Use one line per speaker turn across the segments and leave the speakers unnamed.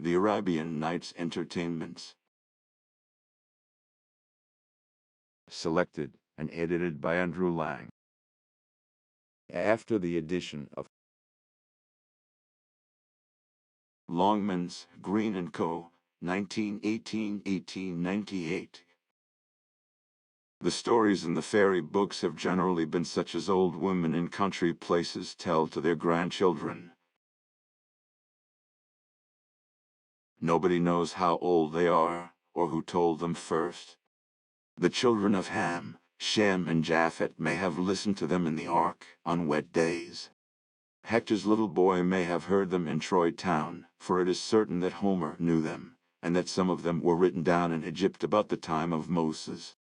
The Arabian Nights Entertainments. Selected and edited by Andrew Lang. After the addition of Longmans, Green & Co., 1918–1898. The stories in the fairy books have generally been such as old women in country places tell to their grandchildren. Nobody knows how old they are, or who told them first. The children of Ham, Shem and Japhet may have listened to them in the ark on wet days. Hector's little boy may have heard them in Troy town, for it is certain that Homer knew them, and that some of them were written down in Egypt about the time of Moses.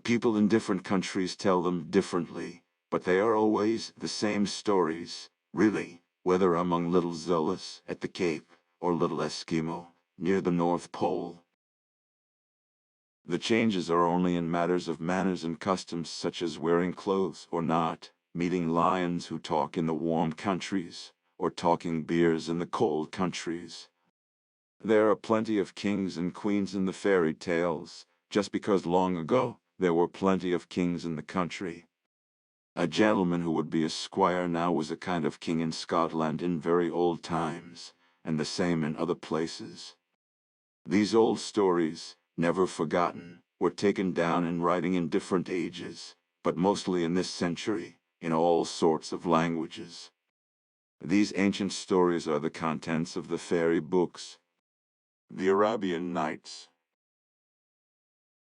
People in different countries tell them differently, but they are always the same stories, really, whether among little Zulus at the Cape, or little Eskimo near the North Pole. The changes are only in matters of manners and customs, such as wearing clothes or not, meeting lions who talk in the warm countries, or talking bears in the cold countries. There are plenty of kings and queens in the fairy tales, just because long ago there were plenty of kings in the country. A gentleman who would be a squire now was a kind of king in Scotland in very old times, and the same in other places. These old stories, never forgotten, were taken down in writing in different ages, but mostly in this century, in all sorts of languages. These ancient stories are the contents of the fairy books. The Arabian Nights.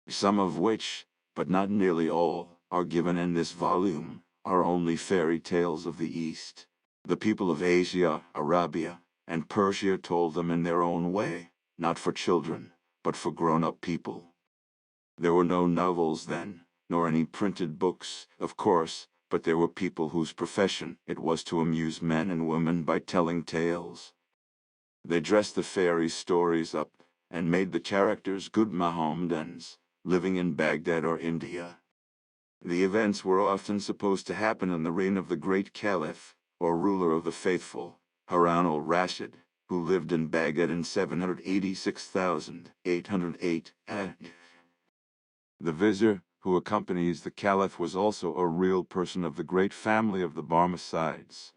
Some of which, but not nearly all, are given in this volume, are only fairy tales of the East. The people of Asia, Arabia, and Persia told them in their own way, not for children, but for grown-up people. There were no novels then, nor any printed books, of course, but there were people whose profession it was to amuse men and women by telling tales. They dressed the fairy stories up, and made the characters good Mohammedans, living in Baghdad or India. The events were often supposed to happen in the reign of the great Caliph, or ruler of the faithful, Harun al-Rashid, who lived in Baghdad in 786,808 AD. The vizier, who accompanies the caliph, was also a real person of the great family of the Barmecides.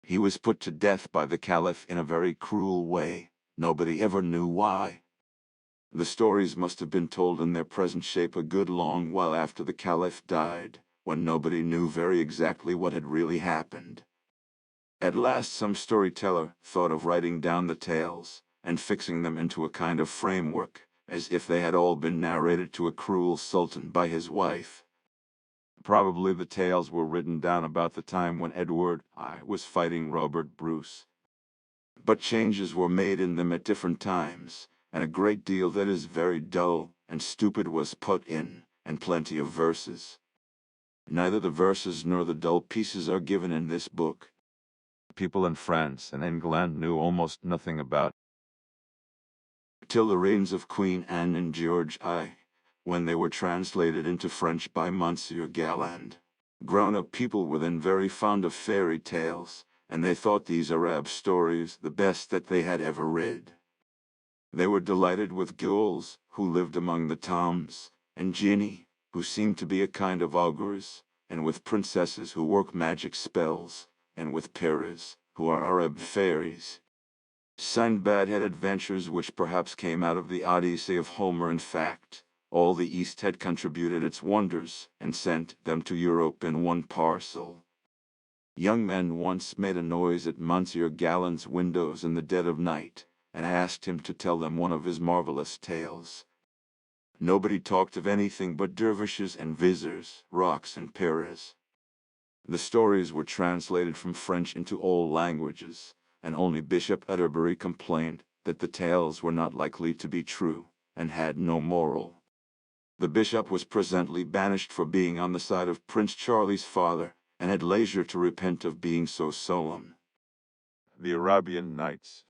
He was put to death by the caliph in a very cruel way. Nobody ever knew why. The stories must have been told in their present shape a good long while after the caliph died, when nobody knew very exactly what had really happened. At last some storyteller thought of writing down the tales, and fixing them into a kind of framework, as if they had all been narrated to a cruel sultan by his wife. Probably the tales were written down about the time when Edward I was fighting Robert Bruce. But changes were made in them at different times, and a great deal that is very dull and stupid was put in, and plenty of verses. Neither the verses nor the dull pieces are given in this book. People in France and England knew almost nothing about till the reigns of Queen Anne and George I, when they were translated into French by Monsieur Galland. Grown-up people were then very fond of fairy tales, and they thought these Arab stories the best that they had ever read. They were delighted with ghouls, who lived among the tombs, and genii, who seemed to be a kind of augurs, and with princesses who work magic spells, and with peris, who are Arab fairies. Sinbad had adventures which perhaps came out of the Odyssey of Homer. In fact, all the East had contributed its wonders, and sent them to Europe in one parcel. Young men once made a noise at Monsieur Galland's windows in the dead of night, and asked him to tell them one of his marvelous tales. Nobody talked of anything but dervishes and viziers, rocks and peris. The stories were translated from French into all languages, and only Bishop Atterbury complained that the tales were not likely to be true, and had no moral. The bishop was presently banished for being on the side of Prince Charlie's father, and had leisure to repent of being so solemn. The Arabian Nights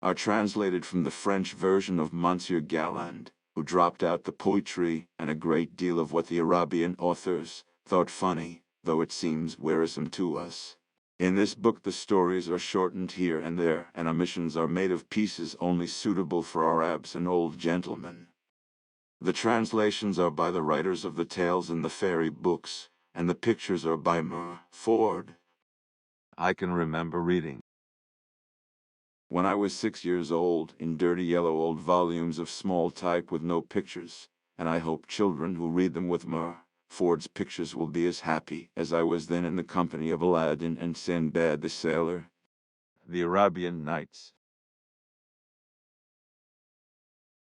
are translated from the French version of Monsieur Galland, who dropped out the poetry and a great deal of what the Arabian authors thought funny, though it seems wearisome to us. In this book the stories are shortened here and there, and omissions are made of pieces only suitable for Arabs and old gentlemen. The translations are by the writers of the tales in the fairy books, and the pictures are by Ford. I can remember reading, when I was 6 years old, in dirty yellow old volumes of small type with no pictures, and I hope children who read them with Ford's pictures will be as happy as I was then in the company of Aladdin and Sinbad the Sailor. The Arabian Nights.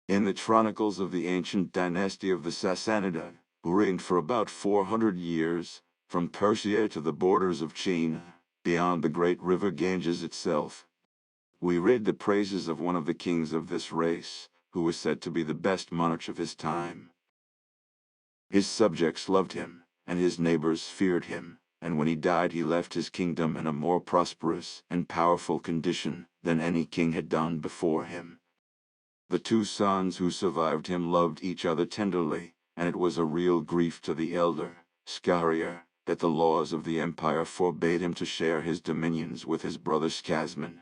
In the chronicles of the ancient dynasty of the Sassanidae, who reigned for about 400 years, from Persia to the borders of China, beyond the great river Ganges itself, we read the praises of one of the kings of this race, who was said to be the best monarch of his time. His subjects loved him, and his neighbors feared him, and when he died he left his kingdom in a more prosperous and powerful condition than any king had done before him. The two sons who survived him loved each other tenderly, and it was a real grief to the elder, Schahriar, that the laws of the empire forbade him to share his dominions with his brother Schasman.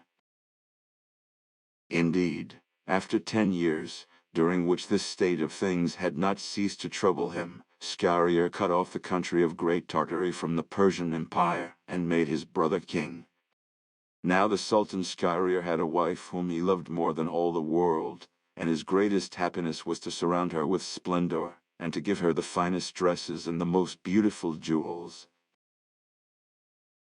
Indeed, after 10 years, during which this state of things had not ceased to trouble him, Schahriar cut off the country of Great Tartary from the Persian Empire, and made his brother king. Now the Sultan Schahriar had a wife whom he loved more than all the world, and his greatest happiness was to surround her with splendor, and to give her the finest dresses and the most beautiful jewels.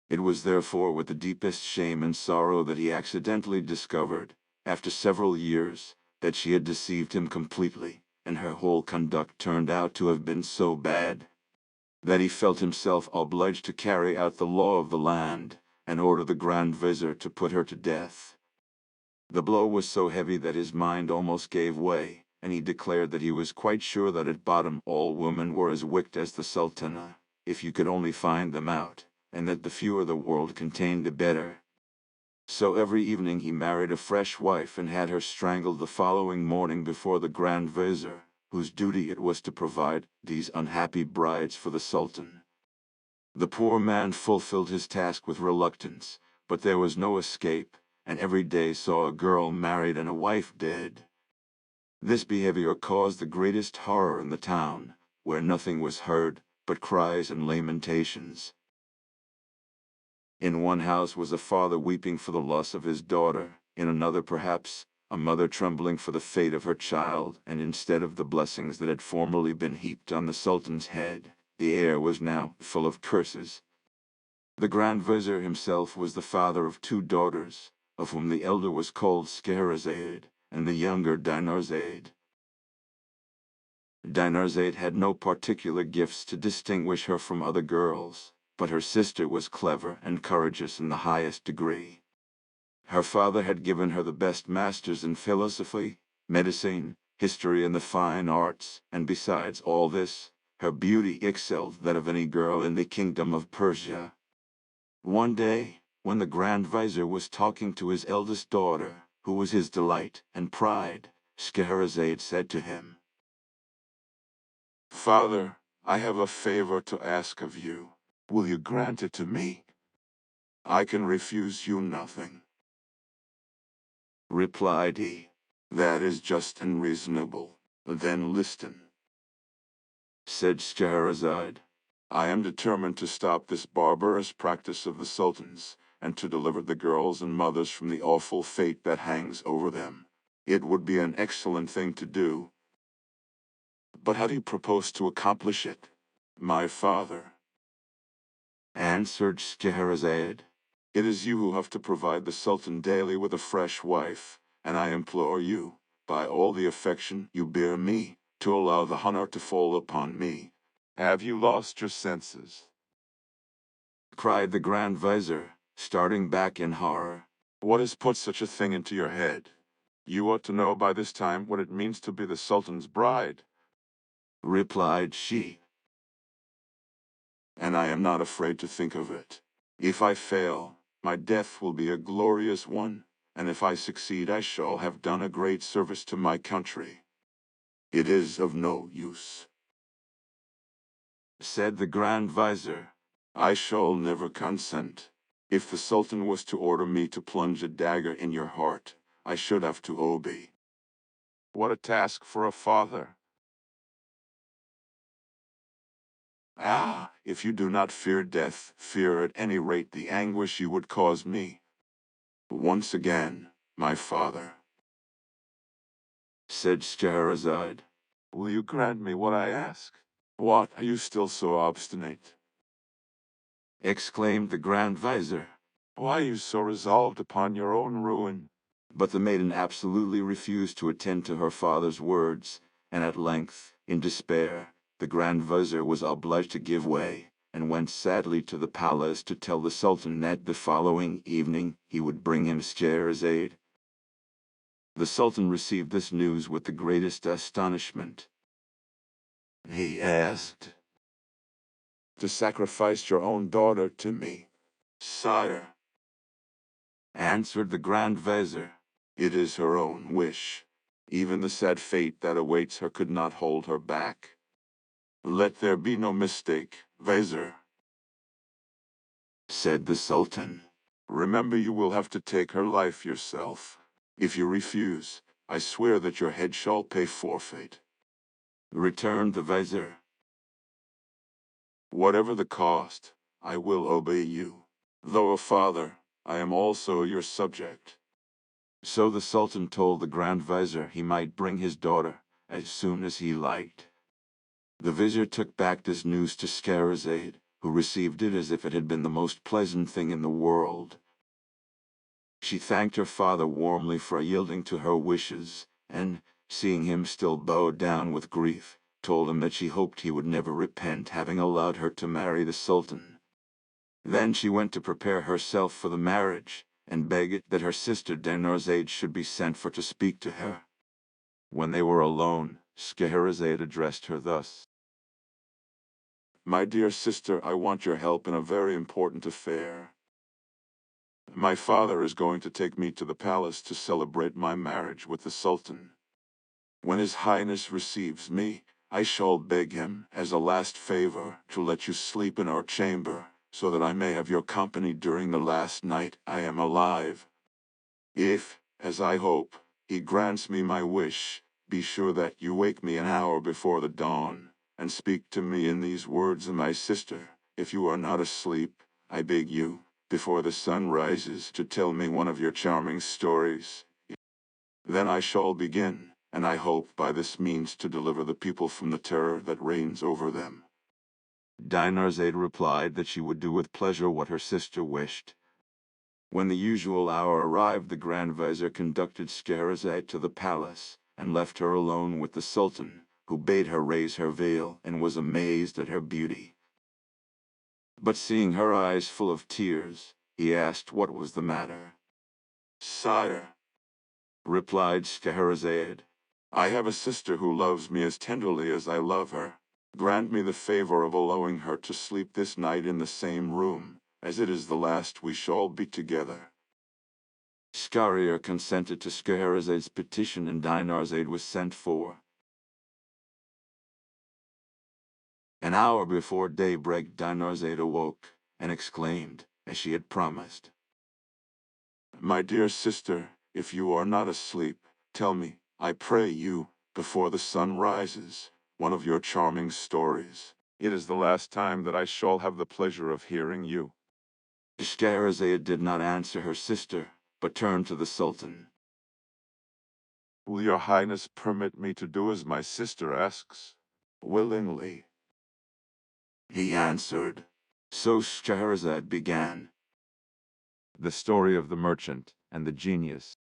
It was therefore with the deepest shame and sorrow that he accidentally discovered, after several years, that she had deceived him completely, and her whole conduct turned out to have been so bad, that he felt himself obliged to carry out the law of the land, and order the Grand Vizier to put her to death. The blow was so heavy that his mind almost gave way, and he declared that he was quite sure that at bottom all women were as wicked as the Sultana, if you could only find them out, and that the fewer the world contained the better. So every evening he married a fresh wife and had her strangled the following morning before the Grand Vizier, whose duty it was to provide these unhappy brides for the Sultan. The poor man fulfilled his task with reluctance, but there was no escape, and every day saw a girl married and a wife dead. This behavior caused the greatest horror in the town, where nothing was heard but cries and lamentations. In one house was a father weeping for the loss of his daughter, in another perhaps, a mother trembling for the fate of her child, and instead of the blessings that had formerly been heaped on the Sultan's head, the air was now full of curses. The Grand Vizier himself was the father of 2 daughters, of whom the elder was called Scheherazade, and the younger Dinarzade. Dinarzade had no particular gifts to distinguish her from other girls, but her sister was clever and courageous in the highest degree. Her father had given her the best masters in philosophy, medicine, history, and the fine arts, and besides all this, her beauty excelled that of any girl in the kingdom of Persia. One day, when the Grand Vizier was talking to his eldest daughter, who was his delight and pride, Scheherazade said to him, "Father, I have a favor to ask of you. Will you grant it to me? I can refuse you nothing." Replied he, "That is just and reasonable. Then listen," said Scheherazade. "I am determined to stop this barbarous practice of the sultans, and to deliver the girls and mothers from the awful fate that hangs over them. It would be an excellent thing to do. But how do you propose to accomplish it, my father?" Answered Scheherazade, "It is you who have to provide the Sultan daily with a fresh wife, and I implore you, by all the affection you bear me, to allow the honor to fall upon me." "Have you lost your senses?" cried the Grand Vizier, starting back in horror. "What has put such a thing into your head? You ought to know by this time what it means to be the Sultan's bride," replied she. "And I am not afraid to think of it. If I fail, my death will be a glorious one, and if I succeed I shall have done a great service to my country. It is of no use," said the Grand Vizier. "I shall never consent. If the Sultan was to order me to plunge a dagger in your heart, I should have to obey. What a task for a father! Ah, if you do not fear death, fear at any rate the anguish you would cause me. Once again, my father, said Scheherazade, will you grant me what I ask? What, are you still so obstinate? Exclaimed the Grand Vizier. Why are you so resolved upon your own ruin? But the maiden absolutely refused to attend to her father's words, and at length, in despair, the Grand Vizier was obliged to give way, and went sadly to the palace to tell the Sultan that the following evening he would bring him Scheherazade. The Sultan received this news with the greatest astonishment. He asked, to sacrifice your own daughter to me? Sire, answered the Grand Vizier, it is her own wish. Even the sad fate that awaits her could not hold her back. Let there be no mistake, Vizier, said the Sultan. Remember, you will have to take her life yourself. If you refuse, I swear that your head shall pay forfeit, returned the Vizier. Whatever the cost, I will obey you. Though a father, I am also your subject. So the Sultan told the Grand Vizier he might bring his daughter as soon as he liked. The Vizier took back this news to Scheherazade, who received it as if it had been the most pleasant thing in the world. She thanked her father warmly for yielding to her wishes, and, seeing him still bowed down with grief, told him that she hoped he would never repent having allowed her to marry the Sultan. Then she went to prepare herself for the marriage, and begged that her sister Dinarzade should be sent for to speak to her. When they were alone, Scheherazade addressed her thus. My dear sister, I want your help in a very important affair. My father is going to take me to the palace to celebrate my marriage with the Sultan. When His Highness receives me, I shall beg him, as a last favor, to let you sleep in our chamber, so that I may have your company during the last night I am alive. If, as I hope, he grants me my wish, be sure that you wake me an hour before the dawn, and speak to me in these words, my sister. If you are not asleep, I beg you, before the sun rises, to tell me one of your charming stories. Then I shall begin, and I hope by this means to deliver the people from the terror that reigns over them. Dinarzade replied that she would do with pleasure what her sister wished. When the usual hour arrived, the Grand Vizier conducted Scheherazade to the palace, and left her alone with the Sultan, who bade her raise her veil, and was amazed at her beauty. But seeing her eyes full of tears, he asked what was the matter. Sire, replied Scheherazade, I have a sister who loves me as tenderly as I love her. Grant me the favor of allowing her to sleep this night in the same room, as it is the last we shall be together. Schahriar consented to Scheherazade's petition, and Dinarzade was sent for. An hour before daybreak, Dinarzade awoke, and exclaimed, as she had promised, My dear sister, if you are not asleep, tell me, I pray you, before the sun rises, one of your charming stories. It is the last time that I shall have the pleasure of hearing you. Scheherazade did not answer her sister, but turned to the Sultan. Will your Highness permit me to do as my sister asks? Willingly, he answered. So Scheherazade began. The Story of the Merchant and the Genius.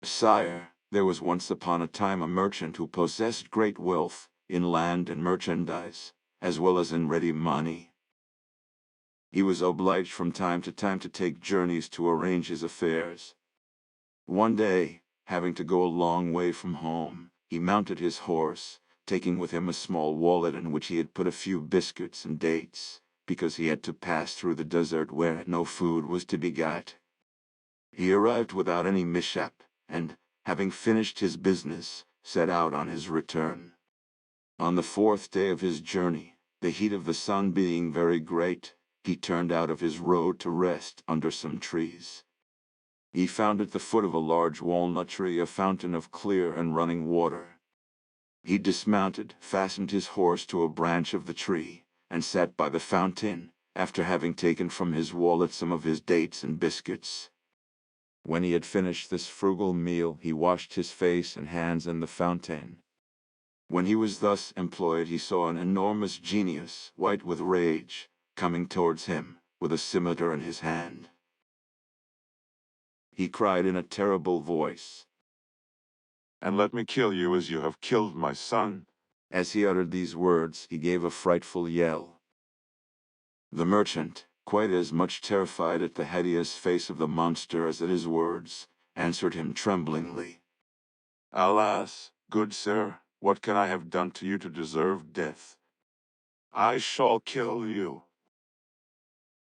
Sire, there was once upon a time a merchant who possessed great wealth, in land and merchandise, as well as in ready money. He was obliged from time to take journeys to arrange his affairs. One day, having to go a long way from home, he mounted his horse, taking with him a small wallet in which he had put a few biscuits and dates, because he had to pass through the desert where no food was to be got. He arrived without any mishap, and, having finished his business, set out on his return. On the fourth day of his journey, the heat of the sun being very great, he turned out of his road to rest under some trees. He found at the foot of a large walnut tree a fountain of clear and running water. He dismounted, fastened his horse to a branch of the tree, and sat by the fountain, after having taken from his wallet some of his dates and biscuits. When he had finished this frugal meal, he washed his face and hands in the fountain. When he was thus employed, he saw an enormous genius, white with rage, coming towards him, with a scimitar in his hand. He cried in a terrible voice,
"And let me kill you as you have killed my son."
As he uttered these words, he gave a frightful yell. The merchant, quite as much terrified at the hideous face of the monster as at his words, answered him tremblingly,
"Alas, good sir, what can I have done to you to deserve death? I shall kill you,"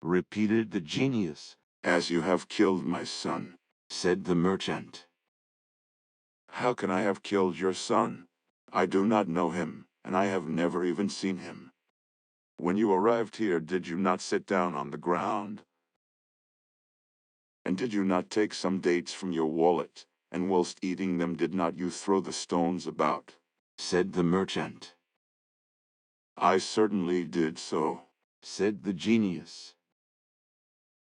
repeated the genius.
"as you have killed my son."
Said the merchant,
"How can I have killed your son? I do not know him, and I have never even seen him. When you arrived here, did you not sit down on the ground? And did you not take some dates from your wallet, and whilst eating them did not you throw the stones about?"
said the merchant.
"I certainly did so,"
said the genius.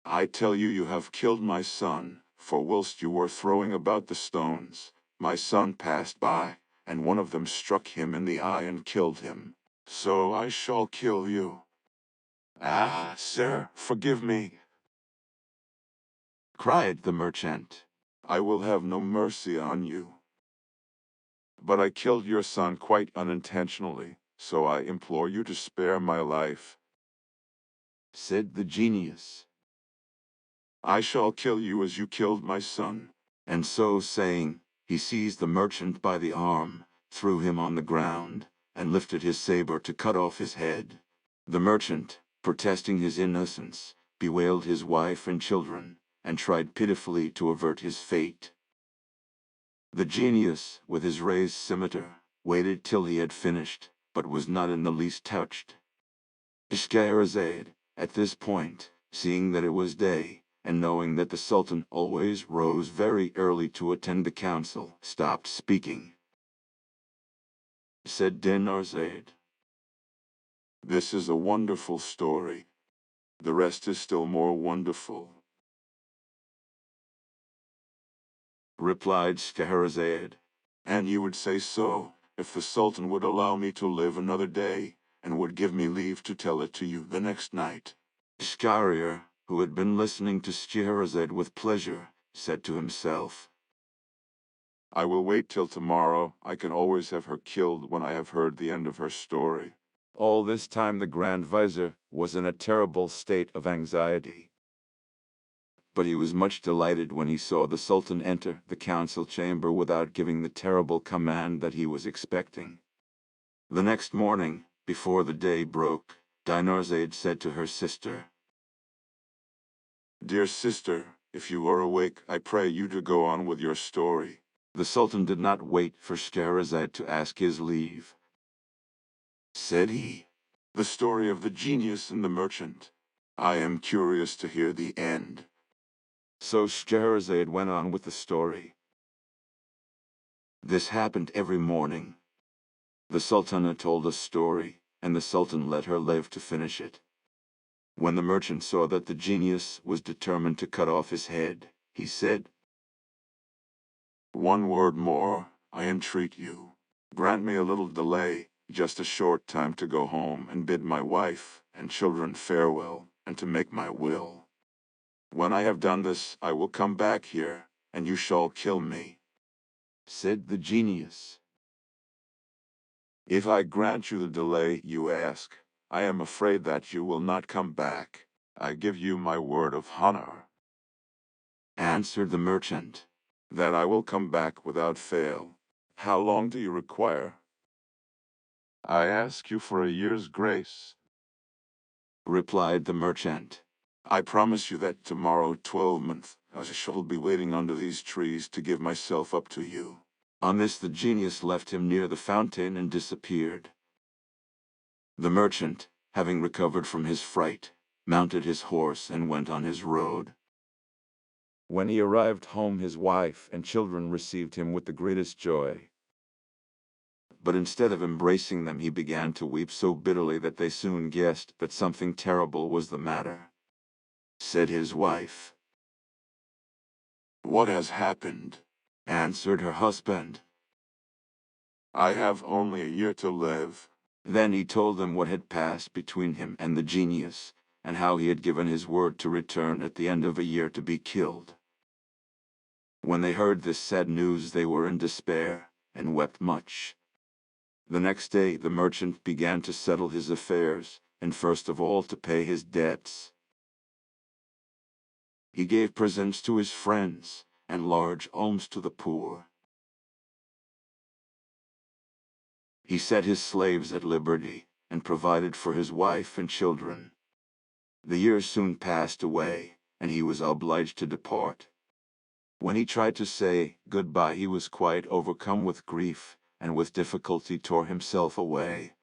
"I tell you, you have killed my son, for whilst you were throwing about the stones, my son passed by, and one of them struck him in the eye and killed him. So I shall kill you. Ah, sir, forgive me,"
cried the merchant.
"I will have no mercy on you. But I killed your son quite unintentionally, so I implore you to spare my life."
Said the genius.
"I shall kill you as you killed my son."
And so saying, he seized the merchant by the arm, threw him on the ground, and lifted his saber to cut off his head. The merchant, protesting his innocence, bewailed his wife and children, and tried pitifully to avert his fate. The genius, with his raised scimitar, waited till he had finished, but was not in the least touched. Scheherazade, at this point, seeing that it was day, and knowing that the Sultan always rose very early to attend the council, stopped speaking. Said Dinarzade,
"This is a wonderful story. The rest is still more wonderful."
replied Scheherazade,
"And you would say so, if the Sultan would allow me to live another day, and would give me leave to tell it to you the next night."
Schahriar, who had been listening to Scheherazade with pleasure, said to himself,
"I will wait till tomorrow. I can always have her killed when I have heard the end of her story."
All this time the Grand Vizier was in a terrible state of anxiety. But he was much delighted when he saw the Sultan enter the council chamber without giving the terrible command that he was expecting. The next morning, before the day broke, Dinarzade said to her sister,
"Dear sister, if you are awake, I pray you to go on with your story."
The Sultan did not wait for Scheherazade to ask his leave. Said he,
"The story of the genius and the merchant. I am curious to hear the end."
So Scheherazade went on with the story. This happened every morning. The Sultana told a story, and the Sultan let her live to finish it. When the merchant saw that the genius was determined to cut off his head, he said,
"One word more, I entreat you. Grant me a little delay, just a short time to go home and bid my wife and children farewell, and to make my will. When I have done this, I will come back here, and you shall kill me."
Said the genius,
"If I grant you the delay you ask, I am afraid that you will not come back. I give you my word of honor,"
answered the merchant,
"that I will come back without fail. How long do you require?" "I ask you for a year's grace,"
replied the merchant.
"I promise you that tomorrow 12th, I shall be waiting under these trees to give myself up to you."
On this the genius left him near the fountain and disappeared. The merchant, having recovered from his fright, mounted his horse and went on his road. When he arrived home, his wife and children received him with the greatest joy. But instead of embracing them, he began to weep so bitterly that they soon guessed that something terrible was the matter. Said his wife.
"What has happened?"
Answered her husband.
"I have only a year to live."
Then he told them what had passed between him and the genius, and how he had given his word to return at the end of a year to be killed. When they heard this sad news, they were in despair, and wept much. The next day the merchant began to settle his affairs, and first of all to pay his debts. He gave presents to his friends, and large alms to the poor. He set his slaves at liberty, and provided for his wife and children. The years soon passed away, and he was obliged to depart. When he tried to say goodbye, he was quite overcome with grief, and with difficulty tore himself away.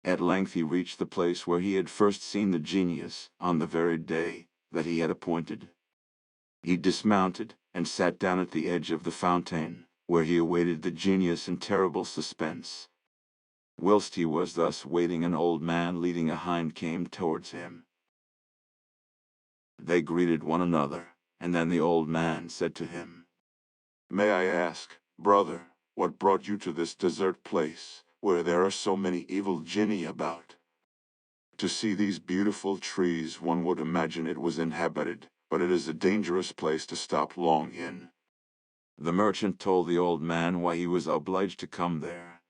At length he reached the place where he had first seen the genius, on the very day that he had appointed. He dismounted, and sat down at the edge of the fountain, where he awaited the genius in terrible suspense. Whilst he was thus waiting, an old man leading a hind came towards him. They greeted one another, and then the old man said to him,
"May I ask, brother, what brought you to this desert place, where there are so many evil genii about? To see these beautiful trees, one would imagine it was inhabited, but it is a dangerous place to stop long in."
The merchant told the old man why he was obliged to come there.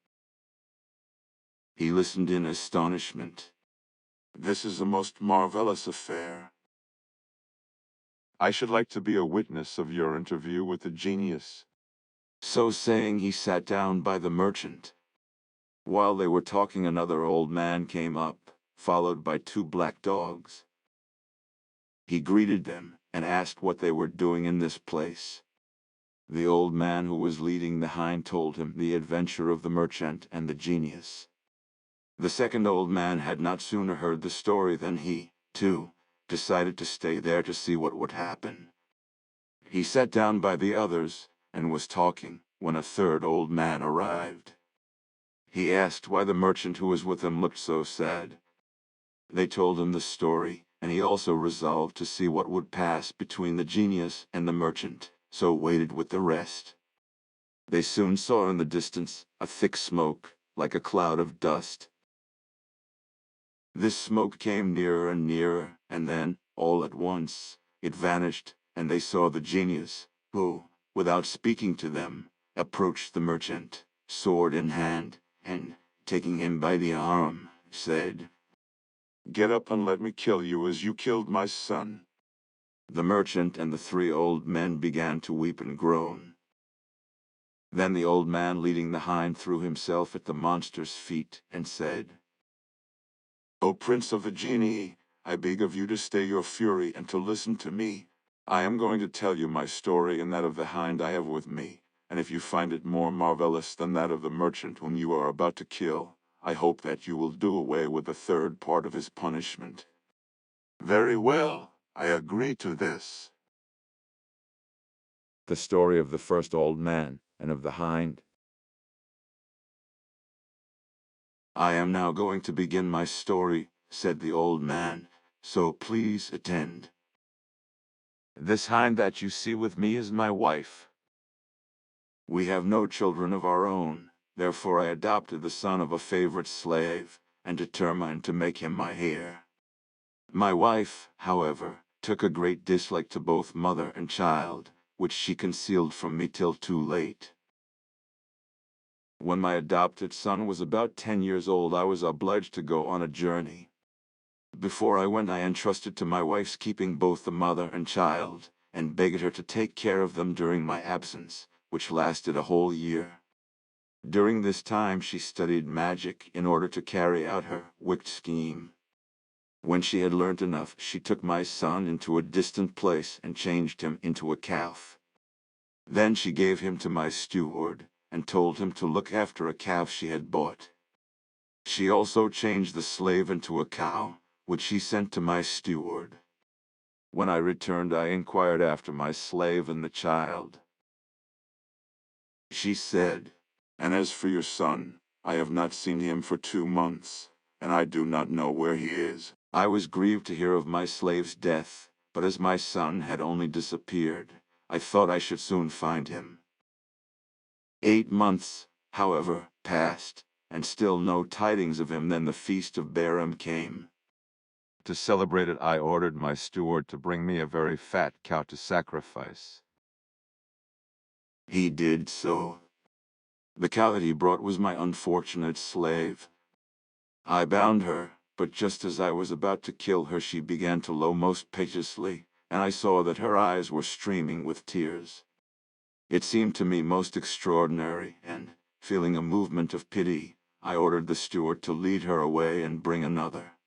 He listened in astonishment.
"This is a most marvelous affair. I should like to be a witness of your interview with the genius."
So saying, he sat down by the merchant. While they were talking, another old man came up, followed by two black dogs. He greeted them, and asked what they were doing in this place. The old man who was leading the hind told him the adventure of the merchant and the genius. The second old man had not sooner heard the story than he, too, decided to stay there to see what would happen. He sat down by the others, and was talking, when a third old man arrived. He asked why the merchant who was with him looked so sad. They told him the story, and he also resolved to see what would pass between the genius and the merchant, so waited with the rest. They soon saw in the distance a thick smoke, like a cloud of dust. This smoke came nearer and nearer, and then, all at once, it vanished, and they saw the genius, who, without speaking to them, approached the merchant, sword in hand, and, taking him by the arm, said,
"Get up and let me kill you as you killed my son."
The merchant and the three old men began to weep and groan. Then the old man leading the hind threw himself at the monster's feet and said,
"O Prince of the Genii, I beg of you to stay your fury and to listen to me. I am going to tell you my story and that of the hind I have with me, and if you find it more marvelous than that of the merchant whom you are about to kill, I hope that you will do away with the third part of his punishment." "Very well, I agree to this."
The story of the first old man and of the hind. "I am now going to begin my story," said the old man, "so please attend. This hind that you see with me is my wife. We have no children of our own, therefore I adopted the son of a favorite slave, and determined to make him my heir. My wife, however, took a great dislike to both mother and child, which she concealed from me till too late. When my adopted son was about 10 years old, I was obliged to go on a journey. Before I went, I entrusted to my wife's keeping both the mother and child, and begged her to take care of them during my absence, which lasted a whole year. During this time she studied magic in order to carry out her wicked scheme. When she had learnt enough, she took my son into a distant place and changed him into a calf. Then she gave him to my steward, and told him to look after a calf she had bought. She also changed the slave into a cow, which she sent to my steward. When I returned, I inquired after my slave and the child.
She said, "And as for your son, I have not seen him for 2 months, and I do not know where he is."
I was grieved to hear of my slave's death, but as my son had only disappeared, I thought I should soon find him. 8 months, however, passed, and still no tidings of him. Then the feast of Bairam came. To celebrate it, I ordered my steward to bring me a very fat cow to sacrifice. He did so. The cow that he brought was my unfortunate slave. I bound her, but just as I was about to kill her, she began to low most piteously, and I saw that her eyes were streaming with tears. It seemed to me most extraordinary, and, feeling a movement of pity, I ordered the steward to lead her away and bring another.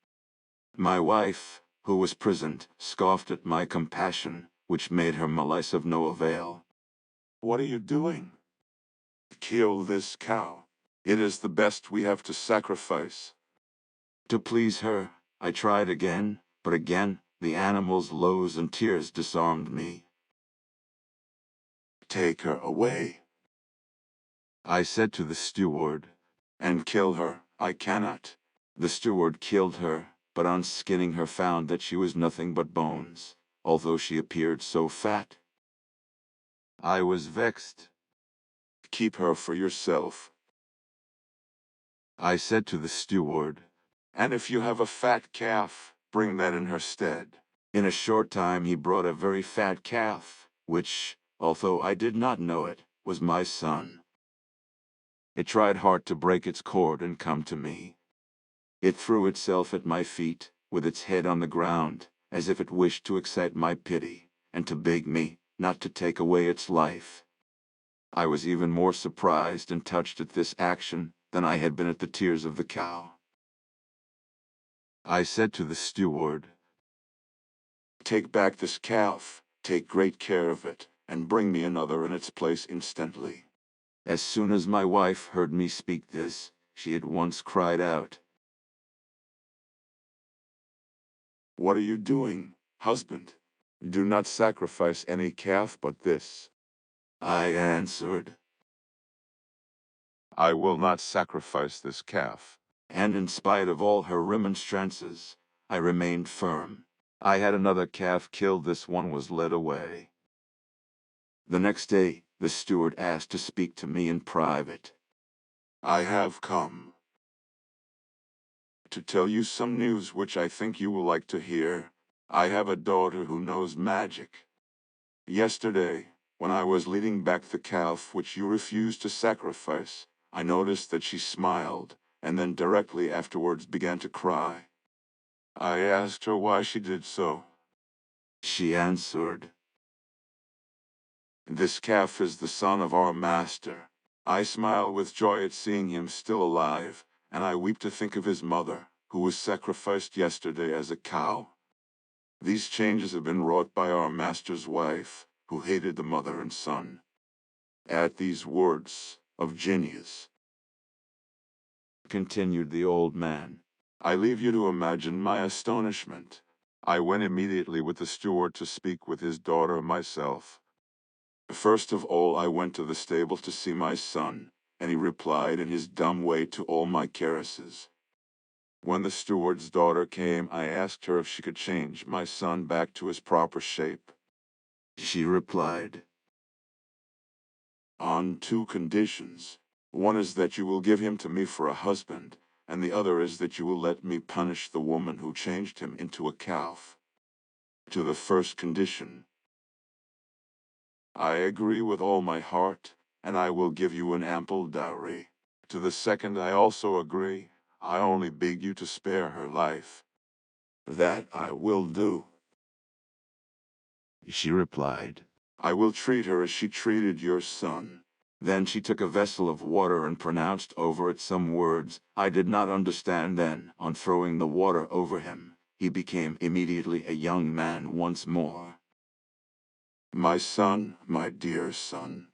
My wife, who was present, scoffed at my compassion, which made her malice of no avail.
"What are you doing? Kill this cow. It is the best we have to sacrifice."
To please her, I tried again, but again the animal's lows and tears disarmed me.
"Take her away,"
I said to the steward.
"and kill her." "I cannot."
The steward killed her, but on skinning her found that she was nothing but bones, although she appeared so fat. I was vexed.
"Keep her for yourself,"
I said to the steward.
"and if you have a fat calf, bring that in her stead."
In a short time he brought a very fat calf, which, although I did not know it, was my son. It tried hard to break its cord and come to me. It threw itself at my feet, with its head on the ground, as if it wished to excite my pity, and to beg me not to take away its life. I was even more surprised and touched at this action than I had been at the tears of the cow. I said to the steward,
"Take back this calf, take great care of it, and bring me another in its place instantly."
As soon as my wife heard me speak this, she at once cried out,
"What are you doing, husband? Do not sacrifice any calf but this."
I answered,
"I will not sacrifice this calf."
and in spite of all her remonstrances, I remained firm. I had another calf killed. This one was led away. The next day, the steward asked to speak to me in private.
"I have come to tell you some news which I think you will like to hear. I have a daughter who knows magic. Yesterday, when I was leading back the calf which you refused to sacrifice, I noticed that she smiled, and then directly afterwards began to cry. I asked her why she did so.
She answered,
This calf is the son of our master. I smile with joy at seeing him still alive, and I weep to think of his mother, who was sacrificed yesterday as a cow. These changes have been wrought by our master's wife, who hated the mother and son." At these words of genius,
continued the old man,
I leave you to imagine my astonishment. I went immediately with the steward to speak with his daughter myself. First of all, I went to the stable to see my son, and he replied in his dumb way to all my caresses. When the steward's daughter came, I asked her if she could change my son back to his proper shape.
She replied,
On 2 conditions. One is that you will give him to me for a husband, and the other is that you will let me punish the woman who changed him into a calf. To the first condition, I agree with all my heart, and I will give you an ample dowry. To the second, I also agree. I only beg you to spare her life. That I will do.
She replied.
I will treat her as she treated your son.
Then she took a vessel of water and pronounced over it some words I did not understand. Then, on throwing the water over him, he became immediately a young man once more.
My son, my dear son,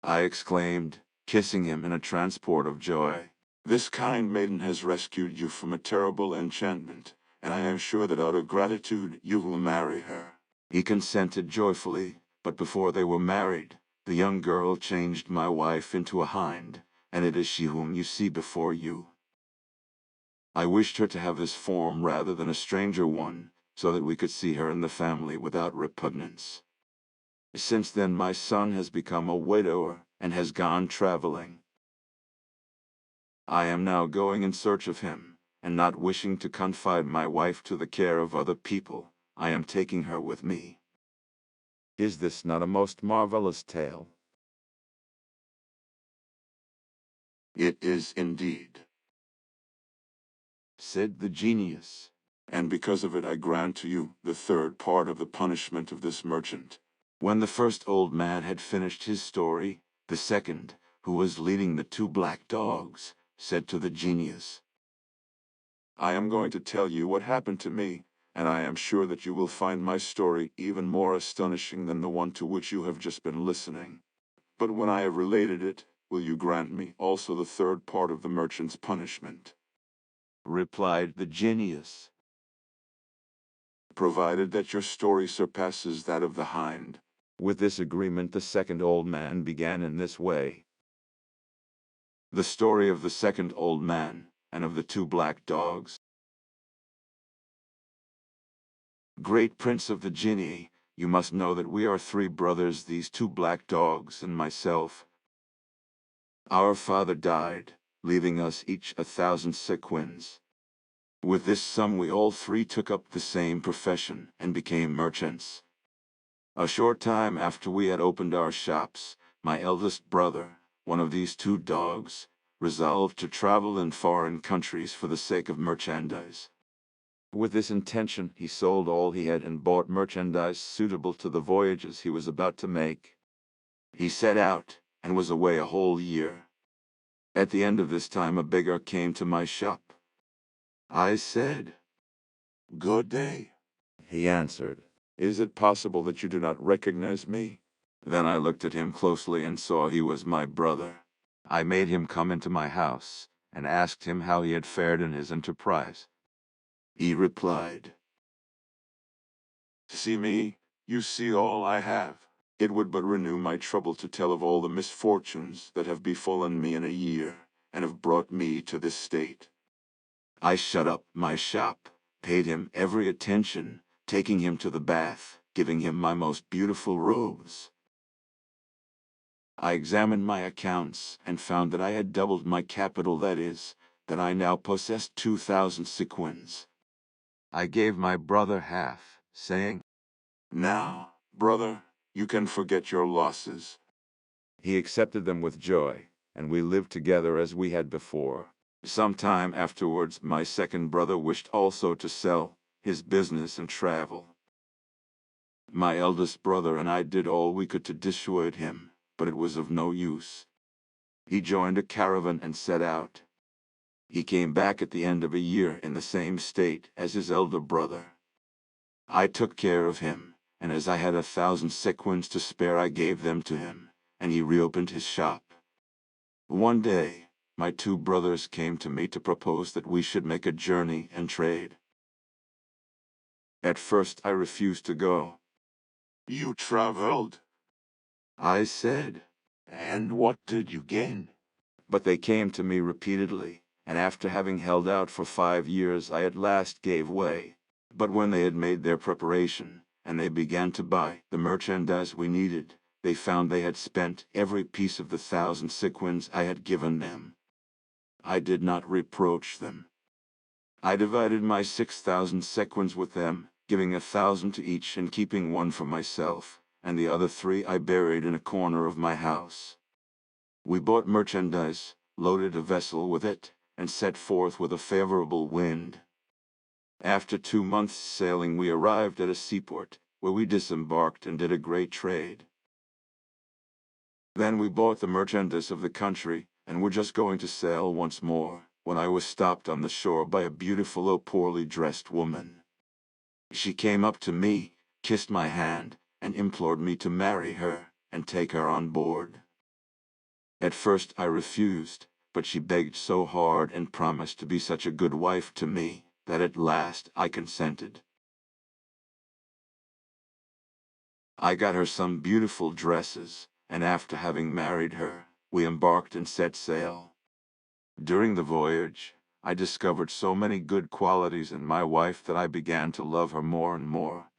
I exclaimed, kissing him in a transport of joy.
This kind maiden has rescued you from a terrible enchantment, and I am sure that out of gratitude you will marry her."
He consented joyfully, but before they were married, the young girl changed my wife into a hind, and it is she whom you see before you. I wished her to have this form rather than a stranger one, so that we could see her in the family without repugnance. Since then my son has become a widower and has gone traveling. I am now going in search of him, and not wishing to confide my wife to the care of other people, I am taking her with me. Is this not a most marvelous tale?
"It is indeed,"
said the genius.
"and because of it I grant to you the third part of the punishment of this merchant."
When the first old man had finished his story, the second, who was leading the two black dogs, said to the genius,
"I am going to tell you what happened to me, and I am sure that you will find my story even more astonishing than the one to which you have just been listening. But when I have related it, will you grant me also the third part of the merchant's punishment?"
replied the genius.
"Provided that your story surpasses that of the hind."
With this agreement the second old man began in this way. The story of the second old man, and of the two black dogs. Great prince of the genii, you must know that we are three brothers, these two black dogs and myself. Our father died, leaving us each 1,000 sequins. With this sum we all three took up the same profession and became merchants. A short time after we had opened our shops, my eldest brother, one of these two dogs, resolved to travel in foreign countries for the sake of merchandise. With this intention he sold all he had and bought merchandise suitable to the voyages he was about to make. He set out, and was away a whole year. At the end of this time a beggar came to my shop. I said,
"Good day."
He answered,
"Is it possible that you do not recognize me?"
Then I looked at him closely and saw he was my brother. I made him come into my house, and asked him how he had fared in his enterprise. He replied,
"See me, you see all I have. It would but renew my trouble to tell of all the misfortunes that have befallen me in a year, and have brought me to this state."
I shut up my shop, paid him every attention, taking him to the bath, giving him my most beautiful robes. I examined my accounts, and found that I had doubled my capital, that is, that I now possessed 2,000 sequins. I gave my brother half, saying,
"Now, brother, you can forget your losses."
He accepted them with joy, and we lived together as we had before. Some time afterwards my second brother wished also to sell his business and travel. My eldest brother and I did all we could to dissuade him, but it was of no use. He joined a caravan and set out. He came back at the end of a year in the same state as his elder brother. I took care of him, and as I had 1,000 sequins to spare I gave them to him, and he reopened his shop. One day, my two brothers came to me to propose that we should make a journey and trade. At first I refused to go.
"You traveled,"
I said,
"and what did you gain?"
but they came to me repeatedly, and after having held out for 5 years I at last gave way. But when they had made their preparation, and they began to buy the merchandise we needed, they found they had spent every piece of the 1,000 sequins I had given them. I did not reproach them. I divided my 6,000 sequins with them, giving 1,000 to each and keeping one for myself, and the other 3 I buried in a corner of my house. We bought merchandise, loaded a vessel with it, and set forth with a favorable wind. After 2 months' sailing we arrived at a seaport, where we disembarked and did a great trade. Then we bought the merchandise of the country, and were just going to sail once more, when I was stopped on the shore by a beautiful though poorly dressed woman. She came up to me, kissed my hand, and implored me to marry her, and take her on board. At first I refused, but she begged so hard and promised to be such a good wife to me, that at last I consented. I got her some beautiful dresses, and after having married her, we embarked and set sail. During the voyage, I discovered so many good qualities in my wife that I began to love her more and more.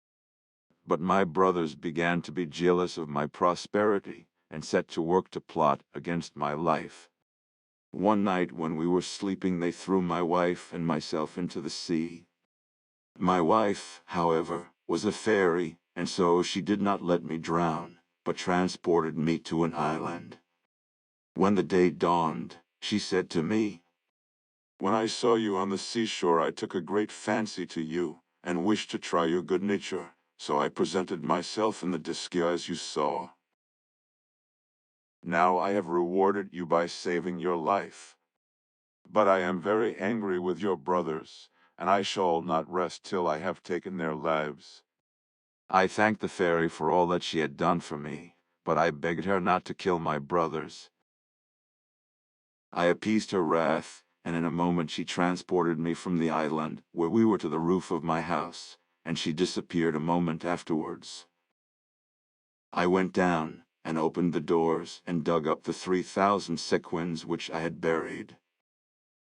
But my brothers began to be jealous of my prosperity, and set to work to plot against my life. One night when we were sleeping, they threw my wife and myself into the sea. My wife, however, was a fairy, and so she did not let me drown, but transported me to an island. When the day dawned, she said to me,
When I saw you on the seashore, I took a great fancy to you, and wished to try your good nature, so I presented myself in the disguise you saw. Now I have rewarded you by saving your life. But I am very angry with your brothers, and I shall not rest till I have taken their lives.
I thanked the fairy for all that she had done for me, but I begged her not to kill my brothers. I appeased her wrath, and in a moment she transported me from the island where we were to the roof of my house, and she disappeared a moment afterwards. I went down, and opened the doors, and dug up the 3,000 sequins which I had buried.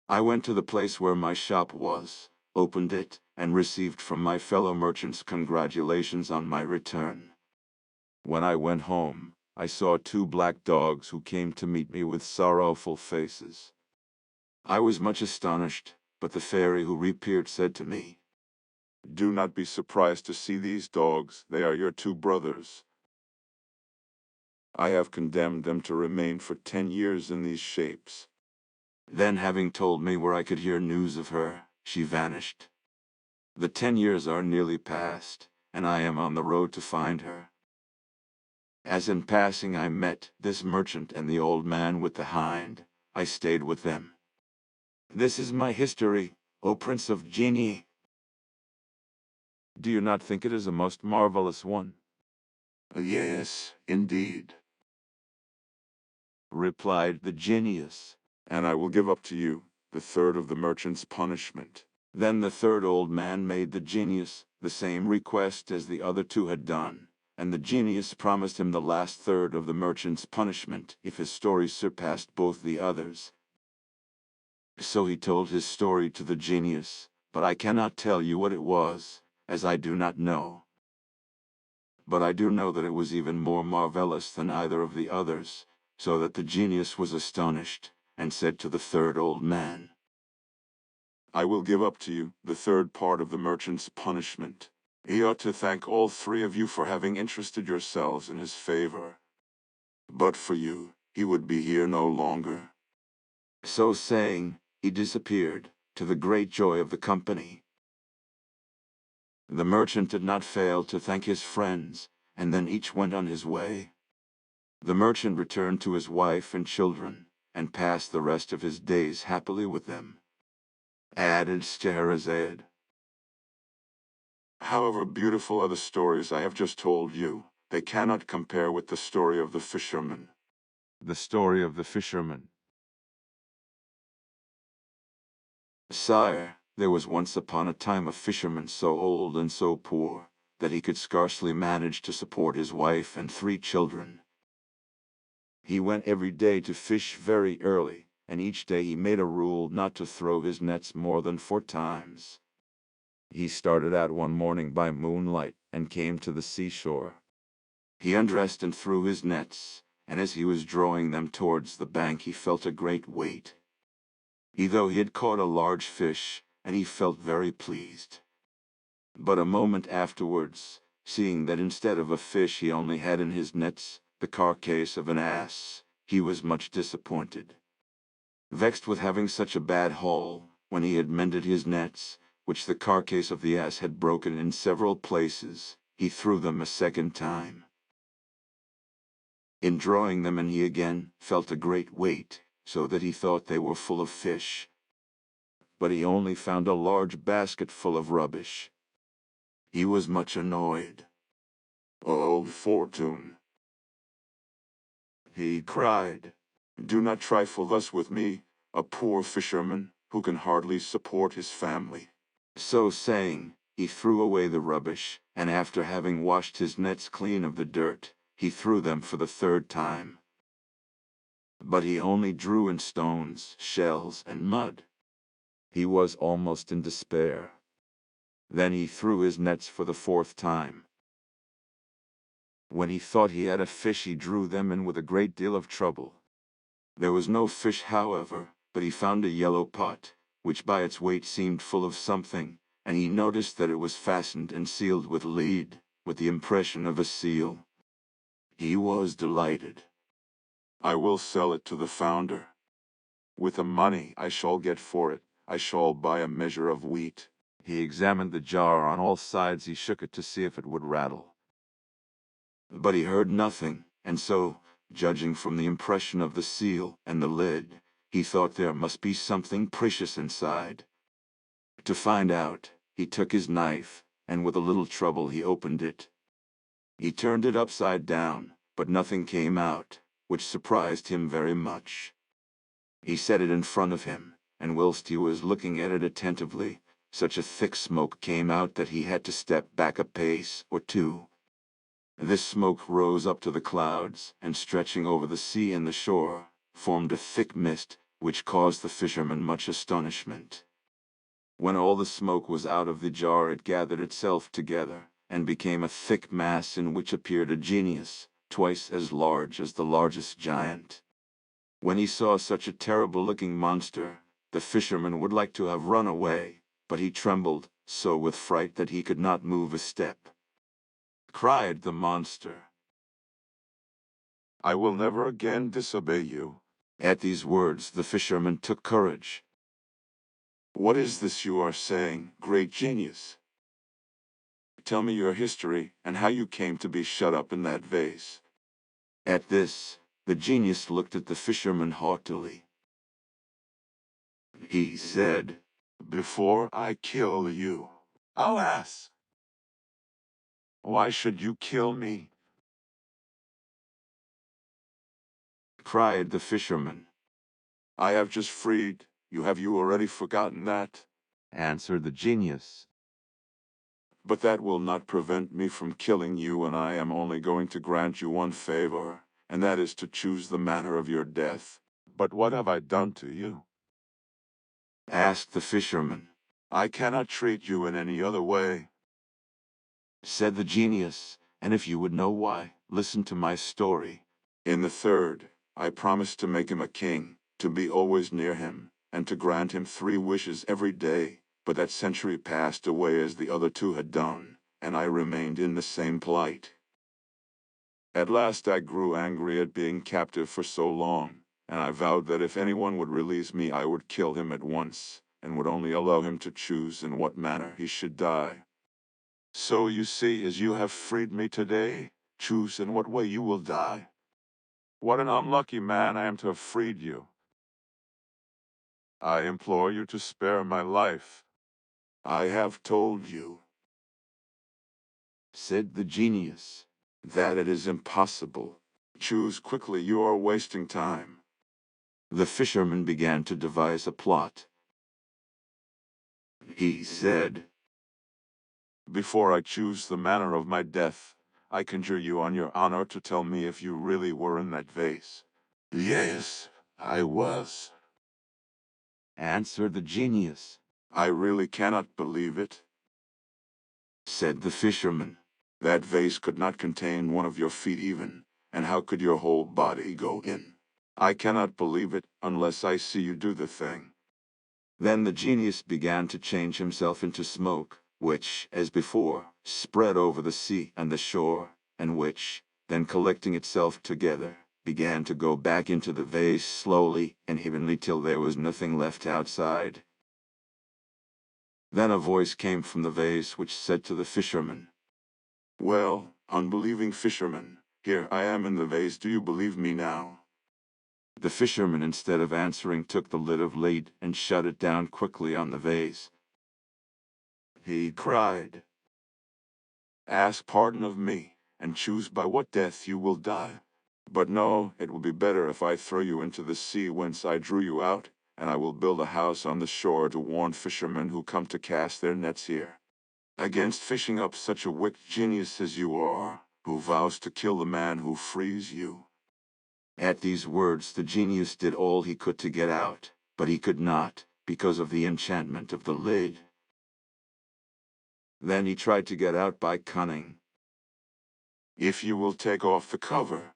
I went to the place where my shop was, opened it, and received from my fellow merchants congratulations on my return. When I went home, I saw 2 black dogs who came to meet me with sorrowful faces. I was much astonished, but the fairy who reappeared said to me,
Do not be surprised to see these dogs, they are your 2 brothers. I have condemned them to remain for 10 years in these shapes.
Then, having told me where I could hear news of her, she vanished. The 10 years are nearly past, and I am on the road to find her. As in passing I met this merchant and the old man with the hind, I stayed with them. This is my history, O Prince of Genii. Do you not think it is a most marvelous one?
Yes, indeed.
Replied the genius.
And I will give up to you the third of the merchant's punishment.
Then the third old man made the genius the same request as the other 2 had done, and the genius promised him the last third of the merchant's punishment if his story surpassed both the others. So he told his story to the genius, but I cannot tell you what it was, as I do not know. But I do know that it was even more marvelous than either of the others, so that the genius was astonished, and said to the third old man,
I will give up to you the third part of the merchant's punishment. He ought to thank all 3 of you for having interested yourselves in his favor. But for you, he would be here no longer.
So saying, he disappeared, to the great joy of the company. The merchant did not fail to thank his friends, and then each went on his way. The merchant returned to his wife and children, and passed the rest of his days happily with them. Added Scheherazade.
However beautiful are the stories I have just told you, they cannot compare with the story of the fisherman.
The story of the fisherman. Sire, there was once upon a time a fisherman so old and so poor, that he could scarcely manage to support his wife and 3 children. He went every day to fish very early, and each day he made a rule not to throw his nets more than 4 times. He started out one morning by moonlight, and came to the seashore. He undressed and threw his nets, and as he was drawing them towards the bank he felt a great weight. Though he had caught a large fish, and he felt very pleased. But a moment afterwards, seeing that instead of a fish he only had in his nets the carcass of an ass, he was much disappointed. Vexed with having such a bad haul, when he had mended his nets, which the carcass of the ass had broken in several places, he threw them a second time. In drawing them in he again felt a great weight, so that he thought they were full of fish. But he only found a large basket full of rubbish. He was much annoyed.
Oh, fortune!
He cried,
Do not trifle thus with me, a poor fisherman, who can hardly support his family.
So saying, he threw away the rubbish, and after having washed his nets clean of the dirt, he threw them for the third time. But he only drew in stones, shells, and mud. He was almost in despair. Then he threw his nets for the fourth time. When he thought he had a fish, he drew them in with a great deal of trouble. There was no fish, however, but he found a yellow pot, which by its weight seemed full of something, and he noticed that it was fastened and sealed with lead, with the impression of a seal. He was delighted.
I will sell it to the founder. With the money I shall get for it, I shall buy a measure of wheat.
He examined the jar on all sides. He shook it to see if it would rattle. But he heard nothing, and so, judging from the impression of the seal and the lid, he thought there must be something precious inside. To find out, he took his knife, and with a little trouble he opened it. He turned it upside down, but nothing came out, which surprised him very much. He set it in front of him, and whilst he was looking at it attentively, such a thick smoke came out that he had to step back a pace or two. This smoke rose up to the clouds, and stretching over the sea and the shore, formed a thick mist, which caused the fisherman much astonishment. When all the smoke was out of the jar, it gathered itself together, and became a thick mass in which appeared a genius, twice as large as the largest giant. When he saw such a terrible-looking monster, the fisherman would like to have run away, but he trembled so with fright that he could not move a step. Cried the monster,
I will never again disobey you.
At these words the fisherman took courage.
What is this you are saying, great genius? Tell me your history, and how you came to be shut up in that vase.
At this, the genius looked at the fisherman haughtily. He said,
Before I kill you, I'll ask, why should you kill me?
Cried the fisherman.
I have just freed you. Have you already forgotten that?
Answered the genius.
But that will not prevent me from killing you, and I am only going to grant you one favor, and that is to choose the manner of your death. But what have I done to you?
Asked the fisherman.
I cannot treat you in any other way.
Said the genius, and if you would know why, listen to my story.
In the third, I promised to make him a king, to be always near him, and to grant him 3 wishes every day. But that century passed away as the other 2 had done, and I remained in the same plight. At last I grew angry at being captive for so long, and I vowed that if anyone would release me, I would kill him at once, and would only allow him to choose in what manner he should die. So you see, as you have freed me today, choose in what way you will die. What an unlucky man I am to have freed you. I implore you to spare my life. I have told you,
said the genius,
that it is impossible. Choose quickly, you are wasting time.
The fisherman began to devise a plot. He said,
Before I choose the manner of my death, I conjure you on your honor to tell me if you really were in that vase. Yes, I was,
answered the genius.
I really cannot believe it,
said the fisherman.
That vase could not contain one of your feet even, and how could your whole body go in? I cannot believe it unless I see you do the thing.
Then the genius began to change himself into smoke, which, as before, spread over the sea and the shore, and which, then collecting itself together, began to go back into the vase slowly and evenly till there was nothing left outside. Then a voice came from the vase which said to the fisherman,
Well, unbelieving fisherman, here I am in the vase. Do you believe me now?
The fisherman, instead of answering, took the lid of lead and shut it down quickly on the vase. He cried,
Ask pardon of me, and choose by what death you will die. But no, it will be better if I throw you into the sea whence I drew you out, and I will build a house on the shore to warn fishermen who come to cast their nets here against fishing up such a wicked genius as you are, who vows to kill the man who frees you."
At these words the genius did all he could to get out, but he could not, because of the enchantment of the lid. Then he tried to get out by cunning.
"If you will take off the cover,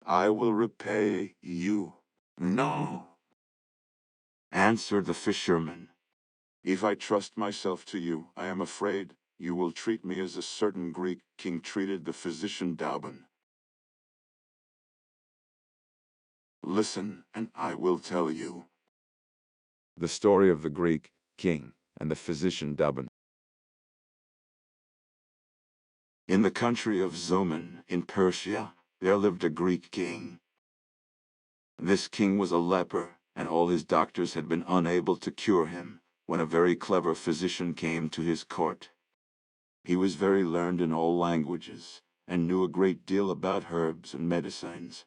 I will repay you." "No,"
answered the fisherman.
"If I trust myself to you, I am afraid you will treat me as a certain Greek king treated the physician Douban. Listen, and I will tell you."
The story of the Greek king and the physician Douban. In the country of Zoman, in Persia, there lived a Greek king. This king was a leper, and all his doctors had been unable to cure him, when a very clever physician came to his court. He was very learned in all languages, and knew a great deal about herbs and medicines.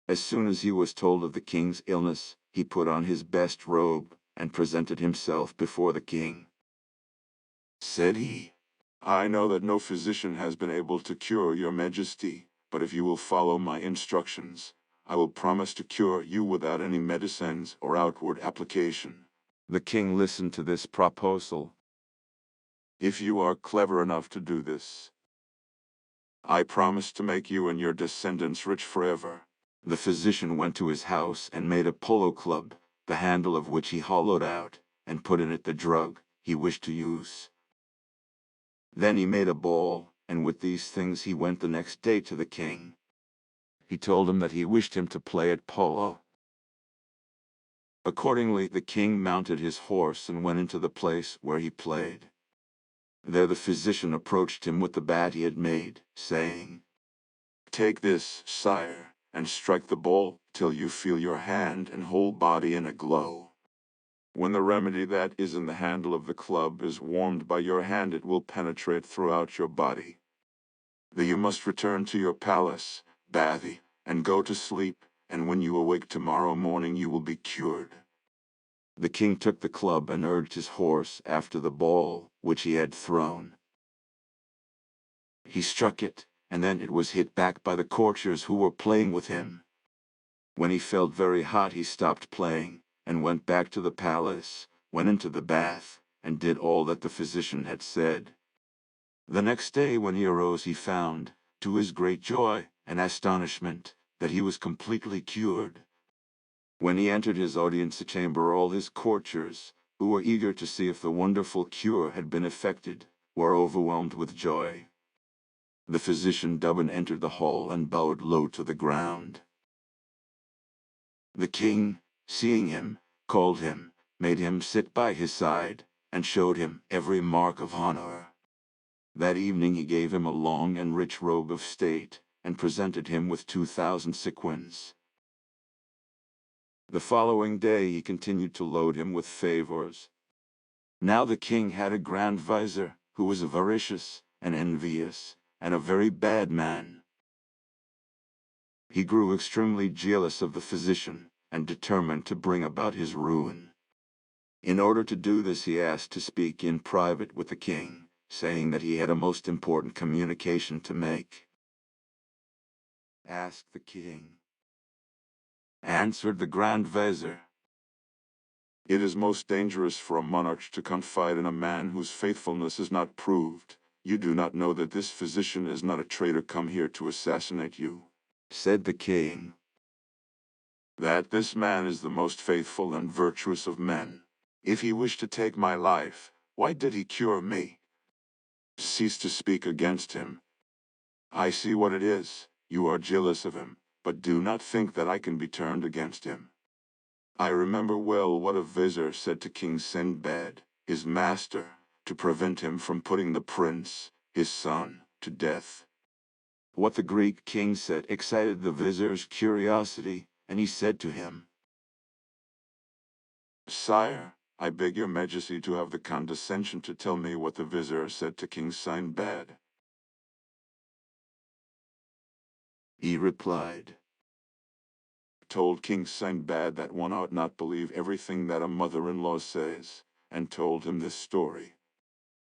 As soon as he was told of the king's illness, he put on his best robe, and presented himself before the king.
Said he, "I know that no physician has been able to cure your majesty, but if you will follow my instructions, I will promise to cure you without any medicines or outward application."
The king listened to this proposal.
"If you are clever enough to do this, I promise to make you and your descendants rich forever."
The physician went to his house and made a polo club, the handle of which he hollowed out, and put in it the drug he wished to use. Then he made a ball, and with these things he went the next day to the king. He told him that he wished him to play at polo. Accordingly, the king mounted his horse and went into the place where he played. There the physician approached him with the bat he had made, saying,
"Take this, sire, and strike the ball till you feel your hand and whole body in a glow. When the remedy that is in the handle of the club is warmed by your hand, it will penetrate throughout your body. Then you must return to your palace, bathe, and go to sleep, and when you awake tomorrow morning you will be cured."
The king took the club and urged his horse after the ball which he had thrown. He struck it, and then it was hit back by the courtiers who were playing with him. When he felt very hot he stopped playing, and went back to the palace, went into the bath, and did all that the physician had said. The next day when he arose he found, to his great joy and astonishment, that he was completely cured. When he entered his audience chamber, all his courtiers, who were eager to see if the wonderful cure had been effected, were overwhelmed with joy. The physician Douban entered the hall and bowed low to the ground. The king, seeing him, called him, made him sit by his side, and showed him every mark of honor. That evening he gave him a long and rich robe of state, and presented him with 2,000 sequins. The following day he continued to load him with favors. Now the king had a grand vizier, who was avaricious and envious, and a very bad man. He grew extremely jealous of the physician, and determined to bring about his ruin. In order to do this he asked to speak in private with the king, saying that he had a most important communication to make. "Ask the king," answered the Grand Vizier.
"It is most dangerous for a monarch to confide in a man whose faithfulness is not proved. You do not know that this physician is not a traitor come here to assassinate you,"
said the king.
"That this man is the most faithful and virtuous of men. If he wished to take my life, why did he cure me? Cease to speak against him. I see what it is, you are jealous of him, but do not think that I can be turned against him. I remember well what a vizier said to King Sinbad, his master, to prevent him from putting the prince, his son, to death."
What the Greek king said excited the vizier's curiosity, and he said to him,
"Sire, I beg your majesty to have the condescension to tell me what the vizier said to King Sinbad."
He replied,
told King Sinbad that one ought not believe everything that a mother-in-law says, and told him this story.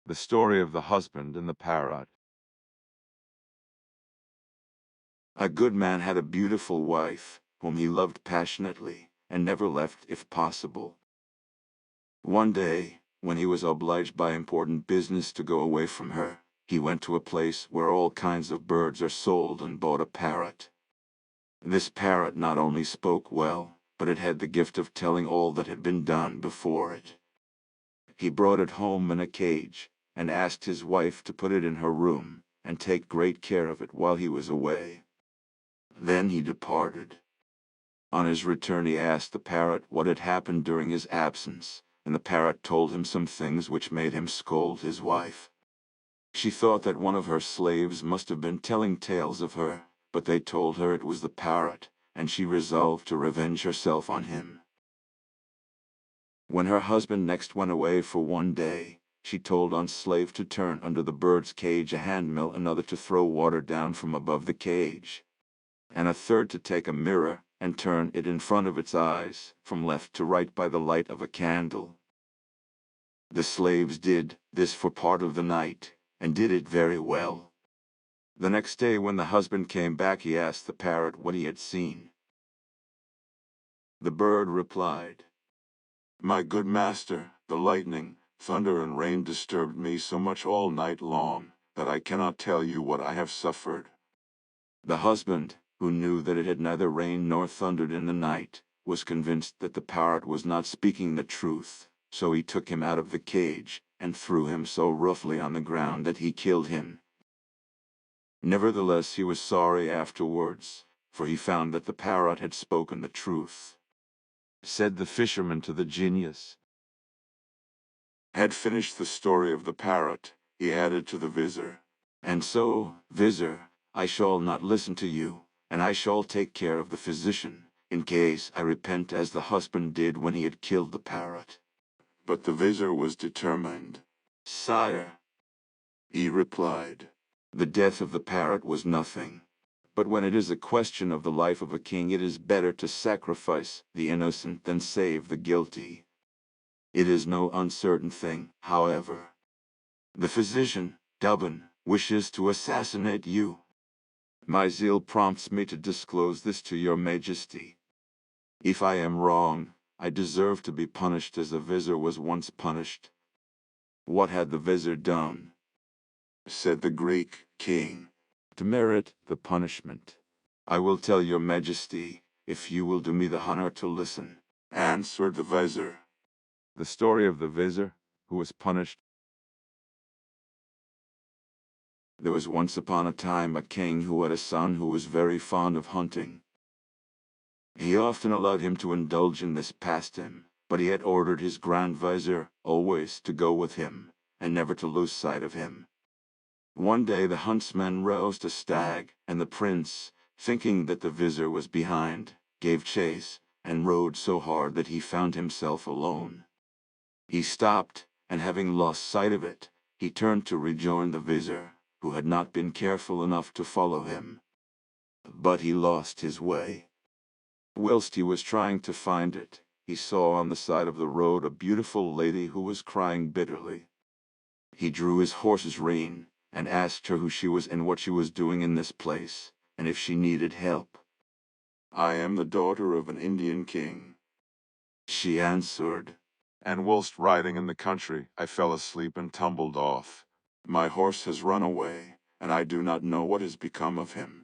The story of the husband and the parrot. A good man had a beautiful wife, whom he loved passionately, and never left if possible. One day, when he was obliged by important business to go away from her, he went to a place where all kinds of birds are sold and bought a parrot. This parrot not only spoke well, but it had the gift of telling all that had been done before it. He brought it home in a cage, and asked his wife to put it in her room, and take great care of it while he was away. Then he departed. On his return he asked the parrot what had happened during his absence, and the parrot told him some things which made him scold his wife. She thought that one of her slaves must have been telling tales of her, but they told her it was the parrot, and she resolved to revenge herself on him. When her husband next went away for one day, she told one slave to turn under the bird's cage a handmill, another to throw water down from above the cage, and a third to take a mirror and turn it in front of its eyes, from left to right by the light of a candle. The slaves did this for part of the night, and did it very well. The next day when the husband came back he asked the parrot what he had seen. The bird replied,
My good master, the lightning, thunder, and rain disturbed me so much all night long, that I cannot tell you what I have suffered.
The husband, who knew that it had neither rained nor thundered in the night, was convinced that the parrot was not speaking the truth, so he took him out of the cage, and threw him so roughly on the ground that he killed him. Nevertheless he was sorry afterwards, for he found that the parrot had spoken the truth. Said the fisherman to the genius.
Had finished the story of the parrot, he added to the vizier,
And so, vizier, I shall not listen to you, and I shall take care of the physician, in case I repent as the husband did when he had killed the parrot.
But the vizier was determined.
Sire,
He replied,
the death of the parrot was nothing. But when it is a question of the life of a king, it is better to sacrifice the innocent than save the guilty. It is no uncertain thing, however. The physician, Dubbin, wishes to assassinate you. My zeal prompts me to disclose this to your majesty. If I am wrong, I deserve to be punished as the vizier was once punished. What had the vizier done?
Said the Greek king,
To merit the punishment, I will tell your majesty, if you will do me the honor to listen.
answered the vizier.
The story of the vizier, who was punished. There was once upon a time a king who had a son who was very fond of hunting. He often allowed him to indulge in this pastime, but he had ordered his grand vizier always to go with him, and never to lose sight of him. One day the huntsman roused a stag, and the prince, thinking that the vizier was behind, gave chase, and rode so hard that he found himself alone. He stopped, and having lost sight of it, he turned to rejoin the vizier, who had not been careful enough to follow him. But he lost his way. Whilst he was trying to find it, he saw on the side of the road a beautiful lady who was crying bitterly. He drew his horse's rein, and asked her who she was and what she was doing in this place, and if she needed help.
I am the daughter of an Indian king,
She answered,
and whilst riding in the country, I fell asleep and tumbled off. My horse has run away, and I do not know what has become of him.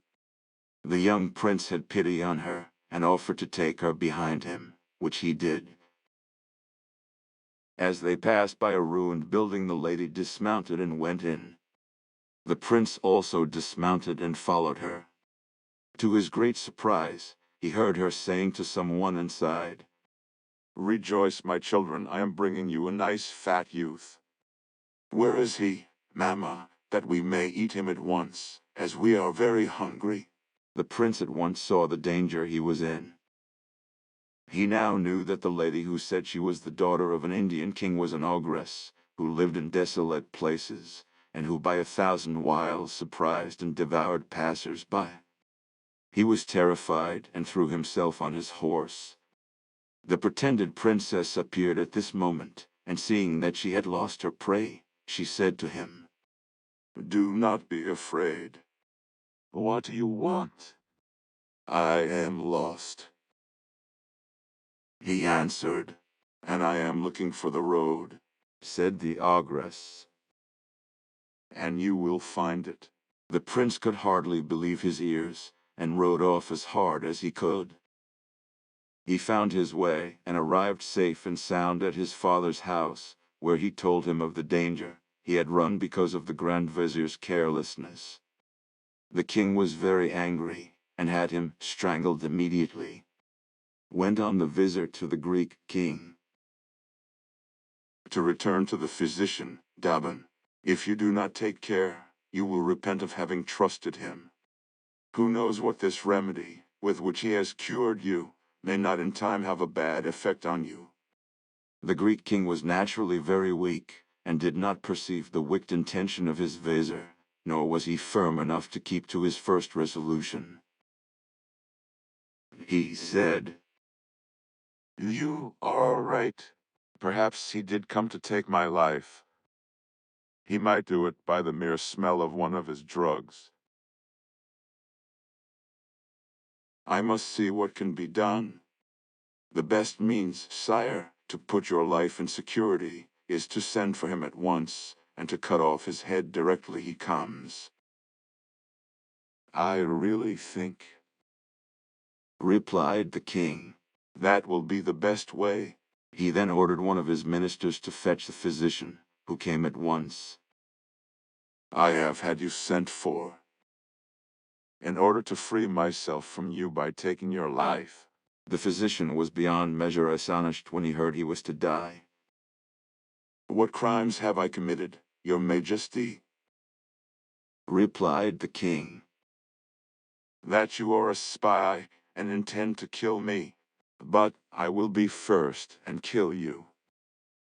The young prince had pity on her, and offered to take her behind him, which he did. As they passed by a ruined building, the lady dismounted and went in. The prince also dismounted and followed her. To his great surprise, he heard her saying to someone inside,
Rejoice, my children, I am bringing you a nice fat youth. Where is he, mamma, that we may eat him at once, as we are very hungry?
The prince at once saw the danger he was in. He now knew that the lady who said she was the daughter of an Indian king was an ogress, who lived in desolate places, and who by 1,000 wiles surprised and devoured passers-by. He was terrified and threw himself on his horse. The pretended princess appeared at this moment, and seeing that she had lost her prey, she said to him,
"Do not be afraid.
"What do you want?"
I am lost,"
he answered.
"and I am looking for the road,
Said the ogress.
and you will find it."
The prince could hardly believe his ears, and rode off as hard as he could. He found his way, and arrived safe and sound at his father's house, where he told him of the danger he had run because of the Grand Vizier's carelessness. The king was very angry, and had him strangled immediately. Went on the vizier to the Greek king.
To return to the physician, Daban. If you do not take care, you will repent of having trusted him. Who knows what this remedy, with which he has cured you, may not in time have a bad effect on you.
The Greek king was naturally very weak, and did not perceive the wicked intention of his vizier, nor was he firm enough to keep to his first resolution. He said,
You are right. Perhaps he did come to take my life. He might do it by the mere smell of one of his drugs. I must see what can be done. The best means, sire, to put your life in security, is to send for him at once, and to cut off his head directly he comes. I really think,
replied the king.
that will be the best way.
He then ordered one of his ministers to fetch the physician, who came at once.
I have had you sent for, in order to free myself from you by taking your life.
The physician was beyond measure astonished when he heard he was to die.
What crimes have I committed, your majesty?
Replied the king.
That you are a spy, and intend to kill me. But I will be first and kill you.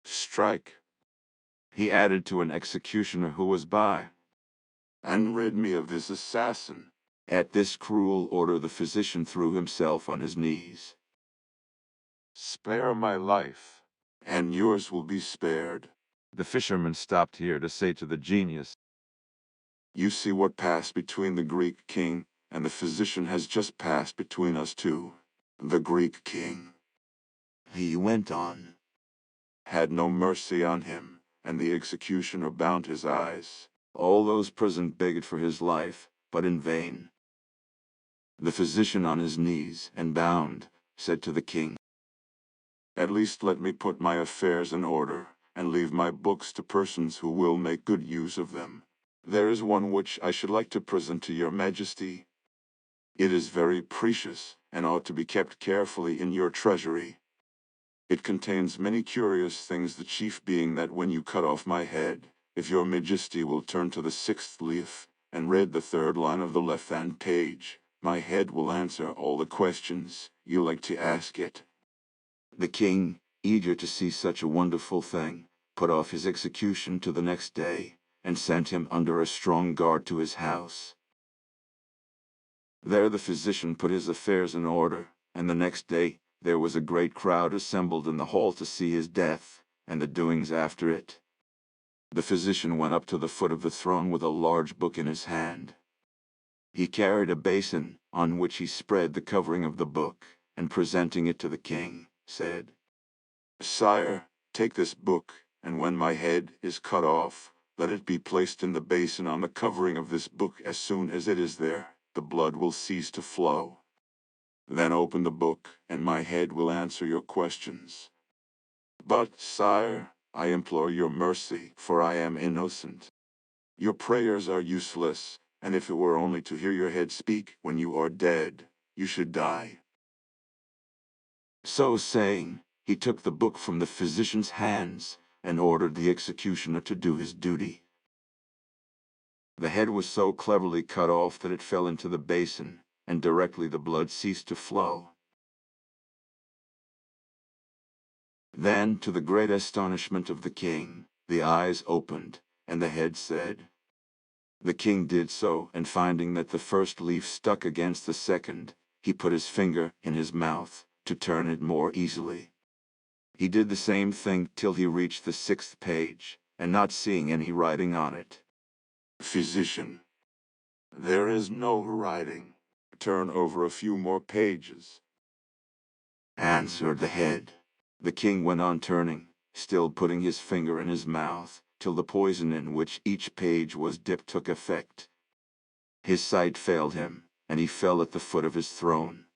Strike,
He added to an executioner who was by.
and rid me of this assassin.
At this cruel order the physician threw himself on his knees.
Spare my life, and yours will be spared.
The fisherman stopped here to say to the genius,
You see what passed between the Greek king, and the physician has just passed between us two. The Greek king
he went on,
had no mercy on him, and the executioner bound his eyes.
all those present begged for his life, but in vain. The physician on his knees and bound, said to the king,
At least let me put my affairs in order, and leave my books to persons who will make good use of them. There is one which I should like to present to your majesty. It is very precious, and ought to be kept carefully in your treasury. It contains many curious things, the chief being that when you cut off my head, if your majesty will turn to the 6th leaf, and read the 3rd line of the left-hand page, my head will answer all the questions you like to ask it.
The king, eager to see such a wonderful thing, put off his execution to the next day, and sent him under a strong guard to his house. There the physician put his affairs in order, and the next day there was a great crowd assembled in the hall to see his death, and the doings after it. The physician went up to the foot of the throne with a large book in his hand. He carried a basin, on which he spread the covering of the book, and presenting it to the king, said,
Sire, take this book, and when my head is cut off, let it be placed in the basin on the covering of this book. As soon as it is there, the blood will cease to flow. Then open the book, and my head will answer your questions. But, sire, I implore your mercy, for I am innocent. Your prayers are useless, and if it were only to hear your head speak when you are dead, you should die.
So saying, he took the book from the physician's hands, and ordered the executioner to do his duty. The head was so cleverly cut off that it fell into the basin, and directly the blood ceased to flow. Then, to the great astonishment of the king, the eyes opened, and the head said, The king did so, and finding that the first leaf stuck against the second, he put his finger in his mouth to turn it more easily. He did the same thing till he reached the 6th page, and not seeing any writing on it.
Physician, there is no writing. Turn over a few more pages,
answered the head. The king went on turning, still putting his finger in his mouth, till the poison in which each page was dipped took effect. His sight failed him, and he fell at the foot of his throne.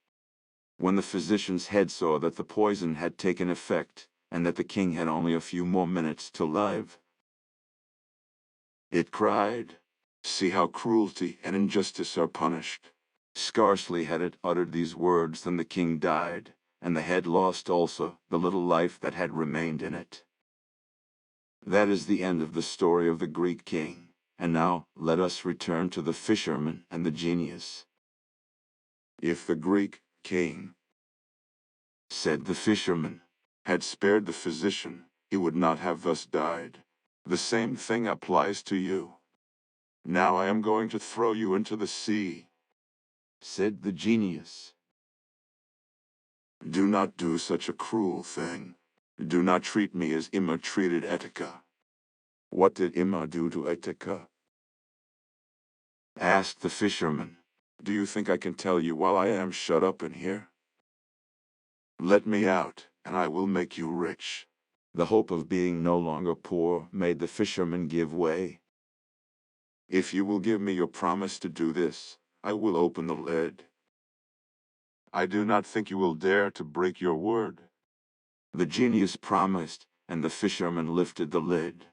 When the physician's head saw that the poison had taken effect, and that the king had only a few more minutes to live, it cried,
"See how cruelty and injustice are punished."
Scarcely had it uttered these words than the king died, and the head lost also the little life that had remained in it. That is the end of the story of the Greek king, and now let us return to the fisherman and the genius.
If the Greek king,
said the fisherman,
had spared the physician, he would not have thus died. The same thing applies to you. Now I am going to throw you into the sea.
Said the genius.
Do not do such a cruel thing. Do not treat me as Imma treated Etica. What did Imma do to Etica?
Asked the fisherman.
Do you think I can tell you while I am shut up in here? Let me out, and I will make you rich.
The hope of being no longer poor made the fisherman give way.
If you will give me your promise to do this, I will open the lid. I do not think you will dare to break your word.
The genius promised, and the fisherman lifted the lid.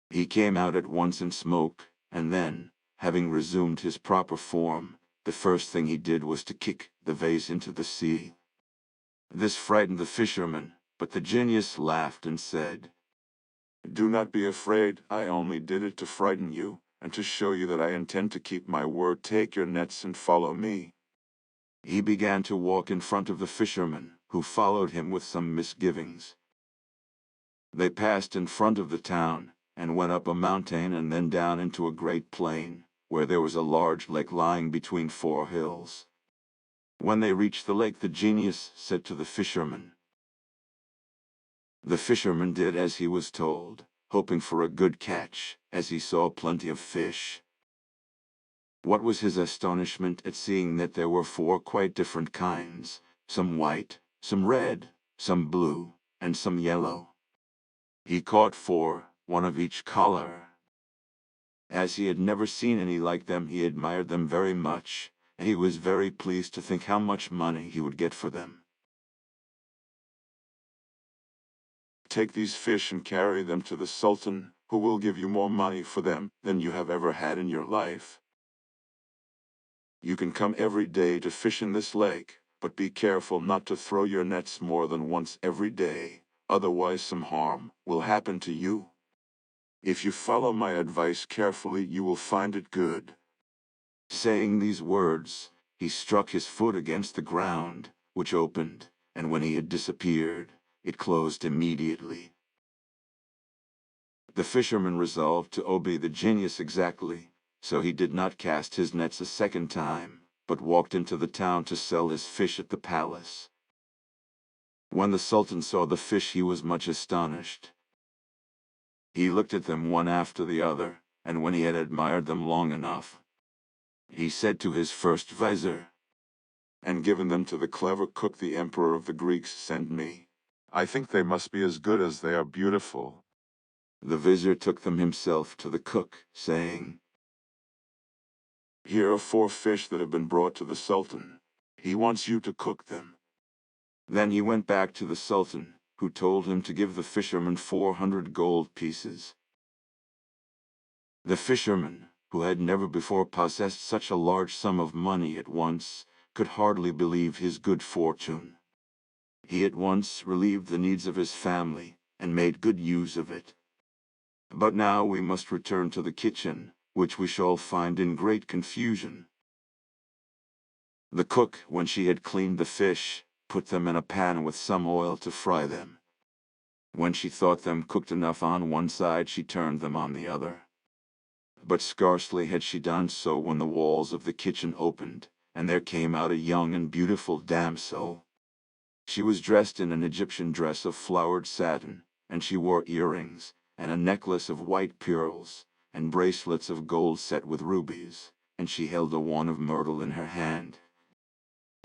He came out at once in smoke, and then, having resumed his proper form, the first thing he did was to kick the vase into the sea. This frightened the fisherman, but the genius laughed and said,
Do not be afraid, I only did it to frighten you, and to show you that I intend to keep my word. Take your nets and follow me.
He began to walk in front of the fisherman, who followed him with some misgivings. They passed in front of the town, and went up a mountain and then down into a great plain, where there was a large lake lying between 4 hills. When they reached the lake, the genius said to the fisherman. The fisherman did as he was told, hoping for a good catch, as he saw plenty of fish. What was his astonishment at seeing that there were 4 quite different kinds, some white, some red, some blue, and some yellow. He caught 4, one of each color. As he had never seen any like them, he admired them very much, and he was very pleased to think how much money he would get for them.
Take these fish and carry them to the Sultan, who will give you more money for them than you have ever had in your life. You can come every day to fish in this lake, but be careful not to throw your nets more than once every day, otherwise some harm will happen to you. If you follow my advice carefully, you will find it good.
Saying these words, he struck his foot against the ground, which opened, and when he had disappeared, it closed immediately. The fisherman resolved to obey the genius exactly, so he did not cast his nets a second time, but walked into the town to sell his fish at the palace. When the Sultan saw the fish, he was much astonished. He looked at them one after the other, and when he had admired them long enough, he said to his first vizier,
And given them to the clever cook the emperor of the Greeks sent me. I think they must be as good as they are beautiful.
The vizier took them himself to the cook, saying,
Here are 4 fish that have been brought to the Sultan. He wants you to cook them.
Then he went back to the Sultan, who told him to give the fisherman 400 gold pieces. The fisherman, who had never before possessed such a large sum of money at once, could hardly believe his good fortune. He at once relieved the needs of his family, and made good use of it. But now we must return to the kitchen, which we shall find in great confusion. The cook, when she had cleaned the fish, put them in a pan with some oil to fry them. When she thought them cooked enough on one side, she turned them on the other. But scarcely had she done so when the walls of the kitchen opened, and there came out a young and beautiful damsel. She was dressed in an Egyptian dress of flowered satin, and she wore earrings, and a necklace of white pearls, and bracelets of gold set with rubies, and she held a wand of myrtle in her hand.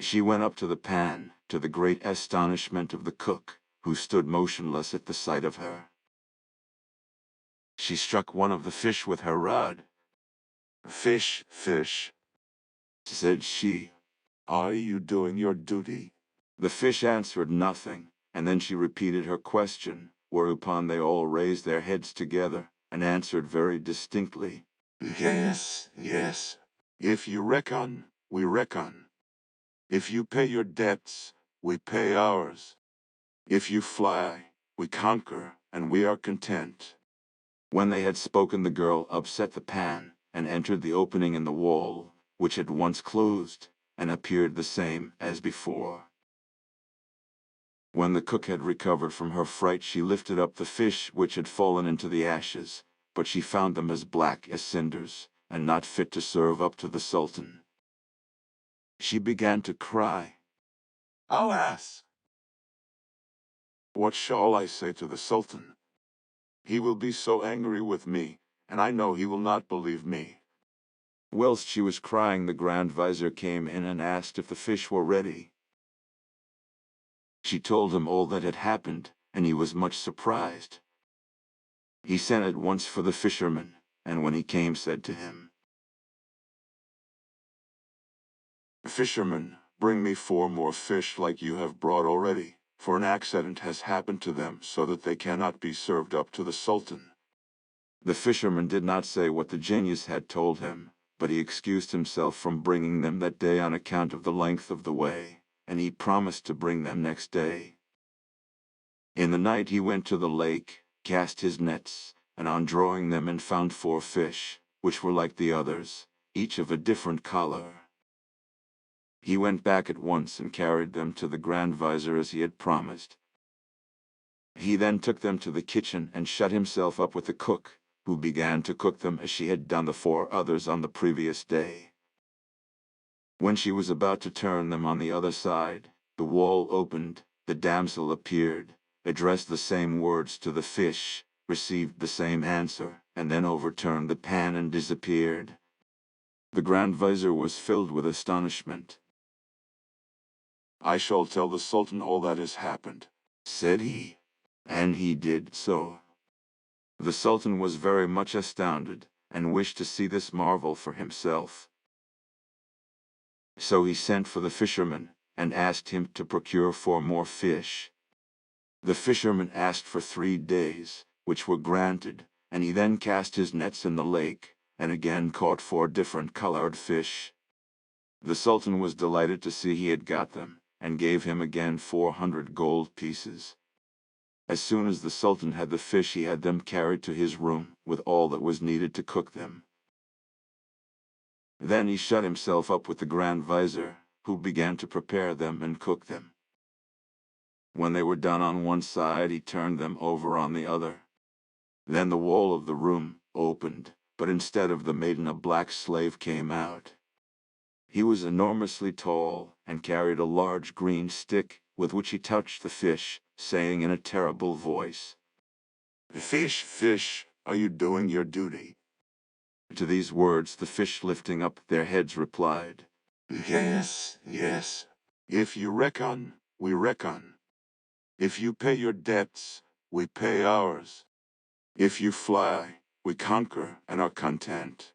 She went up to the pan, to the great astonishment of the cook, who stood motionless at the sight of her. She struck one of the fish with her rod.
"Fish, fish,"
said she,
"are you doing your duty?"
the fish answered nothing, and then she repeated her question, whereupon they all raised their heads together, and answered very distinctly,
"Yes, yes. If you reckon, we reckon. If you pay your debts, we pay ours. If you fly, we conquer, and we are content."
When they had spoken, the girl upset the pan, and entered the opening in the wall, which had once closed, and appeared the same as before. When the cook had recovered from her fright, she lifted up the fish which had fallen into the ashes, but she found them as black as cinders, and not fit to serve up to the Sultan. She began to cry.
"Alas! What shall I say to the Sultan? He will be so angry with me, and I know he will not believe me."
Whilst she was crying, the Grand Vizier came in and asked if the fish were ready. She told him all that had happened, and he was much surprised. He sent at once for the fisherman, and when he came said to him,
"Fisherman, bring me 4 more fish like you have brought already, for an accident has happened to them so that they cannot be served up to the Sultan."
The fisherman did not say what the genius had told him, but he excused himself from bringing them that day on account of the length of the way, and he promised to bring them next day. In the night he went to the lake, cast his nets, and on drawing them in found 4 fish, which were like the others, each of a different color. He went back at once and carried them to the Grand Vizier as he had promised. He then took them to the kitchen and shut himself up with the cook, who began to cook them as she had done the 4 others on the previous day. When she was about to turn them on the other side, the wall opened, the damsel appeared, addressed the same words to the fish, received the same answer, and then overturned the pan and disappeared. The Grand Vizier was filled with astonishment.
"I shall tell the Sultan all that has happened,"
said he, and he did so. The Sultan was very much astounded, and wished to see this marvel for himself. So he sent for the fisherman, and asked him to procure 4 more fish. The fisherman asked for 3 days, which were granted, and he then cast his nets in the lake, and again caught 4 different colored fish. The Sultan was delighted to see he had got them, and gave him again 400 gold pieces. As soon as the Sultan had the fish, he had them carried to his room, with all that was needed to cook them. Then he shut himself up with the Grand Vizier, who began to prepare them and cook them. When they were done on one side, he turned them over on the other. Then the wall of the room opened, but instead of the maiden a black slave came out. He was enormously tall, and carried a large green stick, with which he touched the fish, saying in a terrible voice,
"Fish, fish, are you doing your duty?"
To these words the fish, lifting up their heads, replied,
"Yes, yes. If you reckon, we reckon. If you pay your debts, we pay ours. If you fly, we conquer and are content."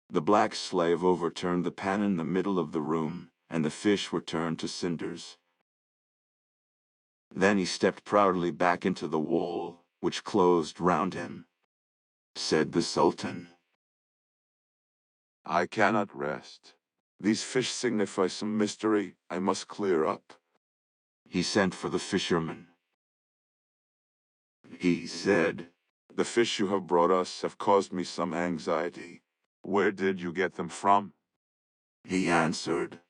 The black slave overturned the pan in the middle of the room, and the fish were turned to cinders. Then he stepped proudly back into the wall, which closed round him. Said the Sultan,
"I cannot rest. These fish signify some mystery I must clear up."
He sent for the fisherman. He said,
"The fish you have brought us have caused me some anxiety. Where did you get them from?"
He answered,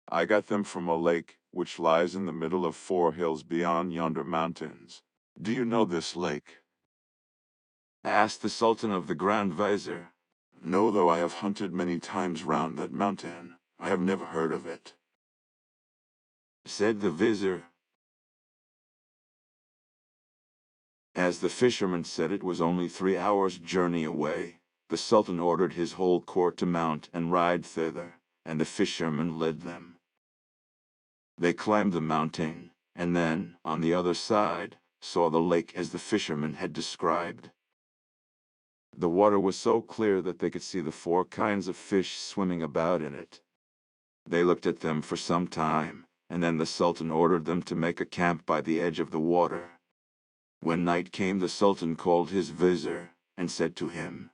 "I got them from a lake which lies in the middle of 4 hills beyond yonder mountains. Do you know this lake?"
asked the Sultan of the Grand Vizier.
No, though I have hunted many times round that mountain, I have never heard of it,
said the Vizier. As the fisherman said it was only 3 hours' journey away, the Sultan ordered his whole court to mount and ride thither, and the fisherman led them. They climbed the mountain, and then, on the other side, saw the lake as the fisherman had described. The water was so clear that they could see the 4 kinds of fish swimming about in it. They looked at them for some time, and then the Sultan ordered them to make a camp by the edge of the water. When night came, the Sultan called his vizier, and said to him,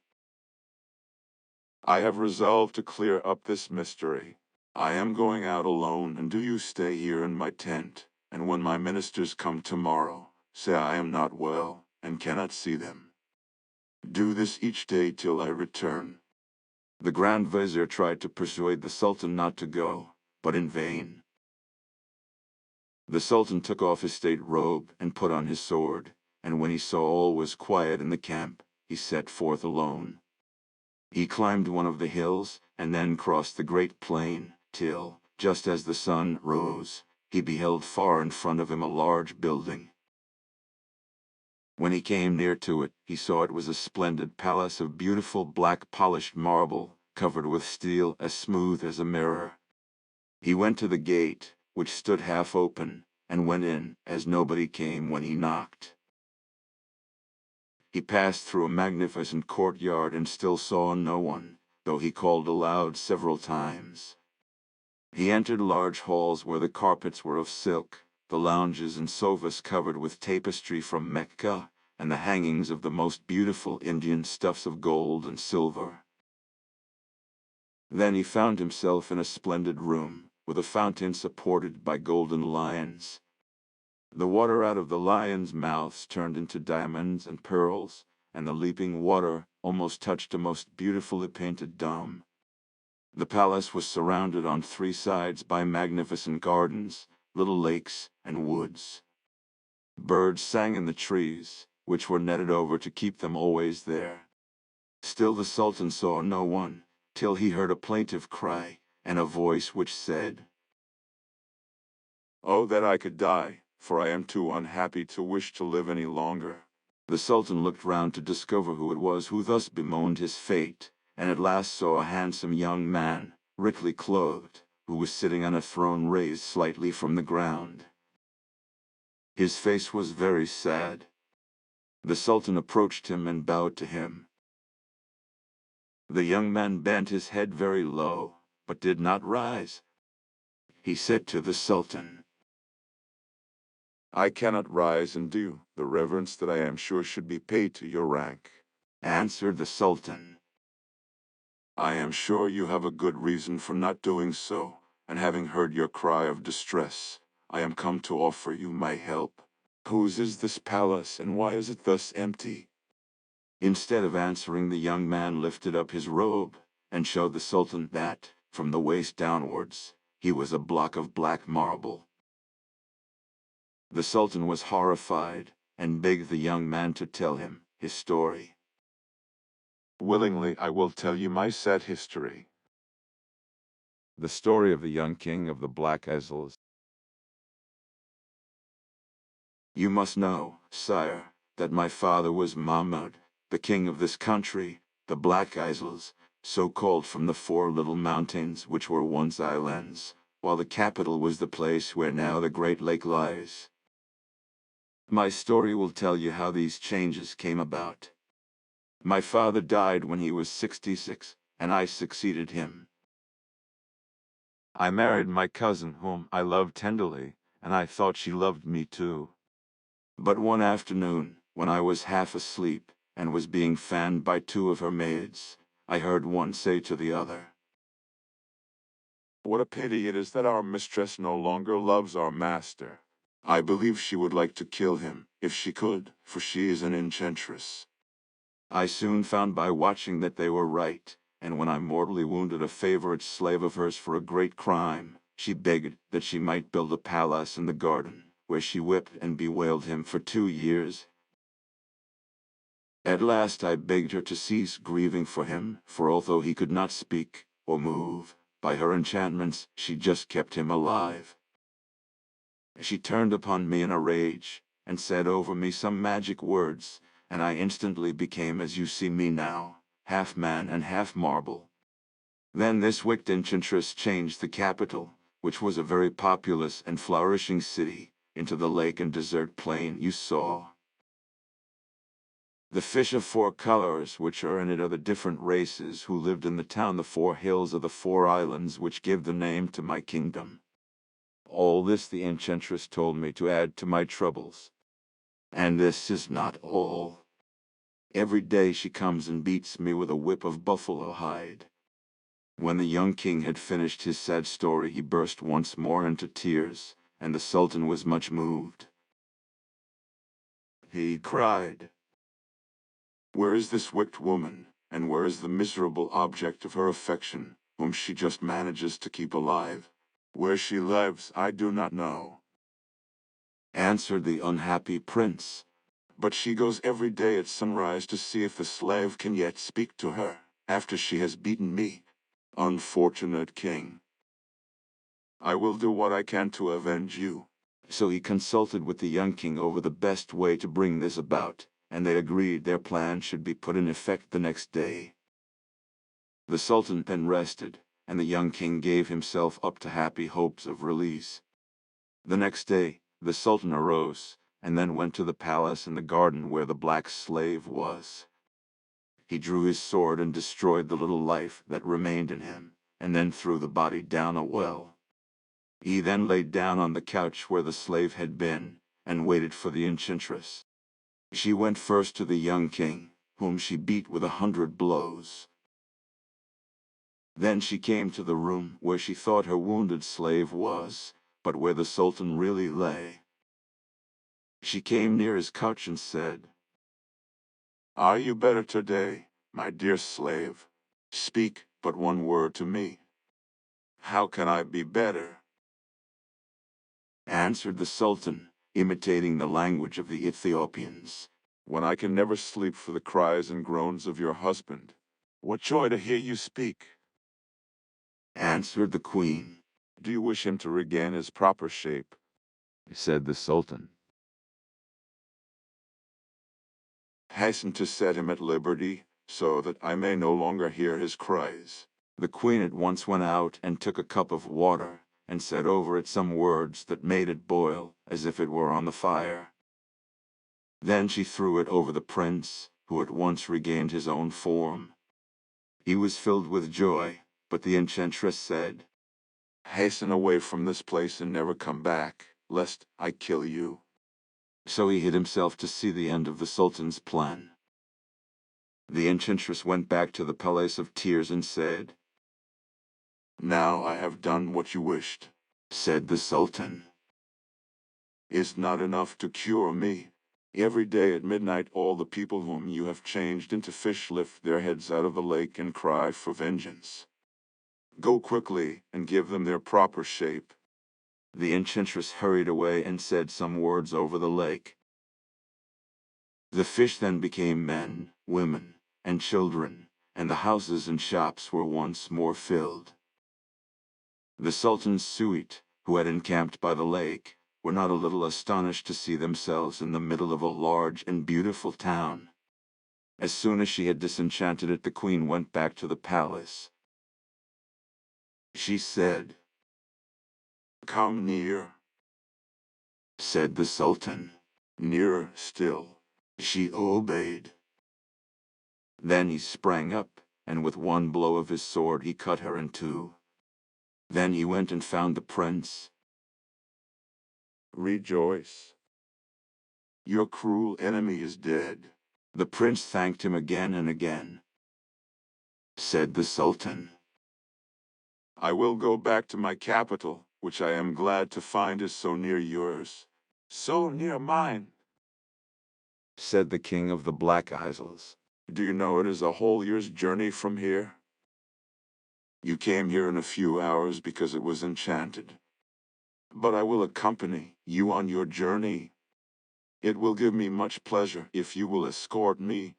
I have resolved to clear up this mystery. I am going out alone, and do you stay here in my tent, and when my ministers come tomorrow, say I am not well, and cannot see them. Do this each day till I return.
The Grand Vizier tried to persuade the Sultan not to go, but in vain. The Sultan took off his state robe and put on his sword, and when he saw all was quiet in the camp, he set forth alone. He climbed one of the hills, and then crossed the great plain, till, just as the sun rose, he beheld far in front of him a large building. When he came near to it, he saw it was a splendid palace of beautiful black polished marble, covered with steel as smooth as a mirror. He went to the gate, which stood half open, and went in, as nobody came when he knocked. He passed through a magnificent courtyard and still saw no one, though he called aloud several times. He entered large halls where the carpets were of silk, the lounges and sofas covered with tapestry from Mecca, and the hangings of the most beautiful Indian stuffs of gold and silver. Then he found himself in a splendid room, with a fountain supported by golden lions. The water out of the lions' mouths turned into diamonds and pearls, and the leaping water almost touched a most beautifully painted dome. The palace was surrounded on 3 sides by magnificent gardens, little lakes, and woods. Birds sang in the trees, which were netted over to keep them always there. Still the Sultan saw no one, till he heard a plaintive cry, and a voice which said,
Oh, that I could die, for I am too unhappy to wish to live any longer.
The Sultan looked round to discover who it was who thus bemoaned his fate, and at last saw a handsome young man, richly clothed, who was sitting on a throne raised slightly from the ground. His face was very sad. The Sultan approached him and bowed to him. The young man bent his head very low, but did not rise. He said to the Sultan,
I cannot rise and do the reverence that I am sure should be paid to your rank.
answered the Sultan.
I am sure you have a good reason for not doing so, and having heard your cry of distress, I am come to offer you my help. Whose is this palace, and why is it thus empty?
Instead of answering, the young man lifted up his robe, and showed the Sultan that, from the waist downwards, he was a block of black marble. The Sultan was horrified, and begged the young man to tell him his story.
Willingly I will tell you my sad history.
The story of the young king of the Black Isles. You must know, sire, that my father was Mahmud, the king of this country, the Black Isles, so called from the 4 little mountains which were once islands, while the capital was the place where now the great lake lies. My story will tell you how these changes came about. My father died when he was 66, and I succeeded him. I married my cousin, whom I loved tenderly, and I thought she loved me too. But one afternoon, when I was half asleep, and was being fanned by 2 of her maids, I heard one say to the other,
What a pity it is that our mistress no longer loves our master. I believe she would like to kill him, if she could, for she is an enchantress.
I soon found by watching that they were right, and when I mortally wounded a favorite slave of hers for a great crime, she begged that she might build a palace in the garden, where she whipped and bewailed him for 2 years. At last I begged her to cease grieving for him, for although he could not speak or move, by her enchantments she just kept him alive. She turned upon me in a rage, and said over me some magic words, and I instantly became as you see me now, half man and half marble. Then this wicked enchantress changed the capital, which was a very populous and flourishing city, into the lake and desert plain you saw. The fish of 4 colors which are in it are the different races who lived in the town. The 4 hills are the 4 islands which give the name to my kingdom. All this the enchantress told me to add to my troubles. And this is not all. Every day she comes and beats me with a whip of buffalo hide. When the young king had finished his sad story, he burst once more into tears, and the sultan was much moved. He cried,
Where is this wicked woman, and where is the miserable object of her affection, whom she just manages to keep alive? Where she lives, I do not know,
answered the unhappy prince.
but she goes every day at sunrise to see if the slave can yet speak to her, after she has beaten me. Unfortunate king, I will do what I can to avenge you.
So he consulted with the young king over the best way to bring this about, and they agreed their plan should be put in effect the next day. The sultan then rested, and the young king gave himself up to happy hopes of release. The next day, the sultan arose, and then went to the palace in the garden where the black slave was. He drew his sword and destroyed the little life that remained in him, and then threw the body down a well. He then laid down on the couch where the slave had been, and waited for the enchantress. She went first to the young king, whom she beat with 100 blows. Then she came to the room where she thought her wounded slave was, but where the sultan really lay. She came near his couch and said,
Are you better today, my dear slave? Speak but one word to me. How can I be better?
answered the sultan, imitating the language of the Ethiopians.
When I can never sleep for the cries and groans of your husband. What joy to hear you speak!
Answered the queen.
Do you wish him to regain his proper shape?
Said the sultan.
Hasten to set him at liberty, so that I may no longer hear his cries.
The queen at once went out and took a cup of water, and said over it some words that made it boil, as if it were on the fire. Then she threw it over the prince, who at once regained his own form. He was filled with joy, but the enchantress said,
Hasten away from this place and never come back, lest I kill you.
So he hid himself to see the end of the sultan's plan. The enchantress went back to the Palace of Tears and said,
Now I have done what you wished.
Said the sultan.
Is not enough to cure me. Every day at midnight all the people whom you have changed into fish lift their heads out of the lake and cry for vengeance. Go quickly and give them their proper shape.
The enchantress hurried away and said some words over the lake. The fish then became men, women, and children, and the houses and shops were once more filled. The sultan's suite, who had encamped by the lake, were not a little astonished to see themselves in the middle of a large and beautiful town. As soon as she had disenchanted it, the queen went back to the palace. She said,
Come near.
Said the sultan.
Nearer still.
She obeyed. Then he sprang up, and with one blow of his sword he cut her in 2. Then he went and found the prince.
Rejoice. Your cruel enemy is dead.
The prince thanked him again and again. Said the sultan,
I will go back to my capital, which I am glad to find is so near yours. So near mine.
said the king of the Black Isles.
Do you know it is a whole year's journey from here? You came here in a few hours because it was enchanted. But I will accompany you on your journey. It will give me much pleasure if you will escort me,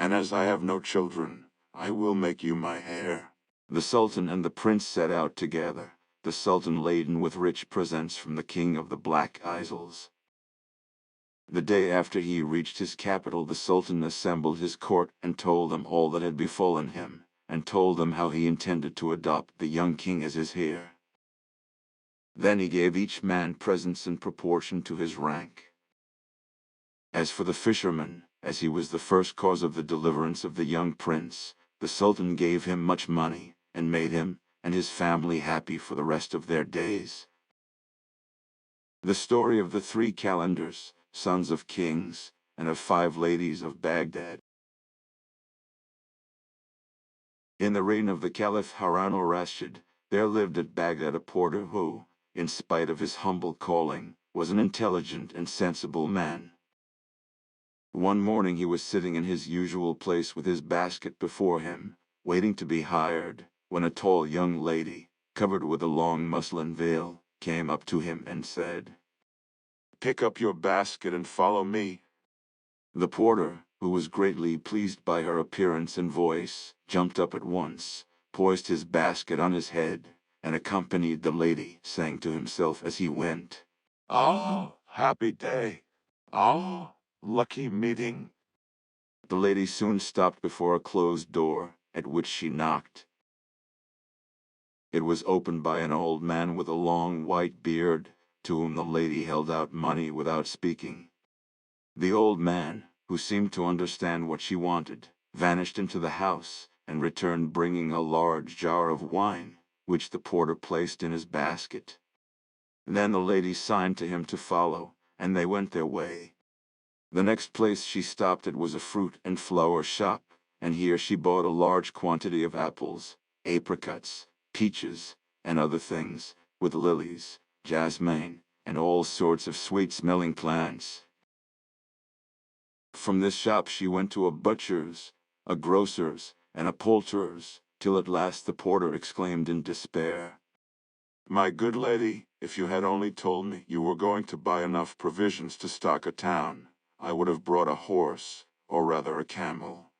and as I have no children, I will make you my heir."
The Sultan and the prince set out together, the Sultan laden with rich presents from the king of the Black Isles. The day after he reached his capital, the Sultan assembled his court and told them all that had befallen him, and told them how he intended to adopt the young king as his heir. Then he gave each man presents in proportion to his rank. As for the fisherman, as he was the first cause of the deliverance of the young prince, the Sultan gave him much money, and made him and his family happy for the rest of their days. The story of the 3 calendars, sons of kings, and of 5 ladies of Baghdad. In the reign of the Caliph Harun al-Rashid, there lived at Baghdad a porter who, in spite of his humble calling, was an intelligent and sensible man. One morning he was sitting in his usual place with his basket before him, waiting to be hired, when a tall young lady, covered with a long muslin veil, came up to him and said,
"Pick up your basket and follow me."
The porter, who was greatly pleased by her appearance and voice, jumped up at once, poised his basket on his head, and accompanied the lady, saying to himself as he went,
"Oh, happy day! Oh, lucky meeting!"
The lady soon stopped before a closed door, at which she knocked. It was opened by an old man with a long white beard, to whom the lady held out money without speaking. The old man, who seemed to understand what she wanted, vanished into the house, and returned bringing a large jar of wine, which the porter placed in his basket. Then the lady signed to him to follow, and they went their way. The next place she stopped at was a fruit and flower shop, and here she bought a large quantity of apples, apricots, peaches, and other things, with lilies, jasmine, and all sorts of sweet-smelling plants. From this shop she went to a butcher's, a grocer's, and a poulterer's, till at last the porter exclaimed in despair,
"My good lady, if you had only told me you were going to buy enough provisions to stock a town, I would have brought a horse, or rather a camel."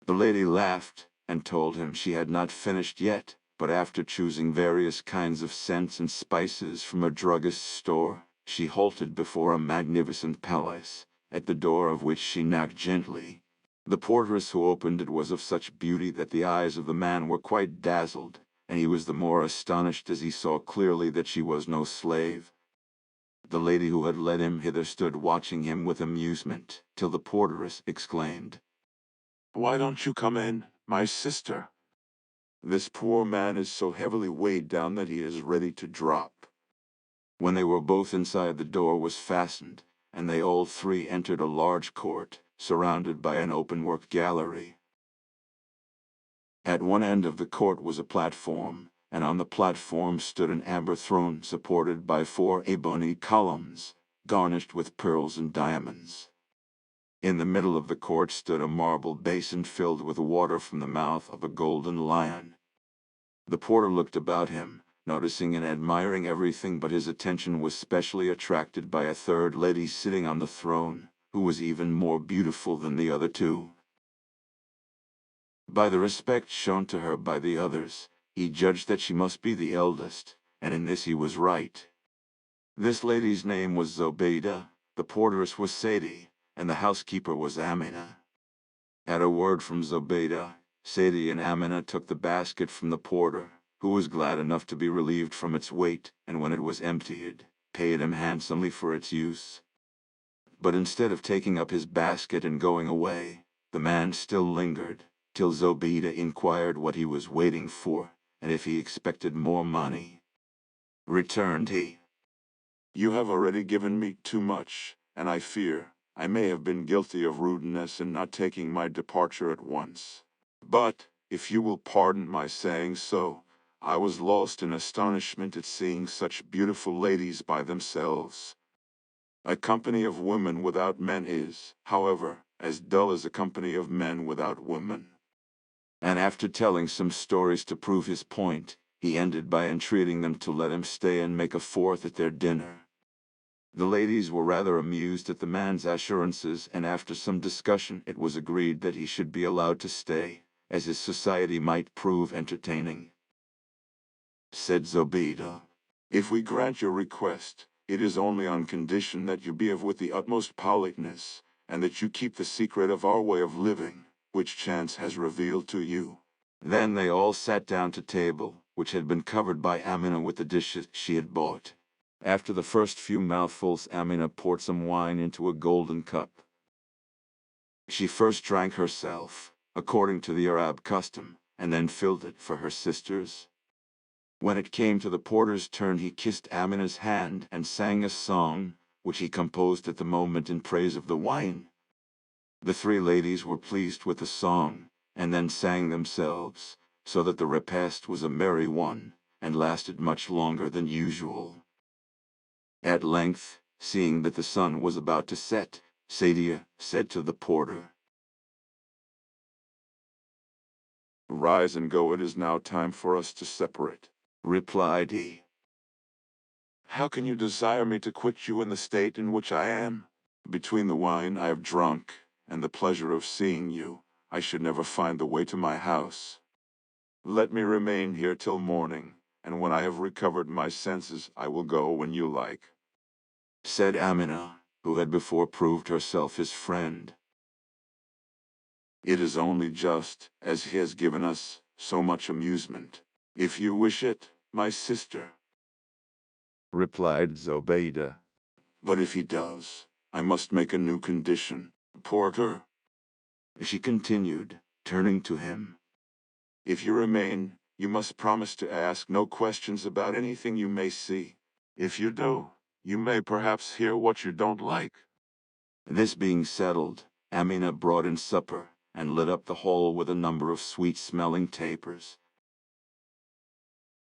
The lady laughed, and told him she had not finished yet, but after choosing various kinds of scents and spices from a druggist's store, she halted before a magnificent palace, at the door of which she knocked gently. The portress who opened it was of such beauty that the eyes of the man were quite dazzled, and he was the more astonished as he saw clearly that she was no slave. The lady who had led him hither stood watching him with amusement, till the portress exclaimed,
"Why don't you come in, my sister? This poor man is so heavily weighed down that he is ready to drop."
When they were both inside, the door was fastened, and they all 3 entered a large court, surrounded by an open-work gallery. At one end of the court was a platform, and on the platform stood an amber throne supported by 4 ebony columns, garnished with pearls and diamonds. In the middle of the court stood a marble basin filled with water from the mouth of a golden lion. The porter looked about him, noticing and admiring everything, but his attention was specially attracted by a 3rd lady sitting on the throne, who was even more beautiful than the other 2. By the respect shown to her by the others, he judged that she must be the eldest, and in this he was right. This lady's name was Zobeida, the porteress was Sadie, and the housekeeper was Amina. At a word from Zobeida, Sadie and Amina took the basket from the porter, who was glad enough to be relieved from its weight, and when it was emptied, paid him handsomely for its use. But instead of taking up his basket and going away, the man still lingered, till Zobeida inquired what he was waiting for, and if he expected more money. Returned he,
"You have already given me too much, and I fear I may have been guilty of rudeness in not taking my departure at once. But, if you will pardon my saying so, I was lost in astonishment at seeing such beautiful ladies by themselves. A company of women without men is, however, as dull as a company of men without women."
and after telling some stories to prove his point, he ended by entreating them to let him stay and make a 4th at their dinner. The ladies were rather amused at the man's assurances, and after some discussion it was agreed that he should be allowed to stay, as his society might prove entertaining. Said Zobeida,
"If we grant your request, it is only on condition that you behave with the utmost politeness, and that you keep the secret of our way of living, which chance has revealed to you."
Then they all sat down to table, which had been covered by Amina with the dishes she had bought. After the first few mouthfuls, Amina poured some wine into a golden cup. She first drank herself, according to the Arab custom, and then filled it for her sisters. When it came to the porter's turn, he kissed Amina's hand and sang a song, which he composed at the moment in praise of the wine. The three ladies were pleased with the song, and then sang themselves, so that the repast was a merry one, and lasted much longer than usual. At length, seeing that the sun was about to set, Sadia said to the porter,
"Rise and go, it is now time for us to separate."
Replied he,
"How can you desire me to quit you in the state in which I am? Between the wine I have drunk, and the pleasure of seeing you, I should never find the way to my house. Let me remain here till morning, and when I have recovered my senses I will go when you like."
Said Amina, who had before proved herself his friend,
"It is only just, as he has given us so much amusement. If you wish it, my sister."
Replied Zobeida.
"But if he does, I must make a new condition. Porter,"
She continued, turning to him,
"if you remain, you must promise to ask no questions about anything you may see. If you do, you may perhaps hear what you don't like."
This being settled, Amina brought in supper, and lit up the hall with a number of sweet-smelling tapers.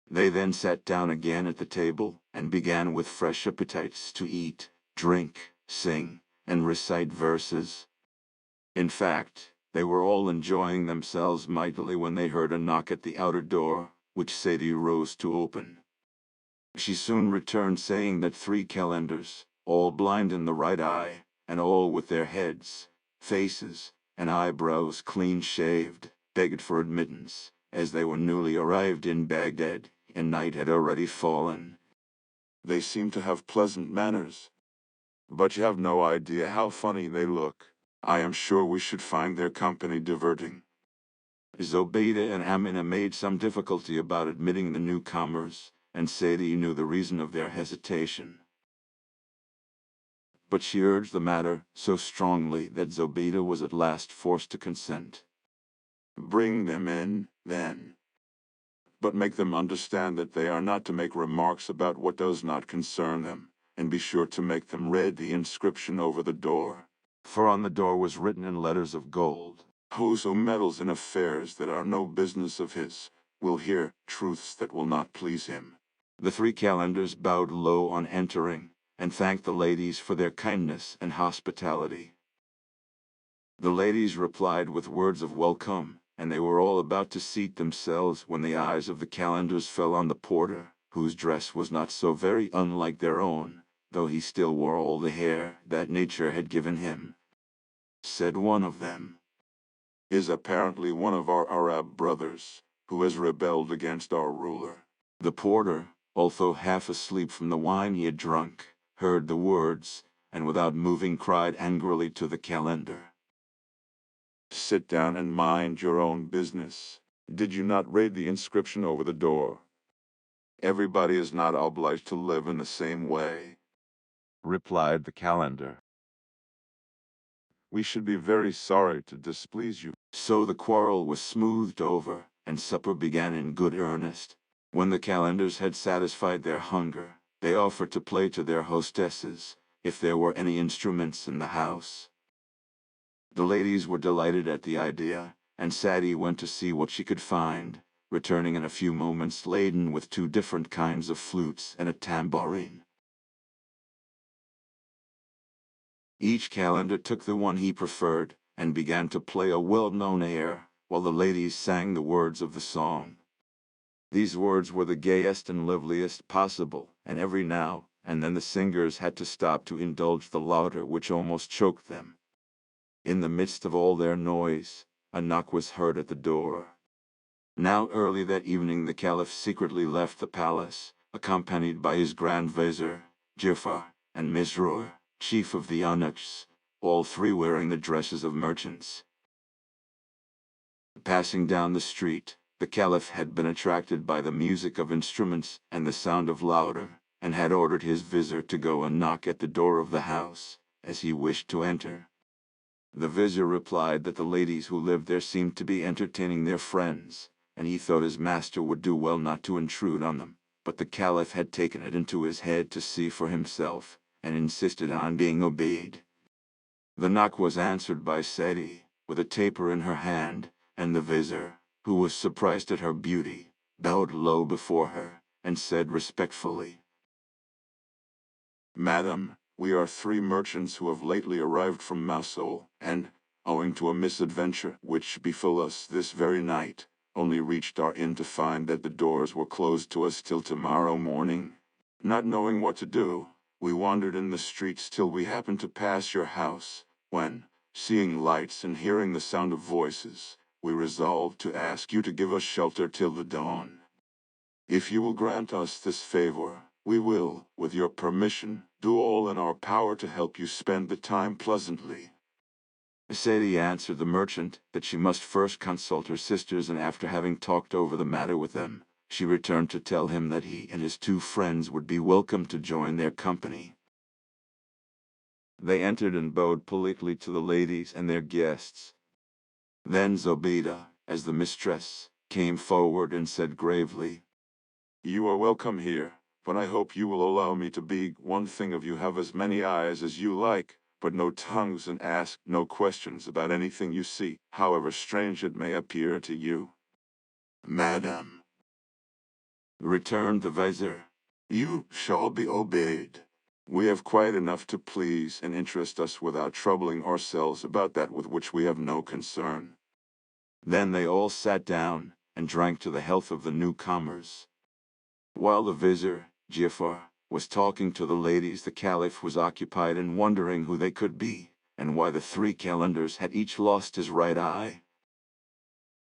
They then sat down again at the table, and began with fresh appetites to eat, drink, sing, and recite verses. In fact, they were all enjoying themselves mightily when they heard a knock at the outer door, which Sadie rose to open. She soon returned, saying that 3 calendars, all blind in the right eye, and all with their heads, faces, and eyebrows clean shaved, begged for admittance, as they were newly arrived in Baghdad, and night had already fallen.
"They seem to have pleasant manners, but you have no idea how funny they look. I am sure we should find their company diverting."
Zobeida and Amina made some difficulty about admitting the newcomers, and Sadie knew the reason of their hesitation. But she urged the matter so strongly that Zobeida was at last forced to consent.
"Bring them in, then. But make them understand that they are not to make remarks about what does not concern them, and be sure to make them read the inscription over the door."
For on the door was written in letters of gold,
"Whoso meddles in affairs that are no business of his, will hear truths that will not please him."
The 3 calendars bowed low on entering, and thanked the ladies for their kindness and hospitality. The ladies replied with words of welcome, and they were all about to seat themselves when the eyes of the calendars fell on the porter, whose dress was not so very unlike their own, though he still wore all the hair that nature had given him. Said one of them,
"Is apparently one of our Arab brothers, who has rebelled against our ruler."
The porter, although half asleep from the wine he had drunk, heard the words, and without moving cried angrily to the calender,
"Sit down and mind your own business. Did you not read the inscription over the door? Everybody is not obliged to live in the same way."
Replied the calender.
"We should be very sorry to displease you."
So the quarrel was smoothed over, and supper began in good earnest. When the calendars had satisfied their hunger, they offered to play to their hostesses, if there were any instruments in the house. The ladies were delighted at the idea, and Sadie went to see what she could find, returning in a few moments laden with 2 different kinds of flutes and a tambourine. Each calender took the one he preferred, and began to play a well-known air, while the ladies sang the words of the song. These words were the gayest and liveliest possible, and every now and then the singers had to stop to indulge the laughter which almost choked them. In the midst of all their noise, a knock was heard at the door. Now early that evening the Caliph secretly left the palace, accompanied by his Grand Vizier, Jafar, and Misrour, chief of the eunuchs, all three wearing the dresses of merchants. Passing down the street, the Caliph had been attracted by the music of instruments and the sound of laughter, and had ordered his vizier to go and knock at the door of the house, as he wished to enter. The vizier replied that the ladies who lived there seemed to be entertaining their friends, and he thought his master would do well not to intrude on them, but the Caliph had taken it into his head to see for himself, and insisted on being obeyed. The knock was answered by Seti, with a taper in her hand, and the vizier, who was surprised at her beauty, bowed low before her, and said respectfully,
Madam, we are three merchants who have lately arrived from Mosul, and, owing to a misadventure which befell us this very night, only reached our inn to find that the doors were closed to us till tomorrow morning. Not knowing what to do, we wandered in the streets till we happened to pass your house, when, seeing lights and hearing the sound of voices, we resolved to ask you to give us shelter till the dawn. If you will grant us this favor, we will, with your permission, do all in our power to help you spend the time pleasantly.
Seti answered the merchant that she must first consult her sisters, and after having talked over the matter with them, she returned to tell him that he and his two friends would be welcome to join their company. They entered and bowed politely to the ladies and their guests. Then Zobeida, as the mistress, came forward and said gravely,
You are welcome here, but I hope you will allow me to beg one thing of you: have as many eyes as you like, but no tongues, and ask no questions about anything you see, however strange it may appear to you.
Madam, returned the vizier,
you shall be obeyed. We have quite enough to please and interest us without troubling ourselves about that with which we have no concern.
Then they all sat down and drank to the health of the newcomers. While the vizier, Jafar, was talking to the ladies, the Caliph was occupied in wondering who they could be, and why the three calendars had each lost his right eye.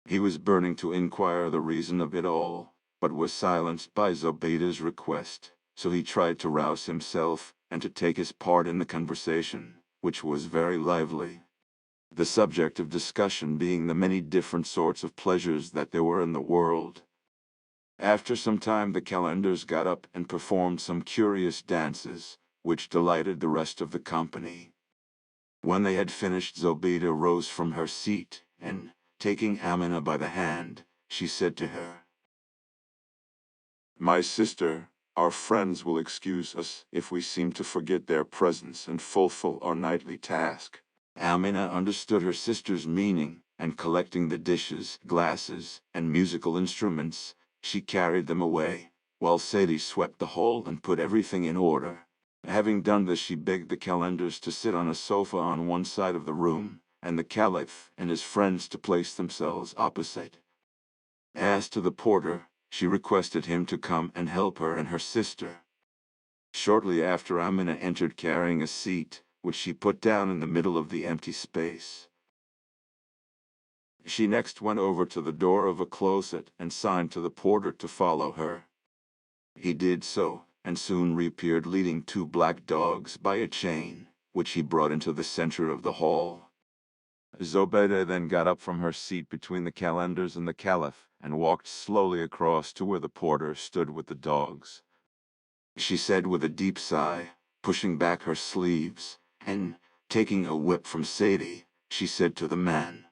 He was burning to inquire the reason of it all, but was silenced by Zobeida's request, so he tried to rouse himself and to take his part in the conversation, which was very lively. The subject of discussion being the many different sorts of pleasures that there were in the world. After some time the calendars got up and performed some curious dances, which delighted the rest of the company. When they had finished, Zobeida rose from her seat, and, taking Amina by the hand, she said to her,
My sister, our friends will excuse us if we seem to forget their presence and fulfill our nightly task.
Amina understood her sister's meaning, and collecting the dishes, glasses, and musical instruments, she carried them away, while Sadie swept the hall and put everything in order. Having done this, she begged the calendars to sit on a sofa on one side of the room, and the Caliph and his friends to place themselves opposite. As to the porter, she requested him to come and help her and her sister. Shortly after, Amina entered carrying a seat, which she put down in the middle of the empty space. She next went over to the door of a closet and signed to the porter to follow her. He did so, and soon reappeared leading two black dogs by a chain, which he brought into the center of the hall. Zobeida then got up from her seat between the calendars and the Caliph, and walked slowly across to where the porter stood with the dogs. She said with a deep sigh, pushing back her sleeves, and, taking a whip from Sadie, she said to the man,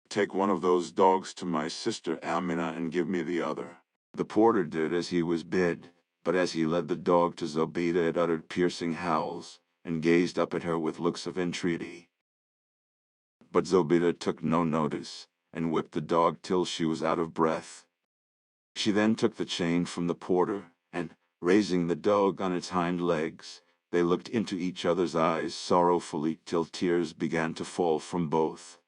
Take one of those dogs to my sister Amina and give me the other.
The porter did as he was bid, but as he led the dog to Zobeida it uttered piercing howls, and gazed up at her with looks of entreaty. But Zobeida took no notice, and whipped the dog till she was out of breath. She then took the chain from the porter, and, raising the dog on its hind legs, they looked into each other's eyes sorrowfully till tears began to fall from both.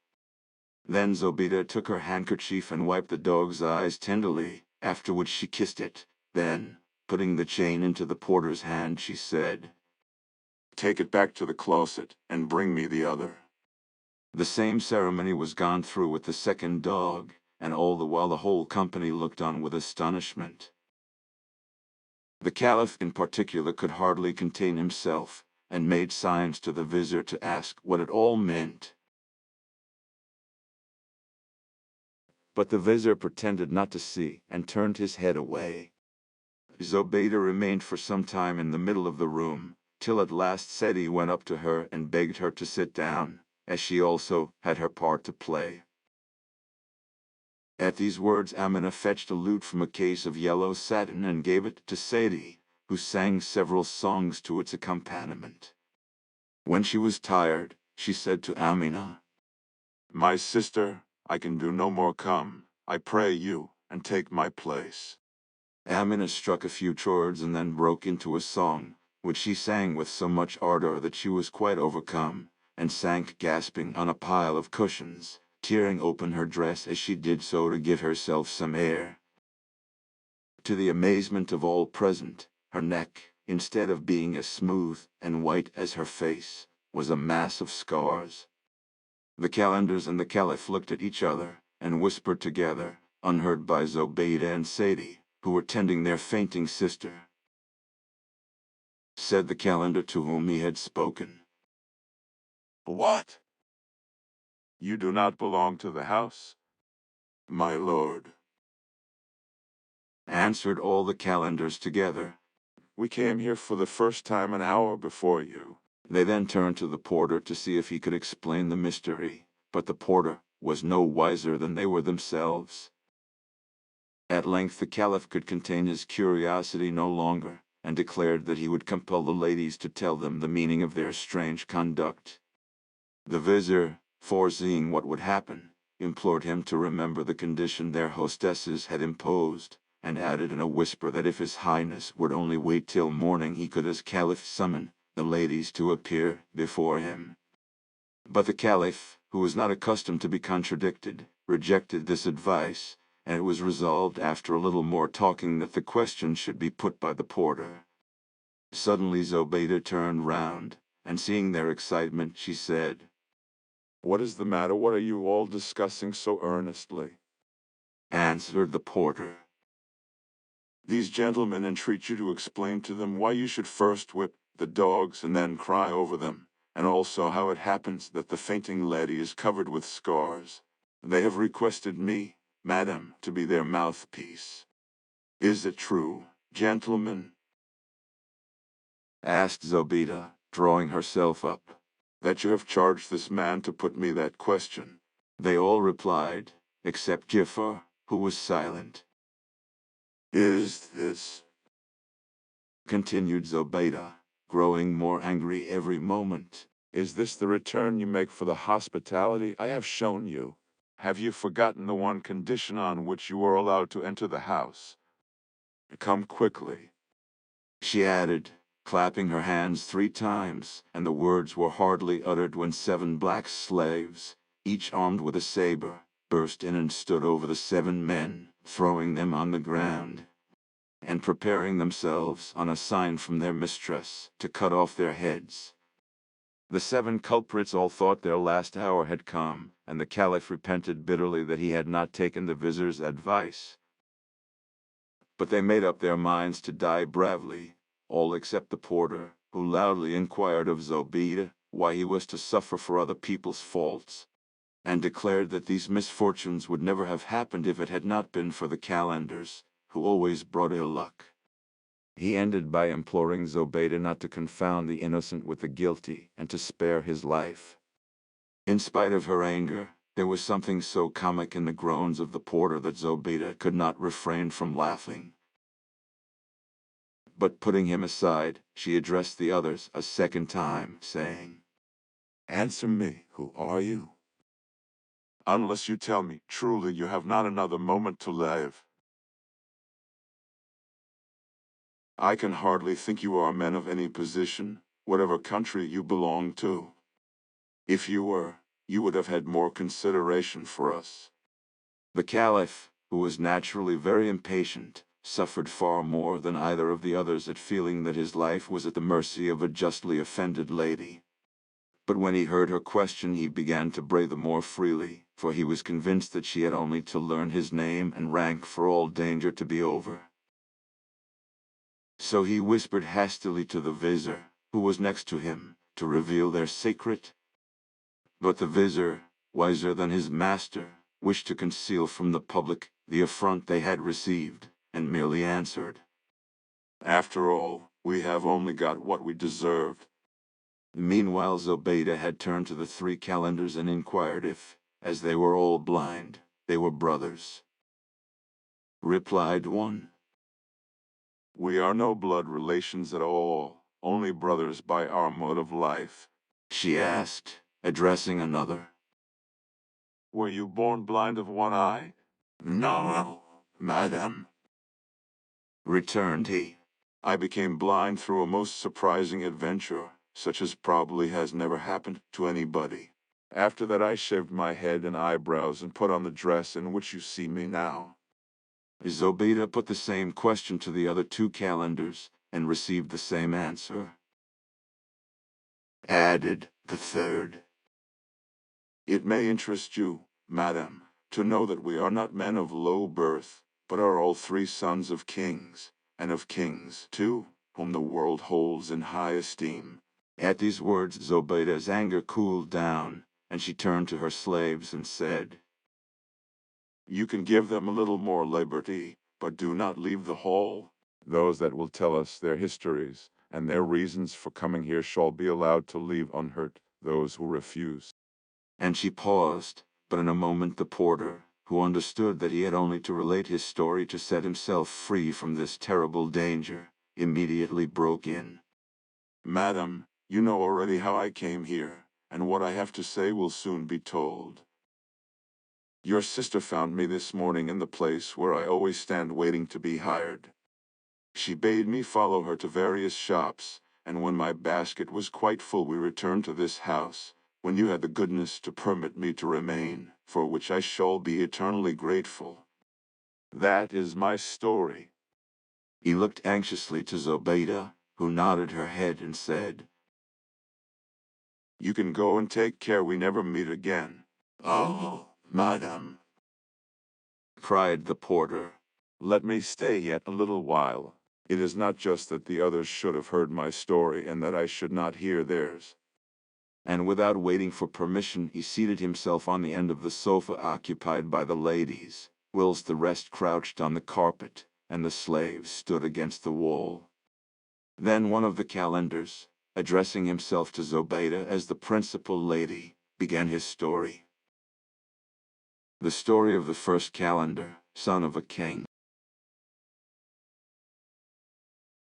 Then Zobeida took her handkerchief and wiped the dog's eyes tenderly, after which she kissed it. Then, Putting the chain into the porter's hand, she said,
"Take it back to the closet, and bring me the other."
The same ceremony was gone through with the second dog, and all the while the whole company looked on with astonishment. The Caliph in particular could hardly contain himself, and made signs to the vizier to ask what it all meant. But the vizier pretended not to see, and turned his head away. Zobeida remained for some time in the middle of the room, till at last Seti went up to her and begged her to sit down, as she also had her part to play. At these words Amina fetched a lute from a case of yellow satin and gave it to Seti, who sang several songs to its accompaniment. When she was tired, she said to Amina,
"My sister, I can do no more. Come, I pray you, and take my place."
Amina struck a few chords and then broke into a song, which she sang with so much ardor that she was quite overcome, and sank gasping on a pile of cushions, tearing open her dress as she did so to give herself some air. To the amazement of all present, her neck, instead of being as smooth and white as her face, was a mass of scars. The calendars and the Caliph looked at each other, and whispered together, unheard by Zobeida and Seti, who were tending their fainting sister. Said the calender to whom he had spoken,
"What? You do not belong to the house?" "My lord,"
answered all the calendars together.
"we came here for the first time an hour before you."
They then turned to the porter to see if he could explain the mystery, but the porter was no wiser than they were themselves. At length the Caliph could contain his curiosity no longer, and declared that he would compel the ladies to tell them the meaning of their strange conduct. The vizier, foreseeing what would happen, implored him to remember the condition their hostesses had imposed, and added in a whisper that if His Highness would only wait till morning he could as Caliph summon the ladies to appear before him. But the Caliph, who was not accustomed to be contradicted, rejected this advice, and it was resolved after a little more talking that the question should be put by the porter. Suddenly Zobeida turned round, and seeing their excitement, she said,
"What is the matter? What are you all discussing so earnestly?"
answered the porter.
"These gentlemen entreat you to explain to them why you should first whip the dogs and then cry over them, and also how it happens that the fainting lady is covered with scars. They have requested me, madam, to be their mouthpiece. Is it true, gentlemen?"
Asked Zobeida, drawing herself up.
"That you have charged this man to put me that question?"
They all replied, except Jafar, who was silent.
"Is this,"
continued Zobeida, growing more angry every moment,
"is this the return you make for the hospitality I have shown you? Have you forgotten the one condition on which you are allowed to enter the house? Come quickly."
she added, clapping her hands 3 times, and the words were hardly uttered when 7 black slaves, each armed with a saber, burst in and stood over the 7 men, throwing them on the ground, and preparing themselves on a sign from their mistress to cut off their heads. The 7 culprits all thought their last hour had come, and the Caliph repented bitterly that he had not taken the vizier's advice. But they made up their minds to die bravely, all except the porter, who loudly inquired of Zobeida why he was to suffer for other people's faults, and declared that these misfortunes would never have happened if it had not been for the calendars, who always brought ill luck. He ended by imploring Zobeida not to confound the innocent with the guilty and to spare his life. In spite of her anger, there was something so comic in the groans of the porter that Zobeida could not refrain from laughing. But putting him aside, she addressed the others a second time, saying,
"Answer me, who are you? Unless you tell me truly, you have not another moment to live. I can hardly think you are men of any position, whatever country you belong to. If you were, you would have had more consideration for us."
The Caliph, who was naturally very impatient, suffered far more than either of the others at feeling that his life was at the mercy of a justly offended lady. But when he heard her question he began to bray the more freely, for he was convinced that she had only to learn his name and rank for all danger to be over. So he whispered hastily to the Vizier, who was next to him, to reveal their secret. But the Vizier, wiser than his master, wished to conceal from the public the affront they had received, and merely answered,
After all, we have only got what we deserved.
Meanwhile Zobeida had turned to the three calendars and inquired if, as they were all blind, they were brothers. Replied one,
We are no blood relations at all, only brothers by our mode of life.
She asked, addressing another.
Were you born blind of one eye?
No, madam, returned he.
I became blind through a most surprising adventure, such as probably has never happened to anybody. After that I shaved my head and eyebrows and put on the dress in which you see me now.
Zobeida put the same question to the other two calendars, and received the same answer. Added the third,
It may interest you, madam, to know that we are not men of low birth, but are all three sons of kings, and of kings, too, whom the world holds in high esteem.
At these words Zobeida's anger cooled down, and she turned to her slaves and said,
You can give them a little more liberty, but do not leave the hall. Those that will tell us their histories and their reasons for coming here shall be allowed to leave unhurt. Those who refuse.
And she paused, but in a moment the porter, who understood that he had only to relate his story to set himself free from this terrible danger, immediately broke in.
Madam, you know already how I came here, and what I have to say will soon be told. Your sister found me this morning in the place where I always stand waiting to be hired. She bade me follow her to various shops, and when my basket was quite full we returned to this house, when you had the goodness to permit me to remain, for which I shall be eternally grateful. That is my story.
He looked anxiously to Zobeida, who nodded her head and said,
You can go and take care we never meet again.
Oh, madam, cried the porter.
Let me stay yet a little while. It is not just that the others should have heard my story and that I should not hear theirs.
And without waiting for permission he seated himself on the end of the sofa occupied by the ladies, whilst the rest crouched on the carpet, and the slaves stood against the wall. Then one of the calendars, addressing himself to Zobeida as the principal lady, began his story. The story of the first calendar, son of a king.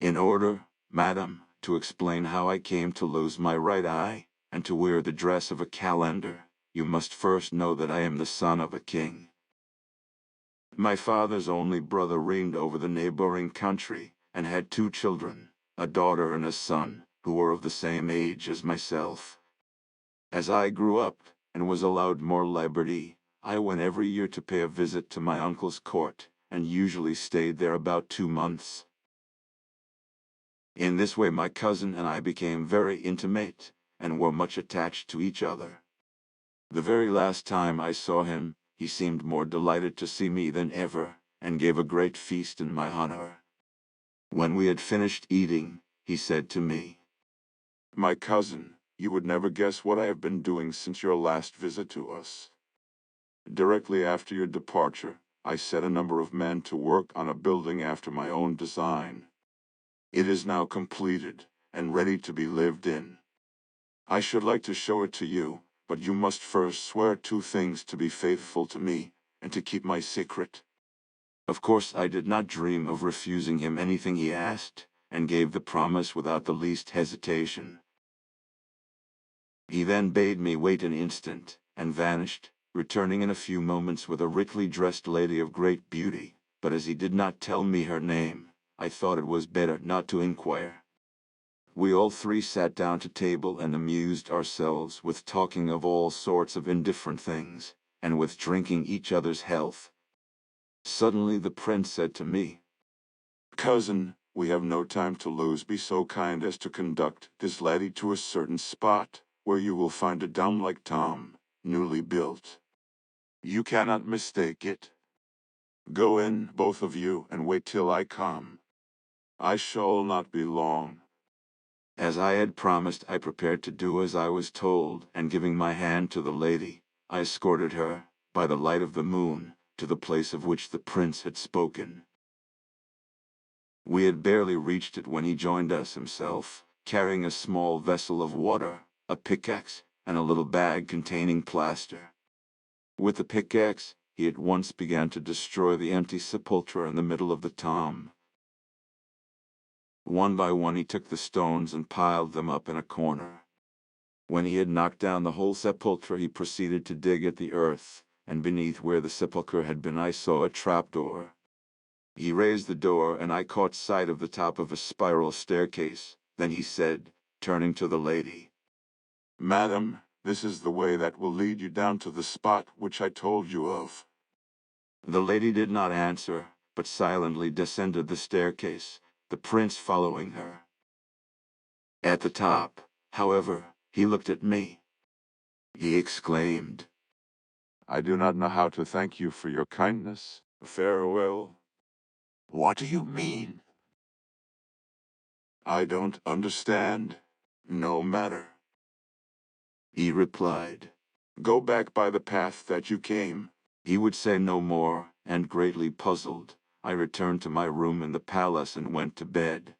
In order, madam, to explain how I came to lose my right eye, and to wear the dress of a calendar, you must first know that I am the son of a king. My father's only brother reigned over the neighboring country, and had two children, a daughter and a son, who were of the same age as myself. As I grew up, and was allowed more liberty, I went every year to pay a visit to my uncle's court, and usually stayed there about 2 months. In this way my cousin and I became very intimate, and were much attached to each other. The very last time I saw him, he seemed more delighted to see me than ever, and gave a great feast in my honor. When we had finished eating, he said to me,
My cousin, you would never guess what I have been doing since your last visit to us. Directly after your departure, I set a number of men to work on a building after my own design. It is now completed, and ready to be lived in. I should like to show it to you, but you must first swear 2 things: to be faithful to me, and to keep my secret.
Of course I did not dream of refusing him anything he asked, and gave the promise without the least hesitation. He then bade me wait an instant, and vanished, returning in a few moments with a richly dressed lady of great beauty, but as he did not tell me her name, I thought it was better not to inquire. We all three sat down to table and amused ourselves with talking of all sorts of indifferent things, and with drinking each other's health. Suddenly the prince said to me,
Cousin, we have no time to lose. Be so kind as to conduct this laddie to a certain spot, where you will find a dome like Tom, newly built. You cannot mistake it. Go in, both of you, and wait till I come. I shall not be long.
As I had promised, I prepared to do as I was told, and giving my hand to the lady, I escorted her, by the light of the moon, to the place of which the prince had spoken. We had barely reached it when he joined us himself, carrying a small vessel of water, a pickaxe, and a little bag containing plaster. With the pickaxe, he at once began to destroy the empty sepulchre in the middle of the tomb. One by one he took the stones and piled them up in a corner. When he had knocked down the whole sepulchre, he proceeded to dig at the earth, and beneath where the sepulchre had been I saw a trapdoor. He raised the door, and I caught sight of the top of a spiral staircase. Then he said, turning to the lady,
Madam, this is the way that will lead you down to the spot which I told you of.
The lady did not answer, but silently descended the staircase, the prince following her. At the top, however, he looked at me. He exclaimed,
I do not know how to thank you for your kindness. Farewell.
"What do you mean?"
I don't understand. No matter.
He replied.
Go back by the path that you came.
He would say no more, and greatly puzzled, I returned to my room in the palace and went to bed.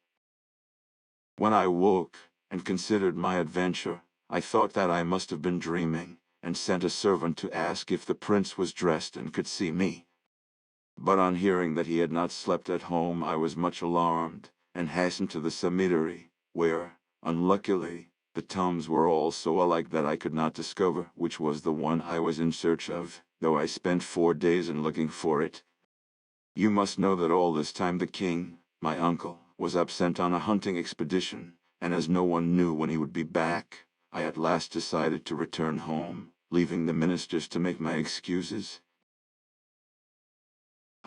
When I woke, and considered my adventure, I thought that I must have been dreaming, and sent a servant to ask if the prince was dressed and could see me. But on hearing that he had not slept at home, I was much alarmed, and hastened to the cemetery, where, unluckily, the tombs were all so alike that I could not discover which was the one I was in search of, though I spent 4 days in looking for it. You must know that all this time the king, my uncle, was absent on a hunting expedition, and as no one knew when he would be back, I at last decided to return home, leaving the ministers to make my excuses.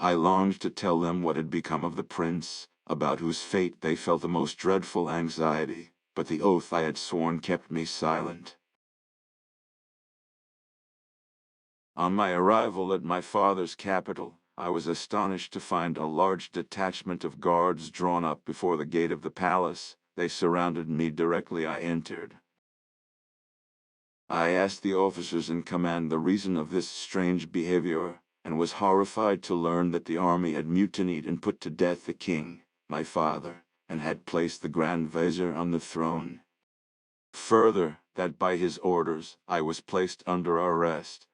I longed to tell them what had become of the prince, about whose fate they felt the most dreadful anxiety, but the oath I had sworn kept me silent. On my arrival at my father's capital, I was astonished to find a large detachment of guards drawn up before the gate of the palace. They surrounded me directly I entered. I asked the officers in command the reason of this strange behavior, and was horrified to learn that the army had mutinied and put to death the king, my father, and had placed the Grand Vizier on the throne. Further, that by his orders, I was placed under arrest.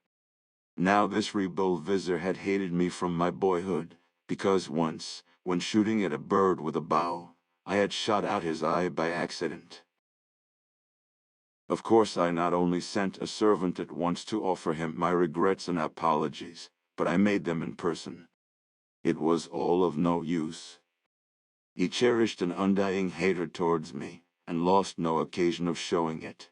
Now this rebel vizier had hated me from my boyhood, because once, when shooting at a bird with a bow, I had shot out his eye by accident. Of course I not only sent a servant at once to offer him my regrets and apologies, but I made them in person. It was all of no use. He cherished an undying hatred towards me, and lost no occasion of showing it.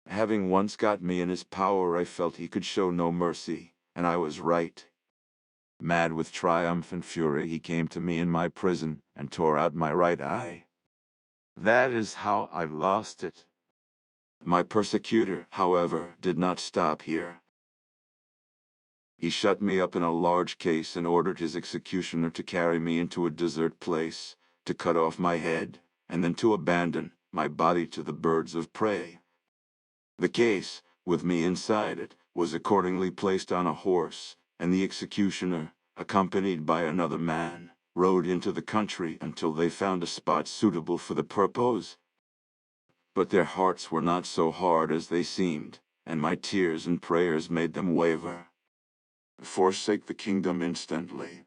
Having once got me in his power, I felt he could show no mercy, and I was right. Mad with triumph and fury, he came to me in my prison and tore out my right eye. That is how I lost it. My persecutor, however, did not stop here. He shut me up in a large case and ordered his executioner to carry me into a desert place, to cut off my head, and then to abandon my body to the birds of prey. The case, with me inside it, was accordingly placed on a horse, and the executioner, accompanied by another man, rode into the country until they found a spot suitable for the purpose. But their hearts were not so hard as they seemed, and my tears and prayers made them waver.
Forsake the kingdom instantly.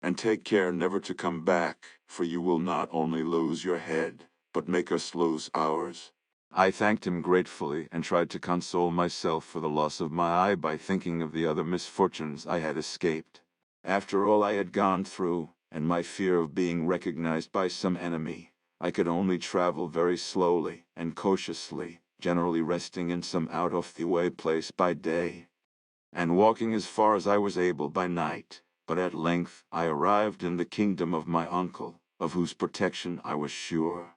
And take care never to come back, for you will not only lose your head, but make us lose ours.
I thanked him gratefully and tried to console myself for the loss of my eye by thinking of the other misfortunes I had escaped. After all I had gone through, and my fear of being recognized by some enemy, I could only travel very slowly and cautiously, generally resting in some out-of-the-way place by day, and walking as far as I was able by night, but at length I arrived in the kingdom of my uncle, of whose protection I was sure.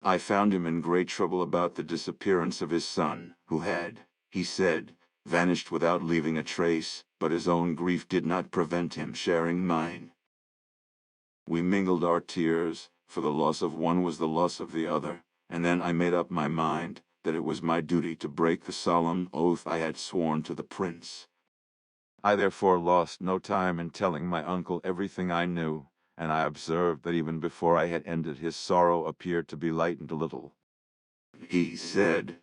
I found him in great trouble about the disappearance of his son, who had, he said, vanished without leaving a trace, but his own grief did not prevent him sharing mine. We mingled our tears, for the loss of one was the loss of the other, and then I made up my mind that it was my duty to break the solemn oath I had sworn to the prince. I therefore lost no time in telling my uncle everything I knew, and I observed that even before I had ended his sorrow appeared to be lightened a little.
He said,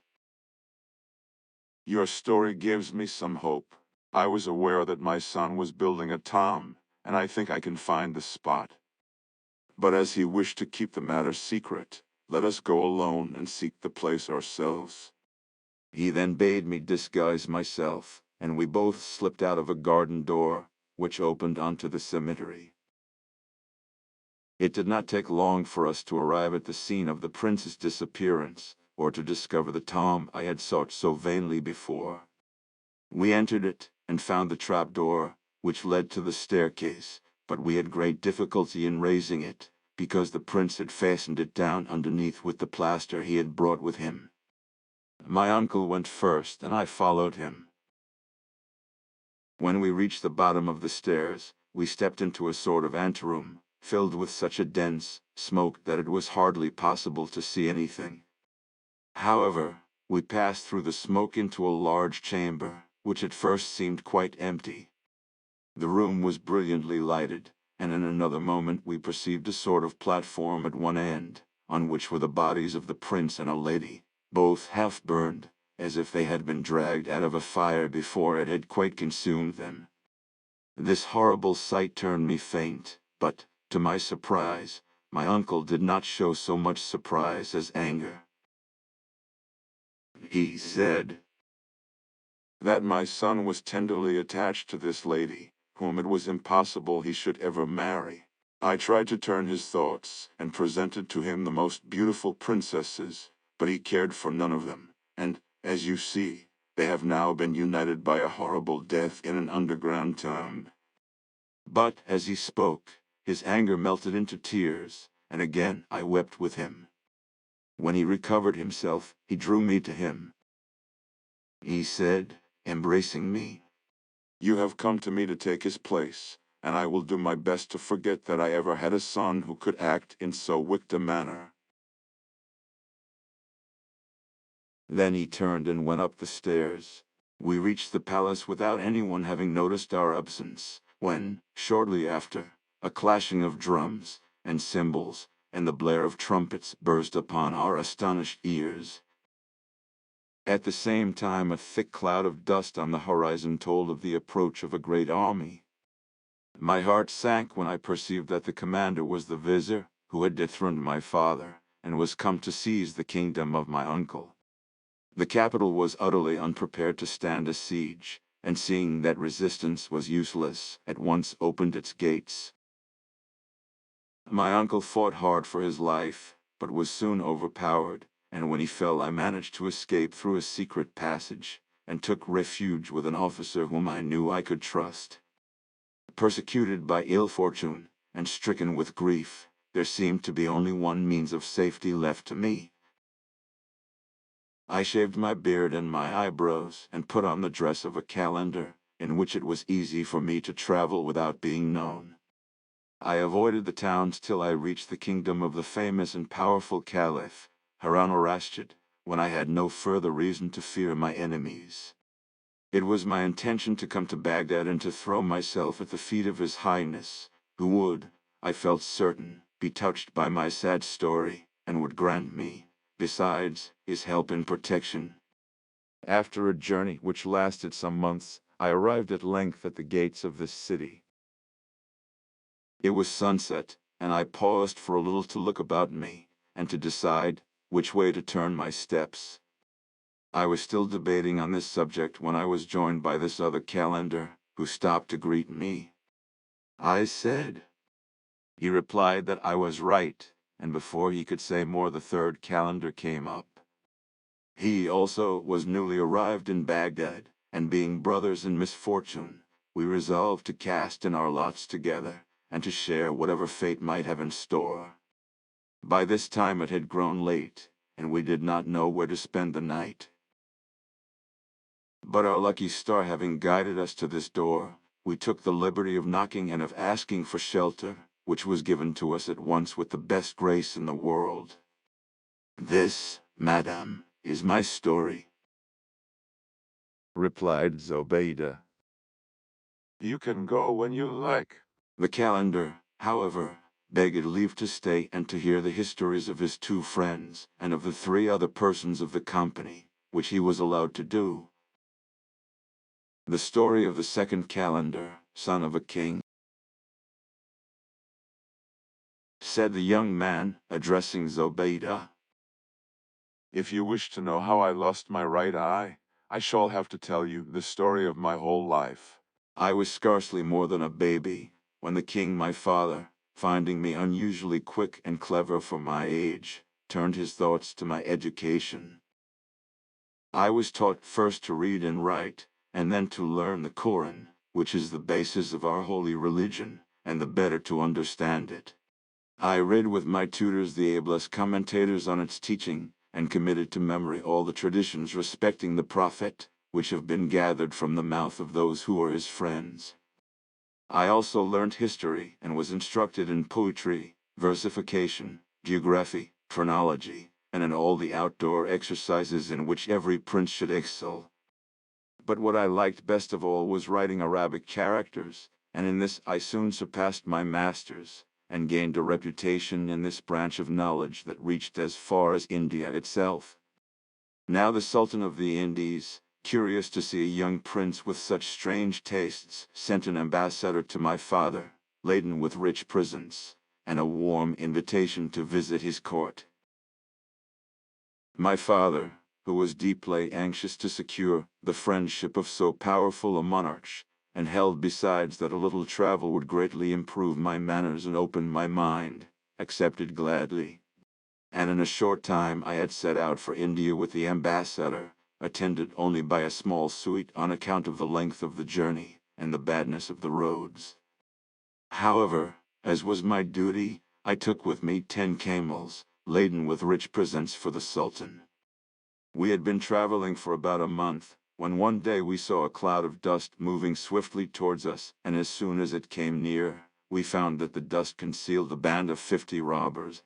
"Your story gives me some hope. I was aware that my son was building a tomb, and I think I can find the spot. But as he wished to keep the matter secret, let us go alone and seek the place ourselves."
He then bade me disguise myself, and we both slipped out of a garden door, which opened onto the cemetery. It did not take long for us to arrive at the scene of the prince's disappearance, or to discover the tomb I had sought so vainly before. We entered it, and found the trapdoor, which led to the staircase, but we had great difficulty in raising it, because the prince had fastened it down underneath with the plaster he had brought with him. My uncle went first, and I followed him. When we reached the bottom of the stairs, we stepped into a sort of anteroom, filled with such a dense smoke that it was hardly possible to see anything. However, we passed through the smoke into a large chamber, which at first seemed quite empty. The room was brilliantly lighted, and in another moment we perceived a sort of platform at one end, on which were the bodies of the prince and a lady, both half burned, as if they had been dragged out of a fire before it had quite consumed them. This horrible sight turned me faint, but, to my surprise, my uncle did not show so much surprise as anger.
He said that my son was tenderly attached to this lady, whom it was impossible he should ever marry. I tried to turn his thoughts, and presented to him the most beautiful princesses, but he cared for none of them, and, as you see, they have now been united by a horrible death in an underground tomb.
But, as he spoke, his anger melted into tears, and again I wept with him. When he recovered himself, he drew me to him. He said, embracing me,
"You have come to me to take his place, and I will do my best to forget that I ever had a son who could act in so wicked a manner."
Then he turned and went up the stairs. We reached the palace without anyone having noticed our absence, when, shortly after, a clashing of drums and cymbals and the blare of trumpets burst upon our astonished ears. At the same time a thick cloud of dust on the horizon told of the approach of a great army. My heart sank when I perceived that the commander was the vizier who had dethroned my father, and was come to seize the kingdom of my uncle. The capital was utterly unprepared to stand a siege, and seeing that resistance was useless, at once opened its gates. My uncle fought hard for his life, but was soon overpowered, and when he fell I managed to escape through a secret passage, and took refuge with an officer whom I knew I could trust. Persecuted by ill fortune, and stricken with grief, there seemed to be only one means of safety left to me. I shaved my beard and my eyebrows, and put on the dress of a calender, in which it was easy for me to travel without being known. I avoided the towns till I reached the kingdom of the famous and powerful Caliph, Harun al-Rashid, when I had no further reason to fear my enemies. It was my intention to come to Baghdad and to throw myself at the feet of His Highness, who would, I felt certain, be touched by my sad story, and would grant me, besides, his help and protection. After a journey which lasted some months, I arrived at length at the gates of this city. It was sunset, and I paused for a little to look about me, and to decide which way to turn my steps. I was still debating on this subject when I was joined by this other calender, who stopped to greet me. I said. He replied that I was right, and before he could say more the third calender came up. He also was newly arrived in Baghdad, and being brothers in misfortune, we resolved to cast in our lots together, and to share whatever fate might have in store. By this time it had grown late, and we did not know where to spend the night. But our lucky star having guided us to this door, we took the liberty of knocking and of asking for shelter, which was given to us at once with the best grace in the world. "This, madam, is my story," replied Zobeida.
You can go when you like.
The calender, however, begged leave to stay and to hear the histories of his two friends, and of the three other persons of the company, which he was allowed to do. The story of the second calender, son of a king. Said the young man, addressing Zobeida,
If you wish to know how I lost my right eye, I shall have to tell you the story of my whole life.
I was scarcely more than a baby, when the king my father, finding me unusually quick and clever for my age, turned his thoughts to my education. I was taught first to read and write, and then to learn the Koran, which is the basis of our holy religion, and the better to understand it, I read with my tutors the ablest commentators on its teaching, and committed to memory all the traditions respecting the Prophet, which have been gathered from the mouth of those who are his friends. I also learnt history, and was instructed in poetry, versification, geography, chronology, and in all the outdoor exercises in which every prince should excel. But what I liked best of all was writing Arabic characters, and in this I soon surpassed my masters, and gained a reputation in this branch of knowledge that reached as far as India itself. Now the Sultan of the Indies, curious to see a young prince with such strange tastes, sent an ambassador to my father, laden with rich presents, and a warm invitation to visit his court. My father, who was deeply anxious to secure the friendship of so powerful a monarch, and held besides that a little travel would greatly improve my manners and open my mind, accepted gladly. And in a short time I had set out for India with the ambassador, attended only by a small suite on account of the length of the journey, and the badness of the roads. However, as was my duty, I took with me 10 camels, laden with rich presents for the Sultan. We had been traveling for about a month, when one day we saw a cloud of dust moving swiftly towards us, and as soon as it came near, we found that the dust concealed a band of 50 robbers.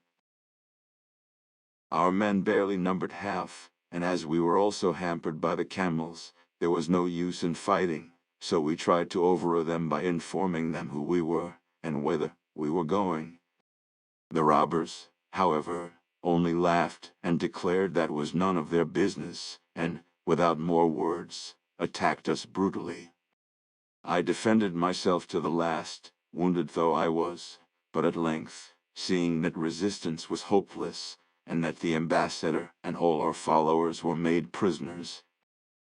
Our men barely numbered half, and as we were also hampered by the camels, there was no use in fighting, so we tried to overawed them by informing them who we were, and whither we were going. The robbers, however, only laughed and declared that was none of their business, and, without more words, attacked us brutally. I defended myself to the last, wounded though I was, but at length, seeing that resistance was hopeless, and that the ambassador and all our followers were made prisoners,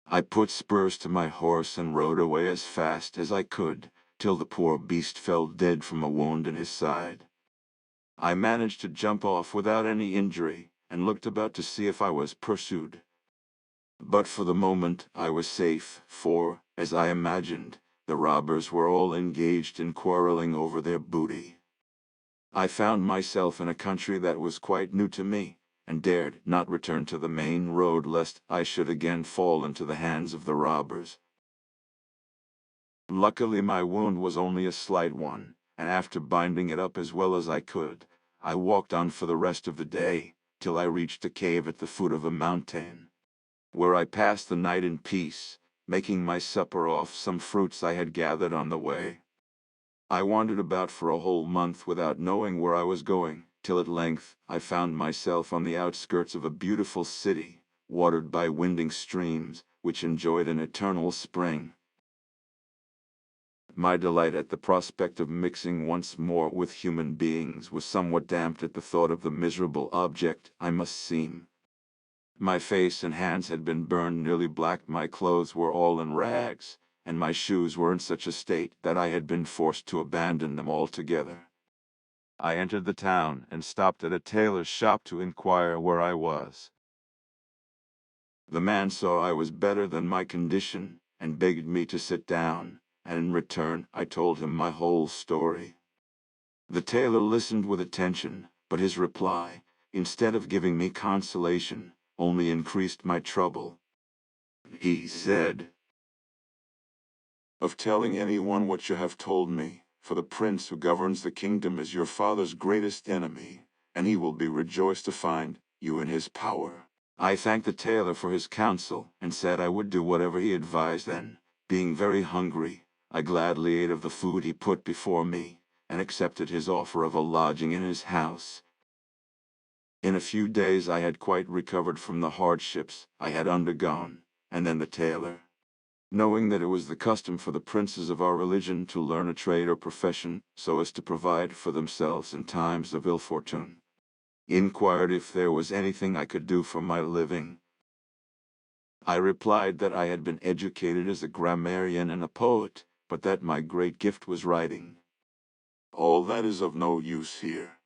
I put spurs to my horse and rode away as fast as I could, till the poor beast fell dead from a wound in his side. I managed to jump off without any injury, and looked about to see if I was pursued. But for the moment I was safe, for, as I imagined, the robbers were all engaged in quarreling over their booty. I found myself in a country that was quite new to me, and dared not return to the main road lest I should again fall into the hands of the robbers. Luckily my wound was only a slight one, and after binding it up as well as I could, I walked on for the rest of the day, till I reached a cave at the foot of a mountain, where I passed the night in peace, making my supper off some fruits I had gathered on the way. I wandered about for a whole month without knowing where I was going, till at length I found myself on the outskirts of a beautiful city, watered by winding streams, which enjoyed an eternal spring. My delight at the prospect of mixing once more with human beings was somewhat damped at the thought of the miserable object I must seem. My face and hands had been burned nearly black, my clothes were all in rags, and my shoes were in such a state that I had been forced to abandon them altogether. I entered the town and stopped at a tailor's shop to inquire where I was. The man saw I was better than my condition, and begged me to sit down, and in return I told him my whole story. The tailor listened with attention, but his reply, instead of giving me consolation, only increased my trouble. He said,
"Of telling anyone what you have told me, for the prince who governs the kingdom is your father's greatest enemy, and he will be rejoiced to find you in his power."
I thanked the tailor for his counsel, and said I would do whatever he advised. Then, being very hungry, I gladly ate of the food he put before me, and accepted his offer of a lodging in his house. In a few days I had quite recovered from the hardships I had undergone, and then the tailor, knowing that it was the custom for the princes of our religion to learn a trade or profession so as to provide for themselves in times of ill fortune, inquired if there was anything I could do for my living. I replied that I had been educated as a grammarian and a poet, but that my great gift was writing.
"All that is of no use here.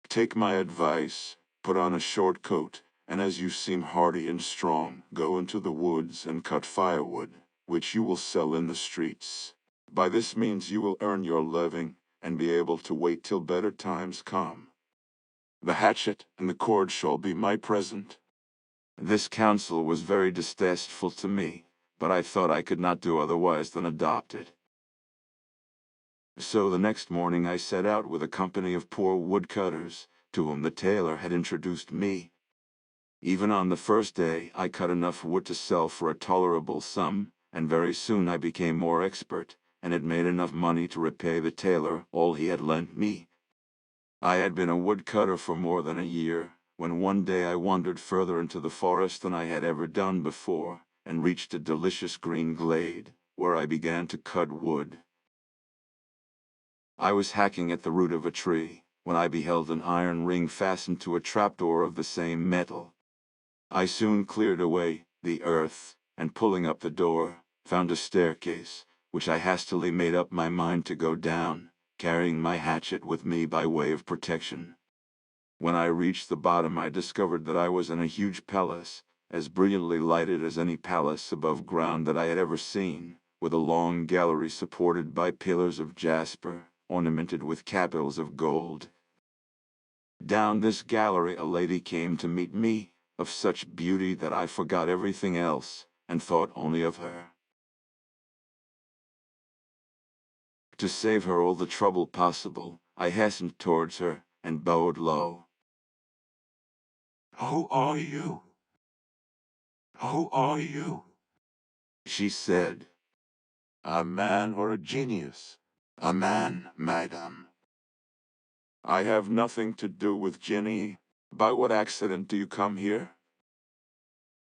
Take my advice, put on a short coat, and as you seem hardy and strong, go into the woods and cut firewood, which you will sell in the streets. By this means you will earn your living, and be able to wait till better times come. The hatchet and the cord shall be my present."
This counsel was very distasteful to me, but I thought I could not do otherwise than adopt it. So the next morning I set out with a company of poor woodcutters, to whom the tailor had introduced me. Even on the first day I cut enough wood to sell for a tolerable sum, and very soon I became more expert, and had made enough money to repay the tailor all he had lent me. I had been a woodcutter for more than a year, when one day I wandered further into the forest than I had ever done before, and reached a delicious green glade, where I began to cut wood. I was hacking at the root of a tree, when I beheld an iron ring fastened to a trapdoor of the same metal. I soon cleared away the earth, and pulling up the door, found a staircase, which I hastily made up my mind to go down, carrying my hatchet with me by way of protection. When I reached the bottom I discovered that I was in a huge palace, as brilliantly lighted as any palace above ground that I had ever seen, with a long gallery supported by pillars of jasper, ornamented with capitals of gold. Down this gallery a lady came to meet me, of such beauty that I forgot everything else, and thought only of her. To save her all the trouble possible, I hastened towards her, and bowed low.
"Who are you? Who are you?"
She said,
"A man or a genius?" "A man, madam." "I have nothing to do with Ginny. By what accident do you come here?"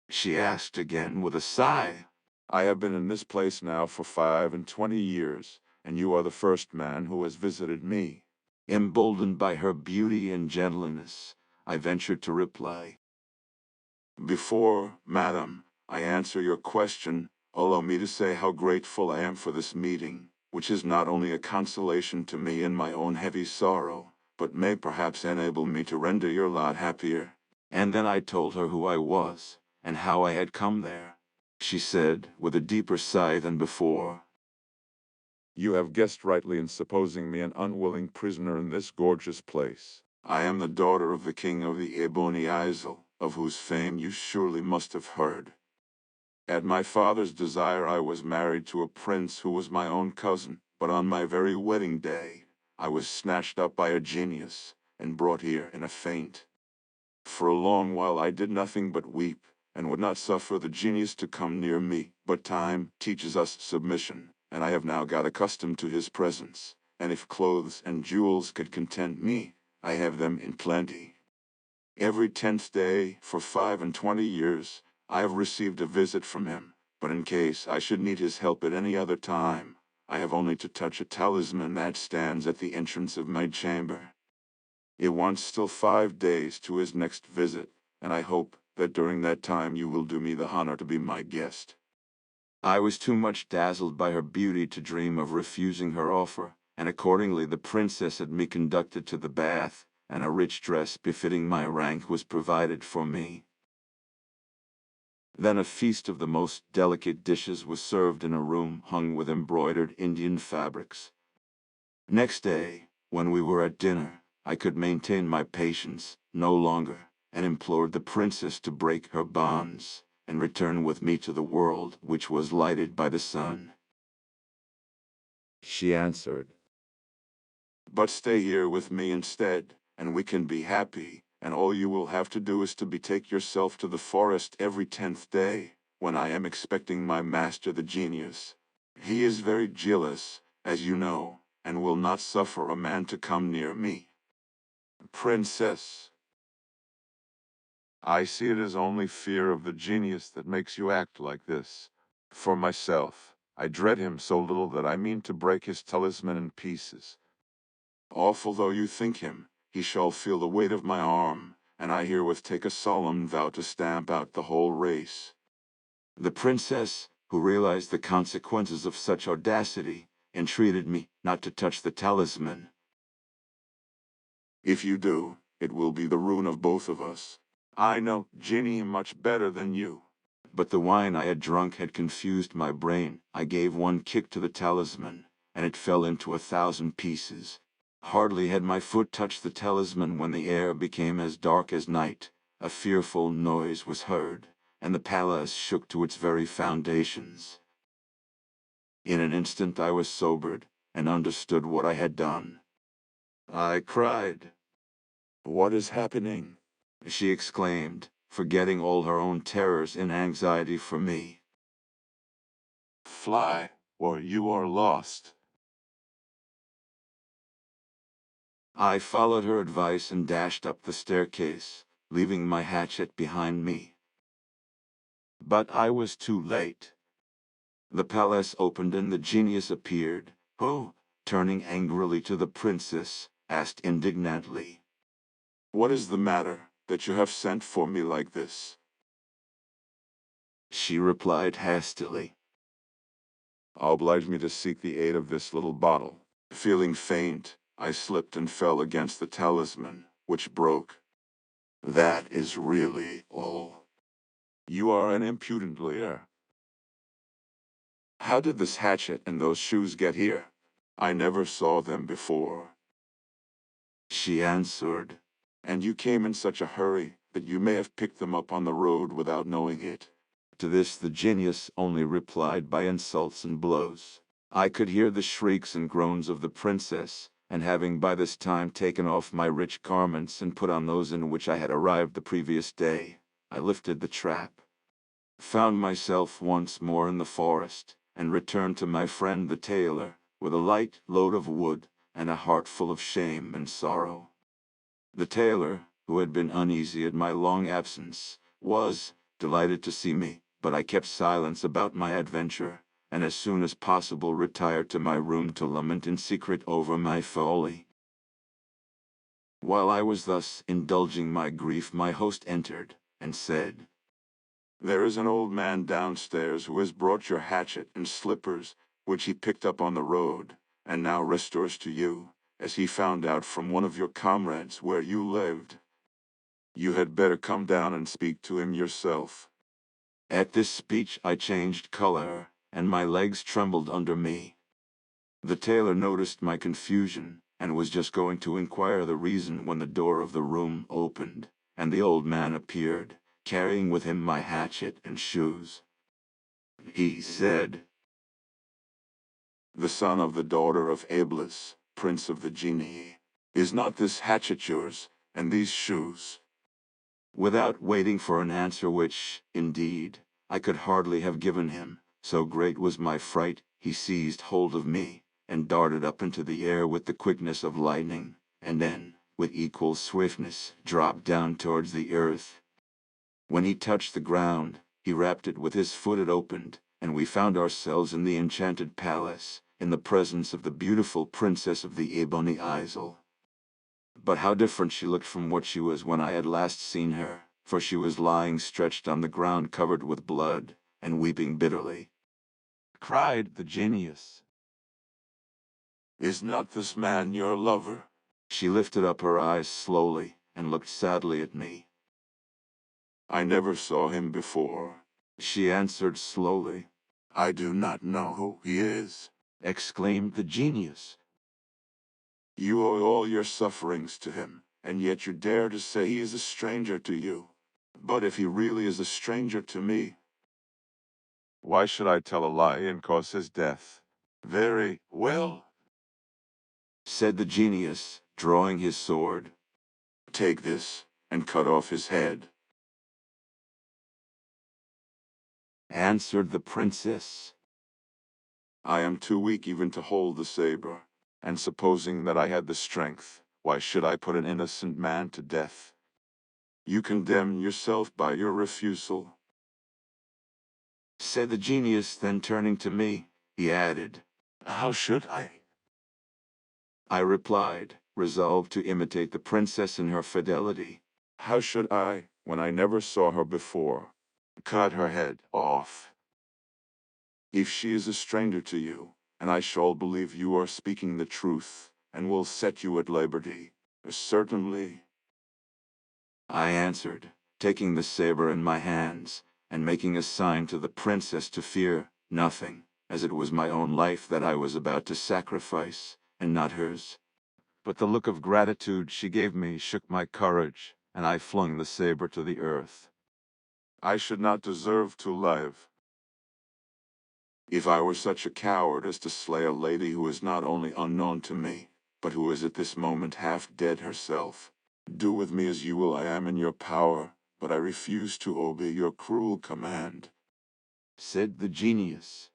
she asked again with a sigh.
"I have been in this place now for 25 years, and you are the first man who has visited me."
Emboldened by her beauty and gentleness, I ventured to reply,
"Before, madam, I answer your question, allow me to say how grateful I am for this meeting, which is not only a consolation to me in my own heavy sorrow, but may perhaps enable me to render your lot happier."
And then I told her who I was, and how I had come there. She said, with a deeper sigh than before,
"You have guessed rightly in supposing me an unwilling prisoner in this gorgeous place. I am the daughter of the king of the Ebony Isle, of whose fame you surely must have heard. At my father's desire I was married to a prince who was my own cousin, but on my very wedding day, I was snatched up by a genius, and brought here in a faint. For a long while I did nothing but weep, and would not suffer the genius to come near me, but time teaches us submission, and I have now got accustomed to his presence, and if clothes and jewels could content me, I have them in plenty. Every 10th day, for 25 years, I have received a visit from him, but in case I should need his help at any other time, I have only to touch a talisman that stands at the entrance of my chamber. It wants still 5 days to his next visit, and I hope that during that time you will do me the honor to be my guest."
I was too much dazzled by her beauty to dream of refusing her offer, and accordingly the princess had me conducted to the bath, and a rich dress befitting my rank was provided for me. Then a feast of the most delicate dishes was served in a room hung with embroidered Indian fabrics. Next day, when we were at dinner, I could maintain my patience no longer, and implored the princess to break her bonds and return with me to the world which was lighted by the sun. She answered,
But stay here with me instead, and we can be happy, and all you will have to do is to betake yourself to the forest every 10th day, when I am expecting my master the genius. He is very jealous, as you know, and will not suffer a man to come near me. Princess, I see it as only fear of the genius that makes you act like this. For myself, I dread him so little that I mean to break his talisman in pieces. Awful though you think him, he shall feel the weight of my arm, and I herewith take a solemn vow to stamp out the whole race.
The princess, who realized the consequences of such audacity, entreated me not to touch the talisman.
If you do, it will be the ruin of both of us. I know Ginny much better than you.
But the wine I had drunk had confused my brain. I gave one kick to the talisman, and it fell into 1,000 pieces. Hardly had my foot touched the talisman when the air became as dark as night. A fearful noise was heard, and the palace shook to its very foundations. In an instant I was sobered, and understood what I had done. I cried.
What is happening?
She exclaimed, forgetting all her own terrors in anxiety for me.
Fly, or you are lost.
I followed her advice and dashed up the staircase, leaving my hatchet behind me. But I was too late. The palace opened and the genius appeared, who, turning angrily to the princess, asked indignantly,
What is the matter, that you have sent for me like this?
She replied hastily,
Oblige me to seek the aid of this little bottle. Feeling faint, I slipped and fell against the talisman, which broke. That is really all. You are an impudent liar. How did this hatchet and those shoes get here? I never saw them before.
She answered.
And you came in such a hurry that you may have picked them up on the road without knowing it.
To this the genius only replied by insults and blows. I could hear the shrieks and groans of the princess, and having by this time taken off my rich garments and put on those in which I had arrived the previous day, I lifted the trap, found myself once more in the forest, and returned to my friend the tailor, with a light load of wood, and a heart full of shame and sorrow. The tailor, who had been uneasy at my long absence, was delighted to see me, but I kept silence about my adventure, and as soon as possible retired to my room to lament in secret over my folly. While I was thus indulging my grief, my host entered, and said,
There is an old man downstairs who has brought your hatchet and slippers, which he picked up on the road, and now restores to you, as he found out from one of your comrades where you lived. You had better come down and speak to him yourself.
At this speech I changed color, and my legs trembled under me. The tailor noticed my confusion, and was just going to inquire the reason when the door of the room opened, and the old man appeared, carrying with him my hatchet and shoes. He said,
The son of the daughter of Eblis, prince of the genii. Is not this hatchet yours, and these shoes?
Without waiting for an answer which, indeed, I could hardly have given him, so great was my fright, he seized hold of me, and darted up into the air with the quickness of lightning, and then, with equal swiftness, dropped down towards the earth. When he touched the ground, he rapped it with his foot. It opened, and we found ourselves in the enchanted palace, in the presence of the beautiful princess of the Ebony Isle. But how different she looked from what she was when I had last seen her, for she was lying stretched on the ground covered with blood, and weeping bitterly. Cried the genius,
Is not this man your lover?
She lifted up her eyes slowly, and looked sadly at me.
I never saw him before.
She answered slowly.
"I do not know who he is,"
exclaimed the genius.
"You owe all your sufferings to him, and yet you dare to say he is a stranger to you. But if he really is a stranger to me,
why should I tell a lie and cause his death?
Very well,
said the genius, drawing his sword.
Take this, and cut off his head,"
answered the princess.
"I am too weak even to hold the saber, and supposing that I had the strength, why should I put an innocent man to death? You condemn yourself by your refusal,"
said the genius, then turning to me, he added,
"How should I?"
I replied, resolved to imitate the princess in her fidelity.
"How should I, when I never saw her before, cut her head off? If she is a stranger to you, and I shall believe you are speaking the truth, and will set you at liberty, certainly,"
I answered, taking the saber in my hands, and making a sign to the princess to fear nothing, as it was my own life that I was about to sacrifice, and not hers. But the look of gratitude she gave me shook my courage, and I flung the saber to the earth.
"I should not deserve to live if I were such a coward as to slay a lady who is not only unknown to me, but who is at this moment half dead herself. Do with me as you will, I am in your power, but I refuse to obey your cruel command,"
said the genius.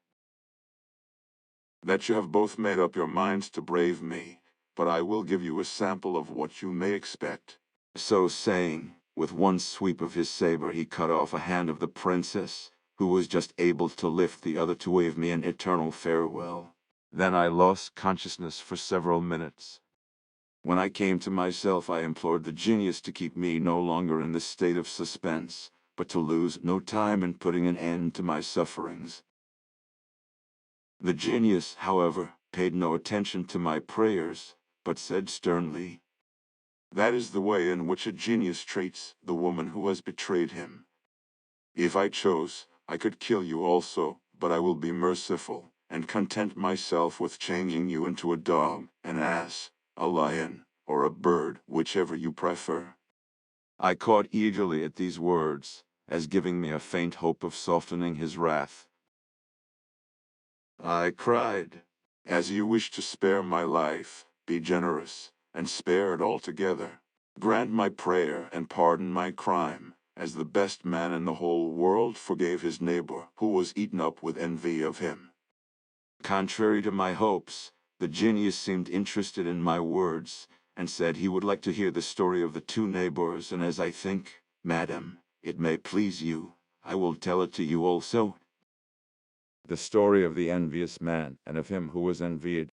"That you have both made up your minds to brave me, but I will give you a sample of what you may expect."
So saying, with one sweep of his saber he cut off a hand of the princess, who was just able to lift the other to wave me an eternal farewell. Then I lost consciousness for several minutes. When I came to myself I implored the genius to keep me no longer in this state of suspense, but to lose no time in putting an end to my sufferings. The genius, however, paid no attention to my prayers, but said sternly,
"That is the way in which a genius treats the woman who has betrayed him. If I chose, I could kill you also, but I will be merciful, and content myself with changing you into a dog, an ass, a lion, or a bird, whichever you prefer."
I caught eagerly at these words, as giving me a faint hope of softening his wrath. I cried,
"As you wish to spare my life, be generous, and spare it altogether. Grant my prayer and pardon my crime, as the best man in the whole world forgave his neighbor who was eaten up with envy of him."
Contrary to my hopes, the genius seemed interested in my words, and said he would like to hear the story of the two neighbors, and as I think, madam, it may please you, I will tell it to you also. The story of the envious man and of him who was envied.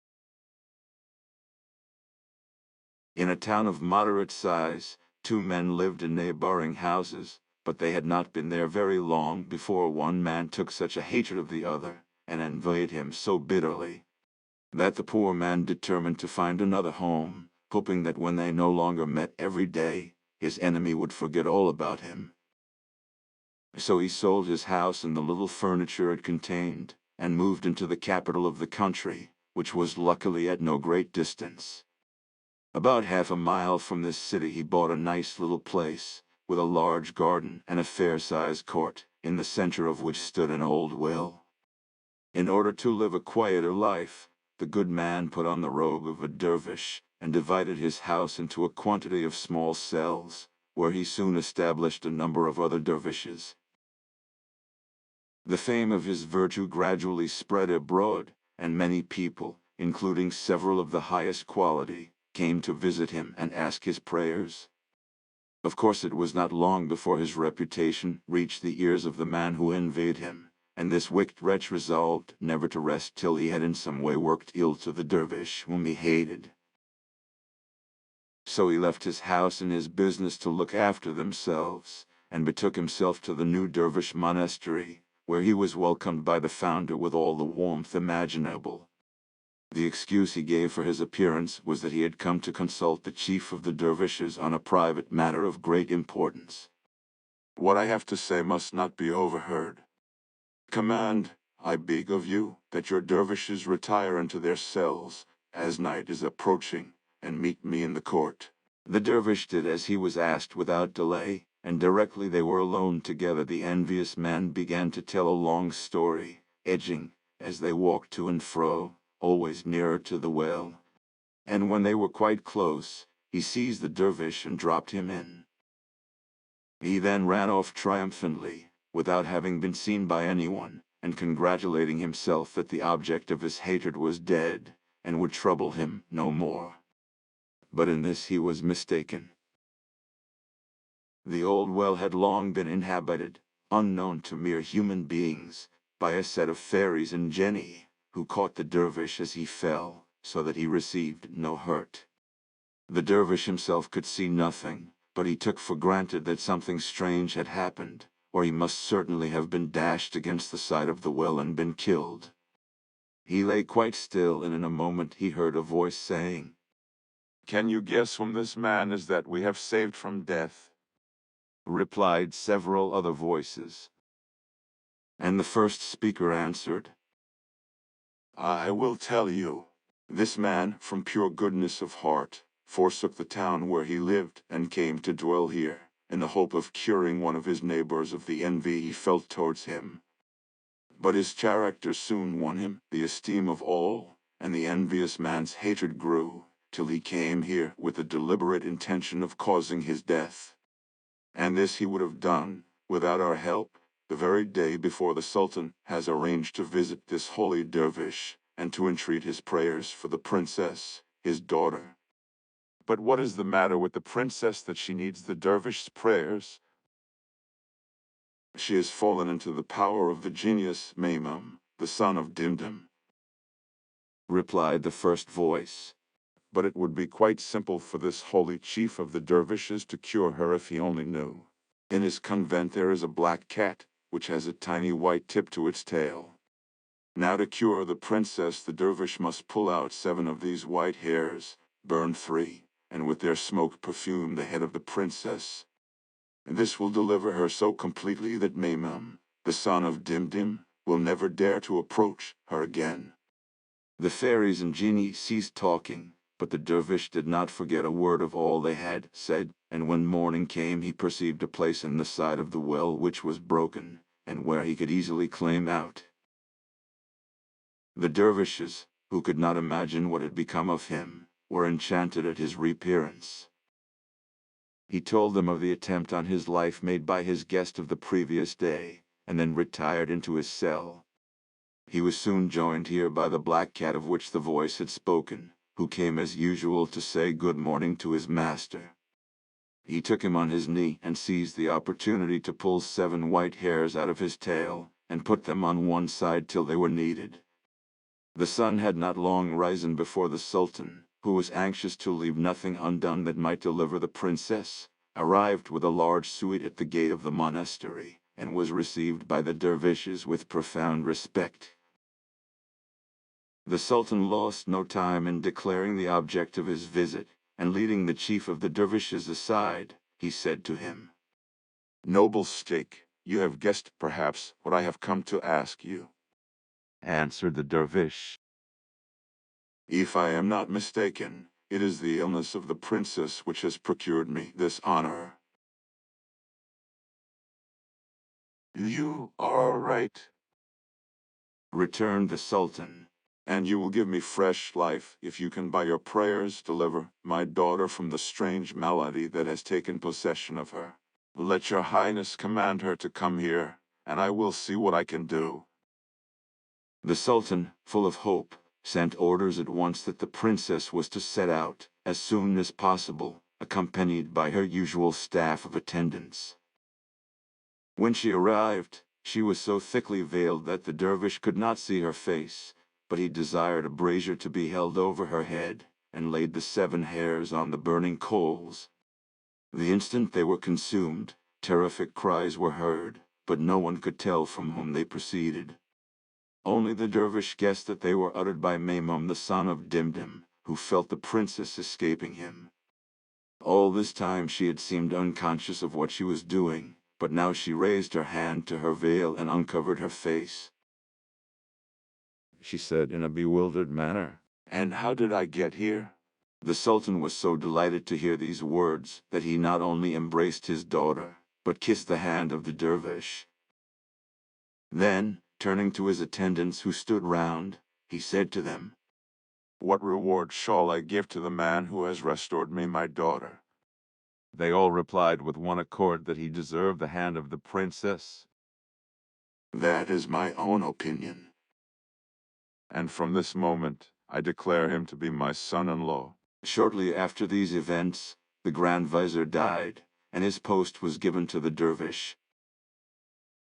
In a town of moderate size, two men lived in neighboring houses, but they had not been there very long before one man took such a hatred of the other, and envied him so bitterly, that the poor man determined to find another home, hoping that when they no longer met every day, his enemy would forget all about him. So he sold his house and the little furniture it contained, and moved into the capital of the country, which was luckily at no great distance. About half a mile from this city he bought a nice little place, with a large garden and a fair-sized court, in the center of which stood an old well. In order to live a quieter life, the good man put on the robe of a dervish, and divided his house into a quantity of small cells, where he soon established a number of other dervishes. The fame of his virtue gradually spread abroad, and many people, including several of the highest quality, came to visit him and ask his prayers. Of course it was not long before his reputation reached the ears of the man who envied him, and this wicked wretch resolved never to rest till he had in some way worked ill to the dervish whom he hated. So he left his house and his business to look after themselves, and betook himself to the new dervish monastery, where he was welcomed by the founder with all the warmth imaginable. The excuse he gave for his appearance was that he had come to consult the chief of the dervishes on a private matter of great importance.
"What I have to say must not be overheard," Command, I beg of you, that your dervishes retire into their cells, as night is approaching, and meet me in the court.
The dervish did as he was asked without delay, and directly they were alone together the envious man began to tell a long story, edging, as they walked to and fro, always nearer to the well. And when they were quite close, he seized the dervish and dropped him in. He then ran off triumphantly, without having been seen by anyone, and congratulating himself that the object of his hatred was dead, and would trouble him no more. But in this he was mistaken. The old well had long been inhabited, unknown to mere human beings, by a set of fairies and genii, who caught the dervish as he fell, so that he received no hurt. The dervish himself could see nothing, but he took for granted that something strange had happened, or he must certainly have been dashed against the side of the well and been killed. He lay quite still, and in a moment he heard a voice saying,
Can you guess whom this man is that we have saved from death?
Replied several other voices. And the first speaker answered,
I will tell you. This man, from pure goodness of heart, forsook the town where he lived and came to dwell here, in the hope of curing one of his neighbors of the envy he felt towards him. But his character soon won him the esteem of all, and the envious man's hatred grew, till he came here with the deliberate intention of causing his death. And this he would have done, without our help, the very day before the Sultan has arranged to visit this holy dervish, and to entreat his prayers for the princess, his daughter. But what is the matter with the princess that she needs the dervish's prayers? She has fallen into the power of the genius Maimum, the son of Dimdim.
replied the first voice.
But it would be quite simple for this holy chief of the dervishes to cure her if he only knew. In his convent there is a black cat, which has a tiny white tip to its tail. Now to cure the princess the dervish must pull out 7 of these white hairs, burn 3, and with their smoke perfume the head of the princess. And this will deliver her so completely that Maimum, the son of Dimdim, will never dare to approach her again.
The fairies and genii ceased talking, but the dervish did not forget a word of all they had said, and when morning came he perceived a place in the side of the well which was broken, and where he could easily climb out. The dervishes, who could not imagine what had become of him, were enchanted at his reappearance. He told them of the attempt on his life made by his guest of the previous day, and then retired into his cell. He was soon joined here by the black cat of which the voice had spoken, who came as usual to say good morning to his master. He took him on his knee and seized the opportunity to pull 7 white hairs out of his tail, and put them on one side till they were needed. The sun had not long risen before the Sultan, who was anxious to leave nothing undone that might deliver the princess, arrived with a large suite at the gate of the monastery, and was received by the dervishes with profound respect. The Sultan lost no time in declaring the object of his visit, and leading the chief of the dervishes aside, he said to him,
Noble Sheikh, you have guessed perhaps what I have come to ask you.
answered the dervish.
If I am not mistaken, it is the illness of the princess which has procured me this honor. You are right,
returned the Sultan.
and you will give me fresh life if you can by your prayers deliver my daughter from the strange malady that has taken possession of her. Let your highness command her to come here, and I will see what I can do.
The Sultan, full of hope, sent orders at once that the princess was to set out, as soon as possible, accompanied by her usual staff of attendants. When she arrived, she was so thickly veiled that the dervish could not see her face, but he desired a brazier to be held over her head, and laid the 7 hairs on the burning coals. The instant they were consumed, terrific cries were heard, but no one could tell from whom they proceeded. Only the dervish guessed that they were uttered by Maimum the son of Dimdim, who felt the princess escaping him. All this time she had seemed unconscious of what she was doing, but now she raised her hand to her veil and uncovered her face. She said in a bewildered manner,
"And how did I get here?"
The Sultan was so delighted to hear these words that he not only embraced his daughter, but kissed the hand of the dervish. Then, turning to his attendants who stood round, he said to them,
"What reward shall I give to the man who has restored me my daughter?"
They all replied with one accord that he deserved the hand of the princess.
"That is my own opinion. And from this moment, I declare him to be my son-in-law."
Shortly after these events, the Grand Vizier died, and his post was given to the dervish.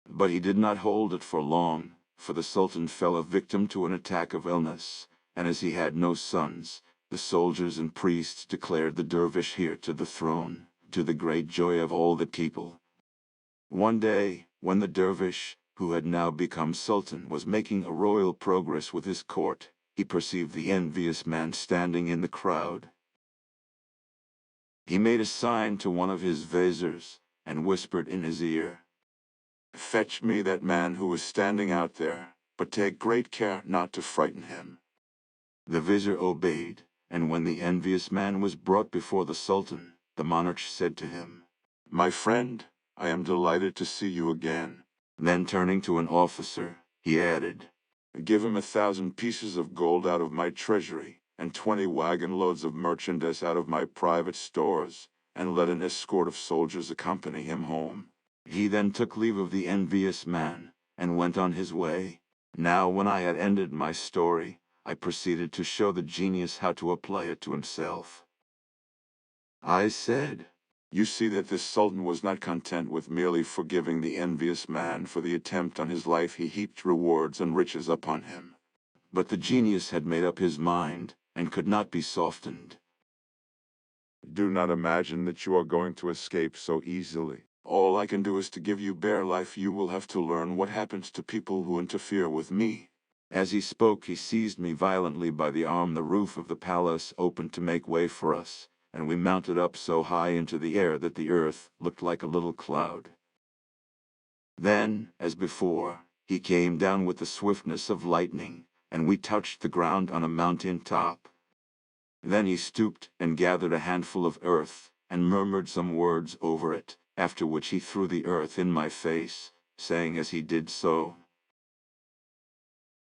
But he did not hold it for long, for the Sultan fell a victim to an attack of illness, and as he had no sons, the soldiers and priests declared the dervish heir to the throne, to the great joy of all the people. One day, when the dervish, who had now become sultan, was making a royal progress with his court, he perceived the envious man standing in the crowd. He made a sign to one of his viziers, and whispered in his ear,
"Fetch me that man who is standing out there, but take great care not to frighten him."
The vizier obeyed, and when the envious man was brought before the sultan, the monarch said to him,
"My friend, I am delighted to see you again."
Then turning to an officer, he added,
"Give him 1,000 pieces of gold out of my treasury, and 20 wagon loads of merchandise out of my private stores, and let an escort of soldiers accompany him home."
He then took leave of the envious man, and went on his way. Now when I had ended my story, I proceeded to show the genius how to apply it to himself. I said,
"You see that this sultan was not content with merely forgiving the envious man for the attempt on his life. He heaped rewards and riches upon him."
But the genius had made up his mind, and could not be softened.
"Do not imagine that you are going to escape so easily. All I can do is to give you bare life. You will have to learn what happens to people who interfere with me."
As he spoke, he seized me violently by the arm. The roof of the palace opened to make way for us, and we mounted up so high into the air that the earth looked like a little cloud. Then, as before, he came down with the swiftness of lightning, and we touched the ground on a mountain top. Then he stooped and gathered a handful of earth, and murmured some words over it, after which he threw the earth in my face, saying as he did so,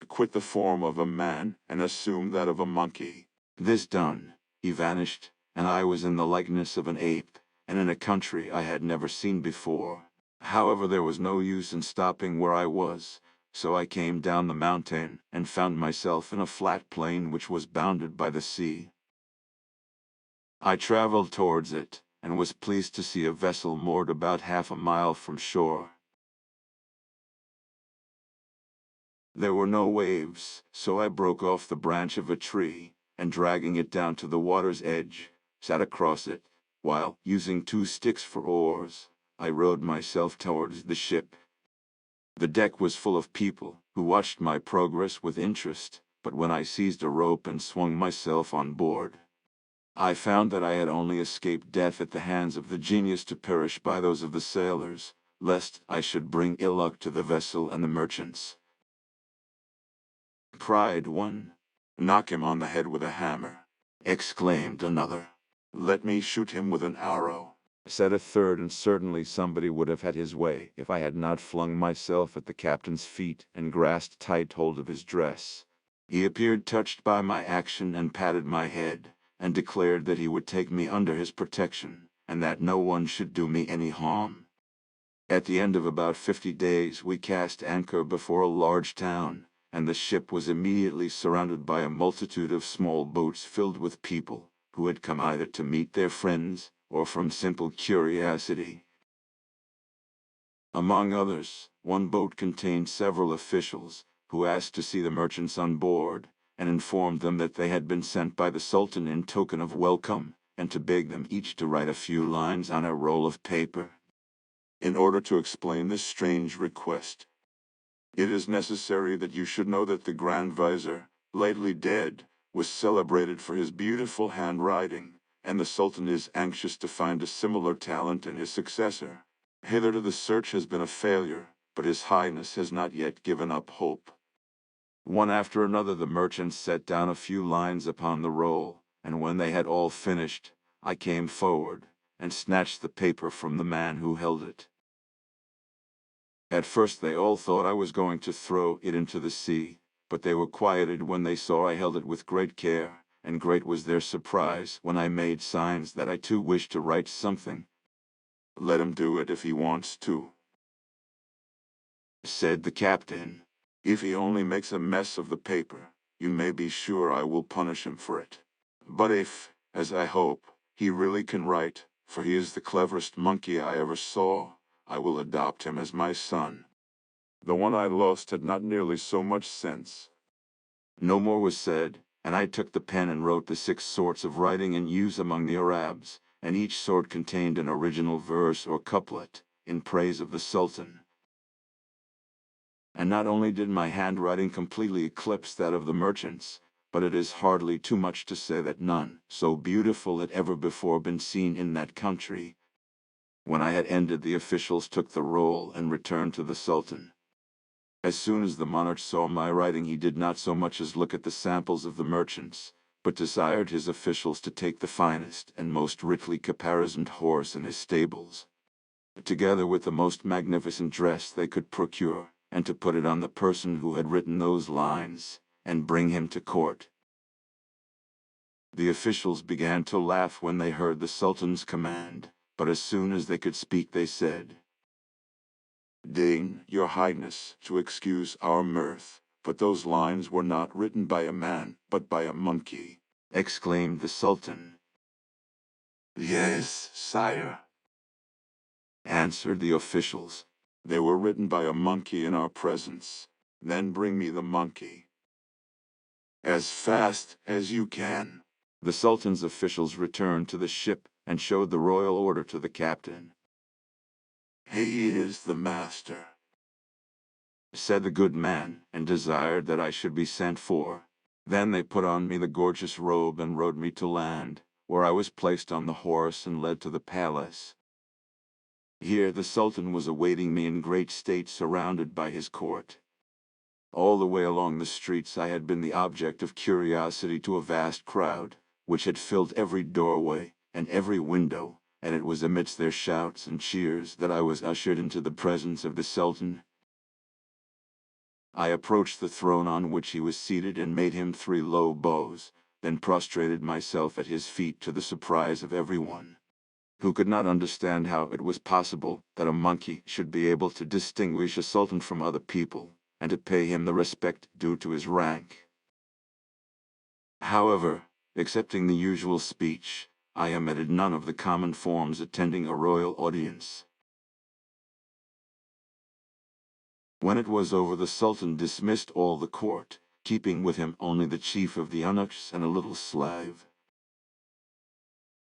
"Quit the form of a man, and assume that of a monkey."
This done, he vanished, and I was in the likeness of an ape, and in a country I had never seen before. However, there was no use in stopping where I was, so I came down the mountain, and found myself in a flat plain which was bounded by the sea. I traveled towards it, and was pleased to see a vessel moored about half a mile from shore. There were no waves, so I broke off the branch of a tree, and dragging it down to the water's edge, sat across it, while, using 2 sticks for oars, I rowed myself towards the ship. The deck was full of people, who watched my progress with interest, but when I seized a rope and swung myself on board, I found that I had only escaped death at the hands of the genius to perish by those of the sailors, lest I should bring ill luck to the vessel and the merchants. Cried one.
"Knock him on the head with a hammer,"
Exclaimed another.
"Let me shoot him with an arrow,"
Said a third, and certainly somebody would have had his way if I had not flung myself at the captain's feet and grasped tight hold of his dress. He appeared touched by my action and patted my head, and declared that he would take me under his protection, and that no one should do me any harm. At the end of about 50 days we cast anchor before a large town, and the ship was immediately surrounded by a multitude of small boats filled with people, who had come either to meet their friends, or from simple curiosity. Among others, one boat contained several officials, who asked to see the merchants on board, and informed them that they had been sent by the Sultan in token of welcome, and to beg them each to write a few lines on a roll of paper.
In order to explain this strange request, it is necessary that you should know that the Grand Vizier, lately dead, was celebrated for his beautiful handwriting, and the Sultan is anxious to find a similar talent in his successor. Hitherto the search has been a failure, but His Highness has not yet given up hope.
One after another the merchants set down a few lines upon the roll, and when they had all finished, I came forward, and snatched the paper from the man who held it. At first they all thought I was going to throw it into the sea, but they were quieted when they saw I held it with great care, and great was their surprise when I made signs that I too wished to write something.
"Let him do it if he wants to,"
said the captain.
"If he only makes a mess of the paper, you may be sure I will punish him for it. But if, as I hope, he really can write, for he is the cleverest monkey I ever saw, I will adopt him as my son." The one I lost had not nearly so much sense.
No more was said, and I took the pen and wrote the 6 sorts of writing in use among the Arabs, and each sort contained an original verse or couplet, in praise of the Sultan. And not only did my handwriting completely eclipse that of the merchants, but it is hardly too much to say that none so beautiful had ever before been seen in that country. When I had ended, the officials took the roll and returned to the Sultan. As soon as the monarch saw my writing, he did not so much as look at the samples of the merchants, but desired his officials to take the finest and most richly caparisoned horse in his stables, together with the most magnificent dress they could procure, and to put it on the person who had written those lines, and bring him to court. The officials began to laugh when they heard the Sultan's command, but as soon as they could speak they said,
"Deign, your Highness, to excuse our mirth, but those lines were not written by a man, but by a monkey,"
exclaimed the Sultan.
"Yes, sire,"
answered the officials.
"They were written by a monkey in our presence. Then bring me the monkey, as fast as you can."
The Sultan's officials returned to the ship and showed the royal order to the captain.
"He is the master,"
said the good man, and desired that I should be sent for. Then they put on me the gorgeous robe and rode me to land, where I was placed on the horse and led to the palace. Here the Sultan was awaiting me in great state, surrounded by his court. All the way along the streets I had been the object of curiosity to a vast crowd, which had filled every doorway and every window, and it was amidst their shouts and cheers that I was ushered into the presence of the Sultan. I approached the throne on which he was seated and made him 3 low bows, then prostrated myself at his feet, to the surprise of everyone, who could not understand how it was possible that a monkey should be able to distinguish a sultan from other people, and to pay him the respect due to his rank. However, excepting the usual speech, I omitted none of the common forms attending a royal audience. When it was over, the Sultan dismissed all the court, keeping with him only the chief of the eunuchs and a little slave.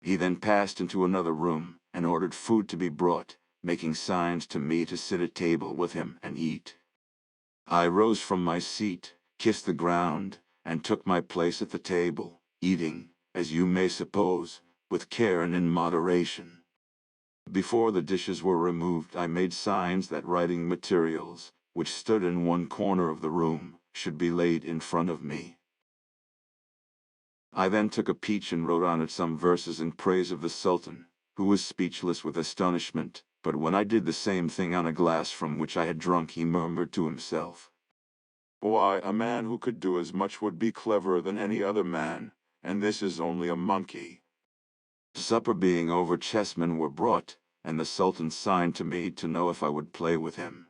He then passed into another room, and ordered food to be brought, making signs to me to sit at table with him and eat. I rose from my seat, kissed the ground, and took my place at the table, eating, as you may suppose, with care and in moderation. Before the dishes were removed, I made signs that writing materials, which stood in one corner of the room, should be laid in front of me. I then took a peach and wrote on it some verses in praise of the Sultan, who was speechless with astonishment, but when I did the same thing on a glass from which I had drunk, he murmured to himself,
"Why, a man who could do as much would be cleverer than any other man, and this is only a monkey."
Supper being over, chessmen were brought, and the Sultan signed to me to know if I would play with him.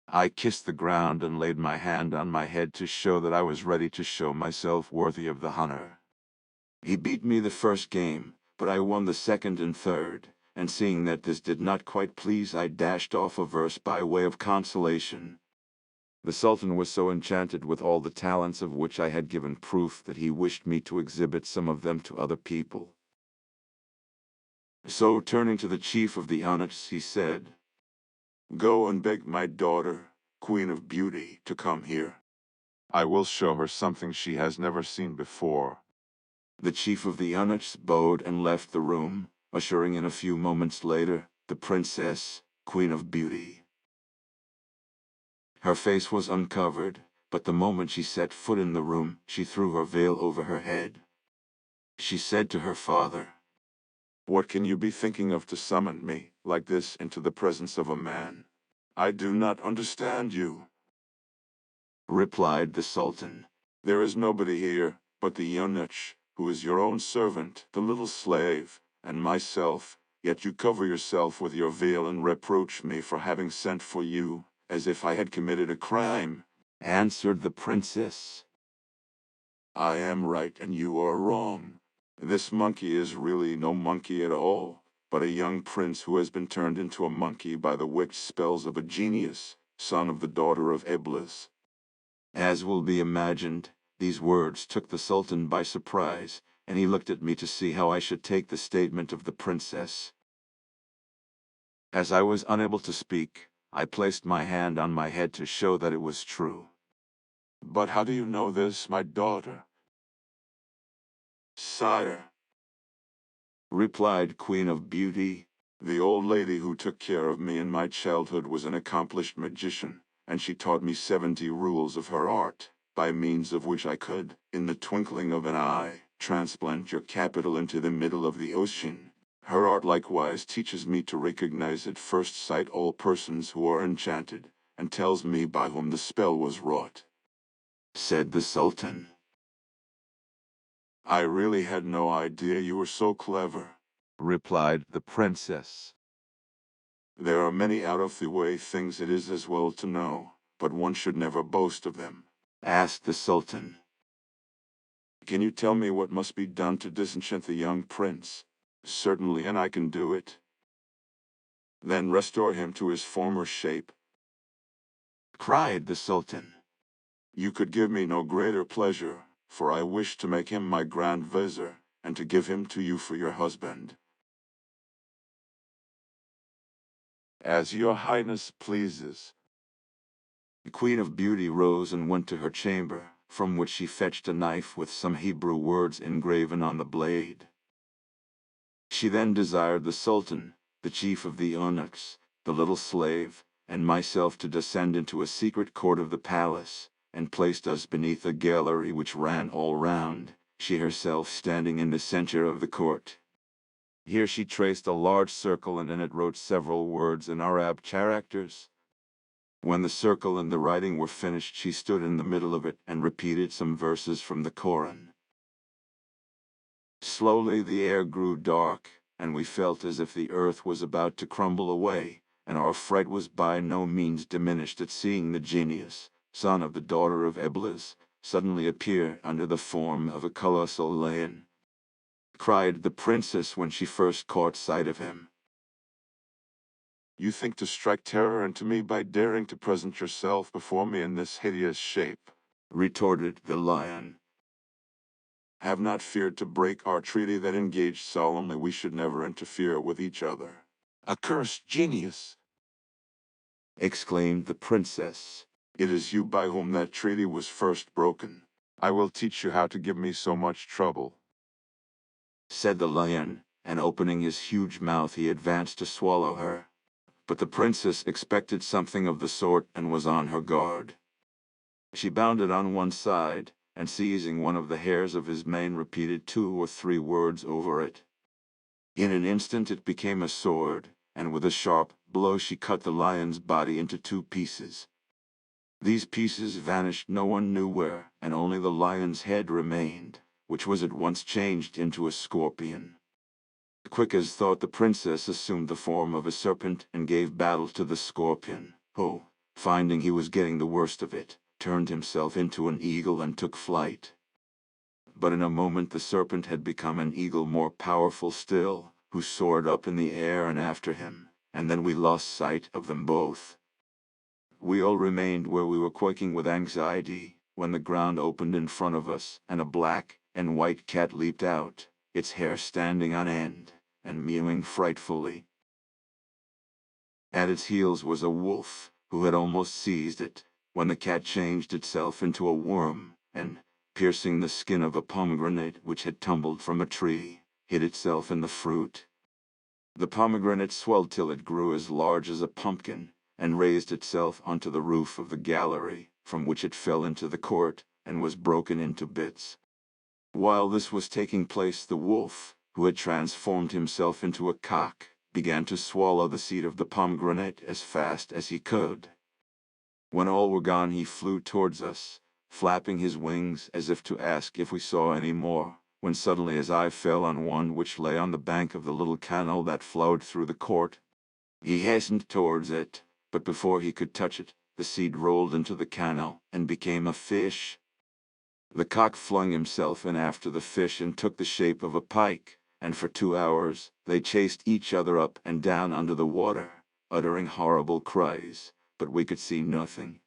I kissed the ground and laid my hand on my head to show that I was ready to show myself worthy of the honor. He beat me the first game, but I won the second and third, and seeing that this did not quite please, I dashed off a verse by way of consolation. The Sultan was so enchanted with all the talents of which I had given proof that he wished me to exhibit some of them to other people. So, turning to the chief of the eunuchs, he said,
"Go and beg my daughter, Queen of Beauty, to come here. I will show her something she has never seen before."
The chief of the eunuchs bowed and left the room, ushering in a few moments later the princess, Queen of Beauty. Her face was uncovered, but the moment she set foot in the room, she threw her veil over her head. She said to her father,
"What can you be thinking of to summon me, like this, into the presence of a man? I do not understand you,"
replied the Sultan.
"There is nobody here but the eunuch, who is your own servant, the little slave, and myself, yet you cover yourself with your veil and reproach me for having sent for you, as if I had committed a crime,"
answered the princess.
"I am right and you are wrong. This monkey is really no monkey at all, but a young prince who has been turned into a monkey by the witch spells of a genius, son of the daughter of Iblis."
As will be imagined, these words took the Sultan by surprise, and he looked at me to see how I should take the statement of the princess. As I was unable to speak, I placed my hand on my head to show that it was true.
"But how do you know this, my daughter?" "Sire,"
replied Queen of Beauty,
"the old lady who took care of me in my childhood was an accomplished magician, and she taught me 70 rules of her art, by means of which I could, in the twinkling of an eye, transplant your capital into the middle of the ocean. Her art likewise teaches me to recognize at first sight all persons who are enchanted, and tells me by whom the spell was wrought,"
said the Sultan.
"I really had no idea you were so clever,"
replied the princess.
"There are many out-of-the-way things it is as well to know, but one should never boast of them,"
asked the Sultan.
"Can you tell me what must be done to disenchant the young prince?" "Certainly, and I can do it." "Then restore him to his former shape,"
cried the Sultan.
"You could give me no greater pleasure, for I wish to make him my Grand Vizier, and to give him to you for your husband." "As your highness pleases."
The Queen of Beauty rose and went to her chamber, from which she fetched a knife with some Hebrew words engraven on the blade. She then desired the Sultan, the chief of the eunuchs, the little slave, and myself to descend into a secret court of the palace, and placed us beneath a gallery which ran all round, she herself standing in the center of the court. Here she traced a large circle and in it wrote several words in Arab characters. When the circle and the writing were finished, she stood in the middle of it and repeated some verses from the Koran. Slowly the air grew dark, and we felt as if the earth was about to crumble away, and our fright was by no means diminished at seeing the genius, son of the daughter of Iblis, suddenly appear under the form of a colossal lion. Cried the princess when she first caught sight of him.
"You think to strike terror into me by daring to present yourself before me in this hideous shape,"
retorted the lion.
"Have not feared to break our treaty that engaged solemnly we should never interfere with each other." "Accursed genius!"
exclaimed the princess.
"It is you by whom that treaty was first broken. I will teach you how to give me so much trouble,"
said the lion, and opening his huge mouth he advanced to swallow her. But the princess expected something of the sort and was on her guard. She bounded on one side, and seizing one of the hairs of his mane repeated 2 or 3 words over it. In an instant it became a sword, and with a sharp blow she cut the lion's body into 2 pieces. These pieces vanished no one knew where, and only the lion's head remained, which was at once changed into a scorpion. Quick as thought the princess assumed the form of a serpent and gave battle to the scorpion, who, finding he was getting the worst of it, turned himself into an eagle and took flight. But in a moment the serpent had become an eagle more powerful still, who soared up in the air and after him, and then we lost sight of them both. We all remained where we were quaking with anxiety, when the ground opened in front of us, and a black and white cat leaped out, its hair standing on end, and mewing frightfully. At its heels was a wolf, who had almost seized it, when the cat changed itself into a worm, and, piercing the skin of a pomegranate which had tumbled from a tree, hid itself in the fruit. The pomegranate swelled till it grew as large as a pumpkin, and raised itself onto the roof of the gallery, from which it fell into the court, and was broken into bits. While this was taking place, the wolf, who had transformed himself into a cock, began to swallow the seed of the pomegranate as fast as he could. When all were gone, he flew towards us, flapping his wings as if to ask if we saw any more, when suddenly his eye fell on one which lay on the bank of the little canal that flowed through the court. He hastened towards it, but before he could touch it, the seed rolled into the canal and became a fish. The cock flung himself in after the fish and took the shape of a pike, and for 2 hours they chased each other up and down under the water, uttering horrible cries, but we could see nothing.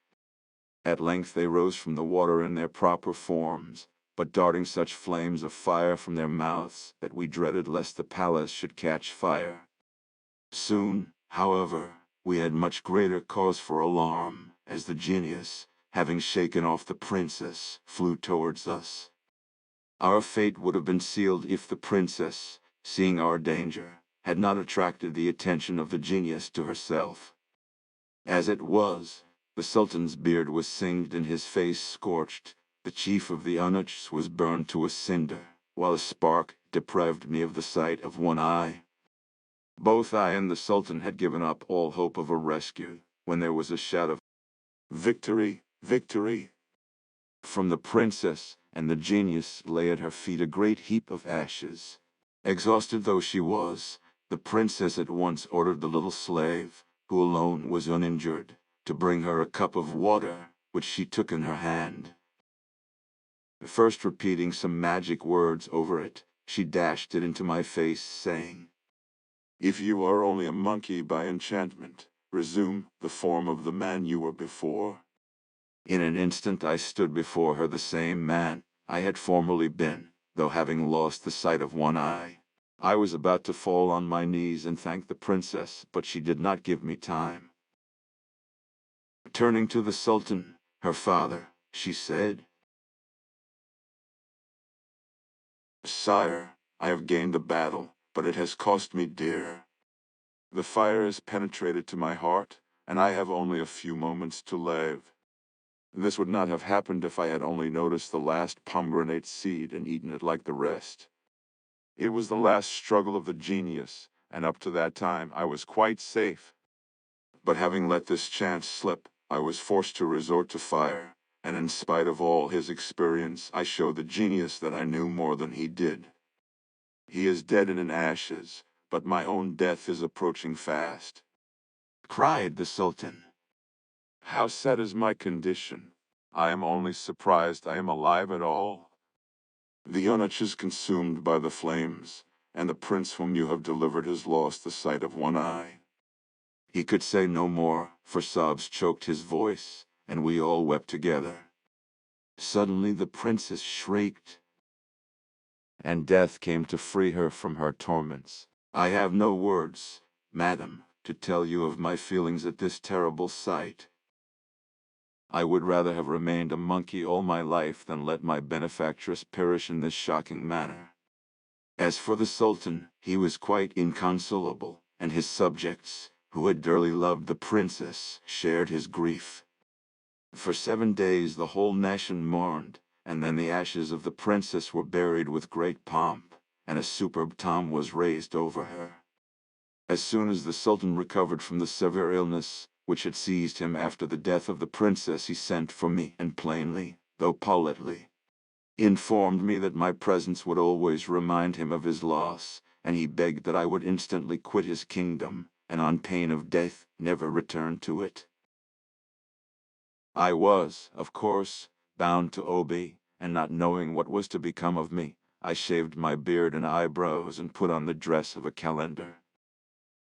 At length they rose from the water in their proper forms, but darting such flames of fire from their mouths that we dreaded lest the palace should catch fire. Soon, however, we had much greater cause for alarm, as the genius, having shaken off the princess, flew towards us. Our fate would have been sealed if the princess, seeing our danger, had not attracted the attention of the genius to herself. As it was, the sultan's beard was singed and his face scorched, the chief of the eunuchs was burned to a cinder, while a spark deprived me of the sight of one eye. Both I and the sultan had given up all hope of a rescue, when there was a shout of
Victory, victory!
from the princess, and the genius lay at her feet a great heap of ashes. Exhausted though she was, the princess at once ordered the little slave, who alone was uninjured, to bring her a cup of water, which she took in her hand. First repeating some magic words over it, she dashed it into my face, saying,
If you are only a monkey by enchantment, resume the form of the man you were before.
In an instant I stood before her the same man I had formerly been, though having lost the sight of one eye. I was about to fall on my knees and thank the princess, but she did not give me time. Turning to the sultan, her father, she said,
Sire, I have gained the battle, but it has cost me dear. The fire has penetrated to my heart, and I have only a few moments to live. This would not have happened if I had only noticed the last pomegranate seed and eaten it like the rest. It was the last struggle of the genius, and up to that time I was quite safe. But having let this chance slip, I was forced to resort to fire, and in spite of all his experience, I showed the genius that I knew more than he did. He is dead and in ashes, but my own death is approaching fast.
cried the sultan.
How sad is my condition! I am only surprised I am alive at all. The eunuch is consumed by the flames, and the prince whom you have delivered has lost the sight of one eye.
He could say no more, for sobs choked his voice, and we all wept together. Suddenly the princess shrieked, and death came to free her from her torments. I have no words, madam, to tell you of my feelings at this terrible sight. I would rather have remained a monkey all my life than let my benefactress perish in this shocking manner. As for the sultan, he was quite inconsolable, and his subjects, who had dearly loved the princess, shared his grief. For 7 days the whole nation mourned, and then the ashes of the princess were buried with great pomp, and a superb tomb was raised over her. As soon as the sultan recovered from the severe illness which had seized him after the death of the princess, he sent for me and plainly, though politely, informed me that my presence would always remind him of his loss, and he begged that I would instantly quit his kingdom, and on pain of death, never return to it. I was, of course, bound to obey, and not knowing what was to become of me, I shaved my beard and eyebrows and put on the dress of a calender.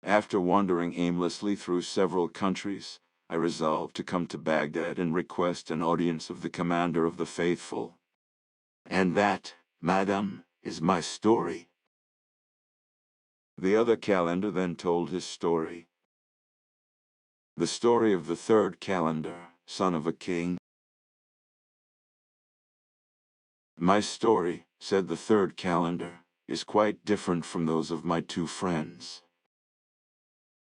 After wandering aimlessly through several countries, I resolved to come to Baghdad and request an audience of the commander of the faithful. And that, madam, is my story. The other calender then told his story. The story of the third calender, son of a king. My story, said the third calender, is quite different from those of my two friends.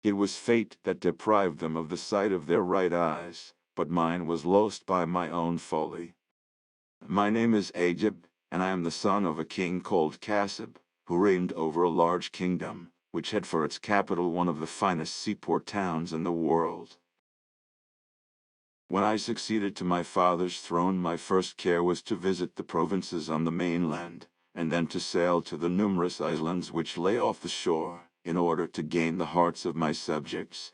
It was fate that deprived them of the sight of their right eyes, but mine was lost by my own folly. My name is Ajib, and I am the son of a king called Kasib, who reigned over a large kingdom, which had for its capital one of the finest seaport towns in the world. When I succeeded to my father's throne, my first care was to visit the provinces on the mainland, and then to sail to the numerous islands which lay off the shore, in order to gain the hearts of my subjects.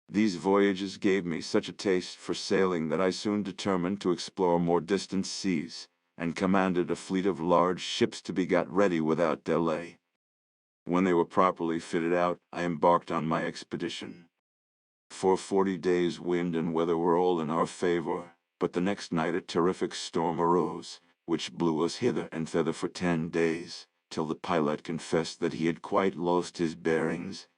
These voyages gave me such a taste for sailing that I soon determined to explore more distant seas, and commanded a fleet of large ships to be got ready without delay. When they were properly fitted out, I embarked on my expedition. For 40 days wind and weather were all in our favor, but the next night a terrific storm arose, which blew us hither and thither for 10 days, till the pilot confessed that he had quite lost his bearings.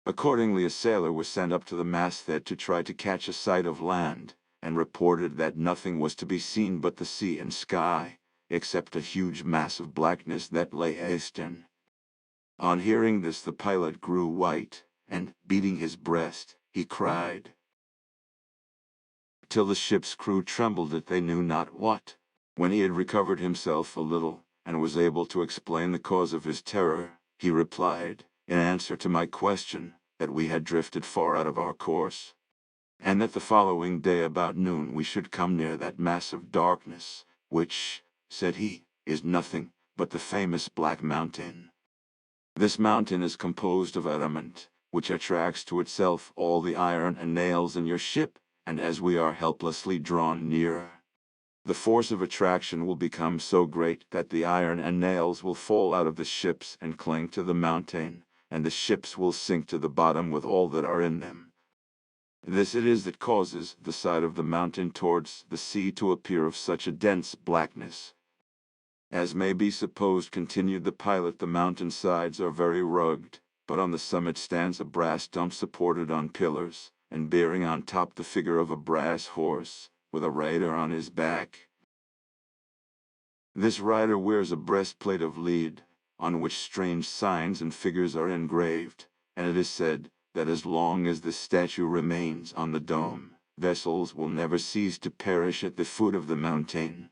Accordingly, a sailor was sent up to the masthead to try to catch a sight of land, and reported that nothing was to be seen but the sea and sky, except a huge mass of blackness that lay astern. On hearing this, the pilot grew white, and, beating his breast, he cried, till the ship's crew trembled at they knew not what. When he had recovered himself a little, and was able to explain the cause of his terror, he replied, in answer to my question, that we had drifted far out of our course, and that the following day about noon we should come near that mass of darkness, which, said he, is nothing but the famous Black Mountain. This mountain is composed of adamant, which attracts to itself all the iron and nails in your ship, and as we are helplessly drawn nearer, the force of attraction will become so great that the iron and nails will fall out of the ships and cling to the mountain, and the ships will sink to the bottom with all that are in them. This it is that causes the side of the mountain towards the sea to appear of such a dense blackness. As may be supposed, continued the pilot, the mountain sides are very rugged, but on the summit stands a brass dome supported on pillars, and bearing on top the figure of a brass horse, with a rider on his back. This rider wears a breastplate of lead, on which strange signs and figures are engraved, and it is said that as long as this statue remains on the dome, vessels will never cease to perish at the foot of the mountain.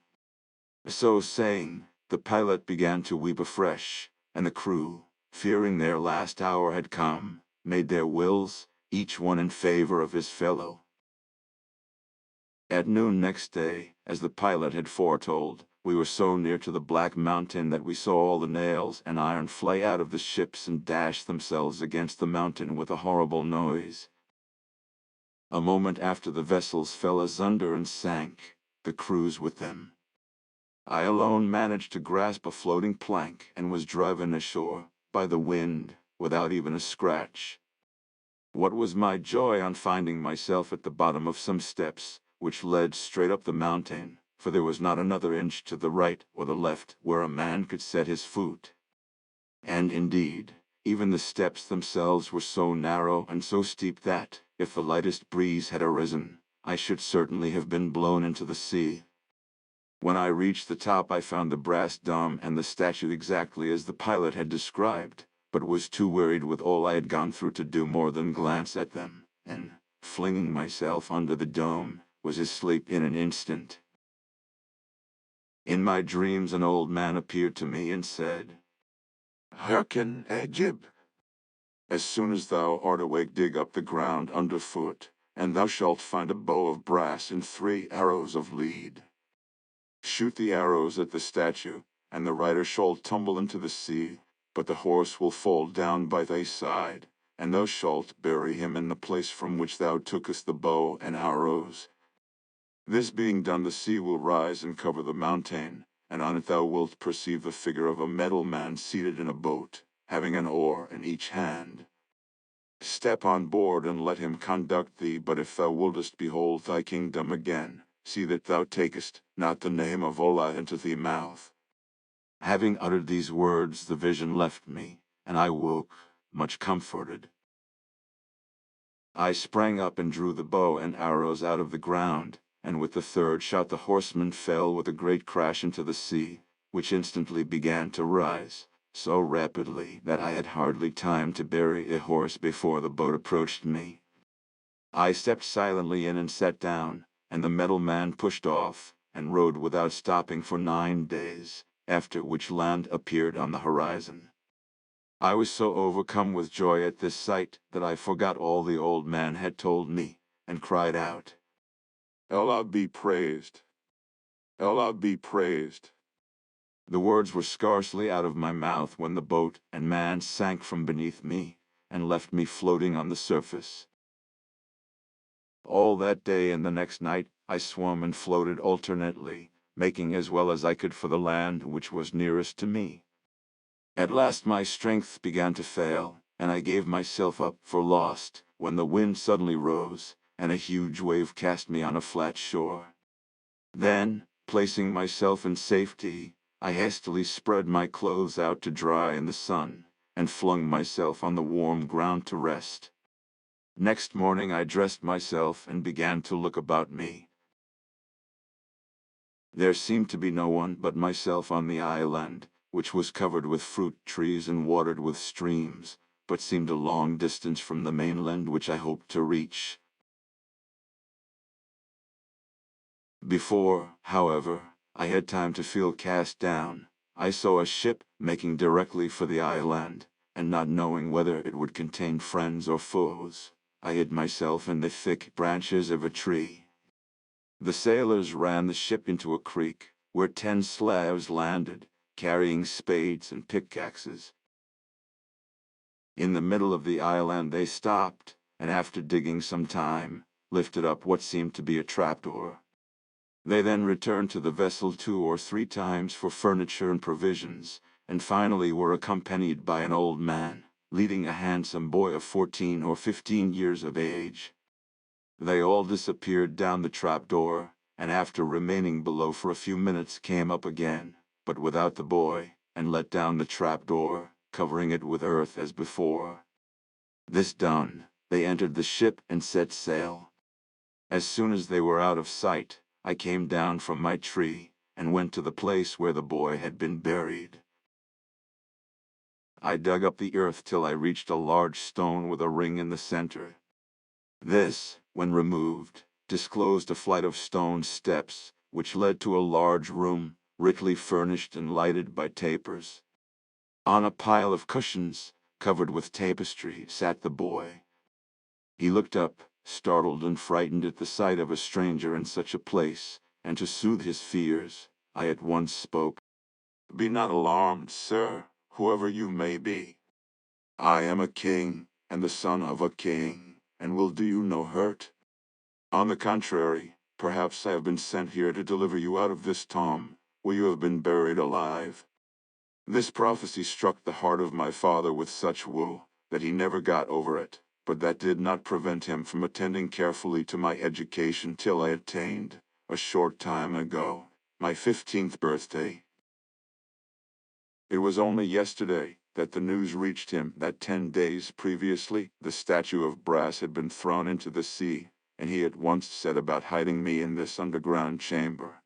So saying, the pilot began to weep afresh, and the crew, fearing their last hour had come, made their wills, each one in favor of his fellow. At noon next day, as the pilot had foretold, we were so near to the Black Mountain that we saw all the nails and iron fly out of the ships and dash themselves against the mountain with a horrible noise. A moment after, the vessels fell asunder and sank, the crews with them. I alone managed to grasp a floating plank and was driven ashore, by the wind, without even a scratch. What was my joy on finding myself at the bottom of some steps, which led straight up the mountain, for there was not another inch to the right or the left where a man could set his foot. And indeed, even the steps themselves were so narrow and so steep that, if the lightest breeze had arisen, I should certainly have been blown into the sea. When I reached the top, I found the brass dome and the statue exactly as the pilot had described, but was too wearied with all I had gone through to do more than glance at them, and, flinging myself under the dome, was asleep in an instant. In my dreams an old man appeared to me and said,
Hearken, Ajib. As soon as thou art awake, dig up the ground underfoot, and thou shalt find a bow of brass and 3 arrows of lead. Shoot the arrows at the statue, and the rider shall tumble into the sea, but the horse will fall down by thy side, and thou shalt bury him in the place from which thou tookest the bow and arrows. This being done, the sea will rise and cover the mountain, and on it thou wilt perceive the figure of a metal man seated in a boat, having an oar in each hand. Step on board and let him conduct thee, but if thou wouldest behold thy kingdom again, see that thou takest not the name of Allah into thy mouth.
Having uttered these words, the vision left me, and I woke, much comforted. I sprang up and drew the bow and arrows out of the ground, and with the third shot the horseman fell with a great crash into the sea, which instantly began to rise, so rapidly that I had hardly time to bury a horse before the boat approached me. I stepped silently in and sat down, and the metal man pushed off, and rode without stopping for 9 days, after which land appeared on the horizon. I was so overcome with joy at this sight that I forgot all the old man had told me, and cried out,
Allah be praised. Allah be praised.
The words were scarcely out of my mouth when the boat and man sank from beneath me, and left me floating on the surface. All that day and the next night, I swam and floated alternately, making as well as I could for the land which was nearest to me. At last my strength began to fail, and I gave myself up for lost, when the wind suddenly rose, and a huge wave cast me on a flat shore. Then, placing myself in safety, I hastily spread my clothes out to dry in the sun, and flung myself on the warm ground to rest. Next morning I dressed myself and began to look about me. There seemed to be no one but myself on the island, which was covered with fruit trees and watered with streams, but seemed a long distance from the mainland which I hoped to reach. Before, however, I had time to feel cast down, I saw a ship making directly for the island, and not knowing whether it would contain friends or foes, I hid myself in the thick branches of a tree. The sailors ran the ship into a creek, where 10 Slavs landed, carrying spades and pickaxes. In the middle of the island they stopped, and after digging some time, lifted up what seemed to be a trapdoor. They then returned to the vessel 2 or 3 times for furniture and provisions, and finally were accompanied by an old man, leading a handsome boy of 14 or 15 years of age. They all disappeared down the trapdoor, and after remaining below for a few minutes came up again, but without the boy, and let down the trapdoor, covering it with earth as before. This done, they entered the ship and set sail. As soon as they were out of sight, I came down from my tree, and went to the place where the boy had been buried. I dug up the earth till I reached a large stone with a ring in the center. This, when removed, disclosed a flight of stone steps, which led to a large room, richly furnished and lighted by tapers. On a pile of cushions, covered with tapestry, sat the boy. He looked up, startled and frightened at the sight of a stranger in such a place, and to soothe his fears, I at once spoke.
Be not alarmed, sir, whoever you may be. I am a king, and the son of a king, and will do you no hurt. On the contrary, perhaps I have been sent here to deliver you out of this tomb, where you have been buried alive. This prophecy struck the heart of my father with such woe, that he never got over it, but that did not prevent him from attending carefully to my education till I attained, a short time ago, my 15th birthday. It was only yesterday that the news reached him that 10 days previously the statue of brass had been thrown into the sea, and he at once set about hiding me in this underground chamber,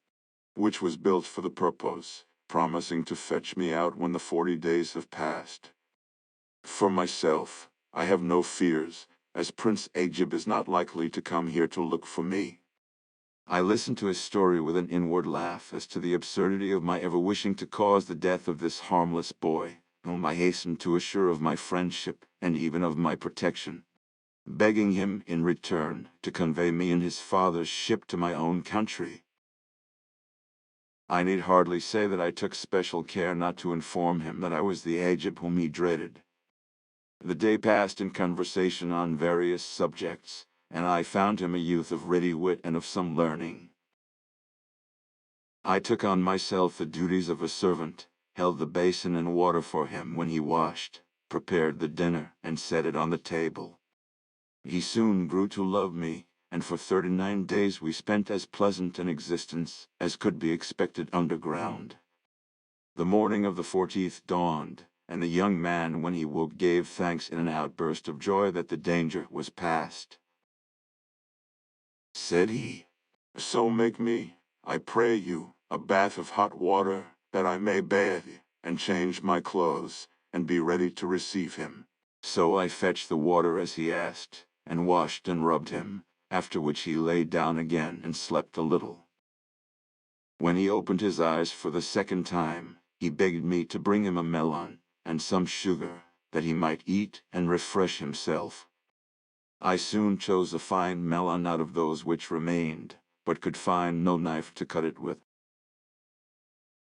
which was built for the purpose, promising to fetch me out when the 40 days have passed. For myself, I have no fears, as Prince Ajib is not likely to come here to look for me.
I listened to his story with an inward laugh as to the absurdity of my ever wishing to cause the death of this harmless boy, whom I hastened to assure of my friendship and even of my protection, begging him in return to convey me in his father's ship to my own country. I need hardly say that I took special care not to inform him that I was the Ajib whom he dreaded. The day passed in conversation on various subjects, and I found him a youth of ready wit and of some learning. I took on myself the duties of a servant, held the basin and water for him when he washed, prepared the dinner, and set it on the table. He soon grew to love me, and for 39 days we spent as pleasant an existence as could be expected underground. The morning of the 14th dawned, and the young man when he woke gave thanks in an outburst of joy that the danger was past.
Said he, so make me, I pray you, a bath of hot water, that I may bathe, and change my clothes, and be ready to receive him.
So I fetched the water as he asked, and washed and rubbed him, after which he lay down again and slept a little. When he opened his eyes for the second time, he begged me to bring him a melon, and some sugar, that he might eat and refresh himself. I soon chose a fine melon out of those which remained, but could find no knife to cut it with.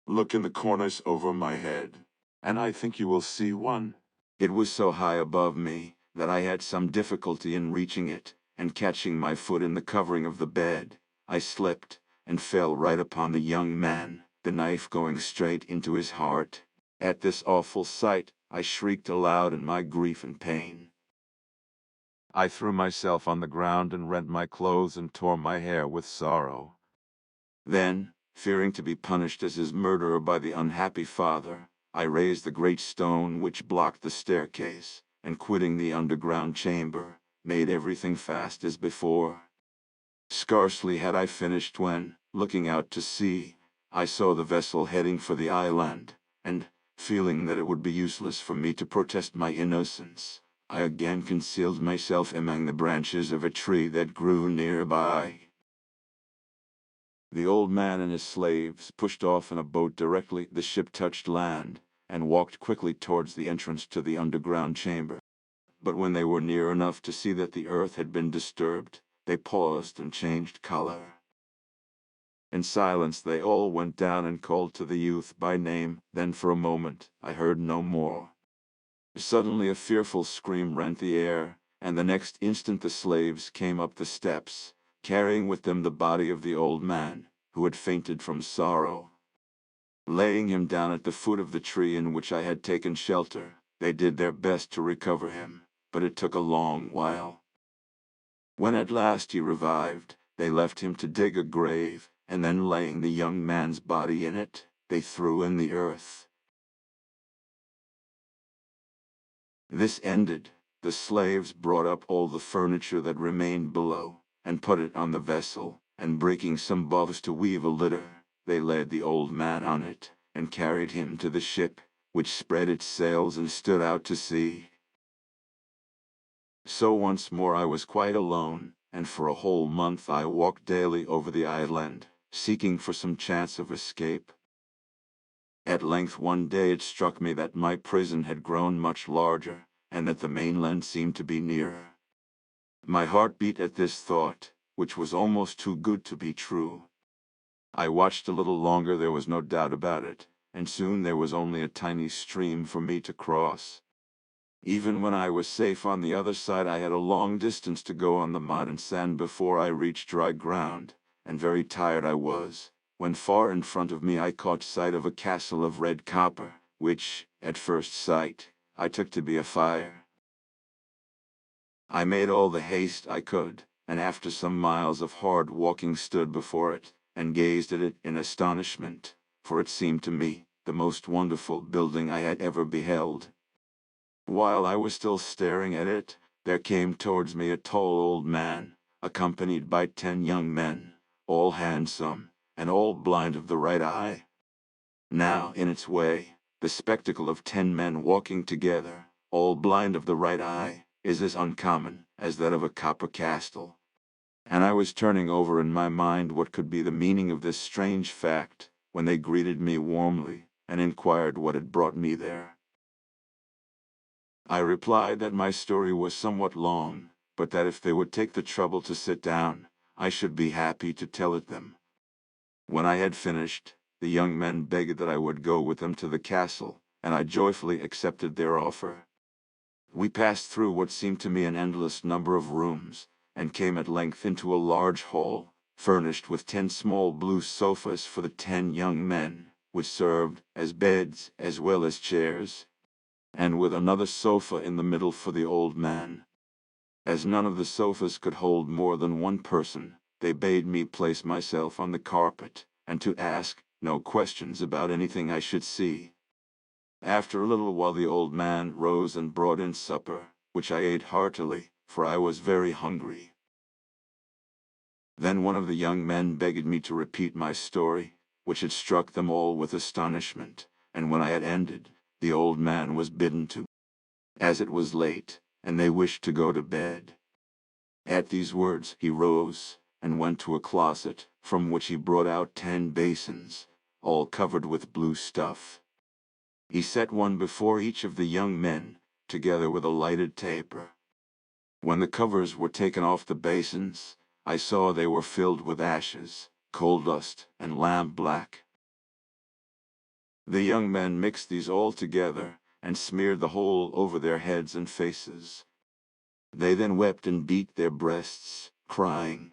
Look in the cornice over my head, and I think you will see one.
It was so high above me, that I had some difficulty in reaching it, and catching my foot in the covering of the bed, I slipped, and fell right upon the young man, the knife going straight into his heart. At this awful sight, I shrieked aloud in my grief and pain. I threw myself on the ground and rent my clothes and tore my hair with sorrow. Then, fearing to be punished as his murderer by the unhappy father, I raised the great stone which blocked the staircase, and quitting the underground chamber, made everything fast as before. Scarcely had I finished when, looking out to sea, I saw the vessel heading for the island, and, feeling that it would be useless for me to protest my innocence, I again concealed myself among the branches of a tree that grew nearby. The old man and his slaves pushed off in a boat directly the ship touched land, and walked quickly towards the entrance to the underground chamber. But when they were near enough to see that the earth had been disturbed, they paused and changed color. In silence they all went down and called to the youth by name. Then for a moment I heard no more. Suddenly a fearful scream rent the air, and the next instant the slaves came up the steps, carrying with them the body of the old man, who had fainted from sorrow. Laying him down at the foot of the tree in which I had taken shelter, they did their best to recover him, but it took a long while. When at last he revived, they left him to dig a grave, and then laying the young man's body in it, they threw in the earth. This ended, the slaves brought up all the furniture that remained below, and put it on the vessel, and breaking some boughs to weave a litter, they laid the old man on it, and carried him to the ship, which spread its sails and stood out to sea. So once more I was quite alone, and for a whole month I walked daily over the island, seeking for some chance of escape. At length one day it struck me that my prison had grown much larger, and that the mainland seemed to be nearer. My heart beat at this thought, which was almost too good to be true. I watched a little longer, there was no doubt about it, and soon there was only a tiny stream for me to cross. Even when I was safe on the other side, I had a long distance to go on the mud and sand before I reached dry ground, and very tired I was, when far in front of me I caught sight of a castle of red copper, which, at first sight, I took to be a fire. I made all the haste I could, and after some miles of hard walking stood before it, and gazed at it in astonishment, for it seemed to me the most wonderful building I had ever beheld. While I was still staring at it, there came towards me a tall old man, accompanied by 10 young men, all handsome, and all blind of the right eye. Now, in its way, the spectacle of 10 men walking together, all blind of the right eye, is as uncommon as that of a copper castle. And I was turning over in my mind what could be the meaning of this strange fact, when they greeted me warmly, and inquired what had brought me there. I replied that my story was somewhat long, but that if they would take the trouble to sit down, I should be happy to tell it them. When I had finished, the young men begged that I would go with them to the castle, and I joyfully accepted their offer. We passed through what seemed to me an endless number of rooms, and came at length into a large hall, furnished with 10 small blue sofas for the 10 young men, which served as beds as well as chairs, and with another sofa in the middle for the old man. As none of the sofas could hold more than one person, they bade me place myself on the carpet, and to ask no questions about anything I should see. After a little while the old man rose and brought in supper, which I ate heartily, for I was very hungry. Then one of the young men begged me to repeat my story, which had struck them all with astonishment, and when I had ended, the old man was bidden to, as it was late, and they wished to go to bed. At these words he rose, and went to a closet, from which he brought out 10 basins, all covered with blue stuff. He set one before each of the young men, together with a lighted taper. When the covers were taken off the basins, I saw they were filled with ashes, coal dust, and lamp-black. The young men mixed these all together, and smeared the whole over their heads and faces. They then wept and beat their breasts, crying,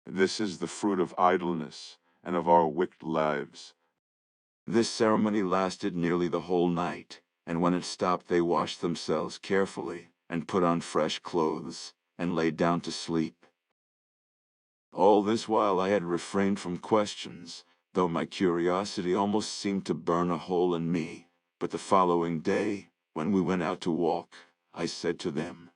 "This is the fruit of idleness, and of our wicked lives."
This ceremony lasted nearly the whole night, and when it stopped they washed themselves carefully, and put on fresh clothes, and lay down to sleep. All this while I had refrained from questions, though my curiosity almost seemed to burn a hole in me. But the following day, when we went out to walk, I said to them,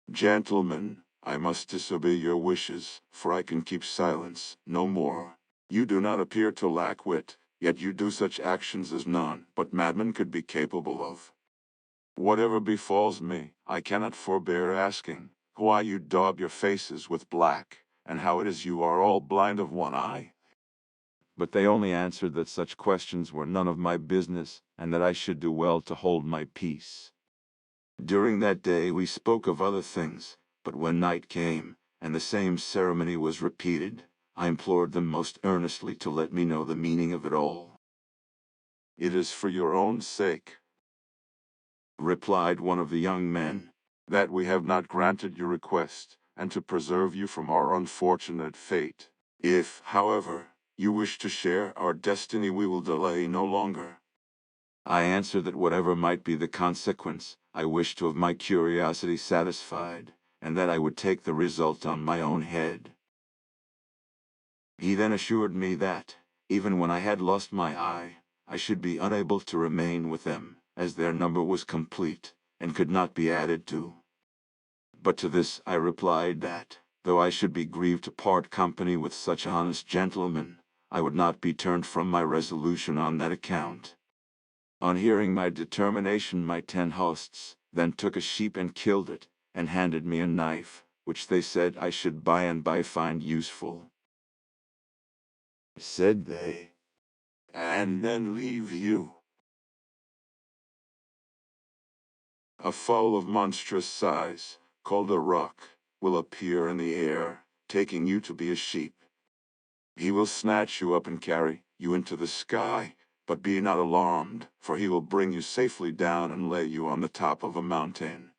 "Gentlemen, I must disobey your wishes, for I can keep silence no more. You do not appear to lack wit, yet you do such actions as none but madmen could be capable of. Whatever befalls me, I cannot forbear asking, why you daub your faces with black, and how it is you are all blind of one eye?"
but they only answered that such questions were none of my business, and that I should do well to hold my peace. During that day we spoke of other things, but when night came, and the same ceremony was repeated, I implored them most earnestly to let me know the meaning of it all.
"It is for your own sake,"
replied one of the young men,
"that we have not granted your request, and to preserve you from our unfortunate fate. If, however, you wish to share our destiny, we will delay no longer."
I answered that whatever might be the consequence, I wished to have my curiosity satisfied, and that I would take the result on my own head. He then assured me that, even when I had lost my eye, I should be unable to remain with them, as their number was complete, and could not be added to. But to this I replied that, though I should be grieved to part company with such honest gentlemen, I would not be turned from my resolution on that account. On hearing my determination, my 10 hosts then took a sheep and killed it, and handed me a knife, which they said I should by and by find useful. Said they,
"And then leave you." A fowl of monstrous size, called a roc, will appear in the air, taking you to be a sheep. He will snatch you up and carry you into the sky, but be not alarmed, for he will bring you safely down and lay you on the top of a mountain.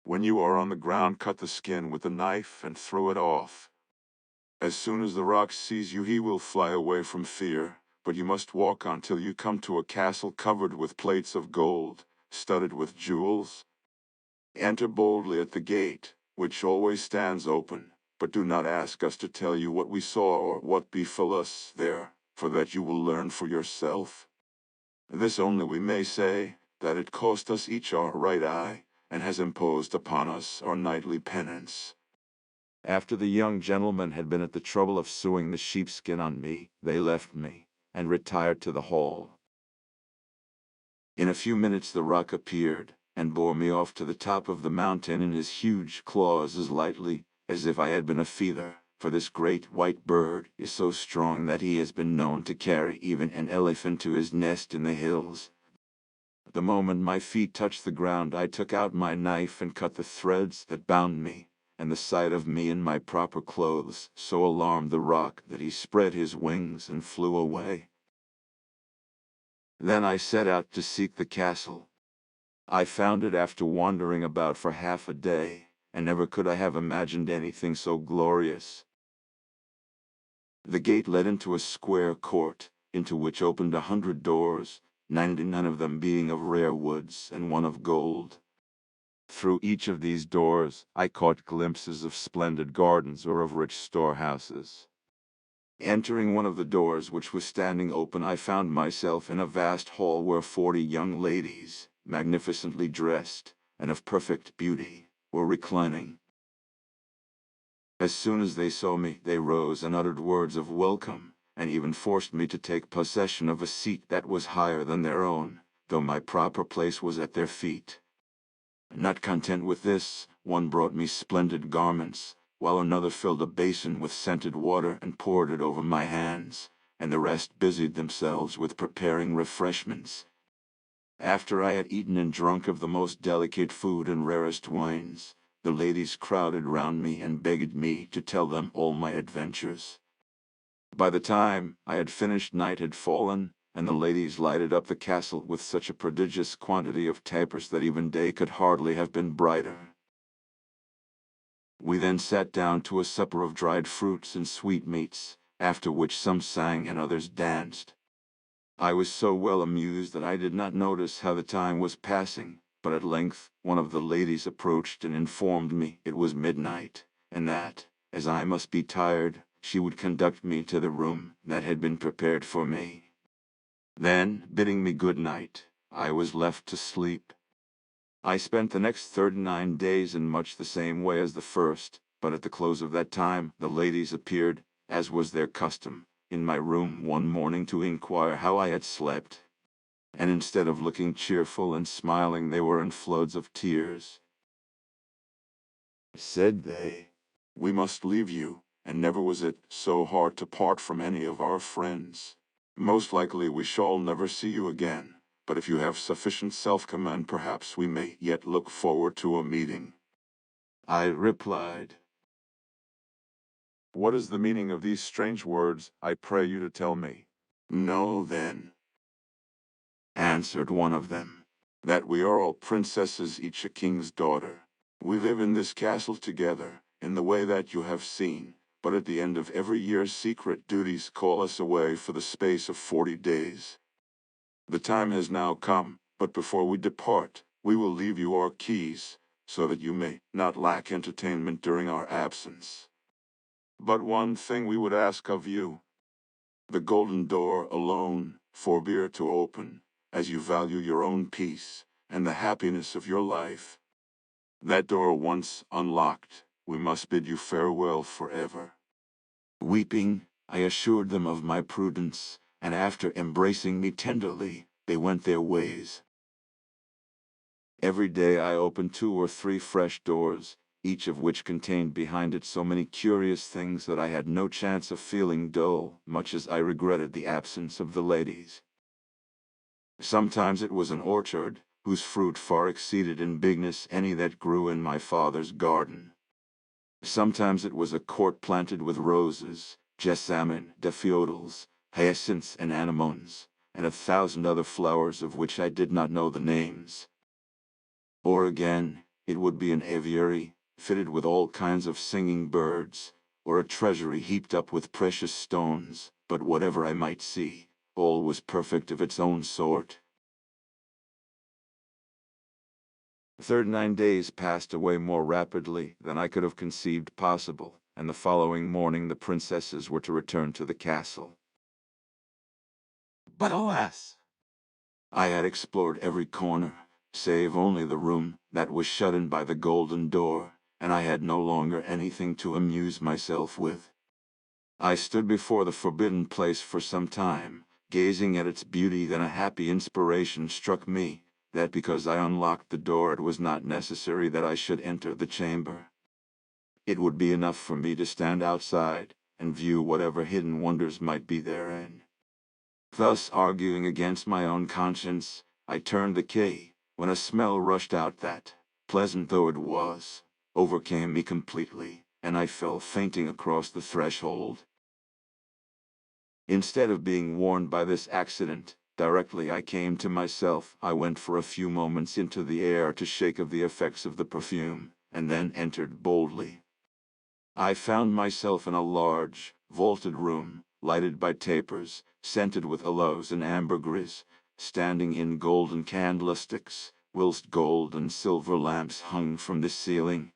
When you are on the ground, cut the skin with a knife and throw it off. As soon as the roc sees you, he will fly away from fear, but you must walk on till you come to a castle covered with plates of gold, studded with jewels. Enter boldly at the gate, which always stands open, but do not ask us to tell you what we saw or what befell us there, for that you will learn for yourself. This only we may say, that it cost us each our right eye, and has imposed upon us our nightly penance."
after the young gentlemen had been at the trouble of sewing the sheepskin on me, they left me, and retired to the hall. In a few minutes the roc appeared, and bore me off to the top of the mountain in his huge claws as lightly as if I had been a feather, for this great white bird is so strong that he has been known to carry even an elephant to his nest in the hills. The moment my feet touched the ground, I took out my knife and cut the threads that bound me, and the sight of me in my proper clothes so alarmed the roc that he spread his wings and flew away. Then I set out to seek the castle. I found it after wandering about for half a day, and never could I have imagined anything so glorious. The gate led into a square court, into which opened 100 doors, 99 of them being of rare woods and one of gold. Through each of these doors I caught glimpses of splendid gardens or of rich storehouses. Entering one of the doors, which was standing open, I found myself in a vast hall where 40 young ladies, magnificently dressed, and of perfect beauty, were reclining. As soon as they saw me, they rose and uttered words of welcome, and even forced me to take possession of a seat that was higher than their own, though my proper place was at their feet. Not content with this, one brought me splendid garments, while another filled a basin with scented water and poured it over my hands, and the rest busied themselves with preparing refreshments. After I had eaten and drunk of the most delicate food and rarest wines, the ladies crowded round me and begged me to tell them all my adventures. By the time I had finished, night had fallen, and the ladies lighted up the castle with such a prodigious quantity of tapers that even day could hardly have been brighter. We then sat down to a supper of dried fruits and sweetmeats, after which some sang and others danced. I was so well amused that I did not notice how the time was passing, but at length one of the ladies approached and informed me it was midnight, and that, as I must be tired, she would conduct me to the room that had been prepared for me. Then, bidding me good night, I was left to sleep. I spent the next 39 days in much the same way as the first, but at the close of that time the ladies appeared, as was their custom, in my room one morning to inquire how I had slept. And instead of looking cheerful and smiling, they were in floods of tears.
Said they, "We must leave you, and never was it so hard to part from any of our friends. Most likely we shall never see you again, but if you have sufficient self-command, perhaps we may yet look forward to a meeting."
I replied,
"What is the meaning of these strange words? I pray you to tell me." "Know then,"
answered one of them,
"that we are all princesses, each a king's daughter. We live in this castle together, in the way that you have seen, but at the end of every year secret duties call us away for the space of 40 days. The time has now come, but before we depart, we will leave you our keys, so that you may not lack entertainment during our absence. But one thing we would ask of you: the golden door alone forbear to open, as you value your own peace and the happiness of your life. That door once unlocked, we must bid you farewell forever."
Weeping, I assured them of my prudence, and after embracing me tenderly, they went their ways. Every day I opened 2 or 3 fresh doors, each of which contained behind it so many curious things that I had no chance of feeling dull, much as I regretted the absence of the ladies. Sometimes it was an orchard, whose fruit far exceeded in bigness any that grew in my father's garden. Sometimes it was a court planted with roses, jessamine, daffodils, hyacinths and anemones, and 1,000 other flowers of which I did not know the names. Or again, it would be an aviary, fitted with all kinds of singing birds, or a treasury heaped up with precious stones, but whatever I might see, all was perfect of its own sort. 39 days passed away more rapidly than I could have conceived possible, and the following morning the princesses were to return to the castle. But alas! I had explored every corner, save only the room that was shut in by the golden door, and I had no longer anything to amuse myself with. I stood before the forbidden place for some time, gazing at its beauty. Then a happy inspiration struck me, that because I unlocked the door it was not necessary that I should enter the chamber. It would be enough for me to stand outside, and view whatever hidden wonders might be therein. Thus arguing against my own conscience, I turned the key, when a smell rushed out that, pleasant though it was, overcame me completely, and I fell fainting across the threshold. Instead of being warned by this accident, directly I came to myself, I went for a few moments into the air to shake of the effects of the perfume, and then entered boldly. I found myself in a large, vaulted room, lighted by tapers, scented with aloes and ambergris, standing in golden candlesticks, whilst gold and silver lamps hung from the ceiling.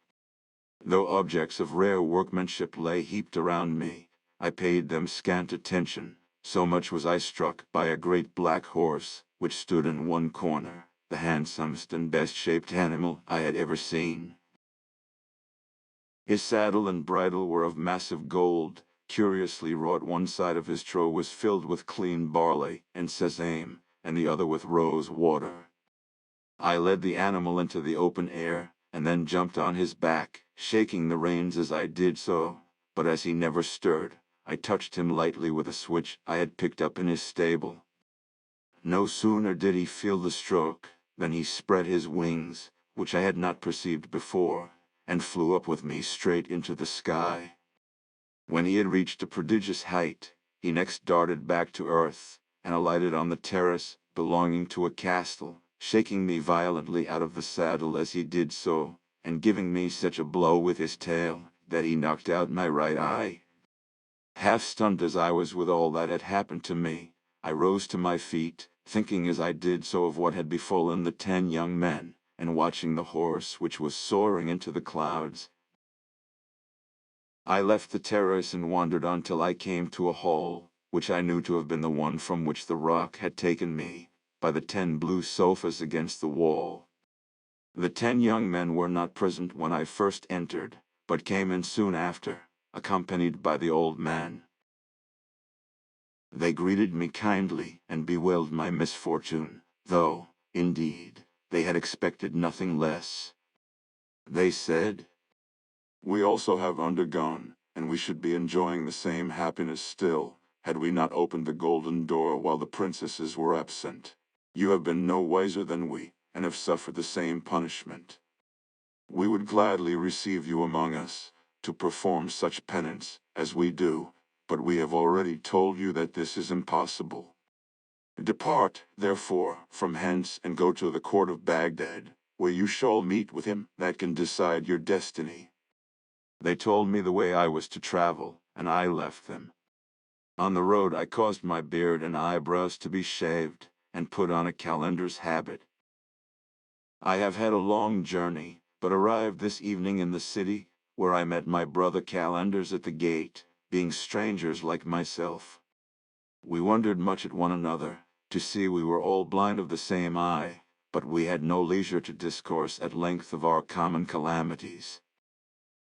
Though objects of rare workmanship lay heaped around me, I paid them scant attention, so much was I struck by a great black horse, which stood in one corner, the handsomest and best-shaped animal I had ever seen. His saddle and bridle were of massive gold, curiously wrought. One side of his trough was filled with clean barley and sesame, and the other with rose water. I led the animal into the open air, and then jumped on his back, shaking the reins as I did so, but as he never stirred, I touched him lightly with a switch I had picked up in his stable. No sooner did he feel the stroke, than he spread his wings, which I had not perceived before, and flew up with me straight into the sky. When he had reached a prodigious height, he next darted back to earth, and alighted on the terrace belonging to a castle, shaking me violently out of the saddle as he did so, and giving me such a blow with his tail, that he knocked out my right eye. Half stunned as I was with all that had happened to me, I rose to my feet, thinking as I did so of what had befallen the 10 young men, and watching the horse which was soaring into the clouds. I left the terrace and wandered on till I came to a hall, which I knew to have been the one from which the roc had taken me, by the 10 blue sofas against the wall. The 10 young men were not present when I first entered, but came in soon after, accompanied by the old man. They greeted me kindly and bewailed my misfortune, though, indeed, they had expected nothing less. They said,
We also have undergone, and we should be enjoying the same happiness still, had we not opened the golden door while the princesses were absent. You have been no wiser than we, and have suffered the same punishment. We would gladly receive you among us, to perform such penance as we do, but we have already told you that this is impossible. Depart, therefore, from hence and go to the court of Baghdad, where you shall meet with him that can decide your destiny.
They told me the way I was to travel, and I left them. On the road I caused my beard and eyebrows to be shaved, and put on a calendar's habit. I have had a long journey, but arrived this evening in the city, where I met my brother calendars at the gate, being strangers like myself. We wondered much at one another, to see we were all blind of the same eye, but we had no leisure to discourse at length of our common calamities.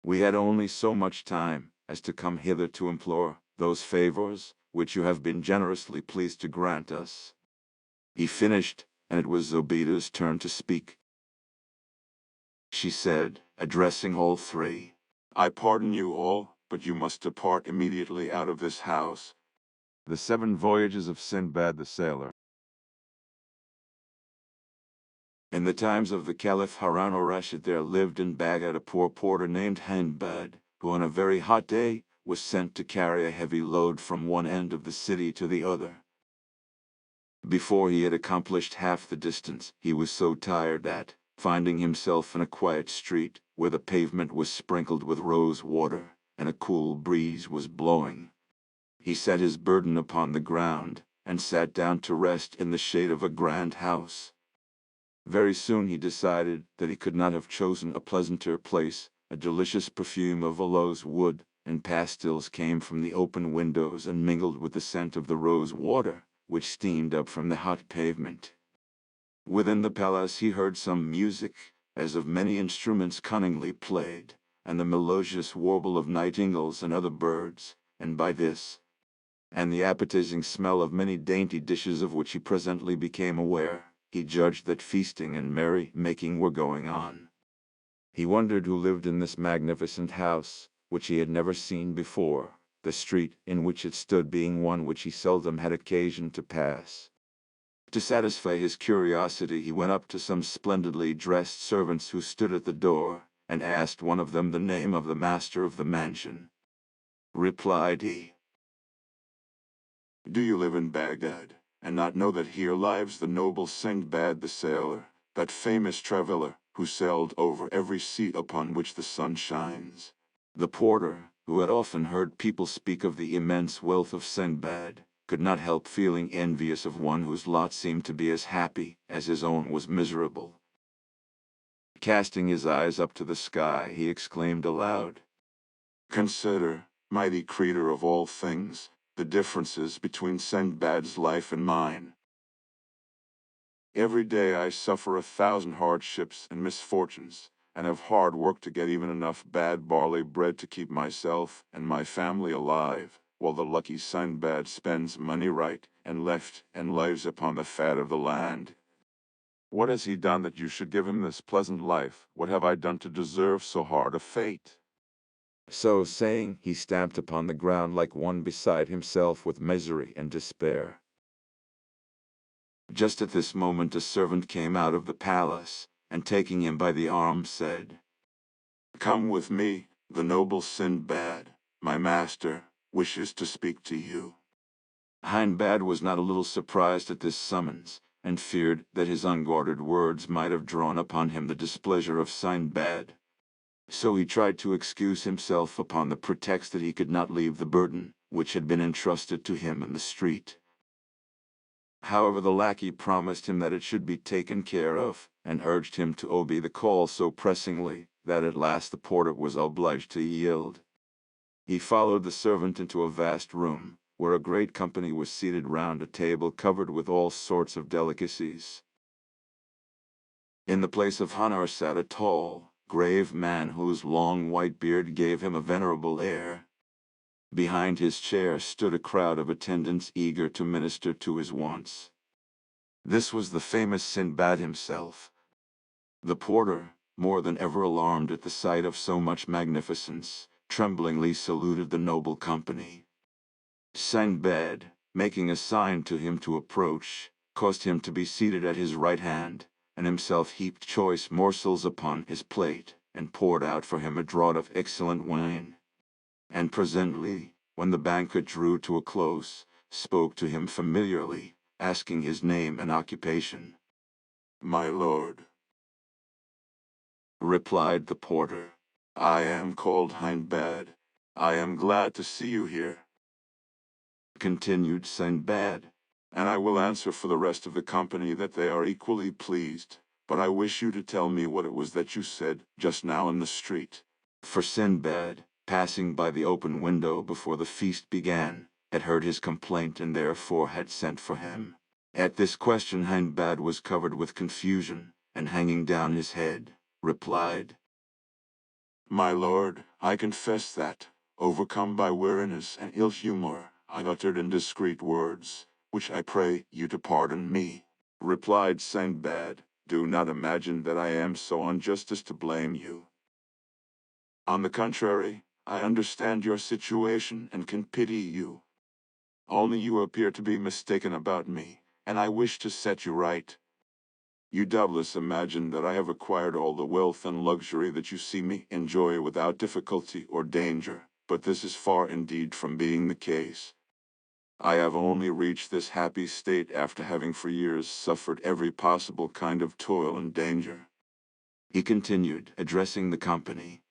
We had only so much time as to come hither to implore those favors which you have been generously pleased to grant us. He finished, and it was Zobeida's turn to speak. She said, addressing all 3,
I pardon you all, but you must depart immediately out of this house.
The 7 Voyages of Sinbad the Sailor. In the times of the Caliph Harun al-Rashid there lived in Baghdad a poor porter named Sinbad, who on a very hot day was sent to carry a heavy load from one end of the city to the other. Before he had accomplished half the distance, he was so tired that, finding himself in a quiet street, where the pavement was sprinkled with rose water, and a cool breeze was blowing, he set his burden upon the ground, and sat down to rest in the shade of a grand house. Very soon he decided that he could not have chosen a pleasanter place. A delicious perfume of aloes wood and pastils came from the open windows and mingled with the scent of the rose water, which steamed up from the hot pavement. Within the palace he heard some music, as of many instruments cunningly played, and the melodious warble of nightingales and other birds, and by this, and the appetizing smell of many dainty dishes of which he presently became aware, he judged that feasting and merry-making were going on. He wondered who lived in this magnificent house, which he had never seen before, the street in which it stood being one which he seldom had occasion to pass. To satisfy his curiosity he went up to some splendidly dressed servants who stood at the door, and asked one of them the name of the master of the mansion. Replied he,
Do you live in Baghdad, and not know that here lives the noble Sinbad the sailor, that famous traveler, who sailed over every sea upon which the sun shines?
The porter, who had often heard people speak of the immense wealth of Sinbad, could not help feeling envious of one whose lot seemed to be as happy as his own was miserable. Casting his eyes up to the sky, he exclaimed aloud,
Consider, mighty creator of all things, the differences between Sinbad's life and mine. Every day I suffer 1,000 hardships and misfortunes, and have hard work to get even enough bad barley bread to keep myself and my family alive, while the lucky Sinbad spends money right and left and lives upon the fat of the land. What has he done that you should give him this pleasant life? What have I done to deserve so hard a fate?"
So saying, he stamped upon the ground like one beside himself with misery and despair. Just at this moment a servant came out of the palace, and taking him by the arm said,
"Come with me, the noble Sinbad. My master wishes to speak to you."
Hindbad was not a little surprised at this summons, and feared that his unguarded words might have drawn upon him the displeasure of Sinbad. So he tried to excuse himself upon the pretext that he could not leave the burden which had been entrusted to him in the street. However, the lackey promised him that it should be taken care of, and urged him to obey the call so pressingly that at last the porter was obliged to yield. He followed the servant into a vast room, where a great company was seated round a table covered with all sorts of delicacies. In the place of Hanar sat a tall, grave man whose long white beard gave him a venerable air. Behind his chair stood a crowd of attendants eager to minister to his wants. This was the famous Sinbad himself. The porter, more than ever alarmed at the sight of so much magnificence, tremblingly saluted the noble company. Sinbad, making a sign to him to approach, caused him to be seated at his right hand, and himself heaped choice morsels upon his plate, and poured out for him a draught of excellent wine. And presently, when the banquet drew to a close, spoke to him familiarly, asking his name and occupation.
"My lord,"
replied the porter,
"I am called Hindbad. I am glad to see you here."
Continued Sinbad,
"And I will answer for the rest of the company that they are equally pleased. But I wish you to tell me what it was that you said just now in the street."
for Sinbad, passing by the open window before the feast began, had heard his complaint and therefore had sent for him. At this question Hindbad was covered with confusion, and hanging down his head, replied,
"My lord, I confess that, overcome by weariness and ill humor, I uttered indiscreet words, which I pray you to pardon me." Replied Sinbad, "Do not imagine that I am so unjust as to blame you. On the contrary, I understand your situation and can pity you. Only you appear to be mistaken about me, and I wish to set you right. You doubtless imagine that I have acquired all the wealth and luxury that you see me enjoy without difficulty or danger, but this is far indeed from being the case. I have only reached this happy state after having for years suffered every possible kind of toil and danger."
he continued, addressing the company.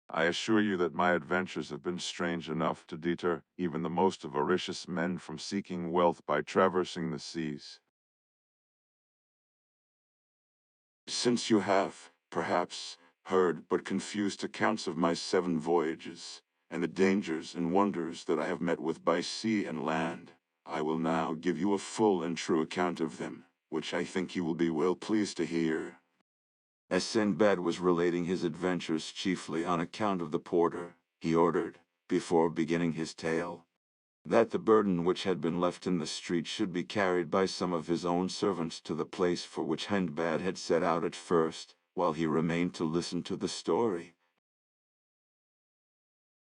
"I assure you that my adventures have been strange enough to deter even the most avaricious men from seeking wealth by traversing the seas. Since you have, perhaps, heard but confused accounts of my 7 voyages, and the dangers and wonders that I have met with by sea and land, I will now give you a full and true account of them, which I think you will be well pleased to hear."
As Sinbad was relating his adventures chiefly on account of the porter, he ordered, before beginning his tale, that the burden which had been left in the street should be carried by some of his own servants to the place for which Hindbad had set out at first, while he remained to listen to the story.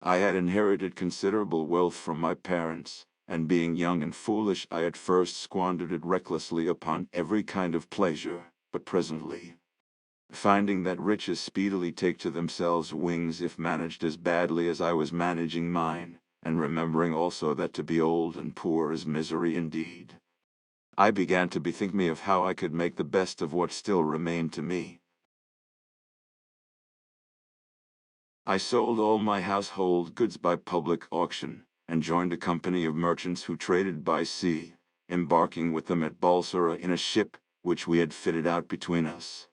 I had inherited considerable wealth from my parents, and being young and foolish I at first squandered it recklessly upon every kind of pleasure, but presently, finding that riches speedily take to themselves wings if managed as badly as I was managing mine, and remembering also that to be old and poor is misery indeed, I began to bethink me of how I could make the best of what still remained to me. I sold all my household goods by public auction, and joined a company of merchants who traded by sea, embarking with them at Balsora in a ship which we had fitted out between us.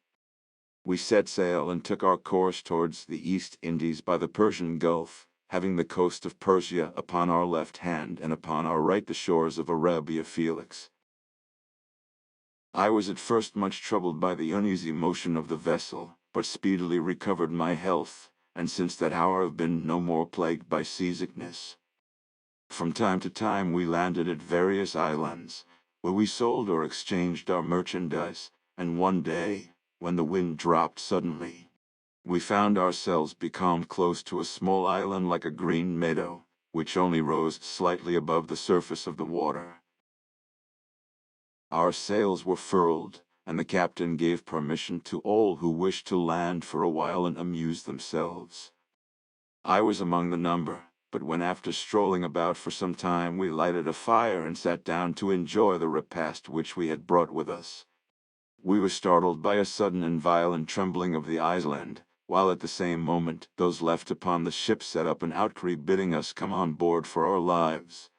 We set sail and took our course towards the East Indies by the Persian Gulf, having the coast of Persia upon our left hand and upon our right the shores of Arabia Felix. I was at first much troubled by the uneasy motion of the vessel, but speedily recovered my health, and since that hour have been no more plagued by seasickness. From time to time we landed at various islands, where we sold or exchanged our merchandise, and one day, when the wind dropped suddenly, we found ourselves becalmed close to a small island like a green meadow, which only rose slightly above the surface of the water. Our sails were furled, and the captain gave permission to all who wished to land for a while and amuse themselves. I was among the number, but when after strolling about for some time we lighted a fire and sat down to enjoy the repast which we had brought with us, we were startled by a sudden and violent trembling of the island, while at the same moment those left upon the ship set up an outcry bidding us come on board for our lives,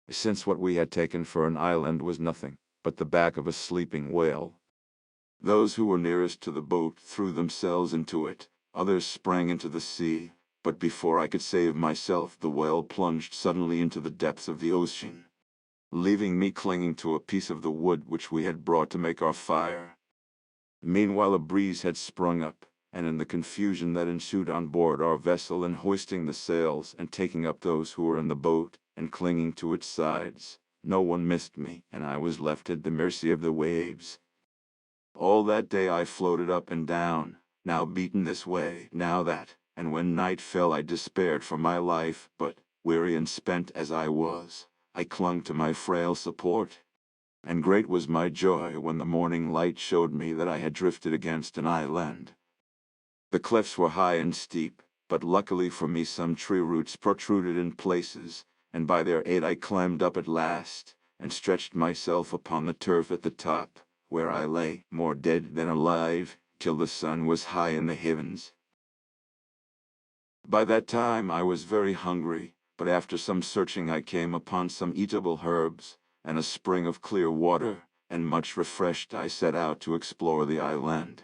since what we had taken for an island was nothing but the back of a sleeping whale. Those who were nearest to the boat threw themselves into it, others sprang into the sea, but before I could save myself the whale plunged suddenly into the depths of the ocean, leaving me clinging to a piece of the wood which we had brought to make our fire. Meanwhile a breeze had sprung up, and in the confusion that ensued on board our vessel in hoisting the sails and taking up those who were in the boat, and clinging to its sides, no one missed me, and I was left at the mercy of the waves. All that day I floated up and down, now beaten this way, now that, and when night fell I despaired for my life, but, weary and spent as I was, I clung to my frail support. And great was my joy when the morning light showed me that I had drifted against an island. The cliffs were high and steep, but luckily for me some tree roots protruded in places, and by their aid I climbed up at last, and stretched myself upon the turf at the top, where I lay, more dead than alive, till the sun was high in the heavens. By that time I was very hungry, but after some searching I came upon some eatable herbs, and a spring of clear water, and much refreshed I set out to explore the island.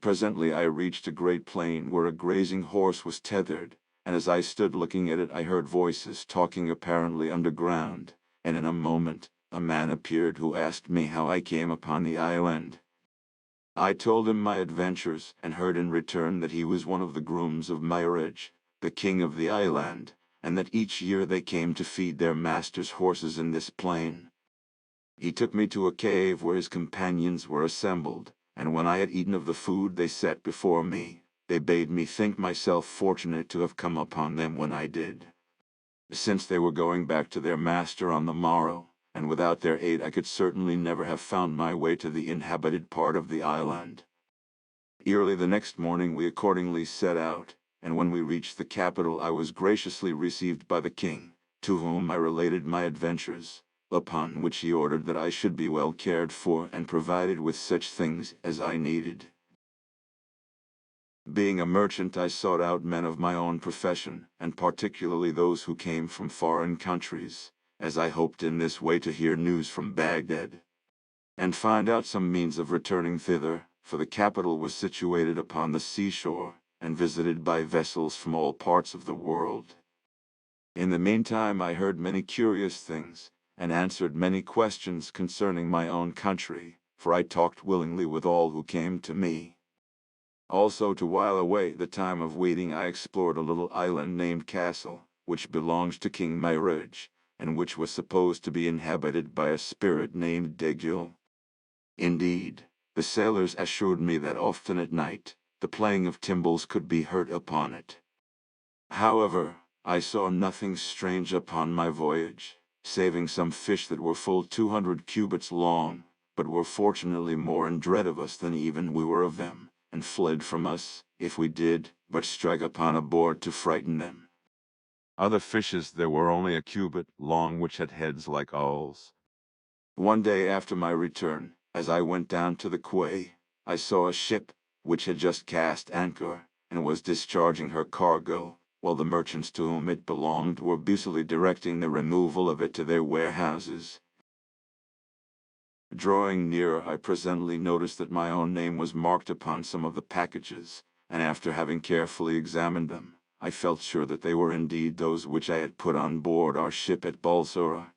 Presently I reached a great plain where a grazing horse was tethered, and as I stood looking at it I heard voices talking apparently underground, and in a moment a man appeared who asked me how I came upon the island. I told him my adventures, and heard in return that he was one of the grooms of Mirage, the king of the island, and that each year they came to feed their master's horses in this plain. He took me to a cave where his companions were assembled, and when I had eaten of the food they set before me, they bade me think myself fortunate to have come upon them when I did, since they were going back to their master on the morrow, and without their aid I could certainly never have found my way to the inhabited part of the island. Early the next morning we accordingly set out, and when we reached the capital I was graciously received by the king, to whom I related my adventures, upon which he ordered that I should be well cared for and provided with such things as I needed. Being a merchant I sought out men of my own profession, and particularly those who came from foreign countries, as I hoped in this way to hear news from Baghdad, and find out some means of returning thither, for the capital was situated upon the seashore, and visited by vessels from all parts of the world. In the meantime I heard many curious things, and answered many questions concerning my own country, for I talked willingly with all who came to me. Also, to while away the time of waiting I explored a little island named Castle, which belongs to King Mirage, and which was supposed to be inhabited by a spirit named Degil. Indeed, the sailors assured me that often at night, the playing of timbrels could be heard upon it. However, I saw nothing strange upon my voyage, saving some fish that were full 200 cubits long, but were fortunately more in dread of us than even we were of them, and fled from us, if we did but strike upon a board to frighten them. Other fishes there were only a cubit long which had heads like owls. One day after my return, as I went down to the quay, I saw a ship, which had just cast anchor, and was discharging her cargo, while the merchants to whom it belonged were busily directing the removal of it to their warehouses. Drawing nearer I presently noticed that my own name was marked upon some of the packages, and after having carefully examined them, I felt sure that they were indeed those which I had put on board our ship at Balsora.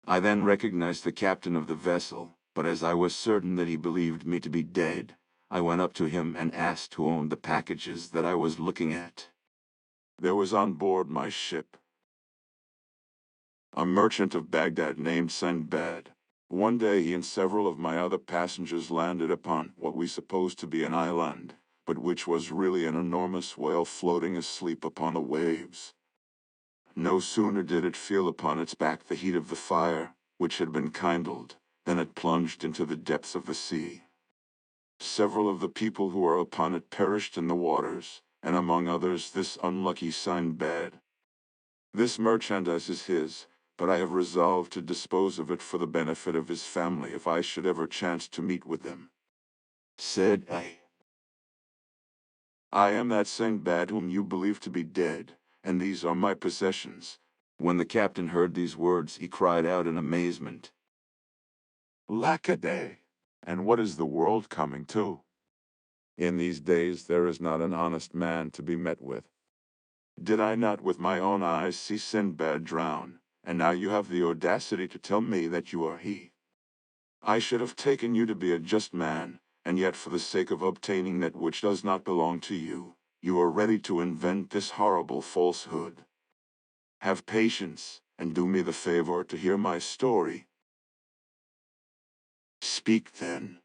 I then recognized the captain of the vessel, but as I was certain that he believed me to be dead, I went up to him and asked who owned the packages that I was looking at.
There was on board my ship a merchant of Baghdad named Sinbad. One day he and several of my other passengers landed upon what we supposed to be an island, but which was really an enormous whale floating asleep upon the waves. No sooner did it feel upon its back the heat of the fire, which had been kindled, than it plunged into the depths of the sea. Several of the people who were upon it perished in the waters, and among others this unlucky Sinbad. This merchandise is his, but I have resolved to dispose of it for the benefit of his family if I should ever chance to meet with them.
Said I.
I am that Sinbad whom you believe to be dead, and these are my possessions.
When the captain heard these words, he cried out in amazement,
Lack-a-day! And what is the world coming to? In these days there is not an honest man to be met with. Did I not with my own eyes see Sinbad drown, and now you have the audacity to tell me that you are he? I should have taken you to be a just man, and yet for the sake of obtaining that which does not belong to you, you are ready to invent this horrible falsehood. Have patience, and do me the favor to hear my story. Speak then,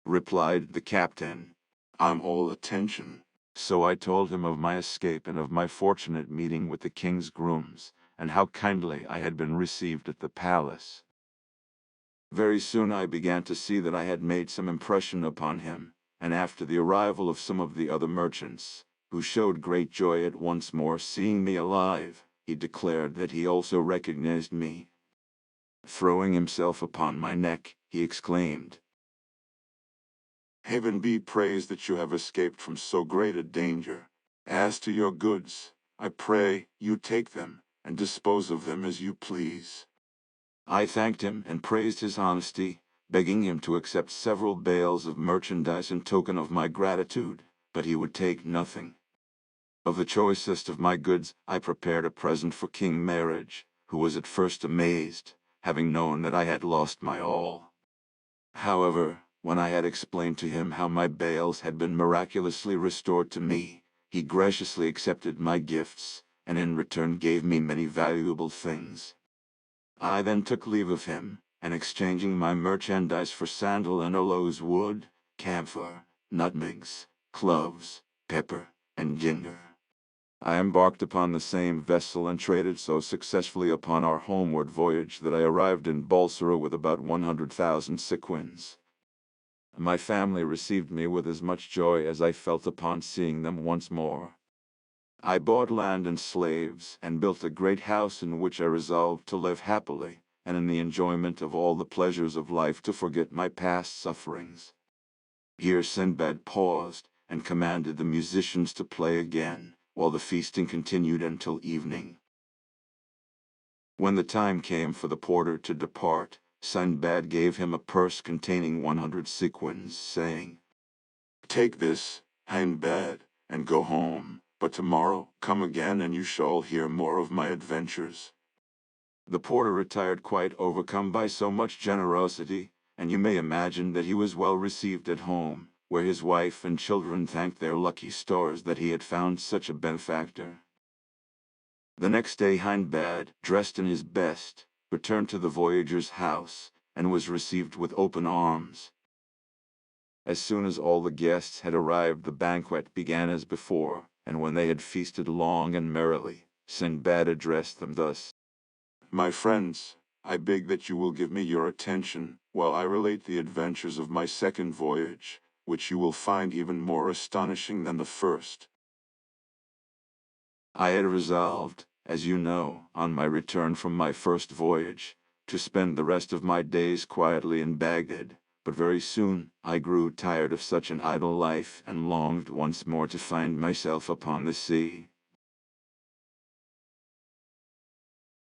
replied the captain.
I'm all attention.
So I told him of my escape and of my fortunate meeting with the king's grooms, and how kindly I had been received at the palace. Very soon I began to see that I had made some impression upon him, and after the arrival of some of the other merchants, who showed great joy at once more seeing me alive, he declared that he also recognized me. Throwing himself upon my neck, he exclaimed,
Heaven be praised that you have escaped from so great a danger. As to your goods, I pray you take them, and dispose of them as you please.
I thanked him and praised his honesty, begging him to accept several bales of merchandise in token of my gratitude, but he would take nothing. Of the choicest of my goods I prepared a present for King Marriage, who was at first amazed, having known that I had lost my all. However, when I had explained to him how my bales had been miraculously restored to me, he graciously accepted my gifts, and in return gave me many valuable things. I then took leave of him, and exchanging my merchandise for sandal and aloes wood, camphor, nutmegs, cloves, pepper, and ginger, I embarked upon the same vessel and traded so successfully upon our homeward voyage that I arrived in Balsora with about 100,000 sequins. My family received me with as much joy as I felt upon seeing them once more. I bought land and slaves, and built a great house in which I resolved to live happily, and in the enjoyment of all the pleasures of life to forget my past sufferings. Here Sinbad paused, and commanded the musicians to play again, while the feasting continued until evening. When the time came for the porter to depart, Sinbad gave him a purse containing 100 sequins, saying,
Take this, Sinbad, and go home, but tomorrow come again and you shall hear more of my adventures.
The porter retired quite overcome by so much generosity, and you may imagine that he was well received at home, where his wife and children thanked their lucky stars that he had found such a benefactor. The next day Hindbad, dressed in his best, returned to the voyager's house, and was received with open arms. As soon as all the guests had arrived the banquet began as before, and when they had feasted long and merrily, Sinbad addressed them thus.
My friends, I beg that you will give me your attention, while I relate the adventures of my second voyage, which you will find even more astonishing than the first.
I had resolved, as you know, on my return from my first voyage, to spend the rest of my days quietly in Baghdad, but very soon I grew tired of such an idle life and longed once more to find myself upon the sea.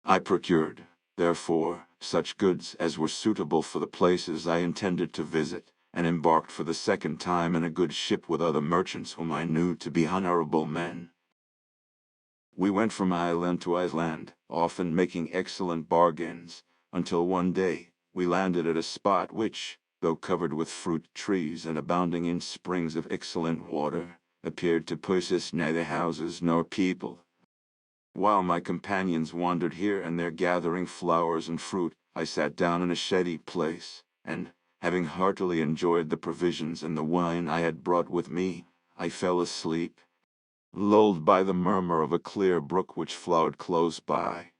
I procured, therefore, such goods as were suitable for the places I intended to visit, and embarked for the second time in a good ship with other merchants whom I knew to be honorable men. We went from island to island, often making excellent bargains, until one day, we landed at a spot which, though covered with fruit trees and abounding in springs of excellent water, appeared to possess neither houses nor people. While my companions wandered here and there gathering flowers and fruit, I sat down in a shady place, and, having heartily enjoyed the provisions and the wine I had brought with me, I fell asleep, lulled by the murmur of a clear brook which flowed close by.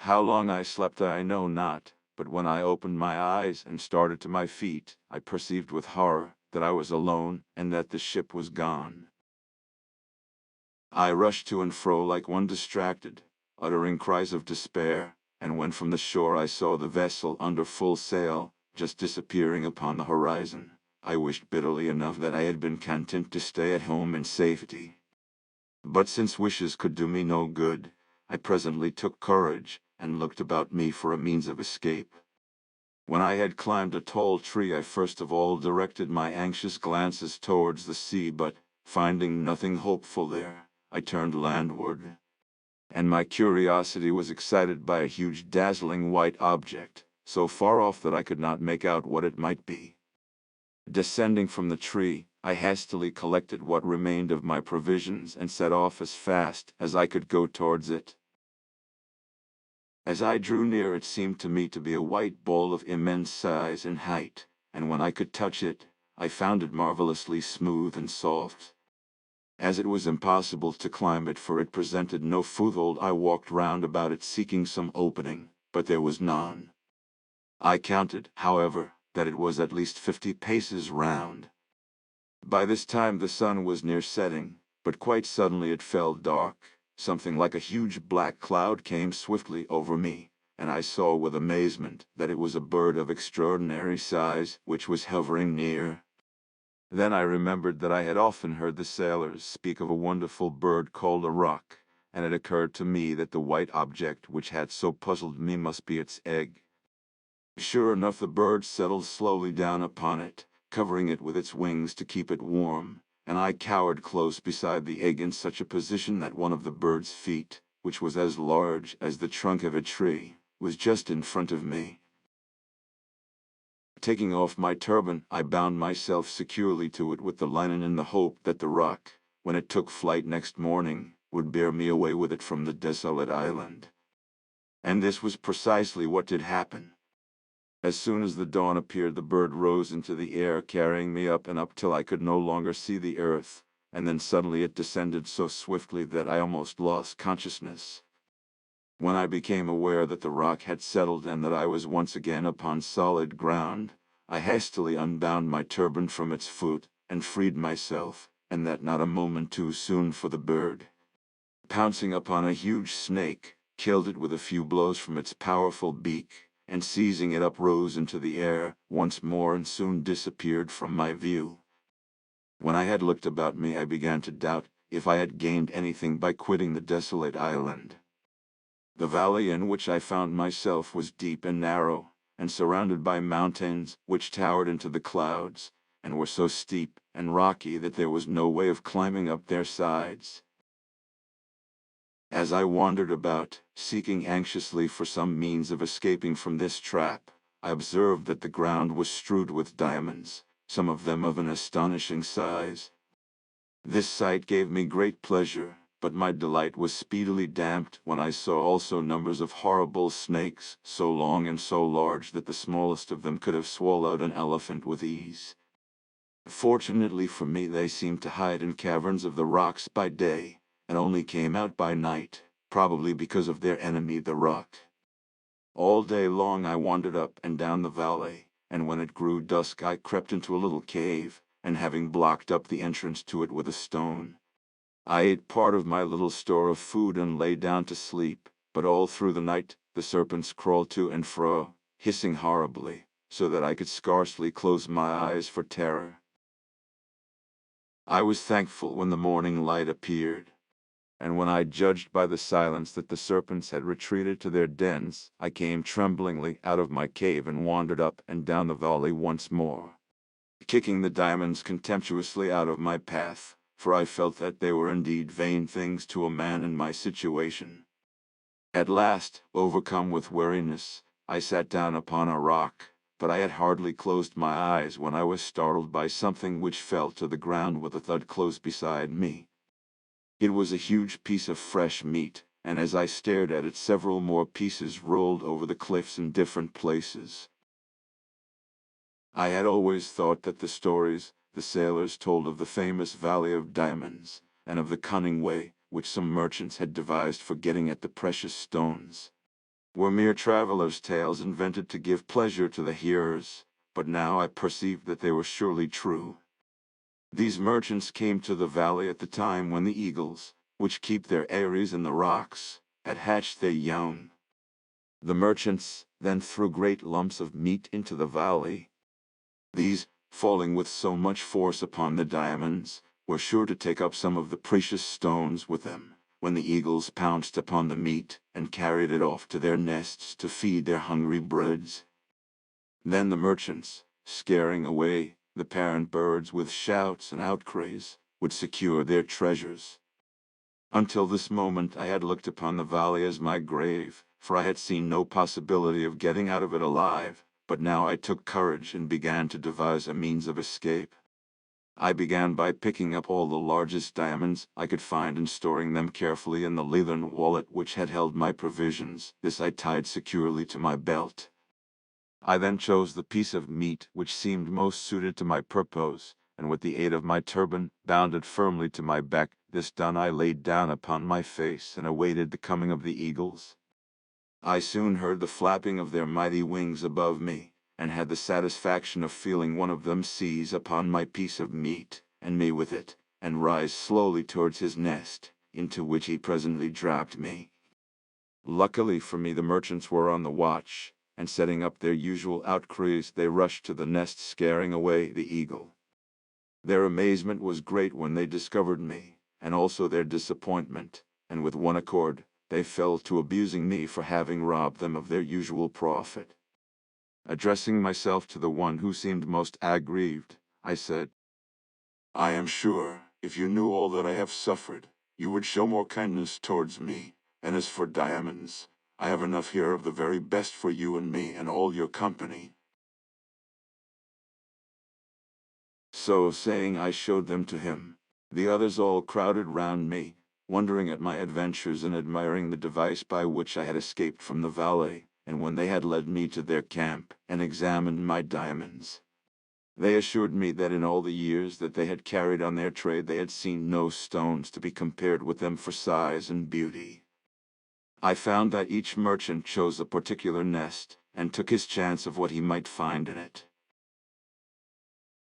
How long I slept I know not, but when I opened my eyes and started to my feet, I perceived with horror that I was alone and that the ship was gone. I rushed to and fro like one distracted, uttering cries of despair, and when from the shore I saw the vessel under full sail, just disappearing upon the horizon, I wished bitterly enough that I had been content to stay at home in safety. But since wishes could do me no good, I presently took courage, and looked about me for a means of escape. When I had climbed a tall tree I first of all directed my anxious glances towards the sea, but, finding nothing hopeful there, I turned landward, and my curiosity was excited by a huge dazzling white object, so far off that I could not make out what it might be. Descending from the tree, I hastily collected what remained of my provisions and set off as fast as I could go towards it. As I drew near it seemed to me to be a white ball of immense size and height, and when I could touch it, I found it marvelously smooth and soft. As it was impossible to climb it for it presented no foothold, I walked round about it seeking some opening, but there was none. I counted, however, that it was at least 50 paces round. By this time the sun was near setting, but quite suddenly it fell dark. Something like a huge black cloud came swiftly over me, and I saw with amazement that it was a bird of extraordinary size which was hovering near. Then I remembered that I had often heard the sailors speak of a wonderful bird called a roc, and it occurred to me that the white object which had so puzzled me must be its egg. Sure enough, the bird settled slowly down upon it, covering it with its wings to keep it warm, and I cowered close beside the egg in such a position that one of the bird's feet, which was as large as the trunk of a tree, was just in front of me. Taking off my turban, I bound myself securely to it with the linen in the hope that the roc, when it took flight next morning, would bear me away with it from the desolate island. And this was precisely what did happen. As soon as the dawn appeared, the bird rose into the air, carrying me up and up till I could no longer see the earth, and then suddenly it descended so swiftly that I almost lost consciousness. When I became aware that the roc had settled and that I was once again upon solid ground, I hastily unbound my turban from its foot, and freed myself, and that not a moment too soon, for the bird, pouncing upon a huge snake, killed it with a few blows from its powerful beak, and seizing it up rose into the air once more and soon disappeared from my view. When I had looked about me I began to doubt if I had gained anything by quitting the desolate island. The valley in which I found myself was deep and narrow, and surrounded by mountains which towered into the clouds, and were so steep and rocky that there was no way of climbing up their sides. As I wandered about, seeking anxiously for some means of escaping from this trap, I observed that the ground was strewed with diamonds, some of them of an astonishing size. This sight gave me great pleasure, but my delight was speedily damped when I saw also numbers of horrible snakes, so long and so large that the smallest of them could have swallowed an elephant with ease. Fortunately for me, they seemed to hide in caverns of the rocks by day, and only came out by night, probably because of their enemy the roc. All day long I wandered up and down the valley, and when it grew dusk I crept into a little cave, and having blocked up the entrance to it with a stone, I ate part of my little store of food and lay down to sleep, but all through the night the serpents crawled to and fro, hissing horribly, so that I could scarcely close my eyes for terror. I was thankful when the morning light appeared, and when I judged by the silence that the serpents had retreated to their dens, I came tremblingly out of my cave and wandered up and down the valley once more, kicking the diamonds contemptuously out of my path, for I felt that they were indeed vain things to a man in my situation. At last, overcome with weariness, I sat down upon a rock, but I had hardly closed my eyes when I was startled by something which fell to the ground with a thud close beside me. It was a huge piece of fresh meat, and as I stared at it several more pieces rolled over the cliffs in different places. I had always thought that the stories the sailors told of the famous Valley of Diamonds, and of the cunning way which some merchants had devised for getting at the precious stones, were mere travelers' tales invented to give pleasure to the hearers, but now I perceived that they were surely true. These merchants came to the valley at the time when the eagles, which keep their eyries in the rocks, had hatched their young. The merchants then threw great lumps of meat into the valley. These, falling with so much force upon the diamonds, were sure to take up some of the precious stones with them, when the eagles pounced upon the meat and carried it off to their nests to feed their hungry broods. Then the merchants, scaring away the parent birds with shouts and outcries, would secure their treasures. Until this moment I had looked upon the valley as my grave, for I had seen no possibility of getting out of it alive, but now I took courage and began to devise a means of escape. I began by picking up all the largest diamonds I could find and storing them carefully in the leathern wallet which had held my provisions. This I tied securely to my belt. I then chose the piece of meat which seemed most suited to my purpose, and with the aid of my turban, bound it firmly to my back. This done, I laid down upon my face and awaited the coming of the eagles. I soon heard the flapping of their mighty wings above me, and had the satisfaction of feeling one of them seize upon my piece of meat, and me with it, and rise slowly towards his nest, into which he presently dropped me. Luckily for me the merchants were on the watch, and setting up their usual outcries they rushed to the nest scaring away the eagle. Their amazement was great when they discovered me, and also their disappointment, and with one accord, they fell to abusing me for having robbed them of their usual profit. Addressing myself to the one who seemed most aggrieved, I said,
I am sure, if you knew all that I have suffered, you would show more kindness towards me, and as for diamonds, I have enough here of the very best for you and me and all your company.
So saying, I showed them to him. The others all crowded round me, wondering at my adventures and admiring the device by which I had escaped from the valley, and when they had led me to their camp and examined my diamonds, they assured me that in all the years that they had carried on their trade they had seen no stones to be compared with them for size and beauty. I found that each merchant chose a particular nest, and took his chance of what he might find in it.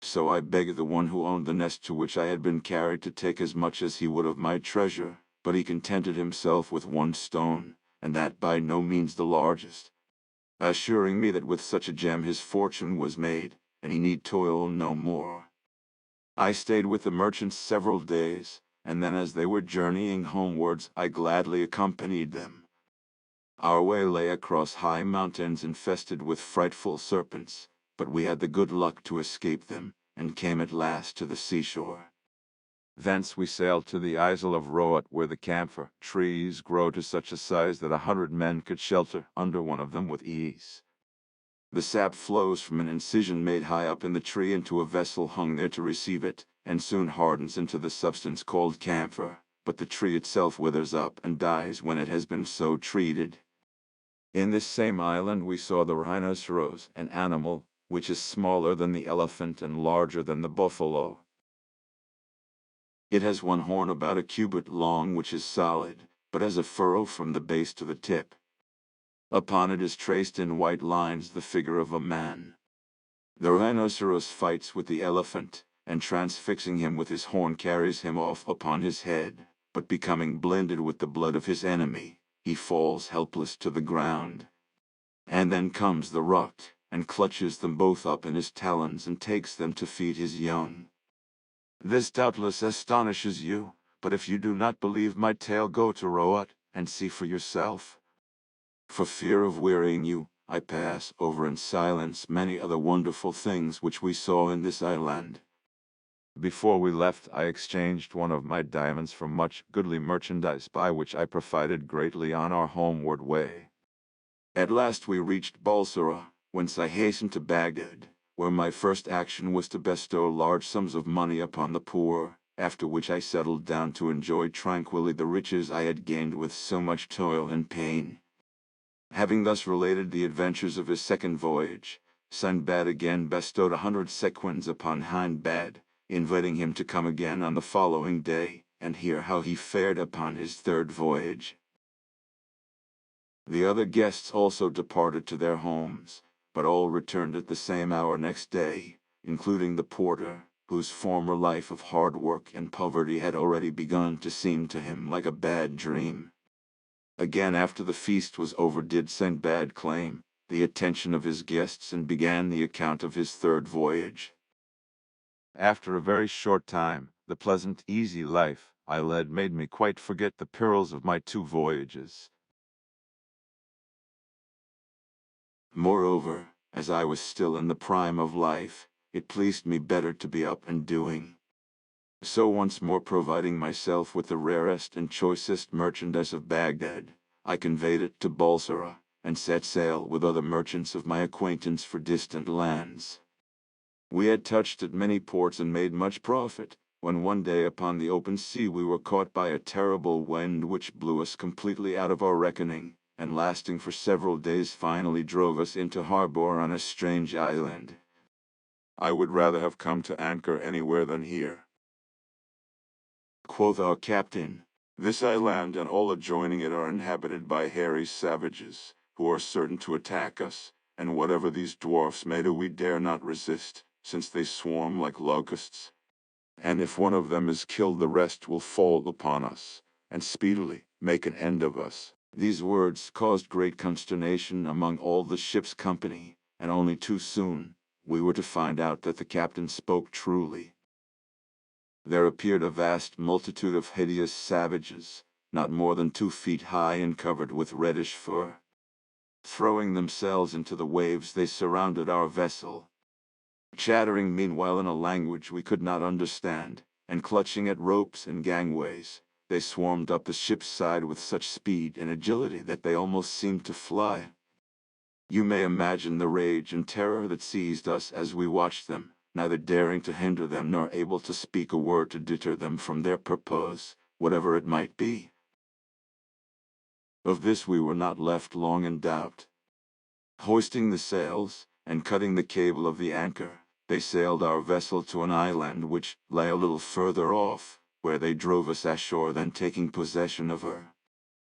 So I begged the one who owned the nest to which I had been carried to take as much as he would of my treasure, but he contented himself with one stone, and that by no means the largest, assuring me that with such a gem his fortune was made, and he need toil no more. I stayed with the merchants several days, and then as they were journeying homewards I gladly accompanied them. Our way lay across high mountains infested with frightful serpents, but we had the good luck to escape them, and came at last to the seashore. Thence we sailed to the isle of Roat, where the camphor trees grow to such a size that 100 men could shelter under one of them with ease. The sap flows from an incision made high up in the tree into a vessel hung there to receive it, and soon hardens into the substance called camphor, but the tree itself withers up and dies when it has been so treated. In this same island we saw the rhinoceros, an animal which is smaller than the elephant and larger than the buffalo. It has one horn about a cubit long which is solid, but has a furrow from the base to the tip. Upon it is traced in white lines the figure of a man. The rhinoceros fights with the elephant, and transfixing him with his horn carries him off upon his head, but becoming blinded with the blood of his enemy, he falls helpless to the ground. And then comes the roc, and clutches them both up in his talons and takes them to feed his young. This doubtless astonishes you, but if you do not believe my tale, go to Roat, and see for yourself. For fear of wearying you, I pass over in silence many other wonderful things which we saw in this island. Before we left, I exchanged one of my diamonds for much goodly merchandise, by which I profited greatly on our homeward way. At last we reached Balsara, whence I hastened to Baghdad, where my first action was to bestow large sums of money upon the poor, after which I settled down to enjoy tranquilly the riches I had gained with so much toil and pain. Having thus related the adventures of his second voyage, Sinbad again bestowed 100 sequins upon Hindbad, inviting him to come again on the following day, and hear how he fared upon his third voyage. The other guests also departed to their homes, but all returned at the same hour next day, including the porter, whose former life of hard work and poverty had already begun to seem to him like a bad dream. Again after the feast was over did Sinbad claim the attention of his guests and began the account of his third voyage. After a very short time, the pleasant, easy life I led made me quite forget the perils of my 2 voyages. Moreover, as I was still in the prime of life, it pleased me better to be up and doing. So once more providing myself with the rarest and choicest merchandise of Baghdad, I conveyed it to Balsara, and set sail with other merchants of my acquaintance for distant lands. We had touched at many ports and made much profit, when one day upon the open sea we were caught by a terrible wind which blew us completely out of our reckoning, and lasting for several days finally drove us into harbor on a strange island.
I would rather have come to anchor anywhere than here,
Quoth our captain.
This island and all adjoining it are inhabited by hairy savages, who are certain to attack us, and whatever these dwarfs may do we dare not resist, since they swarm like locusts. And if one of them is killed the rest will fall upon us, and speedily make an end of us.
These words caused great consternation among all the ship's company, and only too soon we were to find out that the captain spoke truly. There appeared a vast multitude of hideous savages, not more than 2 feet high and covered with reddish fur. Throwing themselves into the waves they surrounded our vessel, chattering meanwhile in a language we could not understand, and clutching at ropes and gangways, they swarmed up the ship's side with such speed and agility that they almost seemed to fly. You may imagine the rage and terror that seized us as we watched them, neither daring to hinder them nor able to speak a word to deter them from their purpose, whatever it might be. Of this we were not left long in doubt. Hoisting the sails, and cutting the cable of the anchor, they sailed our vessel to an island which lay a little further off, where they drove us ashore. Then taking possession of her,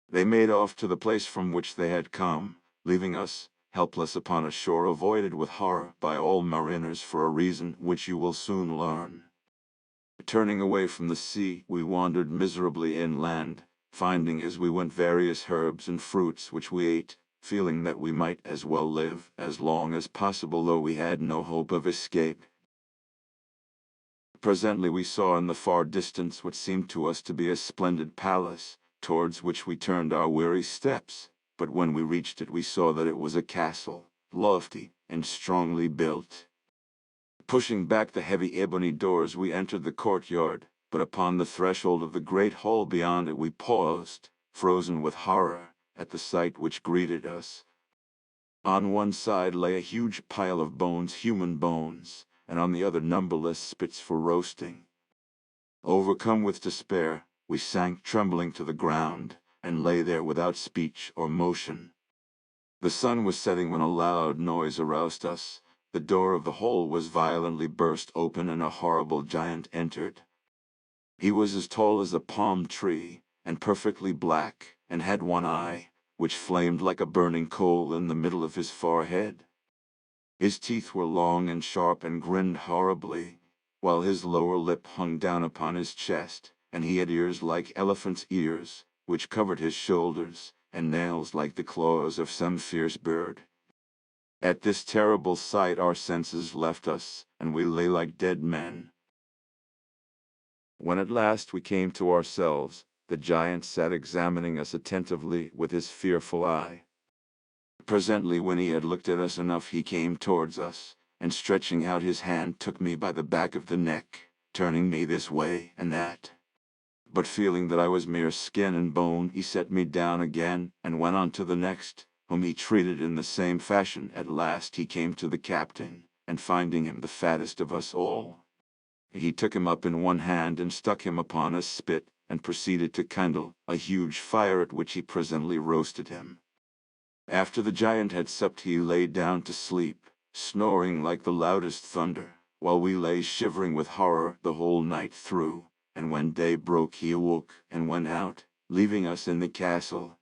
they made off to the place from which they had come, leaving us helpless upon a shore avoided with horror by all mariners for a reason which you will soon learn. Turning away from the sea, we wandered miserably inland, finding as we went various herbs and fruits which we ate, feeling that we might as well live as long as possible though we had no hope of escape. Presently we saw in the far distance what seemed to us to be a splendid palace, towards which we turned our weary steps, but when we reached it we saw that it was a castle, lofty and strongly built. Pushing back the heavy ebony doors we entered the courtyard, but upon the threshold of the great hall beyond it we paused, frozen with horror at the sight which greeted us. On one side lay a huge pile of bones, human bones, and on the other numberless spits for roasting. Overcome with despair, we sank trembling to the ground, and lay there without speech or motion. The sun was setting when a loud noise aroused us. The door of the hall was violently burst open and a horrible giant entered. He was as tall as a palm tree, and perfectly black, and had one eye, which flamed like a burning coal in the middle of his forehead. His teeth were long and sharp and grinned horribly, while his lower lip hung down upon his chest, and he had ears like elephant's ears, which covered his shoulders, and nails like the claws of some fierce bird. At this terrible sight our senses left us, and we lay like dead men. When at last we came to ourselves, the giant sat examining us attentively with his fearful eye. Presently, when he had looked at us enough, he came towards us, and stretching out his hand took me by the back of the neck, turning me this way and that. But feeling that I was mere skin and bone, he set me down again, and went on to the next, whom he treated in the same fashion. At last he came to the captain, and finding him the fattest of us all, he took him up in one hand and stuck him upon a spit, and proceeded to kindle a huge fire, at which he presently roasted him. After the giant had supped, he lay down to sleep, snoring like the loudest thunder, while we lay shivering with horror the whole night through. And when day broke, he awoke and went out, leaving us in the castle.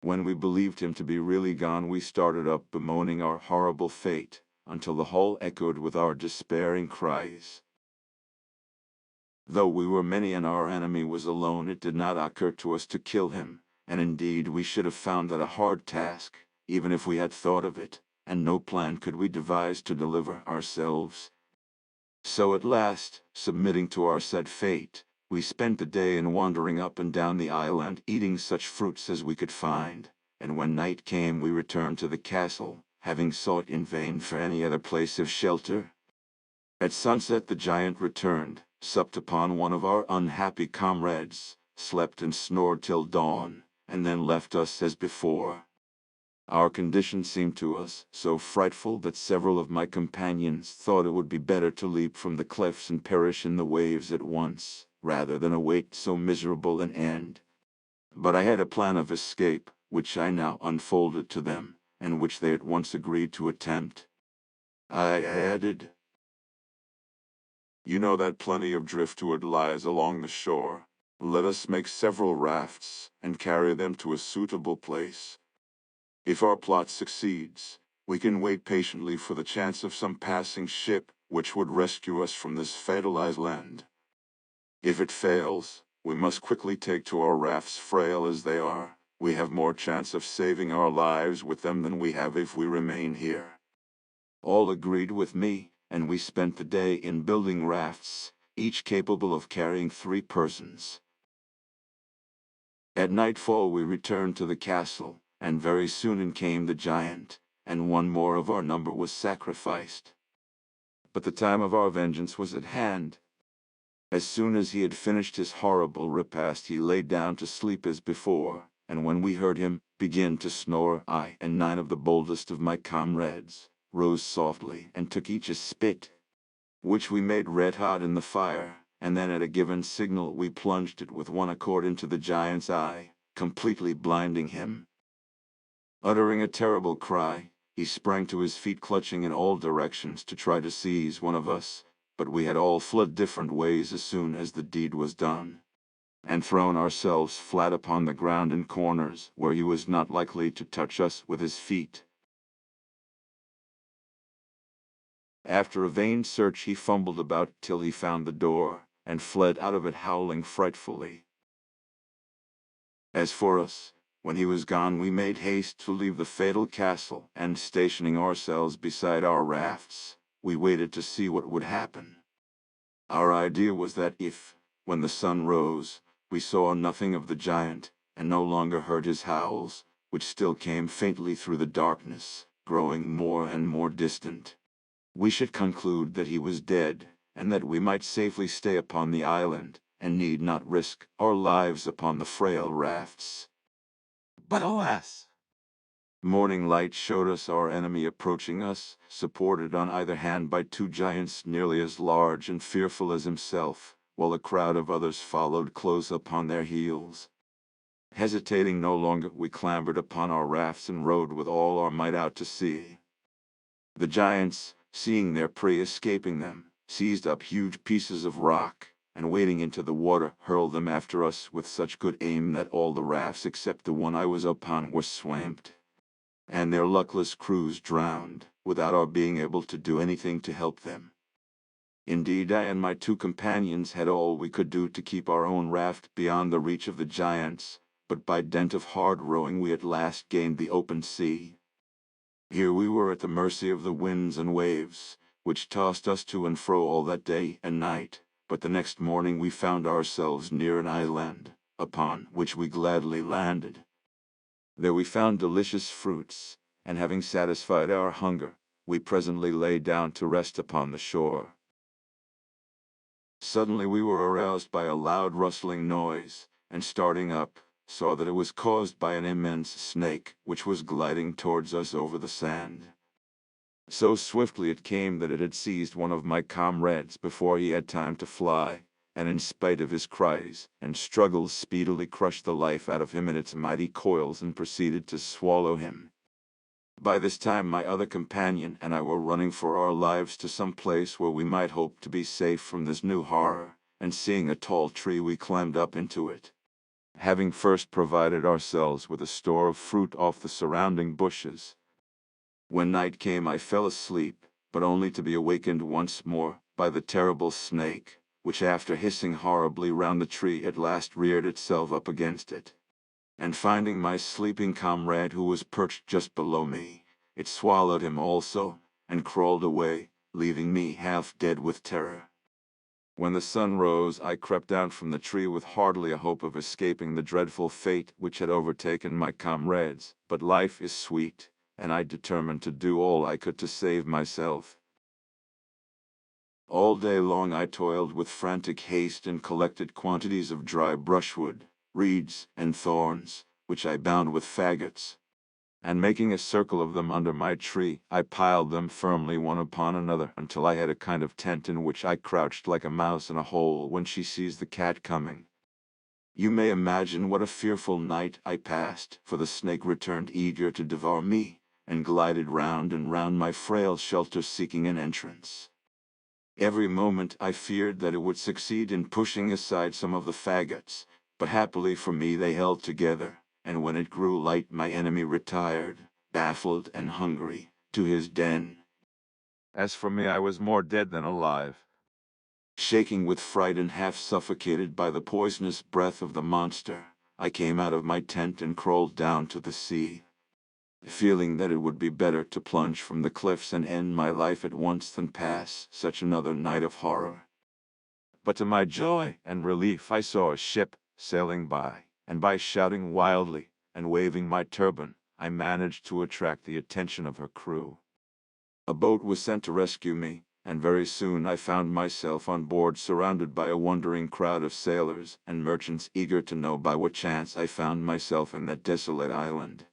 When we believed him to be really gone, we started up bemoaning our horrible fate, until the hall echoed with our despairing cries. Though we were many and our enemy was alone, it did not occur to us to kill him, and indeed we should have found that a hard task, even if we had thought of it, and no plan could we devise to deliver ourselves. So at last, submitting to our sad fate, we spent the day in wandering up and down the island, eating such fruits as we could find, and when night came we returned to the castle, having sought in vain for any other place of shelter. At sunset the giant returned, supped upon one of our unhappy comrades, slept and snored till dawn, and then left us as before. Our condition seemed to us so frightful that several of my companions thought it would be better to leap from the cliffs and perish in the waves at once, rather than await so miserable an end. But I had a plan of escape, which I now unfolded to them, and which they at once agreed to attempt. I added,
You know that plenty of driftwood lies along the shore. Let us make several rafts, and carry them to a suitable place. If our plot succeeds, we can wait patiently for the chance of some passing ship, which would rescue us from this fatal island. If it fails, we must quickly take to our rafts. Frail as they are, we have more chance of saving our lives with them than we have if we remain here.
all agreed with me, and we spent the day in building rafts, each capable of carrying 3 persons. At nightfall we returned to the castle, and very soon in came the giant, and one more of our number was sacrificed. But the time of our vengeance was at hand. As soon as he had finished his horrible repast, he lay down to sleep as before, and when we heard him begin to snore, I and 9 of the boldest of my comrades rose softly and took each a spit, which we made red hot in the fire, and then at a given signal we plunged it with one accord into the giant's eye, completely blinding him. Uttering a terrible cry, he sprang to his feet, clutching in all directions to try to seize one of us, but we had all fled different ways as soon as the deed was done, and thrown ourselves flat upon the ground in corners where he was not likely to touch us with his feet. After a vain search he fumbled about till he found the door, and fled out of it howling frightfully. As for us, when he was gone we made haste to leave the fatal castle, and stationing ourselves beside our rafts, we waited to see what would happen. Our idea was that if, when the sun rose, we saw nothing of the giant, and no longer heard his howls, which still came faintly through the darkness, growing more and more distant, we should conclude that he was dead, and that we might safely stay upon the island, and need not risk our lives upon the frail rafts. But alas! Morning light showed us our enemy approaching us, supported on either hand by 2 giants nearly as large and fearful as himself, while a crowd of others followed close upon their heels. Hesitating no longer, we clambered upon our rafts and rowed with all our might out to sea. The giants, seeing their prey escaping them, seized up huge pieces of rock, and wading into the water, hurled them after us with such good aim that all the rafts except the one I was upon were swamped, and their luckless crews drowned, without our being able to do anything to help them. Indeed, I and my 2 companions had all we could do to keep our own raft beyond the reach of the giants, but by dint of hard rowing we at last gained the open sea. Here we were at the mercy of the winds and waves, which tossed us to and fro all that day and night, but the next morning we found ourselves near an island, upon which we gladly landed. There we found delicious fruits, and having satisfied our hunger, we presently lay down to rest upon the shore. Suddenly we were aroused by a loud rustling noise, and starting up, saw that it was caused by an immense snake, which was gliding towards us over the sand. So swiftly it came that it had seized one of my comrades before he had time to fly, and in spite of his cries and struggles speedily crushed the life out of him in its mighty coils and proceeded to swallow him. By this time my other companion and I were running for our lives to some place where we might hope to be safe from this new horror, and seeing a tall tree we climbed up into it. Having first provided ourselves with a store of fruit off the surrounding bushes. When night came I fell asleep, but only to be awakened once more by the terrible snake, which after hissing horribly round the tree at last reared itself up against it. And finding my sleeping comrade who was perched just below me, it swallowed him also, and crawled away, leaving me half dead with terror. When the sun rose I crept down from the tree with hardly a hope of escaping the dreadful fate which had overtaken my comrades, but life is sweet, and I determined to do all I could to save myself. All day long I toiled with frantic haste and collected quantities of dry brushwood, reeds, and thorns, which I bound with faggots. And making a circle of them under my tree, I piled them firmly one upon another until I had a kind of tent in which I crouched like a mouse in a hole when she sees the cat coming. You may imagine what a fearful night I passed, for the snake returned eager to devour me, and glided round and round my frail shelter seeking an entrance. Every moment I feared that it would succeed in pushing aside some of the faggots, but happily for me they held together, and when it grew light my enemy retired, baffled and hungry, to his den. As for me I was more dead than alive. Shaking with fright and half suffocated by the poisonous breath of the monster, I came out of my tent and crawled down to the sea, feeling that it would be better to plunge from the cliffs and end my life at once than pass such another night of horror. But to my joy and relief I saw a ship sailing by, and by shouting wildly and waving my turban, I managed to attract the attention of her crew. A boat was sent to rescue me, and very soon I found myself on board surrounded by a wondering crowd of sailors and merchants eager to know by what chance I found myself in that desolate island.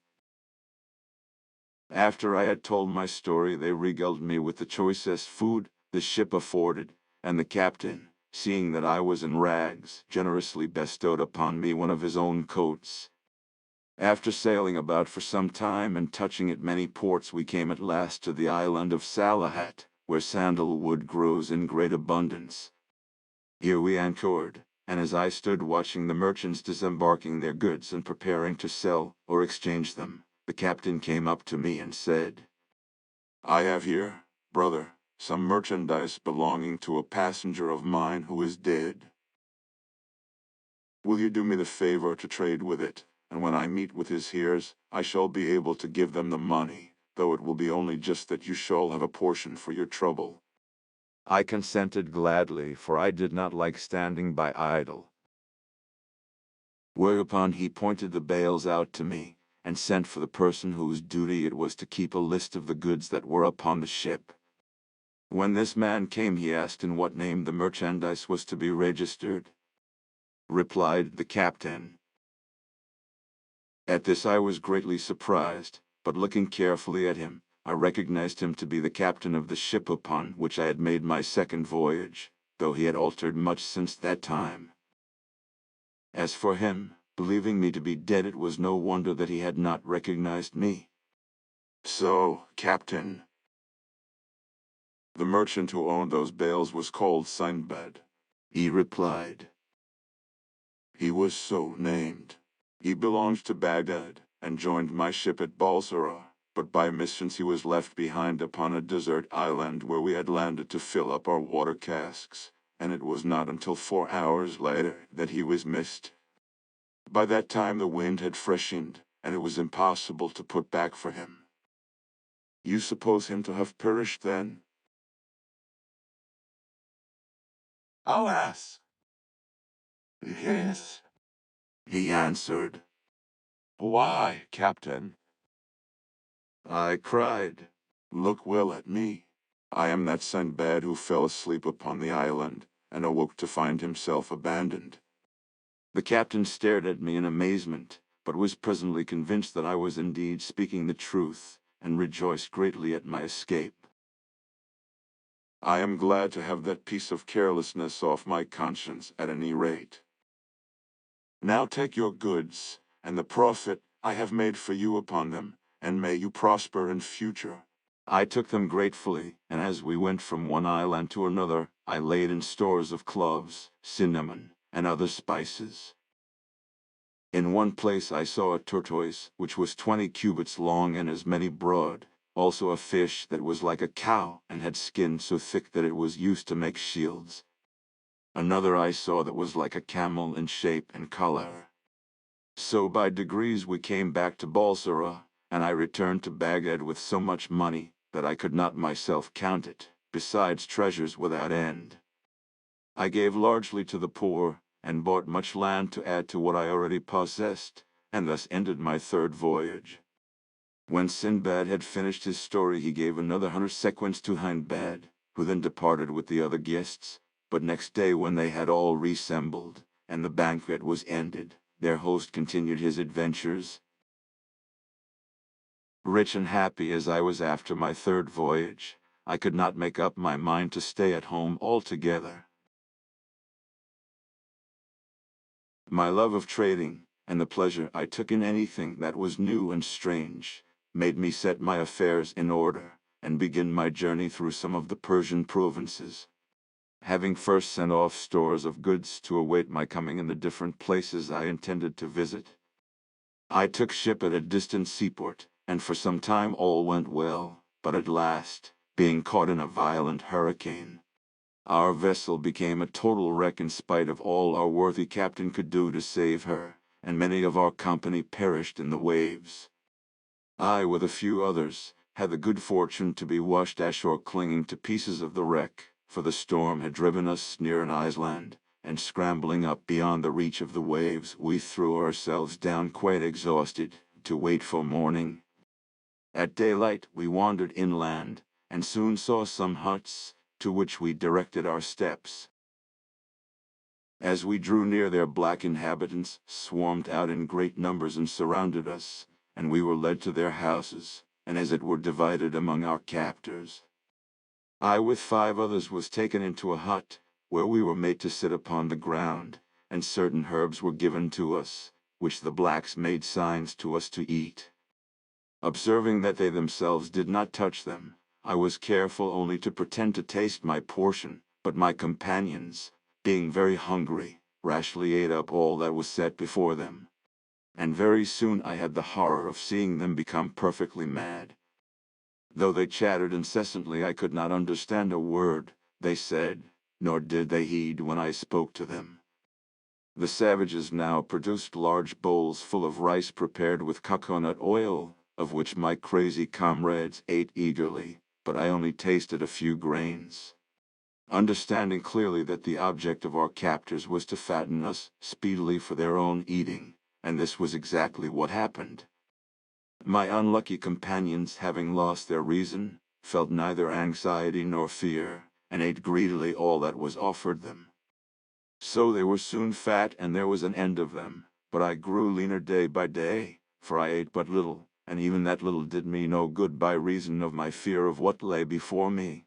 After I had told my story they regaled me with the choicest food the ship afforded, and the captain, seeing that I was in rags, generously bestowed upon me one of his own coats. After sailing about for some time and touching at many ports we came at last to the island of Salahat, where sandalwood grows in great abundance. Here we anchored, and as I stood watching the merchants disembarking their goods and preparing to sell or exchange them, the captain came up to me and said,
I have here, brother, some merchandise belonging to a passenger of mine who is dead. Will you do me the favor to trade with it, and when I meet with his heirs, I shall be able to give them the money, though it will be only just that you shall have a portion for your trouble.
I consented gladly, for I did not like standing by idle. Whereupon he pointed the bales out to me, and sent for the person whose duty it was to keep a list of the goods that were upon the ship. When this man came he asked in what name the merchandise was to be registered. Replied the captain. At this I was greatly surprised, but looking carefully at him, I recognized him to be the captain of the ship upon which I had made my second voyage, though he had altered much since that time. As for him, believing me to be dead, it was no wonder that he had not recognized me.
So, Captain, the merchant who owned those bales was called Sinbad,
He replied.
He was so named. He belonged to Baghdad, and joined my ship at Balsara, but by mischance he was left behind upon a desert island where we had landed to fill up our water casks, and it was not until 4 hours later that he was missed. By that time the wind had freshened, and it was impossible to put back for him. You suppose him to have perished then?
Alas! Yes, he answered.
Why, Captain?
I cried.
Look well at me. I am that Sinbad who fell asleep upon the island, and awoke to find himself abandoned.
The captain stared at me in amazement, but was presently convinced that I was indeed speaking the truth, and rejoiced greatly at my escape.
I am glad to have that piece of carelessness off my conscience at any rate. Now take your goods, and the profit I have made for you upon them, and may you prosper in future.
I took them gratefully, and as we went from one island to another, I laid in stores of cloves, cinnamon, and other spices. In one place I saw a tortoise, which was 20 cubits long and as many broad, also a fish that was like a cow and had skin so thick that it was used to make shields. Another I saw that was like a camel in shape and color. So by degrees we came back to Balsara, and I returned to Baghdad with so much money that I could not myself count it, besides treasures without end. I gave largely to the poor, and bought much land to add to what I already possessed, and thus ended my third voyage. When Sinbad had finished his story, he gave another 100 sequins to Hindbad, who then departed with the other guests. But next day, when they had all reassembled, and the banquet was ended, their host continued his adventures. Rich and happy as I was after my third voyage, I could not make up my mind to stay at home altogether. My love of trading, and the pleasure I took in anything that was new and strange, made me set my affairs in order, and begin my journey through some of the Persian provinces. Having first sent off stores of goods to await my coming in the different places I intended to visit, I took ship at a distant seaport, and for some time all went well, but at last, being caught in a violent hurricane, our vessel became a total wreck in spite of all our worthy captain could do to save her, and many of our company perished in the waves. I, with a few others, had the good fortune to be washed ashore clinging to pieces of the wreck, for the storm had driven us near an island, and scrambling up beyond the reach of the waves, we threw ourselves down quite exhausted, to wait for morning. At daylight we wandered inland, and soon saw some huts, to which we directed our steps. As we drew near, their black inhabitants swarmed out in great numbers and surrounded us, and we were led to their houses, and as it were divided among our captors. I with 5 others was taken into a hut, where we were made to sit upon the ground, and certain herbs were given to us, which the blacks made signs to us to eat. Observing that they themselves did not touch them, I was careful only to pretend to taste my portion, but my companions, being very hungry, rashly ate up all that was set before them. And very soon I had the horror of seeing them become perfectly mad. Though they chattered incessantly, I could not understand a word they said, nor did they heed when I spoke to them. The savages now produced large bowls full of rice prepared with coconut oil, of which my crazy comrades ate eagerly, but I only tasted a few grains. Understanding clearly that the object of our captors was to fatten us speedily for their own eating, and this was exactly what happened. My unlucky companions, having lost their reason, felt neither anxiety nor fear, and ate greedily all that was offered them. So they were soon fat, and there was an end of them, but I grew leaner day by day, for I ate but little, and even that little did me no good by reason of my fear of what lay before me.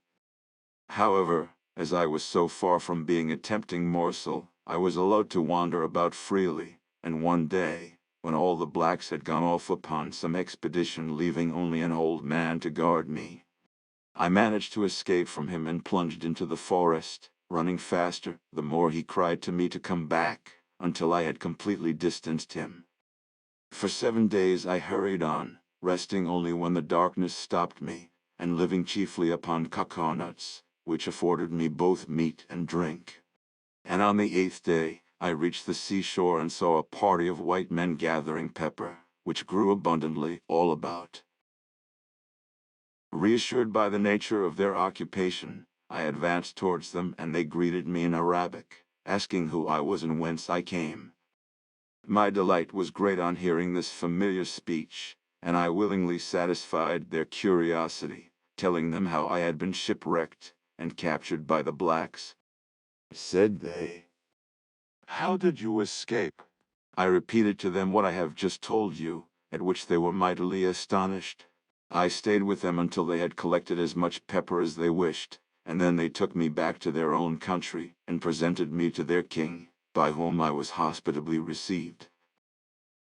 However, as I was so far from being a tempting morsel, I was allowed to wander about freely, and one day, when all the blacks had gone off upon some expedition, leaving only an old man to guard me, I managed to escape from him and plunged into the forest, running faster the more he cried to me to come back, until I had completely distanced him. For 7 days I hurried on, resting only when the darkness stopped me, and living chiefly upon coconuts, which afforded me both meat and drink. And on the 8th day, I reached the seashore and saw a party of white men gathering pepper, which grew abundantly all about. Reassured by the nature of their occupation, I advanced towards them, and they greeted me in Arabic, asking who I was and whence I came. My delight was great on hearing this familiar speech, and I willingly satisfied their curiosity, telling them how I had been shipwrecked and captured by the blacks. Said they,
How did you escape?
I repeated to them what I have just told you, at which they were mightily astonished. I stayed with them until they had collected as much pepper as they wished, and then they took me back to their own country, and presented me to their king, by whom I was hospitably received.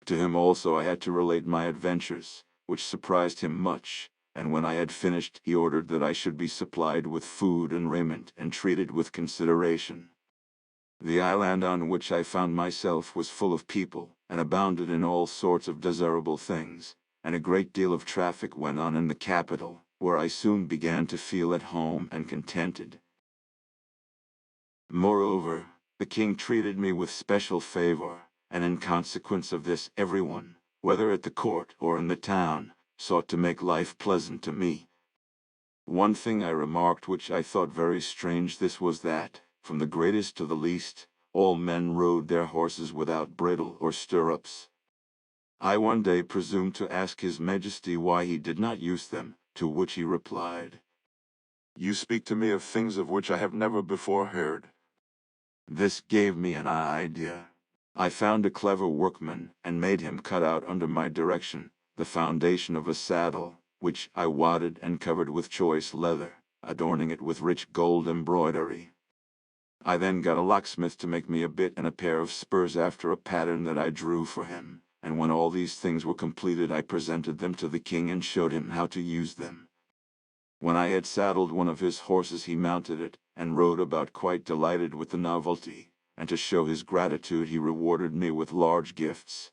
To him also I had to relate my adventures, which surprised him much, and when I had finished he ordered that I should be supplied with food and raiment and treated with consideration. The island on which I found myself was full of people, and abounded in all sorts of desirable things, and a great deal of traffic went on in the capital, where I soon began to feel at home and contented. Moreover, the king treated me with special favor, and in consequence of this everyone, whether at the court or in the town, sought to make life pleasant to me. One thing I remarked which I thought very strange, this was that, from the greatest to the least, all men rode their horses without bridle or stirrups. I one day presumed to ask his majesty why he did not use them, to which he replied,
You speak to me of things of which I have never before heard.
This gave me an idea. I found a clever workman, and made him cut out under my direction the foundation of a saddle, which I wadded and covered with choice leather, adorning it with rich gold embroidery. I then got a locksmith to make me a bit and a pair of spurs after a pattern that I drew for him, and when all these things were completed I presented them to the king and showed him how to use them. When I had saddled one of his horses he mounted it, and rode about quite delighted with the novelty, and to show his gratitude he rewarded me with large gifts.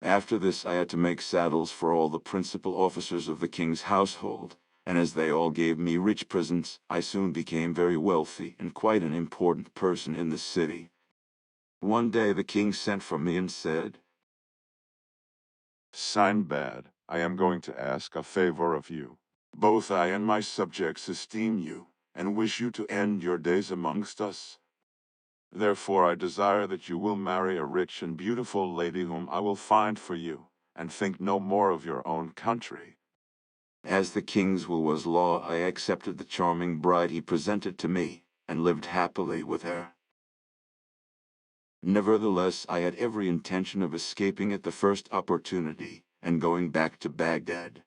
After this I had to make saddles for all the principal officers of the king's household, and as they all gave me rich presents, I soon became very wealthy and quite an important person in the city. One day the king sent for me and said,
Sinbad, I am going to ask a favor of you. Both I and my subjects esteem you, and wish you to end your days amongst us. Therefore I desire that you will marry a rich and beautiful lady whom I will find for you, and think no more of your own country.
As the king's will was law, I accepted the charming bride he presented to me, and lived happily with her. Nevertheless, I had every intention of escaping at the first opportunity, and going back to Baghdad.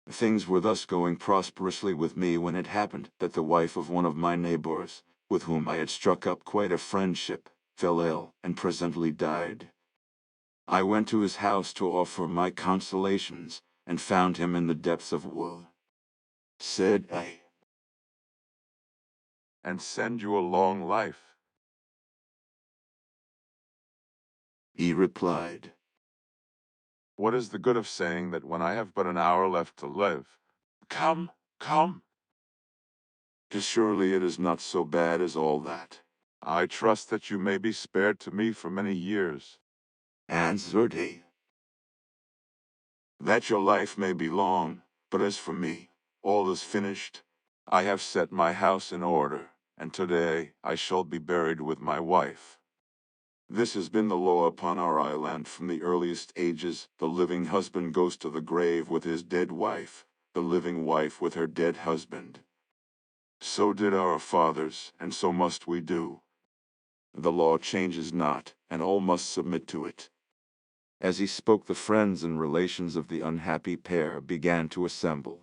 Things were thus going prosperously with me when it happened that the wife of one of my neighbors, with whom I had struck up quite a friendship, fell ill and presently died. I went to his house to offer my consolations, and found him in the depths of woe. Said I,
And send you a long life.
he replied,
What is the good of saying that when I have but an hour left to live? Come, come.
surely it is not so bad as all that,
I trust that you may be spared to me for many years.
answered he.
That your life may be long, but as for me, all is finished. I have set my house in order, and today I shall be buried with my wife. This has been the law upon our island from the earliest ages. The living husband goes to the grave with his dead wife, the living wife with her dead husband. So did our fathers, and so must we do. The law changes not, and all must submit to it. As he spoke, the friends and relations of the unhappy pair began to assemble.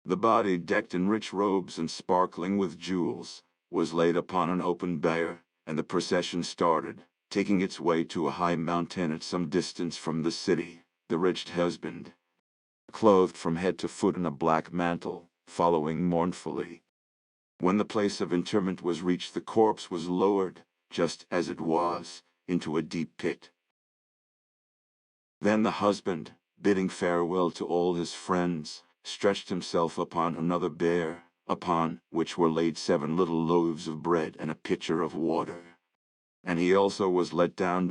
The body, decked in rich robes and sparkling with jewels, was laid upon an open bier, and the procession started, taking its way to a high mountain at some distance from the city, the rich husband, clothed from head to foot in a black mantle, following mournfully. When the place of interment was reached, the corpse was lowered, just as it was, into a deep pit. Then the husband, bidding farewell to all his friends, stretched himself upon another bier, upon which were laid 7 little loaves of bread and a pitcher of water. And he also was let down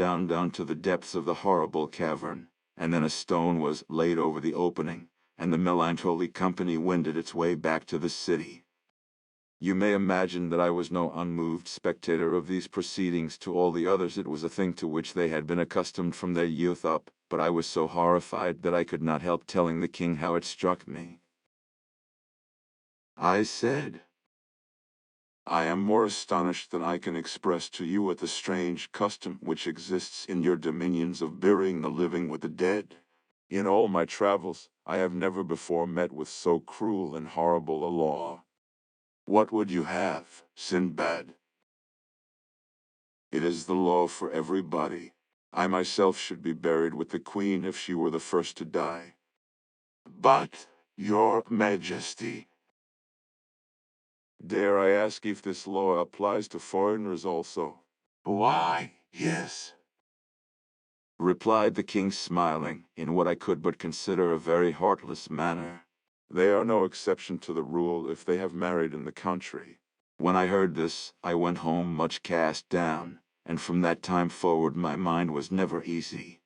to the depths of the horrible cavern, and then a stone was laid over the opening, and the melancholy company wended its way back to the city. You may imagine that I was no unmoved spectator of these proceedings. To all the others it was a thing to which they had been accustomed from their youth up, but I was so horrified that I could not help telling the king how it struck me. I said, I am more astonished than I can express to you at the strange custom which exists in your dominions of burying the living with the dead. In all my travels, I have never before met with so cruel and horrible a law. What would you have, Sinbad? It is the law for everybody. I myself should be buried with the queen if she were the first to die. But, your majesty, dare I ask if this law applies to foreigners also? Why, yes, replied the king, smiling in what I could but consider a very heartless manner. They are no exception to the rule if they have married in the country. When I heard this, I went home much cast down, and from that time forward my mind was never easy.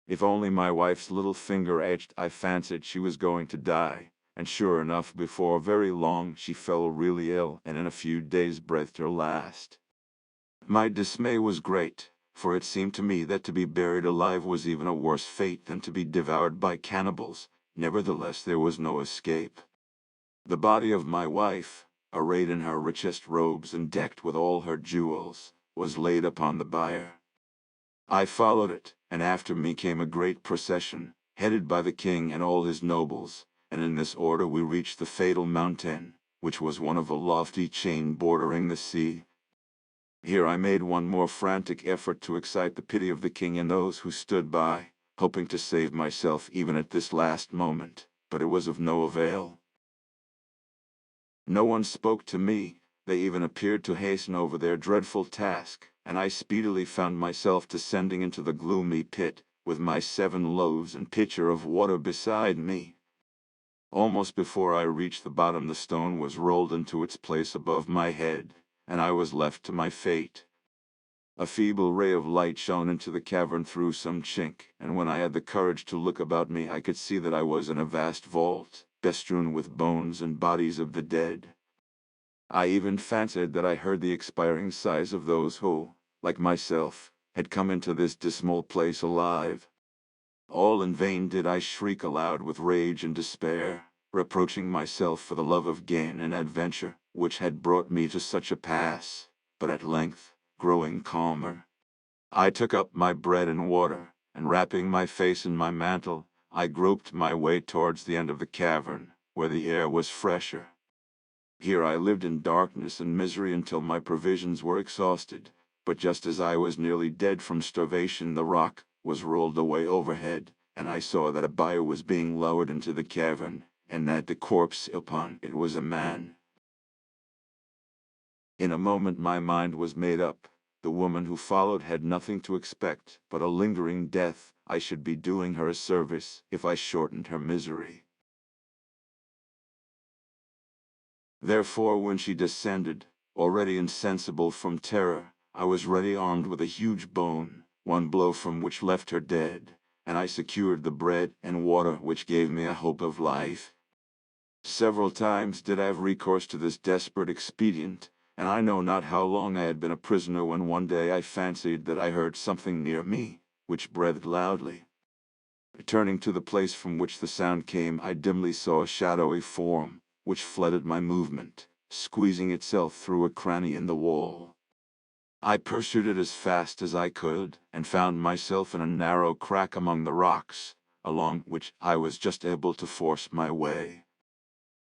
If only my wife's little finger itched, I fancied she was going to die, and sure enough, before very long she fell really ill, and in a few days breathed her last. My dismay was great, for it seemed to me that to be buried alive was even a worse fate than to be devoured by cannibals. Nevertheless, there was no escape. The body of my wife, arrayed in her richest robes and decked with all her jewels, was laid upon the bier. I followed it, and after me came a great procession, headed by the king and all his nobles, and in this order we reached the fatal mountain, which was one of a lofty chain bordering the sea. Here I made one more frantic effort to excite the pity of the king and those who stood by, hoping to save myself even at this last moment, but it was of no avail. No one spoke to me, they even appeared to hasten over their dreadful task, and I speedily found myself descending into the gloomy pit, with my 7 loaves and pitcher of water beside me. Almost before I reached the bottom, the stone was rolled into its place above my head, and I was left to my fate. A feeble ray of light shone into the cavern through some chink, and when I had the courage to look about me, I could see that I was in a vast vault, bestrewn with bones and bodies of the dead. I even fancied that I heard the expiring sighs of those who, like myself, had come into this dismal place alive. All in vain did I shriek aloud with rage and despair, reproaching myself for the love of gain and adventure, which had brought me to such a pass. But at length, growing calmer, I took up my bread and water, and wrapping my face in my mantle, I groped my way towards the end of the cavern, where the air was fresher. Here I lived in darkness and misery until my provisions were exhausted, but just as I was nearly dead from starvation, the rock was rolled away overhead, and I saw that a bier was being lowered into the cavern, and that the corpse upon it was a man. In a moment my mind was made up. The woman who followed had nothing to expect but a lingering death. I should be doing her a service if I shortened her misery. Therefore, when she descended, already insensible from terror, I was ready armed with a huge bone, one blow from which left her dead, and I secured the bread and water which gave me a hope of life. Several times did I have recourse to this desperate expedient, and I know not how long I had been a prisoner when one day I fancied that I heard something near me, which breathed loudly. Turning to the place from which the sound came, I dimly saw a shadowy form, which fled at my movement, squeezing itself through a cranny in the wall. I pursued it as fast as I could, and found myself in a narrow crack among the rocks, along which I was just able to force my way.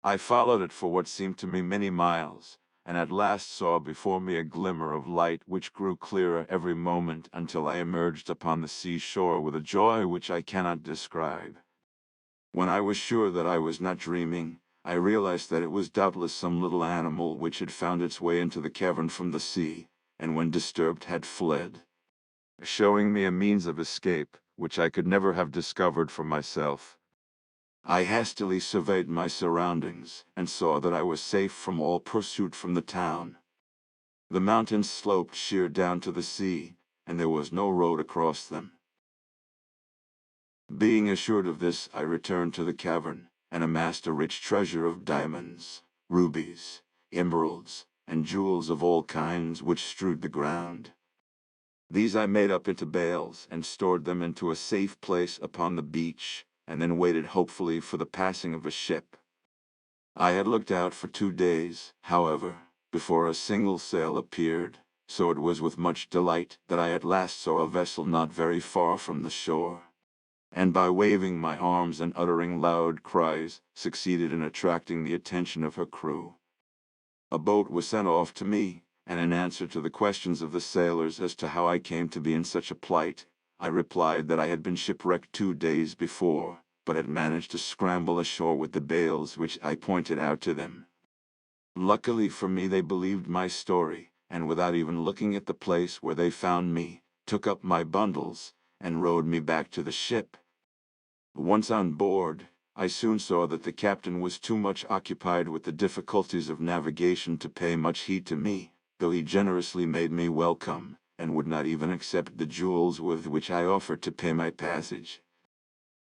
I followed it for what seemed to me many miles, and at last saw before me a glimmer of light which grew clearer every moment until I emerged upon the seashore with a joy which I cannot describe. When I was sure that I was not dreaming, I realized that it was doubtless some little animal which had found its way into the cavern from the sea, and when disturbed had fled, showing me a means of escape, which I could never have discovered for myself. I hastily surveyed my surroundings, and saw that I was safe from all pursuit from the town. The mountains sloped sheer down to the sea, and there was no road across them. Being assured of this, I returned to the cavern, and amassed a rich treasure of diamonds, rubies, emeralds, and jewels of all kinds which strewed the ground. These I made up into bales and stored them into a safe place upon the beach, and then waited hopefully for the passing of a ship. I had looked out for 2 days, however,
before a single sail appeared, so it was with much delight that I at last saw a vessel not very far from the shore, and by waving my arms and uttering loud cries, succeeded in attracting the attention of her crew. A boat was sent off to me, and in answer to the questions of the sailors as to how I came to be in such a plight, I replied that I had been shipwrecked 2 days before, but had managed to scramble ashore with the bales which I pointed out to them. Luckily for me, they believed my story, and without even looking at the place where they found me, took up my bundles, and rowed me back to the ship. Once on board, I soon saw that the captain was too much occupied with the difficulties of navigation to pay much heed to me, though he generously made me welcome, and would not even accept the jewels with which I offered to pay my passage.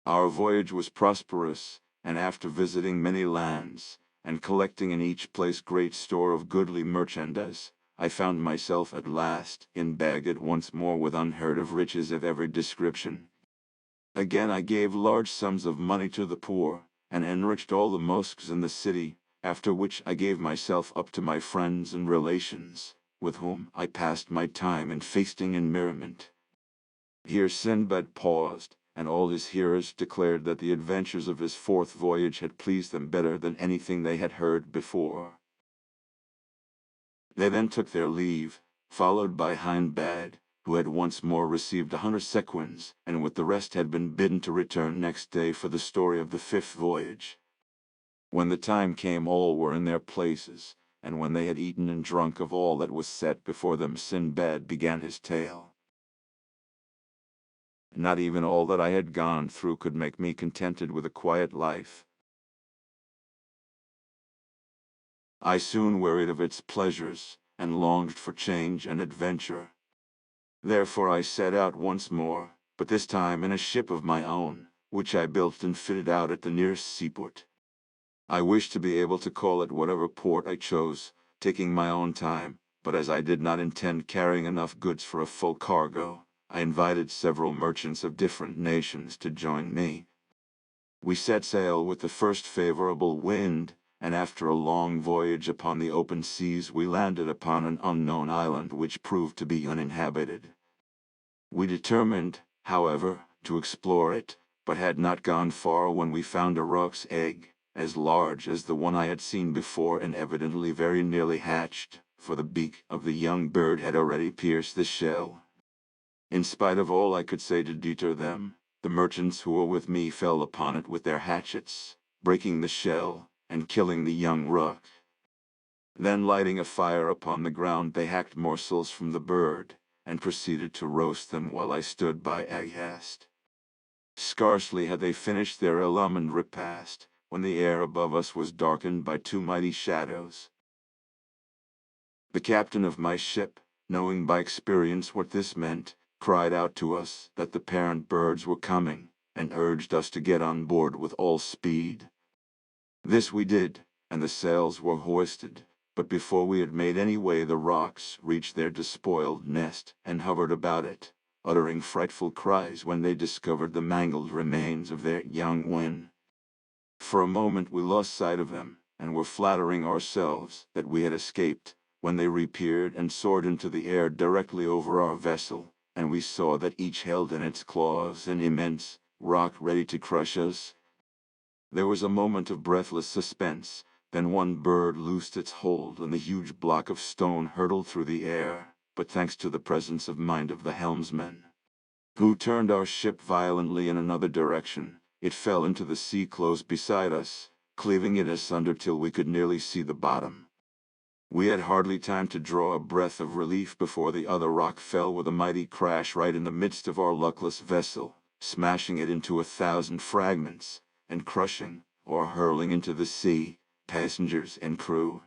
Our voyage was prosperous, and after visiting many lands, and collecting in each place great store of goodly merchandise, I found myself at last in Baghdad once more with unheard of riches of every description. Again I gave large sums of money to the poor, and enriched all the mosques in the city, after which I gave myself up to my friends and relations, with whom I passed my time in feasting and merriment. Here Sinbad paused, and all his hearers declared that the adventures of his fourth voyage had pleased them better than anything they had heard before. They then took their leave, followed by Hindbad, who had once more received 100 sequins, and with the rest had been bidden to return next day for the story of the fifth voyage. When the time came, all were in their places, and when they had eaten and drunk of all that was set before them, Sinbad began his tale. Not even all that I had gone through could make me contented with a quiet life. I soon wearied of its pleasures, and longed for change and adventure. Therefore I set out once more, but this time in a ship of my own, which I built and fitted out at the nearest seaport. I wished to be able to call at whatever port I chose, taking my own time, but as I did not intend carrying enough goods for a full cargo, I invited several merchants of different nations to join me. We set sail with the first favorable wind, and after a long voyage upon the open seas we landed upon an unknown island which proved to be uninhabited. We determined, however, to explore it, but had not gone far when we found a roc's egg, as large as the one I had seen before and evidently very nearly hatched, for the beak of the young bird had already pierced the shell. In spite of all I could say to deter them, the merchants who were with me fell upon it with their hatchets, breaking the shell, and killing the young roc. Then lighting a fire upon the ground, they hacked morsels from the bird, and proceeded to roast them while I stood by aghast. Scarcely had they finished their illumined repast, when the air above us was darkened by two mighty shadows. The captain of my ship, knowing by experience what this meant, cried out to us that the parent birds were coming, and urged us to get on board with all speed. This we did, and the sails were hoisted, but before we had made any way the rocks reached their despoiled nest and hovered about it, uttering frightful cries when they discovered the mangled remains of their young wren. For a moment we lost sight of them, and were flattering ourselves that we had escaped, when they reappeared and soared into the air directly over our vessel, and we saw that each held in its claws an immense rock ready to crush us. There was a moment of breathless suspense, then one bird loosed its hold and the huge block of stone hurtled through the air, but thanks to the presence of mind of the helmsman, who turned our ship violently in another direction, it fell into the sea close beside us, cleaving it asunder till we could nearly see the bottom. We had hardly time to draw a breath of relief before the other rock fell with a mighty crash right in the midst of our luckless vessel, smashing it into 1,000 fragments, and crushing, or hurling into the sea, passengers and crew.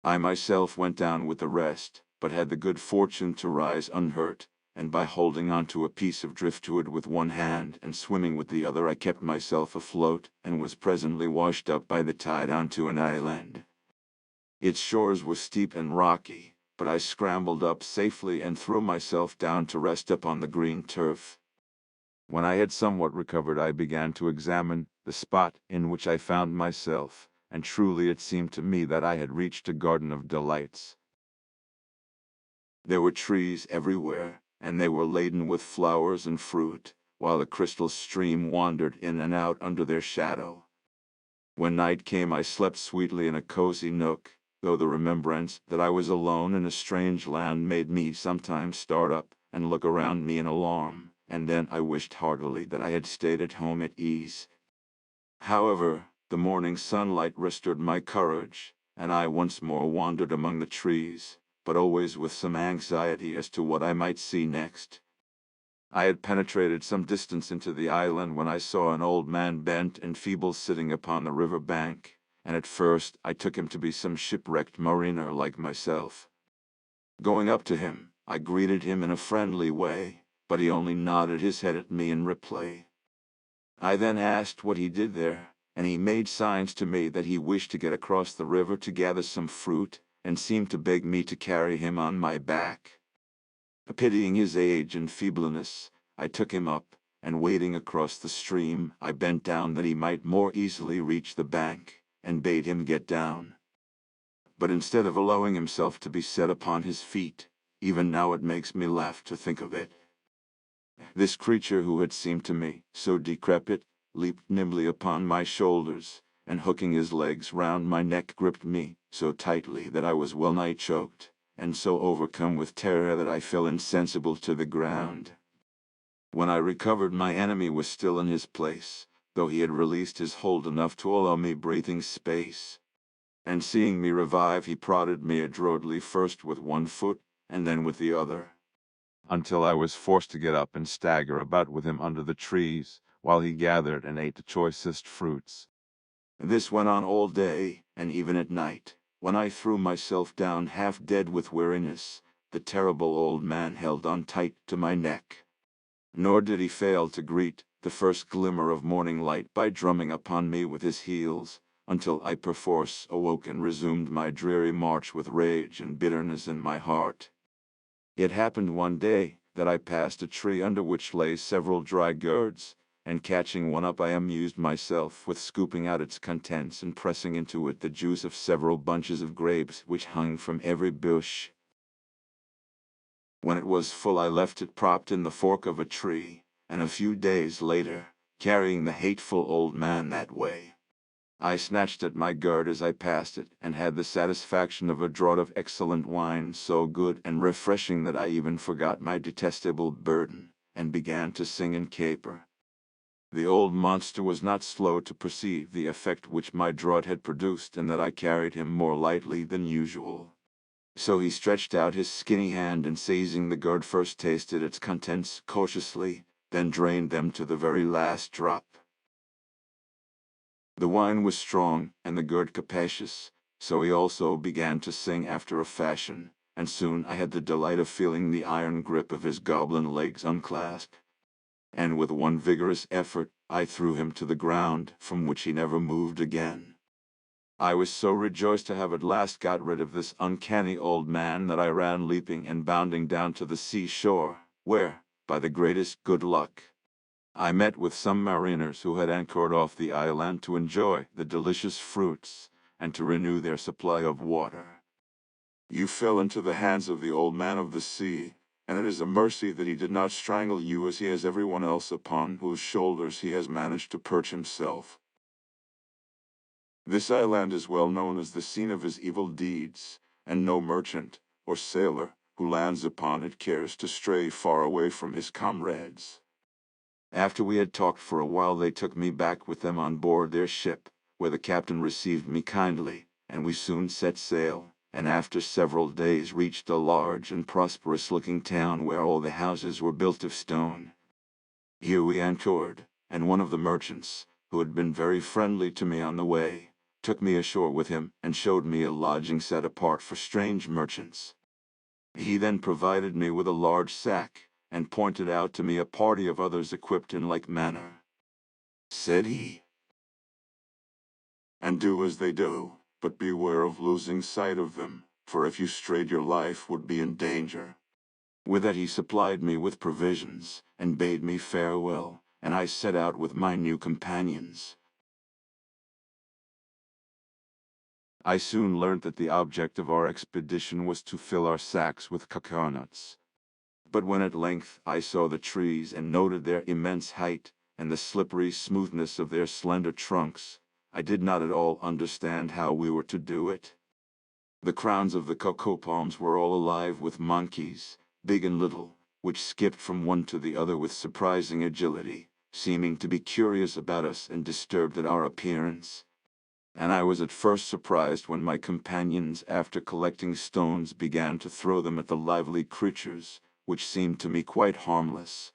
I myself went down with the rest, but had the good fortune to rise unhurt, and by holding on to a piece of driftwood with one hand and swimming with the other I kept myself afloat, and was presently washed up by the tide onto an island. Its shores were steep and rocky, but I scrambled up safely and threw myself down to rest upon the green turf. When I had somewhat recovered I began to examine the spot in which I found myself, and truly it seemed to me that I had reached a garden of delights. There were trees everywhere, and they were laden with flowers and fruit, while a crystal stream wandered in and out under their shadow. When night came, I slept sweetly in a cozy nook, though the remembrance that I was alone in a strange land made me sometimes start up and look around me in alarm, and then I wished heartily that I had stayed at home at ease. However, the morning sunlight restored my courage, and I once more wandered among the trees, but always with some anxiety as to what I might see next. I had penetrated some distance into the island when I saw an old man bent and feeble sitting upon the river bank, and at first I took him to be some shipwrecked mariner like myself. Going up to him, I greeted him in a friendly way, but he only nodded his head at me in reply. I then asked what he did there, and he made signs to me that he wished to get across the river to gather some fruit, and seemed to beg me to carry him on my back. Pitying his age and feebleness, I took him up, and wading across the stream, I bent down that he might more easily reach the bank, and bade him get down. But instead of allowing himself to be set upon his feet, even now it makes me laugh to think of it, this creature who had seemed to me so decrepit, leaped nimbly upon my shoulders, and hooking his legs round my neck gripped me so tightly that I was well nigh choked, and so overcome with terror that I fell insensible to the ground. When I recovered, my enemy was still in his place, though he had released his hold enough to allow me breathing space. And seeing me revive, he prodded me adroitly first with one foot, and then with the other, until I was forced to get up and stagger about with him under the trees, while he gathered and ate the choicest fruits. This went on all day, and even at night, when I threw myself down half dead with weariness, the terrible old man held on tight to my neck. Nor did he fail to greet the first glimmer of morning light by drumming upon me with his heels, until I perforce awoke and resumed my dreary march with rage and bitterness in my heart. It happened one day that I passed a tree under which lay several dry gourds, and catching one up I amused myself with scooping out its contents and pressing into it the juice of several bunches of grapes which hung from every bush. When it was full I left it propped in the fork of a tree, and a few days later, carrying the hateful old man that way, I snatched at my gourd as I passed it, and had the satisfaction of a draught of excellent wine so good and refreshing that I even forgot my detestable burden, and began to sing and caper. The old monster was not slow to perceive the effect which my draught had produced, and that I carried him more lightly than usual. So he stretched out his skinny hand, and seizing the gourd first tasted its contents cautiously, then drained them to the very last drop. The wine was strong, and the gourd capacious, so he also began to sing after a fashion, and soon I had the delight of feeling the iron grip of his goblin legs unclasp, and with one vigorous effort I threw him to the ground, from which he never moved again. I was so rejoiced to have at last got rid of this uncanny old man that I ran leaping and bounding down to the seashore, where, by the greatest good luck, I met with some mariners who had anchored off the island to enjoy the delicious fruits, and to renew their supply of water.
You fell into the hands of the old man of the sea, and it is a mercy that he did not strangle you as he has everyone else upon whose shoulders he has managed to perch himself. This island is well known as the scene of his evil deeds, and no merchant or sailor who lands upon it cares to stray far away from his comrades.
After we had talked for a while, they took me back with them on board their ship, where the captain received me kindly, and we soon set sail, and after several days reached a large and prosperous-looking town where all the houses were built of stone. Here we anchored, and one of the merchants, who had been very friendly to me on the way, took me ashore with him and showed me a lodging set apart for strange merchants. He then provided me with a large sack, and pointed out to me a party of others equipped in like manner. Said he,
And do as they do, but beware of losing sight of them, for if you strayed your life would be in danger.
With that he supplied me with provisions, and bade me farewell, and I set out with my new companions. I soon learned that the object of our expedition was to fill our sacks with coconuts. But when at length I saw the trees and noted their immense height and the slippery smoothness of their slender trunks, I did not at all understand how we were to do it. The crowns of the cocoa palms were all alive with monkeys, big and little, which skipped from one to the other with surprising agility, seeming to be curious about us and disturbed at our appearance. And I was at first surprised when my companions, after collecting stones, began to throw them at the lively creatures, which seemed to me quite harmless.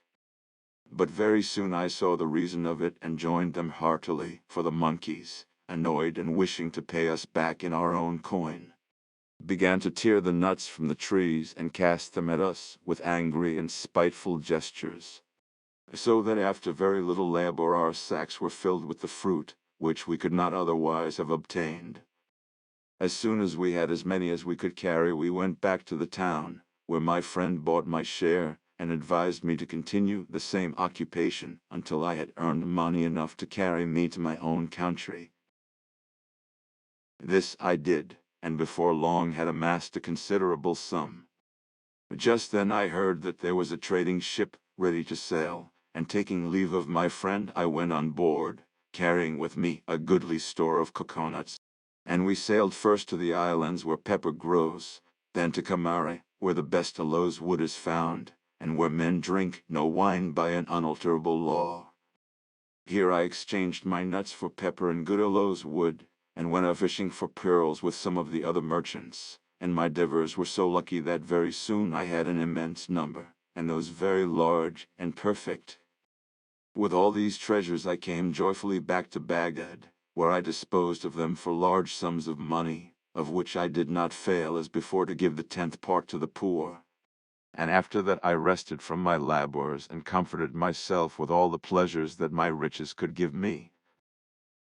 But very soon I saw the reason of it and joined them heartily, for the monkeys, annoyed and wishing to pay us back in our own coin, began to tear the nuts from the trees and cast them at us with angry and spiteful gestures. So that after very little labor our sacks were filled with the fruit, which we could not otherwise have obtained. As soon as we had as many as we could carry, we went back to the town, where my friend bought my share, and advised me to continue the same occupation until I had earned money enough to carry me to my own country. This I did, and before long had amassed a considerable sum. Just then I heard that there was a trading ship ready to sail, and taking leave of my friend I went on board, carrying with me a goodly store of coconuts. And we sailed first to the islands where pepper grows, then to Camare, where the best aloes wood is found, and where men drink no wine by an unalterable law. Here I exchanged my nuts for pepper and good aloes wood, and went a fishing for pearls with some of the other merchants, and my divers were so lucky that very soon I had an immense number, and those very large and perfect. With all these treasures I came joyfully back to Baghdad, where I disposed of them for large sums of money, of which I did not fail as before to give the 10th part to the poor. And after that I rested from my labors and comforted myself with all the pleasures that my riches could give me.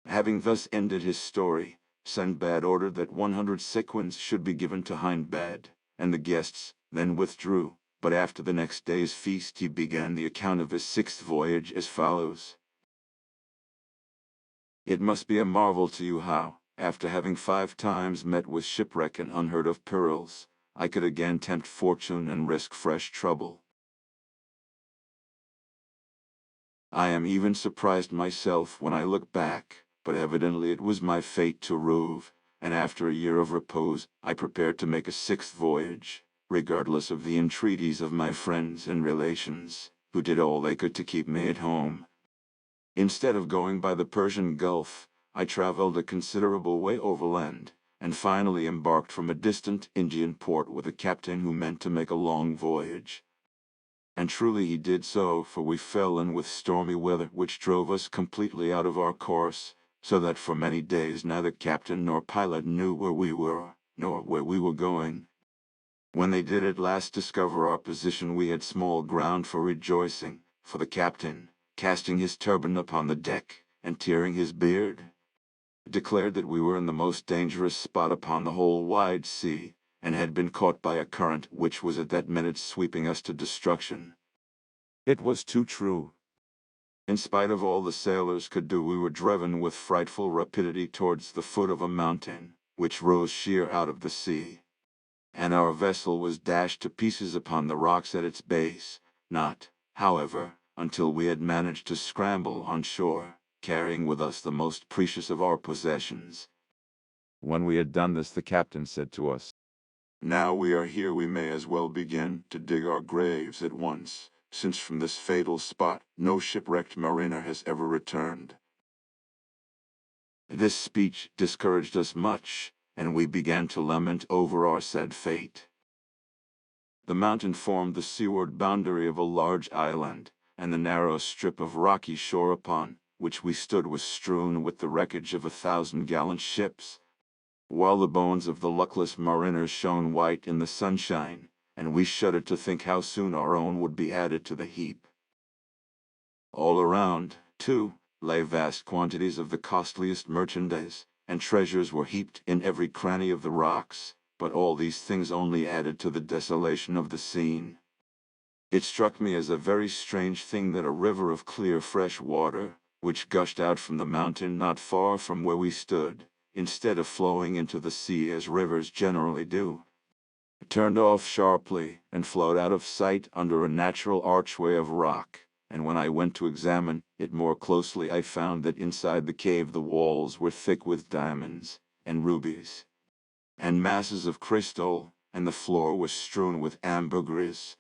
Having thus ended his story, Sinbad ordered that 100 sequins should be given to Hindbad, and the guests then withdrew. But after the next day's feast he began the account of his 6th voyage as follows. It must be a marvel to you how, after having 5 times met with shipwreck and unheard of perils, I could again tempt fortune and risk fresh trouble. I am even surprised myself when I look back, but evidently it was my fate to rove, and after a year of repose, I prepared to make a 6th voyage, regardless of the entreaties of my friends and relations, who did all they could to keep me at home. Instead of going by the Persian Gulf, I traveled a considerable way overland, and finally embarked from a distant Indian port with a captain who meant to make a long voyage. And truly he did so, for we fell in with stormy weather which drove us completely out of our course, so that for many days neither captain nor pilot knew where we were, nor where we were going. When they did at last discover our position, we had small ground for rejoicing, for the captain, casting his turban upon the deck, and tearing his beard, declared that we were in the most dangerous spot upon the whole wide sea, and had been caught by a current which was at that minute sweeping us to destruction. It was too true. In spite of all the sailors could do, we were driven with frightful rapidity towards the foot of a mountain, which rose sheer out of the sea, and our vessel was dashed to pieces upon the rocks at its base, not, however, until we had managed to scramble on shore, carrying with us the most precious of our possessions. When we had done this, the captain said to us,
Now we are here, we may as well begin to dig our graves at once, since from this fatal spot no shipwrecked mariner has ever returned.
This speech discouraged us much, and we began to lament over our sad fate. The mountain formed the seaward boundary of a large island, and the narrow strip of rocky shore upon which we stood was strewn with the wreckage of 1,000 gallant ships, while the bones of the luckless mariners shone white in the sunshine, and we shuddered to think how soon our own would be added to the heap. All around, too, lay vast quantities of the costliest merchandise, and treasures were heaped in every cranny of the rocks, but all these things only added to the desolation of the scene. It struck me as a very strange thing that a river of clear fresh water, which gushed out from the mountain not far from where we stood, instead of flowing into the sea as rivers generally do. It turned off sharply and flowed out of sight under a natural archway of rock, and when I went to examine it more closely I found that inside the cave the walls were thick with diamonds and rubies and masses of crystal, and the floor was strewn with ambergris.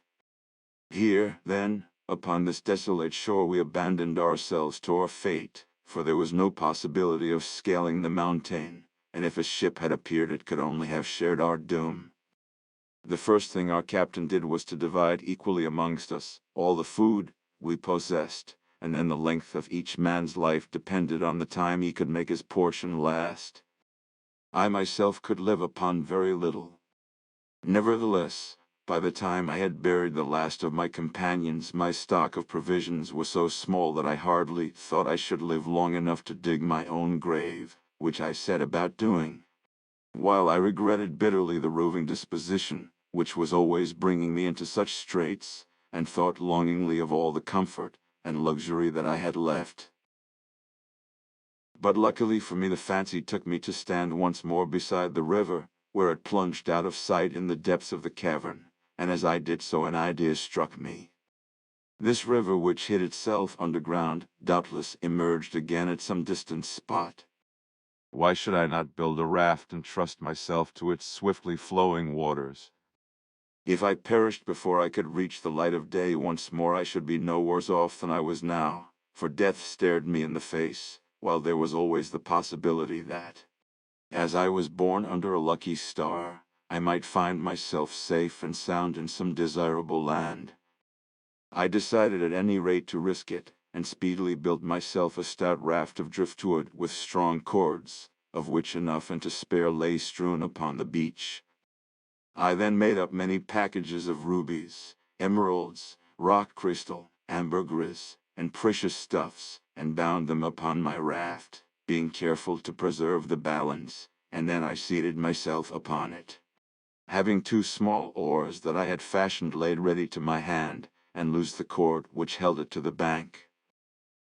Here, then, upon this desolate shore we abandoned ourselves to our fate, for there was no possibility of scaling the mountain, and if a ship had appeared it could only have shared our doom. The first thing our captain did was to divide equally amongst us all the food we possessed, and then the length of each man's life depended on the time he could make his portion last. I myself could live upon very little. Nevertheless, by the time I had buried the last of my companions, my stock of provisions was so small that I hardly thought I should live long enough to dig my own grave, which I set about doing. While I regretted bitterly the roving disposition, which was always bringing me into such straits, and thought longingly of all the comfort and luxury that I had left. But luckily for me the fancy took me to stand once more beside the river, where it plunged out of sight in the depths of the cavern, and as I did so an idea struck me. This river, which hid itself underground, doubtless emerged again at some distant spot. Why should I not build a raft and trust myself to its swiftly flowing waters? If I perished before I could reach the light of day once more I should be no worse off than I was now, for death stared me in the face, while there was always the possibility that, as I was born under a lucky star, I might find myself safe and sound in some desirable land. I decided at any rate to risk it, and speedily built myself a stout raft of driftwood with strong cords, of which enough and to spare lay strewn upon the beach. I then made up many packages of rubies, emeralds, rock crystal, ambergris, and precious stuffs, and bound them upon my raft, being careful to preserve the balance, and then I seated myself upon it, having 2 small oars that I had fashioned laid ready to my hand, and loosed the cord which held it to the bank.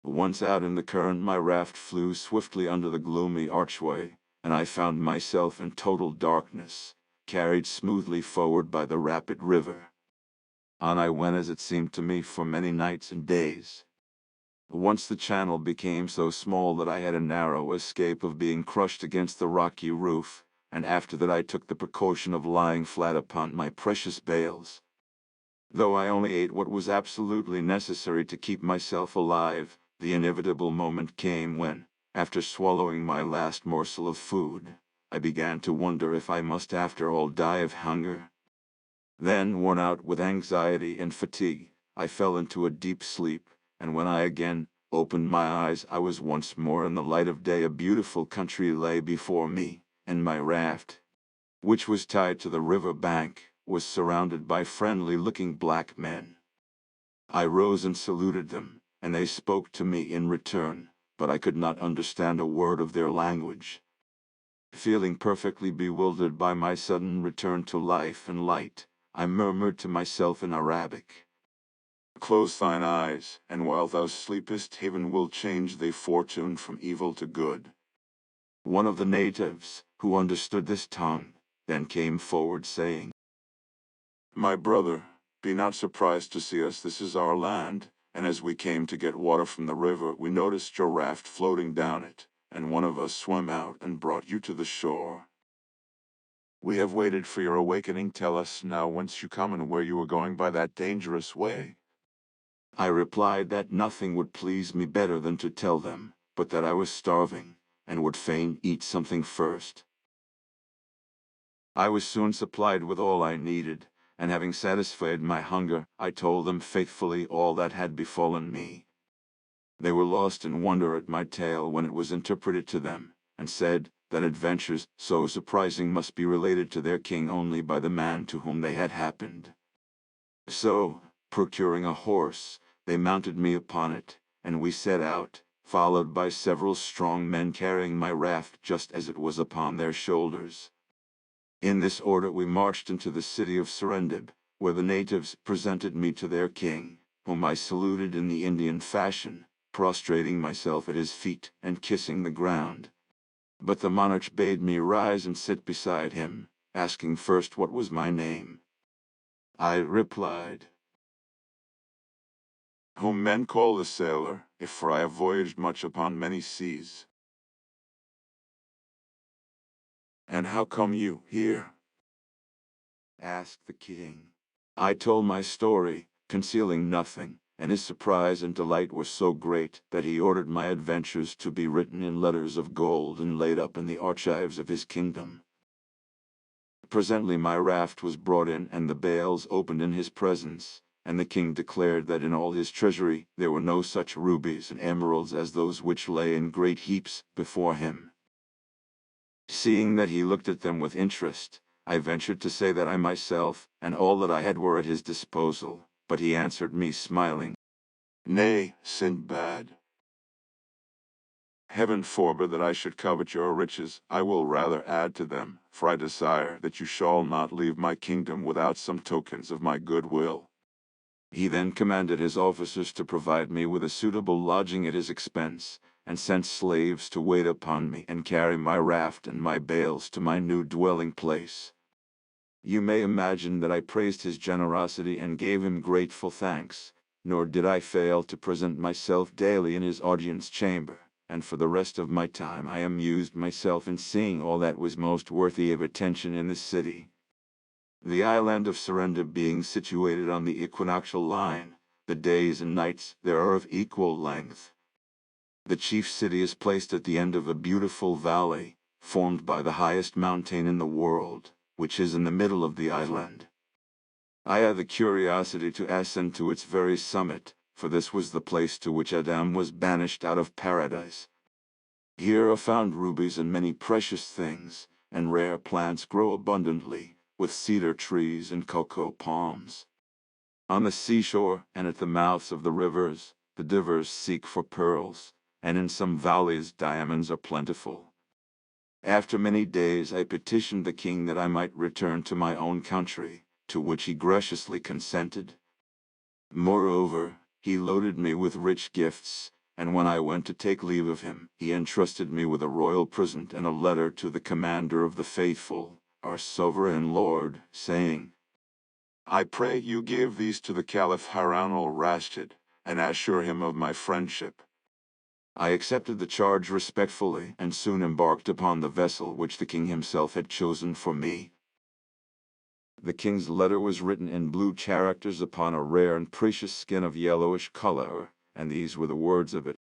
Once out in the current my raft flew swiftly under the gloomy archway, and I found myself in total darkness, carried smoothly forward by the rapid river. On I went as it seemed to me for many nights and days. Once the channel became so small that I had a narrow escape of being crushed against the rocky roof, and after that I took the precaution of lying flat upon my precious bales. Though I only ate what was absolutely necessary to keep myself alive, the inevitable moment came when, after swallowing my last morsel of food, I began to wonder if I must after all die of hunger. Then, worn out with anxiety and fatigue, I fell into a deep sleep, and when I again opened my eyes I was once more in the light of day. A beautiful country lay before me, and my raft, which was tied to the river bank, was surrounded by friendly-looking black men. I rose and saluted them, and they spoke to me in return, but I could not understand a word of their language. Feeling perfectly bewildered by my sudden return to life and light, I murmured to myself in Arabic,
Close thine eyes, and while thou sleepest, heaven will change thy fortune from evil to good.
One of the natives, who understood this tongue, then came forward saying,
My brother, be not surprised to see us. This is our land, and as we came to get water from the river, we noticed your raft floating down it, and one of us swam out and brought you to the shore. We have waited for your awakening. Tell us now whence you come and where you are going by that dangerous way.
I replied that nothing would please me better than to tell them, but that I was starving, and would fain eat something first. I was soon supplied with all I needed, and having satisfied my hunger, I told them faithfully all that had befallen me. They were lost in wonder at my tale when it was interpreted to them, and said that adventures so surprising must be related to their king only by the man to whom they had happened. So, procuring a horse, they mounted me upon it, and we set out, followed by several strong men carrying my raft just as it was upon their shoulders. In this order we marched into the city of Serendib, where the natives presented me to their king, whom I saluted in the Indian fashion, prostrating myself at his feet and kissing the ground. But the monarch bade me rise and sit beside him, asking first what was my name. I replied,
"Whom men call the sailor, for I have voyaged much upon many seas." "And how come you here?"
asked the king. I told my story, concealing nothing, and his surprise and delight were so great that he ordered my adventures to be written in letters of gold and laid up in the archives of his kingdom. Presently my raft was brought in and the bales opened in his presence, and the king declared that in all his treasury there were no such rubies and emeralds as those which lay in great heaps before him. Seeing that he looked at them with interest, I ventured to say that I myself and all that I had were at his disposal, but he answered me smiling,
"Nay, Sindbad, heaven forbid that I should covet your riches. I will rather add to them, for I desire that you shall not leave my kingdom without some tokens of my goodwill."
He then commanded his officers to provide me with a suitable lodging at his expense, and sent slaves to wait upon me and carry my raft and my bales to my new dwelling place. You may imagine that I praised his generosity and gave him grateful thanks, nor did I fail to present myself daily in his audience chamber, and for the rest of my time I amused myself in seeing all that was most worthy of attention in the city. The island of Serendib being situated on the equinoctial line, the days and nights there are of equal length. The chief city is placed at the end of a beautiful valley, formed by the highest mountain in the world, which is in the middle of the island. I had the curiosity to ascend to its very summit, for this was the place to which Adam was banished out of paradise. Here are found rubies and many precious things, and rare plants grow abundantly, with cedar trees and cocoa palms. On the seashore and at the mouths of the rivers, the divers seek for pearls, and in some valleys diamonds are plentiful. After many days I petitioned the king that I might return to my own country, to which he graciously consented. Moreover, he loaded me with rich gifts, and when I went to take leave of him, he entrusted me with a royal present and a letter to the commander of the faithful, our sovereign lord, saying,
"I pray you give these to the Caliph Harun al-Rashid, and assure him of my friendship."
I accepted the charge respectfully and soon embarked upon the vessel which the king himself had chosen for me. The king's letter was written in blue characters upon a rare and precious skin of yellowish color, and these were the words of it.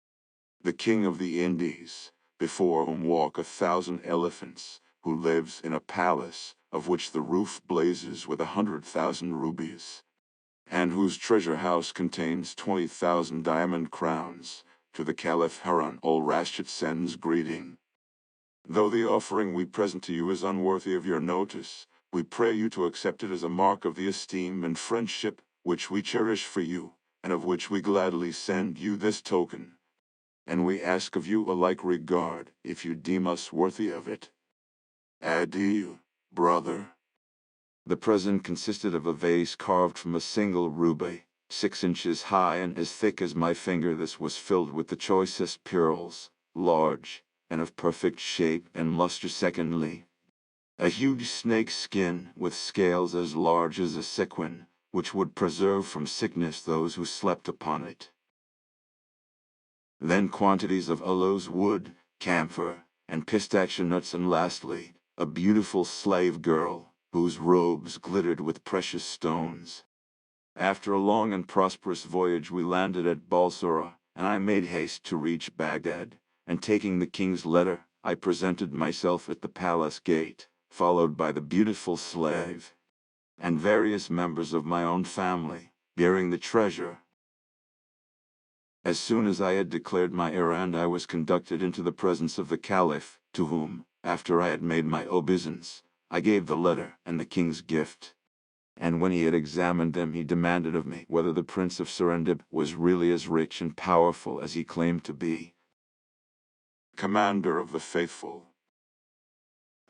"The king of the Indies, before whom walk 1,000 elephants, who lives in a palace, of which the roof blazes with 100,000 rubies, and whose treasure house contains 20,000 diamond crowns, to the Caliph Harun al-Rashid sends greeting. Though the offering we present to you is unworthy of your notice, we pray you to accept it as a mark of the esteem and friendship which we cherish for you, and of which we gladly send you this token. And we ask of you a like regard, if you deem us worthy of it. Adieu, brother."
The present consisted of a vase carved from a single ruby, 6 inches high and as thick as my finger. This was filled with the choicest pearls, large, and of perfect shape and luster. Secondly, a huge snake skin with scales as large as a sequin, which would preserve from sickness those who slept upon it. Then quantities of aloes wood, camphor, and pistachio nuts, and lastly, a beautiful slave girl, whose robes glittered with precious stones. After a long and prosperous voyage we landed at Balsora, and I made haste to reach Baghdad, and taking the king's letter, I presented myself at the palace gate, followed by the beautiful slave, and various members of my own family, bearing the treasure. As soon as I had declared my errand, I was conducted into the presence of the Caliph, to whom, after I had made my obeisance, I gave the letter and the king's gift. And when he had examined them, he demanded of me whether the Prince of Serendib was really as rich and powerful as he claimed to be.
"Commander of the faithful,"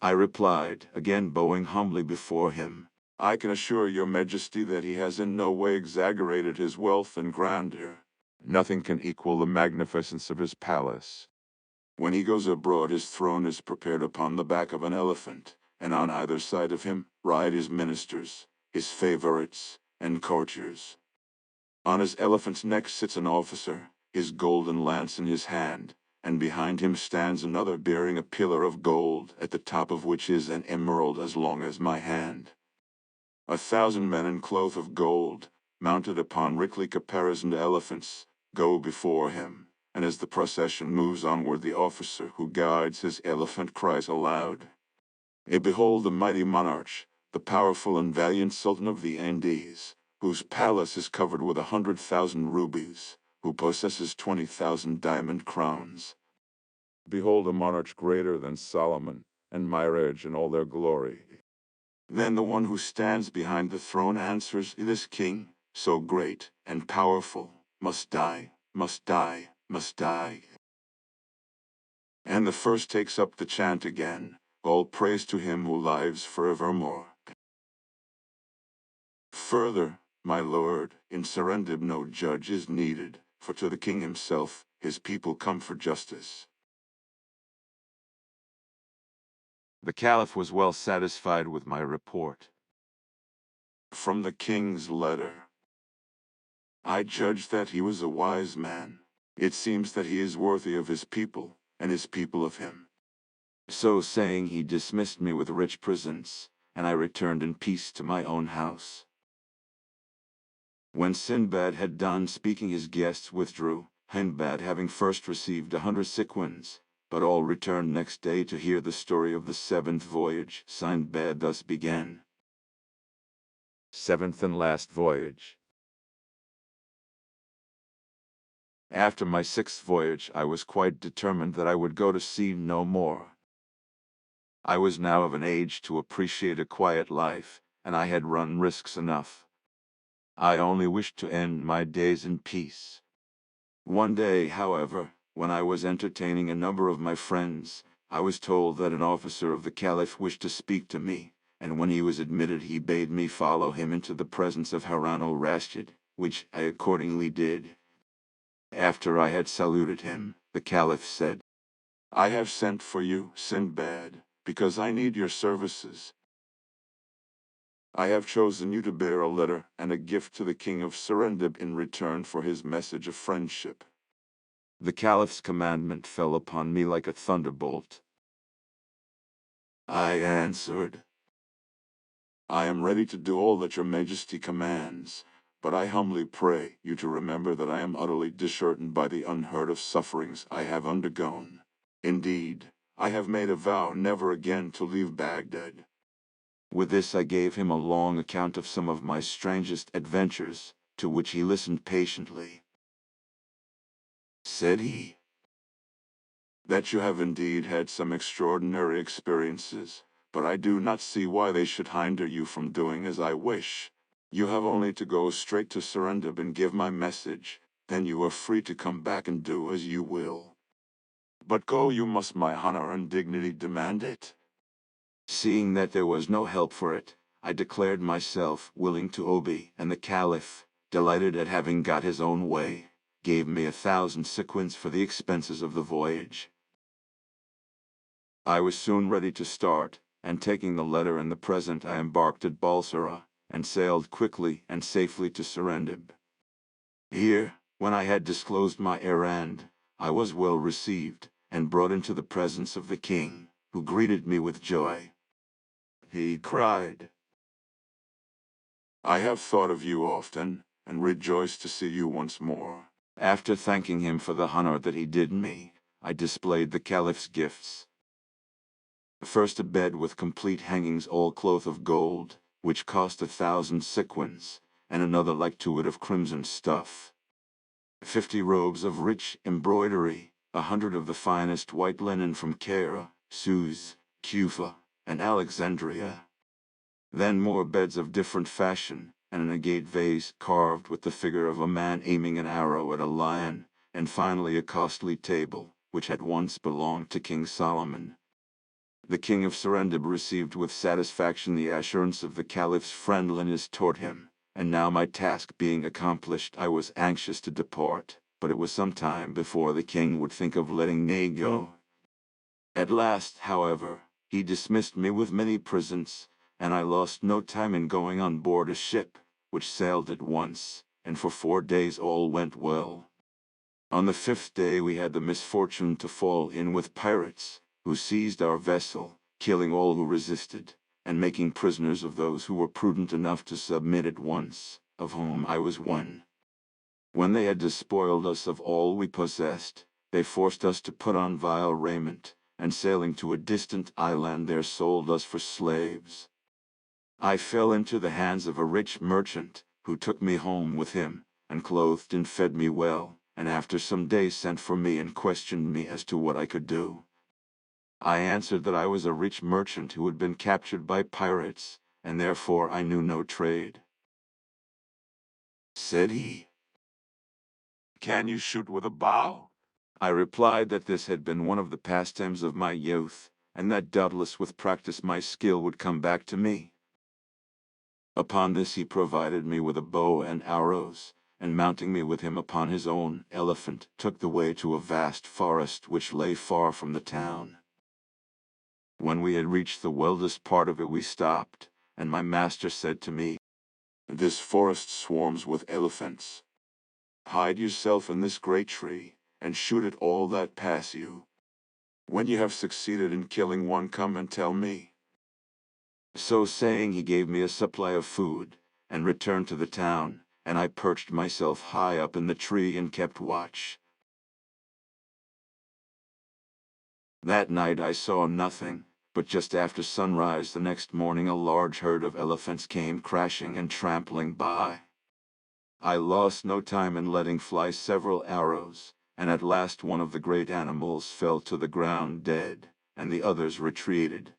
I replied, again bowing humbly before him,
"I can assure your majesty that he has in no way exaggerated his wealth and grandeur. Nothing can equal the magnificence of his palace. When he goes abroad, his throne is prepared upon the back of an elephant, and on either side of him ride his ministers, his favorites, and courtiers. On his elephant's neck sits an officer, his golden lance in his hand, and behind him stands another bearing a pillar of gold, at the top of which is an emerald as long as my hand. 1,000 men in cloth of gold, mounted upon richly caparisoned elephants, go before him, and as the procession moves onward, the officer who guides his elephant cries aloud, Behold the mighty monarch, the powerful and valiant Sultan of the Andes, whose palace is covered with 100,000 rubies, who possesses 20,000 diamond crowns. Behold a monarch greater than Solomon, and Mirage in all their glory. Then the one who stands behind the throne answers, This king, so great and powerful, must die, must die, must die. And the first takes up the chant again, all praise to him who lives forevermore. Further, my lord, in Serendib no judge is needed, for to the king himself, his people come for justice.
The Caliph was well satisfied with my report.
From the king's letter, I judged that he was a wise man. It seems that he is worthy of his people, and his people of him.
So saying, he dismissed me with rich presents, and I returned in peace to my own house. When Sinbad had done speaking, his guests withdrew, Sinbad having first received 100 sequins, but all returned next day to hear the story of the 7th voyage. Sinbad thus began. 7th and last voyage. After my 6th voyage, I was quite determined that I would go to sea no more. I was now of an age to appreciate a quiet life, and I had run risks enough. I only wished to end my days in peace. One day, however, when I was entertaining a number of my friends, I was told that an officer of the Caliph wished to speak to me, and when he was admitted, he bade me follow him into the presence of Harun al-Rashid, which I accordingly did. After I had saluted him, the Caliph said,
I have sent for you, Sinbad, because I need your services. I have chosen you to bear a letter and a gift to the king of Serendib in return for his message of friendship.
The Caliph's commandment fell upon me like a thunderbolt.
I answered, I am ready to do all that your majesty commands, but I humbly pray you to remember that I am utterly disheartened by the unheard of sufferings I have undergone. Indeed, I have made a vow never again to leave Baghdad.
With this I gave him a long account of some of my strangest adventures, to which he listened patiently.
Said he, that you have indeed had some extraordinary experiences, but I do not see why they should hinder you from doing as I wish. You have only to go straight to Serendib and give my message, then you are free to come back and do as you will. But go you must, my honor and dignity demand it.
Seeing that there was no help for it, I declared myself willing to obey, and the Caliph, delighted at having got his own way, gave me 1,000 sequins for the expenses of the voyage. I was soon ready to start, and taking the letter and the present, I embarked at Balsara, and sailed quickly and safely to Serendib. Here, when I had disclosed my errand, I was well received, and brought into the presence of the king, who greeted me with joy. He cried,
I have thought of you often, and rejoiced to see you once more.
After thanking him for the honor that he did me, I displayed the Caliph's gifts. First, a bed with complete hangings, all cloth of gold, which cost 1,000 sequins, and another like to it of crimson stuff. 50 robes of rich embroidery, 100 of the finest white linen from Cairo, Suez, Cufa, and Alexandria. Then more beds of different fashion, and an agate vase carved with the figure of a man aiming an arrow at a lion, and finally a costly table, which had once belonged to King Solomon. The king of Serendib received with satisfaction the assurance of the Caliph's friendliness toward him, and now my task being accomplished, I was anxious to depart, but it was some time before the king would think of letting me go. At last, however, he dismissed me with many presents, and I lost no time in going on board a ship, which sailed at once, and for 4 days all went well. On the 5th day we had the misfortune to fall in with pirates, who seized our vessel, killing all who resisted, and making prisoners of those who were prudent enough to submit at once, of whom I was one. When they had despoiled us of all we possessed, they forced us to put on vile raiment, and sailing to a distant island there sold us for slaves. I fell into the hands of a rich merchant, who took me home with him, and clothed and fed me well, and after some days sent for me and questioned me as to what I could do. I answered that I was a rich merchant who had been captured by pirates, and therefore I knew no trade.
Said he, "Can you shoot with a bow?"
I replied that this had been one of the pastimes of my youth, and that doubtless with practice my skill would come back to me. Upon this he provided me with a bow and arrows, and mounting me with him upon his own elephant, took the way to a vast forest which lay far from the town. When we had reached the wildest part of it we stopped, and my master said to me,
"This forest swarms with elephants. Hide yourself in this great tree, and shoot at all that pass you. When you have succeeded in killing one, come and tell me."
So saying, he gave me a supply of food, and returned to the town, and I perched myself high up in the tree and kept watch. That night I saw nothing, but just after sunrise the next morning a large herd of elephants came crashing and trampling by. I lost no time in letting fly several arrows, and at last one of the great animals fell to the ground dead, and the others retreated,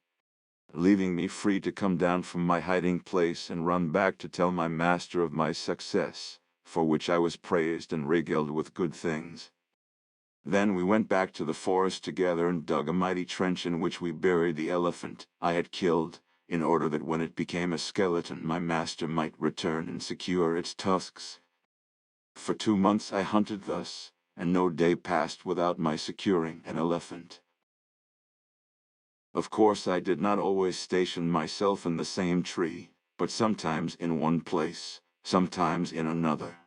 leaving me free to come down from my hiding place and run back to tell my master of my success, for which I was praised and regaled with good things. Then we went back to the forest together and dug a mighty trench in which we buried the elephant I had killed, in order that when it became a skeleton my master might return and secure its tusks. For 2 months I hunted thus, and no day passed without my securing an elephant. Of course I did not always station myself in the same tree, but sometimes in one place, sometimes in another.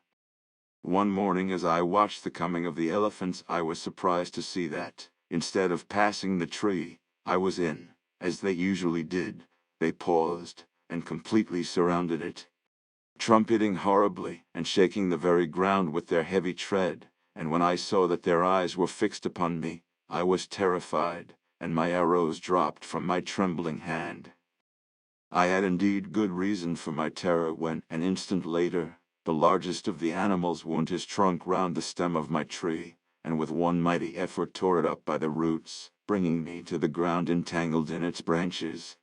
One morning as I watched the coming of the elephants I was surprised to see that, instead of passing the tree I was in, as they usually did, they paused, and completely surrounded it, trumpeting horribly, and shaking the very ground with their heavy tread, and when I saw that their eyes were fixed upon me, I was terrified, and my arrows dropped from my trembling hand. I had indeed good reason for my terror when, an instant later, the largest of the animals wound his trunk round the stem of my tree, and with one mighty effort tore it up by the roots, bringing me to the ground entangled in its branches.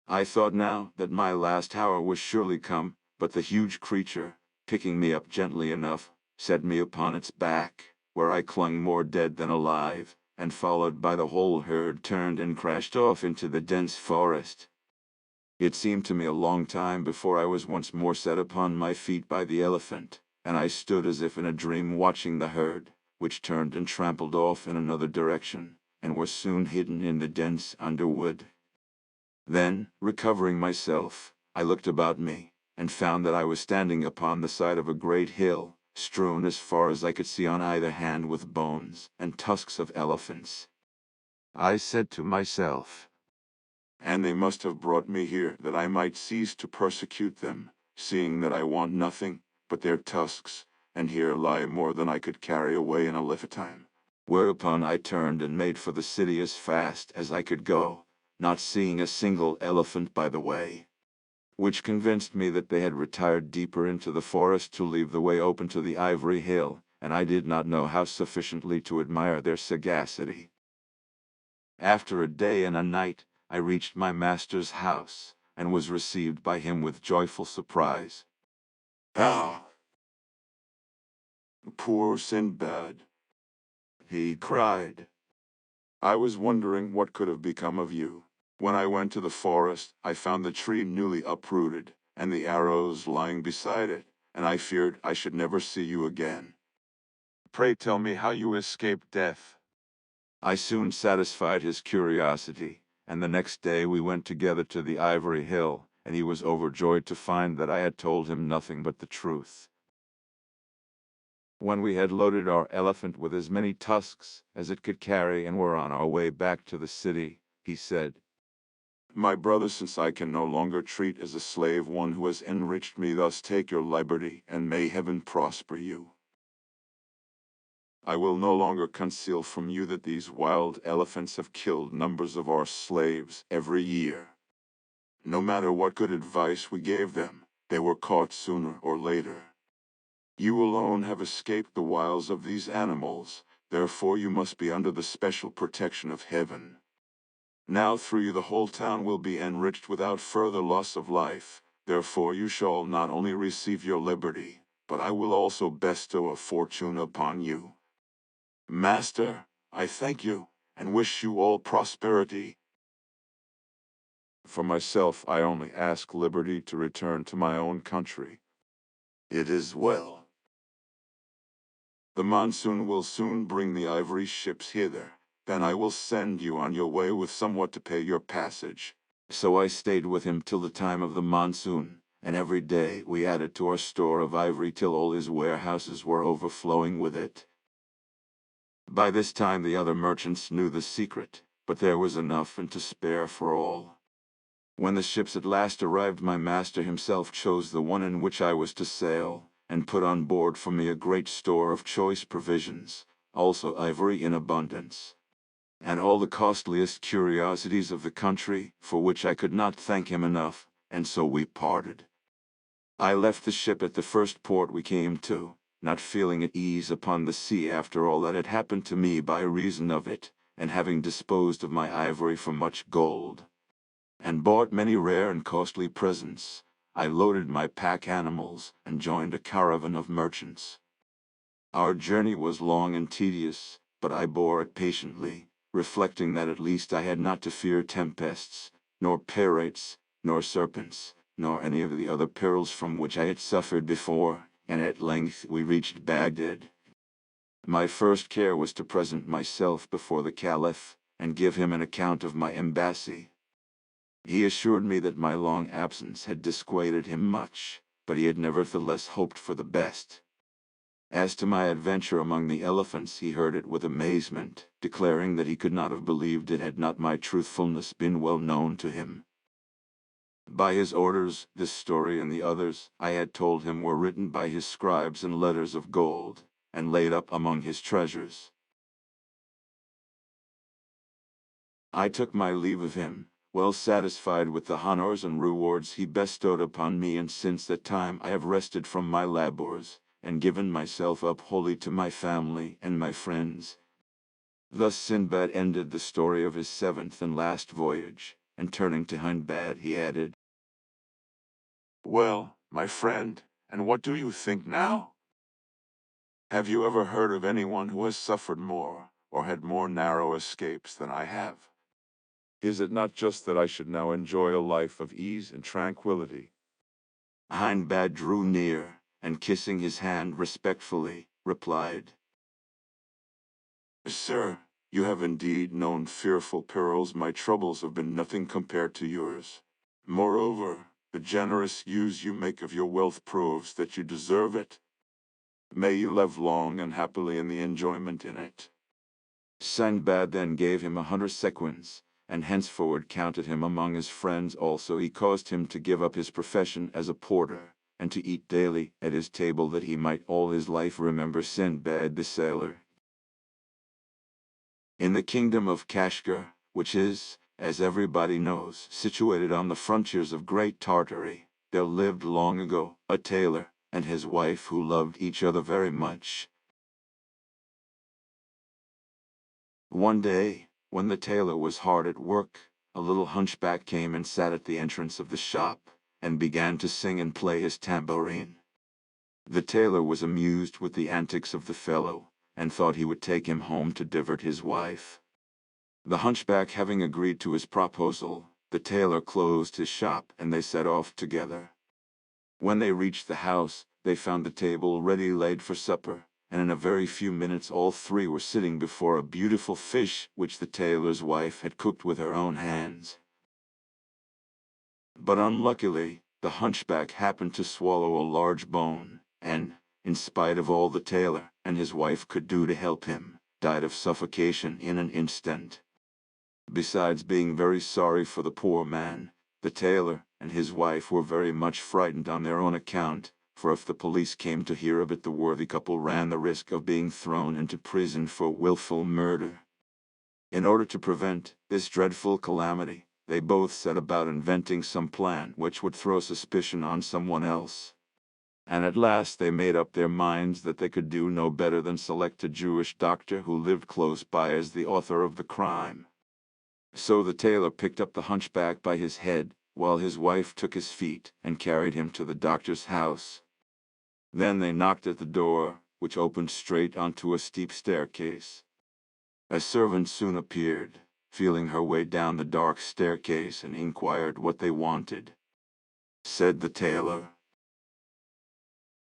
I thought now that my last hour was surely come, but the huge creature, picking me up gently enough, set me upon its back, where I clung more dead than alive, and followed by the whole herd turned and crashed off into the dense forest. It seemed to me a long time before I was once more set upon my feet by the elephant, and I stood as if in a dream watching the herd, which turned and trampled off in another direction, and were soon hidden in the dense underwood. Then, recovering myself, I looked about me, and found that I was standing upon the side of a great hill, strewn as far as I could see on either hand with bones and tusks of elephants. I said to myself,
"And they must have brought me here that I might cease to persecute them, seeing that I want nothing but their tusks, and here lie more than I could carry away in a lifetime."
Whereupon I turned and made for the city as fast as I could go, not seeing a single elephant by the way, which convinced me that they had retired deeper into the forest to leave the way open to the ivory hill, and I did not know how sufficiently to admire their sagacity. After a day and a night, I reached my master's house, and was received by him with joyful surprise.
"Ah, poor Sinbad,"
He cried.
"I was wondering what could have become of you. When I went to the forest, I found the tree newly uprooted, and the arrows lying beside it, and I feared I should never see you again. Pray tell me how you escaped death."
I soon satisfied his curiosity, and the next day we went together to the Ivory Hill, and he was overjoyed to find that I had told him nothing but the truth. When we had loaded our elephant with as many tusks as it could carry and were on our way back to the city, he said,
"My brother, since I can no longer treat as a slave one who has enriched me, thus take your liberty, and may heaven prosper you. I will no longer conceal from you that these wild elephants have killed numbers of our slaves every year. No matter what good advice we gave them, they were caught sooner or later. You alone have escaped the wiles of these animals, therefore you must be under the special protection of heaven. Now through you the whole town will be enriched without further loss of life, therefore you shall not only receive your liberty, but I will also bestow a fortune upon you. Master, I thank you, and wish you all prosperity. For myself, I only ask liberty to return to my own country." "It is well. The monsoon will soon bring the ivory ships hither. Then I will send you on your way with somewhat to pay your passage."
So I stayed with him till the time of the monsoon, and every day we added to our store of ivory till all his warehouses were overflowing with it. By this time the other merchants knew the secret, but there was enough and to spare for all. When the ships at last arrived, my master himself chose the one in which I was to sail, and put on board for me a great store of choice provisions, also ivory in abundance, and all the costliest curiosities of the country, for which I could not thank him enough, and so we parted. I left the ship at the first port we came to, not feeling at ease upon the sea after all that had happened to me by reason of it, and having disposed of my ivory for much gold, and bought many rare and costly presents, I loaded my pack animals, and joined a caravan of merchants. Our journey was long and tedious, but I bore it patiently, reflecting that at least I had not to fear tempests, nor pirates, nor serpents, nor any of the other perils from which I had suffered before, and at length we reached Baghdad. My first care was to present myself before the Caliph, and give him an account of my embassy. He assured me that my long absence had disquieted him much, but he had nevertheless hoped for the best. As to my adventure among the elephants, he heard it with amazement, declaring that he could not have believed it had not my truthfulness been well known to him. By his orders, this story and the others I had told him were written by his scribes in letters of gold, and laid up among his treasures. I took my leave of him, well satisfied with the honors and rewards he bestowed upon me, and since that time I have rested from my labors, and given myself up wholly to my family and my friends. Thus Sinbad ended the story of his seventh and last voyage, and turning to Hindbad he added,
"Well, my friend, and what do you think now? Have you ever heard of anyone who has suffered more, or had more narrow escapes than I have? Is it not just that I should now enjoy a life of ease and tranquility?"
Hindbad drew near, and kissing his hand respectfully, replied,
"Sir, you have indeed known fearful perils. My troubles have been nothing compared to yours. Moreover, the generous use you make of your wealth proves that you deserve it. May you live long and happily in the enjoyment in it."
Sinbad then gave him 100 sequins, and henceforward counted him among his friends. Also he caused him to give up his profession as a porter, and to eat daily at his table, that he might all his life remember Sinbad the sailor. In the kingdom of Kashgar, which is, as everybody knows, situated on the frontiers of Great Tartary, there lived long ago a tailor and his wife who loved each other very much. One day, when the tailor was hard at work, a little hunchback came and sat at the entrance of the shop, and began to sing and play his tambourine. The tailor was amused with the antics of the fellow, and thought he would take him home to divert his wife. The hunchback having agreed to his proposal, the tailor closed his shop, and they set off together. When they reached the house, they found the table ready laid for supper, and in a very few minutes all three were sitting before a beautiful fish which the tailor's wife had cooked with her own hands. But unluckily, the hunchback happened to swallow a large bone, and, in spite of all the tailor and his wife could do to help him, died of suffocation in an instant. Besides being very sorry for the poor man, the tailor and his wife were very much frightened on their own account, for if the police came to hear of it the worthy couple ran the risk of being thrown into prison for willful murder. In order to prevent this dreadful calamity, they both set about inventing some plan which would throw suspicion on someone else. And at last they made up their minds that they could do no better than select a Jewish doctor who lived close by as the author of the crime. So the tailor picked up the hunchback by his head, while his wife took his feet and carried him to the doctor's house. Then they knocked at the door, which opened straight onto a steep staircase. A servant soon appeared, feeling her way down the dark staircase, and inquired what they wanted. Said the tailor,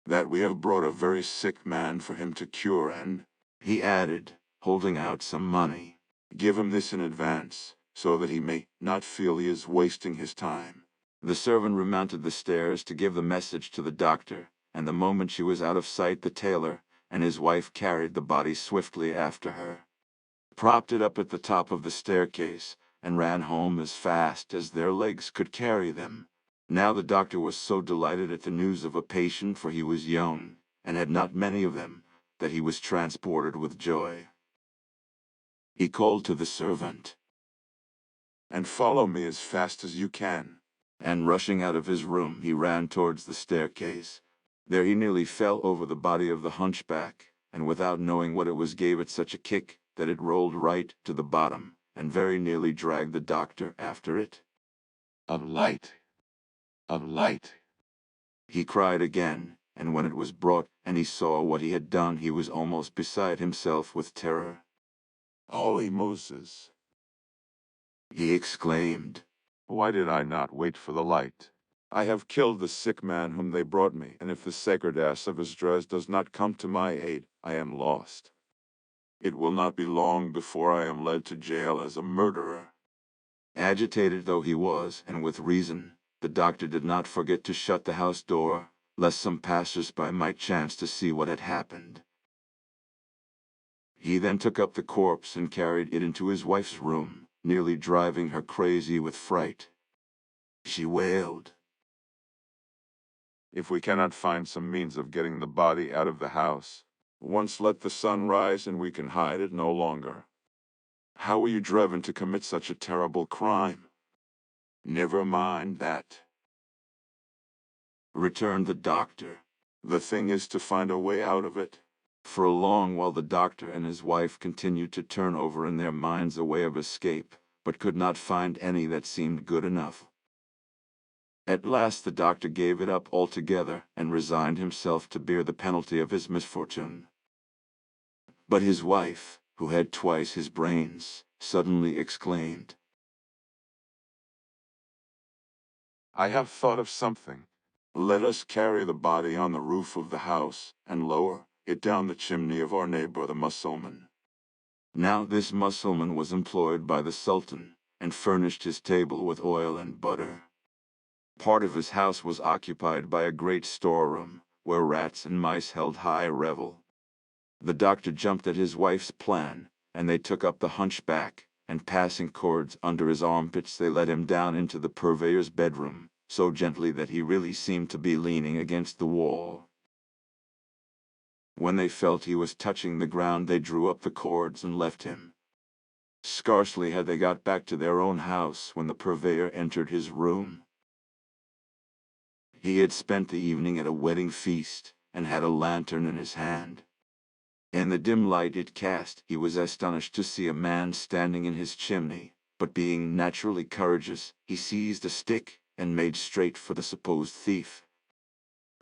"That we have brought a very sick man for him to cure, and,"
he added, holding out some money,
"give him this in advance, so that he may not feel he is wasting his time."
The servant remounted the stairs to give the message to the doctor, and the moment she was out of sight the tailor and his wife carried the body swiftly after her, propped it up at the top of the staircase, and ran home as fast as their legs could carry them. Now the doctor was so delighted at the news of a patient, for he was young, and had not many of them, that he was transported with joy. He called to the servant,
"And follow me as fast as you can."
And rushing out of his room he ran towards the staircase. There he nearly fell over the body of the hunchback, and without knowing what it was gave it such a kick that it rolled right to the bottom, and very nearly dragged the doctor after it.
"A light! A light!"
He cried again, and when it was brought, and he saw what he had done, he was almost beside himself with terror.
"Holy Moses!"
he exclaimed.
"Why did I not wait for the light? I have killed the sick man whom they brought me, and if the sacred ass of Esdras does not come to my aid, I am lost. It will not be long before I am led to jail as a murderer."
Agitated though he was, and with reason, the doctor did not forget to shut the house door, lest some passers-by might chance to see what had happened. He then took up the corpse and carried it into his wife's room, nearly driving her crazy with fright. She wailed,
"If we cannot find some means of getting the body out of the house, once let the sun rise and we can hide it no longer. How were you driven to commit such a terrible crime?" "Never mind that,"
returned the doctor.
"The thing is to find a way out of it."
For a long while the doctor and his wife continued to turn over in their minds a way of escape, but could not find any that seemed good enough. At last the doctor gave it up altogether and resigned himself to bear the penalty of his misfortune. But his wife, who had twice his brains, suddenly exclaimed,
"I have thought of something. Let us carry the body on the roof of the house, and lower it down the chimney of our neighbor the Mussulman."
Now this Mussulman was employed by the Sultan, and furnished his table with oil and butter. Part of his house was occupied by a great storeroom, where rats and mice held high revel. The doctor jumped at his wife's plan, and they took up the hunchback, and passing cords under his armpits they let him down into the purveyor's bedroom, so gently that he really seemed to be leaning against the wall. When they felt he was touching the ground they drew up the cords and left him. Scarcely had they got back to their own house when the purveyor entered his room. He had spent the evening at a wedding feast, and had a lantern in his hand. In the dim light it cast, he was astonished to see a man standing in his chimney, but being naturally courageous, he seized a stick, and made straight for the supposed thief.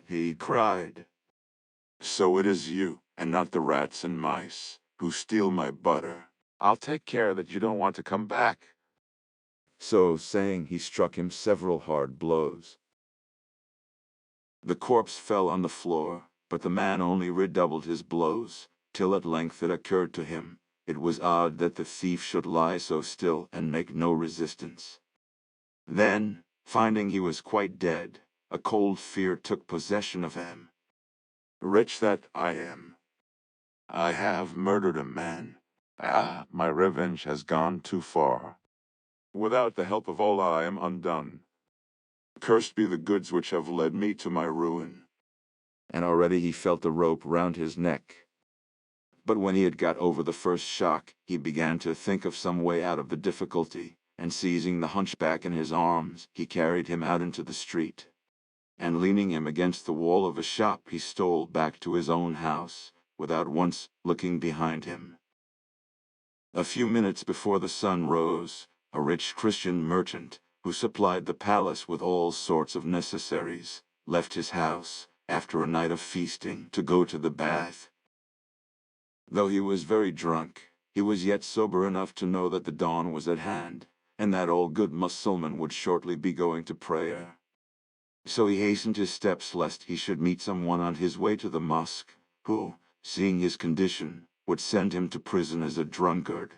He cried,
"So it is you, and not the rats and mice, who steal my butter. I'll take care that you don't want to come back."
So saying, he struck him several hard blows. The corpse fell on the floor, but the man only redoubled his blows, till at length it occurred to him, it was odd that the thief should lie so still and make no resistance. Then, finding he was quite dead, a cold fear took possession of him.
Wretch that I am! I have murdered a man. Ah, my revenge has gone too far. Without the help of Allah I am undone. Cursed be the goods which have led me to my ruin.
And already he felt the rope round his neck. But when he had got over the first shock, he began to think of some way out of the difficulty, and seizing the hunchback in his arms, he carried him out into the street. And leaning him against the wall of a shop, he stole back to his own house, without once looking behind him. A few minutes before the sun rose, a rich Christian merchant, who supplied the palace with all sorts of necessaries, left his house, after a night of feasting, to go to the bath. Though he was very drunk, he was yet sober enough to know that the dawn was at hand, and that all good Mussulman would shortly be going to prayer. So he hastened his steps lest he should meet someone on his way to the mosque, who, seeing his condition, would send him to prison as a drunkard.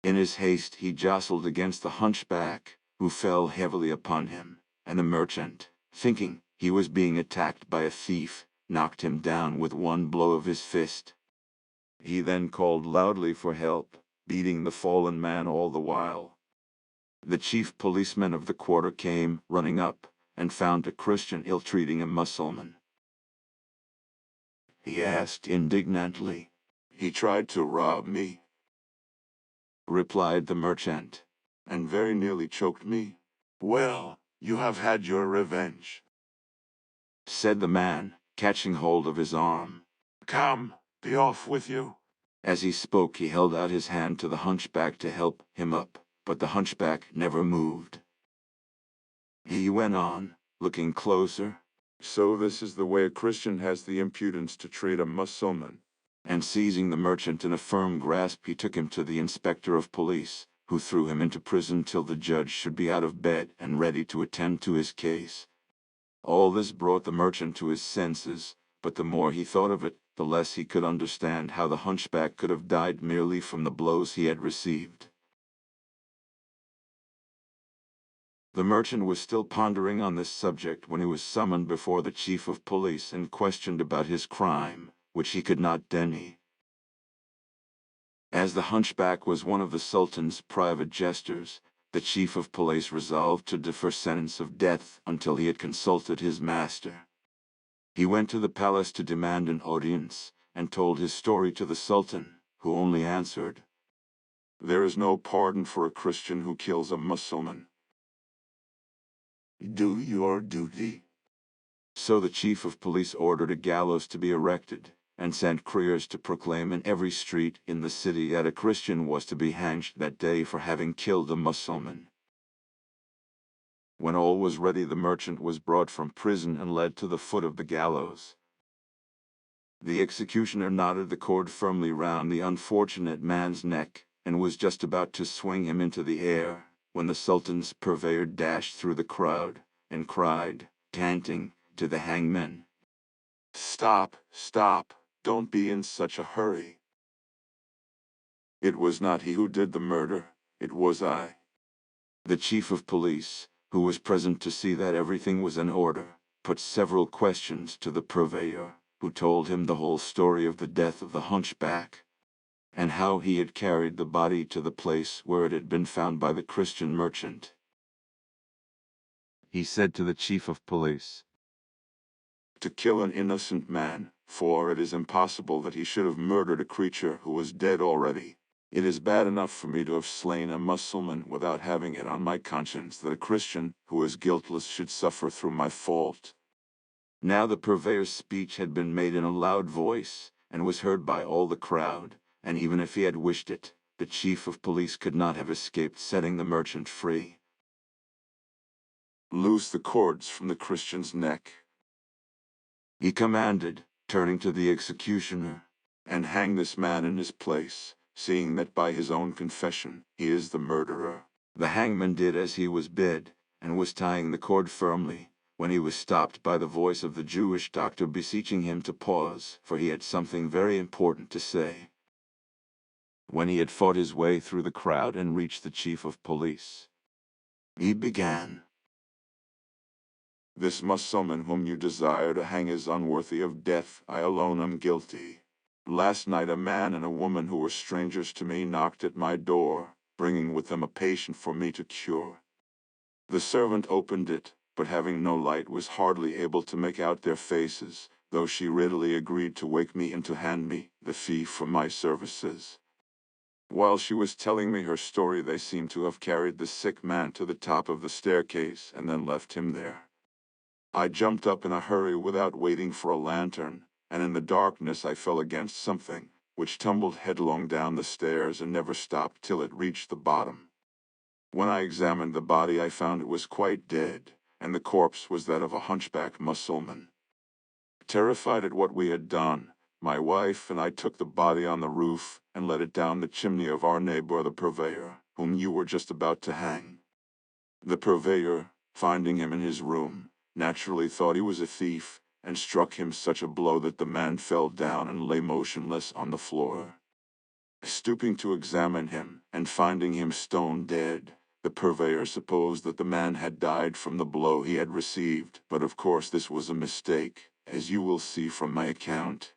In his haste he jostled against the hunchback, who fell heavily upon him, and the merchant, thinking he was being attacked by a thief, knocked him down with one blow of his fist. He then called loudly for help, beating the fallen man all the while. The chief policeman of the quarter came running up, and found a Christian ill-treating a Mussulman. He asked indignantly.
He tried to rob me,
Replied the merchant,
and very nearly choked me. Well, you have had your revenge,
said the man, catching hold of his arm.
Come, be off with you.
As he spoke he held out his hand to the hunchback to help him up, but the hunchback never moved. He went on, looking closer.
So this is the way a Christian has the impudence to treat a Mussulman.
And seizing the merchant in a firm grasp he took him to the inspector of police, who threw him into prison till the judge should be out of bed and ready to attend to his case. All this brought the merchant to his senses, but the more he thought of it, the less he could understand how the hunchback could have died merely from the blows he had received. The merchant was still pondering on this subject when he was summoned before the chief of police and questioned about his crime, which he could not deny. As the hunchback was one of the Sultan's private jesters, the chief of police resolved to defer sentence of death until he had consulted his master. He went to the palace to demand an audience, and told his story to the Sultan, who only answered,
There is no pardon for a Christian who kills a Mussulman. Do your duty.
So the chief of police ordered a gallows to be erected, and sent couriers to proclaim in every street in the city that a Christian was to be hanged that day for having killed a Mussulman. When all was ready, the merchant was brought from prison and led to the foot of the gallows. The executioner knotted the cord firmly round the unfortunate man's neck, and was just about to swing him into the air, when the Sultan's purveyor dashed through the crowd, and cried, panting, to the hangman,
Stop, stop, don't be in such a hurry. It was not he who did the murder, it was I.
The chief of police, who was present to see that everything was in order, put several questions to the purveyor, who told him the whole story of the death of the hunchback, and how he had carried the body to the place where it had been found by the Christian merchant. He said to the chief of police,
To kill an innocent man, for it is impossible that he should have murdered a creature who was dead already. It is bad enough for me to have slain a Mussulman without having it on my conscience that a Christian who is guiltless should suffer through my fault.
Now the purveyor's speech had been made in a loud voice, and was heard by all the crowd, and even if he had wished it, the chief of police could not have escaped setting the merchant free.
Loose the cords from the Christian's neck,
He commanded, turning to the executioner,
and hang this man in his place, seeing that by his own confession he is the murderer.
The hangman did as he was bid, and was tying the cord firmly, when he was stopped by the voice of the Jewish doctor beseeching him to pause, for he had something very important to say. When he had fought his way through the crowd and reached the chief of police, he began.
This Mussulman whom you desire to hang is unworthy of death. I alone am guilty. Last night a man and a woman who were strangers to me knocked at my door, bringing with them a patient for me to cure. The servant opened it, but having no light was hardly able to make out their faces, though she readily agreed to wake me and to hand me the fee for my services. While she was telling me her story, they seemed to have carried the sick man to the top of the staircase and then left him there. I jumped up in a hurry without waiting for a lantern, and in the darkness I fell against something, which tumbled headlong down the stairs and never stopped till it reached the bottom. When I examined the body I found it was quite dead, and the corpse was that of a hunchback Mussulman. Terrified at what we had done, my wife and I took the body on the roof and let it down the chimney of our neighbor the purveyor, whom you were just about to hang. The purveyor, finding him in his room, naturally thought he was a thief, and struck him such a blow that the man fell down and lay motionless on the floor. Stooping to examine him, and finding him stone dead, the purveyor supposed that the man had died from the blow he had received, but of course this was a mistake, as you will see from my account.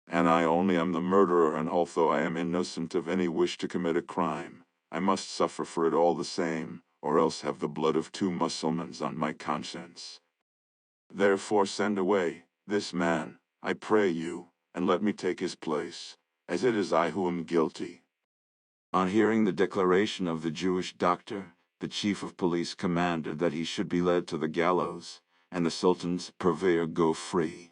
And I only am the murderer, and although I am innocent of any wish to commit a crime, I must suffer for it all the same, or else have the blood of 2 Mussulmans on my conscience. Therefore send away this man, I pray you, and let me take his place, as it is I who am guilty.
On hearing the declaration of the Jewish doctor, the chief of police commanded that he should be led to the gallows, and the Sultan's purveyor go free.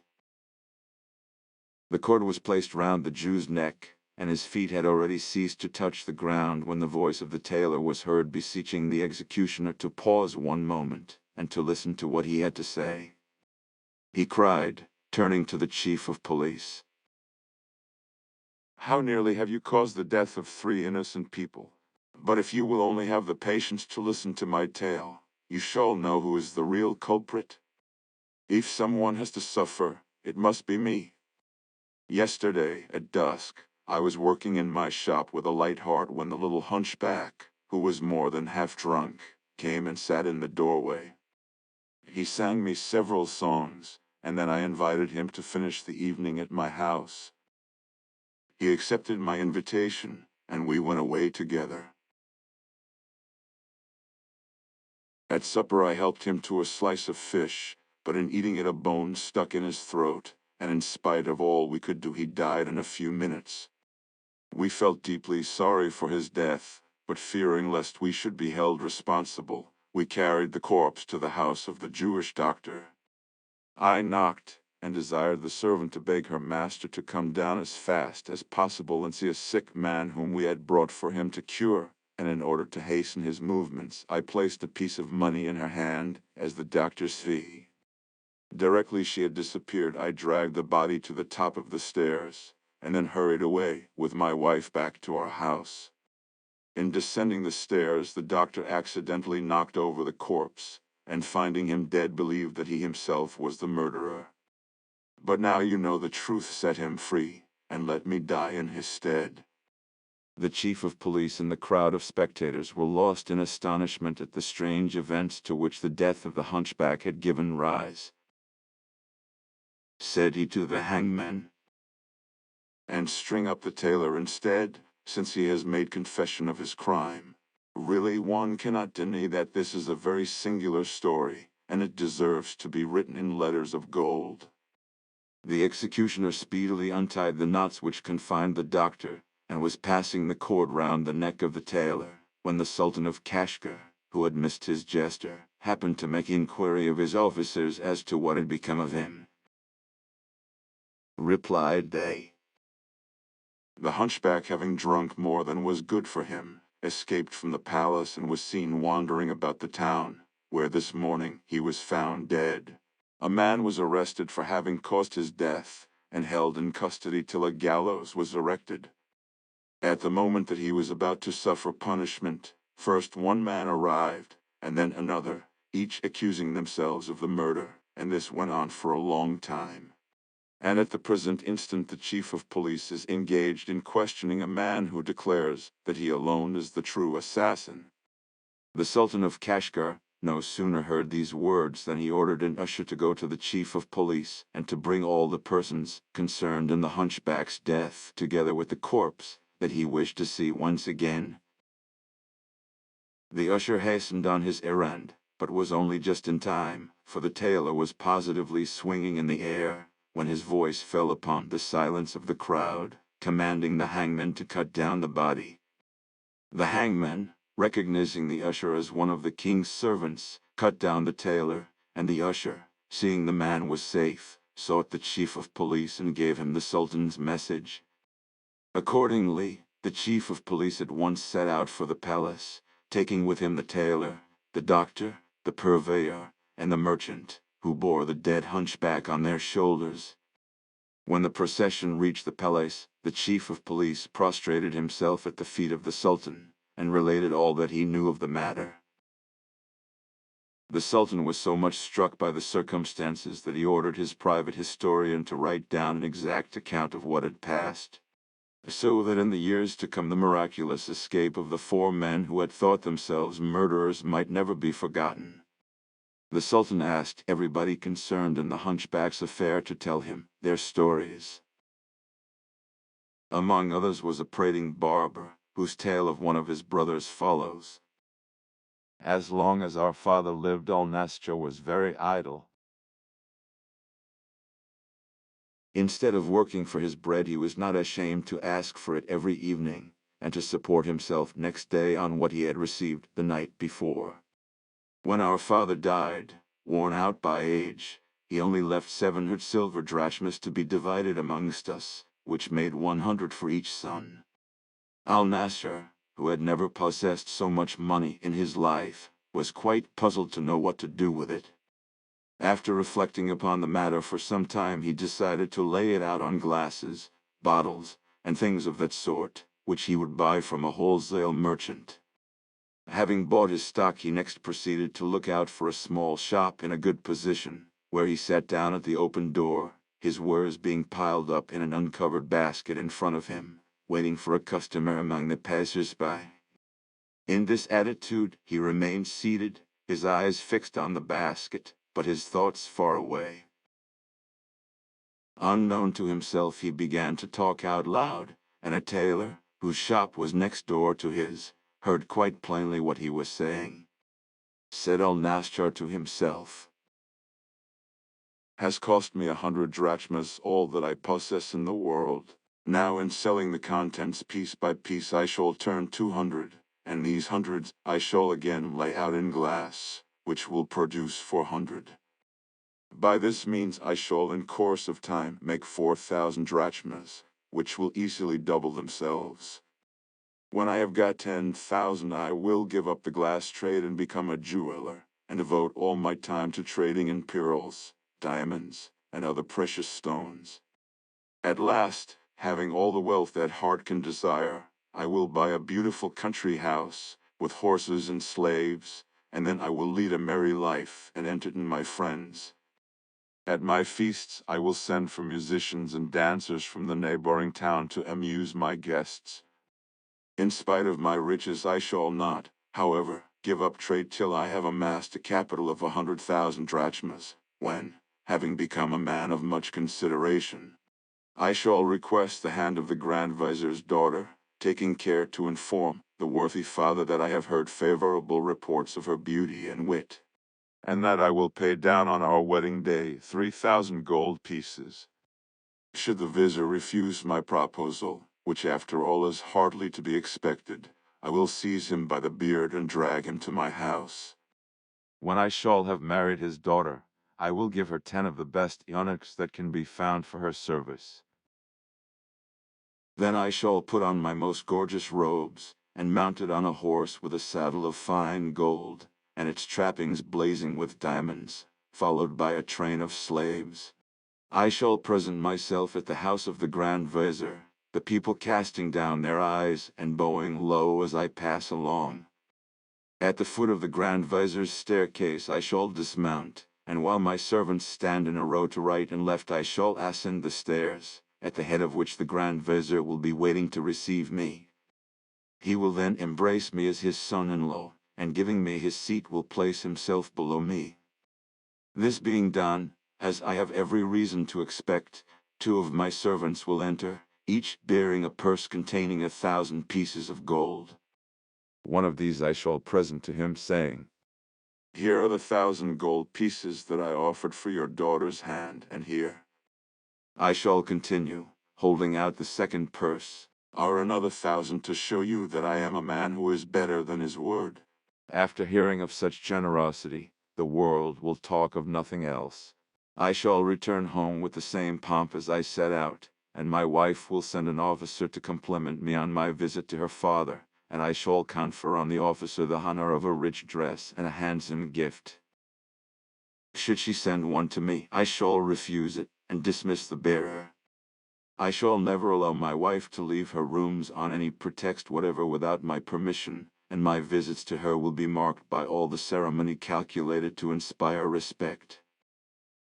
The cord was placed round the Jew's neck, and his feet had already ceased to touch the ground when the voice of the tailor was heard beseeching the executioner to pause one moment, and to listen to what he had to say. He cried, turning to the chief of police,
How nearly have you caused the death of 3 innocent people? But if you will only have the patience to listen to my tale, you shall know who is the real culprit. If someone has to suffer, it must be me. Yesterday, at dusk, I was working in my shop with a light heart when the little hunchback, who was more than half drunk, came and sat in the doorway. He sang me several songs, and then I invited him to finish the evening at my house. He accepted my invitation, and we went away together. At supper I helped him to a slice of fish, but in eating it a bone stuck in his throat, and in spite of all we could do he died in a few minutes. We felt deeply sorry for his death, but fearing lest we should be held responsible, we carried the corpse to the house of the Jewish doctor. I knocked, and desired the servant to beg her master to come down as fast as possible and see a sick man whom we had brought for him to cure, and in order to hasten his movements, I placed a piece of money in her hand as the doctor's fee. Directly she had disappeared, I dragged the body to the top of the stairs, and then hurried away with my wife back to our house. In descending the stairs, the doctor accidentally knocked over the corpse, and finding him dead believed that he himself was the murderer. But now you know the truth, set him free, and let me die in his stead.
The chief of police and the crowd of spectators were lost in astonishment at the strange events to which the death of the hunchback had given rise. Said he to the hangman,
And string up the tailor instead, since he has made confession of his crime. Really, one cannot deny that this is a very singular story, and it deserves to be written in letters of gold.
The executioner speedily untied the knots which confined the doctor, and was passing the cord round the neck of the tailor, when the Sultan of Kashgar, who had missed his jester, happened to make inquiry of his officers as to what had become of him. Replied they,
The hunchback, having drunk more than was good for him, escaped from the palace and was seen wandering about the town, where this morning he was found dead. A man was arrested for having caused his death, and held in custody till a gallows was erected. At the moment that he was about to suffer punishment, first one man arrived, and then another, each accusing themselves of the murder, and this went on for a long time. And at the present instant the chief of police is engaged in questioning a man who declares that he alone is the true assassin.
The Sultan of Kashgar no sooner heard these words than he ordered an usher to go to the chief of police and to bring all the persons concerned in the hunchback's death, together with the corpse, that he wished to see once again. The usher hastened on his errand, but was only just in time, for the tailor was positively swinging in the air, when his voice fell upon the silence of the crowd, commanding the hangman to cut down the body. The hangman, recognizing the usher as one of the king's servants, cut down the tailor, and the usher, seeing the man was safe, sought the chief of police and gave him the sultan's message. Accordingly, the chief of police at once set out for the palace, taking with him the tailor, the doctor, the purveyor, and the merchant, who bore the dead hunchback on their shoulders. When the procession reached the palace, the chief of police prostrated himself at the feet of the sultan, and related all that he knew of the matter. The sultan was so much struck by the circumstances that he ordered his private historian to write down an exact account of what had passed, so that in the years to come the miraculous escape of the 4 men who had thought themselves murderers might never be forgotten. The Sultan asked everybody concerned in the hunchback's affair to tell him their stories. Among others was a prating barber, whose tale of one of his brothers follows. As long as our father lived, Al-Nasr was very idle. Instead of working for his bread, he was not ashamed to ask for it every evening, and to support himself next day on what he had received the night before. When our father died, worn out by age, he only left 700 silver drachmas to be divided amongst us, which made 100 for each son. Al-Nasr, who had never possessed so much money in his life, was quite puzzled to know what to do with it. After reflecting upon the matter for some time, he decided to lay it out on glasses, bottles, and things of that sort, which he would buy from a wholesale merchant. Having bought his stock, he next proceeded to look out for a small shop in a good position, where he sat down at the open door, his wares being piled up in an uncovered basket in front of him, waiting for a customer among the passers-by. In this attitude he remained seated, his eyes fixed on the basket, but his thoughts far away. Unknown to himself, he began to talk out loud, and a tailor, whose shop was next door to his, heard quite plainly what he was saying. Said Al-Nasr to himself,
"Has cost me 100 drachmas, all that I possess in the world. Now in selling the contents piece by piece I shall turn 200, and these hundreds I shall again lay out in glass, which will produce 400. By this means I shall in course of time make 4,000 drachmas, which will easily double themselves. When I have got 10,000 I will give up the glass trade and become a jeweler, and devote all my time to trading in pearls, diamonds, and other precious stones. At last, having all the wealth that heart can desire, I will buy a beautiful country house, with horses and slaves, and then I will lead a merry life and entertain my friends. At my feasts I will send for musicians and dancers from the neighboring town to amuse my guests. In spite of my riches I shall not, however, give up trade till I have amassed a capital of 100,000 drachmas, when, having become a man of much consideration, I shall request the hand of the Grand Vizier's daughter, taking care to inform the worthy father that I have heard favorable reports of her beauty and wit, and that I will pay down on our wedding day 3,000 gold pieces. Should the vizier refuse my proposal, which after all is hardly to be expected, I will seize him by the beard and drag him to my house.
when I shall have married his daughter, I will give her 10 of the best eunuchs that can be found for her service. Then I shall put on my most gorgeous robes, and mounted on a horse with a saddle of fine gold, and its trappings blazing with diamonds, followed by a train of slaves, I shall present myself at the house of the Grand Vizier, the people casting down their eyes and bowing low as I pass along. At the foot of the Grand Vizier's staircase I shall dismount, and while my servants stand in a row to right and left I shall ascend the stairs, at the head of which the Grand Vizier will be waiting to receive me. He will then embrace me as his son-in-law, and giving me his seat will place himself below me. This being done, as I have every reason to expect, 2 of my servants will enter, each bearing a purse containing 1,000 pieces of gold. One of these I shall present to him, saying,
Here are the 1,000 gold pieces that I offered for your daughter's hand, and here
I shall continue, holding out the second purse,
are another 1,000 to show you that I am a man who is better than his word.
After hearing of such generosity, the world will talk of nothing else. I shall return home with the same pomp as I set out, and my wife will send an officer to compliment me on my visit to her father, and I shall confer on the officer the honor of a rich dress and a handsome gift. Should she send one to me, I shall refuse it, and dismiss the bearer. I shall never allow my wife to leave her rooms on any pretext whatever without my permission, and my visits to her will be marked by all the ceremony calculated to inspire respect.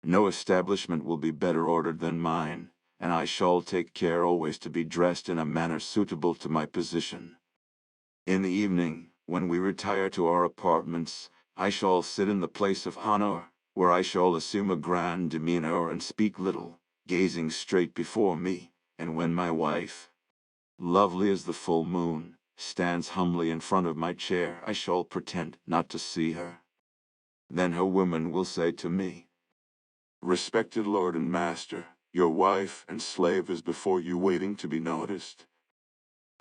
No establishment will be better ordered than mine, and I shall take care always to be dressed in a manner suitable to my position. In the evening, when we retire to our apartments, I shall sit in the place of honor, where I shall assume a grand demeanor and speak little, gazing straight before me, and when my wife, lovely as the full moon, stands humbly in front of my chair, I shall pretend not to see her. Then her woman will say to me,
Respected lord and master, your wife and slave is before you waiting to be noticed.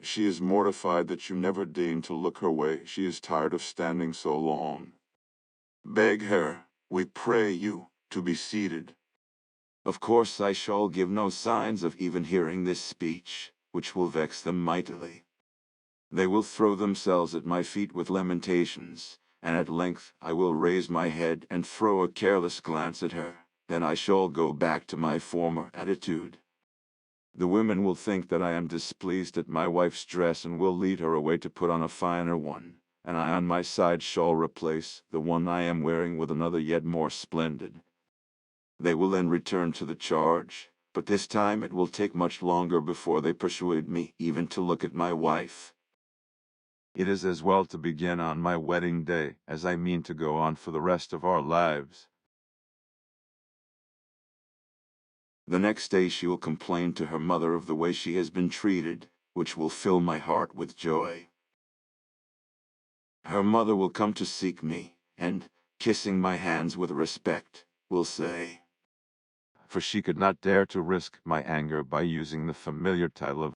She is mortified that you never deign to look her way. She is tired of standing so long. Beg her, we pray you, to be seated.
Of course I shall give no signs of even hearing this speech, which will vex them mightily. They will throw themselves at my feet with lamentations, and at length I will raise my head and throw a careless glance at her, then I shall go back to my former attitude. The women will think that I am displeased at my wife's dress and will lead her away to put on a finer one, and I on my side shall replace the one I am wearing with another yet more splendid. They will then return to the charge, but this time it will take much longer before they persuade me even to look at my wife. It is as well to begin on my wedding day, as I mean to go on for the rest of our lives. The next day she will complain to her mother of the way she has been treated, which will fill my heart with joy. Her mother will come to seek me, and, kissing my hands with respect, will say, for she could not dare to risk my anger by using the familiar title of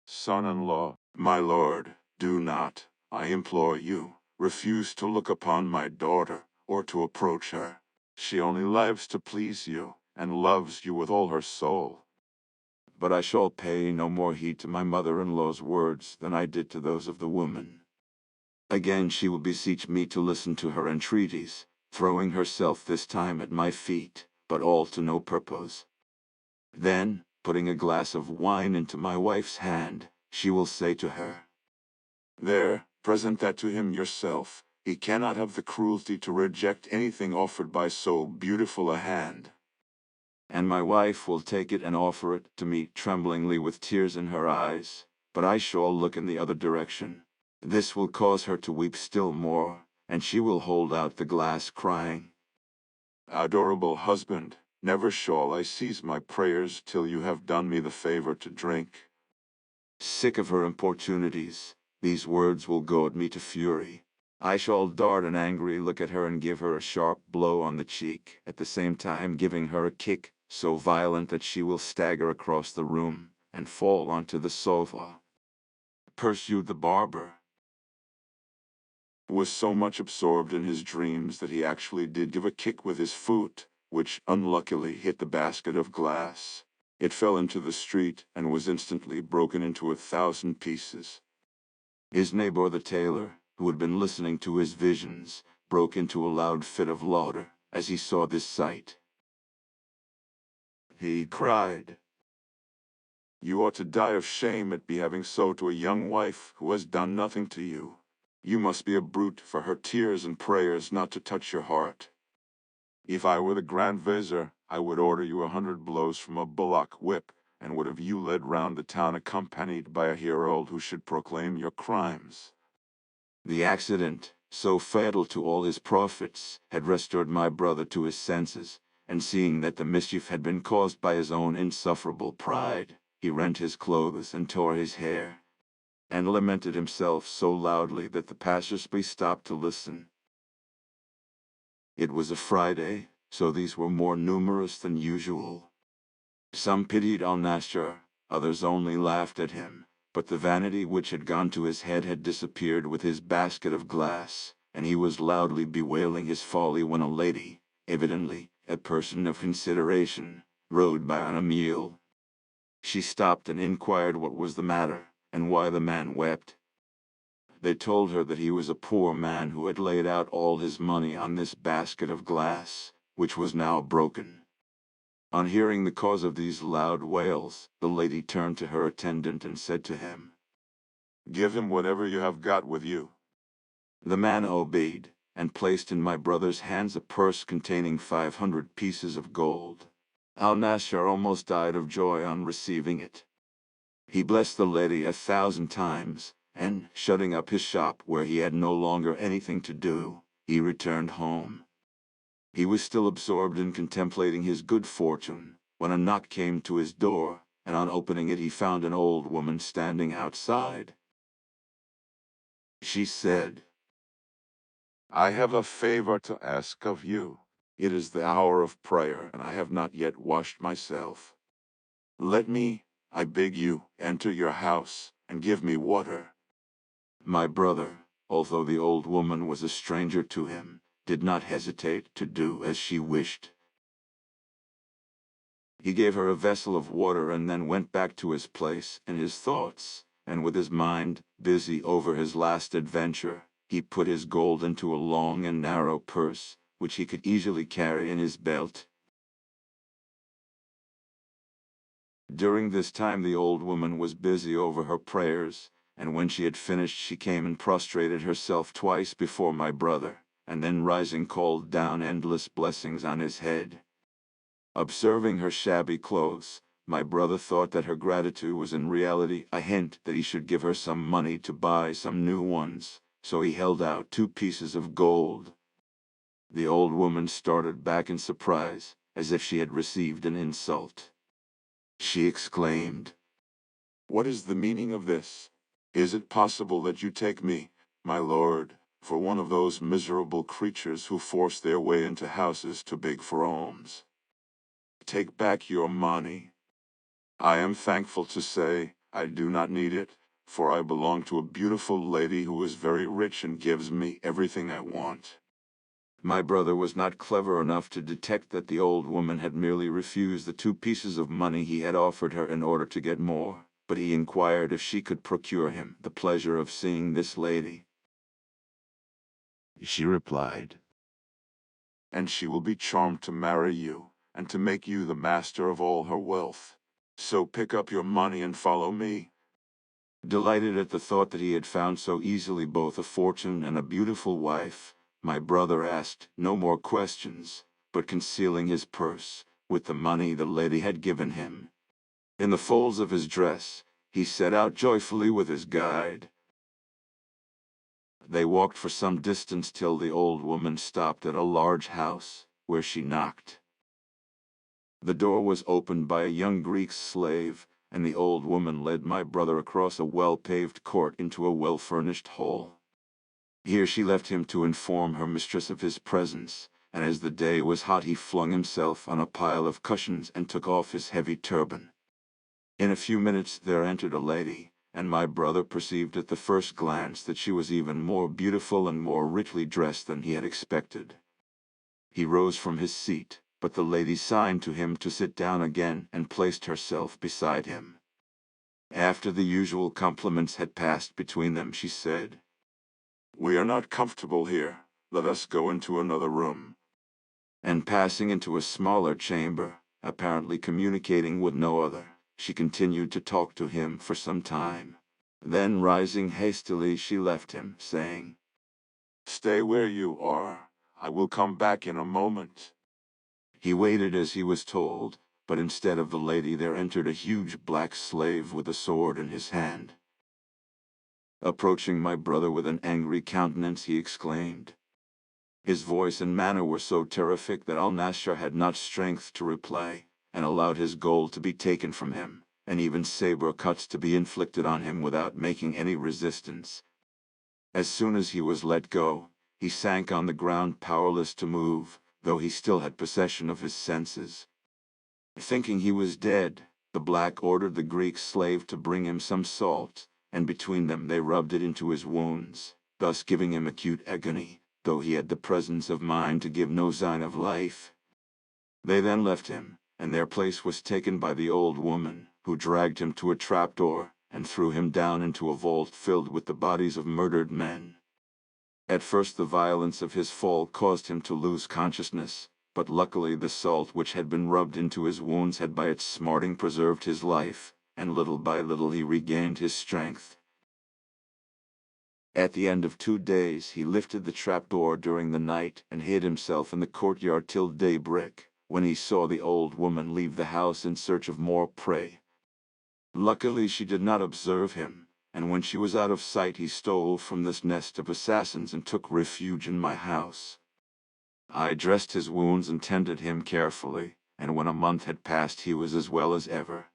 Son-in-law, my lord, do not, I implore you, refuse to look upon my daughter, or to approach her. She only lives to please you, and loves you with all her soul.
But I shall pay no more heed to my mother-in-law's words than I did to those of the woman. Again she will beseech me to listen to her entreaties, throwing herself this time at my feet, but all to no purpose. Then, putting a glass of wine into my wife's hand, she will say to her,
There, present that to him yourself. He cannot have the cruelty to reject anything offered by so beautiful a hand.
and my wife will take it and offer it to me tremblingly with tears in her eyes, but I shall look in the other direction. This will cause her to weep still more, and she will hold out the glass crying,
Adorable husband, never shall I cease my prayers till you have done me the favor to drink.
Sick of her importunities, these words will goad me to fury. I shall dart an angry look at her and give her a sharp blow on the cheek, at the same time giving her a kick so violent that she will stagger across the room and fall onto the sofa. Pursued the barber,
Was so much absorbed in his dreams that he actually did give a kick with his foot, which unluckily hit the basket of glass. It fell into the street and was instantly broken into 1,000 pieces.
His neighbor the tailor, who had been listening to his visions, broke into a loud fit of laughter as he saw this sight. He cried,
You ought to die of shame at behaving so to a young wife who has done nothing to you. You must be a brute for her tears and prayers not to touch your heart. If I were the Grand Vizier, I would order you 100 blows from a bullock whip, and would have you led round the town accompanied by a herald who should proclaim your crimes.
The accident, so fatal to all his profits, had restored my brother to his senses, and seeing that the mischief had been caused by his own insufferable pride, he rent his clothes and tore his hair, and lamented himself so loudly that the passers-by stopped to listen. It was a Friday, so these were more numerous than usual. Some pitied Al-Nasr, others only laughed at him, but the vanity which had gone to his head had disappeared with his basket of glass, and he was loudly bewailing his folly when a lady, evidently a person of consideration, rode by on a mule. She stopped and inquired what was the matter, and why the man wept. They told her that he was a poor man who had laid out all his money on this basket of glass, which was now broken. On hearing the cause of these loud wails, the lady turned to her attendant and said to him,
"Give him whatever you have got with you."
The man obeyed, and placed in my brother's hands a purse containing 500 pieces of gold. Al-Nasr almost died of joy on receiving it. He blessed the lady 1,000 times, and, shutting up his shop where he had no longer anything to do, he returned home. He was still absorbed in contemplating his good fortune, when a knock came to his door, and on opening it he found an old woman standing outside. She said,
"I have a favor to ask of you. It is the hour of prayer, and I have not yet washed myself. Let me, I beg you, enter your house, and give me water."
My brother, although the old woman was a stranger to him, did not hesitate to do as she wished. He gave her a vessel of water and then went back to his place and his thoughts, and with his mind busy over his last adventure, he put his gold into a long and narrow purse, which he could easily carry in his belt. During this time the old woman was busy over her prayers, and when she had finished she came and prostrated herself twice before my brother, and then rising called down endless blessings on his head. Observing her shabby clothes, my brother thought that her gratitude was in reality a hint that he should give her some money to buy some new ones, so he held out 2 pieces of gold. The old woman started back in surprise, as if she had received an insult. She exclaimed,
"What is the meaning of this? Is it possible that you take me, my lord, for one of those miserable creatures who force their way into houses to beg for alms? Take back your money. I am thankful to say I do not need it, for I belong to a beautiful lady who is very rich and gives me everything I want."
My brother was not clever enough to detect that the old woman had merely refused the 2 pieces of money he had offered her in order to get more, but he inquired if she could procure him the pleasure of seeing this lady. She replied,
"And she will be charmed to marry you, and to make you the master of all her wealth. So pick up your money and follow me."
Delighted at the thought that he had found so easily both a fortune and a beautiful wife, my brother asked no more questions, but concealing his purse, with the money the lady had given him, in the folds of his dress, he set out joyfully with his guide. They walked for some distance till the old woman stopped at a large house, where she knocked. The door was opened by a young Greek slave, and the old woman led my brother across a well-paved court into a well-furnished hall. Here she left him to inform her mistress of his presence, and as the day was hot he flung himself on a pile of cushions and took off his heavy turban. In a few minutes there entered a lady, and my brother perceived at the first glance that she was even more beautiful and more richly dressed than he had expected. He rose from his seat, but the lady signed to him to sit down again and placed herself beside him. After the usual compliments had passed between them, she said,
"We are not comfortable here. Let us go into another room."
And passing into a smaller chamber, apparently communicating with no other, she continued to talk to him for some time. Then rising hastily she left him, saying,
"Stay where you are. I will come back in a moment."
He waited as he was told, but instead of the lady there entered a huge black slave with a sword in his hand. Approaching my brother with an angry countenance, he exclaimed. His voice and manner were so terrific that Al-Nashar had not strength to reply, and allowed his gold to be taken from him, and even saber cuts to be inflicted on him without making any resistance. As soon as he was let go, he sank on the ground powerless to move, though he still had possession of his senses. Thinking he was dead, the black ordered the Greek slave to bring him some salt, and between them they rubbed it into his wounds, thus giving him acute agony, though he had the presence of mind to give no sign of life. They then left him, and their place was taken by the old woman, who dragged him to a trapdoor, and threw him down into a vault filled with the bodies of murdered men. At first the violence of his fall caused him to lose consciousness, but luckily the salt which had been rubbed into his wounds had by its smarting preserved his life, and little by little he regained his strength. At the end of 2 days he lifted the trapdoor during the night and hid himself in the courtyard till daybreak, when he saw the old woman leave the house in search of more prey. Luckily she did not observe him, and when she was out of sight he stole from this nest of assassins and took refuge in my house. I dressed his wounds and tended him carefully, and when a month had passed he was as well as ever.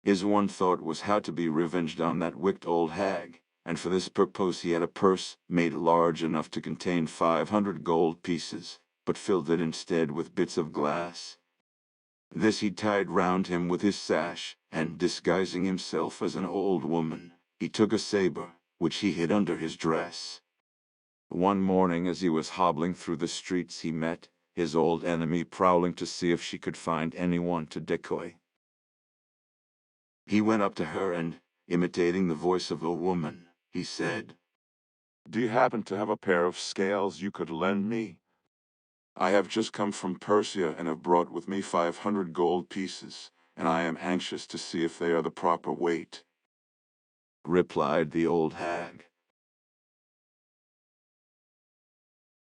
His one thought was how to be revenged on that wicked old hag, and for this purpose he had a purse made large enough to contain 500 gold pieces, but filled it instead with bits of glass. This he tied round him with his sash, and disguising himself as an old woman, he took a saber, which he hid under his dress. One morning as he was hobbling through the streets he met his old enemy prowling to see if she could find anyone to decoy. He went up to her and, imitating the voice of a woman, he said,
"Do you happen to have a pair of scales you could lend me? I have just come from Persia and have brought with me 500 gold pieces, and I am anxious to see if they are the proper weight."
Replied the old hag.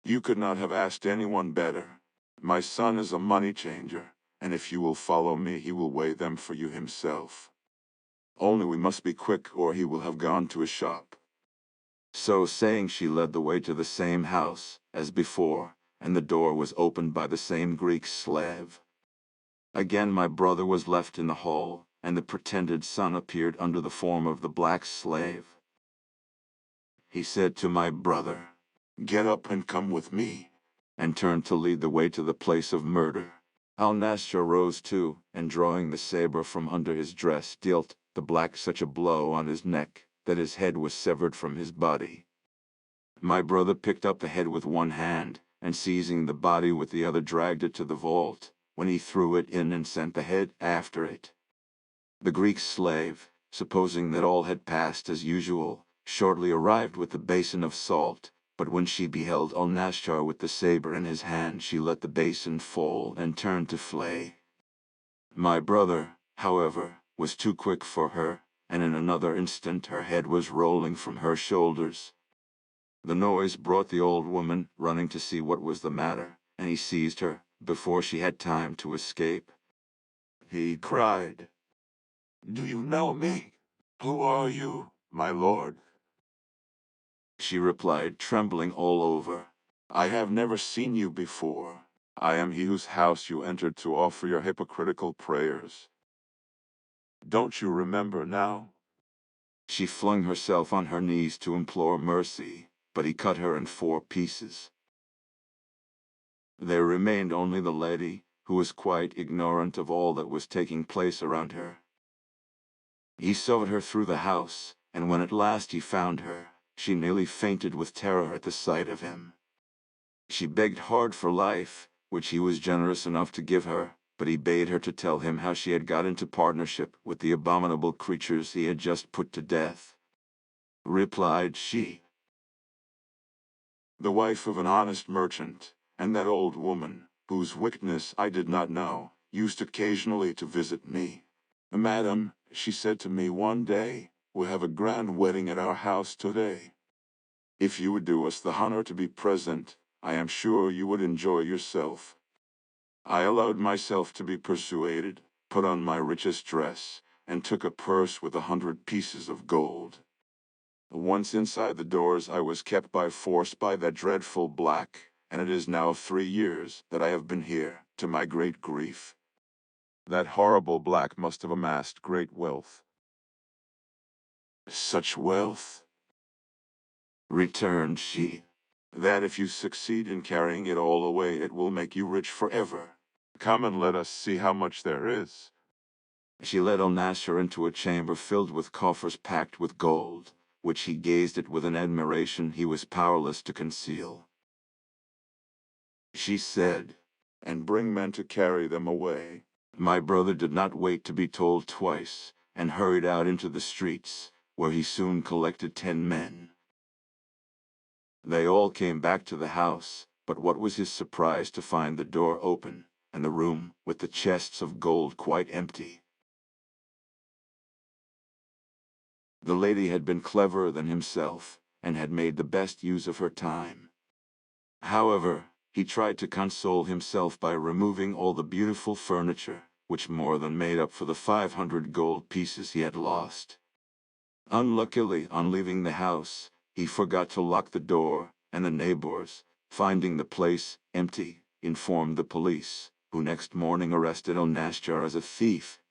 "You could not have asked anyone better. My son is a money changer, and if you will follow me he will weigh them for you himself. Only we must be quick or he will have gone to his shop."
So saying she led the way to the same house as before, and the door was opened by the same Greek slave. Again my brother was left in the hall, and the pretended son appeared under the form of the black slave. He said to my brother,
"Get up and come with me,"
and turned to lead the way to the place of murder. Al-Nasr rose too, and drawing the saber from under his dress dealt the black such a blow on his neck, that his head was severed from his body. My brother picked up the head with one hand, and seizing the body with the other dragged it to the vault, when he threw it in and sent the head after it. The Greek slave, supposing that all had passed as usual, shortly arrived with the basin of salt, but when she beheld Al-Nashar with the saber in his hand she let the basin fall and turned to flee. My brother, however, was too quick for her, and in another instant her head was rolling from her shoulders. The noise brought the old woman running to see what was the matter, and he seized her before she had time to escape. He cried,
"Do you know me? Who are you, my lord?"
She replied, trembling all over,
"I have never seen you before. I am he whose house you entered to offer your hypocritical prayers. Don't you remember now?"
She flung herself on her knees to implore mercy, but he cut her in 4 pieces. There remained only the lady, who was quite ignorant of all that was taking place around her. He sought her through the house, and when at last he found her, she nearly fainted with terror at the sight of him. She begged hard for life, which he was generous enough to give her, but he bade her to tell him how she had got into partnership with the abominable creatures he had just put to death. Replied she,
"The wife of an honest merchant, and that old woman, whose wickedness I did not know, used occasionally to visit me. 'Madam,' she said to me one day, We have a grand wedding at our house today. If you would do us the honor to be present, I am sure you would enjoy yourself." I allowed myself to be persuaded, put on my richest dress, and took a purse with 100 pieces of gold. Once inside the doors, I was kept by force by that dreadful black, and it is now 3 years that I have been here, to my great grief.
That horrible black must have amassed great wealth.
"Such wealth,"
returned she,
"that if you succeed in carrying it all away, it will make you rich forever."
"Come and let us see how much there is." She led Al-Nasser into a chamber filled with coffers packed with gold, which he gazed at with an admiration he was powerless to conceal. She said,
"And bring men to carry them away."
My brother did not wait to be told twice, and hurried out into the streets, where he soon collected 10 men. They all came back to the house, but what was his surprise to find the door open, and the room, with the chests of gold, quite empty. The lady had been cleverer than himself, and had made the best use of her time. However, he tried to console himself by removing all the beautiful furniture, which more than made up for the 500 gold pieces he had lost. Unluckily, on leaving the house, he forgot to lock the door, and the neighbors, finding the place empty, informed the police, who next morning arrested Al-Nasjar as a thief.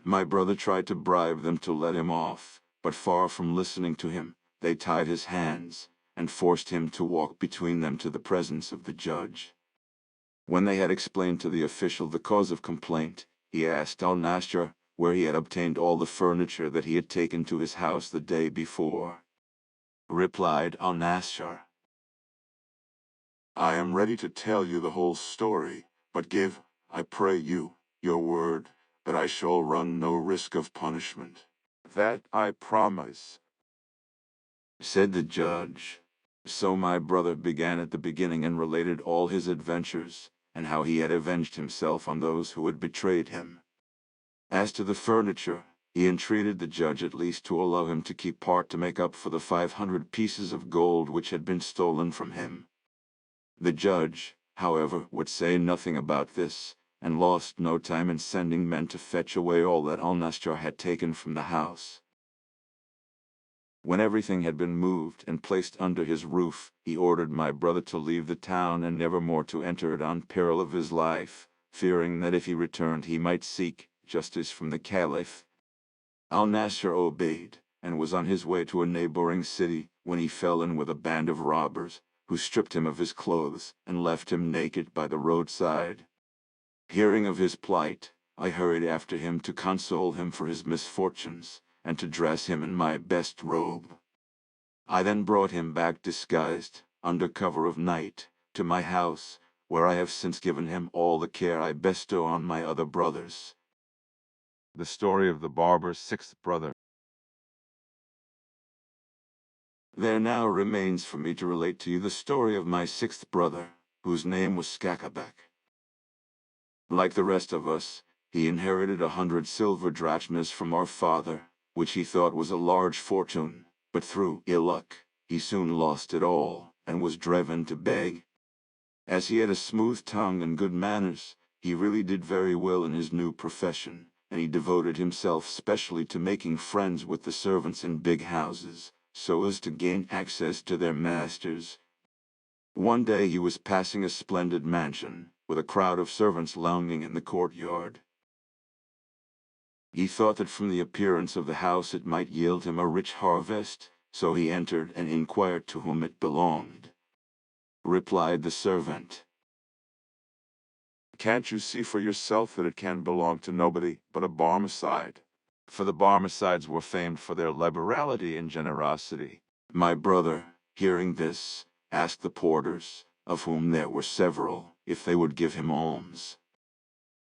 My brother tried to bribe them to let him off, but far from listening to him, they tied his hands, and forced him to walk between them to the presence of the judge. When they had explained to the official the cause of complaint, he asked Al-Nasjar where he had obtained all the furniture that he had taken to his house the day before. Replied Al-Nasjar,
"I am ready to tell you the whole story, but give, I pray you, your word, that I shall run no risk of punishment."
"That I promise," said the judge. So my brother began at the beginning and related all his adventures, and how he had avenged himself on those who had betrayed him. As to the furniture, he entreated the judge at least to allow him to keep part to make up for the 500 pieces of gold which had been stolen from him. The judge, however, would say nothing about this, and lost no time in sending men to fetch away all that Al-Nasjar had taken from the house. When everything had been moved and placed under his roof, he ordered my brother to leave the town and never more to enter it on peril of his life, fearing that if he returned he might seek justice from the Caliph. Al-Nasser obeyed, and was on his way to a neighboring city, when he fell in with a band of robbers, who stripped him of his clothes and left him naked by the roadside. Hearing of his plight, I hurried after him to console him for his misfortunes, and to dress him in my best robe. I then brought him back disguised, under cover of night, to my house, where I have since given him all the care I bestow on my other brothers. The story of the barber's 6th brother. There now remains for me to relate to you the story of my 6th brother, whose name was Skakabek. Like the rest of us, he inherited 100 silver drachmas from our father, which he thought was a large fortune, but through ill luck, he soon lost it all, and was driven to beg. As he had a smooth tongue and good manners, he really did very well in his new profession, and he devoted himself specially to making friends with the servants in big houses, so as to gain access to their masters. One day he was passing a splendid mansion, with a crowd of servants lounging in the courtyard. He thought that from the appearance of the house it might yield him a rich harvest, so he entered and inquired to whom it belonged. Replied the servant,
"Can't you see for yourself that it can belong to nobody but a Barmecide?"
For the Barmecides were famed for their liberality and generosity. My brother, hearing this, asked the porters, of whom there were several, if they would give him alms.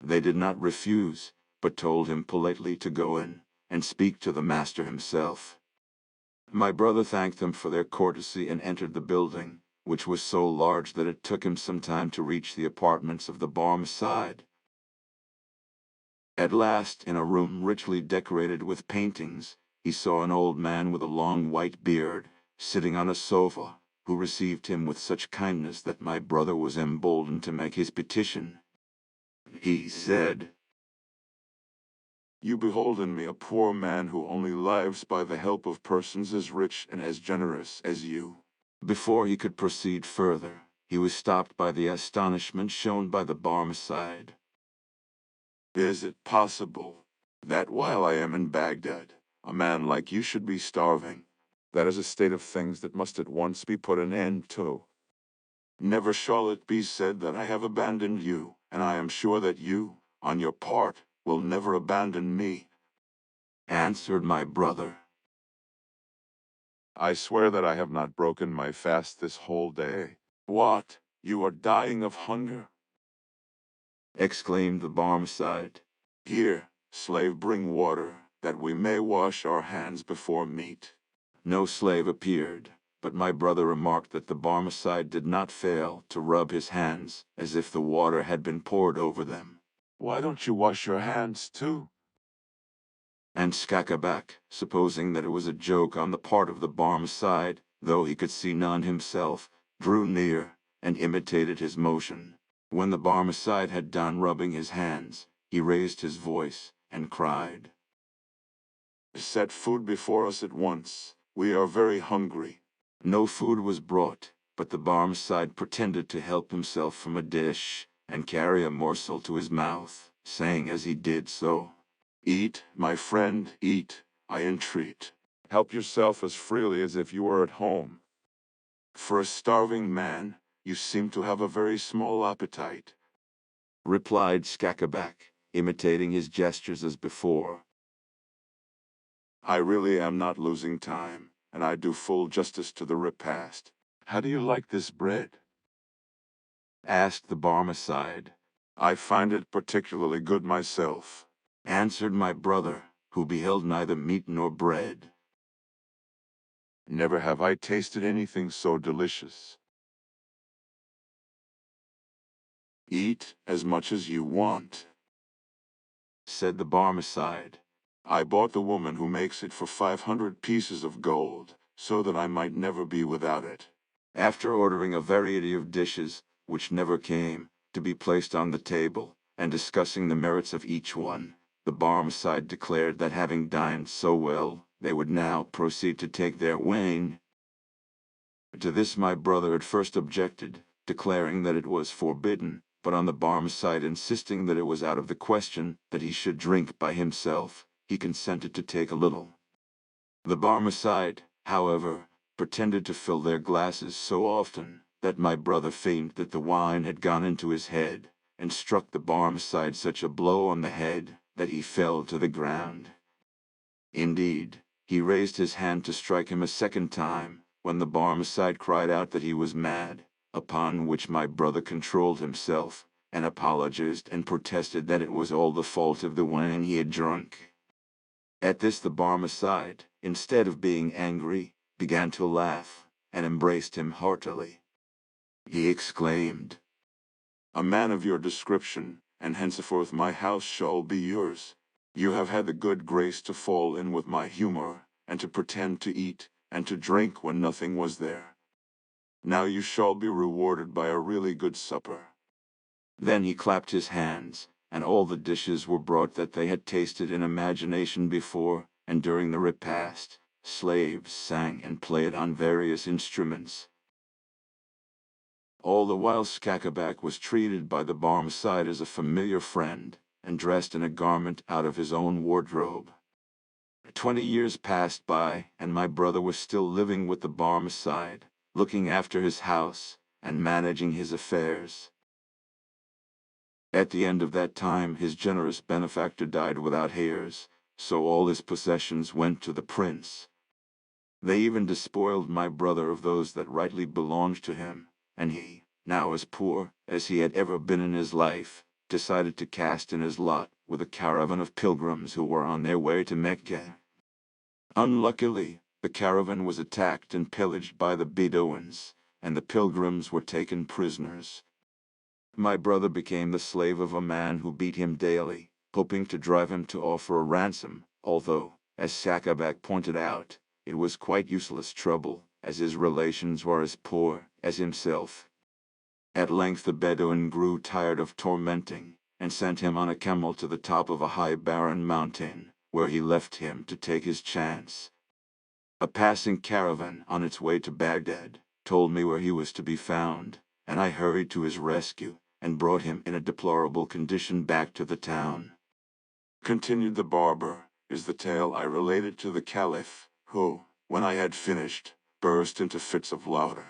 They did not refuse, but told him politely to go in, and speak to the master himself. My brother thanked them for their courtesy and entered the building, which was so large that it took him some time to reach the apartments of the Barmecide. At last, in a room richly decorated with paintings, he saw an old man with a long white beard, sitting on a sofa, who received him with such kindness that my brother was emboldened to make his petition. He said,
"You behold in me a poor man who only lives by the help of persons as rich and as generous as you."
Before he could proceed further, he was stopped by the astonishment shown by the Barmecide.
"Is it possible that while I am in Baghdad, a man like you should be starving? That is a state of things that must at once be put an end to. Never shall it be said that I have abandoned you, and I am sure that you, on your part, will never abandon me,"
Answered my brother.
"I swear that I have not broken my fast this whole day." "What? You are dying of hunger?"
Exclaimed the Barmecide.
"Here, slave, bring water, that we may wash our hands before meat."
No slave appeared, but my brother remarked that the Barmecide did not fail to rub his hands as if the water had been poured over them.
"Why don't you wash your hands too?"
And Skakabak, supposing that it was a joke on the part of the Barmecide, though he could see none himself, drew near and imitated his motion. When the Barmecide had done rubbing his hands, he raised his voice and cried,
"Set food before us at once. We are very hungry."
No food was brought, but the Barmecide pretended to help himself from a dish and carry a morsel to his mouth, saying as he did so,
"Eat, my friend, eat, I entreat. Help yourself as freely as if you were at home. For a starving man, you seem to have a very small appetite."
replied Skakabak, imitating his gestures as before.
"I really am not losing time, and I do full justice to the repast. How do you like this bread?"
Asked the Barmecide.
"I find it particularly good myself,"
Answered my brother, who beheld neither meat nor bread.
"Never have I tasted anything so delicious." "Eat as much as you want,"
said the Barmecide.
"I bought the woman who makes it for 500 pieces of gold, so that I might never be without it."
After ordering a variety of dishes, which never came, to be placed on the table, and discussing the merits of each one, the Barmecide declared that having dined so well, they would now proceed to take their wine. To this my brother at first objected, declaring that it was forbidden, but on the Barmecide insisting that it was out of the question that he should drink by himself, he consented to take a little. The Barmecide, however, pretended to fill their glasses so often that my brother feigned that the wine had gone into his head, and struck the Barmecide such a blow on the head that he fell to the ground. Indeed, he raised his hand to strike him a second time, when the Barmecide cried out that he was mad, upon which my brother controlled himself, and apologized and protested that it was all the fault of the wine he had drunk. At this the Barmecide, instead of being angry, began to laugh, and embraced him heartily. He exclaimed,
"A man of your description, and henceforth my house shall be yours. You have had the good grace to fall in with my humor, and to pretend to eat and to drink when nothing was there. Now you shall be rewarded by a really good supper."
Then he clapped his hands, and all the dishes were brought that they had tasted in imagination before, and during the repast, slaves sang and played on various instruments. All the while Skakabak was treated by the Barmecide as a familiar friend, and dressed in a garment out of his own wardrobe. 20 years passed by, and my brother was still living with the Barmecide, looking after his house, and managing his affairs. At the end of that time his generous benefactor died without heirs, so all his possessions went to the prince. They even despoiled my brother of those that rightly belonged to him, and he, now as poor as he had ever been in his life, decided to cast in his lot with a caravan of pilgrims who were on their way to Mecca. Unluckily, the caravan was attacked and pillaged by the Bedouins, and the pilgrims were taken prisoners. My brother became the slave of a man who beat him daily, hoping to drive him to offer a ransom, although, as Sakabak pointed out, it was quite useless trouble, as his relations were as poor as himself. At length the Bedouin grew tired of tormenting, and sent him on a camel to the top of a high barren mountain, where he left him to take his chance. A passing caravan on its way to Baghdad told me where he was to be found, and I hurried to his rescue, and brought him in a deplorable condition back to the town.
Continued the barber, is the tale I related to the Caliph, who, when I had finished, burst into fits of laughter.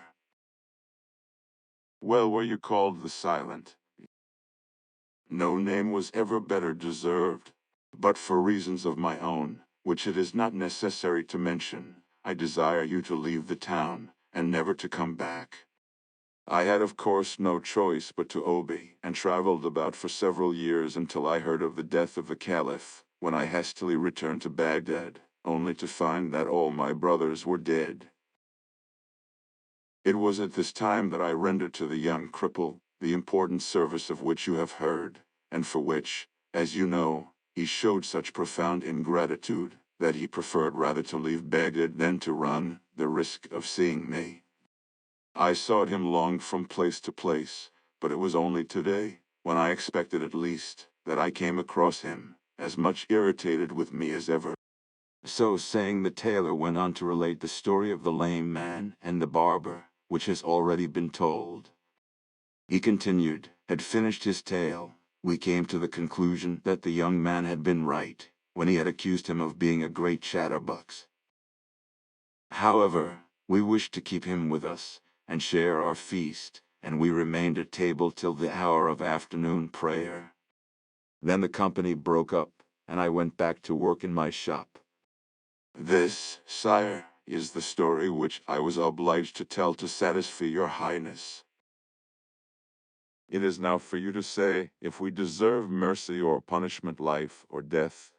Well were you called the Silent. No name was ever better deserved, but for reasons of my own, which it is not necessary to mention, I desire you to leave the town, and never to come back. I had of course no choice but to obey, and traveled about for several years until I heard of the death of the Caliph, when I hastily returned to Baghdad, only to find that all my brothers were dead. It was at this time that I rendered to the young cripple the important service of which you have heard, and for which, as you know, he showed such profound ingratitude, that he preferred rather to leave Baghdad than to run the risk of seeing me. I sought him long from place to place, but it was only today, when I expected at least, that I came across him, as much irritated with me as ever.
So saying, the tailor went on to relate the story of the lame man and the barber, which has already been told. He continued, had finished his tale, we came to the conclusion that the young man had been right, when he had accused him of being a great chatterbox. However, we wished to keep him with us, and share our feast, and we remained at table till the hour of afternoon prayer. Then the company broke up, and I went back to work in my shop.
This, sire, is the story which I was obliged to tell to satisfy your highness. It is now for you to say if we deserve mercy or punishment, life or death.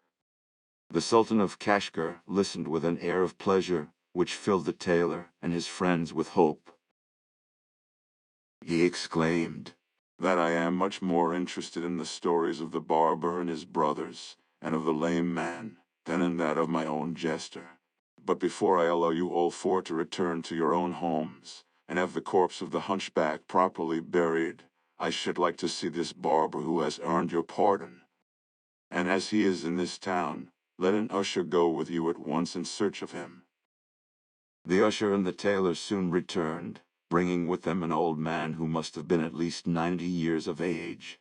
The Sultan of Kashgar listened with an air of pleasure, which filled the tailor and his friends with hope. He exclaimed,
That I am much more interested in the stories of the barber and his brothers, and of the lame man, than in that of my own jester. But before I allow you all four to return to your own homes, and have the corpse of the hunchback properly buried, I should like to see this barber who has earned your pardon. And as he is in this town, let an usher go with you at once in search of him.
The usher and the tailor soon returned, bringing with them an old man who must have been at least 90 years of age.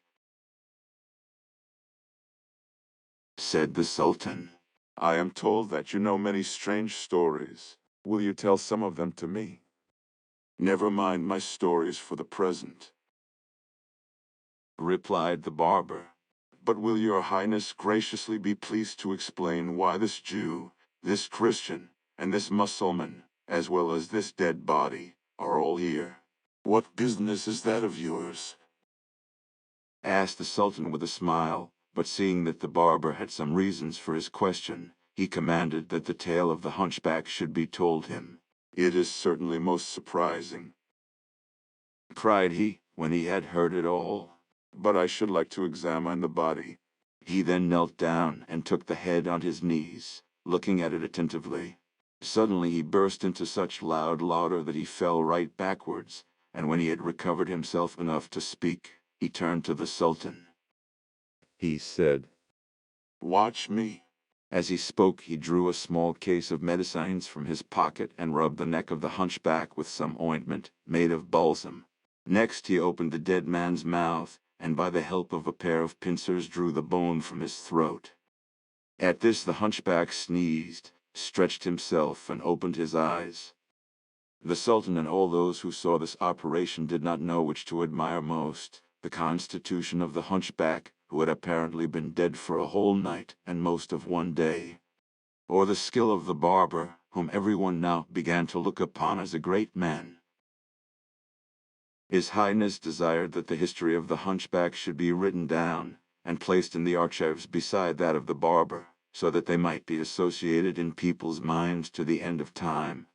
Said the Sultan,
I am told that you know many strange stories. Will you tell some of them to me? Never mind my stories for the present,
replied the barber.
but will your highness graciously be pleased to explain why this Jew, this Christian, and this Mussulman, as well as this dead body, are all here? What business is that of yours?
Asked the Sultan with a smile, but seeing that the barber had some reasons for his question, he commanded that the tale of the hunchback should be told him.
It is certainly most surprising,
Cried he, when he had heard it all.
but I should like to examine the body.
He then knelt down and took the head on his knees, looking at it attentively. Suddenly he burst into such loud laughter that he fell right backwards, and when he had recovered himself enough to speak, he turned to the Sultan. He said,
Watch me.
As he spoke, he drew a small case of medicines from his pocket and rubbed the neck of the hunchback with some ointment made of balsam. Next he opened the dead man's mouth, and by the help of a pair of pincers drew the bone from his throat. At this the hunchback sneezed, stretched himself, and opened his eyes. The Sultan and all those who saw this operation did not know which to admire most, the constitution of the hunchback, who had apparently been dead for a whole night and most of one day, or the skill of the barber, whom everyone now began to look upon as a great man. His Highness desired that the history of the hunchback should be written down, and placed in the archives beside that of the barber, so that they might be associated in people's minds to the end of time.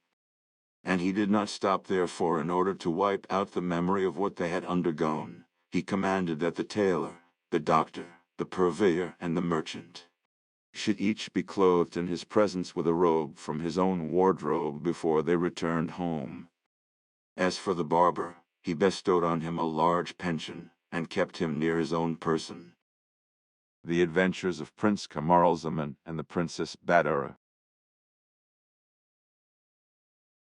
And he did not stop therefore in order to wipe out the memory of what they had undergone. He commanded that the tailor, the doctor, the purveyor and the merchant, should each be clothed in his presence with a robe from his own wardrobe before they returned home. As for the barber, he bestowed on him a large pension, and kept him near his own person. The Adventures of Prince Camaralzaman and the Princess Badara.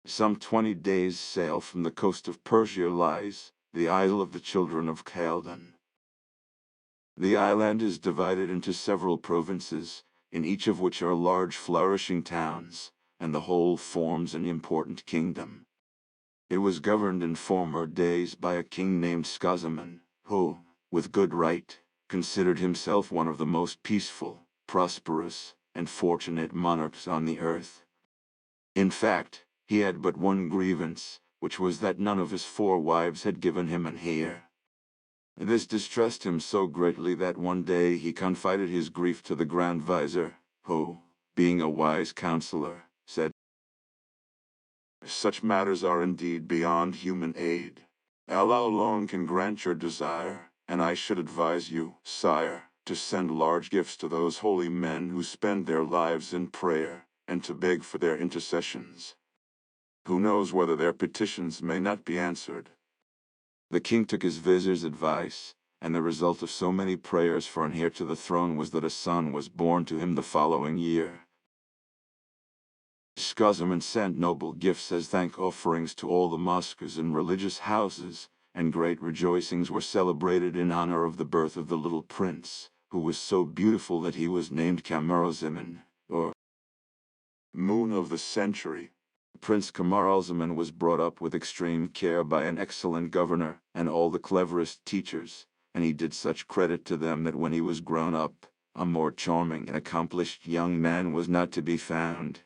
Some 20 days' sail from the coast of Persia lies the Isle of the Children of Khaldan. The island is divided into several provinces, in each of which are large flourishing towns, and the whole forms an important kingdom. It was governed in former days by a king named Skazaman, who, with good right, considered himself one of the most peaceful, prosperous, and fortunate monarchs on the earth. In fact, he had but one grievance, which was that none of his 4 wives had given him an heir. This distressed him so greatly that one day he confided his grief to the Grand Vizier, who, being a wise counselor, said,
Such matters are indeed beyond human aid. Allah alone can grant your desire, and I should advise you, sire, to send large gifts to those holy men who spend their lives in prayer, and to beg for their intercessions. Who knows whether their petitions may not be answered?
The king took his vizier's advice, and the result of so many prayers for an heir to the throne was that a son was born to him the following year. Skazaman sent noble gifts as thank offerings to all the mosques and religious houses, and great rejoicings were celebrated in honor of the birth of the little prince, who was so beautiful that he was named Camaralzaman, or
Moon of the century.
Prince Camaralzaman was brought up with extreme care by an excellent governor and all the cleverest teachers, and he did such credit to them that when he was grown up, a more charming and accomplished young man was not to be found.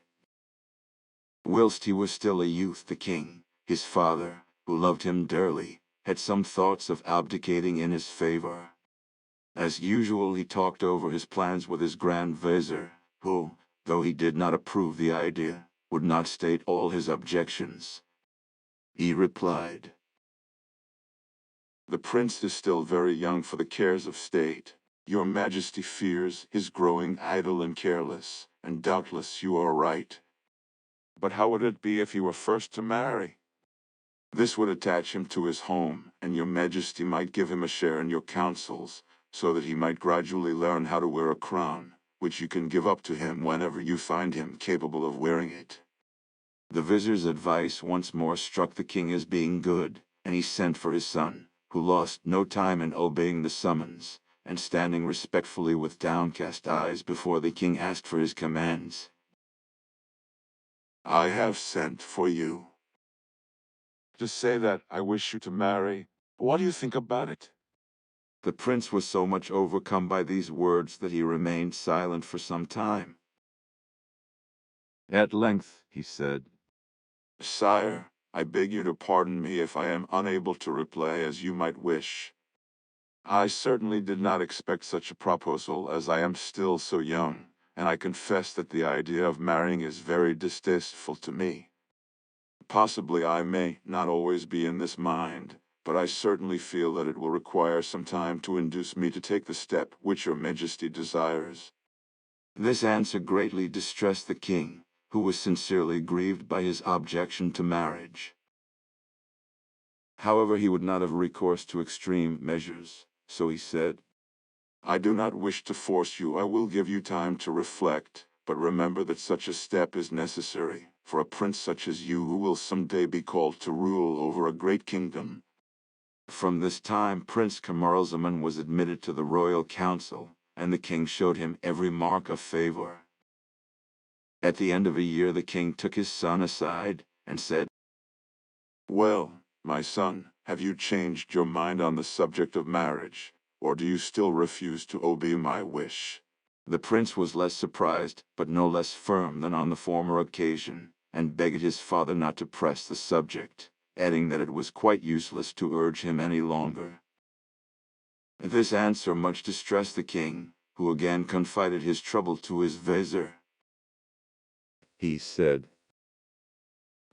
Whilst he was still a youth, the king, his father, who loved him dearly, had some thoughts of abdicating in his favor. As usual, he talked over his plans with his Grand Vizier, who, though he did not approve the idea, would not state all his objections. He replied,
The prince is still very young for the cares of state. Your Majesty fears his growing idle and careless, and doubtless you are right. But how would it be if he were first to marry? This would attach him to his home, and your Majesty might give him a share in your councils, so that he might gradually learn how to wear a crown, which you can give up to him whenever you find him capable of wearing it.
The vizier's advice once more struck the king as being good, and he sent for his son, who lost no time in obeying the summons, and standing respectfully with downcast eyes before the king asked for his commands.
I have sent for you to say that I wish you to marry. What do you think about it?
The prince was so much overcome by these words that he remained silent for some time. At length, he said,
Sire, I beg you to pardon me if I am unable to reply as you might wish. I certainly did not expect such a proposal, as I am still so young, and I confess that the idea of marrying is very distasteful to me. Possibly I may not always be in this mind, but I certainly feel that it will require some time to induce me to take the step which your Majesty desires.
This answer greatly distressed the king, who was sincerely grieved by his objection to marriage. However, he would not have recourse to extreme measures, so he said,
I do not wish to force you. I will give you time to reflect, but remember that such a step is necessary for a prince such as you, who will someday be called to rule over a great kingdom.
From this time Prince Camaralzaman was admitted to the royal council, and the king showed him every mark of favor. At the end of a year the king took his son aside, and said,
Well, my son, have you changed your mind on the subject of marriage, or do you still refuse to obey my wish?
The prince was less surprised, but no less firm than on the former occasion, and begged his father not to press the subject, adding that it was quite useless to urge him any longer. This answer much distressed the king, who again confided his trouble to his vizier. He said,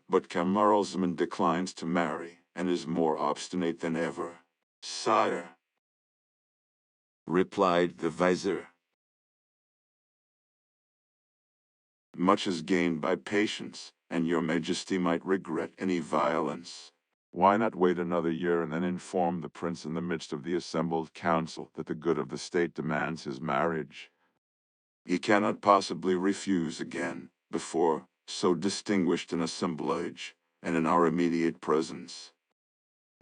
But Camaralzaman declines to marry, and is more obstinate than ever. Sire,
replied the vizier.
Much is gained by patience, and your majesty might regret any violence. Why not wait another year and then inform the prince in the midst of the assembled council that the good of the state demands his marriage? He cannot possibly refuse again, before so distinguished an assemblage, and in our immediate presence.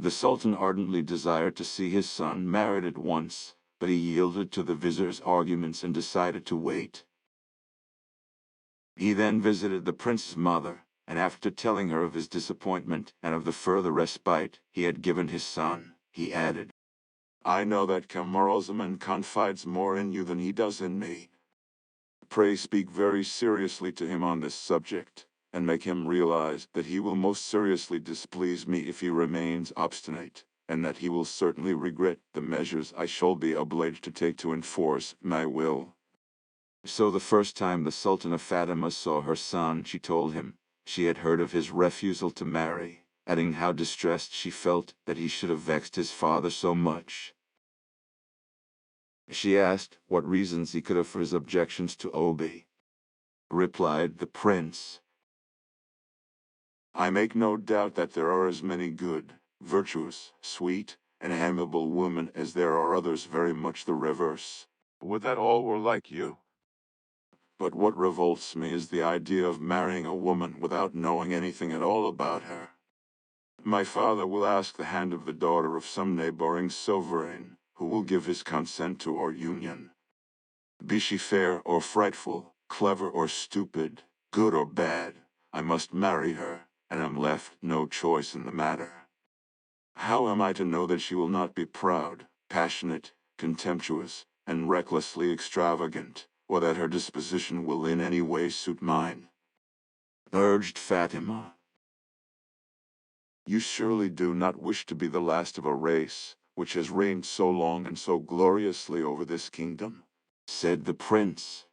The Sultan ardently desired to see his son married at once, but he yielded to the vizier's arguments and decided to wait. He then visited the prince's mother, and after telling her of his disappointment and of the further respite he had given his son, he added,
I know that Camaralzaman confides more in you than he does in me. Pray speak very seriously to him on this subject, and make him realize that he will most seriously displease me if he remains obstinate, and that he will certainly regret the measures I shall be obliged to take to enforce my will.
So the first time the Sultan of Fatima saw her son, she told him she had heard of his refusal to marry, adding how distressed she felt that he should have vexed his father so much. She asked what reasons he could have for his objections to Obi. Replied the prince,
I make no doubt that there are as many good, virtuous, sweet, and amiable women as there are others very much the reverse. Would that all were like you! But what revolts me is the idea of marrying a woman without knowing anything at all about her. My father will ask the hand of the daughter of some neighboring sovereign, who will give his consent to our union. Be she fair or frightful, clever or stupid, good or bad, I must marry her, and am left no choice in the matter. How am I to know that she will not be proud, passionate, contemptuous, and recklessly extravagant, or that her disposition will in any way suit mine?
urged Fatima.
You surely do not wish to be the last of a race, which has reigned so long and so gloriously over this kingdom?
Said the prince.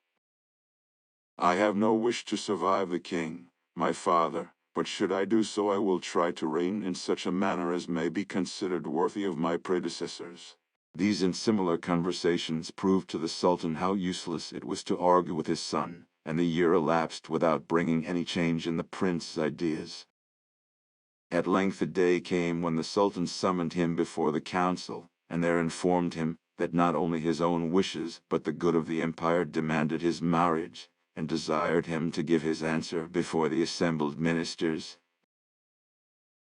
I have no wish to survive the king, my father, but should I do so I will try to reign in such a manner as may be considered worthy of my predecessors.
These and similar conversations proved to the Sultan how useless it was to argue with his son, and the year elapsed without bringing any change in the prince's ideas. At length a day came when the Sultan summoned him before the council, and there informed him that not only his own wishes but the good of the empire demanded his marriage, and desired him to give his answer before the assembled ministers.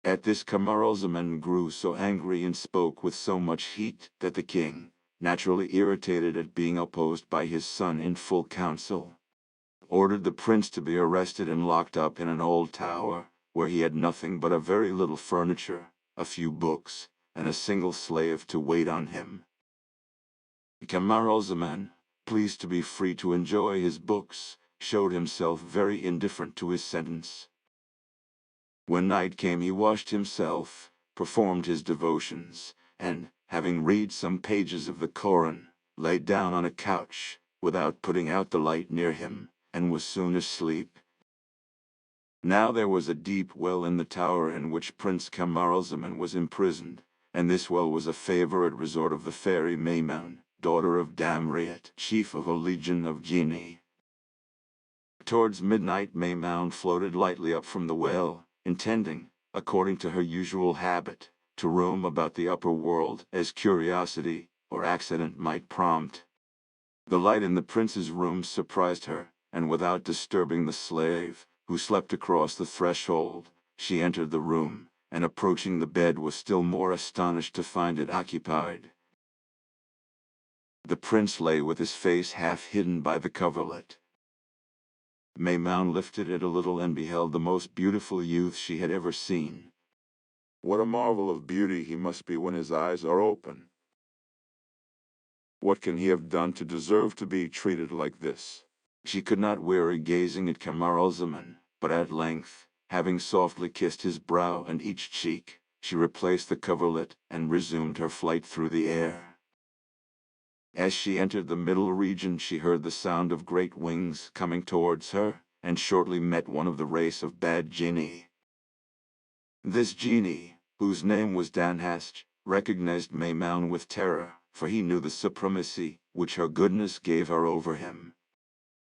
At this Camaralzaman grew so angry and spoke with so much heat that the king, naturally irritated at being opposed by his son in full council, ordered the prince to be arrested and locked up in an old tower, where he had nothing but a very little furniture, a few books, and a single slave to wait on him. Camaralzaman, pleased to be free to enjoy his books, showed himself very indifferent to his sentence. When night came he washed himself, performed his devotions, and, having read some pages of the Koran, lay down on a couch, without putting out the light near him, and was soon asleep. Now there was a deep well in the tower in which Prince Camaralzaman was imprisoned, and this well was a favorite resort of the fairy Maymun, daughter of Damriat, chief of a legion of genii. Towards midnight Maymun floated lightly up from the well, intending, according to her usual habit, to roam about the upper world as curiosity or accident might prompt. The light in the prince's room surprised her, and without disturbing the slave, who slept across the threshold, she entered the room, and approaching the bed was still more astonished to find it occupied. The prince lay with his face half hidden by the coverlet. Maymun lifted it a little and beheld the most beautiful youth she had ever seen.
What a marvel of beauty he must be when his eyes are open! What can he have done to deserve to be treated like this?
She could not weary gazing at Camaralzaman, but at length, having softly kissed his brow and each cheek, she replaced the coverlet and resumed her flight through the air. As she entered the middle region she heard the sound of great wings coming towards her, and shortly met one of the race of bad genii. This genie, whose name was Danhasht, recognized Maymun with terror, for he knew the supremacy which her goodness gave her over him.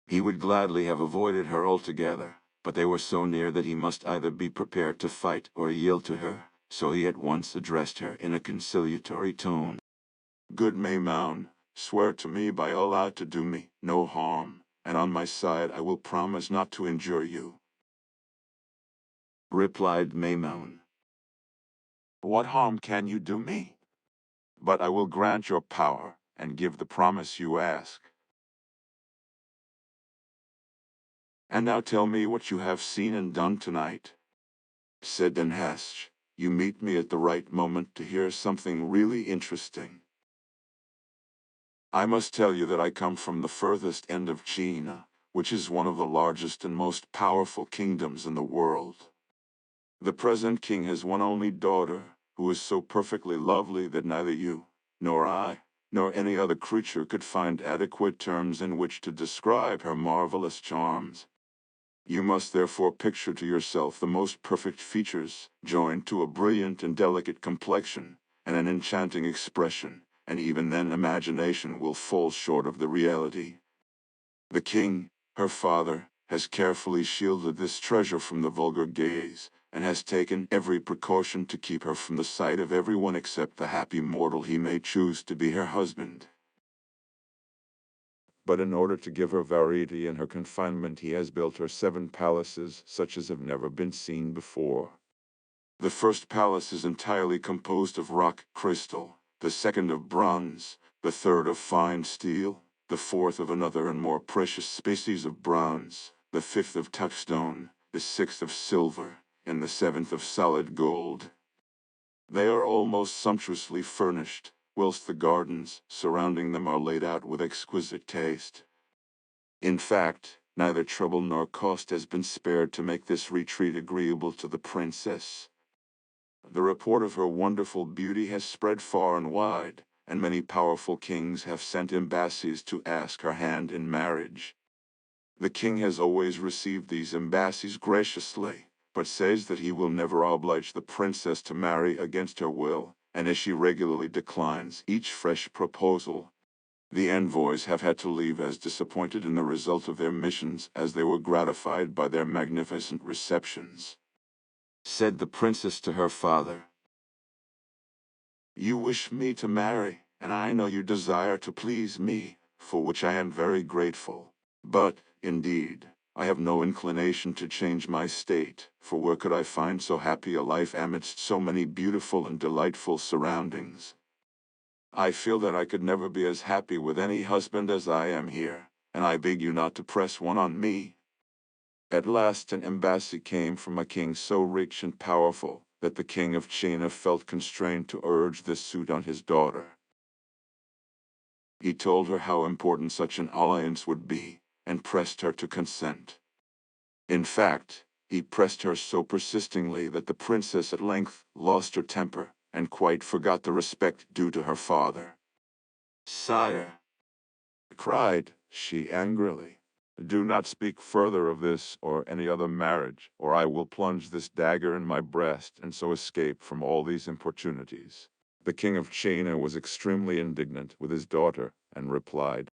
He would gladly have avoided her altogether, but they were so near that he must either be prepared to fight or yield to her, so he at once addressed her in a conciliatory tone.
Good Maymoun, swear to me by Allah to do me no harm, and on my side I will promise not to injure you.
Replied Maymoun.
What harm can you do me? But I will grant your power, and give the promise you ask. And now tell me what you have seen and done tonight. Said Danhasch, you meet me at the right moment to hear something really interesting. I must tell you that I come from the furthest end of China, which is one of the largest and most powerful kingdoms in the world. The present king has one only daughter, who is so perfectly lovely that neither you, nor I, nor any other creature could find adequate terms in which to describe her marvelous charms. You must therefore picture to yourself the most perfect features, joined to a brilliant and delicate complexion, and an enchanting expression, and even then imagination will fall short of the reality. The king, her father, has carefully shielded this treasure from the vulgar gaze, and has taken every precaution to keep her from the sight of everyone except the happy mortal he may choose to be her husband. But in order to give her variety in her confinement, he has built her 7 palaces, such as have never been seen before. The first palace is entirely composed of rock crystal, the second of bronze, the third of fine steel, the fourth of another and more precious species of bronze, the fifth of touchstone, the sixth of silver, and the seventh of solid gold. They are all most sumptuously furnished, whilst the gardens surrounding them are laid out with exquisite taste. In fact, neither trouble nor cost has been spared to make this retreat agreeable to the princess. The report of her wonderful beauty has spread far and wide, and many powerful kings have sent embassies to ask her hand in marriage. The king has always received these embassies graciously, but says that he will never oblige the princess to marry against her will, and as she regularly declines each fresh proposal, the envoys have had to leave as disappointed in the result of their missions as they were gratified by their magnificent receptions.
Said the princess to her father.
You wish me to marry, and I know you desire to please me, for which I am very grateful. But, indeed, I have no inclination to change my state, for where could I find so happy a life amidst so many beautiful and delightful surroundings? I feel that I could never be as happy with any husband as I am here, and I beg you not to press one on me. At last an embassy came from a king so rich and powerful that the king of China felt constrained to urge this suit on his daughter. He told her how important such an alliance would be, and pressed her to consent. In fact, he pressed her so persistingly that the princess at length lost her temper, and quite forgot the respect due to her father.
Sire,
Cried she angrily, do not speak further of this or any other marriage, or I will plunge this dagger in my breast and so escape from all these importunities. The king of China was extremely indignant with his daughter, and replied,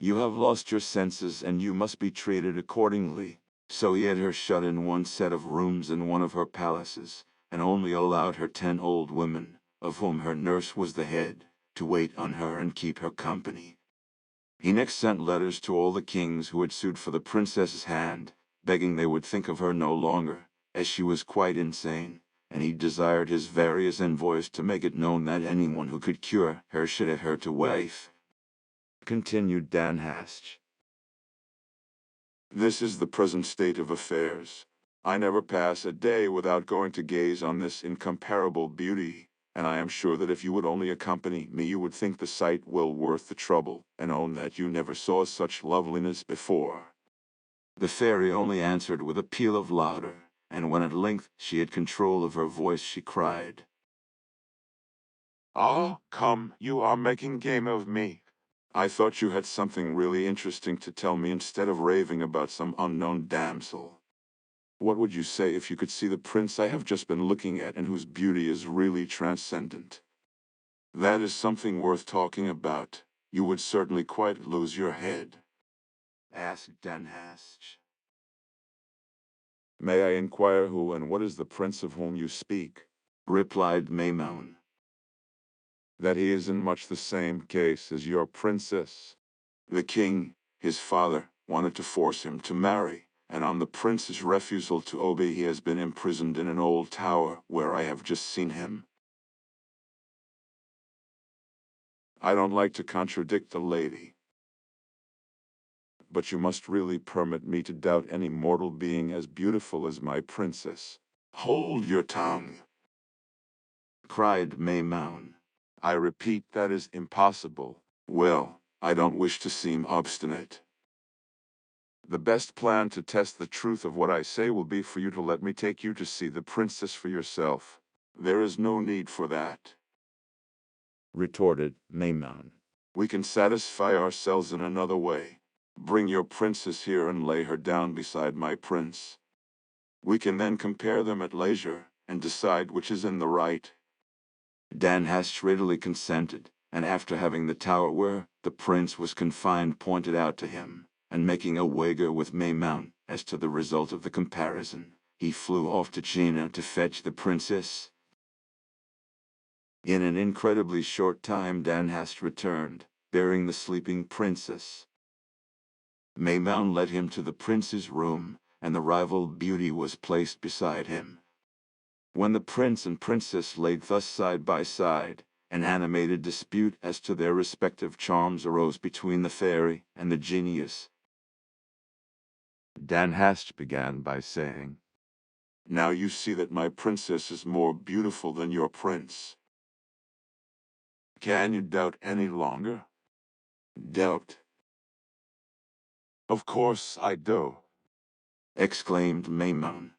you have lost your senses and you must be treated accordingly. So he had her shut in one set of rooms in one of her palaces, and only allowed her 10 old women, of whom her nurse was the head, to wait on her and keep her company. He next sent letters to all the kings who had sued for the princess's hand, begging they would think of her no longer, as she was quite insane, and he desired his various envoys to make it known that anyone who could cure her should have her to wife. Continued Danhasch.
this is the present state of affairs. I never pass a day without going to gaze on this incomparable beauty, and I am sure that if you would only accompany me you would think the sight well worth the trouble, and own that you never saw such loveliness before.
The fairy only answered with a peal of laughter, and when at length she had control of her voice she cried,
Ah, come, you are making game of me. I thought you had something really interesting to tell me instead of raving about some unknown damsel. What would you say if you could see the prince I have just been looking at and whose beauty is really transcendent? That is something worth talking about. You would certainly quite lose your head.
Asked Danhasch.
May I inquire who and what is the prince of whom you speak?
Replied Maimon.
That he is in much the same case as your princess. The king, his father, wanted to force him to marry, and on the prince's refusal to obey he has been imprisoned in an old tower where I have just seen him. I don't like to contradict the lady, but you must really permit me to doubt any mortal being as beautiful as my princess. Hold your tongue,
Cried Maimon.
I repeat, that is impossible. Well, I don't wish to seem obstinate. The best plan to test the truth of what I say will be for you to let me take you to see the princess for yourself. There is no need for that,
Retorted Maimon.
we can satisfy ourselves in another way. Bring your princess here and lay her down beside my prince. We can then compare them at leisure and decide which is in the right.
Danhasch readily consented, and after having the tower where the prince was confined pointed out to him, and making a wager with Maimon as to the result of the comparison, he flew off to China to fetch the princess. In an incredibly short time Danhasch returned, bearing the sleeping princess. Maimon led him to the prince's room, and the rival beauty was placed beside him. When the prince and princess lay thus side by side, an animated dispute as to their respective charms arose between the fairy and the genius. Danhasch began by saying,
Now you see that my princess is more beautiful than your prince. Can you doubt any longer? Doubt? Of course I do,
exclaimed Maimon.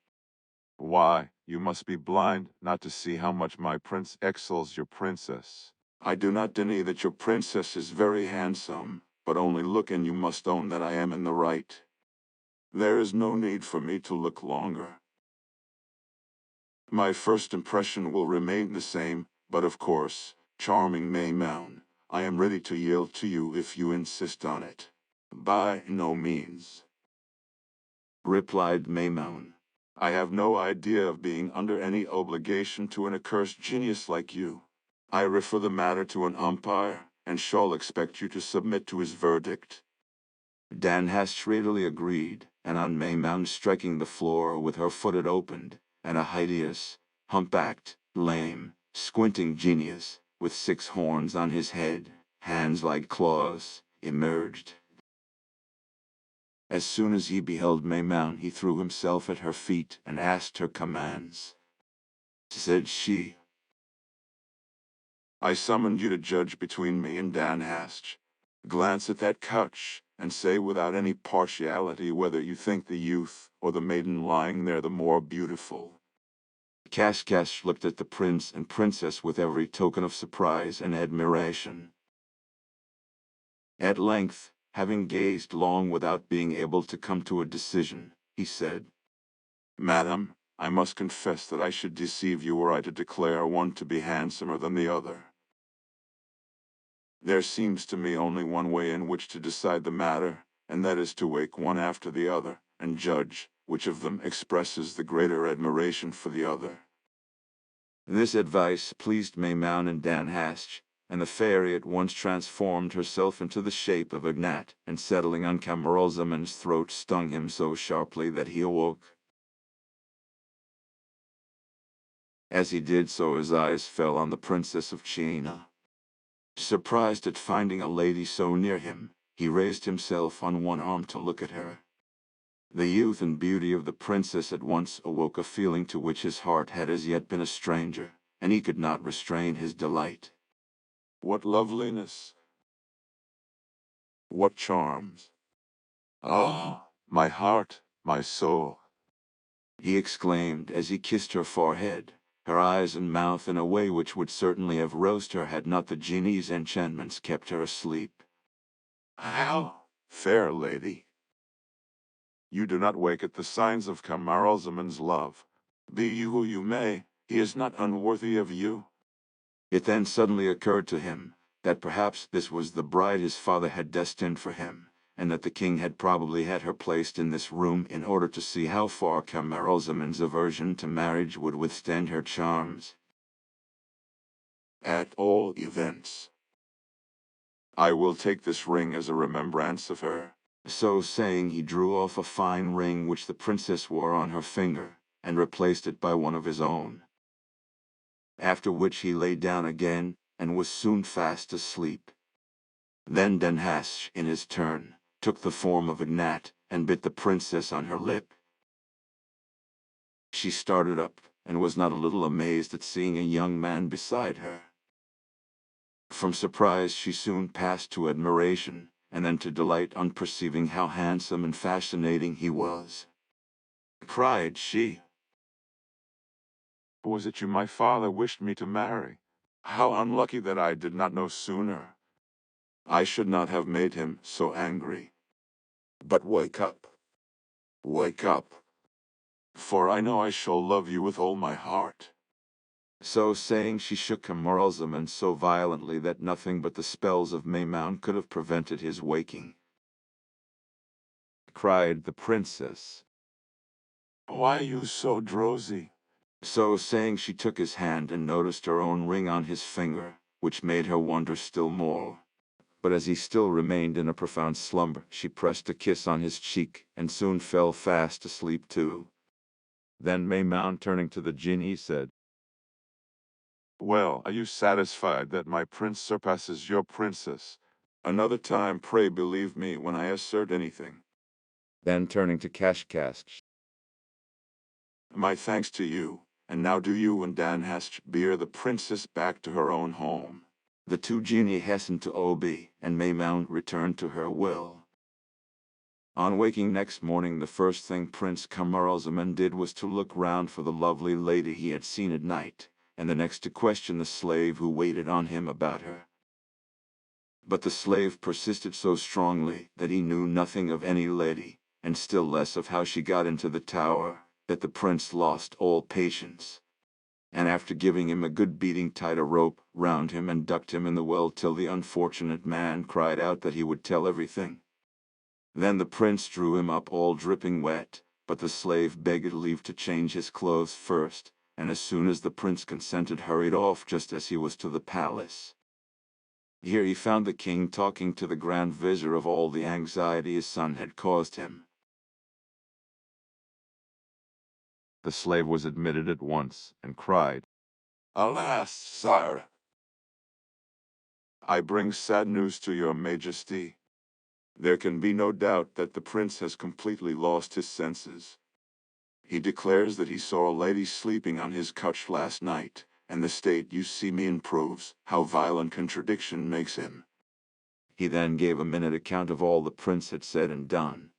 Why, you must be blind not to see how much my prince excels your princess. I do not deny that your princess is very handsome, but only look and you must own that I am in the right. There is no need for me to look longer. My first impression will remain the same, but of course, charming Maimon, I am ready to yield to you if you insist on it. By no means,
Replied Maimon.
I have no idea of being under any obligation to an accursed genius like you. I refer the matter to an umpire, and shall expect you to submit to his verdict.
Danhasch readily agreed, and on Maimon striking the floor with her foot it opened, and a hideous, humpbacked, lame, squinting genius, with 6 horns on his head, hands like claws, emerged. As soon as he beheld Maimon he threw himself at her feet and asked her commands. Said she,
I summoned you to judge between me and Danhasch. Glance at that couch, and say without any partiality whether you think the youth or the maiden lying there the more beautiful.
Kashkash looked at the prince and princess with every token of surprise and admiration. At length, having gazed long without being able to come to a decision, he said,
Madam, I must confess that I should deceive you were I to declare one to be handsomer than the other. There seems to me only one way in which to decide the matter, and that is to wake one after the other, and judge which of them expresses the greater admiration for the other.
This advice pleased Maimon and Danhasch, and the fairy at once transformed herself into the shape of a gnat, and settling on Camaralzaman's throat stung him so sharply that he awoke. As he did so his eyes fell on the Princess of China. Surprised at finding a lady so near him, he raised himself on one arm to look at her. The youth and beauty of the princess at once awoke a feeling to which his heart had as yet been a stranger, and he could not restrain his delight.
What loveliness! What charms! Ah, my heart, my soul!
He exclaimed as he kissed her forehead, her eyes and mouth in a way which would certainly have roused her had not the genie's enchantments kept her asleep.
How, fair lady! You do not wake at the signs of Camaralzaman's love. Be you who you may, he is not unworthy of you.
It then suddenly occurred to him that perhaps this was the bride his father had destined for him, and that the king had probably had her placed in this room in order to see how far Camaralzaman's aversion to marriage would withstand her charms.
At all events, I will take this ring as a remembrance of her.
So saying, he drew off a fine ring which the princess wore on her finger, and replaced it by one of his own. After which he lay down again, and was soon fast asleep. Then Danhasch, in his turn, took the form of a gnat, and bit the princess on her lip. She started up, and was not a little amazed at seeing a young man beside her. From surprise she soon passed to admiration, and then to delight on perceiving how handsome and fascinating he was. Cried she,
Was it you my father wished me to marry? How unlucky that I did not know sooner. I should not have made him so angry. But wake up. Wake up. For I know I shall love you with all my heart.
So saying, she shook Camaralzaman so violently that nothing but the spells of Maymoun could have prevented his waking. Cried the princess,
Why are you so drowsy?
So saying, she took his hand and noticed her own ring on his finger, which made her wonder still more. But as he still remained in a profound slumber, she pressed a kiss on his cheek, and soon fell fast asleep too. Then Maymoun, turning to the genie, said,
Well, are you satisfied that my prince surpasses your princess? Another time, pray believe me when I assert anything.
Then turning to Kashkash,
My thanks to you, and now do you and Danhasch bear the princess back to her own home.
the two genii hastened to Obi, and Maymoun returned to her will. On waking next morning, the first thing Prince Camaralzaman did was to look round for the lovely lady he had seen at night, and the next to question the slave who waited on him about her. But the slave persisted so strongly that he knew nothing of any lady, and still less of how she got into the tower, that the prince lost all patience, and after giving him a good beating, tied a rope round him and ducked him in the well till the unfortunate man cried out that he would tell everything. Then the prince drew him up all dripping wet, but the slave begged leave to change his clothes first, and as soon as the prince consented, hurried off just as he was to the palace. Here he found the king talking to the Grand Vizier of all the anxiety his son had caused him. The slave was admitted at once, and cried,
Alas, sire! I bring sad news to your majesty. There can be no doubt that the prince has completely lost his senses. He declares that he saw a lady sleeping on his couch last night, and the state you see me in proves how violent contradiction makes him.
He then gave a minute account of all the prince had said and done.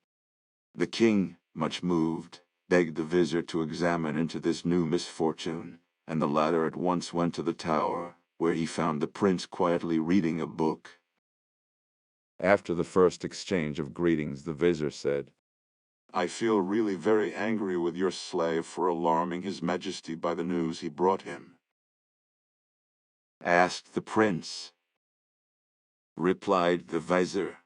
The king, much moved, begged the vizier to examine into this new misfortune, and the latter at once went to the tower, where he found the prince quietly reading a book. After the first exchange of greetings, the vizier said,
I feel really very angry with your slave for alarming his majesty by the news he brought him.
Asked the prince. Replied the vizier,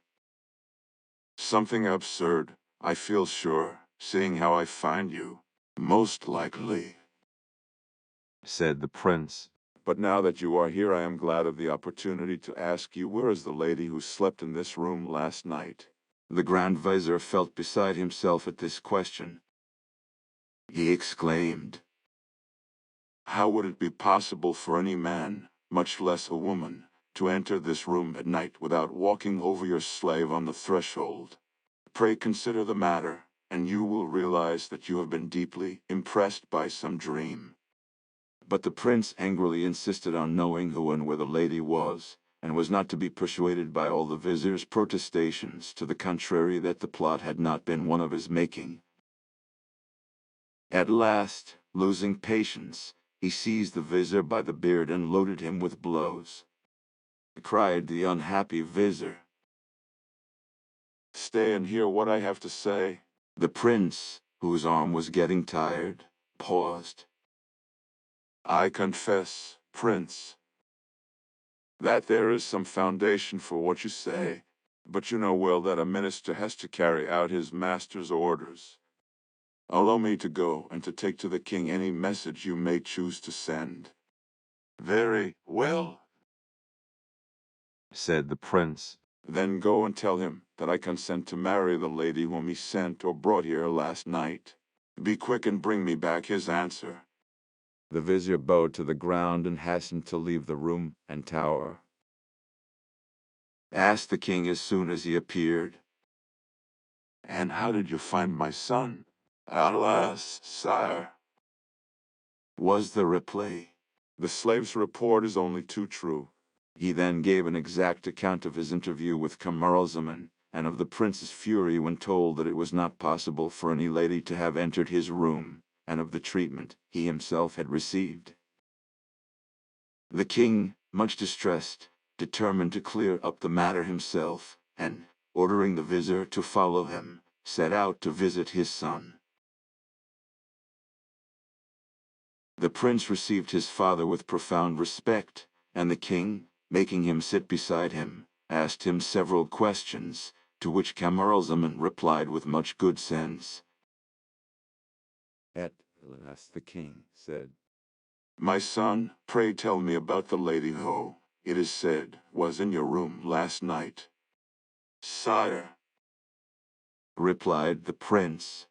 Something absurd, I feel sure, seeing how I find you. Most likely.
Said the prince.
But now that you are here, I am glad of the opportunity to ask you, where is the lady who slept in this room last night?
The Grand Vizier felt beside himself at this question. He exclaimed,
How would it be possible for any man, much less a woman, to enter this room at night without walking over your slave on the threshold? Pray consider the matter, and you will realize that you have been deeply impressed by some dream.
But the prince angrily insisted on knowing who and where the lady was, and was not to be persuaded by all the vizier's protestations to the contrary that the plot had not been one of his making. At last, losing patience, he seized the vizier by the beard and loaded him with blows. Cried the unhappy vizier,
Stay and hear what I have to say.
The prince, whose arm was getting tired, paused.
I confess, Prince, That there is some foundation for what you say, but you know well that a minister has to carry out his master's orders. Allow me to go and to take to the king any message you may choose to send. Very well,
said the prince.
then go and tell him that I consent to marry the lady whom he sent or brought here last night. Be quick and bring me back his answer.
The vizier bowed to the ground and hastened to leave the room and tower. Asked the king as soon as he appeared,
And how did you find my son? Alas, sire,
was the reply.
the slave's report is only too true.
He then gave an exact account of his interview with Camaralzaman, and of the prince's fury when told that it was not possible for any lady to have entered his room, and of the treatment he himself had received. The king, much distressed, determined to clear up the matter himself, and, ordering the vizier to follow him, set out to visit his son. The prince received his father with profound respect, and the king, making him sit beside him, asked him several questions, to which Camaralzaman replied with much good sense. At last the king said,
My son, pray tell me about the lady who, it is said, was in your room last night. Sire,
replied the prince,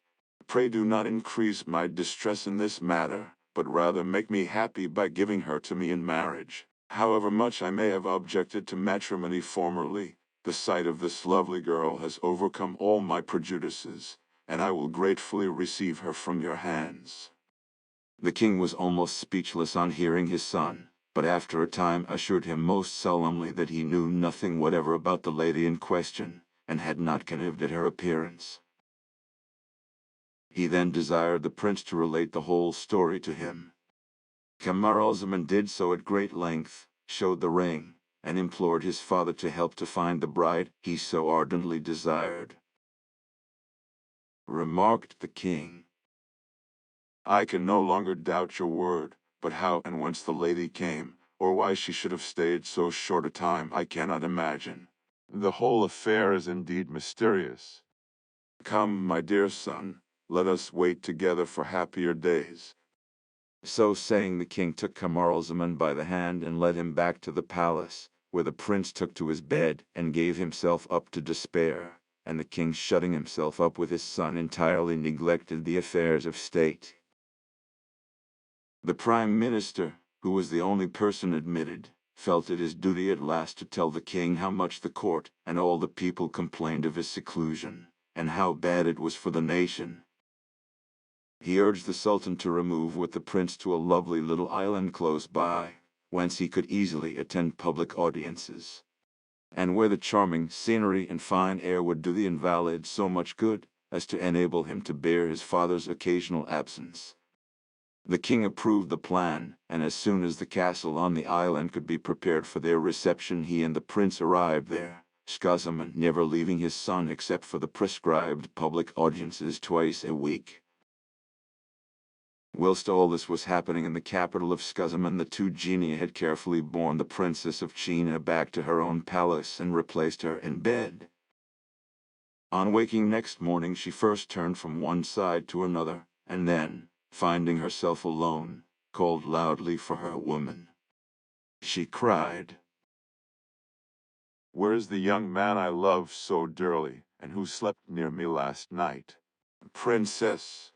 pray do not increase my distress in this matter, but rather make me happy by giving her to me in marriage. However much I may have objected to matrimony formerly, the sight of this lovely girl has overcome all my prejudices, and I will gratefully receive her from your hands.
The king was almost speechless on hearing his son, but after a time assured him most solemnly that he knew nothing whatever about the lady in question, and had not connived at her appearance. He then desired the prince to relate the whole story to him. Camaralzaman did so at great length, showed the ring, and implored his father to help to find the bride he so ardently desired. Remarked the king,
I can no longer doubt your word, but how and whence the lady came, or why she should have stayed so short a time, I cannot imagine. The whole affair is indeed mysterious. Come, my dear son, let us wait together for happier days.
So saying, the king took Camaralzaman by the hand and led him back to the palace, where the prince took to his bed and gave himself up to despair, and the king, shutting himself up with his son, entirely neglected the affairs of state. The prime minister, who was the only person admitted, felt it his duty at last to tell the king how much the court and all the people complained of his seclusion, and how bad it was for the nation. He urged the sultan to remove with the prince to a lovely little island close by, whence he could easily attend public audiences, and where the charming scenery and fine air would do the invalid so much good as to enable him to bear his father's occasional absence. The king approved the plan, and as soon as the castle on the island could be prepared for their reception, he and the prince arrived there, Schahzaman never leaving his son except for the prescribed public audiences twice a week. Whilst all this was happening in the capital of Schahzaman, the two genii had carefully borne the princess of China back to her own palace and replaced her in bed. On waking next morning, she first turned from one side to another, and then, finding herself alone, called loudly for her woman. She cried,
Where is the young man I love so dearly, and who slept near me last night? Princess,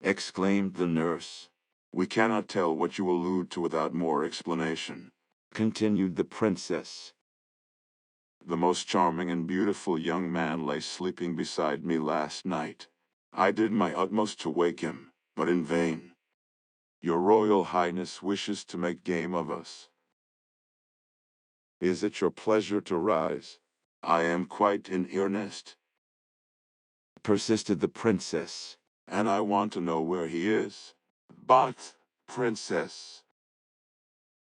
exclaimed the nurse.
we cannot tell what you allude to without more explanation.
Continued the princess.
The most charming and beautiful young man lay sleeping beside me last night. I did my utmost to wake him, but in vain. Your Royal Highness wishes to make game of us. Is it your pleasure to rise? I am quite in earnest,
Persisted the princess.
and I want to know where he is. But, Princess,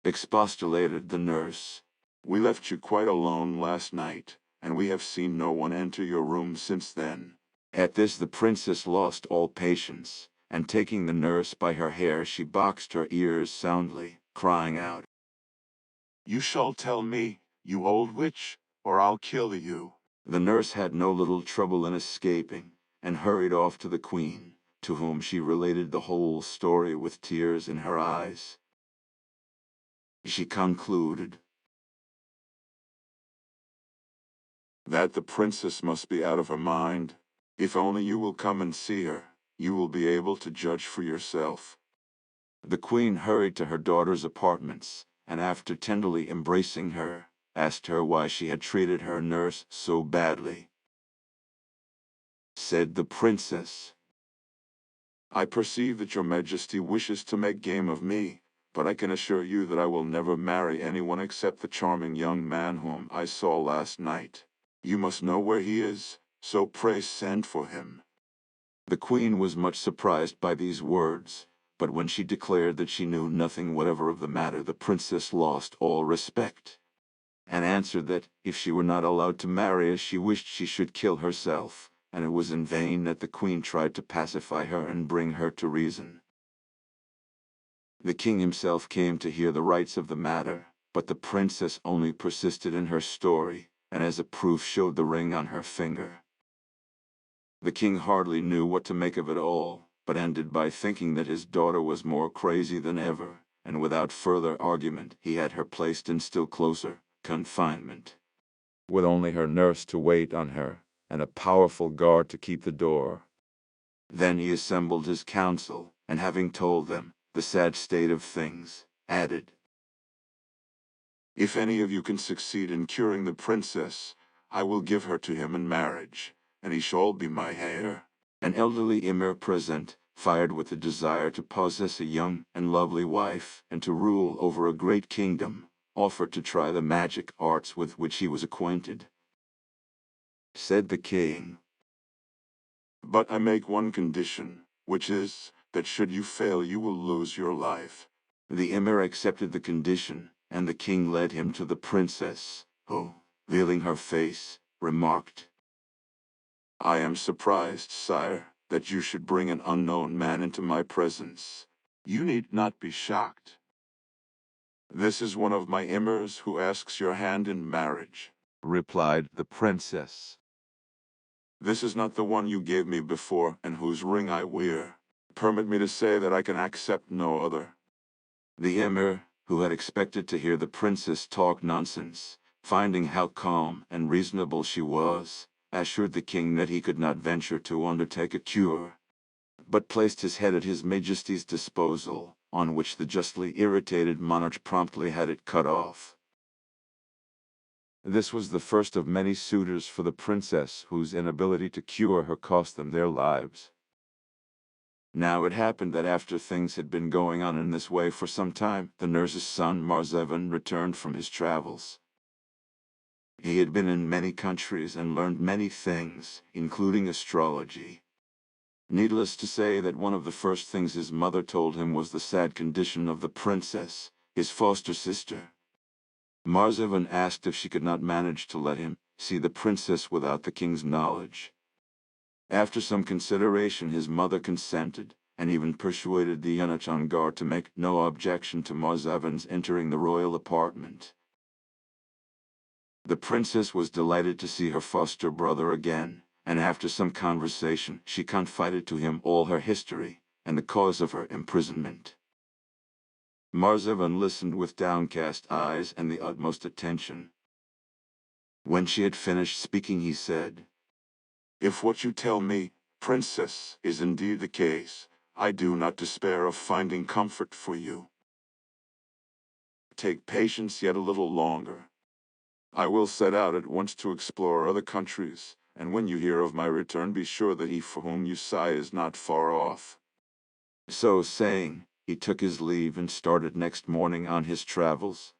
Expostulated the nurse.
we left you quite alone last night, and we have seen no one enter your room since then.
At this the princess lost all patience, and taking the nurse by her hair she boxed her ears soundly, crying out,
You shall tell me, you old witch, or I'll kill you."
The nurse had no little trouble in escaping, and hurried off to the queen, to whom she related the whole story with tears in her eyes. She concluded
"That the princess must be out of her mind. If only you will come and see her, you will be able to judge for yourself."
The queen hurried to her daughter's apartments, and after tenderly embracing her, asked her why she had treated her nurse so badly. Said the princess,
"I perceive that your majesty wishes to make game of me, but I can assure you that I will never marry anyone except the charming young man whom I saw last night. You must know where he is, so pray send for him."
The queen was much surprised by these words, but when she declared that she knew nothing whatever of the matter, the princess lost all respect, and answered that, if she were not allowed to marry as she wished, she should kill herself, and it was in vain that the queen tried to pacify her and bring her to reason. The king himself came to hear the rights of the matter, but the princess only persisted in her story, and as a proof showed the ring on her finger. The king hardly knew what to make of it all, but ended by thinking that his daughter was more crazy than ever, and without further argument he had her placed in still closer confinement, with only her nurse to wait on her, and a powerful guard to keep the door. Then he assembled his council, and having told them the sad state of things, added,
"If any of you can succeed in curing the princess, I will give her to him in marriage, and he shall be my heir."
An elderly emir present, fired with the desire to possess a young and lovely wife, and to rule over a great kingdom, offered to try the magic arts with which he was acquainted. Said the king,
"But I make one condition, which is, that should you fail you will lose your life."
The emir accepted the condition, and the king led him to the princess, who, veiling her face, remarked,
"I am surprised, sire, that you should bring an unknown man into my presence. You need not be shocked. This is one of my emirs who asks your hand in marriage."
replied the princess.
"This is not the one you gave me before and whose ring I wear. Permit me to say that I can accept no other."
The emir, who had expected to hear the princess talk nonsense, finding how calm and reasonable she was, assured the king that he could not venture to undertake a cure, but placed his head at his majesty's disposal, on which the justly irritated monarch promptly had it cut off. This was the first of many suitors for the princess whose inability to cure her cost them their lives. Now it happened that after things had been going on in this way for some time, the nurse's son Marzavan returned from his travels. He had been in many countries and learned many things, including astrology. Needless to say that one of the first things his mother told him was the sad condition of the princess, his foster sister. Marzavan asked if she could not manage to let him see the princess without the king's knowledge. After some consideration his mother consented, and even persuaded the eunuch on guard to make no objection to Marzavan's entering the royal apartment. The princess was delighted to see her foster brother again, and after some conversation she confided to him all her history, and the cause of her imprisonment. Marzavan listened with downcast eyes and the utmost attention. When she had finished speaking he said,
"If what you tell me, princess, is indeed the case, I do not despair of finding comfort for you. Take patience yet a little longer. I will set out at once to explore other countries, and when you hear of my return be sure that he for whom you sigh is not far off."
So saying, he took his leave and started next morning on his travels.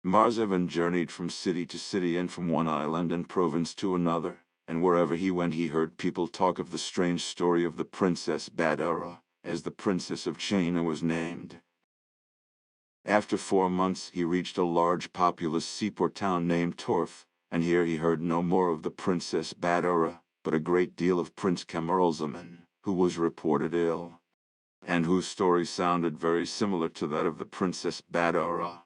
Marzavan journeyed from city to city and from one island and province to another, and wherever he went he heard people talk of the strange story of the Princess Badara, as the Princess of China was named. After 4 months he reached a large populous seaport town named Torf, and here he heard no more of the Princess Badara, but a great deal of Prince Camaralzaman, who was reported ill, and whose story sounded very similar to that of the Princess Badara.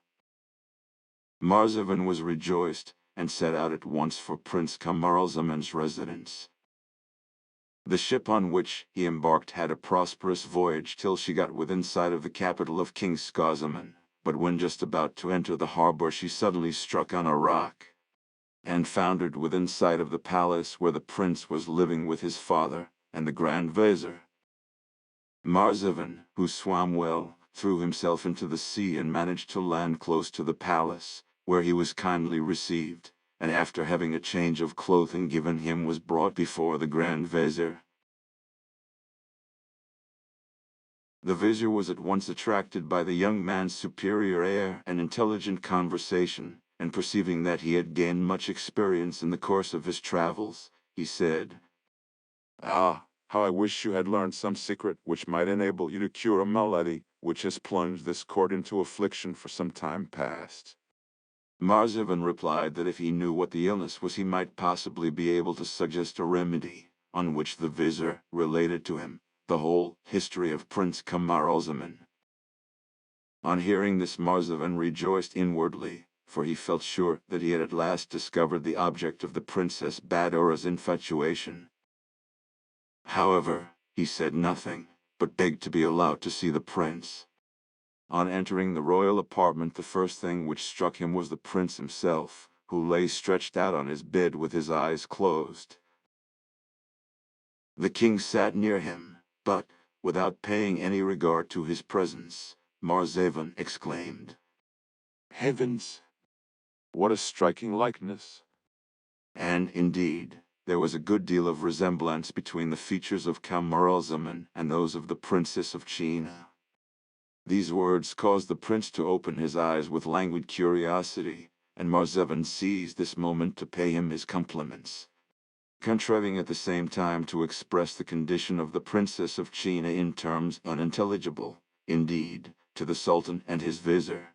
Marzavan was rejoiced, and set out at once for Prince Camaralzaman's residence. The ship on which he embarked had a prosperous voyage till she got within sight of the capital of King Skazaman, but when just about to enter the harbor she suddenly struck on a rock, and foundered within sight of the palace where the prince was living with his father and the Grand Vizier. Marzavan, who swam well, threw himself into the sea and managed to land close to the palace, where he was kindly received, and after having a change of clothing given him was brought before the Grand Vizier. The vizier was at once attracted by the young man's superior air and intelligent conversation, and perceiving that he had gained much experience in the course of his travels, he said,
"Ah, how I wish you had learned some secret which might enable you to cure a malady which has plunged this court into affliction for some time past."
Marzavan replied that if he knew what the illness was he might possibly be able to suggest a remedy, on which the vizier related to him the whole history of Prince Camaralzaman. On hearing this Marzavan rejoiced inwardly, for he felt sure that he had at last discovered the object of the Princess Badora's infatuation. However, he said nothing, but begged to be allowed to see the prince. On entering the royal apartment the first thing which struck him was the prince himself, who lay stretched out on his bed with his eyes closed. The king sat near him, but, without paying any regard to his presence, Marzavan exclaimed,
"Heavens! What a striking likeness!"
and indeed, there was a good deal of resemblance between the features of Camaralzaman and those of the Princess of China. These words caused the prince to open his eyes with languid curiosity, and Marzavan seized this moment to pay him his compliments, contriving at the same time to express the condition of the Princess of China in terms unintelligible, indeed, to the Sultan and his vizier,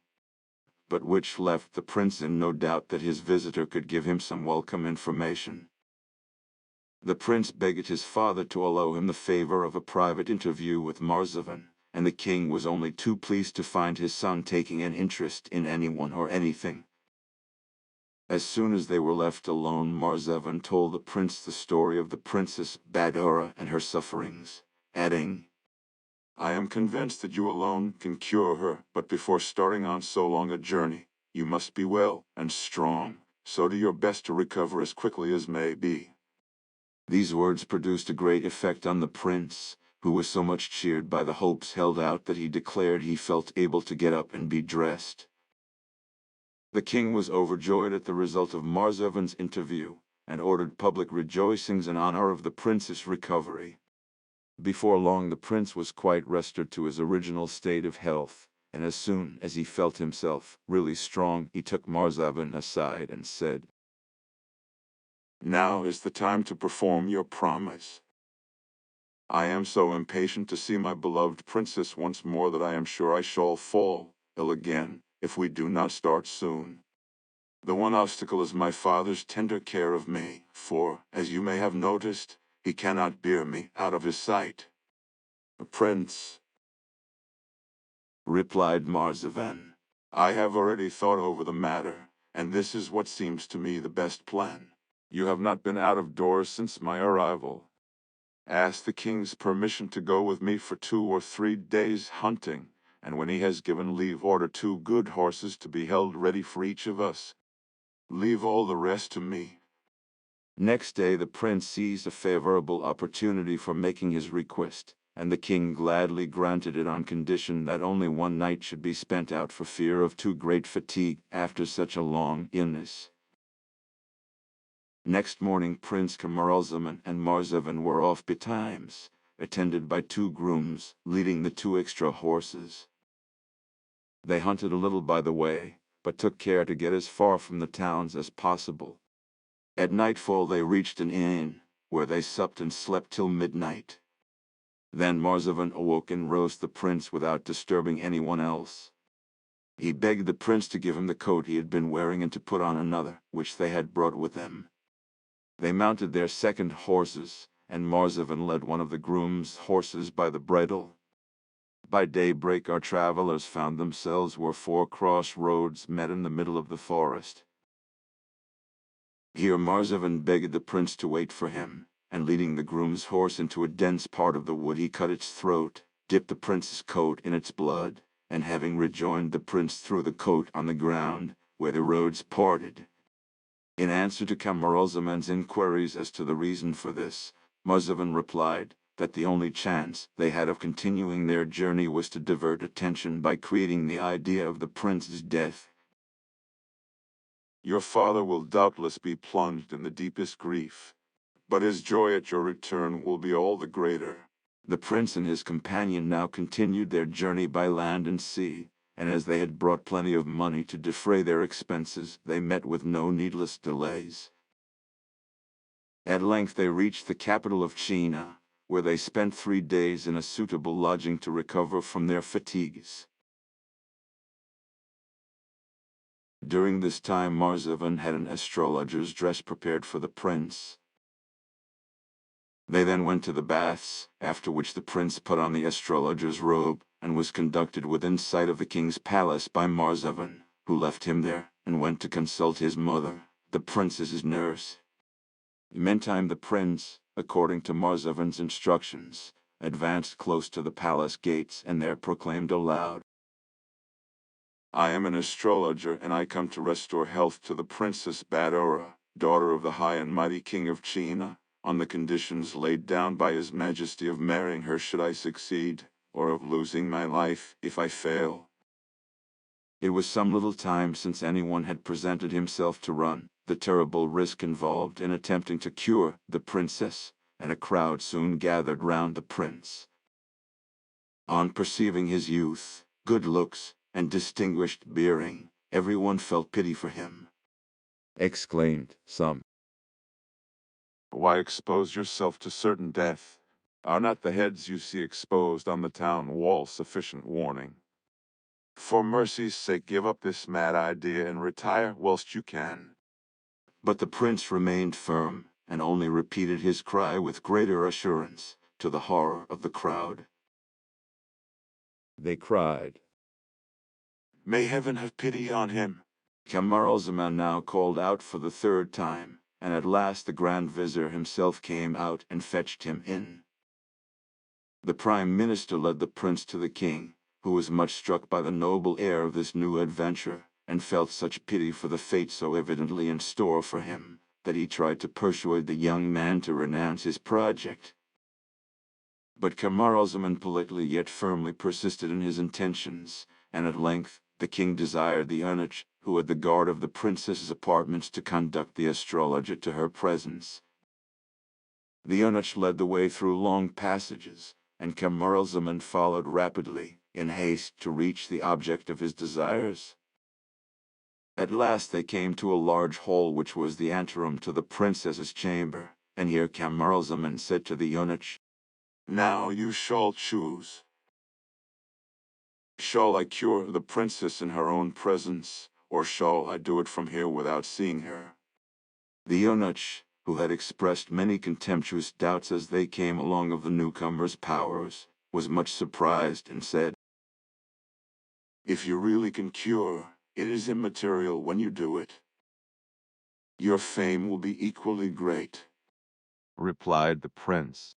but which left the prince in no doubt that his visitor could give him some welcome information. The prince begged his father to allow him the favor of a private interview with Marzavan, and the king was only too pleased to find his son taking an interest in anyone or anything. As soon as they were left alone, Marzavan told the prince the story of the Princess Badora and her sufferings, adding,
"I am convinced that you alone can cure her, but before starting on so long a journey, you must be well and strong, so do your best to recover as quickly as may be."
These words produced a great effect on the prince, who was so much cheered by the hopes held out that he declared he felt able to get up and be dressed. The king was overjoyed at the result of Marzavan's interview, and ordered public rejoicings in honor of the prince's recovery. Before long the prince was quite restored to his original state of health, and as soon as he felt himself really strong he took Marzavan aside and said,
"Now is the time to perform your promise. I am so impatient to see my beloved princess once more that I am sure I shall fall ill again if we do not start soon. The one obstacle is my father's tender care of me, for, as you may have noticed, he cannot bear me out of his sight." "Prince,"
replied Marzavan,
"I have already thought over the matter, and this is what seems to me the best plan. You have not been out of doors since my arrival. Ask the king's permission to go with me for 2 or 3 days hunting, and when he has given leave order 2 good horses to be held ready for each of us. Leave all the rest to me."
Next day the prince seized a favorable opportunity for making his request, and the king gladly granted it on condition that only one night should be spent out for fear of too great fatigue after such a long illness. Next morning Prince Camaralzaman and Marzavan were off betimes, attended by 2 grooms, leading the 2 extra horses. They hunted a little by the way, but took care to get as far from the towns as possible. At nightfall they reached an inn, where they supped and slept till midnight. Then Marzavan awoke and roused the prince without disturbing anyone else. He begged the prince to give him the coat he had been wearing and to put on another, which they had brought with them. They mounted their 2nd horses, and Marzavan led one of the groom's horses by the bridle. By daybreak our travelers found themselves where four crossroads met in the middle of the forest. Here Marzavan begged the prince to wait for him, and leading the groom's horse into a dense part of the wood he cut its throat, dipped the prince's coat in its blood, and having rejoined the prince threw the coat on the ground, where the roads parted. In answer to Camaralzaman's inquiries as to the reason for this, Marzavan replied that the only chance they had of continuing their journey was to divert attention by creating the idea of the prince's death.
Your father will doubtless be plunged in the deepest grief, but his joy at your return will be all the greater.
The prince and his companion now continued their journey by land and sea, and as they had brought plenty of money to defray their expenses, they met with no needless delays. At length they reached the capital of China, where they spent 3 days in a suitable lodging to recover from their fatigues. During this time Marzavan had an astrologer's dress prepared for the prince. They then went to the baths, after which the prince put on the astrologer's robe, and was conducted within sight of the king's palace by Marzavan, who left him there, and went to consult his mother, the princess's nurse. Meantime the prince, according to Marzavan's instructions, advanced close to the palace gates and there proclaimed aloud,
I am an astrologer, and I come to restore health to the Princess Badoura, daughter of the high and mighty king of China, on the conditions laid down by his majesty of marrying her should I succeed, or of losing my life if I fail.
It was some little time since anyone had presented himself to run the terrible risk involved in attempting to cure the princess, and a crowd soon gathered round the prince. On perceiving his youth, good looks, and distinguished bearing, everyone felt pity for him. Exclaimed some,
Why expose yourself to certain death? Are not the heads you see exposed on the town wall sufficient warning? For mercy's sake give up this mad idea and retire whilst you can.
But the prince remained firm, and only repeated his cry with greater assurance, to the horror of the crowd. They cried,
May heaven have pity on him.
Camaralzaman now called out for the 3rd time, and at last the Grand Vizier himself came out and fetched him in. The Prime Minister led the prince to the king, who was much struck by the noble air of this new adventure, and felt such pity for the fate so evidently in store for him, that he tried to persuade the young man to renounce his project. But Camaralzaman politely yet firmly persisted in his intentions, and at length the king desired the eunuch, who had the guard of the princess's apartments, to conduct the astrologer to her presence. The eunuch led the way through long passages, and Camaralzaman followed rapidly, in haste to reach the object of his desires. At last they came to a large hall which was the anteroom to the princess's chamber, and here Camaralzaman said to the eunuch,
Now you shall choose. Shall I cure the princess in her own presence, or shall I do it from here without seeing her?
The eunuch, who had expressed many contemptuous doubts as they came along of the newcomer's powers, was much surprised and said,
If you really can cure, it is immaterial when you do it. Your fame will be equally great.
replied the prince.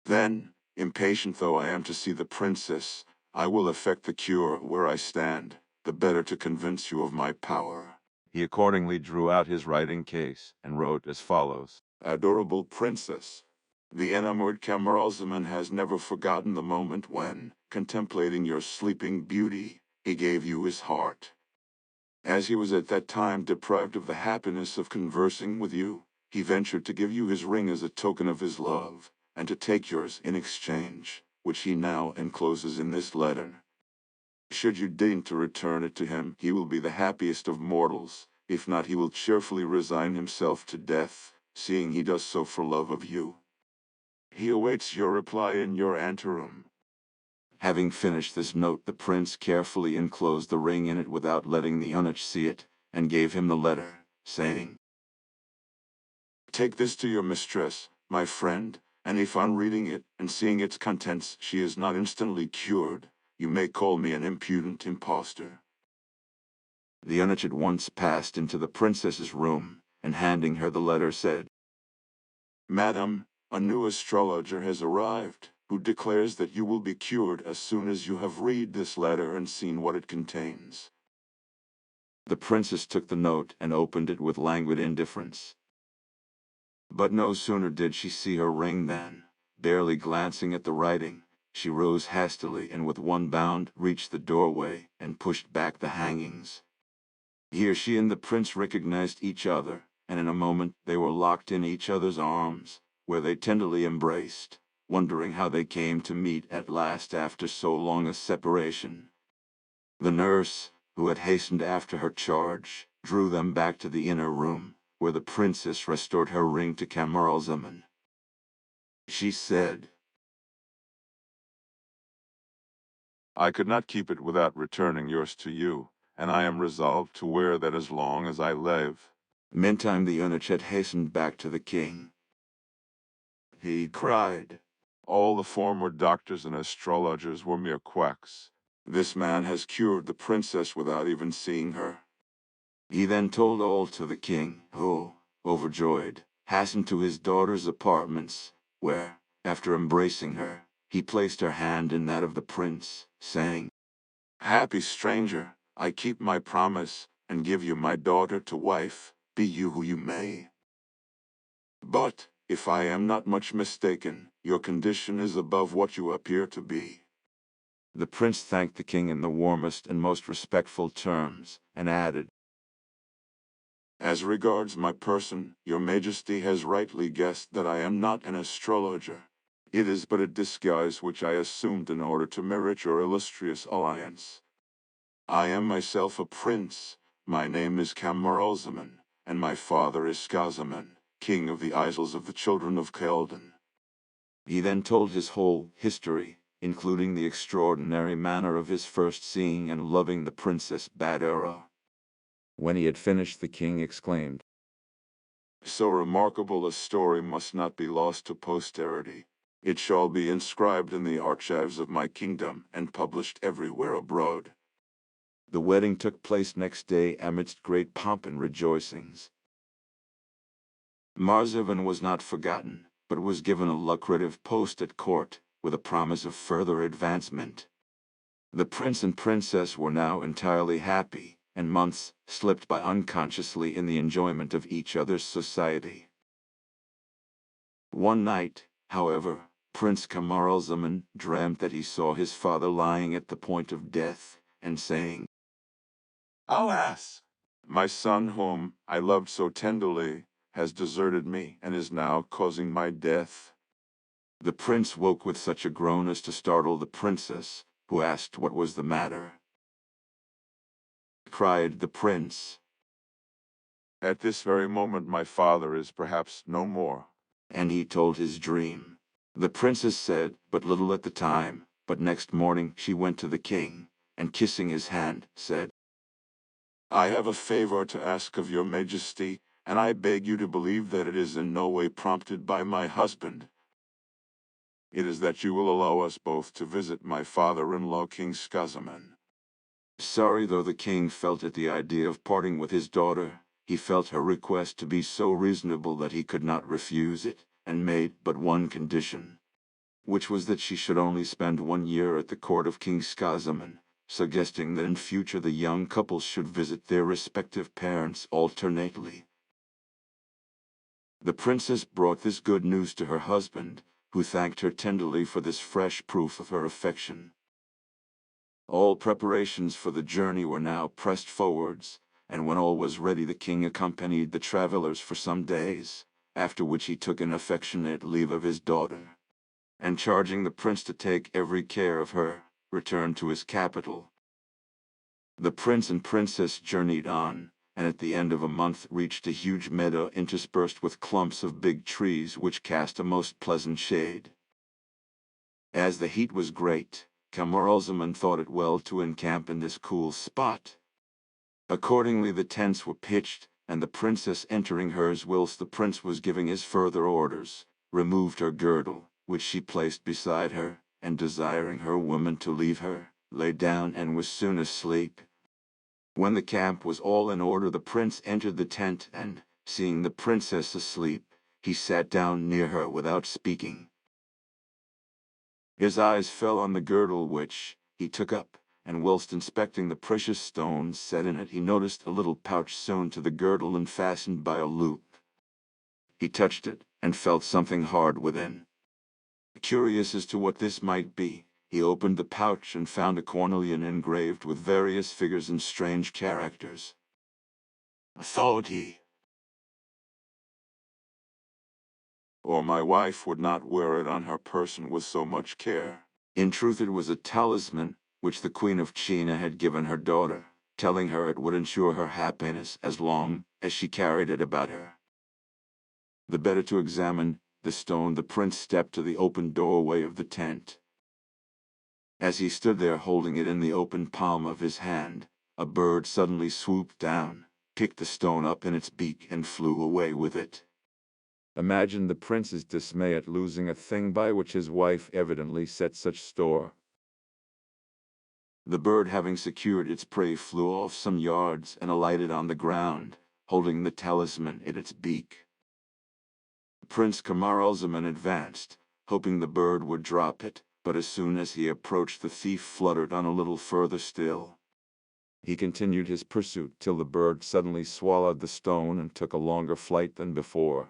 Then, impatient though I am to see the princess, I will effect the cure where I stand, the better to convince you of my power.
He accordingly drew out his writing case and wrote as follows.
Adorable princess, the enamored Camaralzaman has never forgotten the moment when, contemplating your sleeping beauty, he gave you his heart. As he was at that time deprived of the happiness of conversing with you, he ventured to give you his ring as a token of his love, and to take yours in exchange, which he now encloses in this letter. Should you deign to return it to him, he will be the happiest of mortals. If not, he will cheerfully resign himself to death, seeing he does so for love of you. He awaits your reply in your anteroom.
Having finished this note, the prince carefully enclosed the ring in it without letting the eunuch see it, and gave him the letter, saying,
Take this to your mistress, my friend, and if on reading it and seeing its contents she is not instantly cured, you may call me an impudent impostor."
The eunuch at once passed into the princess's room, and handing her the letter said,
"Madam, a new astrologer has arrived, who declares that you will be cured as soon as you have read this letter and seen what it contains."
The princess took the note and opened it with languid indifference. But no sooner did she see her ring than, barely glancing at the writing, she rose hastily and with one bound reached the doorway and pushed back the hangings. Here she and the prince recognized each other, and in a moment they were locked in each other's arms, where they tenderly embraced, wondering how they came to meet at last after so long a separation. The nurse, who had hastened after her charge, drew them back to the inner room, where the princess restored her ring to Camaralzaman. She said,
"I could not keep it without returning yours to you, and I am resolved to wear that as long as I live."
Meantime the eunuch had hastened back to the king. He cried,
"All the former doctors and astrologers were mere quacks. This man has cured the princess without even seeing her."
He then told all to the king, who, overjoyed, hastened to his daughter's apartments, where, after embracing her, he placed her hand in that of the prince, saying,
"Happy stranger, I keep my promise, and give you my daughter to wife, be you who you may. But, if I am not much mistaken, your condition is above what you appear to be."
The prince thanked the king in the warmest and most respectful terms, and added,
"As regards my person, your majesty has rightly guessed that I am not an astrologer. It is but a disguise which I assumed in order to merit your illustrious alliance. I am myself a prince. My name is Camaralzaman, and my father is Skazaman, king of the Isles of the children of Khaldan."
He then told his whole history, including the extraordinary manner of his first seeing and loving the princess Badura. When he had finished, the king exclaimed,
"So remarkable a story must not be lost to posterity. It shall be inscribed in the archives of my kingdom and published everywhere abroad."
The wedding took place next day amidst great pomp and rejoicings. Marzavan was not forgotten, but was given a lucrative post at court, with a promise of further advancement. The prince and princess were now entirely happy, and months slipped by unconsciously in the enjoyment of each other's society. One night, however, Prince Camaralzaman dreamt that he saw his father lying at the point of death, and saying,
"Alas! My son whom I loved so tenderly has deserted me and is now causing my death."
The prince woke with such a groan as to startle the princess, who asked what was the matter. Cried the prince,
"At this very moment my father is perhaps no more."
and he told his dream. The princess said but little at the time, but next morning she went to the king, and kissing his hand, said,
"I have a favor to ask of your majesty, and I beg you to believe that it is in no way prompted by my husband. It is that you will allow us both to visit my father-in-law King Skazaman."
Sorry though the king felt at the idea of parting with his daughter, he felt her request to be so reasonable that he could not refuse it, and made but one condition, which was that she should only spend 1 year at the court of King Skazaman, suggesting that in future the young couple should visit their respective parents alternately. The princess brought this good news to her husband, who thanked her tenderly for this fresh proof of her affection. All preparations for the journey were now pressed forwards, and when all was ready the king accompanied the travelers for some days, after which he took an affectionate leave of his daughter, and charging the prince to take every care of her, returned to his capital. The prince and princess journeyed on, and at the end of a month reached a huge meadow interspersed with clumps of big trees which cast a most pleasant shade. As the heat was great, Camaralzaman thought it well to encamp in this cool spot. Accordingly the tents were pitched, and the princess entering hers whilst the prince was giving his further orders, removed her girdle, which she placed beside her, and desiring her woman to leave her, lay down and was soon asleep. When the camp was all in order, the prince entered the tent and, seeing the princess asleep, he sat down near her without speaking. His eyes fell on the girdle, which he took up, and whilst inspecting the precious stones set in it, he noticed a little pouch sewn to the girdle and fastened by a loop. He touched it, and felt something hard within. Curious as to what this might be, he opened the pouch and found a cornelian engraved with various figures and strange characters. Thought he,
or my wife would not wear it on her person with so much care.
in truth it was a talisman, which the Queen of China had given her daughter, telling her it would ensure her happiness as long as she carried it about her. The better to examine the stone, the prince stepped to the open doorway of the tent. As he stood there holding it in the open palm of his hand, a bird suddenly swooped down, picked the stone up in its beak and flew away with it. Imagine the prince's dismay at losing a thing by which his wife evidently set such store. The bird, having secured its prey, flew off some yards and alighted on the ground, holding the talisman in its beak. Prince Camaralzaman advanced, hoping the bird would drop it, but as soon as he approached, the thief fluttered on a little further still. He continued his pursuit till the bird suddenly swallowed the stone and took a longer flight than before.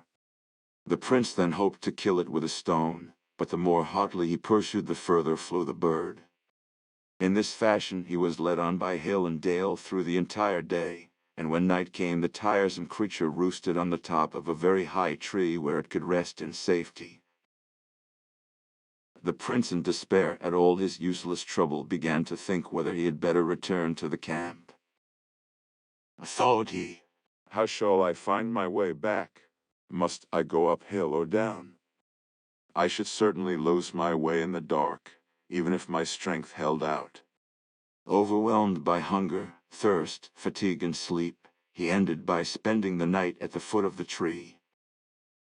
The prince then hoped to kill it with a stone, but the more hotly he pursued, the further flew the bird. In this fashion he was led on by hill and dale through the entire day, and when night came the tiresome creature roosted on the top of a very high tree where it could rest in safety. The prince, in despair at all his useless trouble, began to think whether he had better return to the camp. Thought he,
How shall I find my way back? Must I go uphill or down? I should certainly lose my way in the dark, even if my strength held out.
Overwhelmed by hunger, thirst, fatigue, and sleep, he ended by spending the night at the foot of the tree.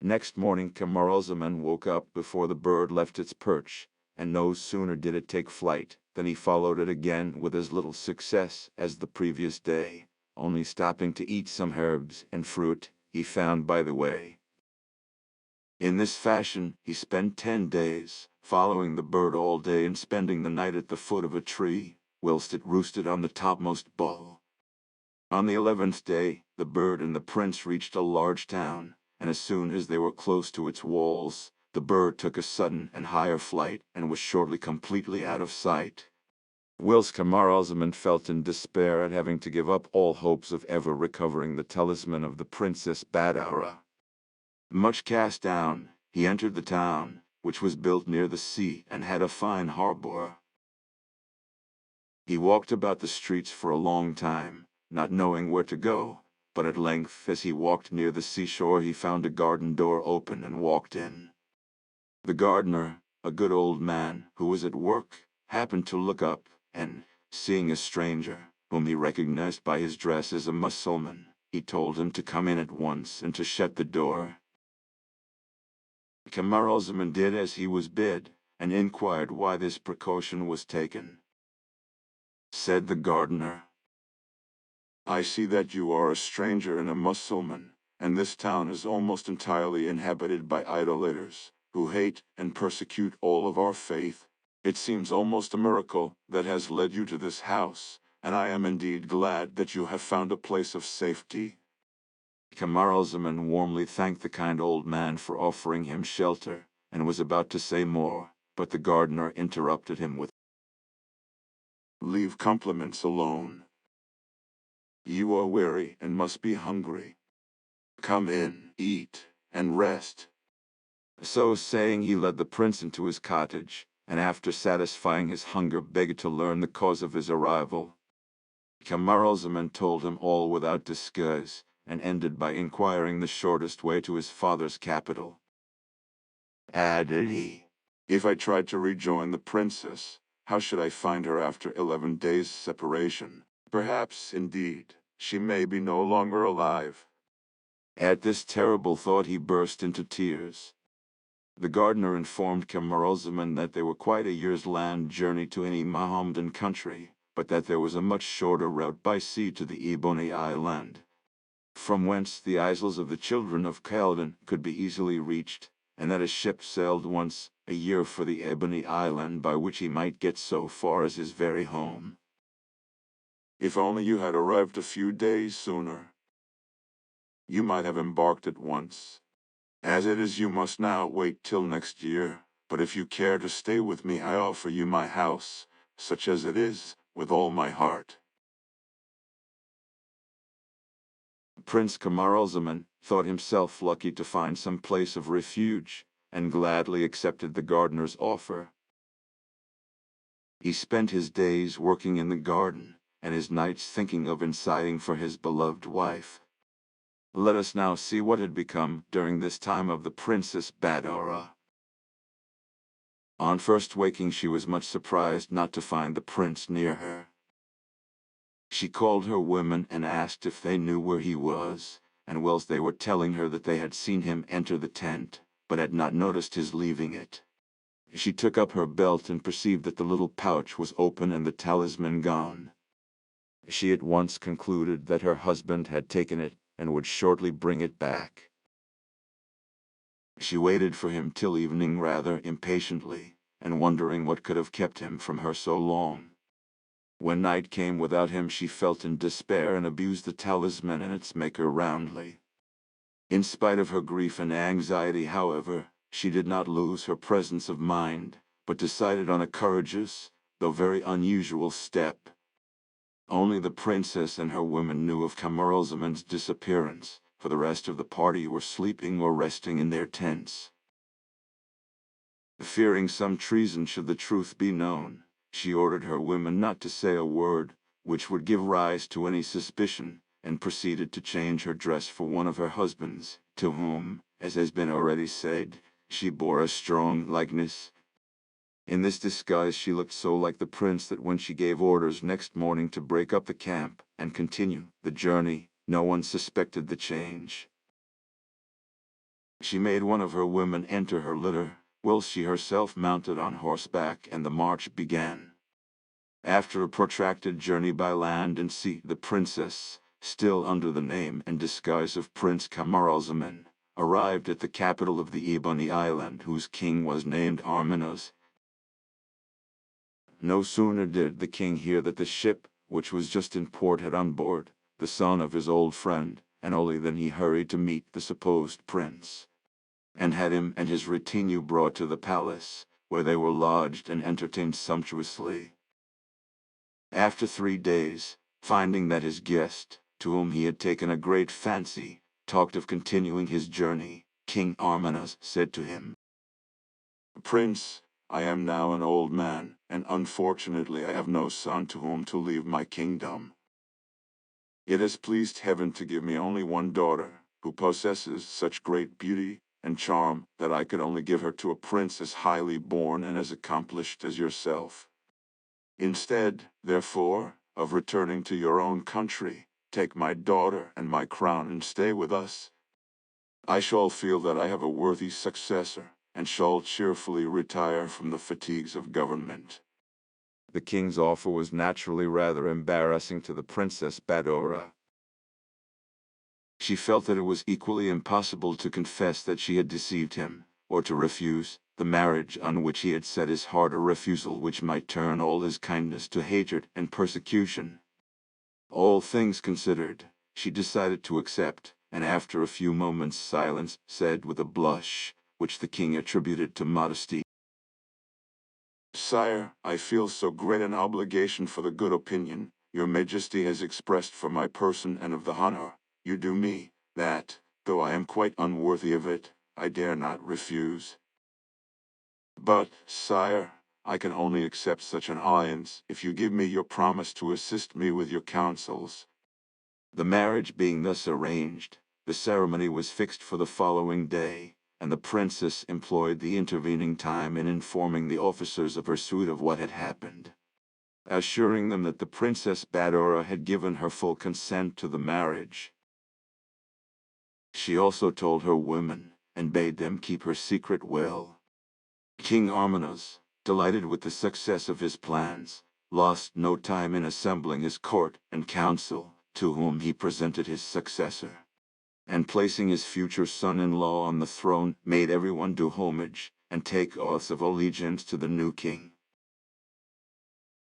Next morning Camaralzaman woke up before the bird left its perch, and no sooner did it take flight than he followed it again with as little success as the previous day, only stopping to eat some herbs and fruit he found by the way. In this fashion he spent 10 days, following the bird all day and spending the night at the foot of a tree, whilst it roosted on the topmost bough. On the 11th day, the bird and the prince reached a large town, and as soon as they were close to its walls, the bird took a sudden and higher flight and was shortly completely out of sight. Whilst Camaralzaman felt in despair at having to give up all hopes of ever recovering the talisman of the Princess Badoura. Much cast down, he entered the town, which was built near the sea and had a fine harbor. He walked about the streets for a long time, not knowing where to go, but at length, as he walked near the seashore, he found a garden door open and walked in. The gardener, a good old man who was at work, happened to look up, and, seeing a stranger, whom he recognized by his dress as a Mussulman, he told him to come in at once and to shut the door. Camaralzaman did as he was bid, and inquired why this precaution was taken. Said the gardener,
I see that you are a stranger and a Mussulman, and this town is almost entirely inhabited by idolaters, who hate and persecute all of our faith. It seems almost a miracle that has led you to this house, and I am indeed glad that you have found a place of safety.
Camaralzaman warmly thanked the kind old man for offering him shelter, and was about to say more, but the gardener interrupted him with,
Leave compliments alone. You are weary and must be hungry. Come in, eat, and rest.
So saying, he led the prince into his cottage, and after satisfying his hunger begged to learn the cause of his arrival. Camaralzaman told him all without disguise, and ended by inquiring the shortest way to his father's capital. Added he,
If I tried to rejoin the princess, how should I find her after 11 days' separation? Perhaps, indeed, she may be no longer alive.
At this terrible thought he burst into tears. The gardener informed Camaralzaman that they were quite a year's land journey to any Mohammedan country, but that there was a much shorter route by sea to the Ebony Island, from whence the isles of the children of Khaldun could be easily reached, and that a ship sailed once a year for the Ebony Island by which he might get so far as his very home.
If only you had arrived a few days sooner, you might have embarked at once. As it is, you must now wait till next year, but if you care to stay with me, I offer you my house, such as it is, with all my heart.
Prince Camaralzaman thought himself lucky to find some place of refuge, and gladly accepted the gardener's offer. He spent his days working in the garden, and his nights thinking of inciting for his beloved wife. Let us now see what had become during this time of the Princess Badoura. On first waking, she was much surprised not to find the prince near her. She called her women and asked if they knew where he was, and whilst they were telling her that they had seen him enter the tent, but had not noticed his leaving it, she took up her belt and perceived that the little pouch was open and the talisman gone. She at once concluded that her husband had taken it and would shortly bring it back. She waited for him till evening rather impatiently, and wondering what could have kept him from her so long. When night came without him, she felt in despair and abused the talisman and its maker roundly. In spite of her grief and anxiety, however, she did not lose her presence of mind, but decided on a courageous, though very unusual step. Only the princess and her women knew of Camaralzaman's disappearance, for the rest of the party were sleeping or resting in their tents. Fearing some treason should the truth be known, she ordered her women not to say a word which would give rise to any suspicion, and proceeded to change her dress for one of her husbands, to whom, as has been already said, she bore a strong likeness. In this disguise she looked so like the prince that when she gave orders next morning to break up the camp and continue the journey, no one suspected the change. She made one of her women enter her litter, whilst she herself mounted on horseback, and the march began. After a protracted journey by land and sea, the princess, still under the name and disguise of Prince Camaralzaman, arrived at the capital of the Ebony Island, whose king was named Armanos. No sooner did the king hear that the ship, which was just in port, had on board the son of his old friend, and only than he hurried to meet the supposed prince, and had him and his retinue brought to the palace, where they were lodged and entertained sumptuously. After 3 days, finding that his guest, to whom he had taken a great fancy, talked of continuing his journey, King Armanos said to him,
Prince, I am now an old man, and unfortunately I have no son to whom to leave my kingdom. It has pleased heaven to give me only one daughter, who possesses such great beauty and charm that I could only give her to a prince as highly born and as accomplished as yourself. Instead, therefore, of returning to your own country, take my daughter and my crown and stay with us. I shall feel that I have a worthy successor, and shall cheerfully retire from the fatigues of government.
The king's offer was naturally rather embarrassing to the Princess Badoura. She felt that it was equally impossible to confess that she had deceived him, or to refuse the marriage on which he had set his heart, a refusal which might turn all his kindness to hatred and persecution. All things considered, she decided to accept, and after a few moments' silence, said with a blush, which the king attributed to modesty,
Sire, I feel so great an obligation for the good opinion your majesty has expressed for my person and of the honor you do me, that, though I am quite unworthy of it, I dare not refuse. But, sire, I can only accept such an alliance if you give me your promise to assist me with your counsels.
The marriage being thus arranged, the ceremony was fixed for the following day, and the princess employed the intervening time in informing the officers of her suite of what had happened, assuring them that the Princess Badoura had given her full consent to the marriage. She also told her women and bade them keep her secret well. King Armanos, delighted with the success of his plans, lost no time in assembling his court and council, to whom he presented his successor, and placing his future son-in-law on the throne, made everyone do homage and take oaths of allegiance to the new king.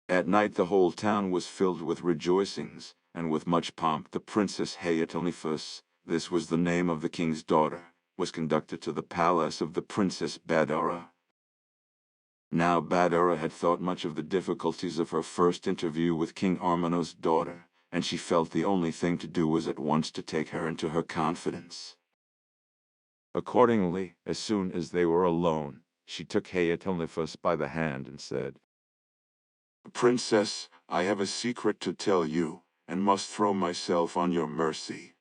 At night the whole town was filled with rejoicings, and with much pomp the Princess Hayatonifus, this was the name of the king's daughter, was conducted to the palace of the Princess Badara. Now Badara had thought much of the difficulties of her first interview with King Armanos' daughter, and she felt the only thing to do was at once to take her into her confidence. Accordingly, as soon as they were alone, she took Hayatonifus by the hand and said,
Princess, I have a secret to tell you, and must throw myself on your mercy.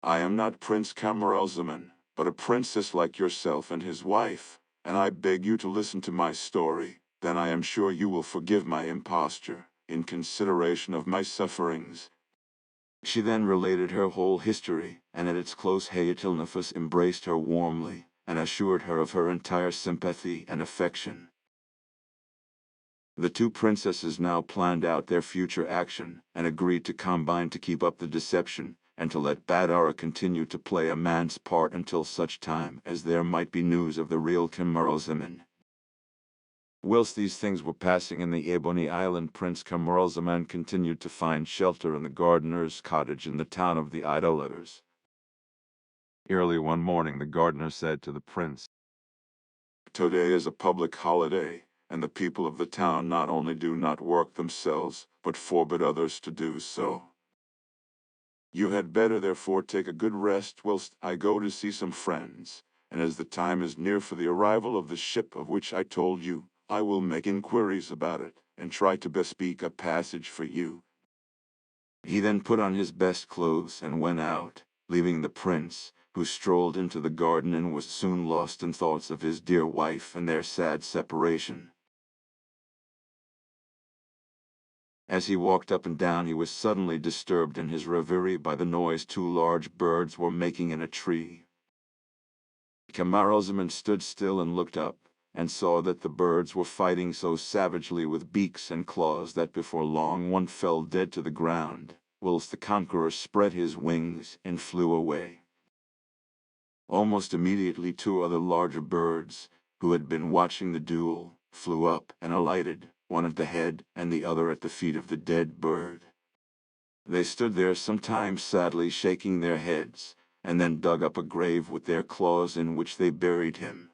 I am not Prince Camaralzaman, but a princess like yourself and his wife, and I beg you to listen to my story, then I am sure you will forgive my imposture, in consideration of my sufferings.
She then related her whole history, and at its close Hayatonifus embraced her warmly, and assured her of her entire sympathy and affection. The two princesses now planned out their future action, and agreed to combine to keep up the deception, and to let Badara continue to play a man's part until such time as there might be news of the real Camaralzaman. Whilst these things were passing in the Ebony Island, Prince Camaralzaman continued to find shelter in the gardener's cottage in the town of the idolaters. Early one morning the gardener said to the prince,
Today is a public holiday, and the people of the town not only do not work themselves, but forbid others to do so. You had better therefore take a good rest whilst I go to see some friends, and as the time is near for the arrival of the ship of which I told you, I will make inquiries about it, and try to bespeak a passage for you.
He then put on his best clothes and went out, leaving the prince, who strolled into the garden and was soon lost in thoughts of his dear wife and their sad separation. As he walked up and down he was suddenly disturbed in his reverie by the noise two large birds were making in a tree. Camaralzaman stood still and looked up, and saw that the birds were fighting so savagely with beaks and claws that before long one fell dead to the ground, whilst the conqueror spread his wings and flew away. Almost immediately two other larger birds, who had been watching the duel, flew up and alighted, one at the head and the other at the feet of the dead bird. They stood there some time sadly shaking their heads, and then dug up a grave with their claws in which they buried him.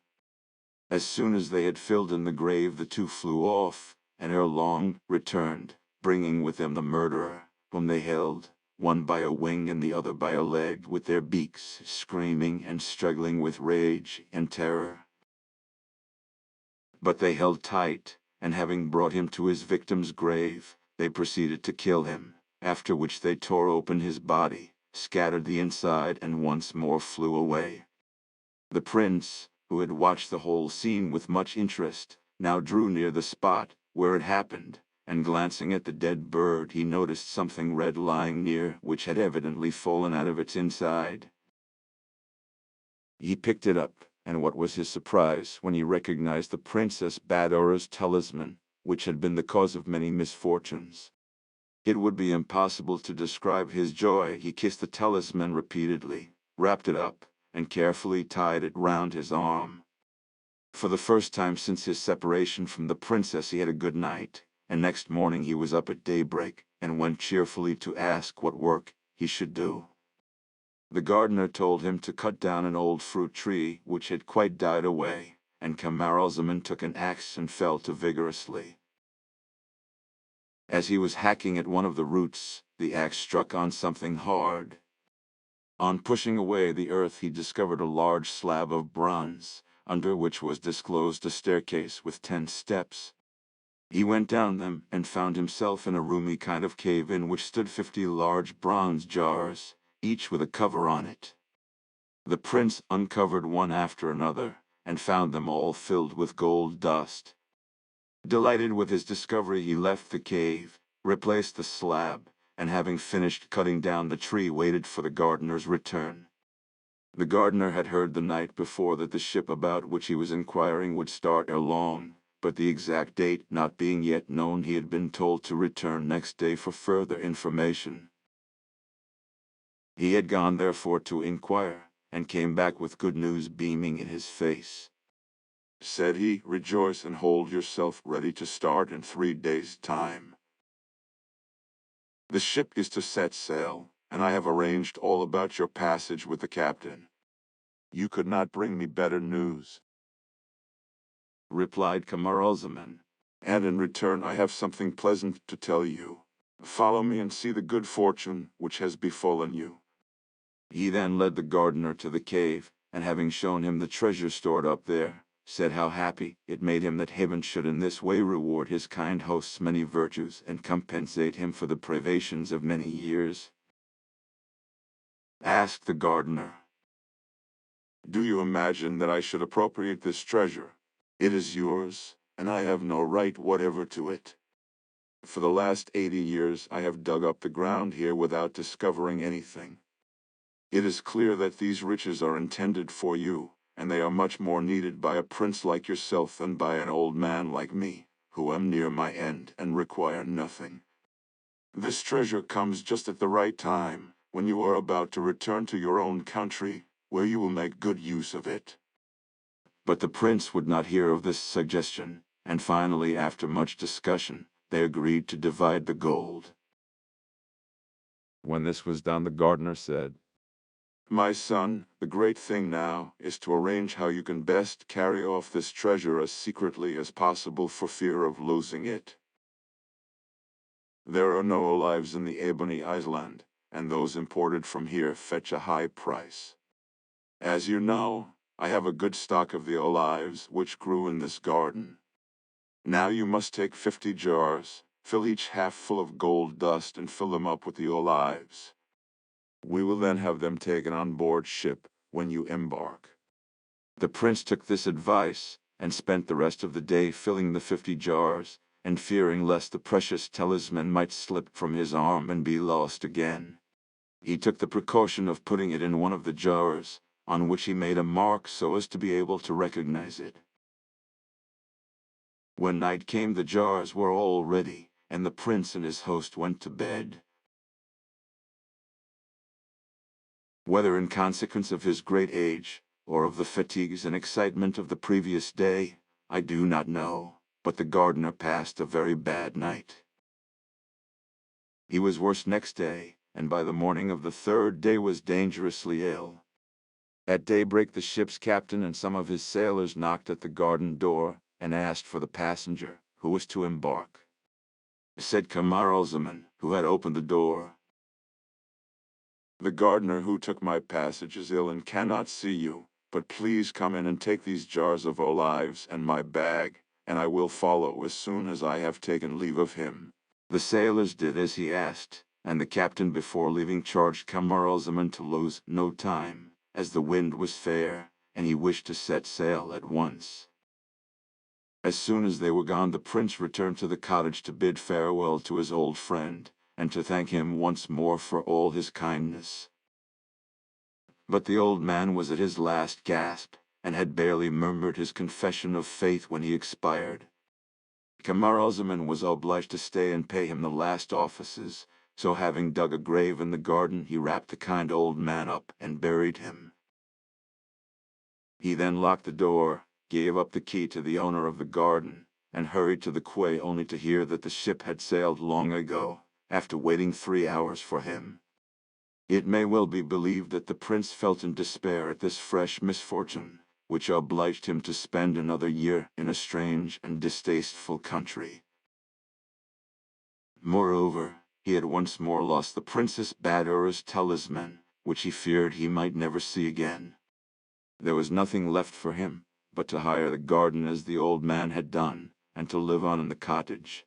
As soon as they had filled in the grave the two flew off, and ere long returned, bringing with them the murderer, whom they held, one by a wing and the other by a leg, with their beaks, screaming and struggling with rage and terror. But they held tight, and having brought him to his victim's grave, they proceeded to kill him, after which they tore open his body, scattered the inside, and once more flew away. The prince, who had watched the whole scene with much interest, now drew near the spot where it happened, and glancing at the dead bird he noticed something red lying near, which had evidently fallen out of its inside. He picked it up, and what was his surprise when he recognized the Princess Badara's talisman, which had been the cause of many misfortunes. It would be impossible to describe his joy. He kissed the talisman repeatedly, wrapped it up, and carefully tied it round his arm. For the first time since his separation from the princess he had a good night, and next morning he was up at daybreak, and went cheerfully to ask what work he should do. The gardener told him to cut down an old fruit tree which had quite died away, and Camaralzaman took an axe and fell to vigorously. As he was hacking at one of the roots, the axe struck on something hard. On pushing away the earth he discovered a large slab of bronze, under which was disclosed a staircase with 10 steps. He went down them and found himself in a roomy kind of cave in which stood 50 large bronze jars, each with a cover on it. The prince uncovered one after another, and found them all filled with gold dust. Delighted with his discovery he left the cave, replaced the slab, and having finished cutting down the tree waited for the gardener's return. The gardener had heard the night before that the ship about which he was inquiring would start ere long, but the exact date not being yet known, he had been told to return next day for further information. He had gone therefore to inquire, and came back with good news beaming in his face.
Said he, "Rejoice and hold yourself ready to start in 3 days' time. The ship is to set sail, and I have arranged all about your passage with the captain. You could not bring me better news,"
replied Camaralzaman.
"and in return I have something pleasant to tell you. Follow me and see the good fortune which has befallen you."
He then led the gardener to the cave, and having shown him the treasure stored up there, said how happy it made him that heaven should in this way reward his kind host's many virtues and compensate him for the privations of many years. Asked the gardener,
"Do you imagine that I should appropriate this treasure? It is yours, and I have no right whatever to it. For the last 80 years I have dug up the ground here without discovering anything. It is clear that these riches are intended for you, and they are much more needed by a prince like yourself than by an old man like me, who am near my end and require nothing. This treasure comes just at the right time, when you are about to return to your own country, where you will make good use of it."
but the prince would not hear of this suggestion, and finally, after much discussion, they agreed to divide the gold. When this was done, the gardener said,
"My son, the great thing now is to arrange how you can best carry off this treasure as secretly as possible for fear of losing it. There are no olives in the Ebony Island, and those imported from here fetch a high price. As you know, I have a good stock of the olives which grew in this garden. Now you must take 50 jars, fill each half full of gold dust and fill them up with the olives. We will then have them taken on board ship when you embark."
The prince took this advice, and spent the rest of the day filling the 50 jars, and fearing lest the precious talisman might slip from his arm and be lost again. He took the precaution of putting it in one of the jars, on which he made a mark so as to be able to recognize it. When night came, the jars were all ready, and the prince and his host went to bed. Whether in consequence of his great age, or of the fatigues and excitement of the previous day, I do not know, but the gardener passed a very bad night. He was worse next day, and by the morning of the third day was dangerously ill. At daybreak the ship's captain and some of his sailors knocked at the garden door, and asked for the passenger, who was to embark. Said Camaralzaman, who had opened the door,
"The gardener who took my passage is ill and cannot see you, but please come in and take these jars of olives and my bag, and I will follow as soon as I have taken leave of him."
The sailors did as he asked, and the captain before leaving charged Camaralzaman to lose no time, as the wind was fair, and he wished to set sail at once. As soon as they were gone, the prince returned to the cottage to bid farewell to his old friend, and to thank him once more for all his kindness. But the old man was at his last gasp, and had barely murmured his confession of faith when he expired. Camaralzaman was obliged to stay and pay him the last offices, so having dug a grave in the garden, he wrapped the kind old man up and buried him. He then locked the door, gave up the key to the owner of the garden, and hurried to the quay, only to hear that the ship had sailed long ago, after waiting 3 hours for him. It may well be believed that the prince felt in despair at this fresh misfortune, which obliged him to spend another year in a strange and distasteful country. Moreover, he had once more lost the Princess Badura's talisman, which he feared he might never see again. There was nothing left for him but to hire the garden as the old man had done, and to live on in the cottage.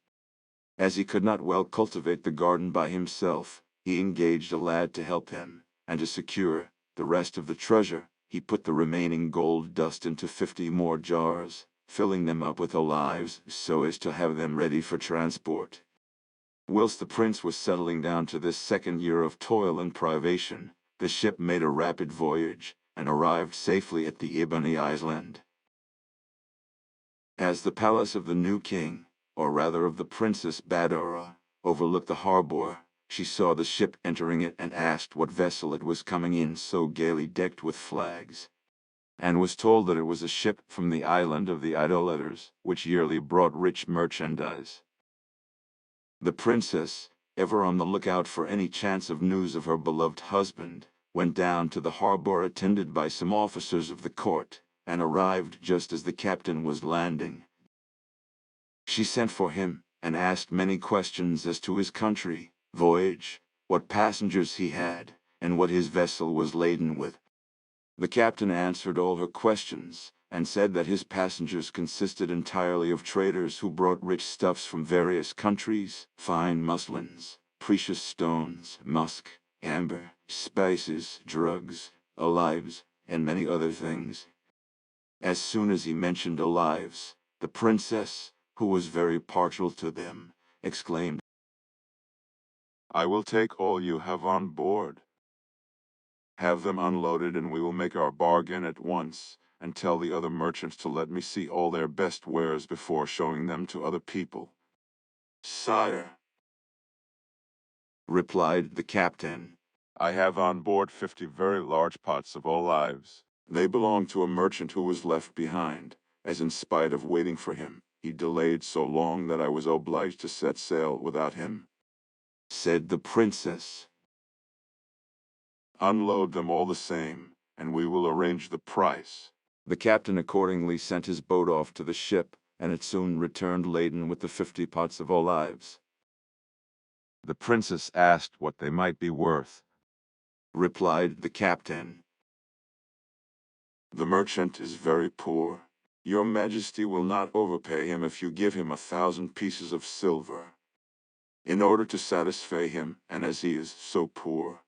As he could not well cultivate the garden by himself, he engaged a lad to help him, and to secure the rest of the treasure, he put the remaining gold dust into 50 more jars, filling them up with olives so as to have them ready for transport. Whilst the prince was settling down to this second year of toil and privation, the ship made a rapid voyage, and arrived safely at the Ebony Island. As the palace of the new king, or rather of the Princess Badoura, overlooked the harbor, she saw the ship entering it and asked what vessel it was coming in so gaily decked with flags, and was told that it was a ship from the island of the idolaters, which yearly brought rich merchandise. The princess, ever on the lookout for any chance of news of her beloved husband, went down to the harbor attended by some officers of the court, and arrived just as the captain was landing. She sent for him, and asked many questions as to his country, voyage, what passengers he had, and what his vessel was laden with. The captain answered all her questions, and said that his passengers consisted entirely of traders who brought rich stuffs from various countries, fine muslins, precious stones, musk, amber, spices, drugs, olives, and many other things. As soon as he mentioned olives, the princess, who was very partial to them, exclaimed,
I will take all you have on board. Have them unloaded and we will make our bargain at once, and tell the other merchants to let me see all their best wares before showing them to other people. Sire,
replied the captain,
I have on board 50 very large pots of olives. They belong to a merchant who was left behind, as in spite of waiting for him, he delayed so long that I was obliged to set sail without him.
said the princess.
Unload them all the same, and we will arrange the price.
The captain accordingly sent his boat off to the ship, and it soon returned laden with the 50 pots of olives. The princess asked what they might be worth. Replied the captain,
The merchant is very poor. Your Majesty will not overpay him if you give him 1,000 pieces of silver. In order to satisfy him, and as he is so poor,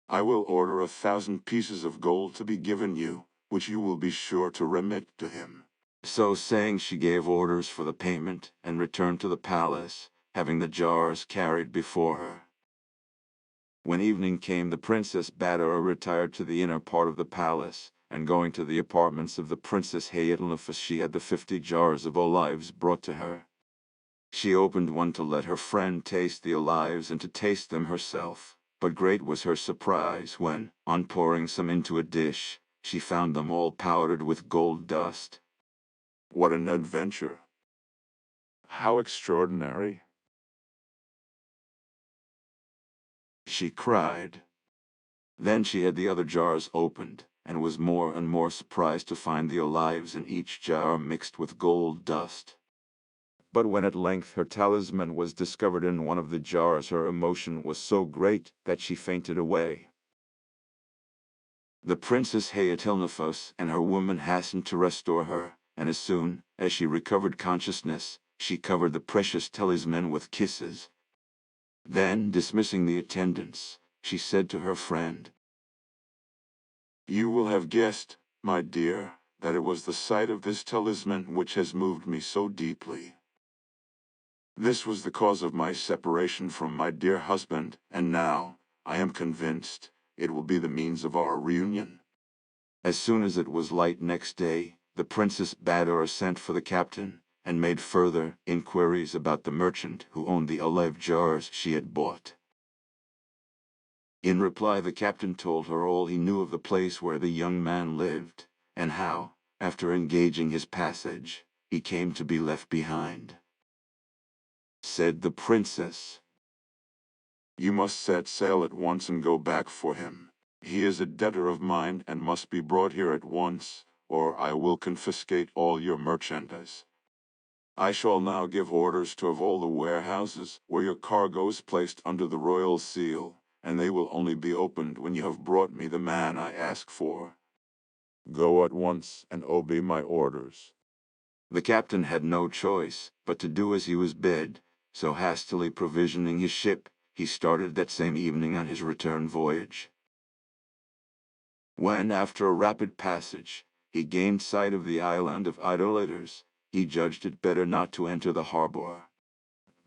I will order 1,000 pieces of gold to be given you, which you will be sure to remit to him.
So saying, she gave orders for the payment, and returned to the palace, having the jars carried before her. When evening came, the Princess Badoura retired to the inner part of the palace, and going to the apartments of the Princess Hayatolnefous, she had the 50 jars of olives brought to her. She opened one to let her friend taste the olives and to taste them herself, but great was her surprise when, on pouring some into a dish, she found them all powdered with gold dust.
What an adventure! How extraordinary!
She cried. Then she had the other jars opened, and was more and more surprised to find the olives in each jar mixed with gold dust. But when at length her talisman was discovered in one of the jars, her emotion was so great that she fainted away. The Princess Hayatolnefous and her woman hastened to restore her, and as soon as she recovered consciousness, she covered the precious talisman with kisses. Then, dismissing the attendants, she said to her friend,
You will have guessed, my dear, that it was the sight of this talisman which has moved me so deeply. This was the cause of my separation from my dear husband, and now, I am convinced, it will be the means of our reunion.
As soon as it was light next day, the Princess Badoura sent for the captain, and made further inquiries about the merchant who owned the olive jars she had bought. In reply, the captain told her all he knew of the place where the young man lived, and how, after engaging his passage, he came to be left behind. Said the princess,
You must set sail at once and go back for him. He is a debtor of mine and must be brought here at once, or I will confiscate all your merchandise. I shall now give orders to have all the warehouses where your cargo is placed under the royal seal, and they will only be opened when you have brought me the man I ask for. Go at once and obey my orders.
The captain had no choice but to do as he was bid, so hastily provisioning his ship, he started that same evening on his return voyage. When, after a rapid passage, he gained sight of the island of idolaters, he judged it better not to enter the harbor.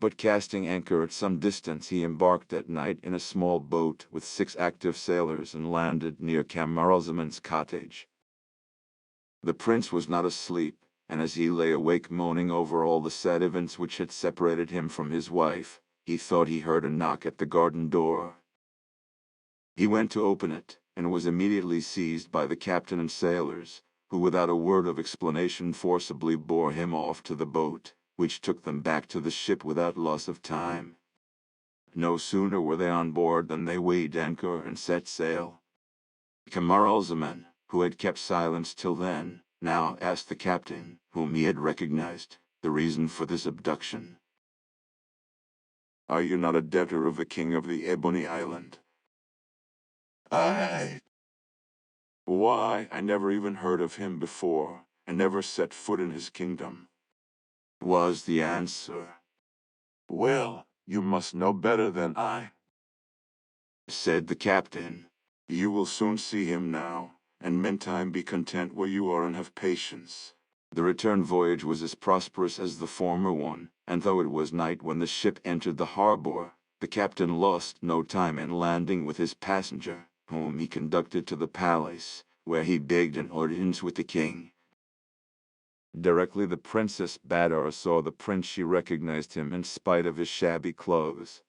But casting anchor at some distance, he embarked at night in a small boat with 6 active sailors and landed near Camaralzaman's cottage. The prince was not asleep, and as he lay awake moaning over all the sad events which had separated him from his wife, he thought he heard a knock at the garden door. He went to open it, and was immediately seized by the captain and sailors, who without a word of explanation forcibly bore him off to the boat, which took them back to the ship without loss of time. No sooner were they on board than they weighed anchor and set sail. Camaralzaman, who had kept silence till then, now asked the captain, whom he had recognized, the reason for this abduction.
Are you not a debtor of the king of the Ebony Island?
Aye.
Why, I never even heard of him before, and never set foot in his kingdom,
was the answer.
Well, you must know better than I,
said the captain.
You will soon see him now, and meantime be content where you are and have patience.
The return voyage was as prosperous as the former one, and though it was night when the ship entered the harbor, the captain lost no time in landing with his passenger, whom he conducted to the palace, where he begged an audience with the king. Directly the Princess Badara saw the prince, she recognized him in spite of his shabby clothes.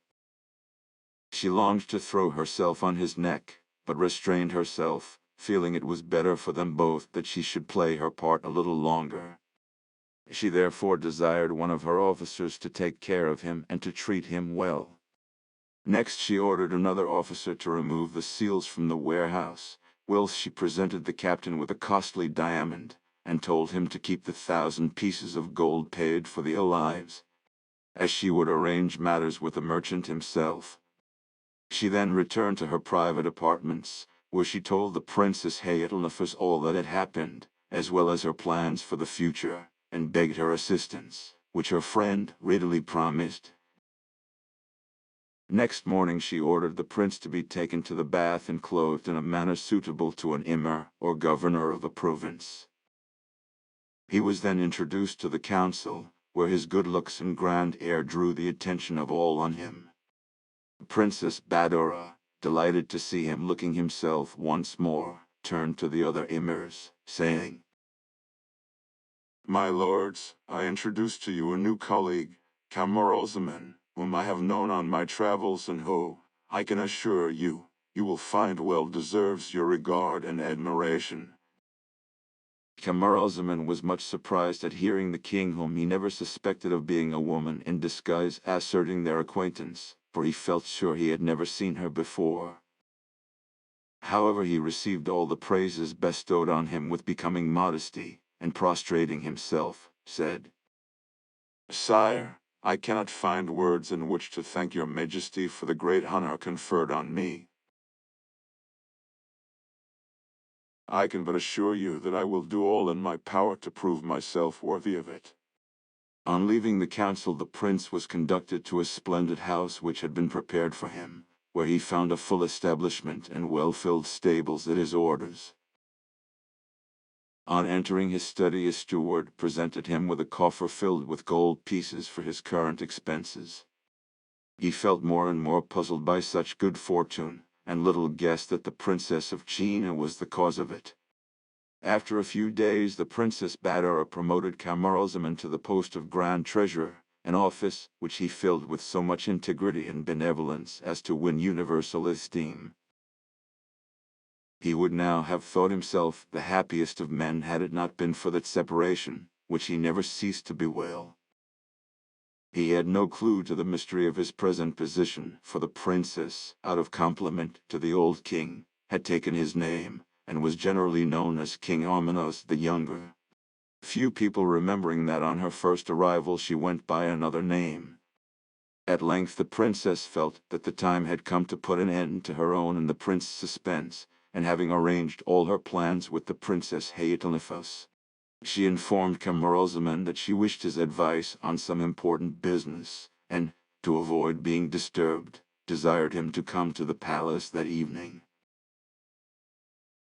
She longed to throw herself on his neck, but restrained herself, feeling it was better for them both that she should play her part a little longer. She therefore desired one of her officers to take care of him and to treat him well. Next she ordered another officer to remove the seals from the warehouse, whilst she presented the captain with a costly diamond, and told him to keep the 1,000 pieces of gold paid for the olives, as she would arrange matters with the merchant himself. She then returned to her private apartments, where she told the Princess Hayatolnefous all that had happened, as well as her plans for the future, and begged her assistance, which her friend readily promised. Next morning she ordered the prince to be taken to the bath and clothed in a manner suitable to an emir or governor of a province. He was then introduced to the council, where his good looks and grand air drew the attention of all on him. Princess Badora, delighted to see him looking himself once more, turned to the other emirs, saying,
My lords, I introduce to you a new colleague, Camaralzaman, whom I have known on my travels and who, I can assure you, you will find well deserves your regard and admiration.
Camaralzaman was much surprised at hearing the king, whom he never suspected of being a woman in disguise, asserting their acquaintance, for he felt sure he had never seen her before. However, he received all the praises bestowed on him with becoming modesty, and prostrating himself, said,
Sire, I cannot find words in which to thank your majesty for the great honor conferred on me. I can but assure you that I will do all in my power to prove myself worthy of it.
On leaving the council, the prince was conducted to a splendid house which had been prepared for him, where he found a full establishment and well-filled stables at his orders. On entering his study, a steward presented him with a coffer filled with gold pieces for his current expenses. He felt more and more puzzled by such good fortune, and little guessed that the Princess of China was the cause of it. After a few days, the Princess Badara promoted Camaralzaman to the post of Grand Treasurer, an office which he filled with so much integrity and benevolence as to win universal esteem. He would now have thought himself the happiest of men had it not been for that separation, which he never ceased to bewail. He had no clue to the mystery of his present position, for the princess, out of compliment to the old king, had taken his name, and was generally known as King Armanos the Younger, few people remembering that on her first arrival she went by another name. At length the princess felt that the time had come to put an end to her own and the prince's suspense, and having arranged all her plans with the Princess Hayatolnefous, she informed Camaralzaman that she wished his advice on some important business, and, to avoid being disturbed, desired him to come to the palace that evening.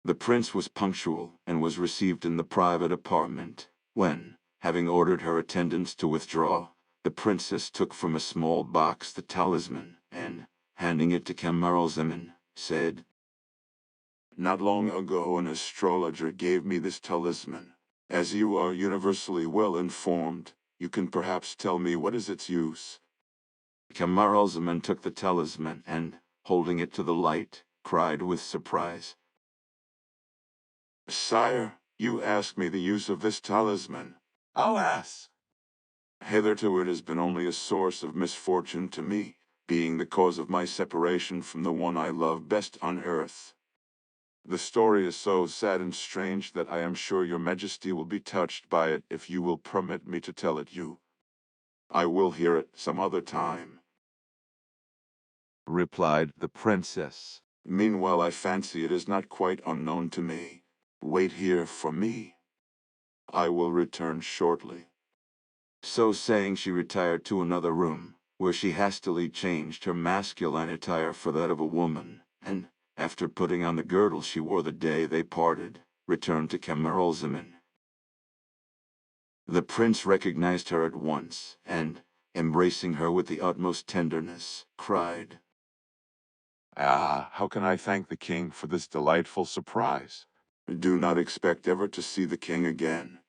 The prince was punctual, and was received in the private apartment, when, having ordered her attendants to withdraw, The princess took from a small box the talisman, and, handing it to Camaralzaman, said,
"Not long ago an astrologer gave me this talisman. As you are universally well informed, you can perhaps tell me what is its use."
Camaralzaman took the talisman and, holding it to the light, cried with surprise,
"Sire, you ask me the use of this talisman. Alas! Hitherto it has been only a source of misfortune to me, being the cause of my separation from the one I love best on earth. The story is so sad and strange that I am sure your majesty will be touched by it if you will permit me to tell it you. I will hear it some other time,"
replied the princess.
"Meanwhile I fancy it is not quite unknown to me. Wait here for me. I will return shortly."
So saying, she retired to another room, where she hastily changed her masculine attire for that of a woman, and, after putting on the girdle she wore the day they parted, returned to Camaralzaman. The prince recognized her at once, and, embracing her with the utmost tenderness, cried,
"Ah, how can I thank the king for this delightful surprise?" "Do not expect ever to see the king again,"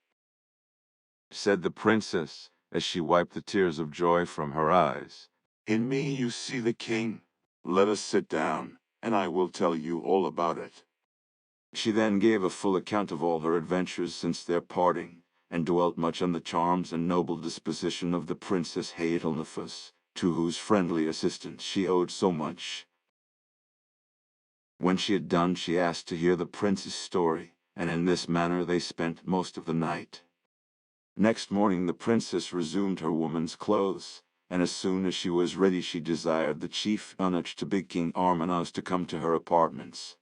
said the princess, as she wiped the tears of joy from her eyes.
"In me you see the king. Let us sit down, and I will tell you all about it."
She then gave a full account of all her adventures since their parting, and dwelt much on the charms and noble disposition of the Princess Hayetelnefous, to whose friendly assistance she owed so much. When she had done, she asked to hear the prince's story, and in this manner they spent most of the night. Next morning the princess resumed her woman's clothes, and as soon as she was ready she desired the chief eunuch to beg King Armanos to come to her apartments.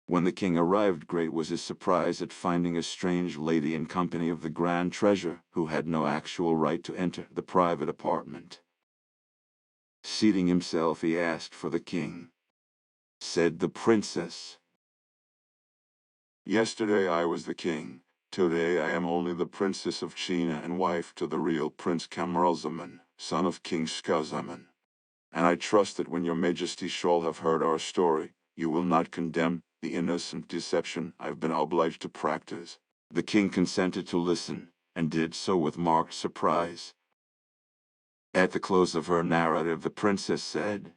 When the king arrived, great was his surprise at finding a strange lady in company of the Grand Treasurer, who had no actual right to enter the private apartment. Seating himself, he asked for the king. Said the princess,
"Yesterday I was the king. Today I am only the princess of China and wife to the real Prince Camaralzaman, son of King Skazaman. And I trust that when your majesty shall have heard our story, you will not condemn the innocent deception I've been obliged to practice."
The king consented to listen, and did so with marked surprise. At the close of her narrative the princess said,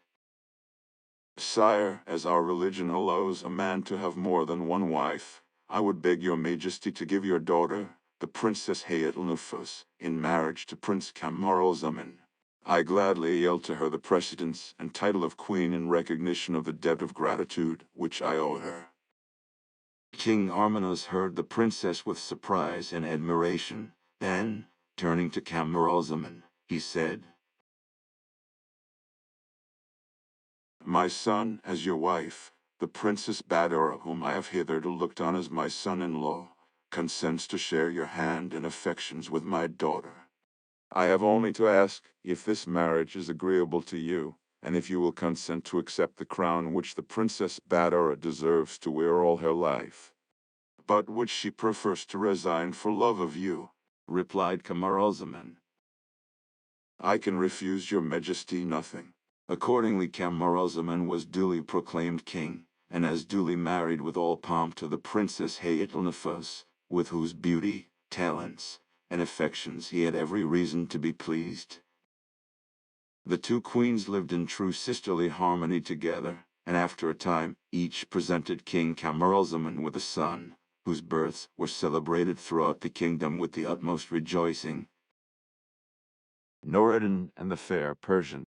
"Sire, as our religion allows a man to have more than one wife, I would beg your majesty to give your daughter, the Princess Hayetelnefous, in marriage to Prince Camaralzaman. I gladly yield to her the precedence and title of queen in recognition of the debt of gratitude which I owe her."
King Armanos heard the princess with surprise and admiration. Then, turning to Camaralzaman, he said,
"My son, as your wife, the Princess Badora, whom I have hitherto looked on as my son-in-law, consents to share your hand and affections with my daughter. I have only to ask if this marriage is agreeable to you, and if you will consent to accept the crown which the Princess Badora deserves to wear all her life, but which she prefers to resign for love of you,"
replied Camaralzaman.
"I can refuse your majesty nothing."
Accordingly Camaralzaman was duly proclaimed king, and as duly married with all pomp to the Princess Hayetelnefous, with whose beauty, talents, and affections he had every reason to be pleased. The two queens lived in true sisterly harmony together, and after a time each presented King Camaralzaman with a son, whose births were celebrated throughout the kingdom with the utmost rejoicing. Noureddin and the Fair Persian.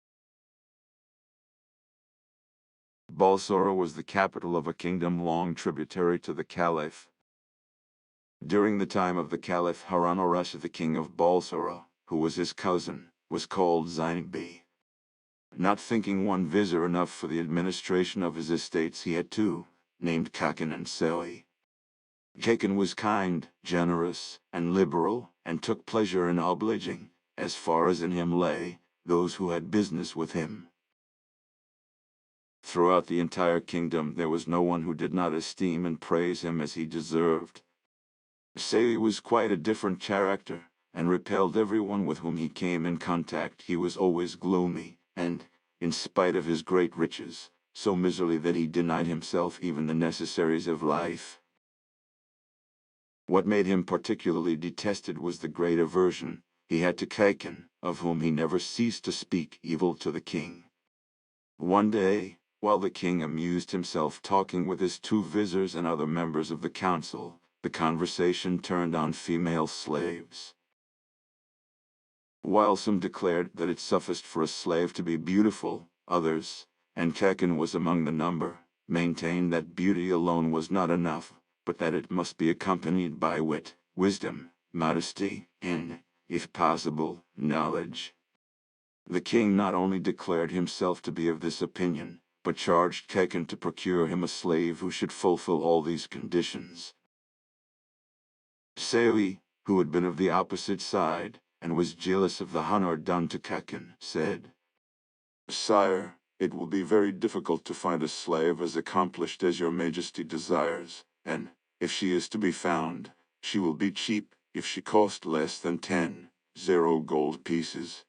Balsora was the capital of a kingdom long tributary to the Caliph. During the time of the Caliph Harun al-Rashid, the king of Balsora, who was his cousin, was called Zainbi. Not thinking one vizier enough for the administration of his estates, he had two, named Kakan and Seli. Kakan was kind, generous, and liberal, and took pleasure in obliging, as far as in him lay, those who had business with him. Throughout the entire kingdom there was no one who did not esteem and praise him as he deserved. Seli was quite a different character, and repelled everyone with whom he came in contact. He was always gloomy, and, in spite of his great riches, so miserly that he denied himself even the necessaries of life. What made him particularly detested was the great aversion he had to Kaiken, of whom he never ceased to speak evil to the king. One day, while the king amused himself talking with his two viziers and other members of the council, the conversation turned on female slaves. While some declared that it sufficed for a slave to be beautiful, others, and Kaiken was among the number, maintained that beauty alone was not enough, but that it must be accompanied by wit, wisdom, modesty, and, if possible, knowledge. The king not only declared himself to be of this opinion, but charged Kaiken to procure him a slave who should fulfill all these conditions. Sewi, who had been of the opposite side, and was jealous of the honor done to Kaiken, said,
Sire, it will be very difficult to find a slave as accomplished as your majesty desires, and, if she is to be found, she will be cheap if she cost less than 10 gold pieces.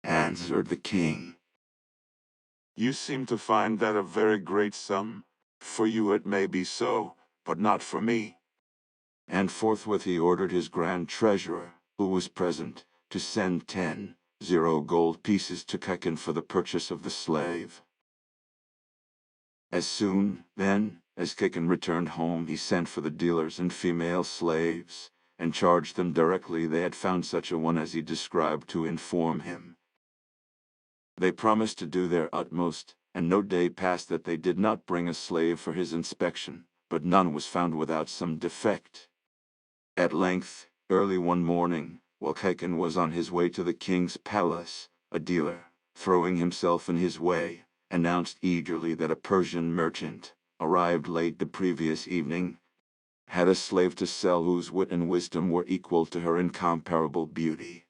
answered the king.
You seem to find that a very great sum. For you it may be so, but not for me.
And forthwith he ordered his grand treasurer, who was present, to send 10 gold pieces to Kaiken for the purchase of the slave. As soon, then, as Kaiken returned home, he sent for the dealers in female slaves, and charged them directly they had found such a one as he described to inform him. They promised to do their utmost, and no day passed that they did not bring a slave for his inspection, but none was found without some defect. At length, early one morning, while Kaiken was on his way to the king's palace, a dealer, throwing himself in his way, announced eagerly that a Persian merchant, arrived late the previous evening, had a slave to sell whose wit and wisdom were equal to her incomparable beauty.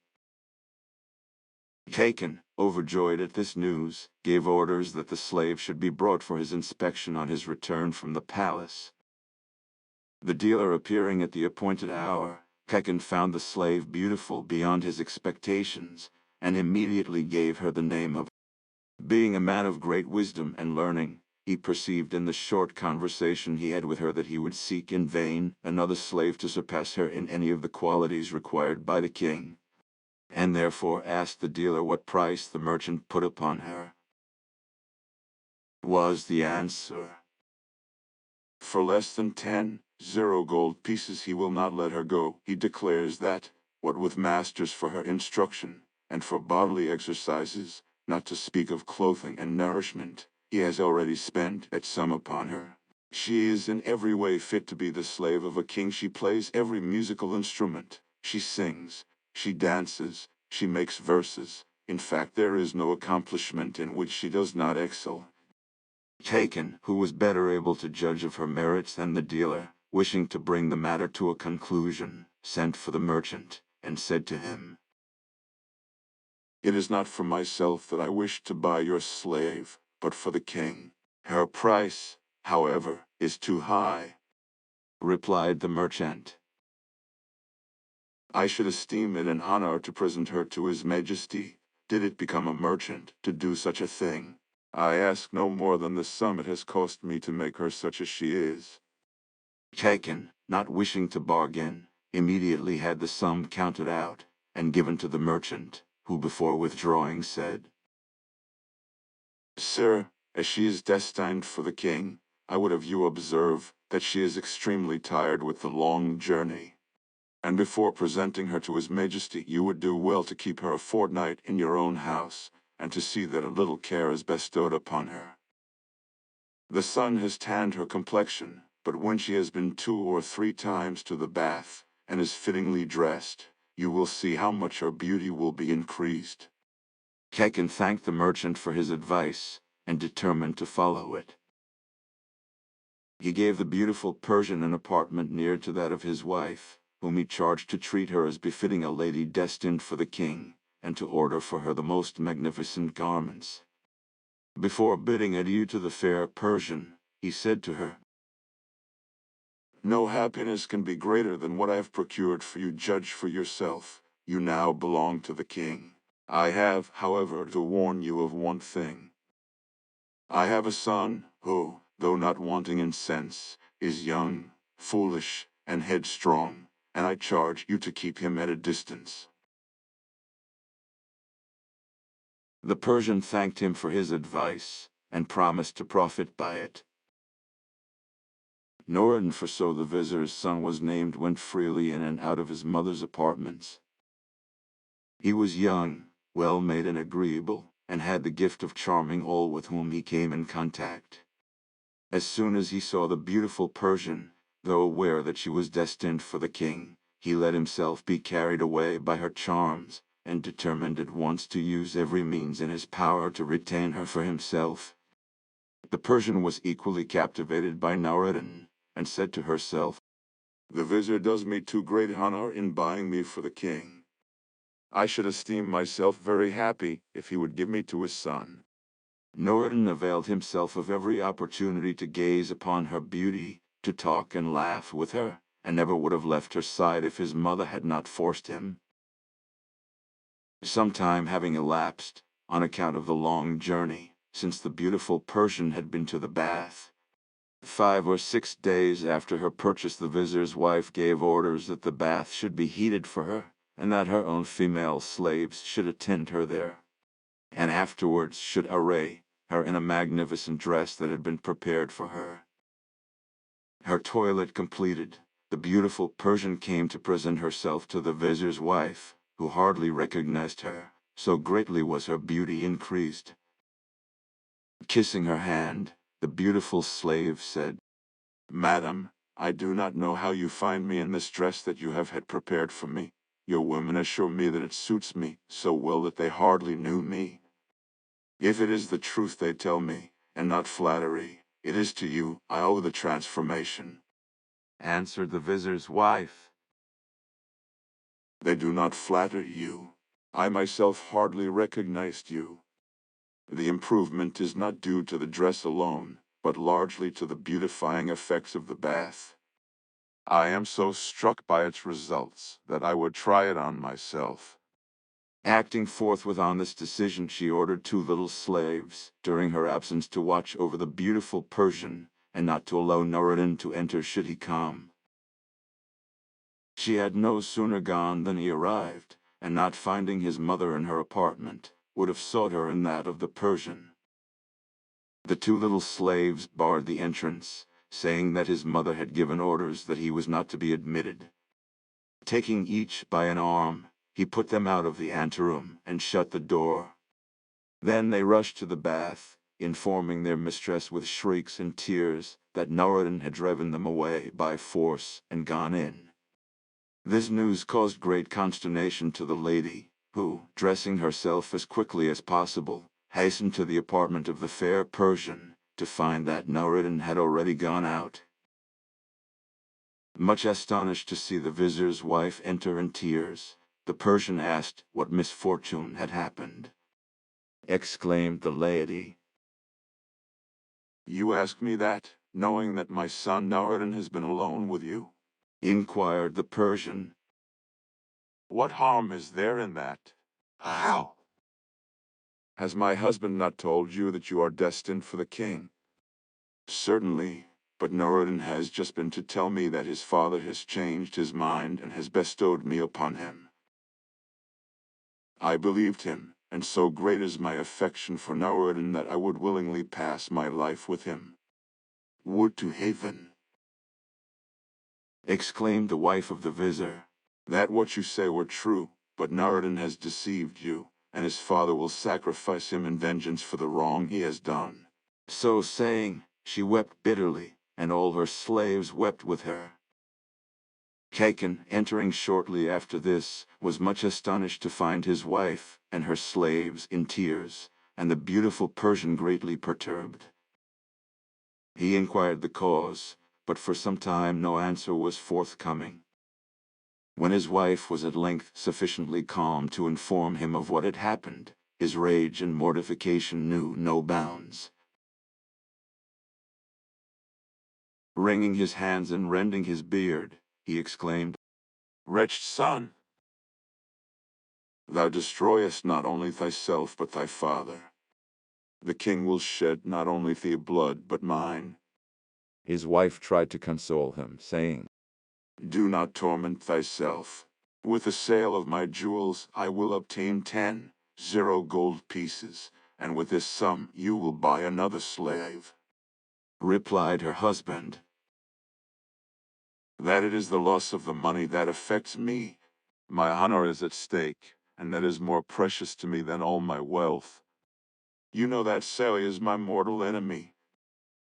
Kaiken, overjoyed at this news, gave orders that the slave should be brought for his inspection on his return from the palace. The dealer appearing at the appointed hour, Kaiken found the slave beautiful beyond his expectations, and immediately gave her the name of. Being a man of great wisdom and learning, he perceived in the short conversation he had with her that he would seek in vain another slave to surpass her in any of the qualities required by the king, and therefore asked the dealer what price the merchant put upon her. Was the answer,
For less than 10 gold pieces he will not let her go. He declares that, what with masters for her instruction, and for bodily exercises, not to speak of clothing and nourishment, he has already spent a sum upon her. She is in every way fit to be the slave of a king. She plays every musical instrument, she sings, she dances, she makes verses. In fact, there is no accomplishment in which she does not excel.
Kaiken, who was better able to judge of her merits than the dealer, wishing to bring the matter to a conclusion, sent for the merchant, and said to him,
It is not for myself that I wish to buy your slave, but for the king. Her price, however, is too high,
replied the merchant.
I should esteem it an honor to present her to his majesty, did it become a merchant to do such a thing. I ask no more than the sum it has cost me to make her such as she is.
Kaiken, not wishing to bargain, immediately had the sum counted out, and given to the merchant, who before withdrawing said,
Sir, as she is destined for the king, I would have you observe that she is extremely tired with the long journey. And before presenting her to his majesty, you would do well to keep her a fortnight in your own house, and to see that a little care is bestowed upon her. The sun has tanned her complexion, but when she has been 2 or 3 times to the bath, and is fittingly dressed, you will see how much her beauty will be increased.
Kaiken thanked the merchant for his advice, and determined to follow it. He gave the beautiful Persian an apartment near to that of his wife, whom he charged to treat her as befitting a lady destined for the king, and to order for her the most magnificent garments. Before bidding adieu to the fair Persian, he said to her,
No happiness can be greater than what I have procured for you. Judge for yourself. You now belong to the king. I have, however, to warn you of one thing. I have a son who, though not wanting in sense, is young, foolish, and headstrong, and I charge you to keep him at a distance.
The Persian thanked him for his advice, and promised to profit by it. Nureddin, for so the vizier's son was named, went freely in and out of his mother's apartments. He was young, well-made and agreeable, and had the gift of charming all with whom he came in contact. As soon as he saw the beautiful Persian, though aware that she was destined for the king, he let himself be carried away by her charms, and determined at once to use every means in his power to retain her for himself. The Persian was equally captivated by Nureddin, and said to herself,
The vizier does me too great honor in buying me for the king. I should esteem myself very happy if he would give me to his son.
Nureddin availed himself of every opportunity to gaze upon her beauty, to talk and laugh with her, and never would have left her side if his mother had not forced him. Some time having elapsed, on account of the long journey, since the beautiful Persian had been to the bath. 5 or 6 days after her purchase, the vizier's wife gave orders that the bath should be heated for her, and that her own female slaves should attend her there, and afterwards should array her in a magnificent dress that had been prepared for her. Her toilet completed, the beautiful Persian came to present herself to the vizier's wife, who hardly recognized her, so greatly was her beauty increased. Kissing her hand, the beautiful slave said,
Madam, I do not know how you find me in this dress that you have had prepared for me. Your women assure me that it suits me so well that they hardly knew me. If it is the truth they tell me, and not flattery, it is to you I owe the transformation.
answered the vizier's wife.
They do not flatter you. I myself hardly recognized you. The improvement is not due to the dress alone, but largely to the beautifying effects of the bath. I am so struck by its results that I would try it on myself.
Acting forthwith on this decision, she ordered 2 little slaves, during her absence, to watch over the beautiful Persian, and not to allow Nureddin to enter should he come. She had no sooner gone than he arrived, and not finding his mother in her apartment, would have sought her in that of the Persian. The 2 little slaves barred the entrance, saying that his mother had given orders that he was not to be admitted. Taking each by an arm, he put them out of the anteroom and shut the door. Then they rushed to the bath, informing their mistress with shrieks and tears that Nureddin had driven them away by force and gone in. This news caused great consternation to the lady, who, dressing herself as quickly as possible, hastened to the apartment of the fair Persian, to find that Nureddin had already gone out. Much astonished to see the vizier's wife enter in tears, the Persian asked what misfortune had happened. Exclaimed the lady,
You ask me that, knowing that my son Nureddin has been alone with you?
inquired the Persian.
What harm is there in that? How? Has my husband not told you that you are destined for the king? Certainly, but Nureddin has just been to tell me that his father has changed his mind and has bestowed me upon him. I believed him, and so great is my affection for Nureddin that I would willingly pass my life with him. Would to heaven,
Exclaimed the wife of the vizier,
that what you say were true, but Nureddin has deceived you, and his father will sacrifice him in vengeance for the wrong he has done.
So saying, she wept bitterly, and all her slaves wept with her. Khacan, entering shortly after this, was much astonished to find his wife and her slaves in tears, and the beautiful Persian greatly perturbed. He inquired the cause, but for some time no answer was forthcoming. When his wife was at length sufficiently calm to inform him of what had happened, his rage and mortification knew no bounds. Wringing his hands and rending his beard, he exclaimed,
Wretched son! Thou destroyest not only thyself but thy father. The king will shed not only thy blood but mine.
His wife tried to console him, saying,
Do not torment thyself. With the sale of my jewels I will obtain 10 gold pieces, and with this sum you will buy another slave.
replied her husband.
That it is the loss of the money that affects me. My honor is at stake, and that is more precious to me than all my wealth. You know that Sally is my mortal enemy.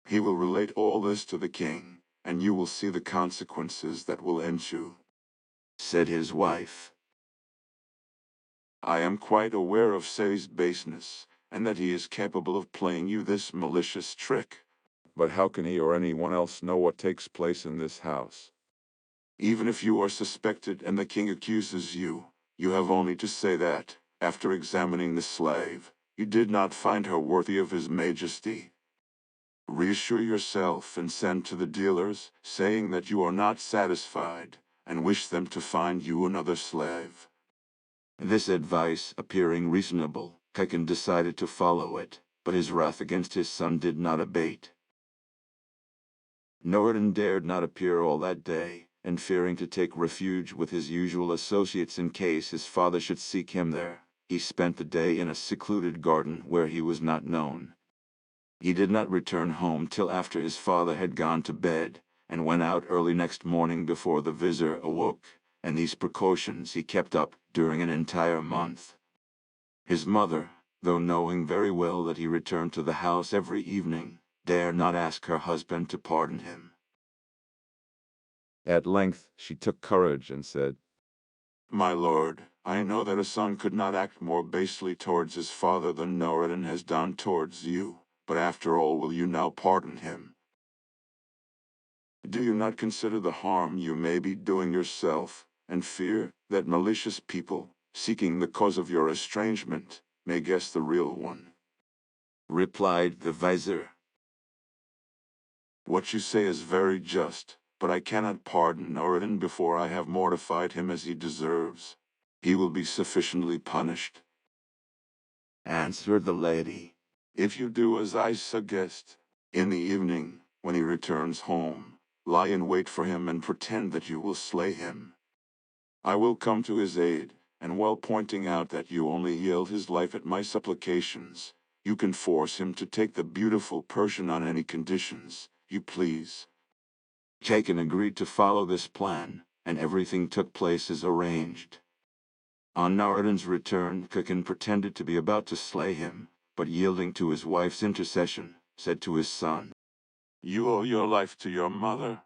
He will relate all this to the king, and you will see the consequences that will ensue,
said his wife.
I am quite aware of Say's baseness, and that he is capable of playing you this malicious trick.
But how can he or anyone else know what takes place in this house?
Even if you are suspected and the king accuses you, you have only to say that, after examining the slave, you did not find her worthy of his majesty. Reassure yourself and send to the dealers, saying that you are not satisfied, and wish them to find you another slave.
This advice appearing reasonable, Khacan decided to follow it, but his wrath against his son did not abate. Noradin dared not appear all that day, and fearing to take refuge with his usual associates in case his father should seek him there, he spent the day in a secluded garden where he was not known. He did not return home till after his father had gone to bed, and went out early next morning before the vizier awoke, and these precautions he kept up during an entire month. His mother, though knowing very well that he returned to the house every evening, dare not ask her husband to pardon him. At length she took courage and said,
My lord, I know that a son could not act more basely towards his father than Noradin has done towards you, but after all will you now pardon him? Do you not consider the harm you may be doing yourself, and fear that malicious people, seeking the cause of your estrangement, may guess the real one?
replied the vizier.
What you say is very just, but I cannot pardon Noradin before I have mortified him as he deserves. He will be sufficiently punished,
answered the lady.
if you do as I suggest. In the evening, when he returns home, lie in wait for him and pretend that you will slay him. I will come to his aid, and while pointing out that you only yield his life at my supplications, you can force him to take the beautiful Persian on any conditions you please.
Khacan agreed to follow this plan, and everything took place as arranged. On Noradin's return, Khacan pretended to be about to slay him, but yielding to his wife's intercession, said to his son,
You owe your life to your mother.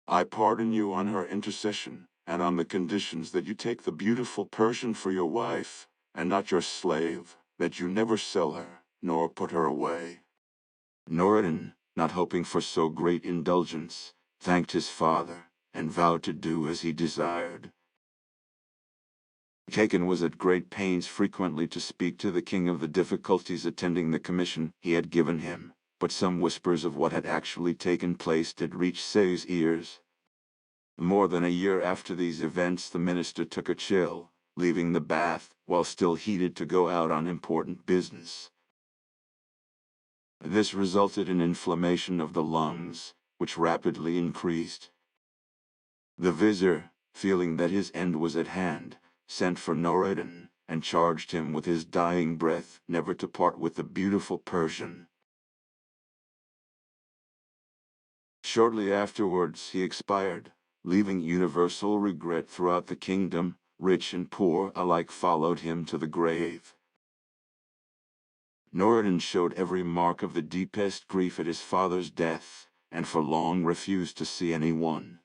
I pardon you on her intercession, and on the conditions that you take the beautiful Persian for your wife, and not your slave, that you never sell her, nor put her away.
Noradin, not hoping for so great indulgence, thanked his father, and vowed to do as he desired. Khacan was at great pains frequently to speak to the king of the difficulties attending the commission he had given him, but some whispers of what had actually taken place did reach Say's ears. More than a year after these events the minister took a chill, leaving the bath while still heated to go out on important business. This resulted in inflammation of the lungs, which rapidly increased. The vizier, feeling that his end was at hand, sent for Noradin, and charged him with his dying breath never to part with the beautiful Persian. Shortly afterwards he expired, leaving universal regret throughout the kingdom. Rich and poor alike followed him to the grave. Noradin showed every mark of the deepest grief at his father's death, and for long refused to see anyone.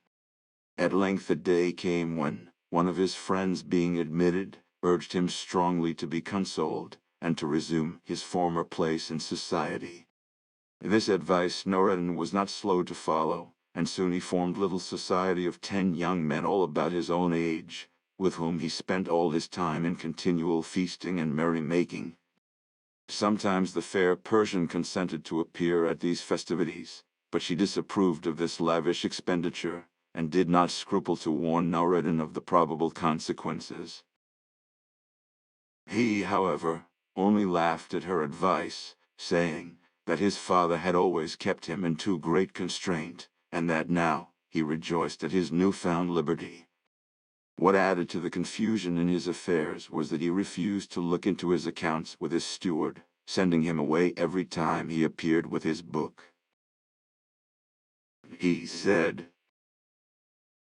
At length a day came when, one of his friends being admitted, urged him strongly to be consoled, and to resume his former place in society. This advice Noradin was not slow to follow, and soon he formed a little society of 10 young men all about his own age, with whom he spent all his time in continual feasting and merrymaking. Sometimes the fair Persian consented to appear at these festivities, but she disapproved of this lavish expenditure, and did not scruple to warn Noureddin of the probable consequences. He, however, only laughed at her advice, saying that his father had always kept him in too great constraint, and that now he rejoiced at his newfound liberty. What added to the confusion in his affairs was that he refused to look into his accounts with his steward, sending him away every time he appeared with his book. He said,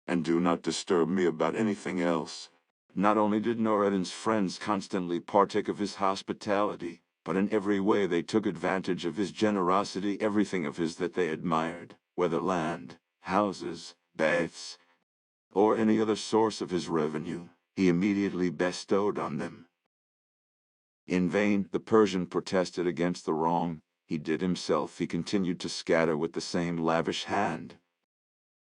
"And do not disturb me about anything else."
Not only did Noureddin's friends constantly partake of his hospitality, but in every way they took advantage of his generosity. Everything of his that they admired, whether land, houses, baths, or any other source of his revenue, he immediately bestowed on them. In vain the Persian protested against the wrong he did himself. He continued to scatter with the same lavish hand.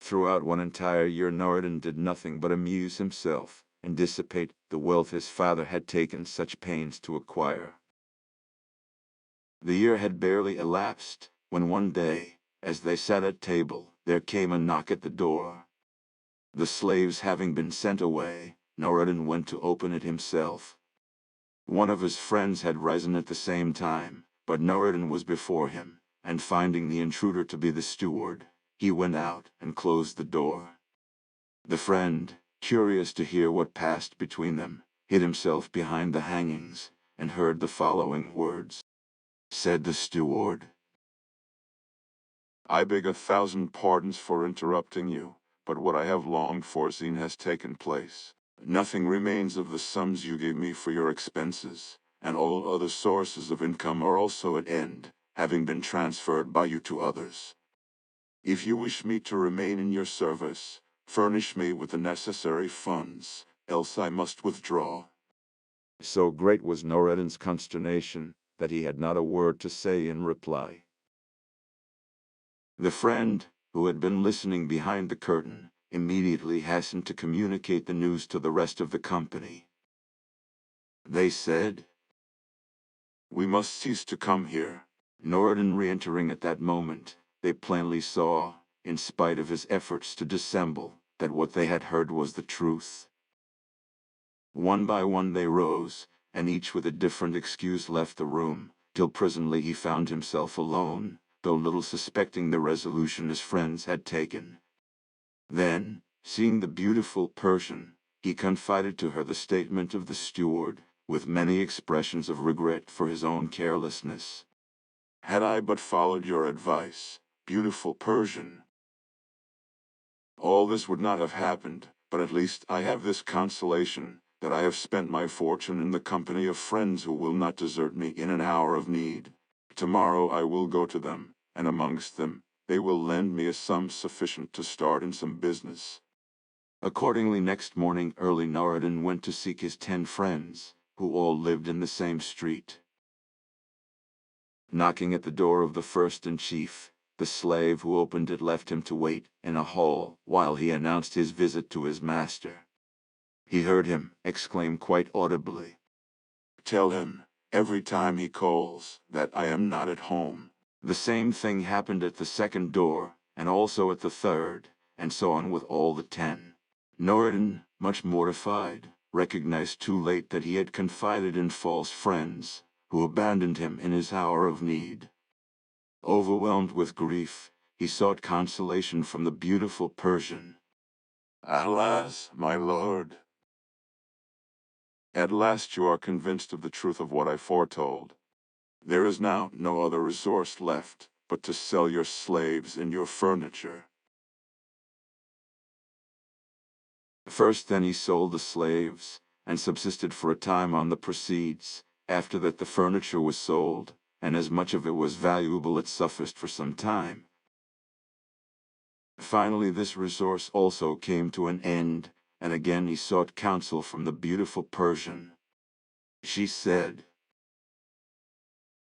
Throughout one entire year Noureddin did nothing but amuse himself and dissipate the wealth his father had taken such pains to acquire. The year had barely elapsed, when one day, as they sat at table, there came a knock at the door. The slaves having been sent away, Noureddin went to open it himself. One of his friends had risen at the same time, but Noureddin was before him, and finding the intruder to be the steward, he went out and closed the door. The friend, curious to hear what passed between them, hid himself behind the hangings, and heard the following words. Said the steward,
"I beg 1,000 pardons for interrupting you, but what I have long foreseen has taken place. Nothing remains of the sums you gave me for your expenses, and all other sources of income are also at end, having been transferred by you to others. If you wish me to remain in your service, furnish me with the necessary funds, else I must withdraw."
So great was Noureddin's consternation that he had not a word to say in reply. The friend, who had been listening behind the curtain, immediately hastened to communicate the news to the rest of the company. They said,
"We must cease to come here."
Noureddin re-entering at that moment, they plainly saw, in spite of his efforts to dissemble, that what they had heard was the truth. One by one they rose, and each with a different excuse left the room, till presently he found himself alone, though little suspecting the resolution his friends had taken. Then, seeing the beautiful Persian, he confided to her the statement of the steward, with many expressions of regret for his own carelessness.
"Had I but followed your advice, beautiful Persian, all this would not have happened, but at least I have this consolation, that I have spent my fortune in the company of friends who will not desert me in an hour of need. Tomorrow I will go to them, and amongst them, they will lend me a sum sufficient to start in some business."
Accordingly next morning early Noureddin went to seek his 10 friends, who all lived in the same street. Knocking at the door of the first and chief, the slave who opened it left him to wait in a hall while he announced his visit to his master. He heard him exclaim quite audibly,
"Tell him, every time he calls, that I am not at home."
The same thing happened at the second door, and also at the third, and so on with all the 10. Noureddin, much mortified, recognized too late that he had confided in false friends, who abandoned him in his hour of need. Overwhelmed with grief, he sought consolation from the beautiful Persian.
"Alas, my lord, at last you are convinced of the truth of what I foretold. There is now no other resource left but to sell your slaves and your furniture."
First then he sold the slaves, and subsisted for a time on the proceeds. After that the furniture was sold, and as much of it was valuable it sufficed for some time. Finally this resource also came to an end, and again he sought counsel from the beautiful Persian. She said,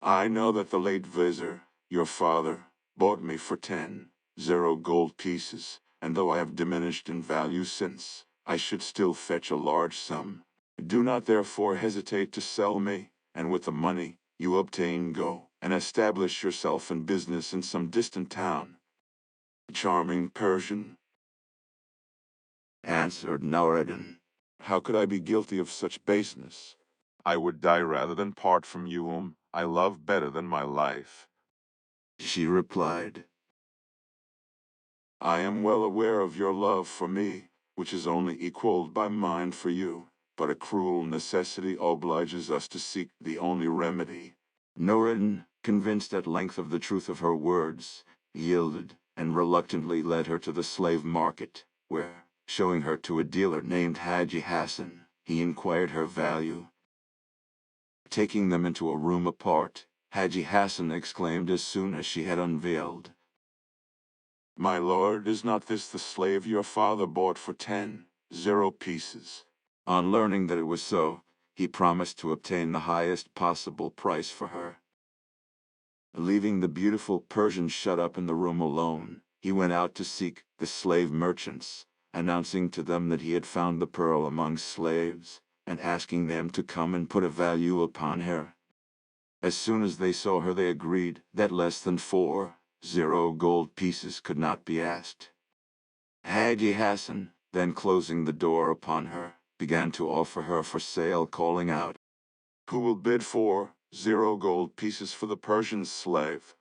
"I know that the late vizier, your father, bought me for 10 gold pieces, and though I have diminished in value since, I should still fetch a large sum. Do not therefore hesitate to sell me, and with the money you obtain go and establish yourself in business in some distant town." Charming Persian,
answered Noureddin.
How could I be guilty of such baseness?
I would die rather than part from you whom I love better than my life, she replied.
I am well aware of your love for me, which is only equaled by mine for you, but a cruel necessity obliges us to seek the only remedy.
Noureddin, convinced at length of the truth of her words, yielded, and reluctantly led her to the slave market, where, showing her to a dealer named Haji Hassan, he inquired her value. Taking them into a room apart, Haji Hassan exclaimed as soon as she had unveiled,
My lord, is not this the slave your father bought for 10 pieces?
On learning that it was so, he promised to obtain the highest possible price for her. Leaving the beautiful Persian shut up in the room alone, he went out to seek the slave merchants, announcing to them that he had found the pearl among slaves, and asking them to come and put a value upon her. As soon as they saw her they agreed that less than 40 gold pieces could not be asked. Haji Hassan, then closing the door upon her, began to offer her for sale, calling out,
Who will bid 40 gold pieces for the Persian slave?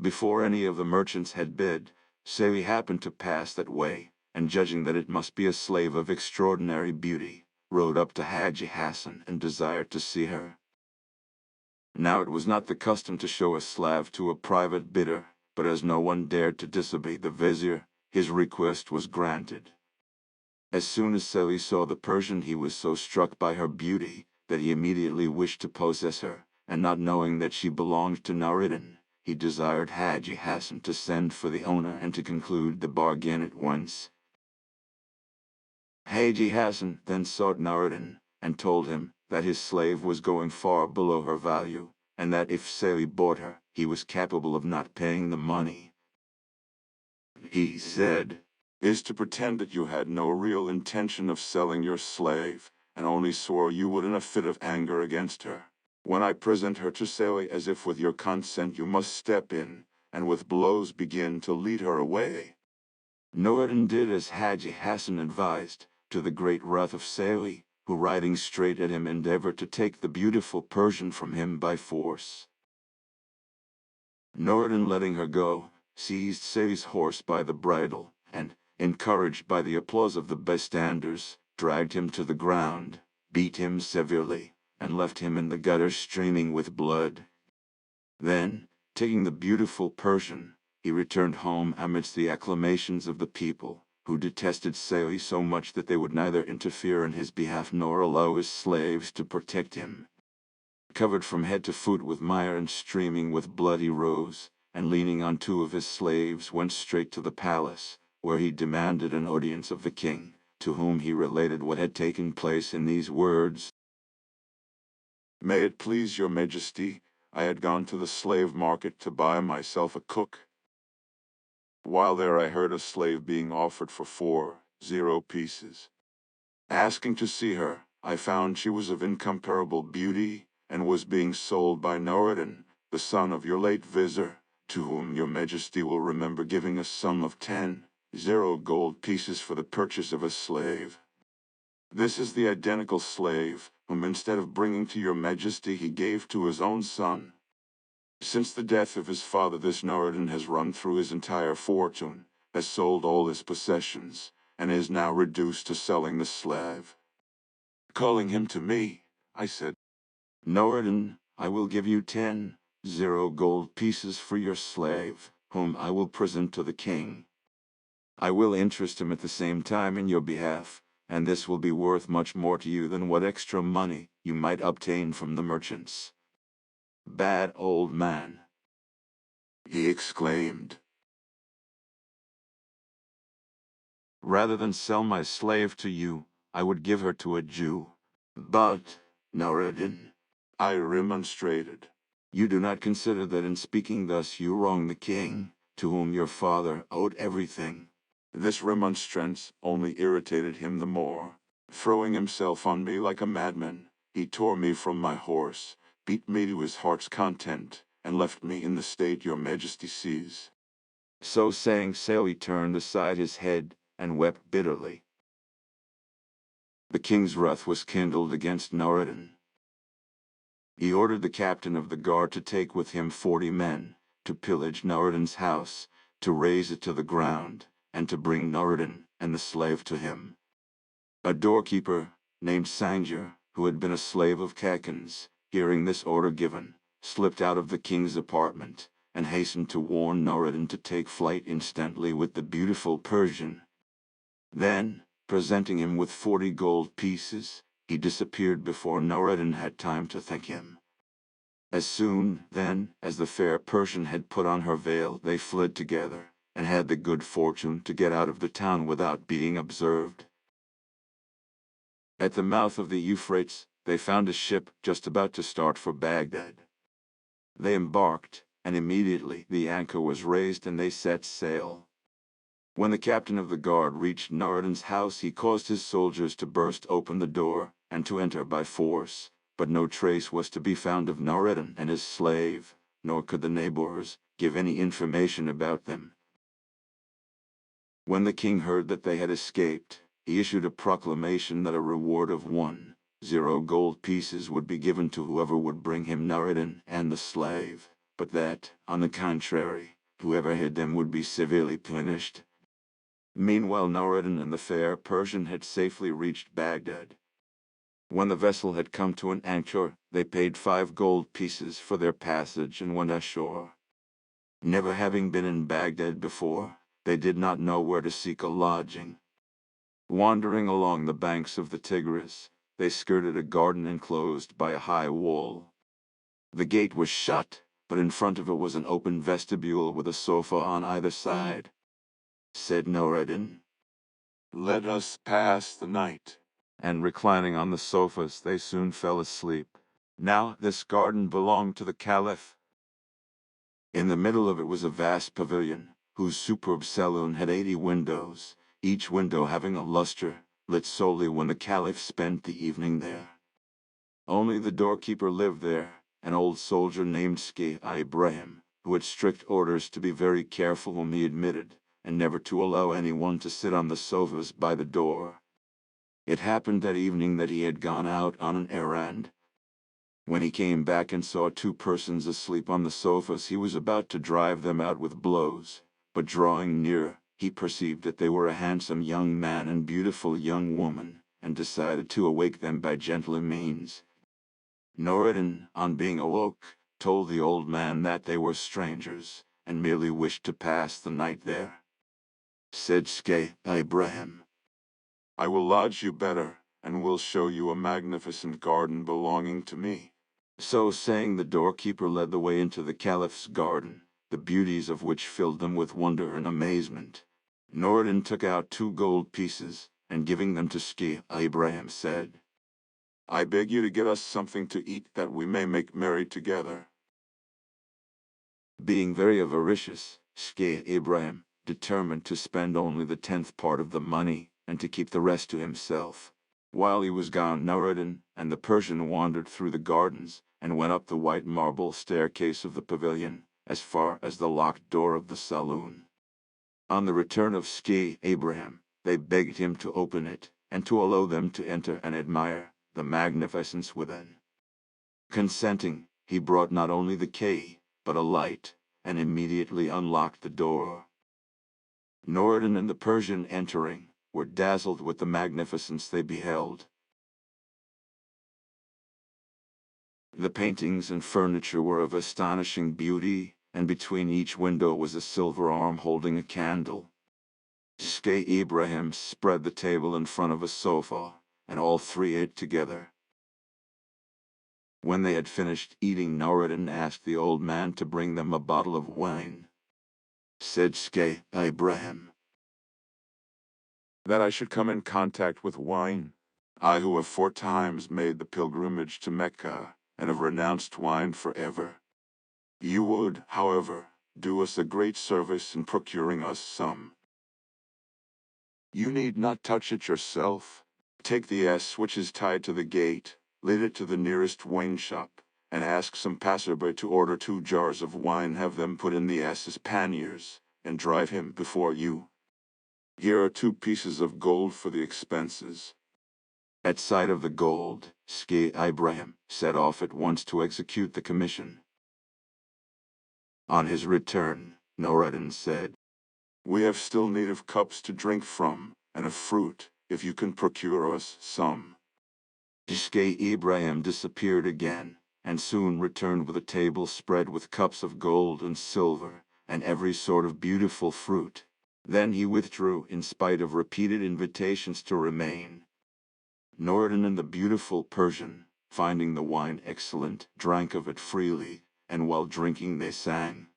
Before any of the merchants had bid, Sari happened to pass that way, and judging that it must be a slave of extraordinary beauty, rode up to Haji Hassan and desired to see her. Now it was not the custom to show a slave to a private bidder, but as no one dared to disobey the vizier, his request was granted. As soon as Sari saw the Persian he was so struck by her beauty, that he immediately wished to possess her, and not knowing that she belonged to Noureddin, he desired Haji Hassan to send for the owner and to conclude the bargain at once. Haji Hassan then sought Noureddin, and told him that his slave was going far below her value, and that if Sari bought her, he was capable of not paying the money. He said,
Is to pretend that you had no real intention of selling your slave, and only swore you would in a fit of anger against her. When I present her to Sari as if with your consent you must step in, and with blows begin to lead her away.
Noureddin did as Haji Hassan advised, to the great wrath of Sari, who riding straight at him endeavored to take the beautiful Persian from him by force. Noureddin, letting her go, seized Sari's horse by the bridle, and, encouraged by the applause of the bystanders, dragged him to the ground, beat him severely, and left him in the gutter streaming with blood. Then, taking the beautiful Persian, he returned home amidst the acclamations of the people, who detested Sari so much that they would neither interfere in his behalf nor allow his slaves to protect him. Covered from head to foot with mire and streaming with blood he rose, and leaning on 2 of his slaves went straight to the palace, where he demanded an audience of the king, to whom he related what had taken place in these words.
May it please your majesty, I had gone to the slave market to buy myself a cook. While there I heard a slave being offered for 40 pieces. Asking to see her, I found she was of incomparable beauty, and was being sold by Noureddin, the son of your late vizier, to whom your majesty will remember giving a sum of 10 gold pieces for the purchase of a slave. This is the identical slave, whom instead of bringing to your majesty he gave to his own son. Since the death of his father this Noureddin has run through his entire fortune, has sold all his possessions, and is now reduced to selling the slave. Calling him to me, I said,
Noureddin, I will give you 10 gold pieces for your slave, whom I will present to the king. I will interest him at the same time in your behalf, and this will be worth much more to you than what extra money you might obtain from the merchants. Bad old man,
he exclaimed.
Rather than sell my slave to you, I would give her to a Jew. But, Noureddin,
I remonstrated,
you do not consider that in speaking thus you wrong the king, to whom your father owed everything.
This remonstrance only irritated him the more. Throwing himself on me like a madman, he tore me from my horse, beat me to his heart's content, and left me in the state your majesty sees.
So saying, Sari turned aside his head, and wept bitterly. The king's wrath was kindled against Nureddin. He ordered the captain of the guard to take with him 40 men, to pillage Nureddin's house, to raze it to the ground, and to bring Nureddin and the slave to him. A doorkeeper, named Sanjar, who had been a slave of Kakan's, hearing this order given, slipped out of the king's apartment, and hastened to warn Nureddin to take flight instantly with the beautiful Persian. Then, presenting him with 40 gold pieces, he disappeared before Nureddin had time to thank him. As soon, then, as the fair Persian had put on her veil, they fled together, and had the good fortune to get out of the town without being observed. At the mouth of the Euphrates, they found a ship just about to start for Baghdad. They embarked, and immediately the anchor was raised and they set sail. When the captain of the guard reached Nureddin's house, he caused his soldiers to burst open the door, and to enter by force, but no trace was to be found of Nureddin and his slave, nor could the neighbors give any information about them. When the king heard that they had escaped, he issued a proclamation that a reward of 10 gold pieces would be given to whoever would bring him Nureddin and the slave, but that, on the contrary, whoever hid them would be severely punished. Meanwhile Nureddin and the fair Persian had safely reached Baghdad. When the vessel had come to an anchor, they paid 5 gold pieces for their passage and went ashore. Never having been in Baghdad before, they did not know where to seek a lodging. Wandering along the banks of the Tigris, they skirted a garden enclosed by a high wall. The gate was shut, but in front of it was an open vestibule with a sofa on either side. Said Nureddin,
"Let us pass the night."
and reclining on the sofas they soon fell asleep. Now this garden belonged to the Caliph. In the middle of it was a vast pavilion, whose superb saloon had 80 windows, each window having a luster, lit solely when the Caliph spent the evening there. Only the doorkeeper lived there, an old soldier named Ski Ibrahim, who had strict orders to be very careful whom he admitted, and never to allow anyone to sit on the sofas by the door. It happened that evening that he had gone out on an errand. When he came back and saw 2 persons asleep on the sofas, he was about to drive them out with blows, but drawing near, he perceived that they were a handsome young man and beautiful young woman, and decided to awake them by gentle means. Nureddin, on being awoke, told the old man that they were strangers, and merely wished to pass the night there. Said Ski Ibrahim,
"I will lodge you better, and will show you a magnificent garden belonging to me."
So saying, the doorkeeper led the way into the Caliph's garden, the beauties of which filled them with wonder and amazement. Nureddin took out 2 gold pieces, and giving them to Ski Ibrahim said,
"I beg you to get us something to eat that we may make merry together."
Being very avaricious, Ski Ibrahim determined to spend only the 10th part of the money, and to keep the rest to himself. While he was gone, Nureddin and the Persian wandered through the gardens, and went up the white marble staircase of the pavilion, as far as the locked door of the saloon. On the return of Ski Ibrahim, they begged him to open it, and to allow them to enter and admire the magnificence within. Consenting, he brought not only the key, but a light, and immediately unlocked the door. Nureddin and the Persian entering, were dazzled with the magnificence they beheld. The paintings and furniture were of astonishing beauty, and between each window was a silver arm holding a candle. Ski Ibrahim spread the table in front of a sofa, and all 3 ate together. When they had finished eating, Nureddin asked the old man to bring them a bottle of wine. Said Ski Ibrahim,
"That I should come in contact with wine, I who have 4 times made the pilgrimage to Mecca, and have renounced wine forever. You would, however, do us a great service in procuring us some. You need not touch it yourself. Take the ass which is tied to the gate, lead it to the nearest wine shop, and ask some passerby to order 2 jars of wine, have them put in the ass's panniers, and drive him before you. Here are 2 pieces of gold for the expenses."
At sight of the gold, Scheih Ibrahim set off at once to execute the commission. On his return, Noreddin said,
"We have still need of cups to drink from, and of fruit, if you can procure us some."
Scheih Ibrahim disappeared again, and soon returned with a table spread with cups of gold and silver, and every sort of beautiful fruit. Then he withdrew in spite of repeated invitations to remain. Noreddin and the beautiful Persian, finding the wine excellent, drank of it freely, and while drinking they sang.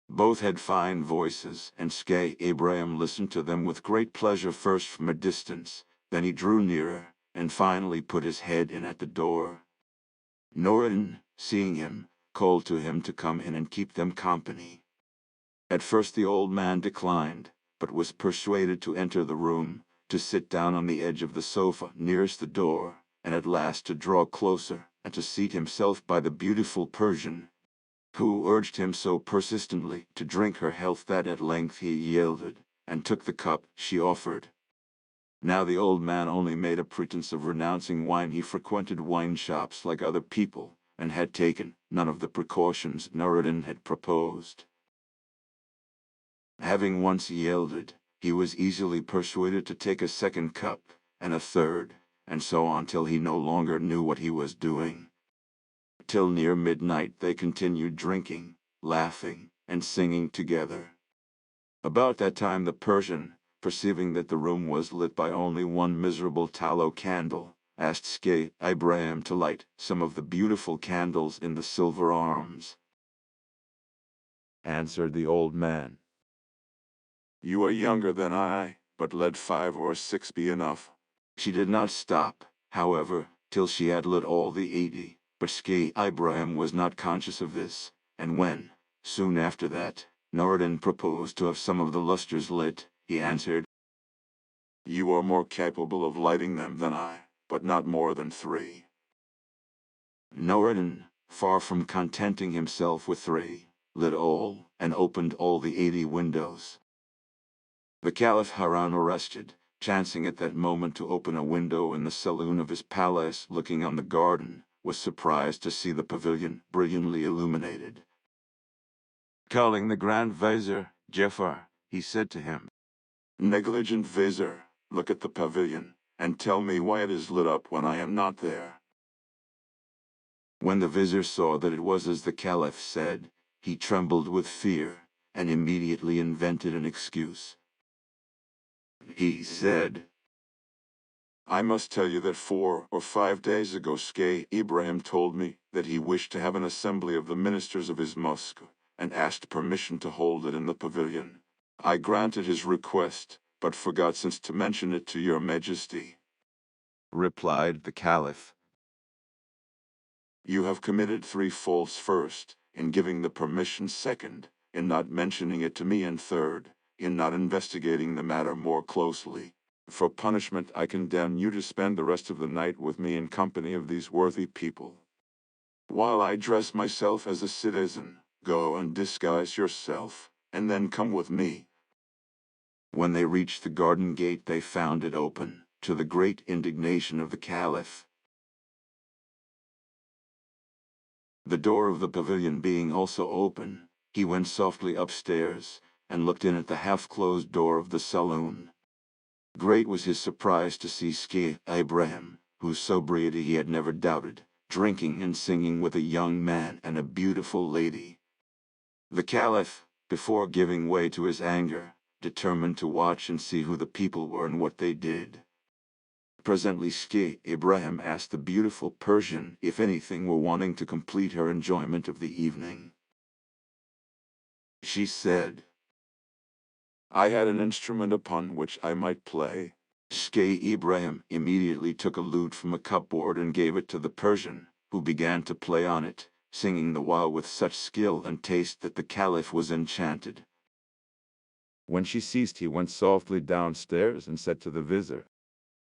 Both had fine voices, and Scheih Ibrahim listened to them with great pleasure, first from a distance, then he drew nearer, and finally put his head in at the door. Noreddin, seeing him, called to him to come in and keep them company. At first the old man declined, but was persuaded to enter the room, to sit down on the edge of the sofa nearest the door, and at last to draw closer, and to seat himself by the beautiful Persian, who urged him so persistently to drink her health that at length he yielded, and took the cup she offered. Now the old man only made a pretense of renouncing wine. He frequented wine shops like other people, and had taken none of the precautions Noreddin had proposed. Having once yielded, he was easily persuaded to take a second cup, and a third, and so on till he no longer knew what he was doing. Till near midnight they continued drinking, laughing, and singing together. About that time the Persian, perceiving that the room was lit by only one miserable tallow candle, asked Scheih Ibrahim to light some of the beautiful candles in the silver arms. Answered the old man,
"You are younger than I, but let 5 or 6 be enough."
She did not stop, however, till she had lit all the 80, but Scheih Ibrahim was not conscious of this, and when, soon after that, Noreddin proposed to have some of the lustres lit, he answered,
"You are more capable of lighting them than I, but not more than 3.
Noreddin, far from contenting himself with 3, lit all, and opened all the 80 windows. The Caliph Harun arrested, chancing at that moment to open a window in the saloon of his palace looking on the garden, was surprised to see the pavilion brilliantly illuminated. Calling the Grand Vizier, Jafar, he said to him,
"Negligent Vizier, look at the pavilion, and tell me why it is lit up when I am not there."
When the Vizier saw that it was as the Caliph said, he trembled with fear, and immediately invented an excuse. He said,
"I must tell you that 4 or 5 days ago Scheih Ibrahim told me that he wished to have an assembly of the ministers of his mosque, and asked permission to hold it in the pavilion. I granted his request, but forgot since to mention it to your majesty."
replied the Caliph.
"You have committed 3 faults: first, in giving the permission; second, in not mentioning it to me; and third, in not investigating the matter more closely. For punishment I condemn you to spend the rest of the night with me in company of these worthy people. While I dress myself as a citizen, go and disguise yourself, and then come with me."
When they reached the garden gate they found it open, to the great indignation of the Caliph. The door of the pavilion being also open, he went softly upstairs, and looked in at the half-closed door of the saloon. Great was his surprise to see Scheih Ibrahim, whose sobriety he had never doubted, drinking and singing with a young man and a beautiful lady. The Caliph, before giving way to his anger, determined to watch and see who the people were and what they did. Presently Scheih Ibrahim asked the beautiful Persian if anything were wanting to complete her enjoyment of the evening. She said,
"I had an instrument upon which I might play."
Scheih Ibrahim immediately took a lute from a cupboard and gave it to the Persian, who began to play on it, singing the while with such skill and taste that the Caliph was enchanted. When she ceased he went softly downstairs and said to the Vizier,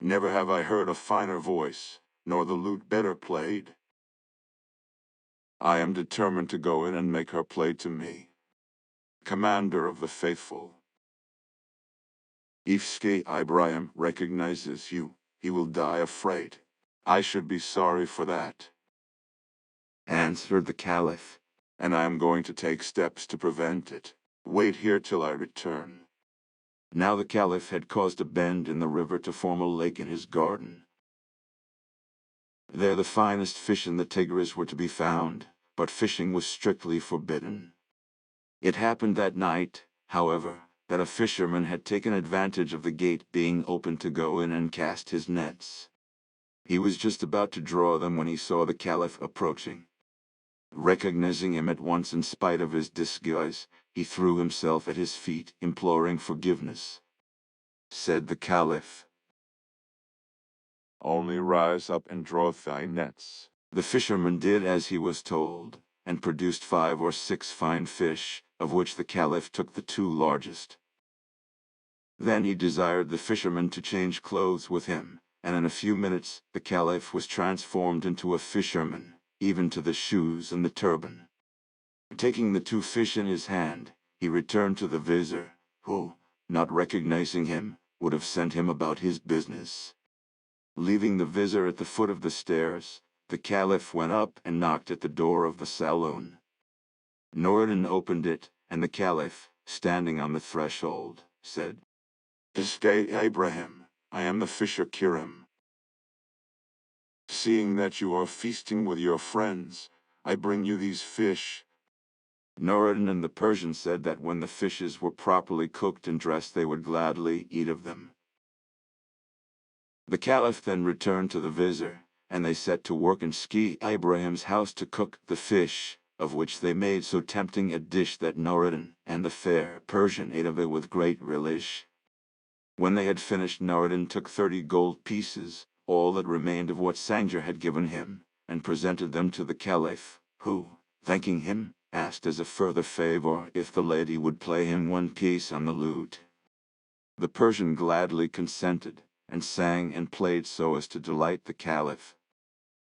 "Never have I heard a finer voice, nor the lute better played. I am determined to go in and make her play to me. Commander of the faithful, if Scheih Ibrahim recognizes you, he will die afraid. I should be sorry for that,
answered the Caliph.
and I am going to take steps to prevent it. Wait here till I return.
Now the Caliph had caused a bend in the river to form a lake in his garden. There the finest fish in the Tigris were to be found, but fishing was strictly forbidden. It happened that night, however, that a fisherman had taken advantage of the gate being open to go in and cast his nets. He was just about to draw them when he saw the Caliph approaching. Recognizing him at once in spite of his disguise, he threw himself at his feet, imploring forgiveness. Said the Caliph,
Only rise up and draw thy nets.
The fisherman did as he was told, and produced 5 or 6 fine fish, of which the Caliph took the 2 largest. Then he desired the fisherman to change clothes with him, and in a few minutes the Caliph was transformed into a fisherman, even to the shoes and the turban. Taking the 2 fish in his hand, he returned to the vizier, who, not recognizing him, would have sent him about his business. Leaving the vizier at the foot of the stairs, the Caliph went up and knocked at the door of the saloon. Noureddin opened it, and the Caliph, standing on the threshold, said,
This day, Ibrahim, I am the fisher Kiram. Seeing that you are feasting with your friends, I bring you these fish.
Noureddin and the Persian said that when the fishes were properly cooked and dressed they would gladly eat of them. The Caliph then returned to the vizier, and they set to work in Ski Ibrahim's house to cook the fish, of which they made so tempting a dish that Noureddin and the fair Persian ate of it with great relish. When they had finished, Noureddin took 30 gold pieces, all that remained of what Sanjar had given him, and presented them to the Caliph, who, thanking him, asked as a further favor if the lady would play him 1 piece on the lute. The Persian gladly consented, and sang and played so as to delight the Caliph.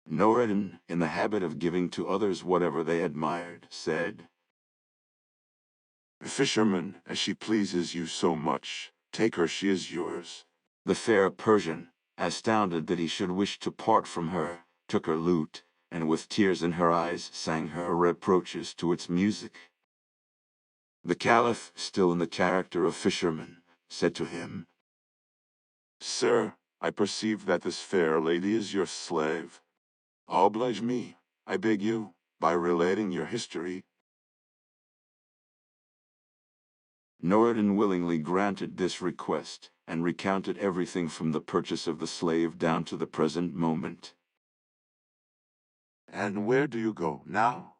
Noureddin, in the habit of giving to others whatever they admired, said,
Fisherman, as she pleases you so much, take her, she is yours.
The fair Persian, astounded that he should wish to part from her, took her lute, and with tears in her eyes sang her reproaches to its music. The Caliph, still in the character of fisherman, said to him,
Sir, I perceive that this fair lady is your slave. Oblige me, I beg you, by relating your history.
Noureddin willingly granted this request, and recounted everything from the purchase of the slave down to the present moment.
And where do you go now?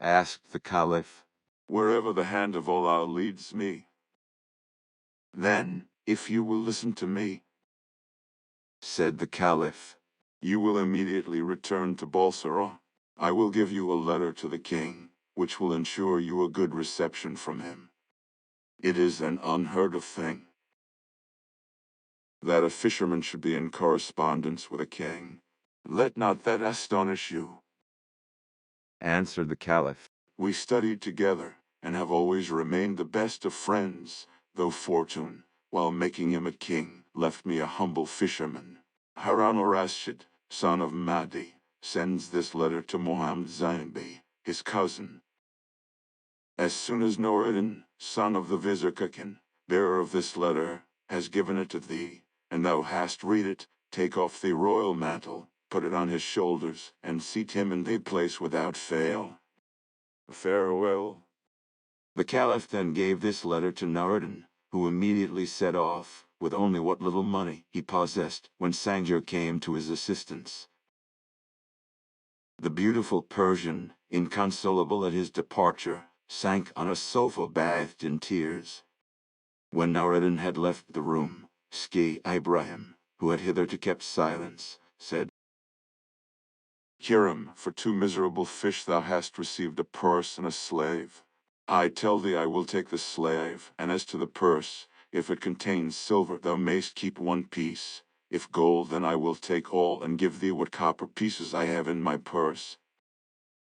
Asked the Caliph.
Wherever the hand of Allah leads me. Then, if you will listen to me,
said the Caliph,
you will immediately return to Balsara. I will give you a letter to the king, which will ensure you a good reception from him. It is an unheard of thing that a fisherman should be in correspondence with a king. Let not that astonish you.
answered the Caliph.
We studied together, and have always remained the best of friends, though fortune, while making him a king, left me a humble fisherman. Harun al-Rashid, son of Mahdi, sends this letter to Muhammad Zainbi, his cousin. As soon as Noureddin, son of the Vizier Kakan, bearer of this letter, has given it to thee, and thou hast read it, take off the royal mantle, put it on his shoulders, and seat him in thy place without fail. Farewell.
The Caliph then gave this letter to Noureddin, who immediately set off, with only what little money he possessed, when Sanjar came to his assistance. The beautiful Persian, inconsolable at his departure, sank on a sofa bathed in tears. When Noureddin had left the room, Ski Ibrahim, who had hitherto kept silence, said,
Kiram, for 2 miserable fish thou hast received a purse and a slave. I tell thee I will take the slave, and as to the purse, if it contains silver thou mayst keep 1 piece. If gold, then I will take all and give thee what copper pieces I have in my purse.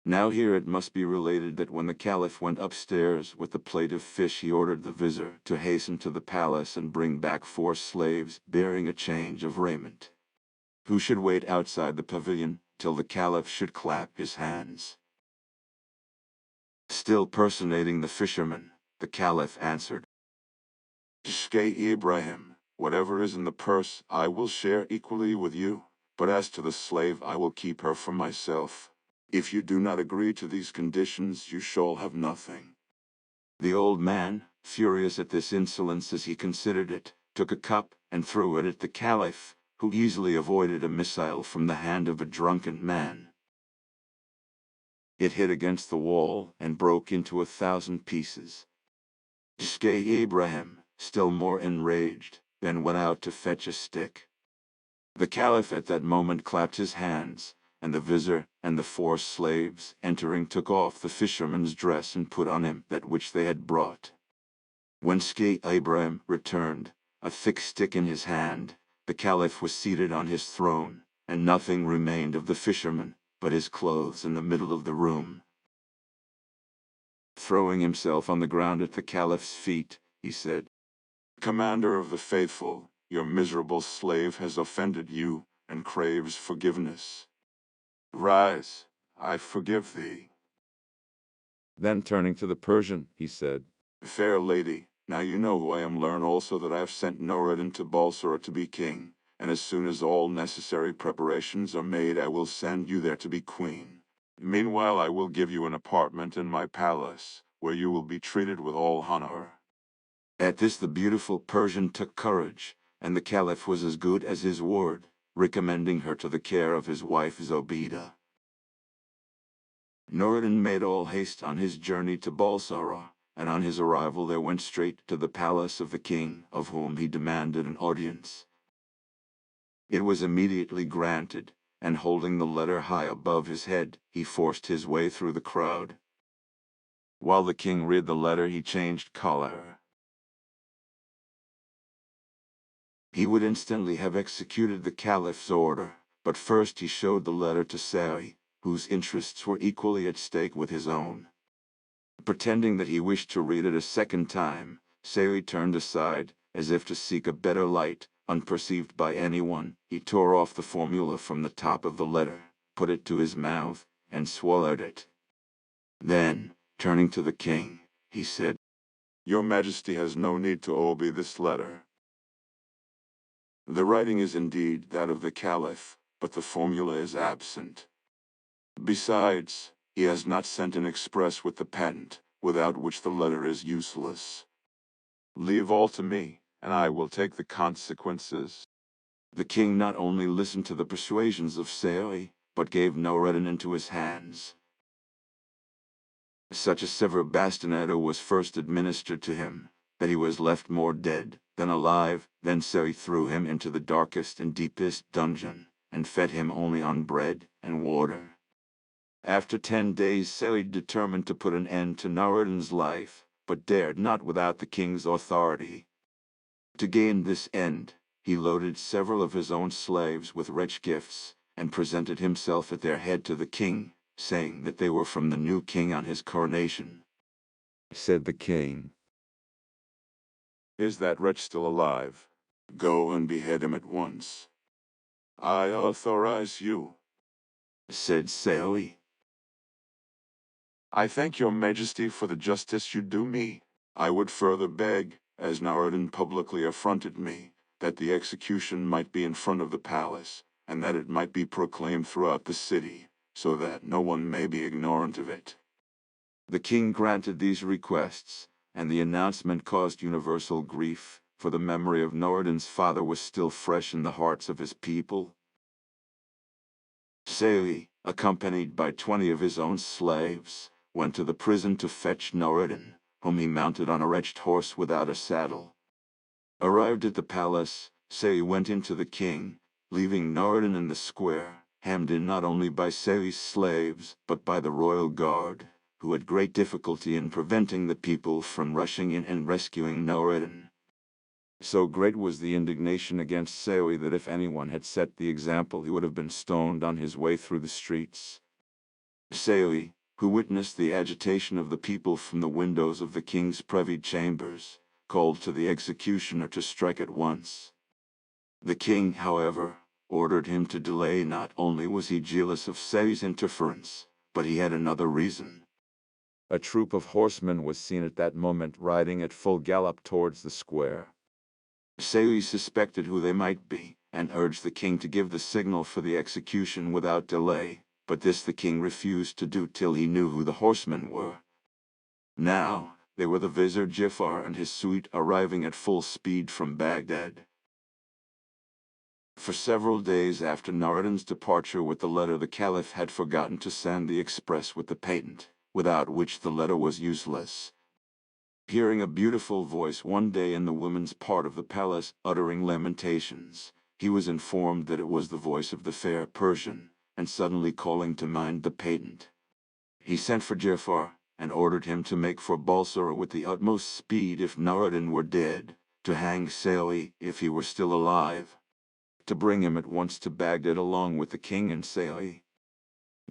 Now here it must be related that when the Caliph went upstairs with the plate of fish, he ordered the vizier to hasten to the palace and bring back 4 slaves bearing a change of raiment, who should wait outside the pavilion till the Caliph should clap his hands. Still personating the fisherman, the Caliph answered,
Shkay Ibrahim, whatever is in the purse I will share equally with you, but as to the slave I will keep her for myself. If you do not agree to these conditions, you shall have nothing.
The old man, furious at this insolence as he considered it, took a cup and threw it at the Caliph, who easily avoided a missile from the hand of a drunken man. It hit against the wall and broke into 1,000 pieces. Shkay Ibrahim, still more enraged, then went out to fetch a stick. The Caliph at that moment clapped his hands, and the vizier and the 4 slaves, entering, took off the fisherman's dress and put on him that which they had brought. When Shkay Ibrahim returned, a thick stick in his hand, the Caliph was seated on his throne, and nothing remained of the fisherman but his clothes in the middle of the room. Throwing himself on the ground at the Caliph's feet, he said,
Commander of the faithful, your miserable slave has offended you and craves forgiveness. Rise, I forgive thee.
Then turning to the Persian, he said,
Fair lady, now you know who I am. Learn also that I have sent Noureddin to Balsora to be king, and as soon as all necessary preparations are made I will send you there to be queen. Meanwhile I will give you an apartment in my palace, where you will be treated with all honor.
At this the beautiful Persian took courage, and the Caliph was as good as his word, recommending her to the care of his wife Zobeida. Noureddin made all haste on his journey to Balsara, and on his arrival there went straight to the palace of the king, of whom he demanded an audience. It was immediately granted, and holding the letter high above his head, he forced his way through the crowd. While the king read the letter he changed color. He would instantly have executed the Caliph's order, but first he showed the letter to Sari, whose interests were equally at stake with his own. Pretending that he wished to read it a second time, Sari turned aside, as if to seek a better light. Unperceived by anyone, he tore off the formula from the top of the letter, put it to his mouth, and swallowed it. Then, turning to the king, he said,
Your Majesty has no need to obey this letter. The writing is indeed that of the Caliph, but the formula is absent. Besides, he has not sent an express with the patent, without which the letter is useless. Leave all to me, and I will take the consequences.
The king not only listened to the persuasions of Sari, but gave Noureddin into his hands. Such a severe bastinado was first administered to him, that he was left more dead than alive. Then Sari threw him into the darkest and deepest dungeon, and fed him only on bread and water. After 10 days Sari determined to put an end to Noureddin's life, but dared not without the king's authority. To gain this end, he loaded several of his own slaves with rich gifts, and presented himself at their head to the king, saying that they were from the new king on his coronation. Said the king,
Is that wretch still alive? Go and behead him at once. I authorize you.
Said Sari.
I thank your Majesty for the justice you do me. I would further beg, as Noureddin publicly affronted me, that the execution might be in front of the palace, and that it might be proclaimed throughout the city, so that no one may be ignorant of it.
The king granted these requests, and the announcement caused universal grief, for the memory of Noureddin's father was still fresh in the hearts of his people. Sari, accompanied by 20 of his own slaves, went to the prison to fetch Noureddin, whom he mounted on a wretched horse without a saddle. Arrived at the palace, Sari went in to the king, leaving Noureddin in the square, hemmed in not only by Sari's slaves, but by the royal guard, who had great difficulty in preventing the people from rushing in and rescuing Noureddin. So great was the indignation against Sari that if anyone had set the example he would have been stoned on his way through the streets. Saoi, who witnessed the agitation of the people from the windows of the king's privy chambers, called to the executioner to strike at once. The king, however, ordered him to delay. Not only was he jealous of Saoi's interference, but he had another reason. A troop of horsemen was seen at that moment riding at full gallop towards the square. Saoi suspected who they might be, and urged the king to give the signal for the execution without delay, but this the king refused to do till he knew who the horsemen were. Now, they were the vizier Jafar and his suite arriving at full speed from Baghdad. For several days after Nureddin's departure with the letter, the caliph had forgotten to send the express with the patent, without which the letter was useless. Hearing a beautiful voice one day in the women's part of the palace uttering lamentations, he was informed that it was the voice of the fair Persian, and suddenly calling to mind the patent, he sent for Jafar, and ordered him to make for Balsora with the utmost speed if Nureddin were dead, to hang Saoi if he were still alive, to bring him at once to Baghdad along with the king and Saoi.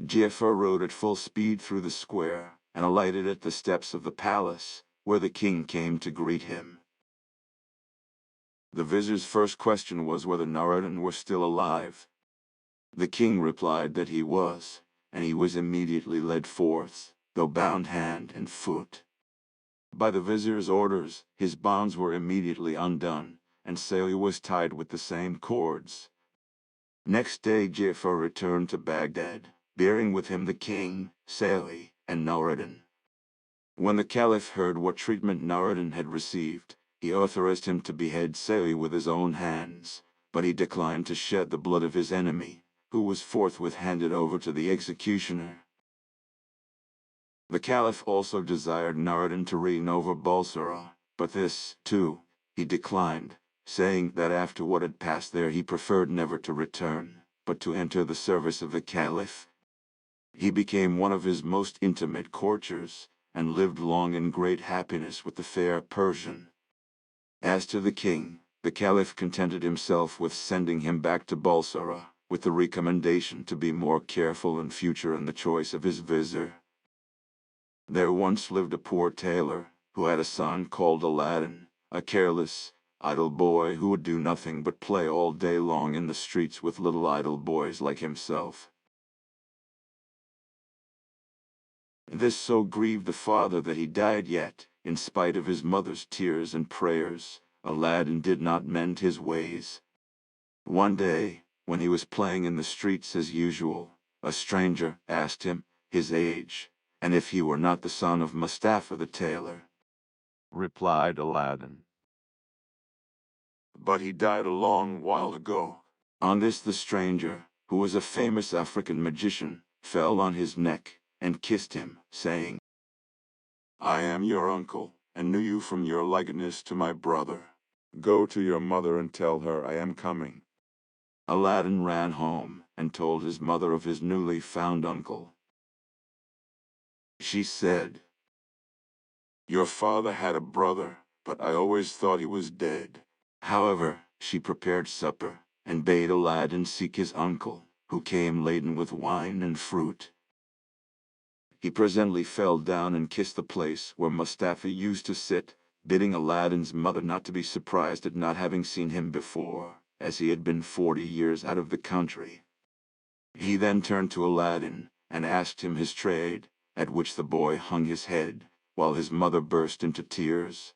Jafar rode at full speed through the square, and alighted at the steps of the palace, where the king came to greet him. The vizier's first question was whether Nureddin were still alive. The king replied that he was, and he was immediately led forth, though bound hand and foot. By the vizier's orders, his bonds were immediately undone, and Saoi was tied with the same cords. Next day Jafar returned to Baghdad, bearing with him the king, Saoi, and Nureddin. When the caliph heard what treatment Nureddin had received, he authorized him to behead Saoi with his own hands, but he declined to shed the blood of his enemy, who was forthwith handed over to the executioner. The caliph also desired Nureddin to reign over Balsora, but this, too, he declined, saying that after what had passed there he preferred never to return, but to enter the service of the caliph. He became one of his most intimate courtiers, and lived long in great happiness with the fair Persian. As to the king, the caliph contented himself with sending him back to Balsora, with the recommendation to be more careful in future in the choice of his vizier. There once lived a poor tailor, who had a son called Aladdin, a careless, idle boy who would do nothing but play all day long in the streets with little idle boys like himself. This so grieved the father that he died, yet, in spite of his mother's tears and prayers, Aladdin did not mend his ways. One day, when he was playing in the streets as usual, a stranger asked him his age, and if he were not the son of Mustafa the tailor. Replied Aladdin,
But he died a long while ago.
On this the stranger, who was a famous African magician, fell on his neck, and kissed him, saying,
I am your uncle, and knew you from your likeness to my brother. Go to your mother and tell her I am coming.
Aladdin ran home, and told his mother of his newly found uncle. She said,
Your father had a brother, but I always thought he was dead.
However, she prepared supper, and bade Aladdin seek his uncle, who came laden with wine and fruit. He presently fell down and kissed the place where Mustafa used to sit, bidding Aladdin's mother not to be surprised at not having seen him before, as he had been 40 years out of the country. He then turned to Aladdin, and asked him his trade, at which the boy hung his head, while his mother burst into tears.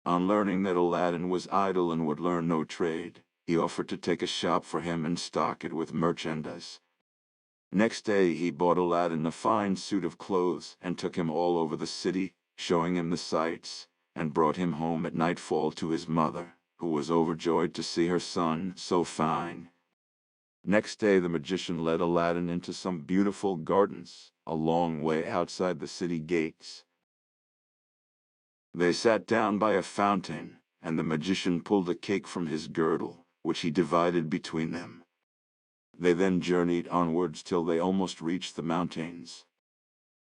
On learning that Aladdin was idle and would learn no trade, he offered to take a shop for him and stock it with merchandise. Next day he bought Aladdin a fine suit of clothes and took him all over the city, showing him the sights, and brought him home at nightfall to his mother, who was overjoyed to see her son so fine. Next day the magician led Aladdin into some beautiful gardens, a long way outside the city gates. They sat down by a fountain, and the magician pulled a cake from his girdle, which he divided between them. They then journeyed onwards till they almost reached the mountains.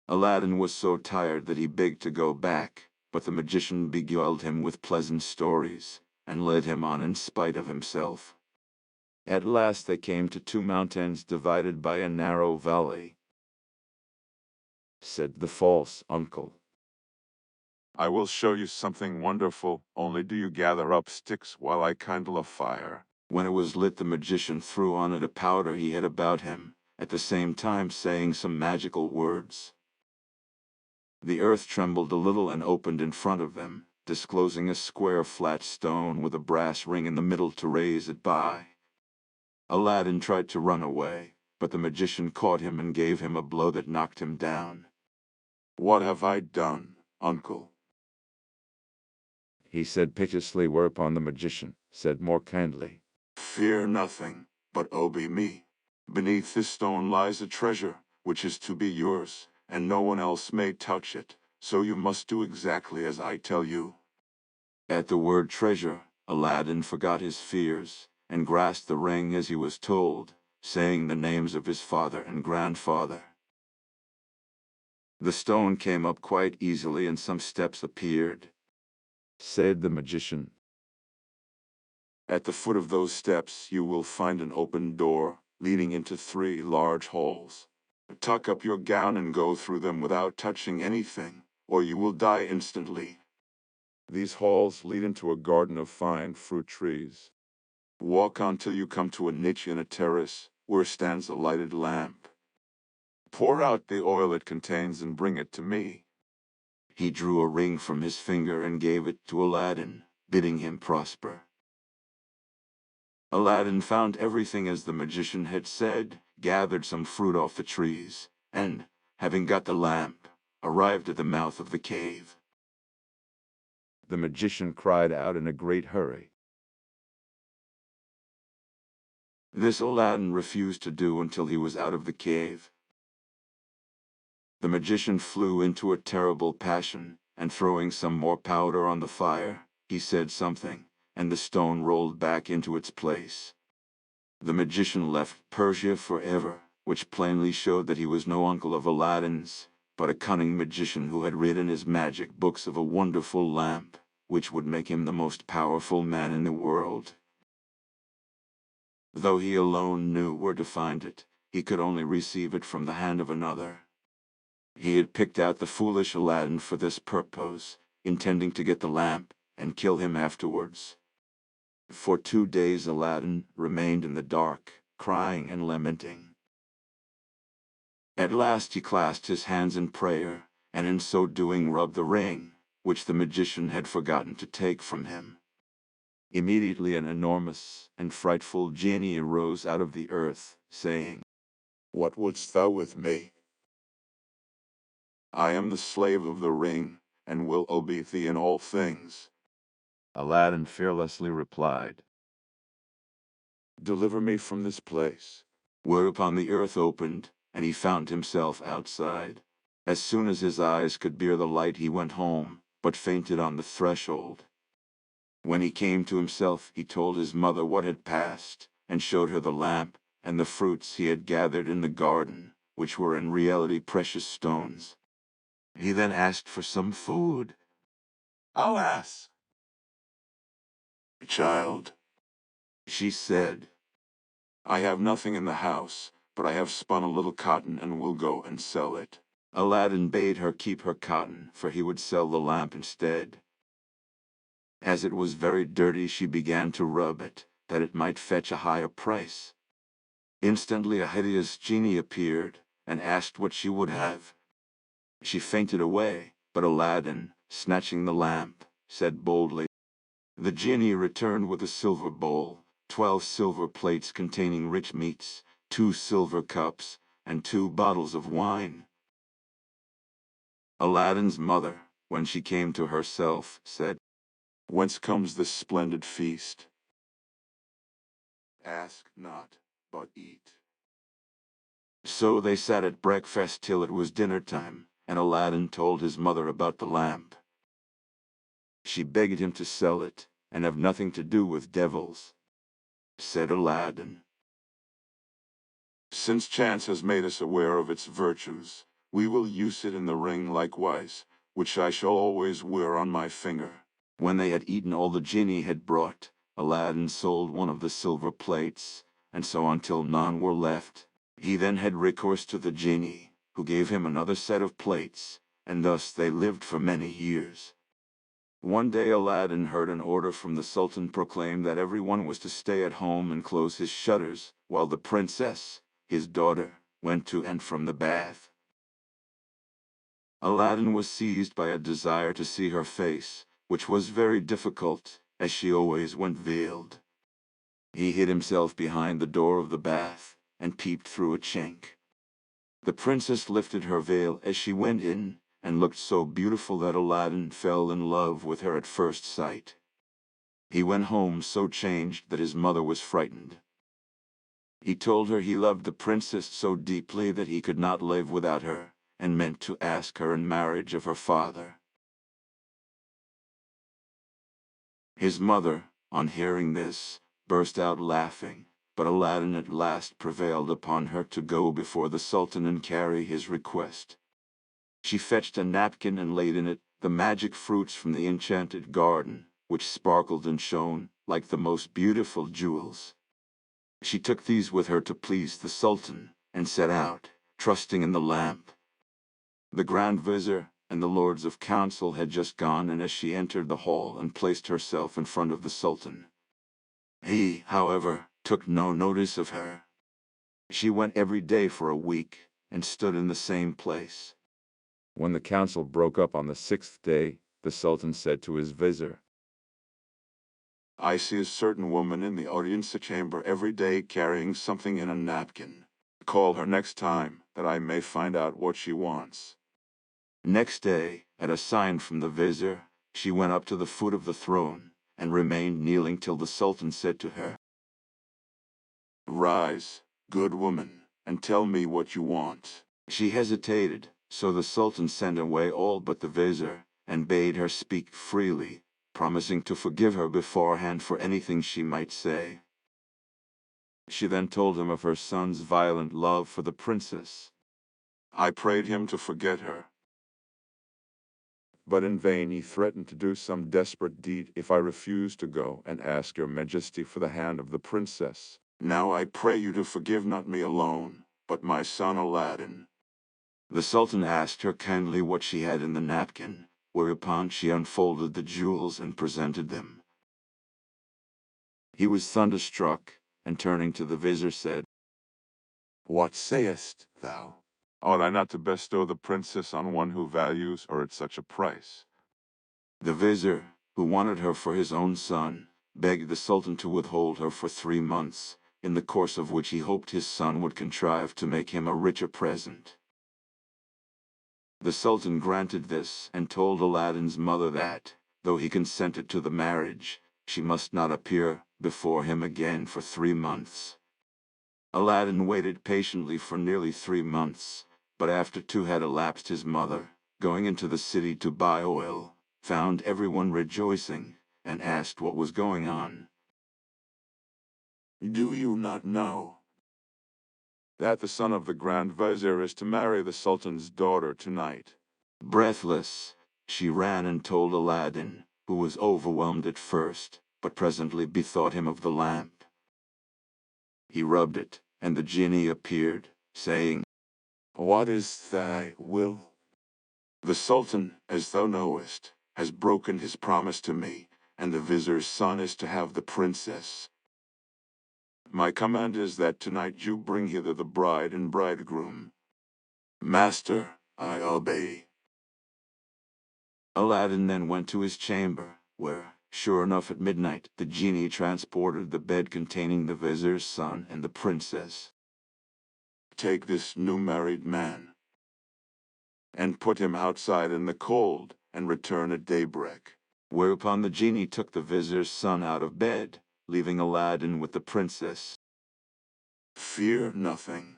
Aladdin was so tired that he begged to go back, but the magician beguiled him with pleasant stories, and led him on in spite of himself. At last they came to two mountains divided by a narrow valley. said the false uncle.
I will show you something wonderful, only do you gather up sticks while I kindle a fire.
When it was lit, the magician threw on it a powder he had about him, at the same time saying some magical words. The earth trembled a little and opened in front of them, disclosing a square flat stone with a brass ring in the middle to raise it by. Aladdin tried to run away, but the magician caught him and gave him a blow that knocked him down.
What have I done, uncle?
He said piteously, whereupon the magician said more kindly,
Fear nothing, but obey me. Beneath this stone lies a treasure, which is to be yours, and no one else may touch it, so you must do exactly as I tell you.
At the word treasure, Aladdin forgot his fears, and grasped the ring as he was told, saying the names of his father and grandfather. The stone came up quite easily and some steps appeared, said the magician.
At the foot of those steps you will find an open door, leading into 3 large halls. Tuck up your gown and go through them without touching anything, or you will die instantly. These halls lead into a garden of fine fruit trees. Walk on till you come to a niche in a terrace, where stands a lighted lamp. Pour out the oil it contains and bring it to me.
He drew a ring from his finger and gave it to Aladdin, bidding him prosper. Aladdin found everything as the magician had said, gathered some fruit off the trees, and, having got the lamp, arrived at the mouth of the cave. The magician cried out in a great hurry. This Aladdin refused to do until he was out of the cave. The magician flew into a terrible passion, and throwing some more powder on the fire, he said something, and the stone rolled back into its place. The magician left Persia forever, which plainly showed that he was no uncle of Aladdin's, but a cunning magician who had read in his magic books of a wonderful lamp, which would make him the most powerful man in the world. Though he alone knew where to find it, he could only receive it from the hand of another. He had picked out the foolish Aladdin for this purpose, intending to get the lamp and kill him afterwards. For 2 days Aladdin remained in the dark, crying and lamenting. At last he clasped his hands in prayer, and in so doing rubbed the ring, which the magician had forgotten to take from him. Immediately an enormous and frightful genie arose out of the earth, saying,
What wouldst thou with me? I am the slave of the ring, and will obey thee in all things.
Aladdin fearlessly replied,
Deliver me from this place.
whereupon the earth opened, and he found himself outside. As soon as his eyes could bear the light he went home, but fainted on the threshold. When he came to himself he told his mother what had passed, and showed her the lamp, and the fruits he had gathered in the garden, which were in reality precious stones. He then asked for some food.
Alas, child,
She said,
I have nothing in the house, but I have spun a little cotton and will go and sell it.
Aladdin bade her keep her cotton, for he would sell the lamp instead. As it was very dirty, she began to rub it, that it might fetch a higher price. Instantly a hideous genie appeared, and asked what she would have. She fainted away, but Aladdin, snatching the lamp, said boldly. The genie returned with a silver bowl, 12 silver plates containing rich meats, 2 silver cups, and 2 bottles of wine. Aladdin's mother, when she came to herself, said,
Whence comes this splendid feast? Ask not, but eat.
So they sat at breakfast till it was dinner time, and Aladdin told his mother about the lamp. She begged him to sell it, and have nothing to do with devils. Said Aladdin,
Since chance has made us aware of its virtues, we will use it in the ring likewise, which I shall always wear on my finger.
when they had eaten all the genie had brought, Aladdin sold one of the silver plates, and so until none were left. He then had recourse to the genie, who gave him another set of plates, and thus they lived for many years. One day Aladdin heard an order from the Sultan proclaim that everyone was to stay at home and close his shutters, while the princess, his daughter, went to and from the bath. Aladdin was seized by a desire to see her face, which was very difficult, as she always went veiled. He hid himself behind the door of the bath, and peeped through a chink. The princess lifted her veil as she went in, and looked so beautiful that Aladdin fell in love with her at first sight. He went home so changed that his mother was frightened. He told her he loved the princess so deeply that he could not live without her, and meant to ask her in marriage of her father. His mother, on hearing this, burst out laughing, but Aladdin at last prevailed upon her to go before the Sultan and carry his request. She fetched a napkin and laid in it the magic fruits from the enchanted garden, which sparkled and shone like the most beautiful jewels. She took these with her to please the Sultan, and set out, trusting in the lamp. The Grand Vizier and the Lords of Council had just gone, and as she entered the hall and placed herself in front of the Sultan, he, however, took no notice of her. She went every day for a week, and stood in the same place. When the council broke up on the 6th day, the Sultan said to his vizier,
I see a certain woman in the audience chamber every day carrying something in a napkin. Call her next time, that I may find out what she wants.
Next day, at a sign from the vizier, she went up to the foot of the throne, and remained kneeling till the Sultan said to her,
Rise, good woman, and tell me what you want.
She hesitated, so the Sultan sent away all but the vizier, and bade her speak freely, promising to forgive her beforehand for anything she might say. She then told him of her son's violent love for the princess.
I prayed him to forget her, but in vain. He threatened to do some desperate deed if I refused to go and ask your majesty for the hand of the princess. Now I pray you to forgive not me alone, but my son Aladdin.
The Sultan asked her kindly what she had in the napkin, whereupon she unfolded the jewels and presented them. He was thunderstruck, and turning to the vizier said,
What sayest thou? Ought I not to bestow the princess on one who values her at such a price?
The vizier, who wanted her for his own son, begged the Sultan to withhold her for 3 months, in the course of which he hoped his son would contrive to make him a richer present. The Sultan granted this, and told Aladdin's mother that, though he consented to the marriage, she must not appear before him again for 3 months. Aladdin waited patiently for nearly 3 months, but after 2 had elapsed, his mother, going into the city to buy oil, found everyone rejoicing, and asked what was going on.
Do you not know that the son of the Grand Vizier is to marry the Sultan's daughter tonight?
Breathless, she ran and told Aladdin, who was overwhelmed at first, but presently bethought him of the lamp. He rubbed it, and the genie appeared, saying,
What is thy will? The Sultan, as thou knowest, has broken his promise to me, and the vizier's son is to have the princess. My command is that tonight you bring hither the bride and bridegroom. Master, I obey.
Aladdin then went to his chamber, where, sure enough at midnight, the genie transported the bed containing the vizier's son and the princess.
Take this new married man and put him outside in the cold, and return at daybreak.
Whereupon the genie took the vizier's son out of bed, leaving Aladdin with the princess.
Fear nothing,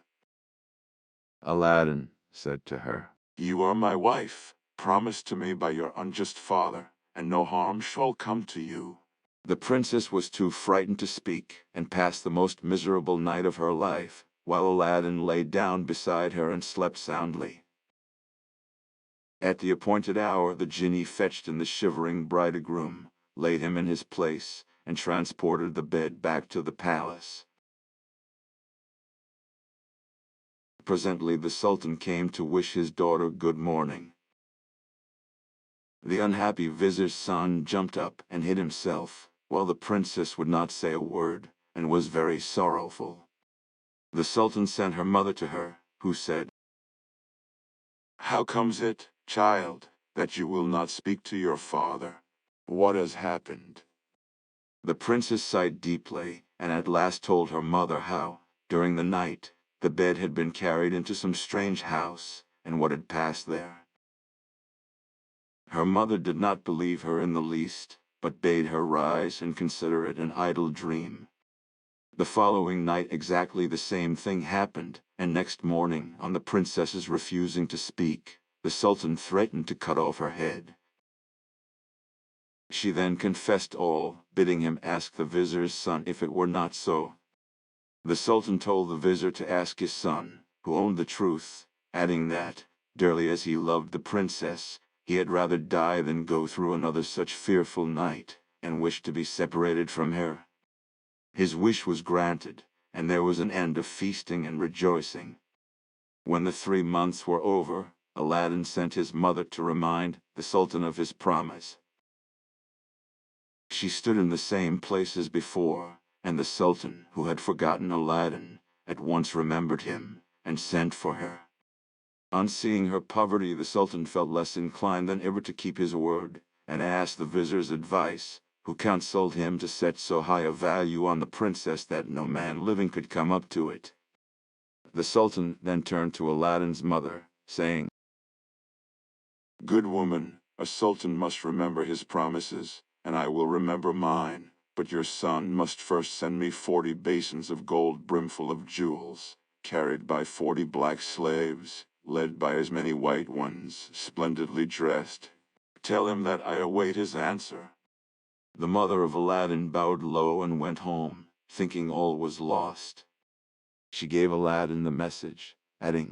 Aladdin said to her,
you are my wife, promised to me by your unjust father, and no harm shall come to you.
The princess was too frightened to speak, and passed the most miserable night of her life, while Aladdin lay down beside her and slept soundly. At the appointed hour the genie fetched in the shivering bridegroom, laid him in his place, and transported the bed back to the palace. Presently the Sultan came to wish his daughter good morning. The unhappy vizier's son jumped up and hid himself, while the princess would not say a word, and was very sorrowful. The Sultan sent her mother to her, who said,
"How comes it, child, that you will not speak to your father? What has happened?"
The princess sighed deeply, and at last told her mother how, during the night, the bed had been carried into some strange house, and what had passed there. Her mother did not believe her in the least, but bade her rise and consider it an idle dream. The following night exactly the same thing happened, and next morning, on the princess's refusing to speak, the Sultan threatened to cut off her head. She then confessed all, bidding him ask the vizier's son if it were not so. The Sultan told the vizier to ask his son, who owned the truth, adding that, dearly as he loved the princess, he had rather die than go through another such fearful night, and wished to be separated from her. His wish was granted, and there was an end of feasting and rejoicing. When the 3 months were over, Aladdin sent his mother to remind the Sultan of his promise. She stood in the same place as before, and the Sultan, who had forgotten Aladdin, at once remembered him, and sent for her. On seeing her poverty, the Sultan felt less inclined than ever to keep his word, and asked the vizier's advice, who counseled him to set so high a value on the princess that no man living could come up to it. The Sultan then turned to Aladdin's mother, saying,
"Good woman, a sultan must remember his promises, and I will remember mine, but your son must first send me 40 basins of gold brimful of jewels, carried by 40 black slaves, led by as many white ones, splendidly dressed. Tell him that I await his answer."
The mother of Aladdin bowed low and went home, thinking all was lost. She gave Aladdin the message, adding,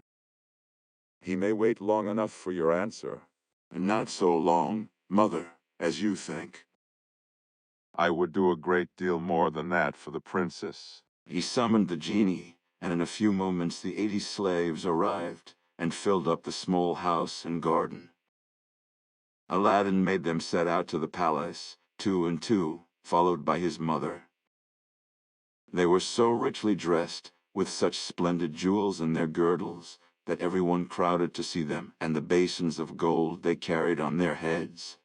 "He may wait long enough for your answer." "Not so long, mother, as you think."
"I would do a great deal more than that for the princess."
He summoned the genie, and in a few moments the 80 slaves arrived, and filled up the small house and garden. Aladdin made them set out to the palace, 2 and 2, followed by his mother. They were so richly dressed, with such splendid jewels in their girdles, that everyone crowded to see them and the basins of gold they carried on their heads.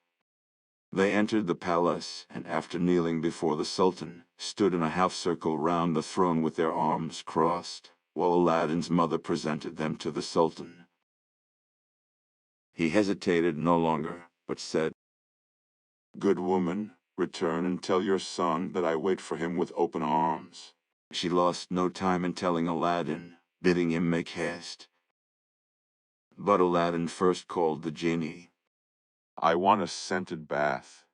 They entered the palace, and after kneeling before the Sultan, stood in a half-circle round the throne with their arms crossed, while Aladdin's mother presented them to the Sultan. He hesitated no longer, but said,
"Good woman, return and tell your son that I wait for him with open arms."
She lost no time in telling Aladdin, bidding him make haste. But Aladdin first called the genie.
"I want a scented bath."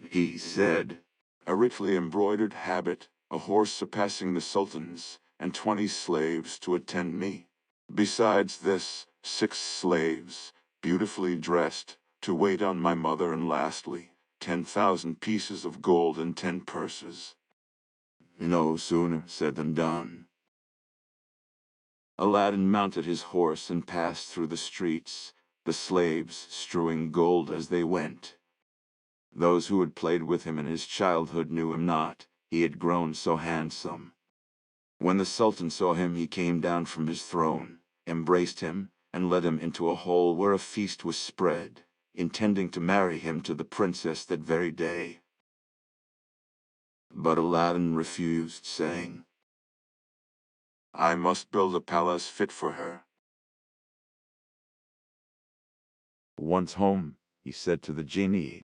He said,
"A richly embroidered habit, a horse surpassing the Sultan's, and 20 slaves to attend me. Besides this, 6 slaves, beautifully dressed, to wait on my mother, and lastly, 10,000 pieces of gold and 10 purses."
No sooner said than done. Aladdin mounted his horse and passed through the streets, the slaves strewing gold as they went. Those who had played with him in his childhood knew him not, he had grown so handsome. When the Sultan saw him, he came down from his throne, embraced him, and led him into a hall where a feast was spread, intending to marry him to the princess that very day. But Aladdin refused, saying,
"I must build a palace fit for her."
Once home, he said to the genie,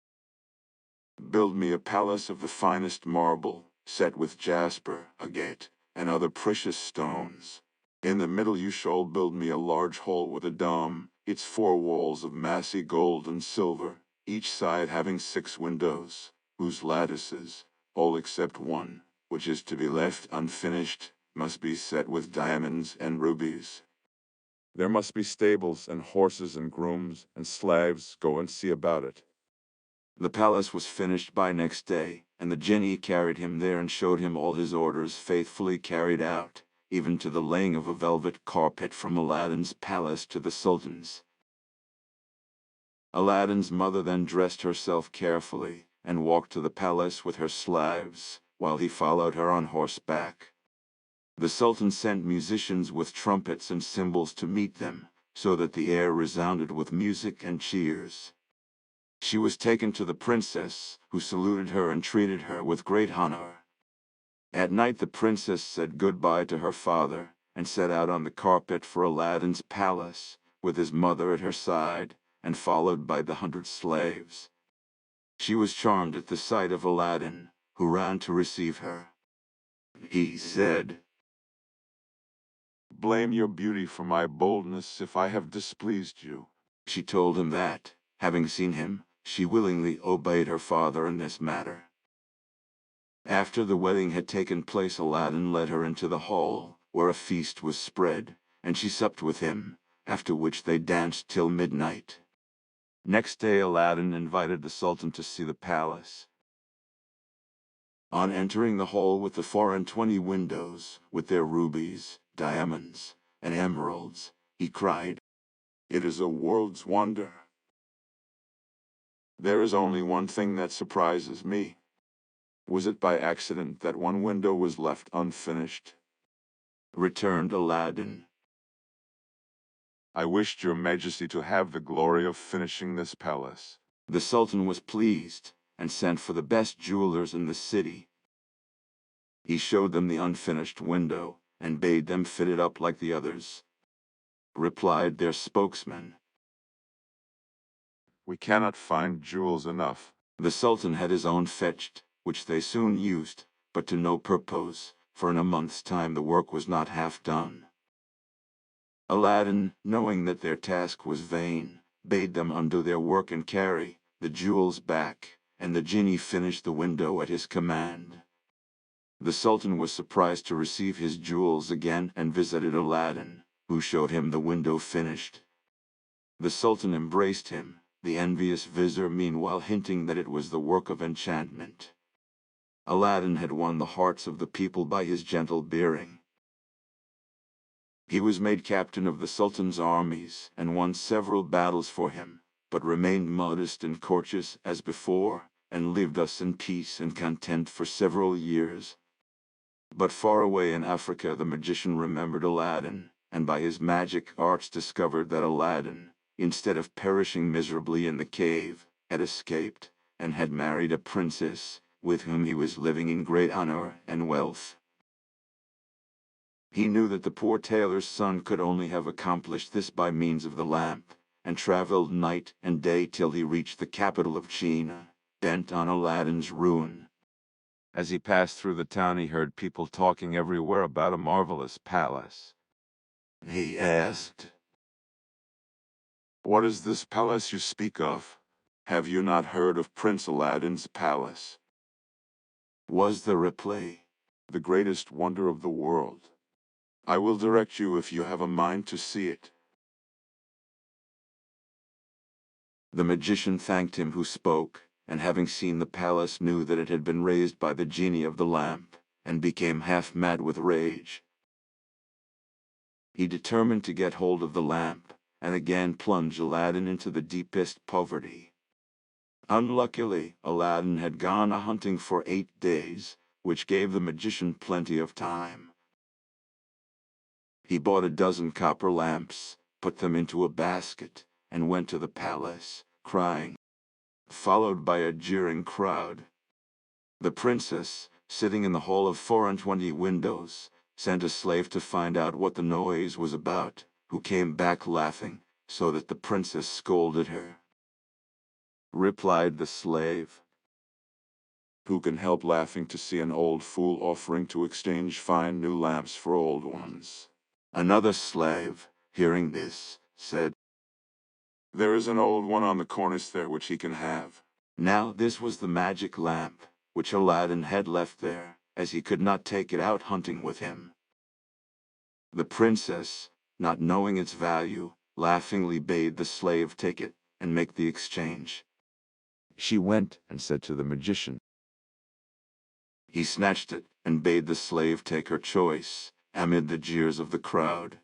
"Build me a palace of the finest marble, set with jasper, agate, and other precious stones. In the middle you shall build me a large hall with a dome, its 4 walls of massy gold and silver, each side having 6 windows, whose lattices, all except one, which is to be left unfinished, must be set with diamonds and rubies.
There must be stables and horses and grooms and slaves. Go and see about it."
The palace was finished by next day, and the genie carried him there and showed him all his orders faithfully carried out. even to the laying of a velvet carpet from Aladdin's palace to the Sultan's. Aladdin's mother then dressed herself carefully, and walked to the palace with her slaves, while he followed her on horseback. The Sultan sent musicians with trumpets and cymbals to meet them, so that the air resounded with music and cheers. She was taken to the princess, who saluted her and treated her with great honor. At night the princess said goodbye to her father, and set out on the carpet for Aladdin's palace, with his mother at her side, and followed by the 100 slaves. She was charmed at the sight of Aladdin, who ran to receive her. He said,
Blame your beauty for my boldness if I have displeased you.
She told him that, having seen him, she willingly obeyed her father in this matter. After the wedding had taken place, Aladdin led her into the hall, where a feast was spread, and she supped with him, after which they danced till midnight. Next day Aladdin invited the Sultan to see the palace. On entering the hall with the 24 windows, with their rubies, diamonds, and emeralds, he cried,
It is a world's wonder. There is only one thing that surprises me. Was it by accident that one window was left unfinished?
Returned Aladdin.
I wished your majesty to have the glory of finishing this palace.
The Sultan was pleased, and sent for the best jewelers in the city. He showed them the unfinished window, and bade them fit it up like the others. Replied their spokesman,
We cannot find jewels enough.
The Sultan had his own fetched, which they soon used, but to no purpose, for in a month's time the work was not half done. Aladdin, knowing that their task was vain, bade them undo their work and carry the jewels back, and the genie finished the window at his command. The Sultan was surprised to receive his jewels again and visited Aladdin, who showed him the window finished. The Sultan embraced him, the envious vizier meanwhile hinting that it was the work of enchantment. Aladdin had won the hearts of the people by his gentle bearing. He was made captain of the Sultan's armies and won several battles for him, but remained modest and courteous as before, and lived thus in peace and content for several years. But far away in Africa the magician remembered Aladdin, and by his magic arts discovered that Aladdin, instead of perishing miserably in the cave, had escaped, and had married a princess, with whom he was living in great honor and wealth. He knew that the poor tailor's son could only have accomplished this by means of the lamp, and traveled night and day till he reached the capital of China, bent on Aladdin's ruin. As he passed through the town he heard people talking everywhere about a marvelous palace. He asked,
What is this palace you speak of? Have you not heard of Prince Aladdin's palace?
Was the reply.
The greatest wonder of the world. I will direct you if you have a mind to see it.
The magician thanked him who spoke, and having seen the palace knew that it had been raised by the genie of the lamp, and became half mad with rage. He determined to get hold of the lamp, and again plunge Aladdin into the deepest poverty. Unluckily, Aladdin had gone a-hunting for 8 days, which gave the magician plenty of time. He bought a dozen copper lamps, put them into a basket, and went to the palace, crying, followed by a jeering crowd. The princess, sitting in the hall of 24 windows, sent a slave to find out what the noise was about, who came back laughing, so that the princess scolded her. Replied the slave,
Who can help laughing to see an old fool offering to exchange fine new lamps for old ones?
Another slave, hearing this, said,
There is an old one on the cornice there which he can have.
Now this was the magic lamp, which Aladdin had left there, as he could not take it out hunting with him. The princess, not knowing its value, laughingly bade the slave take it, and make the exchange. She went and said to the magician. He snatched it, and bade the slave take her choice, amid the jeers of the crowd.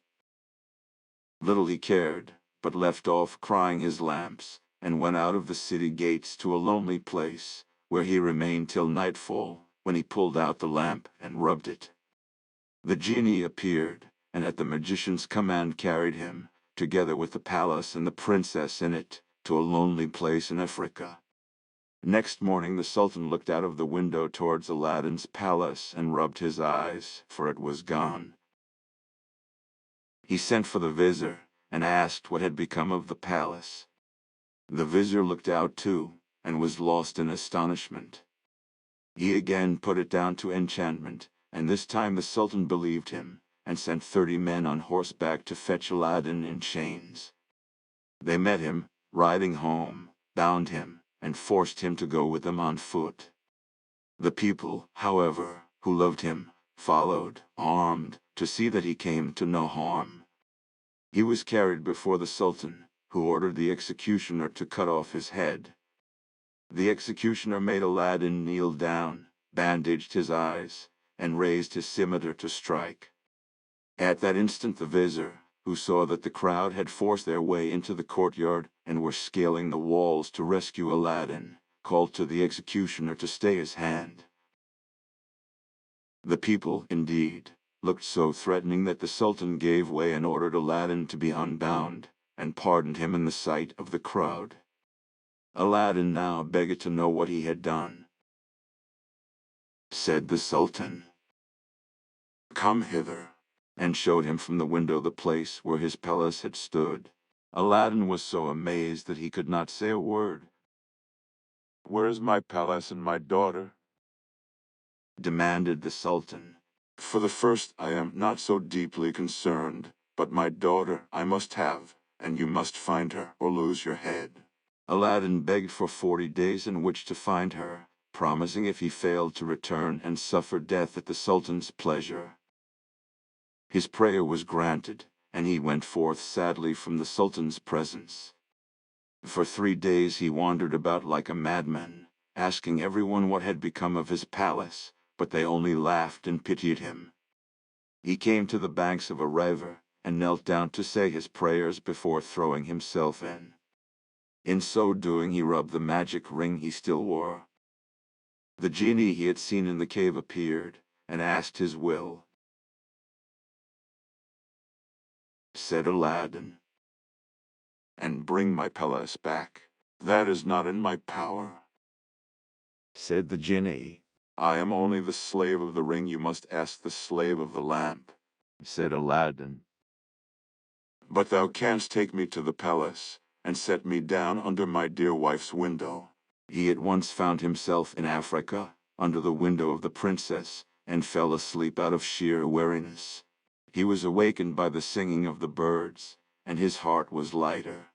Little he cared, but left off crying his lamps, and went out of the city gates to a lonely place, where he remained till nightfall, when he pulled out the lamp and rubbed it. The genie appeared, and at the magician's command carried him, together with the palace and the princess in it, to a lonely place in Africa. Next morning the Sultan looked out of the window towards Aladdin's palace and rubbed his eyes, for it was gone. He sent for the vizier, and asked what had become of the palace. The vizier looked out too, and was lost in astonishment. He again put it down to enchantment, and this time the Sultan believed him, and sent 30 men on horseback to fetch Aladdin in chains. They met him, riding home, bound him, and forced him to go with them on foot. The people, however, who loved him, followed, armed, to see that he came to no harm. He was carried before the Sultan, who ordered the executioner to cut off his head. The executioner made Aladdin kneel down, bandaged his eyes, and raised his scimitar to strike. At that instant the vizier, who saw that the crowd had forced their way into the courtyard and were scaling the walls to rescue Aladdin, called to the executioner to stay his hand. The people, indeed, looked so threatening that the Sultan gave way and ordered Aladdin to be unbound, and pardoned him in the sight of the crowd. Aladdin now begged to know what he had done. Said the Sultan,
Come hither,
and showed him from the window the place where his palace had stood. Aladdin was so amazed that he could not say a word.
Where is my palace and my daughter?
Demanded the Sultan.
For the first I am not so deeply concerned, but my daughter I must have, and you must find her or lose your head.
Aladdin begged for 40 days in which to find her, promising if he failed to return and suffer death at the Sultan's pleasure. His prayer was granted, and he went forth sadly from the Sultan's presence. For 3 days he wandered about like a madman, asking everyone what had become of his palace, but they only laughed and pitied him. He came to the banks of a river, and knelt down to say his prayers before throwing himself in. In so doing he rubbed the magic ring he still wore. The genie he had seen in the cave appeared, and asked his will. Said Aladdin,
And bring my palace back. That is not in my power.
Said the genie.
I am only the slave of the ring. You must ask the slave of the lamp.
Said Aladdin.
But thou canst take me to the palace, and set me down under my dear wife's window.
He at once found himself in Africa, under the window of the princess, and fell asleep out of sheer weariness. He was awakened by the singing of the birds, and his heart was lighter.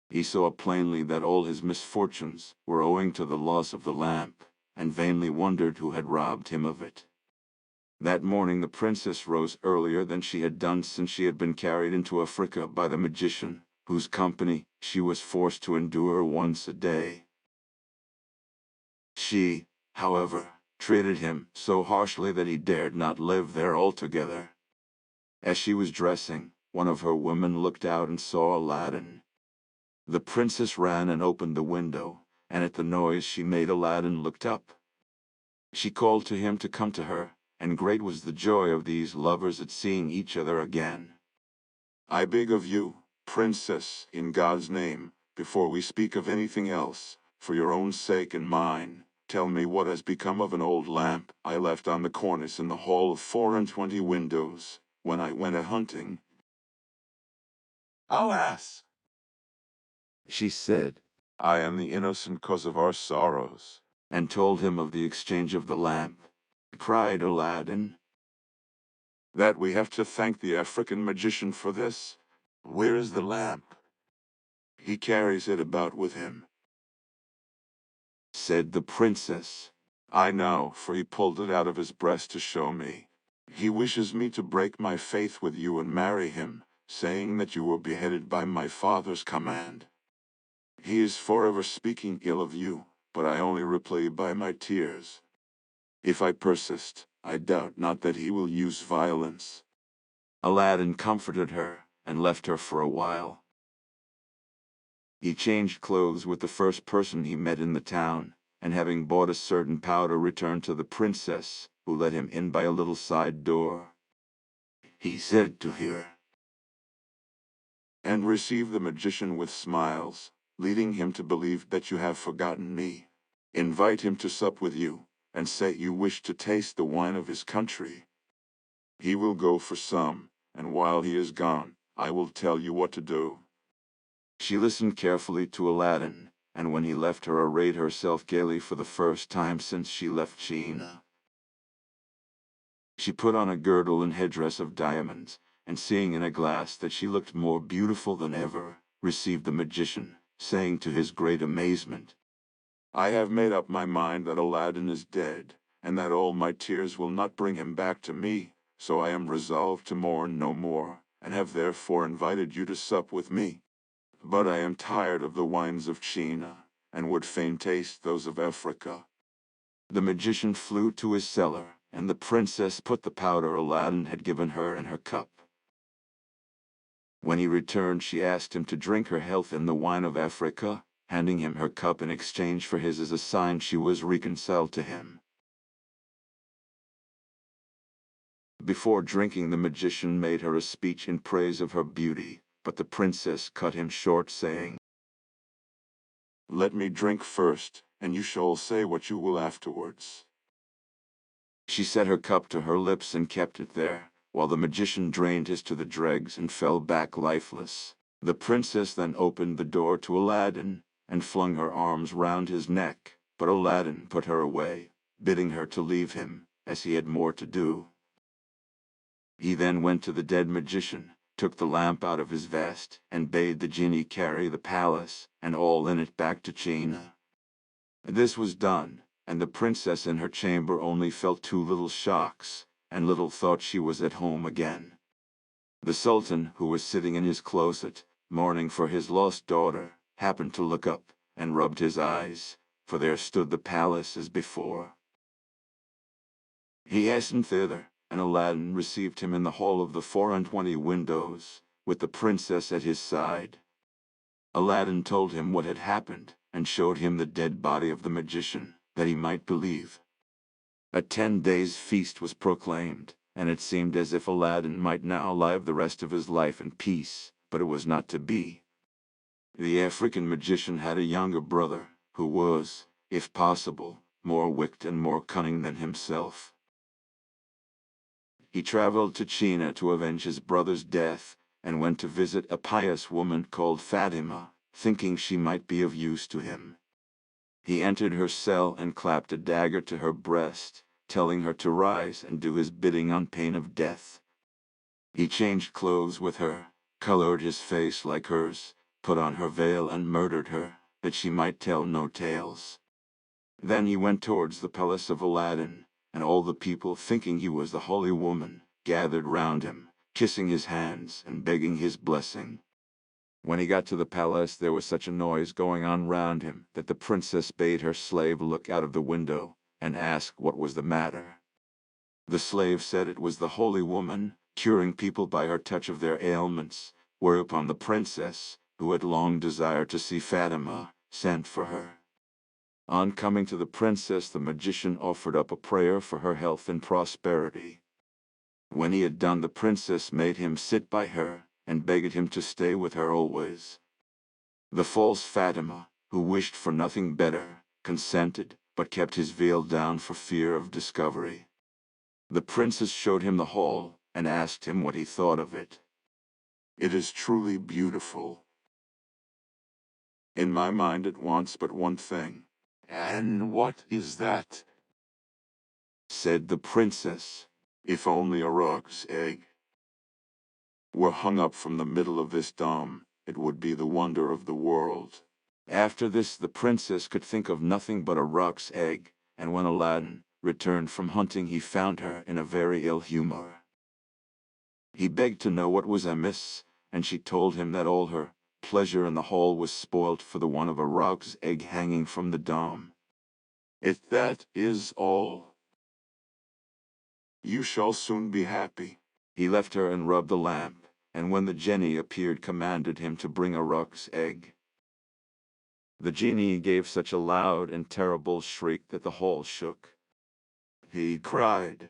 He saw plainly that all his misfortunes were owing to the loss of the lamp, and vainly wondered who had robbed him of it. That morning the princess rose earlier than she had done since she had been carried into Africa by the magician, whose company she was forced to endure once a day. She, however, treated him so harshly that he dared not live there altogether. As she was dressing, one of her women looked out and saw Aladdin. The princess ran and opened the window, and at the noise she made Aladdin looked up. She called to him to come to her, and great was the joy of these lovers at seeing each other again.
I beg of you, princess, in God's name, before we speak of anything else, for your own sake and mine, tell me what has become of an old lamp I left on the cornice in the hall of 24 windows, when I went a-hunting.
Alas!
She said,
I am the innocent cause of our sorrows.
and told him of the exchange of the lamp. Cried Aladdin,
That we have to thank the African magician for this. Where is the lamp? He carries it about with him.
said the princess.
I know, for he pulled it out of his breast to show me. He wishes me to break my faith with you and marry him, saying that you were beheaded by my father's command. He is forever speaking ill of you, but I only reply by my tears. If I persist, I doubt not that he will use violence.
Aladdin comforted her, and left her for a while. He changed clothes with the first person he met in the town, and having bought a certain powder returned to the princess, who let him in by a little side door. He said to her,
And receive the magician with smiles, leading him to believe that you have forgotten me. Invite him to sup with you, and say you wish to taste the wine of his country. He will go for some, and while he is gone, I will tell you what to do.
She listened carefully to Aladdin, and when he left her arrayed herself gaily for the first time since she left China. She put on a girdle and headdress of diamonds, and seeing in a glass that she looked more beautiful than ever, received the magician, saying to his great amazement,
I have made up my mind that Aladdin is dead, and that all my tears will not bring him back to me, so I am resolved to mourn no more, and have therefore invited you to sup with me. But I am tired of the wines of China, and would fain taste those of Africa.
The magician flew to his cellar, and the princess put the powder Aladdin had given her in her cup. When he returned she asked him to drink her health in the wine of Africa, handing him her cup in exchange for his as a sign she was reconciled to him. Before drinking the magician made her a speech in praise of her beauty, but the princess cut him short, saying,
Let me drink first, and you shall say what you will afterwards.
She set her cup to her lips and kept it there, while the magician drained his to the dregs and fell back lifeless. The princess then opened the door to Aladdin, and flung her arms round his neck, but Aladdin put her away, bidding her to leave him, as he had more to do. He then went to the dead magician, took the lamp out of his vest, and bade the genie carry the palace, and all in it back to China. This was done, and the princess in her chamber only felt 2 little shocks, and little thought she was at home again. The sultan, who was sitting in his closet, mourning for his lost daughter, happened to look up, and rubbed his eyes, for there stood the palace as before. He hastened thither, and Aladdin received him in the hall of the 24 windows, with the princess at his side. Aladdin told him what had happened, and showed him the dead body of the magician, that he might believe. A 10 days' feast was proclaimed, and it seemed as if Aladdin might now live the rest of his life in peace, but it was not to be. The African magician had a younger brother, who was, if possible, more wicked and more cunning than himself. He traveled to China to avenge his brother's death, and went to visit a pious woman called Fatima, thinking she might be of use to him. He entered her cell and clapped a dagger to her breast, telling her to rise and do his bidding on pain of death. He changed clothes with her, colored his face like hers, put on her veil and murdered her, that she might tell no tales. Then he went towards the palace of Aladdin, and all the people, thinking he was the holy woman, gathered round him, kissing his hands and begging his blessing. When he got to the palace there was such a noise going on round him that the princess bade her slave look out of the window, and ask what was the matter. The slave said it was the holy woman, curing people by her touch of their ailments, whereupon the princess, who had long desired to see Fatima, sent for her. On coming to the princess the magician offered up a prayer for her health and prosperity. When he had done the princess made him sit by her, and begged him to stay with her always. The false Fatima, who wished for nothing better, consented, but kept his veil down for fear of discovery. The princess showed him the hall, and asked him what he thought of it.
It is truly beautiful. In my mind it wants but one thing. And what is that?
Said the princess.
If only a roc's egg were hung up from the middle of this dome, it would be the wonder of the world.
After this the princess could think of nothing but a roc's egg, and when Aladdin returned from hunting he found her in a very ill humor. He begged to know what was amiss, and she told him that all her pleasure in the hall was spoilt for the want of a roc's egg hanging from the dome.
If that is all, You shall soon be happy.
He left her and rubbed the lamp, and when the genie appeared commanded him to bring a roc's egg. The genie gave such a loud and terrible shriek that the hall shook.
He cried,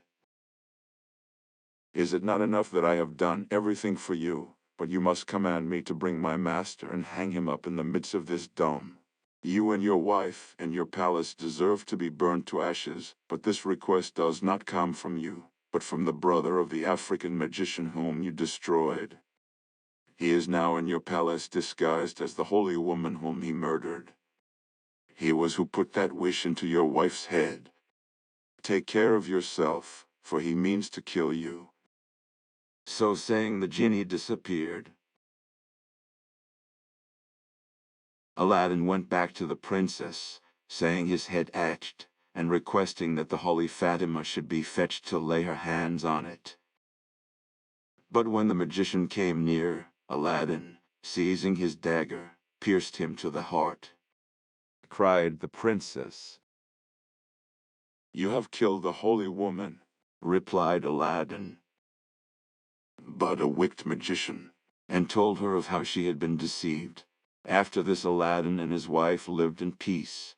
"Is it not enough that I have done everything for you, but you must command me to bring my master and hang him up in the midst of this dome? You and your wife and your palace deserve to be burned to ashes, but this request does not come from you, but from the brother of the African magician whom you destroyed. He is now in your palace disguised as the holy woman whom he murdered. He was who put that wish into your wife's head. Take care of yourself, for he means to kill you."
So saying, the genie disappeared. Aladdin went back to the princess, saying his head ached, and requesting that the holy Fatima should be fetched to lay her hands on it. But when the magician came near, Aladdin, seizing his dagger, pierced him to the heart. Cried the princess.
"You have killed the holy woman,"
Replied Aladdin,
"but a wicked magician,"
and told her of how she had been deceived. After this, Aladdin and his wife lived in peace.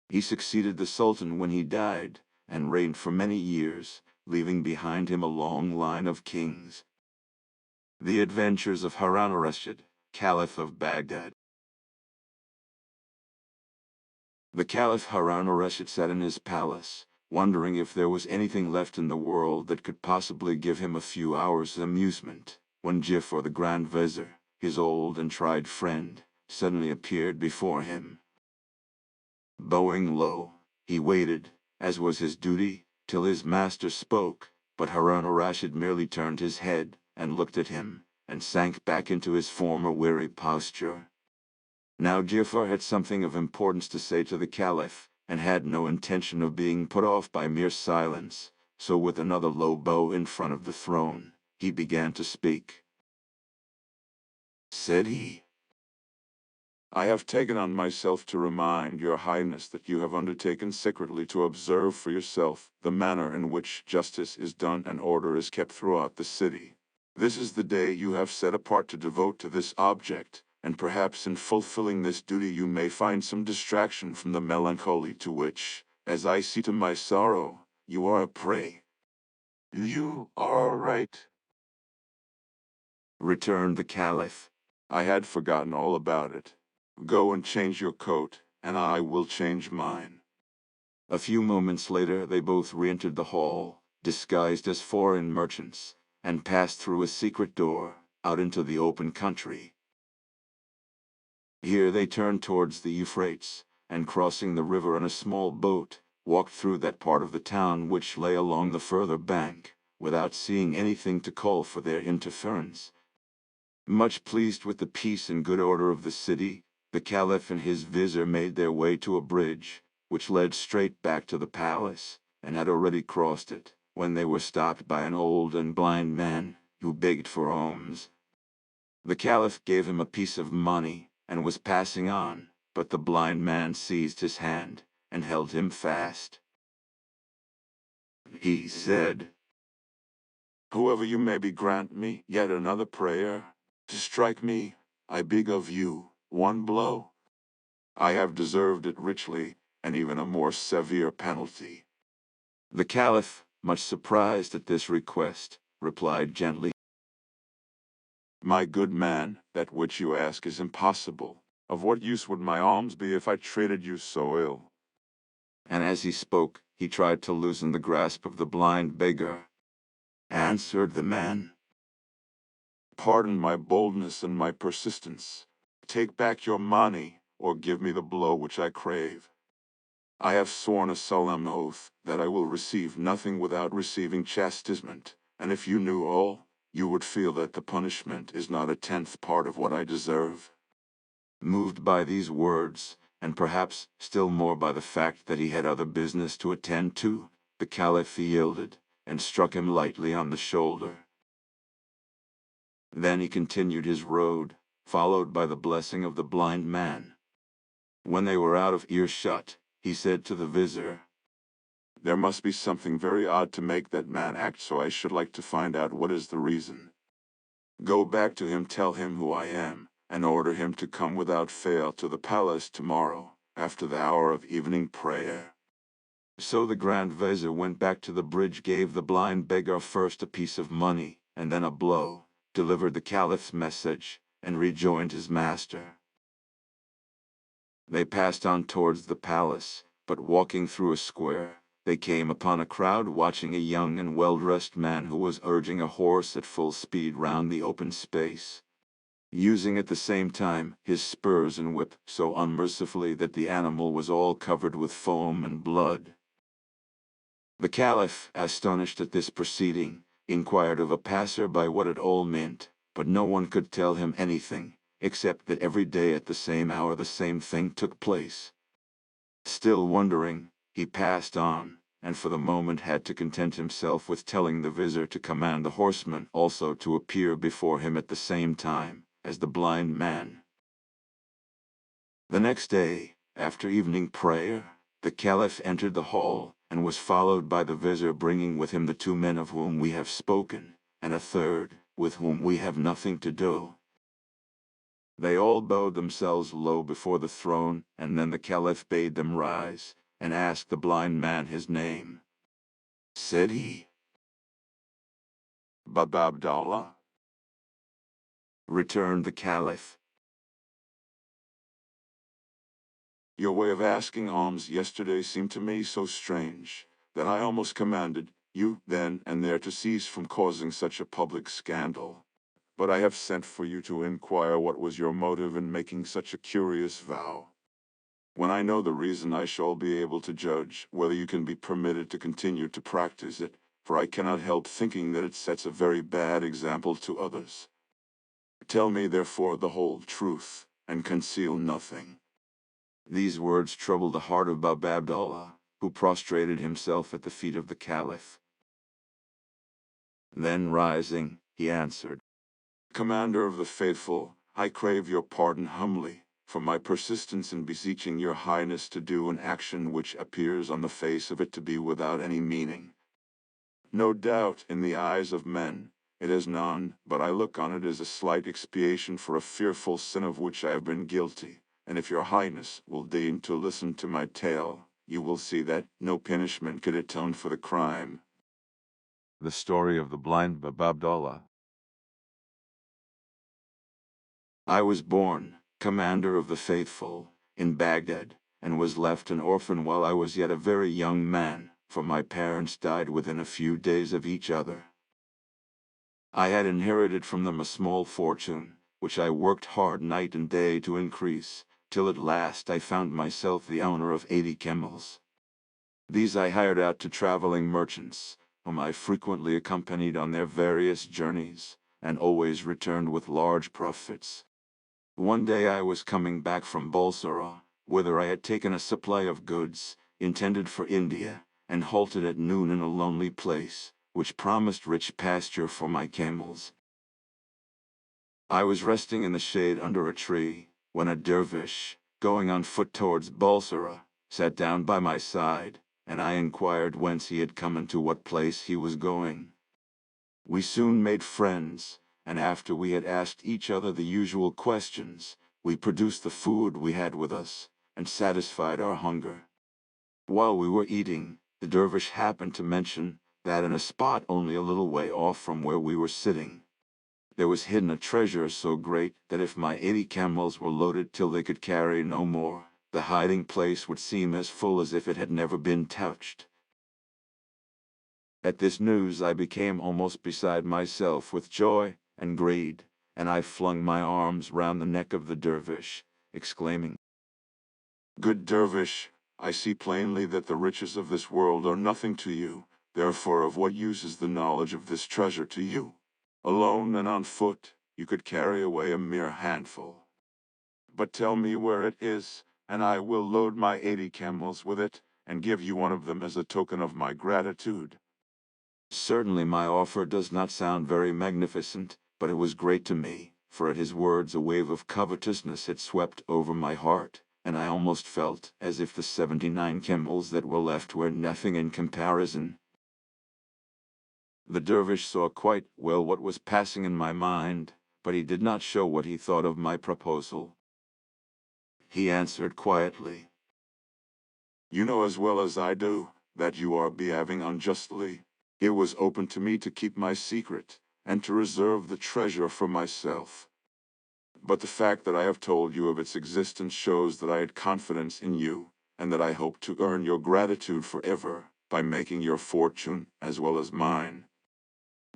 He succeeded the Sultan when he died, and reigned for many years, leaving behind him a long line of kings. The Adventures of Harun al-Rashid, Caliph of Baghdad. The Caliph Harun al-Rashid sat in his palace, wondering if there was anything left in the world that could possibly give him a few hours' amusement, when Jafar the Grand Vizier, his old and tried friend, suddenly appeared before him. Bowing low, he waited, as was his duty, till his master spoke, but Harun al-Rashid merely turned his head, and looked at him, and sank back into his former weary posture. Now Jafar had something of importance to say to the Caliph, and had no intention of being put off by mere silence, so with another low bow in front of the throne, he began to speak.
Said he, "I have taken on myself to remind your highness that you have undertaken secretly to observe for yourself the manner in which justice is done and order is kept throughout the city. This is the day you have set apart to devote to this object, and perhaps in fulfilling this duty you may find some distraction from the melancholy to which, as I see to my sorrow, you are a prey." "You are right,"
returned the Caliph.
"I had forgotten all about it. Go and change your coat, and I will change mine."
A few moments later they both re-entered the hall, disguised as foreign merchants, and passed through a secret door, out into the open country. Here they turned towards the Euphrates, and crossing the river in a small boat, walked through that part of the town which lay along the further bank, without seeing anything to call for their interference. Much pleased with the peace and good order of the city, the Caliph and his vizier made their way to a bridge, which led straight back to the palace, and had already crossed it, when they were stopped by an old and blind man, who begged for alms. The Caliph gave him a piece of money, and was passing on, but the blind man seized his hand, and held him fast. He said,
"Whoever you may be, grant me yet another prayer. To strike me, I beg of you, one blow. I have deserved it richly, and even a more severe penalty."
The Caliph, much surprised at this request, replied gently,
"My good man, that which you ask is impossible. Of what use would my alms be if I treated you so ill?"
and as he spoke, he tried to loosen the grasp of the blind beggar. Answered the man,
"Pardon my boldness and my persistence. Take back your money, or give me the blow which I crave. I have sworn a solemn oath that I will receive nothing without receiving chastisement, and if you knew all, you would feel that the punishment is not a tenth part of what I deserve."
Moved by these words, and perhaps still more by the fact that he had other business to attend to, the Caliph yielded, and struck him lightly on the shoulder. Then he continued his road, followed by the blessing of the blind man. When they were out of earshot, he said to the vizier,
There must be something very odd to make that man act so. I should like to find out what is the reason. Go back to him, tell him who I am, and order him to come without fail to the palace tomorrow, after the hour of evening prayer."
So the Grand Vizier went back to the bridge, gave the blind beggar first a piece of money, and then a blow, delivered the Caliph's message, and rejoined his master. They passed on towards the palace, but walking through a square, they came upon a crowd watching a young and well-dressed man who was urging a horse at full speed round the open space, using at the same time his spurs and whip so unmercifully that the animal was all covered with foam and blood. The Caliph, astonished at this proceeding, inquired of a passer-by what it all meant, but no one could tell him anything, except that every day at the same hour the same thing took place. Still wondering, he passed on, and for the moment had to content himself with telling the vizier to command the horseman also to appear before him at the same time as the blind man. The next day, after evening prayer, the Caliph entered the hall, and was followed by the vizier, bringing with him the two men of whom we have spoken, and a third, with whom we have nothing to do. They all bowed themselves low before the throne, and then the Caliph bade them rise, and asked the blind man his name. Said he,
"Baba Abdallah."
Returned the Caliph,
"Your way of asking alms yesterday seemed to me so strange, that I almost commanded you then and there to cease from causing such a public scandal. But I have sent for you to inquire what was your motive in making such a curious vow. When I know the reason, I shall be able to judge whether you can be permitted to continue to practice it, for I cannot help thinking that it sets a very bad example to others. Tell me therefore the whole truth, and conceal nothing."
These words troubled the heart of Baba Abdallah, who prostrated himself at the feet of the Caliph. Then rising, he answered,
"Commander of the faithful, I crave your pardon humbly, for my persistence in beseeching your highness to do an action which appears on the face of it to be without any meaning. No doubt, in the eyes of men, it has none, but I look on it as a slight expiation for a fearful sin of which I have been guilty, and if your highness will deign to listen to my tale, you will see that no punishment could atone for the crime."
The story of the blind Baba Abdallah. I was born, commander of the faithful, in Baghdad, and was left an orphan while I was yet a very young man, for my parents died within a few days of each other. I had inherited from them a small fortune, which I worked hard night and day to increase, till at last I found myself the owner of 80 camels. These I hired out to traveling merchants, whom I frequently accompanied on their various journeys, and always returned with large profits. One day I was coming back from Balsara, whither I had taken a supply of goods, intended for India, and halted at noon in a lonely place, which promised rich pasture for my camels. I was resting in the shade under a tree, when a dervish, going on foot towards Balsara, sat down by my side, and I inquired whence he had come and to what place he was going. We soon made friends, and after we had asked each other the usual questions, we produced the food we had with us, and satisfied our hunger. While we were eating, the dervish happened to mention that in a spot only a little way off from where we were sitting, there was hidden a treasure so great that if my 80 camels were loaded till they could carry no more, the hiding place would seem as full as if it had never been touched. At this news I became almost beside myself with joy and greed, and I flung my arms round the neck of the dervish, exclaiming,
"Good dervish, I see plainly that the riches of this world are nothing to you, therefore of what use is the knowledge of this treasure to you? Alone and on foot, you could carry away a mere handful. But tell me where it is, and I will load my 80 camels with it, and give you one of them as a token of my gratitude."
Certainly my offer does not sound very magnificent, but it was great to me, for at his words a wave of covetousness had swept over my heart, and I almost felt as if the 79 camels that were left were nothing in comparison. The dervish saw quite well what was passing in my mind, but he did not show what he thought of my proposal. He answered quietly,
You know as well as I do that you are behaving unjustly. It was open to me to keep my secret and to reserve the treasure for myself. But the fact that I have told you of its existence shows that I had confidence in you, and that I hope to earn your gratitude forever by making your fortune as well as mine.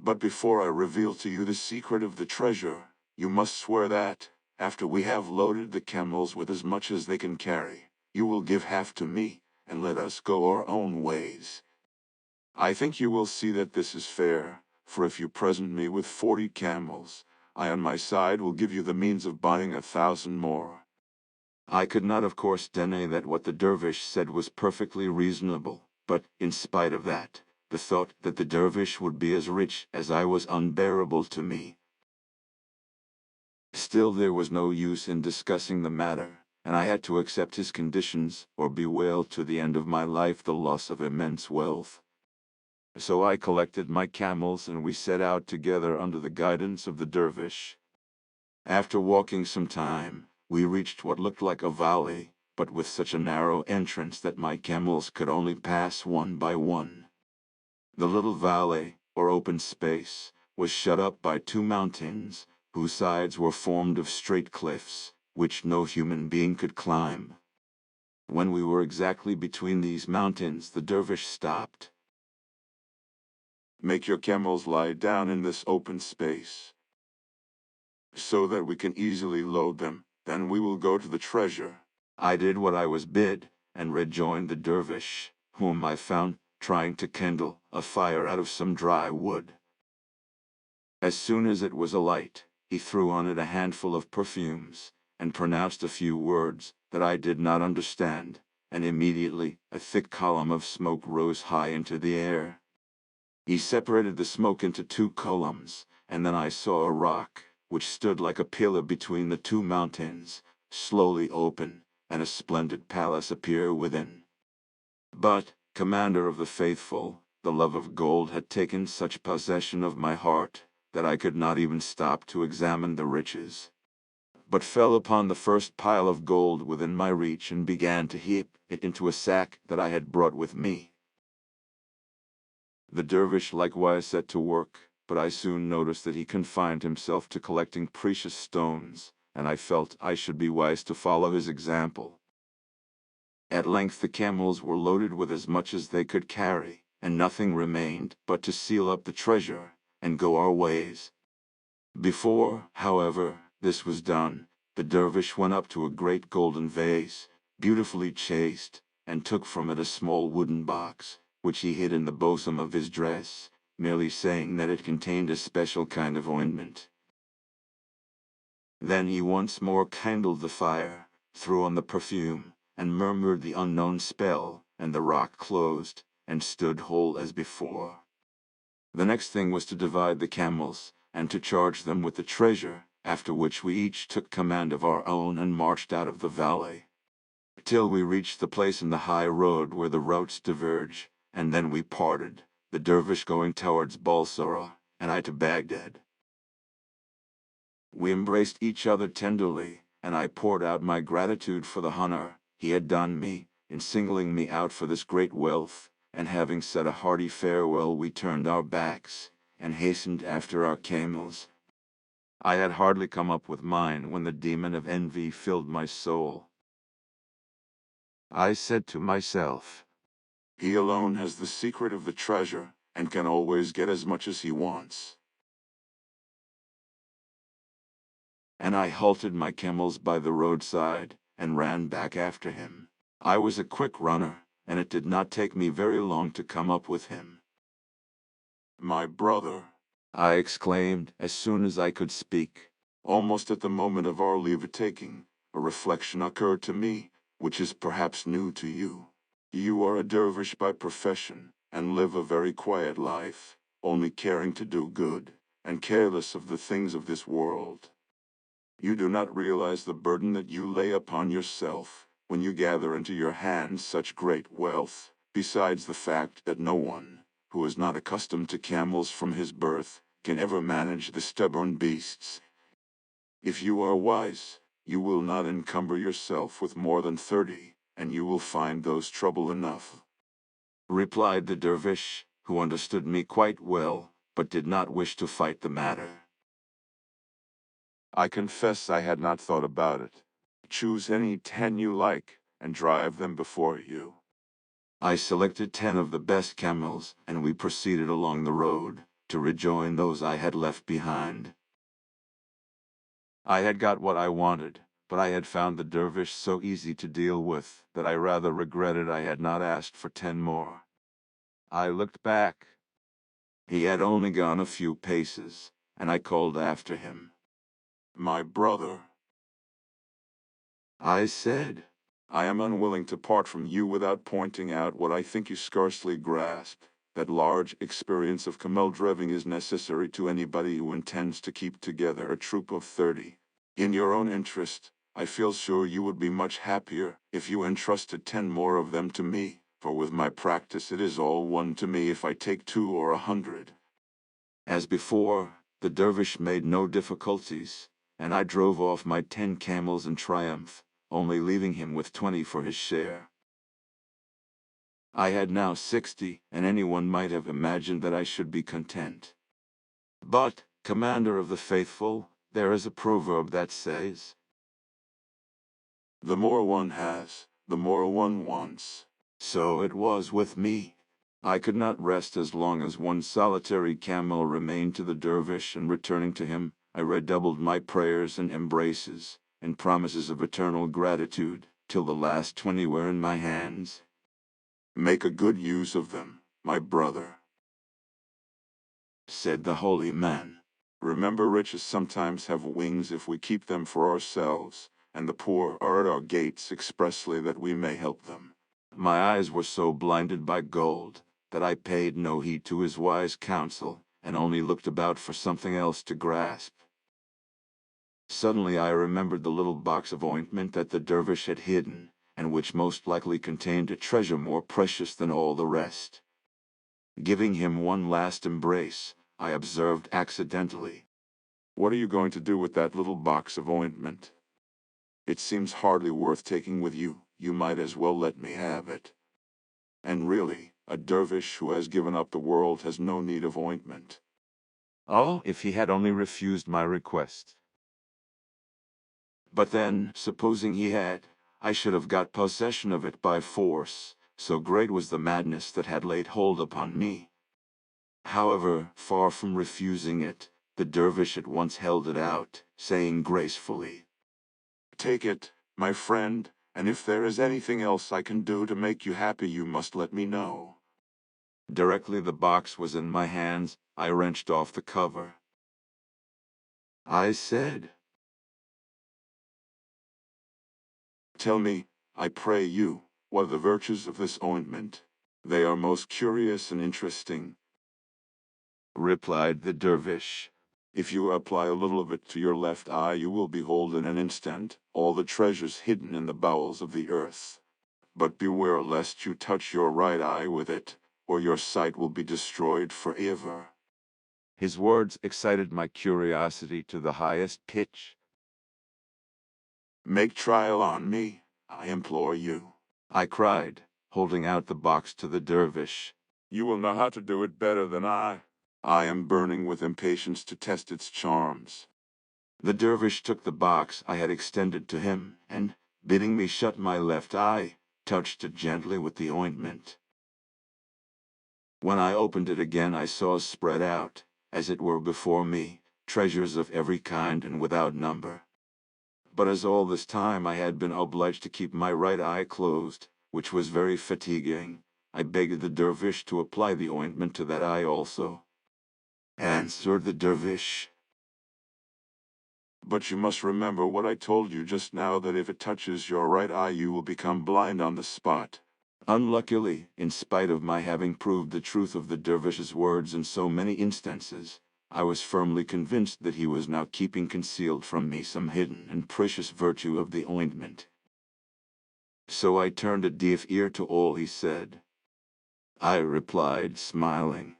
But before I reveal to you the secret of the treasure, you must swear that, after we have loaded the camels with as much as they can carry, you will give half to me, and let us go our own ways. I think you will see that this is fair, for if you present me with 40 camels, I on my side will give you the means of buying 1,000 more.
I could not of course deny that what the dervish said was perfectly reasonable, but, in spite of that, the thought that the dervish would be as rich as I was unbearable to me. Still there was no use in discussing the matter, and I had to accept his conditions or bewail to the end of my life the loss of immense wealth. So I collected my camels and we set out together under the guidance of the dervish. After walking some time, we reached what looked like a valley, but with such a narrow entrance that my camels could only pass one by one. The little valley, or open space, was shut up by two mountains, whose sides were formed of straight cliffs, which no human being could climb. When we were exactly between these mountains, the dervish stopped.
Make your camels lie down in this open space, so that we can easily load them. Then we will go to the treasure.
I did what I was bid, and rejoined the dervish, whom I found trying to kindle a fire out of some dry wood. As soon as it was alight, he threw on it a handful of perfumes, and pronounced a few words that I did not understand, and immediately a thick column of smoke rose high into the air. He separated the smoke into two columns, and then I saw a rock, which stood like a pillar between the two mountains, slowly open, and a splendid palace appear within. But, commander of the faithful, the love of gold had taken such possession of my heart, that I could not even stop to examine the riches, but fell upon the first pile of gold within my reach and began to heap it into a sack that I had brought with me. The dervish likewise set to work, but I soon noticed that he confined himself to collecting precious stones, and I felt I should be wise to follow his example. At length the camels were loaded with as much as they could carry, and nothing remained but to seal up the treasure, and go our ways. Before, however, this was done, the dervish went up to a great golden vase, beautifully chased, and took from it a small wooden box, which he hid in the bosom of his dress, merely saying that it contained a special kind of ointment. Then he once more kindled the fire, threw on the perfume, and murmured the unknown spell, and the rock closed, and stood whole as before. The next thing was to divide the camels, and to charge them with the treasure, after which we each took command of our own and marched out of the valley, till we reached the place in the high road where the routes diverge, and then we parted, the dervish going towards Balsora, and I to Baghdad. We embraced each other tenderly, and I poured out my gratitude for the honor he had done me, in singling me out for this great wealth, and having said a hearty farewell we turned our backs, and hastened after our camels. I had hardly come up with mine when the demon of envy filled my soul. I said to myself,
He alone has the secret of the treasure, and can always get as much as he wants.
and I halted my camels by the roadside, and ran back after him. I was a quick runner, and it did not take me very long to come up with him.
My brother,
I exclaimed as soon as I could speak.
almost at the moment of our leave-taking, a reflection occurred to me, which is perhaps new to you. You are a dervish by profession, and live a very quiet life, only caring to do good, and careless of the things of this world. You do not realize the burden that you lay upon yourself, when you gather into your hands such great wealth, besides the fact that no one, who is not accustomed to camels from his birth, can ever manage the stubborn beasts. If you are wise, you will not encumber yourself with more than 30, and you will find those trouble enough,"
replied the dervish, who understood me quite well, but did not wish to fight the matter.
"I confess I had not thought about it. Choose any 10 you like, and drive them before you."
I selected 10 of the best camels, and we proceeded along the road, to rejoin those I had left behind. I had got what I wanted, but I had found the dervish so easy to deal with that I rather regretted I had not asked for 10 more. I looked back. He had only gone a few paces, and I called after him.
"My brother,"
I said,
"I am unwilling to part from you without pointing out what I think you scarcely grasp, that large experience of camel driving is necessary to anybody who intends to keep together a troop of 30. In your own interest, I feel sure you would be much happier if you entrusted 10 more of them to me, for with my practice it is all one to me if I take 2 or 100.
As before, the dervish made no difficulties, and I drove off my 10 camels in triumph, only leaving him with 20 for his share. I had now 60, and anyone might have imagined that I should be content. But, Commander of the Faithful, there is a proverb that says,
The more one has, the more one wants.
so it was with me. I could not rest as long as one solitary camel remained to the dervish, and returning to him, I redoubled my prayers and embraces, and promises of eternal gratitude, till the last 20 were in my hands.
"Make a good use of them, my brother,"
said the holy man.
"Remember, riches sometimes have wings if we keep them for ourselves, and the poor are at our gates expressly that we may help them."
My eyes were so blinded by gold, that I paid no heed to his wise counsel, and only looked about for something else to grasp. Suddenly I remembered the little box of ointment that the dervish had hidden, and which most likely contained a treasure more precious than all the rest. Giving him one last embrace, I observed accidentally,
"What are you going to do with that little box of ointment? It seems hardly worth taking with you. You might as well let me have it. And really, a dervish who has given up the world has no need of ointment."
oh, if he had only refused my request. But then, supposing he had, I should have got possession of it by force, so great was the madness that had laid hold upon me. However, far from refusing it, the dervish at once held it out, saying gracefully,
"Take it, my friend, and if there is anything else I can do to make you happy, you must let me know."
Directly the box was in my hands, I wrenched off the cover. I said,
"Tell me, I pray you, what are the virtues of this ointment? They are most curious and interesting."
replied the dervish.
"If you apply a little of it to your left eye, you will behold in an instant all the treasures hidden in the bowels of the earth. But beware lest you touch your right eye with it, or your sight will be destroyed forever."
His words excited my curiosity to the highest pitch.
"Make trial on me, I implore you,"
I cried, holding out the box to the dervish.
You will know how to do it better than I.
"I am burning with impatience to test its charms."
The dervish took the box I had extended to him, and, bidding me shut my left eye, touched it gently with the ointment. When I opened it again, I saw spread out, as it were before me, treasures of every kind and without number. But as all this time I had been obliged to keep my right eye closed, which was very fatiguing, I begged the dervish to apply the ointment to that eye also. Answered the dervish,
"But you must remember what I told you just now, that if it touches your right eye you will become blind on the spot."
unluckily, in spite of my having proved the truth of the dervish's words in so many instances, I was firmly convinced that he was now keeping concealed from me some hidden and precious virtue of the ointment. So I turned a deaf ear to all he said. I replied, smiling,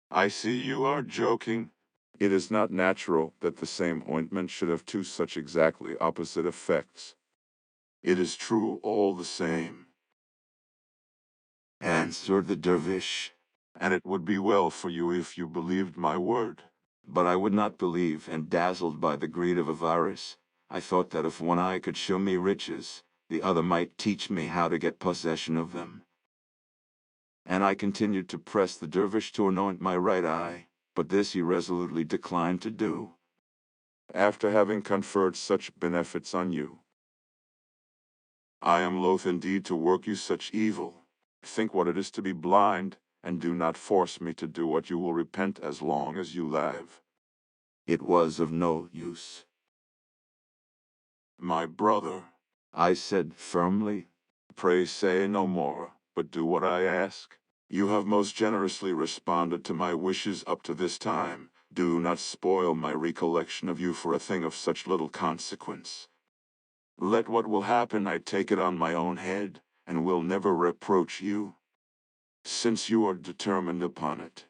I see you are joking.
It is not natural that the same ointment should have two such exactly opposite effects.
It is true all the same,
answered the dervish.
and it would be well for you if you believed my word.
But I would not believe, and dazzled by the greed of avarice, I thought that if one eye could show me riches, the other might teach me how to get possession of them. And I continued to press the dervish to anoint my right eye, but this he resolutely declined to do.
After having conferred such benefits on you,
I am loath indeed to work you such evil. Think what it is to be blind, and do not force me to do what you will repent as long as you live.
It was of no use.
My brother,
I said firmly,
pray say no more, but do what I ask. You have most generously responded to my wishes up to this time. Do not spoil my recollection of you for a thing of such little consequence. Let what will happen I take it on my own head, and will never reproach you, since you are determined upon it.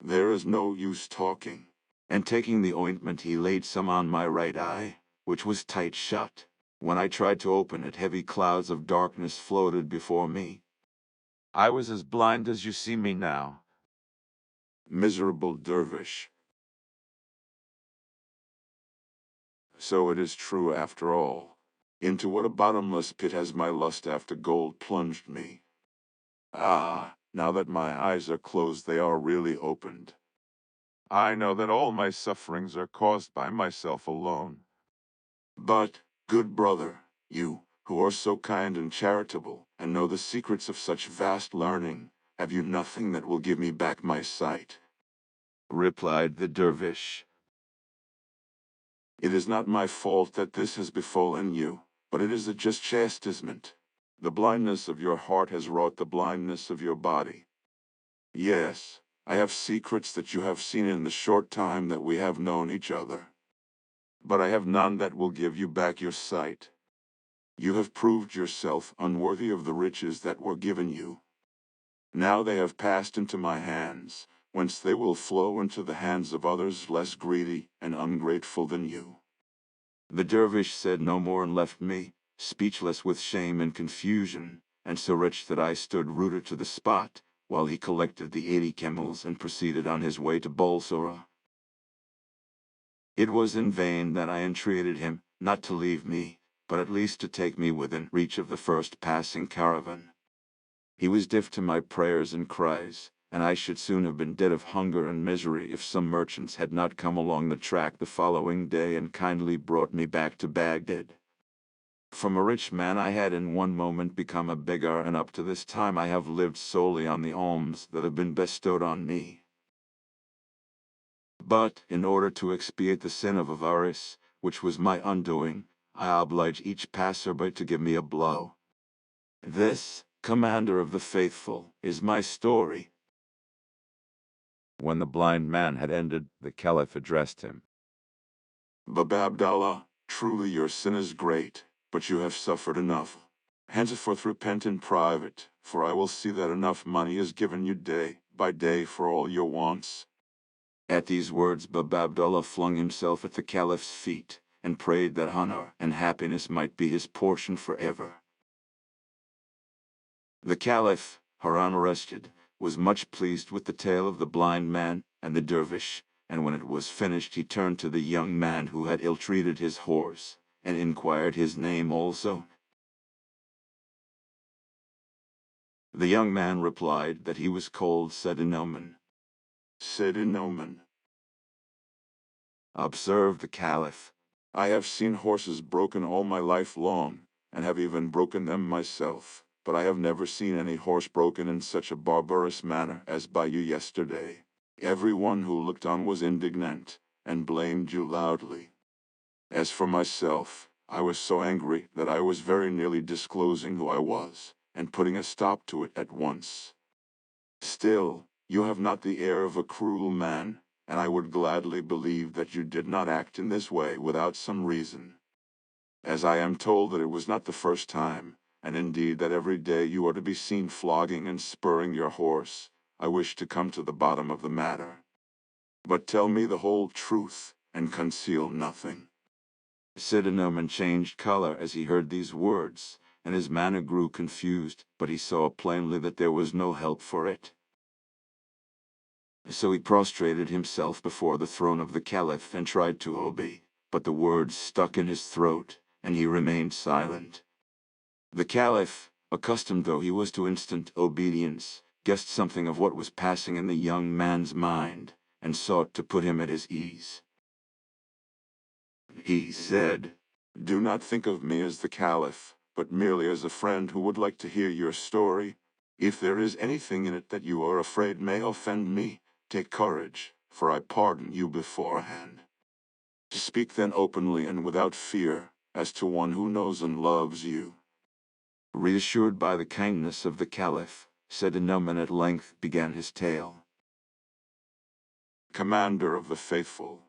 There is no use talking.
and taking the ointment he laid some on my right eye, which was tight shut. When I tried to open it, heavy clouds of darkness floated before me. I was as blind as you see me now.
Miserable dervish. So it is true after all. Into what a bottomless pit has my lust after gold plunged me. Ah, now that my eyes are closed, they are really opened. I know that all my sufferings are caused by myself alone. But, good brother, you, who are so kind and charitable, and know the secrets of such vast learning, have you nothing that will give me back my sight?
Replied the dervish.
It is not my fault that this has befallen you, but it is a just chastisement. The blindness of your heart has wrought the blindness of your body. Yes, I have secrets that you have seen in the short time that we have known each other. But I have none that will give you back your sight. You have proved yourself unworthy of the riches that were given you. Now they have passed into my hands, whence they will flow into the hands of others less greedy and ungrateful than you.
The dervish said no more and left me, speechless with shame and confusion, and so rich that I stood rooted to the spot, while he collected the 80 camels and proceeded on his way to Balsora. It was in vain that I entreated him not to leave me, but at least to take me within reach of the first passing caravan. He was deaf to my prayers and cries, and I should soon have been dead of hunger and misery if some merchants had not come along the track the following day and kindly brought me back to Baghdad. From a rich man I had in one moment become a beggar, and up to this time I have lived solely on the alms that have been bestowed on me. But, in order to expiate the sin of avarice, which was my undoing, I oblige each passer-by to give me a blow. This, Commander of the Faithful, is my story.
when the blind man had ended, the Caliph addressed him.
Baba Abdallah, truly your sin is great, but you have suffered enough. Henceforth repent in private, for I will see that enough money is given you day by day for all your wants.
At these words Baba Abdallah flung himself at the Caliph's feet, and prayed that honor and happiness might be his portion forever. The Caliph, Haran Rashid, was much pleased with the tale of the blind man and the dervish, and when it was finished he turned to the young man who had ill-treated his horse, and inquired his name also. The young man replied that he was called Sedinoman.
Sedinoman.
Observed the Caliph.
I have seen horses broken all my life long, and have even broken them myself, but I have never seen any horse broken in such a barbarous manner as by you yesterday. Everyone who looked on was indignant, and blamed you loudly. As for myself, I was so angry that I was very nearly disclosing who I was, and putting a stop to it at once. Still, you have not the air of a cruel man, and I would gladly believe that you did not act in this way without some reason. as I am told that it was not the first time, and indeed that every day you are to be seen flogging and spurring your horse. I wish to come to the bottom of the matter. But tell me the whole truth, and conceal nothing."
Cinnamon changed color as he heard these words, and his manner grew confused, but he saw plainly that there was no help for it. So he prostrated himself before the throne of the Caliph and tried to obey, but the words stuck in his throat, and he remained silent. The Caliph, accustomed though he was to instant obedience, guessed something of what was passing in the young man's mind, and sought to put him at his ease.
He said, "Do not think of me as the Caliph, but merely as a friend who would like to hear your story. If there is anything in it that you are afraid may offend me, take courage, for I pardon you beforehand. Speak then openly and without fear, as to one who knows and loves you."
Reassured by the kindness of the Caliph, Cinnamon at length began his tale.
"Commander of the faithful,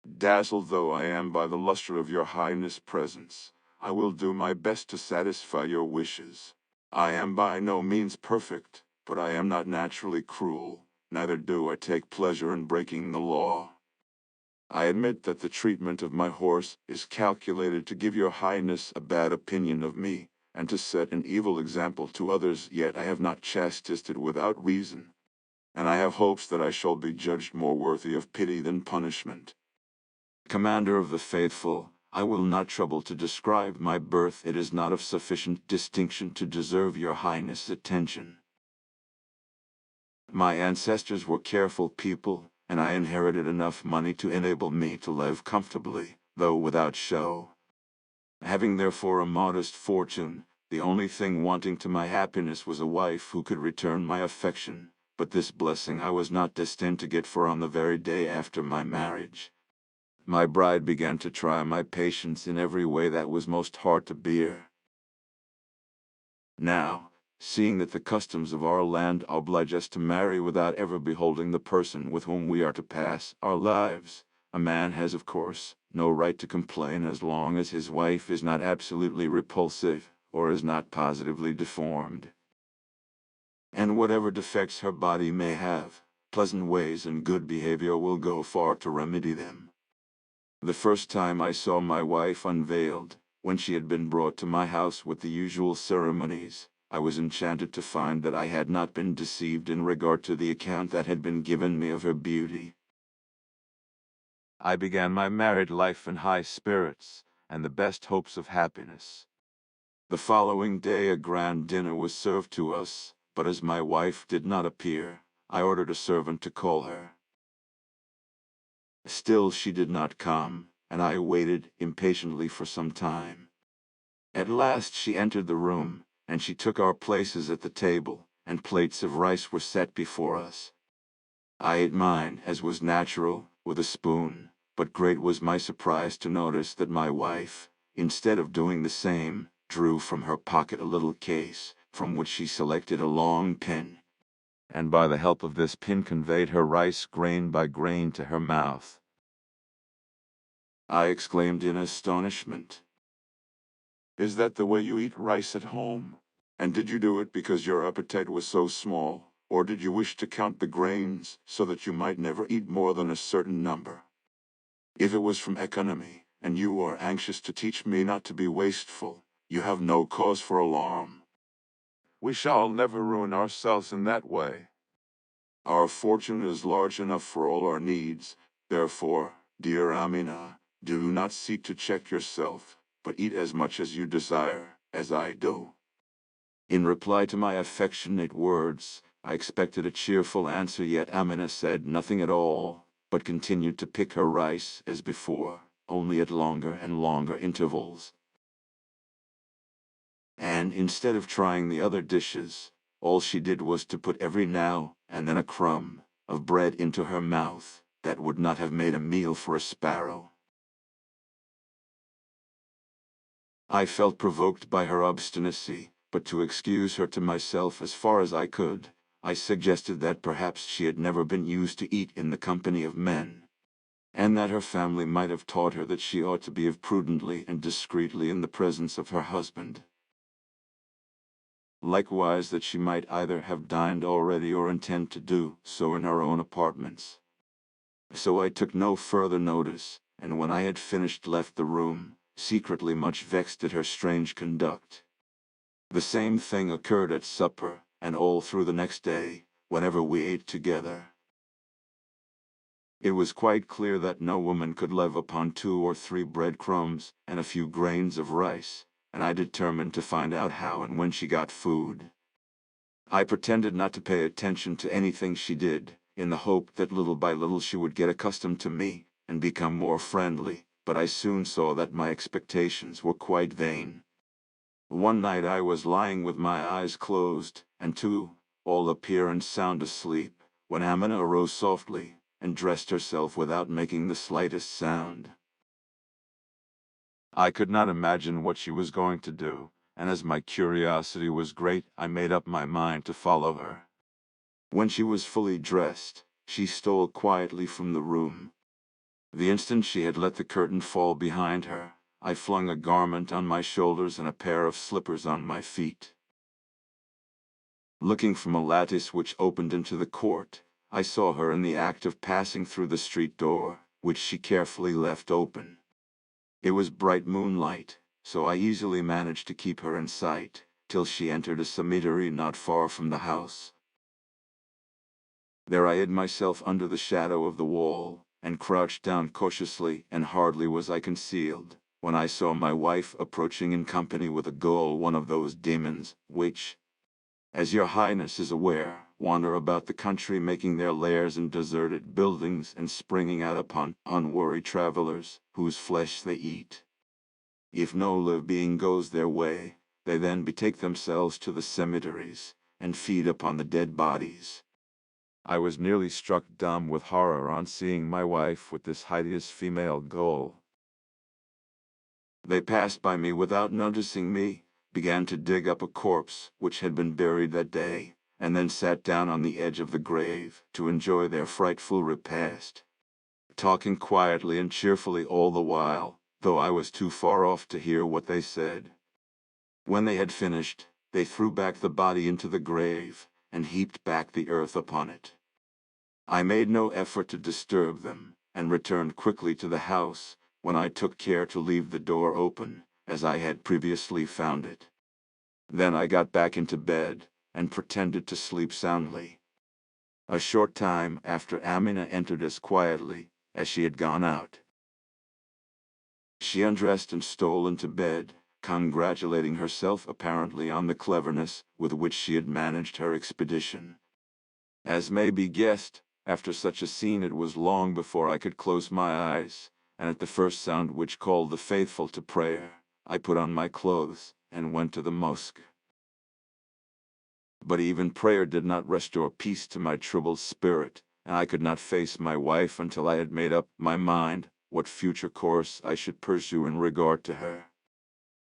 dazzled though I am by the luster of your Highness' presence, I will do my best to satisfy your wishes. I am by no means perfect, but I am not naturally cruel, neither do I take pleasure in breaking the law. I admit that the treatment of my horse is calculated to give your Highness a bad opinion of me, and to set an evil example to others, yet I have not chastised it without reason, and I have hopes that I shall be judged more worthy of pity than punishment.
Commander of the faithful, I will not trouble to describe my birth. It is not of sufficient distinction to deserve your Highness' attention. My ancestors were careful people, and I inherited enough money to enable me to live comfortably, though without show. Having therefore a modest fortune, the only thing wanting to my happiness was a wife who could return my affection, but this blessing I was not destined to get, for on the very day after my marriage, my bride began to try my patience in every way that was most hard to bear. Now, seeing that the customs of our land oblige us to marry without ever beholding the person with whom we are to pass our lives, a man has, of course, no right to complain as long as his wife is not absolutely repulsive, or is not positively deformed. And whatever defects her body may have, pleasant ways and good behavior will go far to remedy them. The first time I saw my wife unveiled, when she had been brought to my house with the usual ceremonies, I was enchanted to find that I had not been deceived in regard to the account that had been given me of her beauty. I began my married life in high spirits, and the best hopes of happiness. The following day a grand dinner was served to us, but as my wife did not appear, I ordered a servant to call her. Still she did not come, and I waited impatiently for some time. At last she entered the room, and she took our places at the table, and plates of rice were set before us. I ate mine, as was natural, with a spoon, but great was my surprise to notice that my wife, instead of doing the same, drew from her pocket a little case, from which she selected a long pin, and by the help of this pin conveyed her rice grain by grain to her mouth. I exclaimed in astonishment,
"Is that the way you eat rice at home? And did you do it because your appetite was so small, or did you wish to count the grains so that you might never eat more than a certain number? If it was from economy, and you are anxious to teach me not to be wasteful, you have no cause for alarm. We shall never ruin ourselves in that way. Our fortune is large enough for all our needs, therefore, dear Amina, do not seek to check yourself, but eat as much as you desire, as I do."
In reply to my affectionate words, I expected a cheerful answer, yet Amina said nothing at all, but continued to pick her rice as before, only at longer and longer intervals. And instead of trying the other dishes, all she did was to put every now and then a crumb of bread into her mouth that would not have made a meal for a sparrow. I felt provoked by her obstinacy, but to excuse her to myself as far as I could, I suggested that perhaps she had never been used to eat in the company of men. and that her family might have taught her that she ought to behave prudently and discreetly in the presence of her husband. Likewise that she might either have dined already or intend to do so in her own apartments. So I took no further notice, and when I had finished left the room, secretly much vexed at her strange conduct. The same thing occurred at supper, and all through the next day, whenever we ate together. It was quite clear that no woman could live upon 2 or 3 breadcrumbs and a few grains of rice, and I determined to find out how and when she got food. I pretended not to pay attention to anything she did, in the hope that little by little she would get accustomed to me, and become more friendly, but I soon saw that my expectations were quite vain. One night I was lying with my eyes closed, and to all appearance sound asleep, when Amina arose softly, and dressed herself without making the slightest sound. I could not imagine what she was going to do, and as my curiosity was great, I made up my mind to follow her. When she was fully dressed, she stole quietly from the room. The instant she had let the curtain fall behind her, I flung a garment on my shoulders and a pair of slippers on my feet. Looking from a lattice which opened into the court, I saw her in the act of passing through the street door, which she carefully left open. It was bright moonlight, so I easily managed to keep her in sight, till she entered a cemetery not far from the house. There I hid myself under the shadow of the wall, and crouched down cautiously, and hardly was I concealed, when I saw my wife approaching in company with a ghoul, one of those demons, which, as your highness is aware, wander about the country, making their lairs in deserted buildings and springing out upon unwary travelers, whose flesh they eat. If no live being goes their way, they then betake themselves to the cemeteries, and feed upon the dead bodies.
I was nearly struck dumb with horror on seeing my wife with this hideous female ghoul.
They passed by me without noticing me, began to dig up a corpse which had been buried that day, and then sat down on the edge of the grave to enjoy their frightful repast, talking quietly and cheerfully all the while, though I was too far off to hear what they said. When they had finished, they threw back the body into the grave, and heaped back the earth upon it. I made no effort to disturb them, and returned quickly to the house, when I took care to leave the door open, as I had previously found it. Then I got back into bed, and pretended to sleep soundly. A short time after, Amina entered as quietly as she had gone out. She undressed and stole into bed, congratulating herself apparently on the cleverness with which she had managed her expedition. As may be guessed, after such a scene it was long before I could close my eyes, and at the first sound which called the faithful to prayer, I put on my clothes, and went to the mosque. But even prayer did not restore peace to my troubled spirit, and I could not face my wife until I had made up my mind what future course I should pursue in regard to her.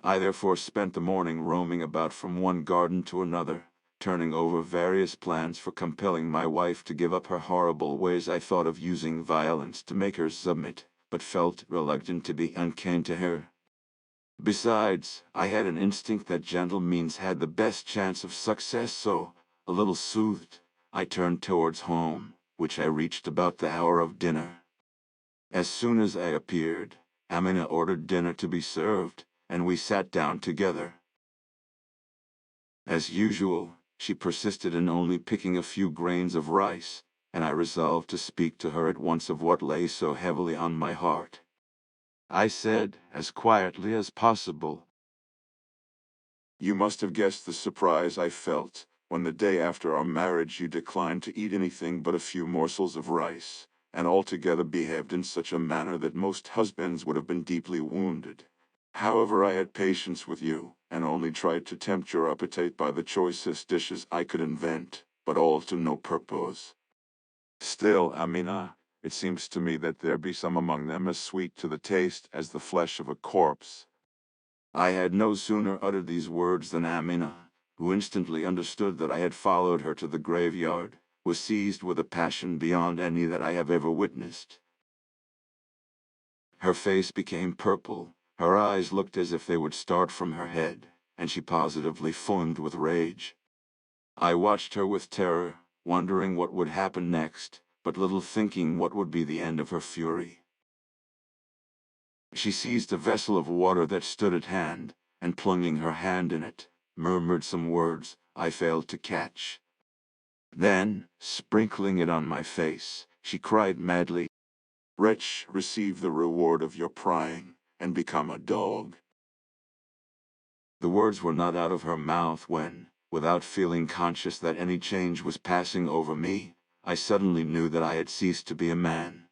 I therefore spent the morning roaming about from one garden to another, turning over various plans for compelling my wife to give up her horrible ways. I thought of using violence to make her submit, but felt reluctant to be unkind to her. Besides, I had an instinct that gentle means had the best chance of success, so, a little soothed, I turned towards home, which I reached about the hour of dinner. As soon as I appeared, Amina ordered dinner to be served, and we sat down together. As usual, she persisted in only picking a few grains of rice, and I resolved to speak to her at once of what lay so heavily on my heart. I said, as quietly as possible,
You must have guessed the surprise I felt when the day after our marriage you declined to eat anything but a few morsels of rice, and altogether behaved in such a manner that most husbands would have been deeply wounded. However, I had patience with you, and only tried to tempt your appetite by the choicest dishes I could invent, but all to no purpose.
Still, Amina, it seems to me that there be some among them as sweet to the taste as the flesh of a corpse.
I had no sooner uttered these words than Amina, who instantly understood that I had followed her to the graveyard, was seized with a passion beyond any that I have ever witnessed. Her face became purple, her eyes looked as if they would start from her head, and she positively foamed with rage. I watched her with terror, wondering what would happen next, but little thinking what would be the end of her fury. She seized a vessel of water that stood at hand, and plunging her hand in it, murmured some words I failed to catch. Then, sprinkling it on my face, she cried madly,
Wretch, receive the reward of your prying, and become a dog.
The words were not out of her mouth when, without feeling conscious that any change was passing over me, I suddenly knew that I had ceased to be a man.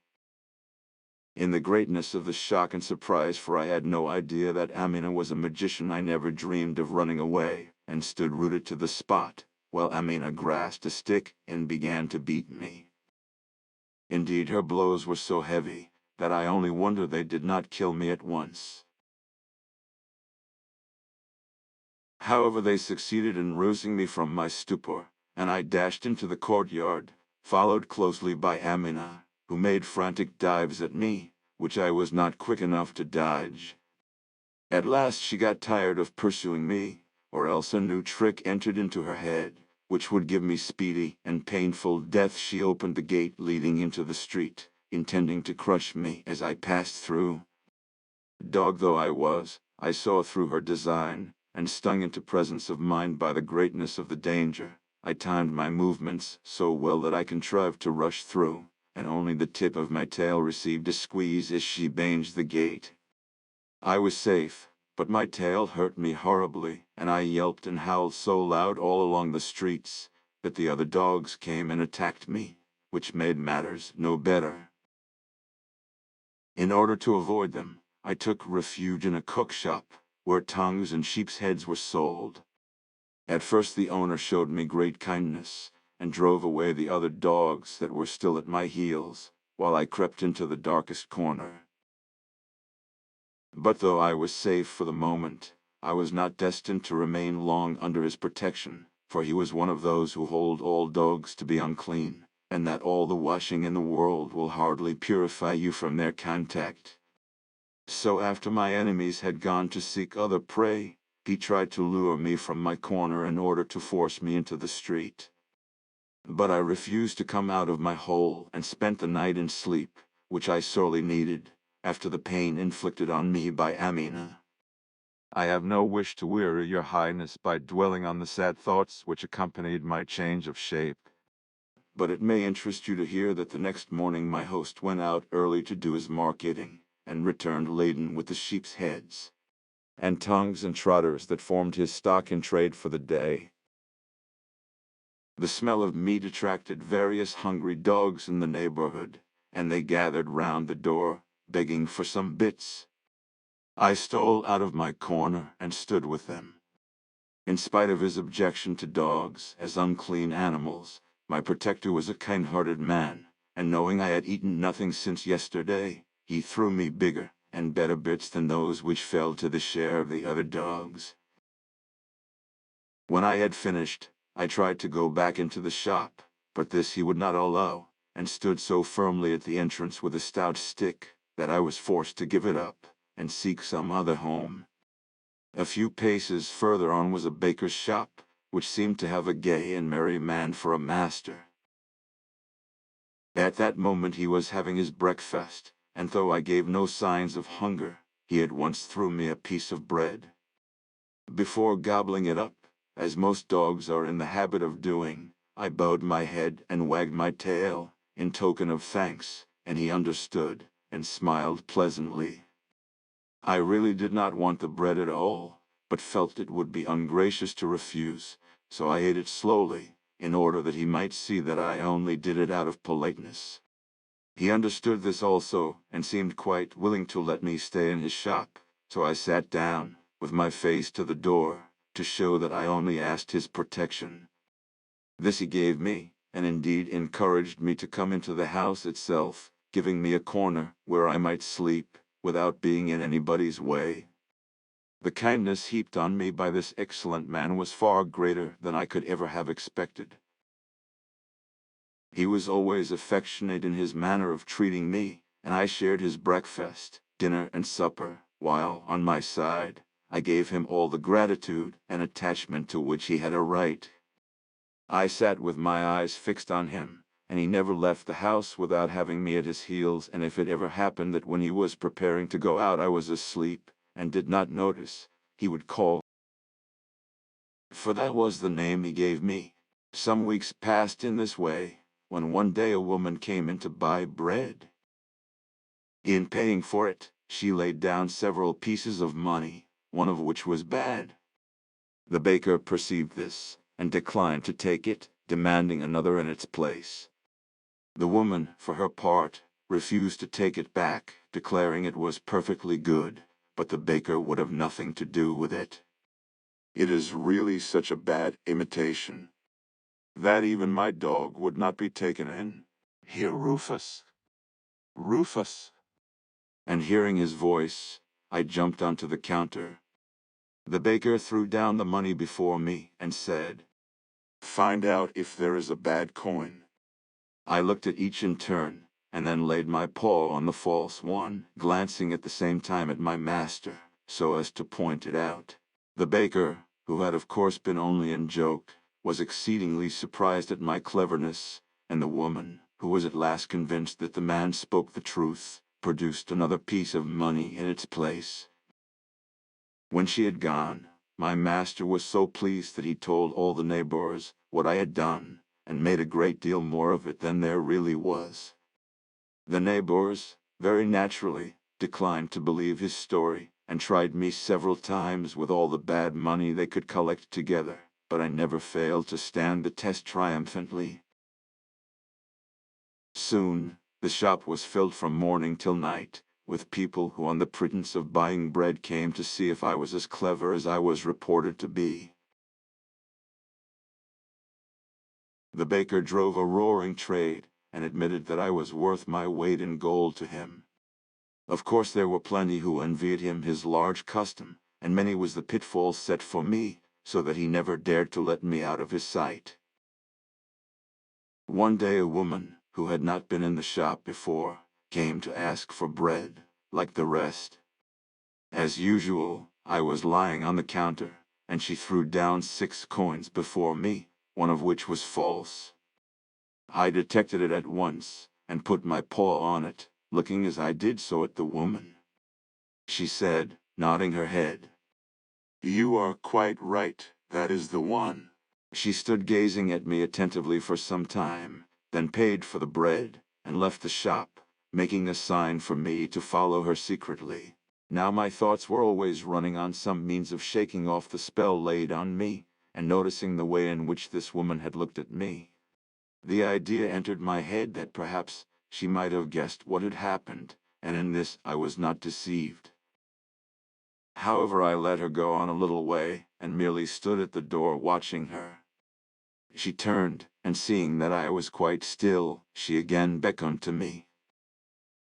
In the greatness of the shock and surprise, for I had no idea that Amina was a magician, I never dreamed of running away, and stood rooted to the spot, while Amina grasped a stick and began to beat me. Indeed, her blows were so heavy, that I only wonder they did not kill me at once. However, they succeeded in rousing me from my stupor, and I dashed into the courtyard, followed closely by Amina, who made frantic dives at me, which I was not quick enough to dodge. At last she got tired of pursuing me, or else a new trick entered into her head, which would give me speedy and painful death. She opened the gate leading into the street, intending to crush me as I passed through. Dog though I was, I saw through her design, and stung into presence of mind by the greatness of the danger, I timed my movements so well that I contrived to rush through, and only the tip of my tail received a squeeze as she banged the gate. I was safe, but my tail hurt me horribly, and I yelped and howled so loud all along the streets, that the other dogs came and attacked me, which made matters no better. In order to avoid them, I took refuge in a cook shop, where tongues and sheep's heads were sold. At first the owner showed me great kindness, and drove away the other dogs that were still at my heels, while I crept into the darkest corner. But though I was safe for the moment, I was not destined to remain long under his protection, for he was one of those who hold all dogs to be unclean, and that all the washing in the world will hardly purify you from their contact. So after my enemies had gone to seek other prey, he tried to lure me from my corner in order to force me into the street. But I refused to come out of my hole, and spent the night in sleep, which I sorely needed, after the pain inflicted on me by Amina. I have no wish to weary your highness by dwelling on the sad thoughts which accompanied my change of shape, but it may interest you to hear that the next morning my host went out early to do his marketing, and returned laden with the sheep's heads and tongues and trotters that formed his stock in trade for the day. The smell of meat attracted various hungry dogs in the neighborhood, and they gathered round the door, begging for some bits. I stole out of my corner and stood with them. In spite of his objection to dogs as unclean animals, my protector was a kind-hearted man, and knowing I had eaten nothing since yesterday, he threw me bigger and better bits than those which fell to the share of the other dogs. When I had finished, I tried to go back into the shop, but this he would not allow, and stood so firmly at the entrance with a stout stick, that I was forced to give it up, and seek some other home. A few paces further on was a baker's shop, which seemed to have a gay and merry man for a master. At that moment he was having his breakfast, and though I gave no signs of hunger, he at once threw me a piece of bread. Before gobbling it up, as most dogs are in the habit of doing, I bowed my head and wagged my tail, in token of thanks, and he understood, and smiled pleasantly. I really did not want the bread at all, but felt it would be ungracious to refuse, so I ate it slowly, in order that he might see that I only did it out of politeness. He understood this also, and seemed quite willing to let me stay in his shop, so I sat down, with my face to the door, to show that I only asked his protection. This he gave me, and indeed encouraged me to come into the house itself, giving me a corner where I might sleep, without being in anybody's way. The kindness heaped on me by this excellent man was far greater than I could ever have expected. He was always affectionate in his manner of treating me, and I shared his breakfast, dinner and supper, while, on my side, I gave him all the gratitude and attachment to which he had a right. I sat with my eyes fixed on him, and he never left the house without having me at his heels, and if it ever happened that when he was preparing to go out I was asleep, and did not notice, he would call, for that was the name he gave me. Some weeks passed in this way, when one day a woman came in to buy bread. In paying for it, she laid down several pieces of money, one of which was bad. The baker perceived this, and declined to take it, demanding another in its place. The woman, for her part, refused to take it back, declaring it was perfectly good, but the baker would have nothing to do with it.
It is really such a bad imitation that even my dog would not be taken in.
Here, Rufus. Rufus.
And hearing his voice, I jumped onto the counter. The baker threw down the money before me and said,
Find out if there is a bad coin.
I looked at each in turn, and then laid my paw on the false one, glancing at the same time at my master, so as to point it out. The baker, who had of course been only in joke, was exceedingly surprised at my cleverness, and the woman, who was at last convinced that the man spoke the truth, produced another piece of money in its place. When she had gone, my master was so pleased that he told all the neighbors what I had done, and made a great deal more of it than there really was. The neighbors, very naturally, declined to believe his story, and tried me several times with all the bad money they could collect together, but I never failed to stand the test triumphantly. Soon, the shop was filled from morning till night, with people who on the pretense of buying bread came to see if I was as clever as I was reported to be. The baker drove a roaring trade, and admitted that I was worth my weight in gold to him. Of course there were plenty who envied him his large custom, and many was the pitfall set for me, so that he never dared to let me out of his sight. One day a woman, who had not been in the shop before, came to ask for bread, like the rest. As usual, I was lying on the counter, and she threw down 6 coins before me, one of which was false. I detected it at once, and put my paw on it, looking as I did so at the woman. She said, nodding her head,
You are quite right, that is the one.
She stood gazing at me attentively for some time, then paid for the bread, and left the shop, making a sign for me to follow her secretly. Now my thoughts were always running on some means of shaking off the spell laid on me, and noticing the way in which this woman had looked at me. The idea entered my head that perhaps she might have guessed what had happened, and in this I was not deceived. However, I let her go on a little way, and merely stood at the door watching her. She turned, and seeing that I was quite still, she again beckoned to me.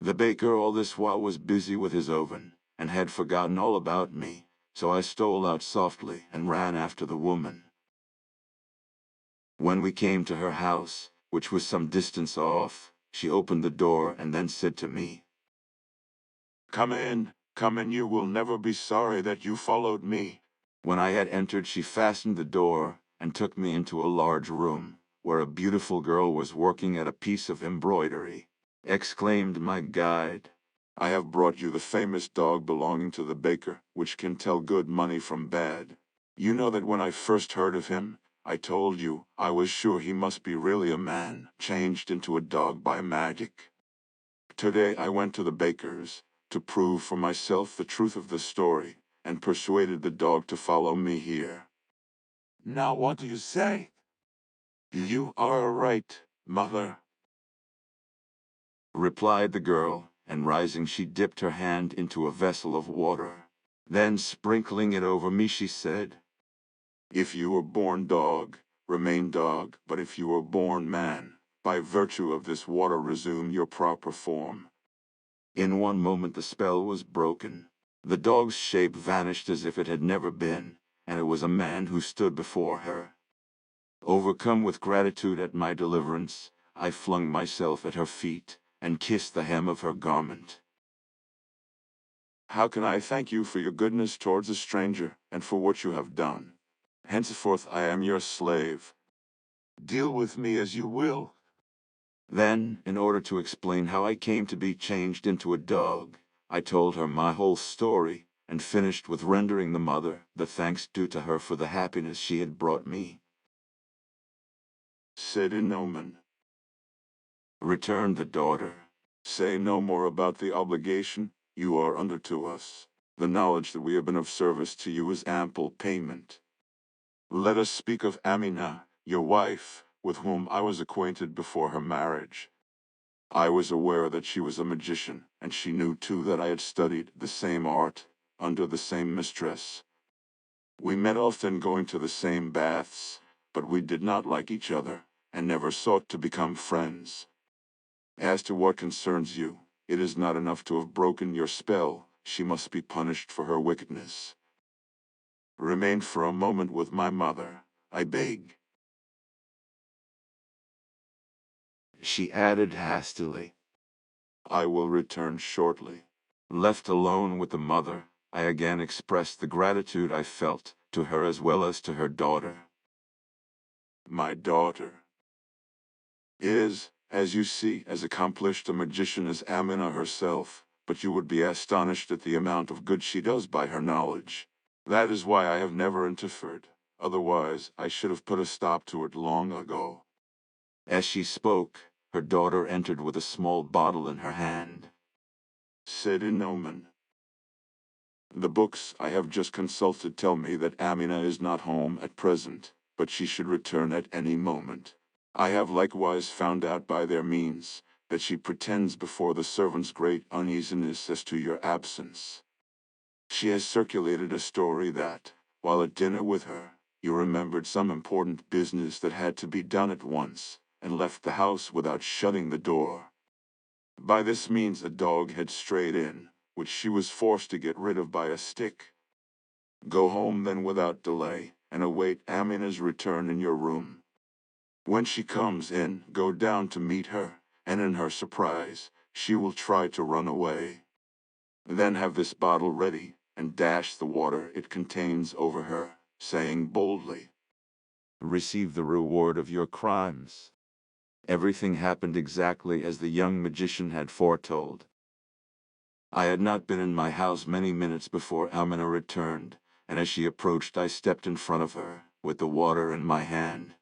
The baker all this while was busy with his oven, and had forgotten all about me, so I stole out softly and ran after the woman. When we came to her house, which was some distance off, she opened the door and then said to me,
Come in, you will never be sorry that you followed me.
When I had entered, she fastened the door, and took me into a large room, where a beautiful girl was working at a piece of embroidery. Exclaimed my guide,
I have brought you the famous dog belonging to the baker, which can tell good money from bad. You know that when I first heard of him, I told you I was sure he must be really a man, changed into a dog by magic. Today I went to the baker's, to prove for myself the truth of the story, and persuaded the dog to follow me here.
Now what do you say?
You are right, mother,
replied the girl, and rising she dipped her hand into a vessel of water. Then sprinkling it over me she said,
If you were born dog, remain dog, but if you were born man, by virtue of this water resume your proper form.
In one moment the spell was broken. The dog's shape vanished as if it had never been, and it was a man who stood before her. Overcome with gratitude at my deliverance, I flung myself at her feet, and kissed the hem of her garment.
How can I thank you for your goodness towards a stranger, and for what you have done? Henceforth I am your slave. Deal with me as you will.
Then, in order to explain how I came to be changed into a dog, I told her my whole story, and finished with rendering the mother the thanks due to her for the happiness she had brought me.
Said Inomen.
Returned the daughter.
Say no more about the obligation you are under to us. The knowledge that we have been of service to you is ample payment. Let us speak of Amina, your wife, with whom I was acquainted before her marriage. I was aware that she was a magician, and she knew too that I had studied the same art, under the same mistress. We met often going to the same baths, but we did not like each other, and never sought to become friends. As to what concerns you, it is not enough to have broken your spell, she must be punished for her wickedness. Remain for a moment with my mother, I beg.
She added hastily.
I will return shortly.
Left alone with the mother, I again expressed the gratitude I felt to her as well as to her daughter.
My daughter is, as you see, as accomplished a magician as Amina herself, but you would be astonished at the amount of good she does by her knowledge. That is why I have never interfered, otherwise I should have put a stop to it long ago.
As she spoke, her daughter entered with a small bottle in her hand.
Said Inomen. The books I have just consulted tell me that Amina is not home at present, but she should return at any moment. I have likewise found out by their means that she pretends before the servants great uneasiness as to your absence. She has circulated a story that, while at dinner with her, you remembered some important business that had to be done at once, and left the house without shutting the door. By this means a dog had strayed in, which she was forced to get rid of by a stick. Go home then without delay, and await Amina's return in your room. When she comes in, go down to meet her, and in her surprise, she will try to run away. Then have this bottle ready, and dash the water it contains over her, saying boldly,
Receive the reward of your crimes. Everything happened exactly as the young magician had foretold. I had not been in my house many minutes before Amina returned, and as she approached I stepped in front of her, with the water in my hand.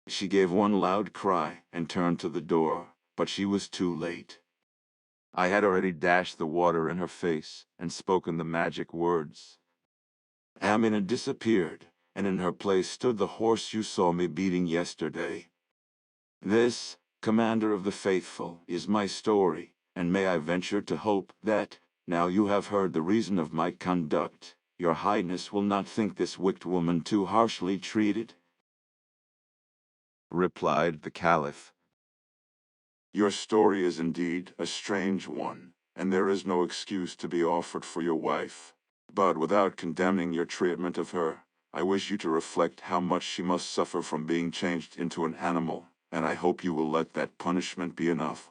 She gave one loud cry and turned to the door, but she was too late. I had already dashed the water in her face and spoken the magic words. Amina disappeared, and in her place stood the horse you saw me beating yesterday. This, Commander of the Faithful, is my story, and may I venture to hope that, now you have heard the reason of my conduct, your Highness will not think this wicked woman too harshly treated? Replied the Caliph.
your story is indeed a strange one, and there is no excuse to be offered for your wife. But without condemning your treatment of her, I wish you to reflect how much she must suffer from being changed into an animal, and I hope you will let that punishment be enough.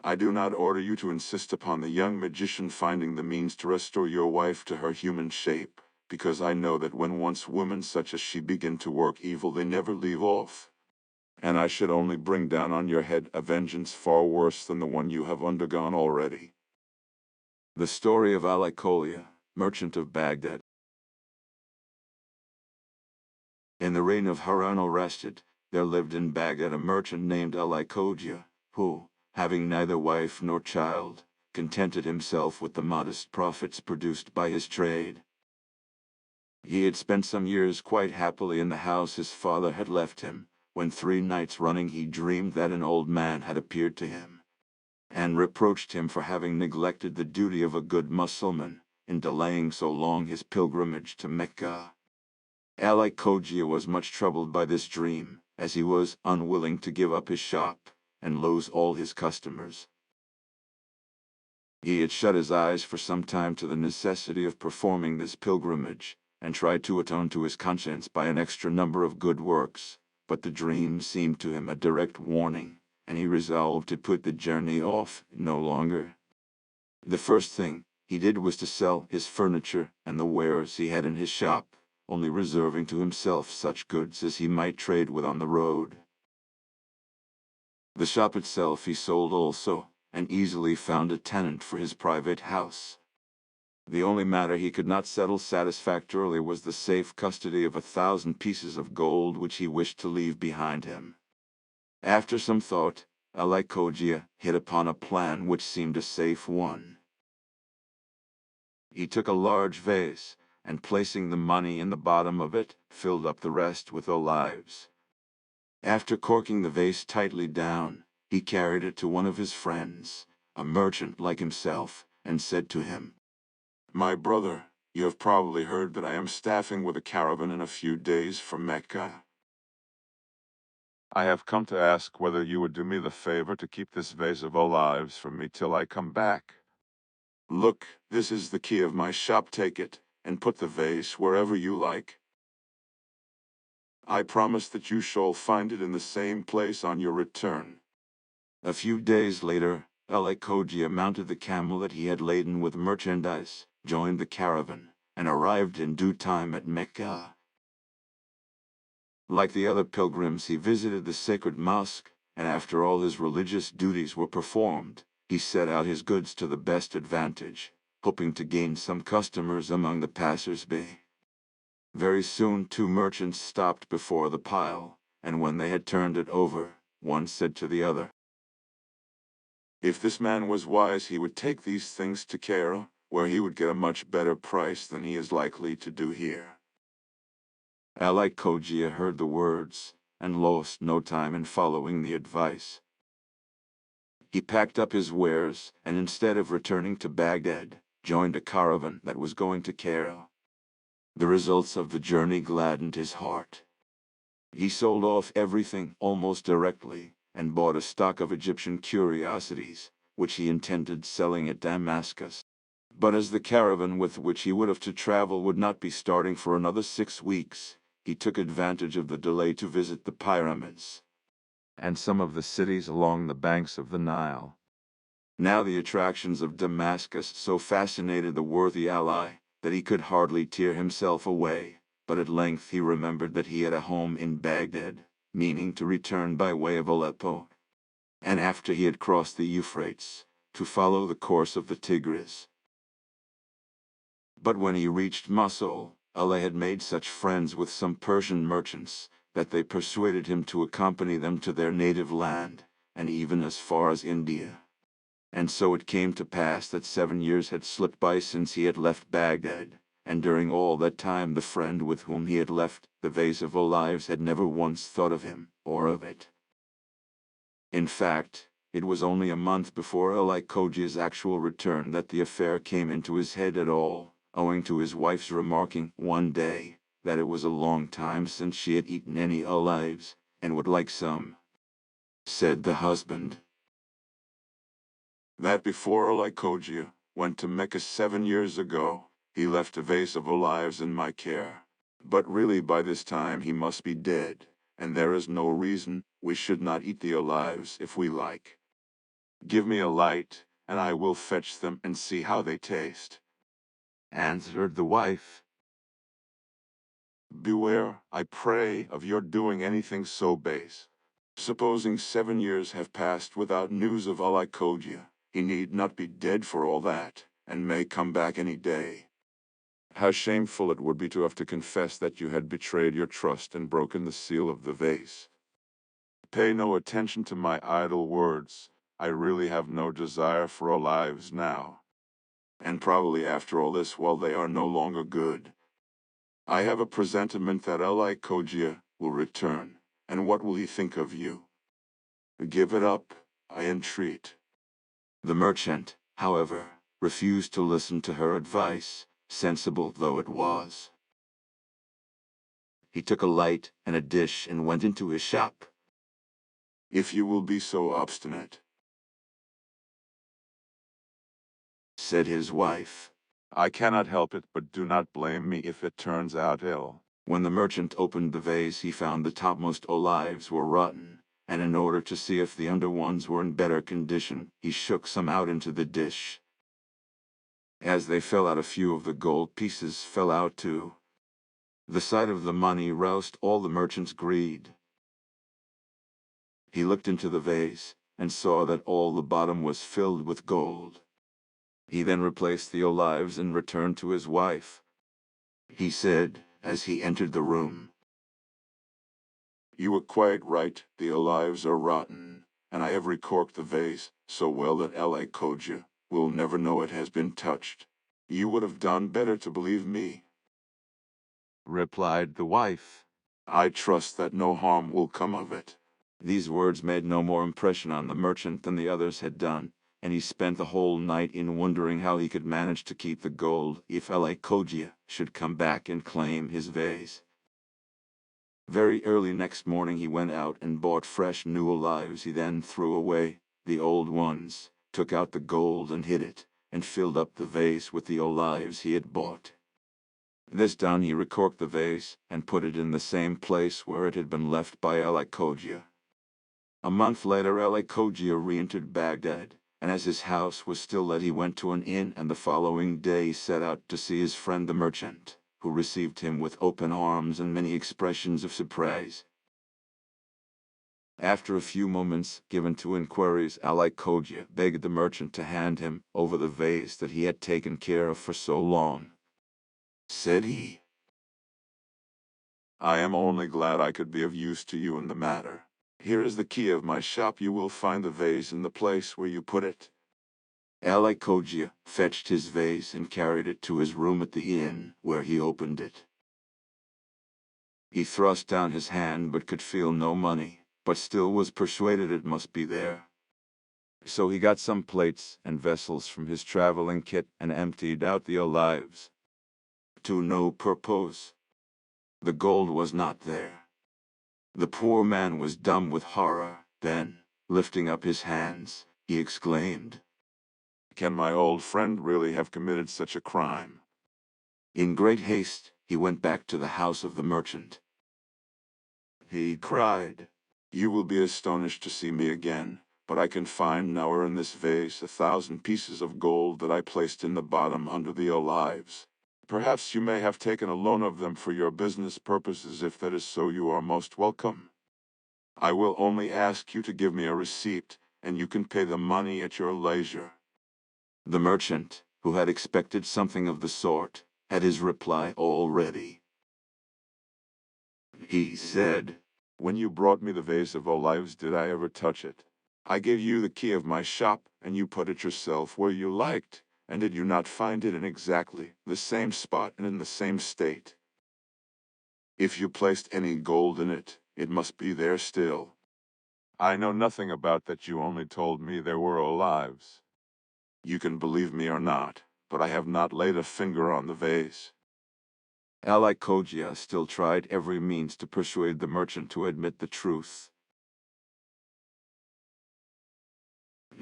I do not order you to insist upon the young magician finding the means to restore your wife to her human shape, because I know that when once women such as she begin to work evil they never leave off. And I should only bring down on your head a vengeance far worse than the one you have undergone already.
The story of Alaikolia, merchant of Baghdad. In the reign of Harun al-Rashid, there lived in Baghdad a merchant named Alaikolia, who, having neither wife nor child, contented himself with the modest profits produced by his trade. He had spent some years quite happily in the house his father had left him, when 3 nights running he dreamed that an old man had appeared to him, and reproached him for having neglected the duty of a good Mussulman, in delaying so long his pilgrimage to Mecca. Ali Khoja was much troubled by this dream, as he was unwilling to give up his shop, and lose all his customers. He had shut his eyes for some time to the necessity of performing this pilgrimage, and tried to atone to his conscience by an extra number of good works, but the dream seemed to him a direct warning, and he resolved to put the journey off no longer. The first thing he did was to sell his furniture and the wares he had in his shop, only reserving to himself such goods as he might trade with on the road. The shop itself he sold also, and easily found a tenant for his private house. The only matter he could not settle satisfactorily was the safe custody of 1,000 pieces of gold which he wished to leave behind him. After some thought, Ali Cogia hit upon a plan which seemed a safe one. He took a large vase, and placing the money in the bottom of it, filled up the rest with olives. After corking the vase tightly down, he carried it to one of his friends, a merchant like himself, and said to him,
My brother, you have probably heard that I am staffing with a caravan in a few days for Mecca.
I have come to ask whether you would do me the favor to keep this vase of olives for me till I come back.
Look, this is the key of my shop. Take it, and put the vase wherever you like. I promise that you shall find it in the same place on your return.
A few days later, Ali Cogia mounted the camel that he had laden with merchandise, joined the caravan, and arrived in due time at Mecca. Like the other pilgrims, he visited the sacred mosque, and after all his religious duties were performed, he set out his goods to the best advantage, hoping to gain some customers among the passers-by. Very soon 2 merchants stopped before the pile, and when they had turned it over, one said to the other,
If this man was wise, he would take these things to Cairo, where he would get a much better price than he is likely to do here.
Ali Cogia heard the words, and lost no time in following the advice. He packed up his wares, and instead of returning to Baghdad, joined a caravan that was going to Cairo. The results of the journey gladdened his heart. He sold off everything almost directly, and bought a stock of Egyptian curiosities, which he intended selling at Damascus. But as the caravan with which he would have to travel would not be starting for another 6 weeks, he took advantage of the delay to visit the pyramids and some of the cities along the banks of the Nile. Now the attractions of Damascus so fascinated the worthy ally that he could hardly tear himself away, but at length he remembered that he had a home in Baghdad, meaning to return by way of Aleppo, and after he had crossed the Euphrates, to follow the course of the Tigris. But when he reached Mosul, Ali had made such friends with some Persian merchants, that they persuaded him to accompany them to their native land, and even as far as India. And so it came to pass that 7 years had slipped by since he had left Baghdad, and during all that time the friend with whom he had left the vase of olives had never once thought of him, or of it. In fact, it was only a month before Ali Cogia's actual return that the affair came into his head at all, owing to his wife's remarking one day that it was a long time since she had eaten any olives, and would like some. Said the husband,
That before Ali Cogia went to Mecca 7 years ago, he left a vase of olives in my care. But really by this time he must be dead, and there is no reason we should not eat the olives if we like. Give me a light, and I will fetch them and see how they taste.
answered the wife.
Beware, I pray, of your doing anything so base. Supposing 7 years have passed without news of Ali Cogia, he need not be dead for all that, and may come back any day. How shameful it would be to have to confess that you had betrayed your trust and broken the seal of the vase. Pay no attention to my idle words. I really have no desire for olives now. And probably after all this, while they are no longer good, I have a presentiment that Ali Cogia will return, and what will he think of you? Give it up, I entreat.
The merchant, however, refused to listen to her advice, sensible though it was. He took a light and a dish and went into his shop.
If you will be so obstinate,
Said his wife.
I cannot help it, but do not blame me if it turns out ill.
When the merchant opened the vase, he found the topmost olives were rotten, and in order to see if the under ones were in better condition, he shook some out into the dish. As they fell out, a few of the gold pieces fell out too. The sight of the money roused all the merchant's greed. He looked into the vase, and saw that all the bottom was filled with gold. He then replaced the olives and returned to his wife. He said, as he entered the room,
"You were quite right, the olives are rotten, and I have recorked the vase so well that Alaikoja will never know it has been touched. You would have done better to believe me,"
replied the wife.
"I trust that no harm will come of it."
These words made no more impression on the merchant than the others had done, and he spent the whole night in wondering how he could manage to keep the gold if Alaikoja should come back and claim his vase. Very early next morning he went out and bought fresh new olives. He then threw away the old ones, took out the gold and hid it, and filled up the vase with the olives he had bought. This done, he recorked the vase and put it in the same place where it had been left by Alaikoja. A month later Alaikoja re-entered Baghdad, and as his house was still let, he went to an inn, and the following day he set out to see his friend the merchant, who received him with open arms and many expressions of surprise. After a few moments given to inquiries, Alaikoja begged the merchant to hand him over the vase that he had taken care of for so long.
Said he, "I am only glad I could be of use to you in the matter. Here is the key of my shop. You will find the vase in the place where you put it."
Alaikoja fetched his vase and carried it to his room at the inn, where he opened it. He thrust down his hand but could feel no money, but still was persuaded it must be there. So he got some plates and vessels from his traveling kit and emptied out the olives. To no purpose. The gold was not there. The poor man was dumb with horror. Then, lifting up his hands, he exclaimed,
"Can my old friend really have committed such a crime?"
In great haste, he went back to the house of the merchant. He cried,
"You will be astonished to see me again, but I can find now in this vase 1,000 pieces of gold that I placed in the bottom under the olives. Perhaps you may have taken a loan of them for your business purposes. If that is so, you are most welcome. I will only ask you to give me a receipt, and you can pay the money at your leisure."
The merchant, who had expected something of the sort, had his reply all ready. He said,
"When you brought me the vase of olives, did I ever touch it? I gave you the key of my shop, and you put it yourself where you liked, and did you not find it in exactly the same spot and in the same state? If you placed any gold in it, it must be there still." "I know nothing about that. You only told me there were olives." "You can believe me or not, but I have not laid a finger on the vase."
Alaikoja still tried every means to persuade the merchant to admit the truth.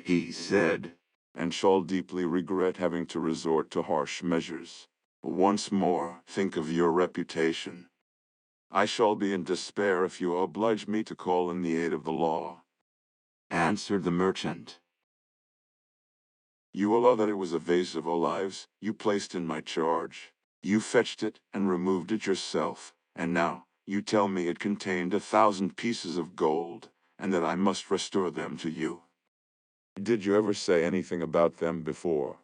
He said,
"And shall deeply regret having to resort to harsh measures. Once more, think of your reputation. I shall be in despair if you oblige me to call in the aid of the law,"
answered the merchant.
"You allow that it was a vase of olives you placed in my charge. You fetched it and removed it yourself, and now you tell me it contained 1,000 pieces of gold, and that I must restore them to you. Did you ever say anything about them before?"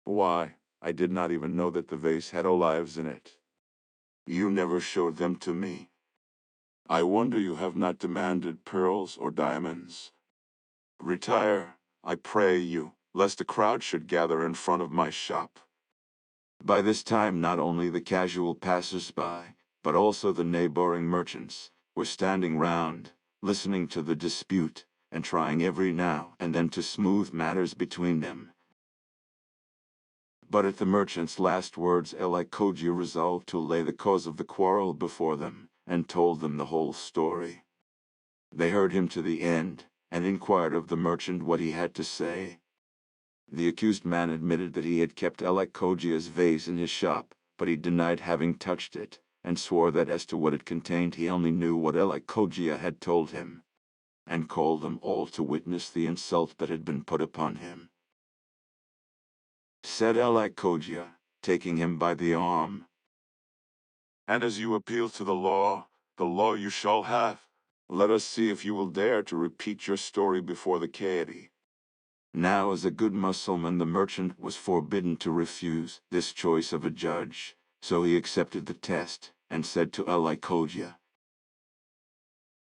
"Why, I did not even know that the vase had olives in it." "You never showed them to me. I wonder you have not demanded pearls or diamonds. Retire, I pray you, lest a crowd should gather in front of my shop."
By this time not only the casual passers-by, but also the neighboring merchants, were standing round, listening to the dispute, and trying every now and then to smooth matters between them. But at the merchant's last words Alaikoja resolved to lay the cause of the quarrel before them, and told them the whole story. They heard him to the end, and inquired of the merchant what he had to say. The accused man admitted that he had kept Alaikoja's vase in his shop, but he denied having touched it, and swore that as to what it contained he only knew what Alaikoja had told him, and called them all to witness the insult that had been put upon him. said Ali Khoja, taking him by the arm.
And as you appeal to the law you shall have. Let us see if you will dare to repeat your story before the Cadi.
Now, as a good Mussulman, the merchant was forbidden to refuse this choice of a judge, so he accepted the test, and said to Ali Khoja,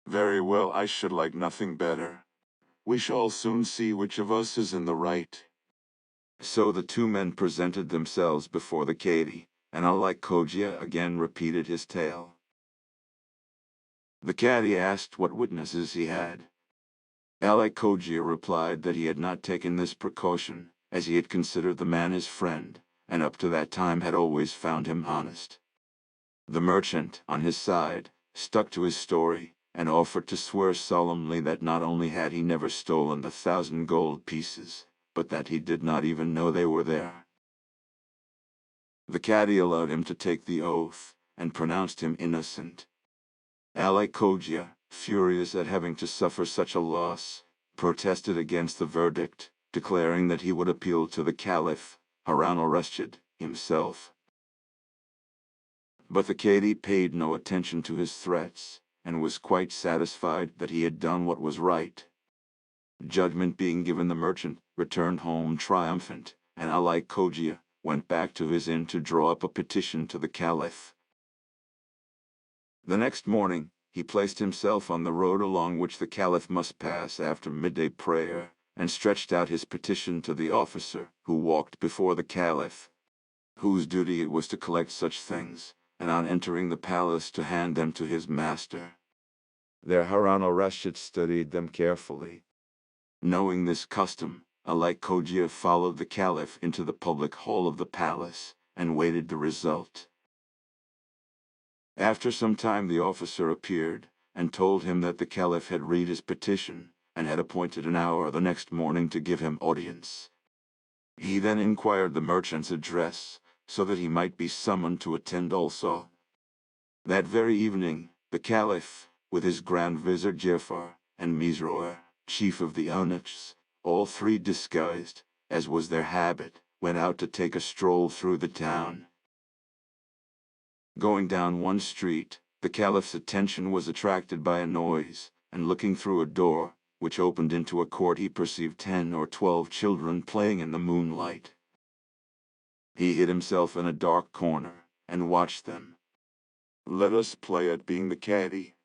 Very well, I should like nothing better. We shall soon see which of us is in the right.
So the two men presented themselves before the Cadi, and Ali Khoja again repeated his tale. The Cadi asked what witnesses he had. Ali Khoja replied that he had not taken this precaution, as he had considered the man his friend, and up to that time had always found him honest. The merchant, on his side, stuck to his story, and offered to swear solemnly that not only had he never stolen the 1,000 gold pieces, but that he did not even know they were there. The Cadi allowed him to take the oath, and pronounced him innocent. Ali Khoja, furious at having to suffer such a loss, protested against the verdict, declaring that he would appeal to the Caliph, Harun al-Rashid, himself. But the Cadi paid no attention to his threats, and was quite satisfied that he had done what was right. Judgment being given, the merchant returned home triumphant, and Ali Khoja went back to his inn to draw up a petition to the Caliph. The next morning, he placed himself on the road along which the Caliph must pass after midday prayer, and stretched out his petition to the officer who walked before the Caliph, whose duty it was to collect such things, and on entering the palace to hand them to his master. There Harun al-Rashid studied them carefully. Knowing this custom, Ali Khoja followed the Caliph into the public hall of the palace, and waited the result. After some time the officer appeared, and told him that the Caliph had read his petition, and had appointed an hour the next morning to give him audience. He then inquired the merchant's address, so that he might be summoned to attend also. That very evening, the Caliph, with his Grand Vizier Jafar, and Misroer, chief of the eunuchs, all three disguised, as was their habit, went out to take a stroll through the town. Going down one street, the Caliph's attention was attracted by a noise, and looking through a door, which opened into a court, he perceived 10 or 12 children playing in the moonlight. He hid himself in a dark corner, and watched them.
Let us play at being the Cadi,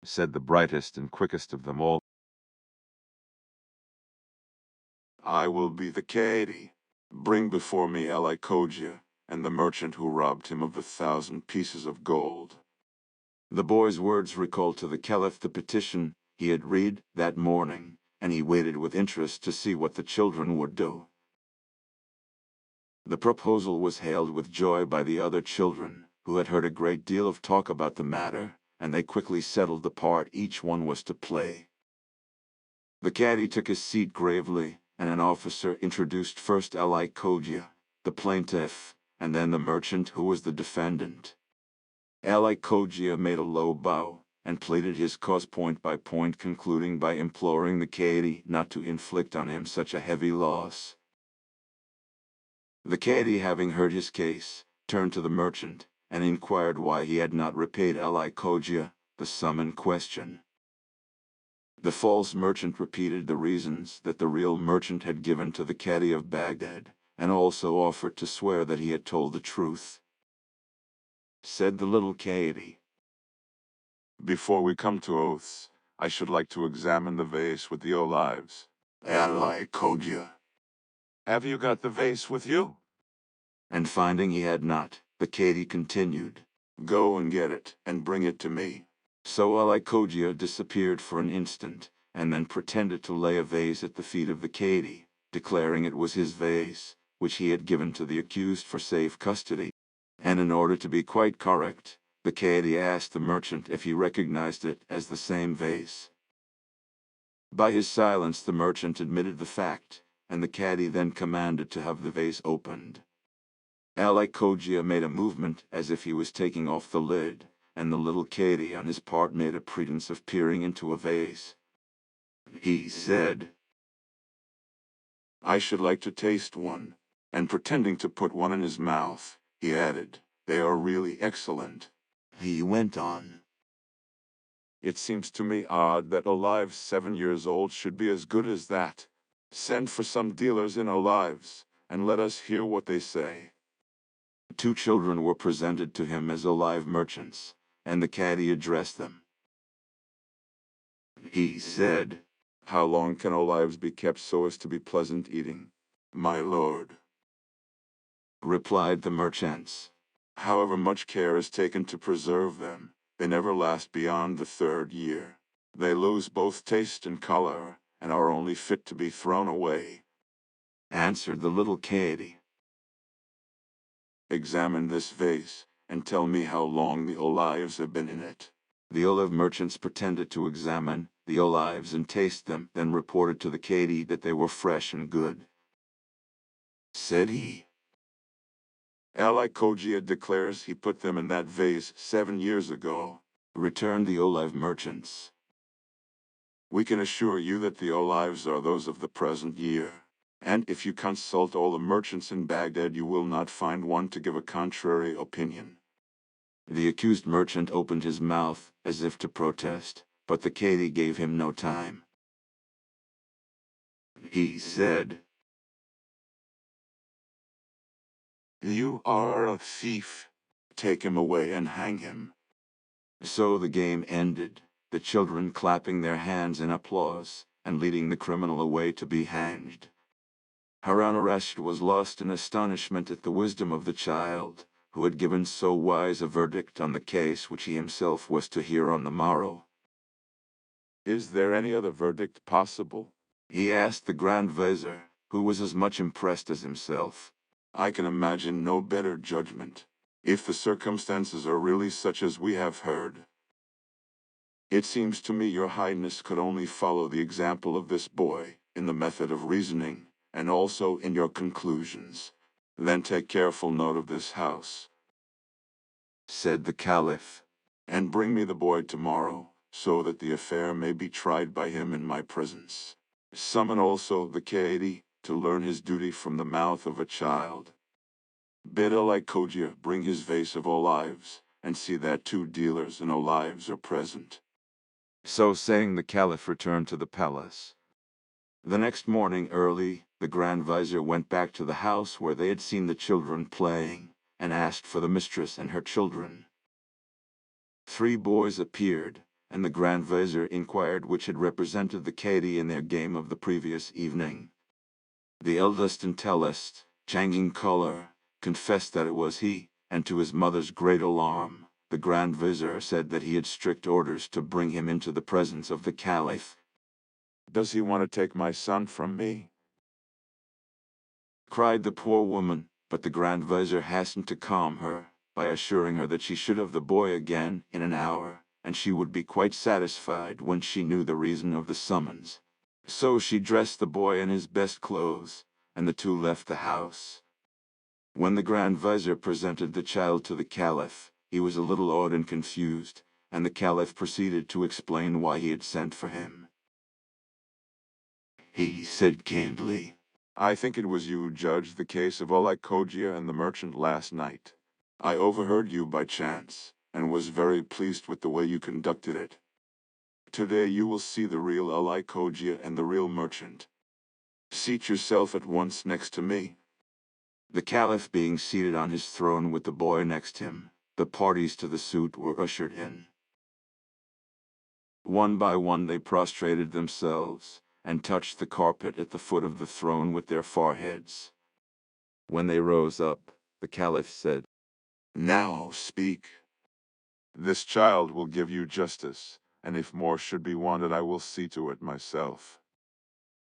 said the brightest and quickest of them all.
I will be the Cadi. Bring before me Ali Khoja, and the merchant who robbed him of the 1,000 pieces of gold.
The boy's words recalled to the Caliph the petition he had read that morning, and he waited with interest to see what the children would do. The proposal was hailed with joy by the other children, who had heard a great deal of talk about the matter, and they quickly settled the part each one was to play. The Cadi took his seat gravely, and an officer introduced first Ali Khoja, the plaintiff, and then the merchant who was the defendant. Ali Khoja made a low bow, and pleaded his cause point by point, concluding by imploring the Cadi not to inflict on him such a heavy loss. The Cadi, having heard his case, turned to the merchant, and inquired why he had not repaid Ali Khoja the sum in question. The false merchant repeated the reasons that the real merchant had given to the Cadi of Baghdad, and also offered to swear that he had told the truth. Said the little Cadi,
Before we come to oaths, I should like to examine the vase with the olives.
Ali Khoja.
Have you got the vase with you?
And finding he had not, the Cadi continued,
Go and get it, and bring it to me.
So Ali Khoja disappeared for an instant, and then pretended to lay a vase at the feet of the Cadi, declaring it was his vase, which he had given to the accused for safe custody. And in order to be quite correct, the Cadi asked the merchant if he recognized it as the same vase. By his silence the merchant admitted the fact, and the Cadi then commanded to have the vase opened. Ali Khoja made a movement as if he was taking off the lid, and the little Cadi on his part made a pretense of peering into a vase. He said,
I should like to taste one. And pretending to put one in his mouth, he added, "They are really excellent."
He went on.
It seems to me odd that olives 7 years old should be as good as that. Send for some dealers in olives, and let us hear what they say.
2 children were presented to him as olive merchants, and the caddy addressed them. He said,
How long can olives be kept so as to be pleasant eating?
"My lord,"
replied the merchants,
"however much care is taken to preserve them, they never last beyond the 3rd year. They lose both taste and color, and are only fit to be thrown away."
answered the little caddy.
"Examine this vase, and tell me how long the olives have been in it."
The olive merchants pretended to examine the olives and taste them, then reported to the caddy that they were fresh and good. Said he,
Ali Cogia declares he put them in that vase 7 years ago.
returned the olive merchants.
We can assure you that the olives are those of the present year. And if you consult all the merchants in Baghdad, you will not find one to give a contrary opinion.
The accused merchant opened his mouth as if to protest, but the caddy gave him no time. He said,
"You are a thief. Take him away and hang him."
So the game ended, the children clapping their hands in applause, and leading the criminal away to be hanged. Harun al-Rashid was lost in astonishment at the wisdom of the child, who had given so wise a verdict on the case which he himself was to hear on the morrow.
Is there any other verdict possible?
He asked the Grand Vizier, who was as much impressed as himself.
"I can imagine no better judgment, if the circumstances are really such as we have heard. It seems to me your highness could only follow the example of this boy, in the method of reasoning, and also in your conclusions. Then take careful note of this house,"
said the Caliph,
"and bring me the boy tomorrow, so that the affair may be tried by him in my presence. Summon also the Kaidi, to learn his duty from the mouth of a child. Bid Ali Cogia bring his vase of olives, and see that 2 dealers in olives are present."
So saying, the Caliph returned to the palace. The next morning early, the Grand Vizier went back to the house where they had seen the children playing, and asked for the mistress and her children. 3 boys appeared, and the Grand Vizier inquired which had represented the Cadi in their game of the previous evening. The eldest and tallest, changing color, confessed that it was he, and to his mother's great alarm, the Grand Vizier said that he had strict orders to bring him into the presence of the Caliph.
Does he want to take my son from me?
Cried the poor woman, but the Grand Vizier hastened to calm her, by assuring her that she should have the boy again in an hour, and she would be quite satisfied when she knew the reason of the summons. So she dressed the boy in his best clothes, and the 2 left the house. When the Grand Vizier presented the child to the Caliph, he was a little awed and confused, and the Caliph proceeded to explain why he had sent for him. He said candidly,
I think it was you who judged the case of Ali Cogia and the merchant last night.
"I overheard you by chance, and was very pleased with the way you conducted it. Today you will see the real Ali Cogia and the real merchant. Seat yourself at once next to me."
The Caliph being seated on his throne with the boy next him, the parties to the suit were ushered in. One by one they prostrated themselves, and touched the carpet at the foot of the throne with their foreheads. When they rose up, the Caliph said,
"Now speak."
This child will give you justice, and if more should be wanted I will see to it myself.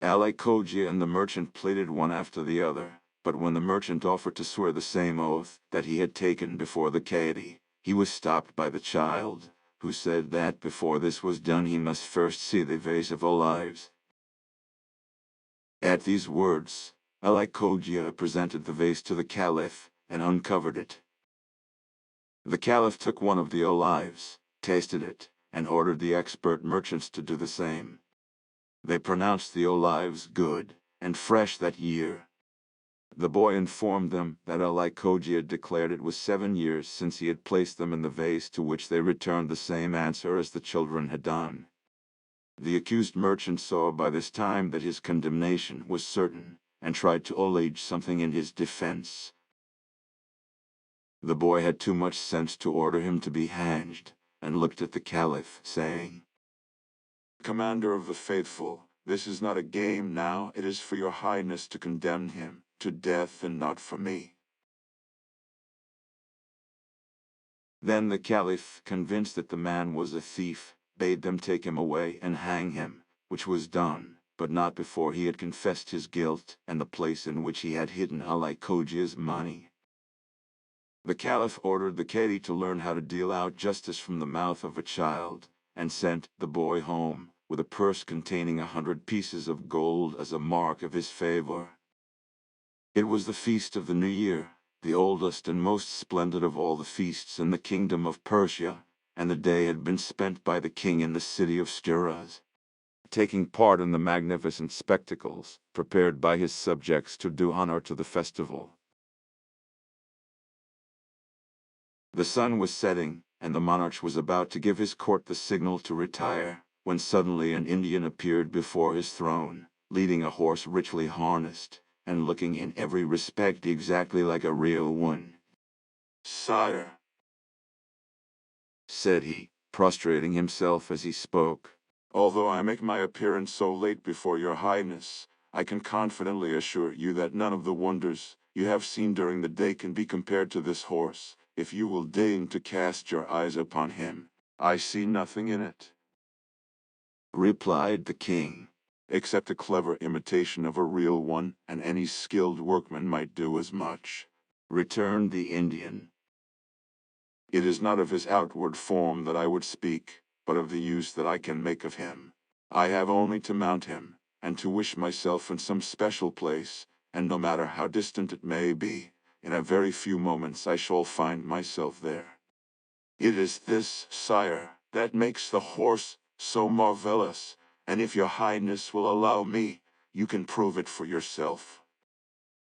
Ali Cogia and the merchant pleaded one after the other, but when the merchant offered to swear the same oath that he had taken before the Cadi, he was stopped by the child, who said that before this was done he must first see the vase of olives. At these words, Ali Cogia presented the vase to the Caliph, and uncovered it. The Caliph took one of the olives, tasted it, and ordered the expert merchants to do the same. They pronounced the olives good, and fresh that year. The boy informed them that Ali Koji had declared it was 7 years since he had placed them in the vase, to which they returned the same answer as the children had done. The accused merchant saw by this time that his condemnation was certain, and tried to allege something in his defense. The boy had too much sense to order him to be hanged, and looked at the Caliph, saying,
Commander of the faithful, this is not a game now, it is for your highness to condemn him to death and not for me.
Then the Caliph, convinced that the man was a thief, bade them take him away and hang him, which was done, but not before he had confessed his guilt and the place in which he had hidden Ali Koji's money. The Caliph ordered the Cadi to learn how to deal out justice from the mouth of a child, and sent the boy home, with a purse containing 100 pieces of gold as a mark of his favor. It was the feast of the New Year, the oldest and most splendid of all the feasts in the kingdom of Persia, and the day had been spent by the king in the city of Shiraz, taking part in the magnificent spectacles prepared by his subjects to do honor to the festival. The sun was setting, and the monarch was about to give his court the signal to retire, when suddenly an Indian appeared before his throne, leading a horse richly harnessed, and looking in every respect exactly like a real one.
Sire,
said he, prostrating himself as he spoke,
although I make my appearance so late before your highness, I can confidently assure you that none of the wonders you have seen during the day can be compared to this horse. If you will deign to cast your eyes upon him, I see nothing in it,
replied the king,
except a clever imitation of a real one, and any skilled workman might do as much,
returned the Indian.
It is not of his outward form that I would speak, but of the use that I can make of him. I have only to mount him, and to wish myself in some special place, and no matter how distant it may be, in a very few moments I shall find myself there. It is this, sire, that makes the horse so marvelous, and if your highness will allow me, you can prove it for yourself.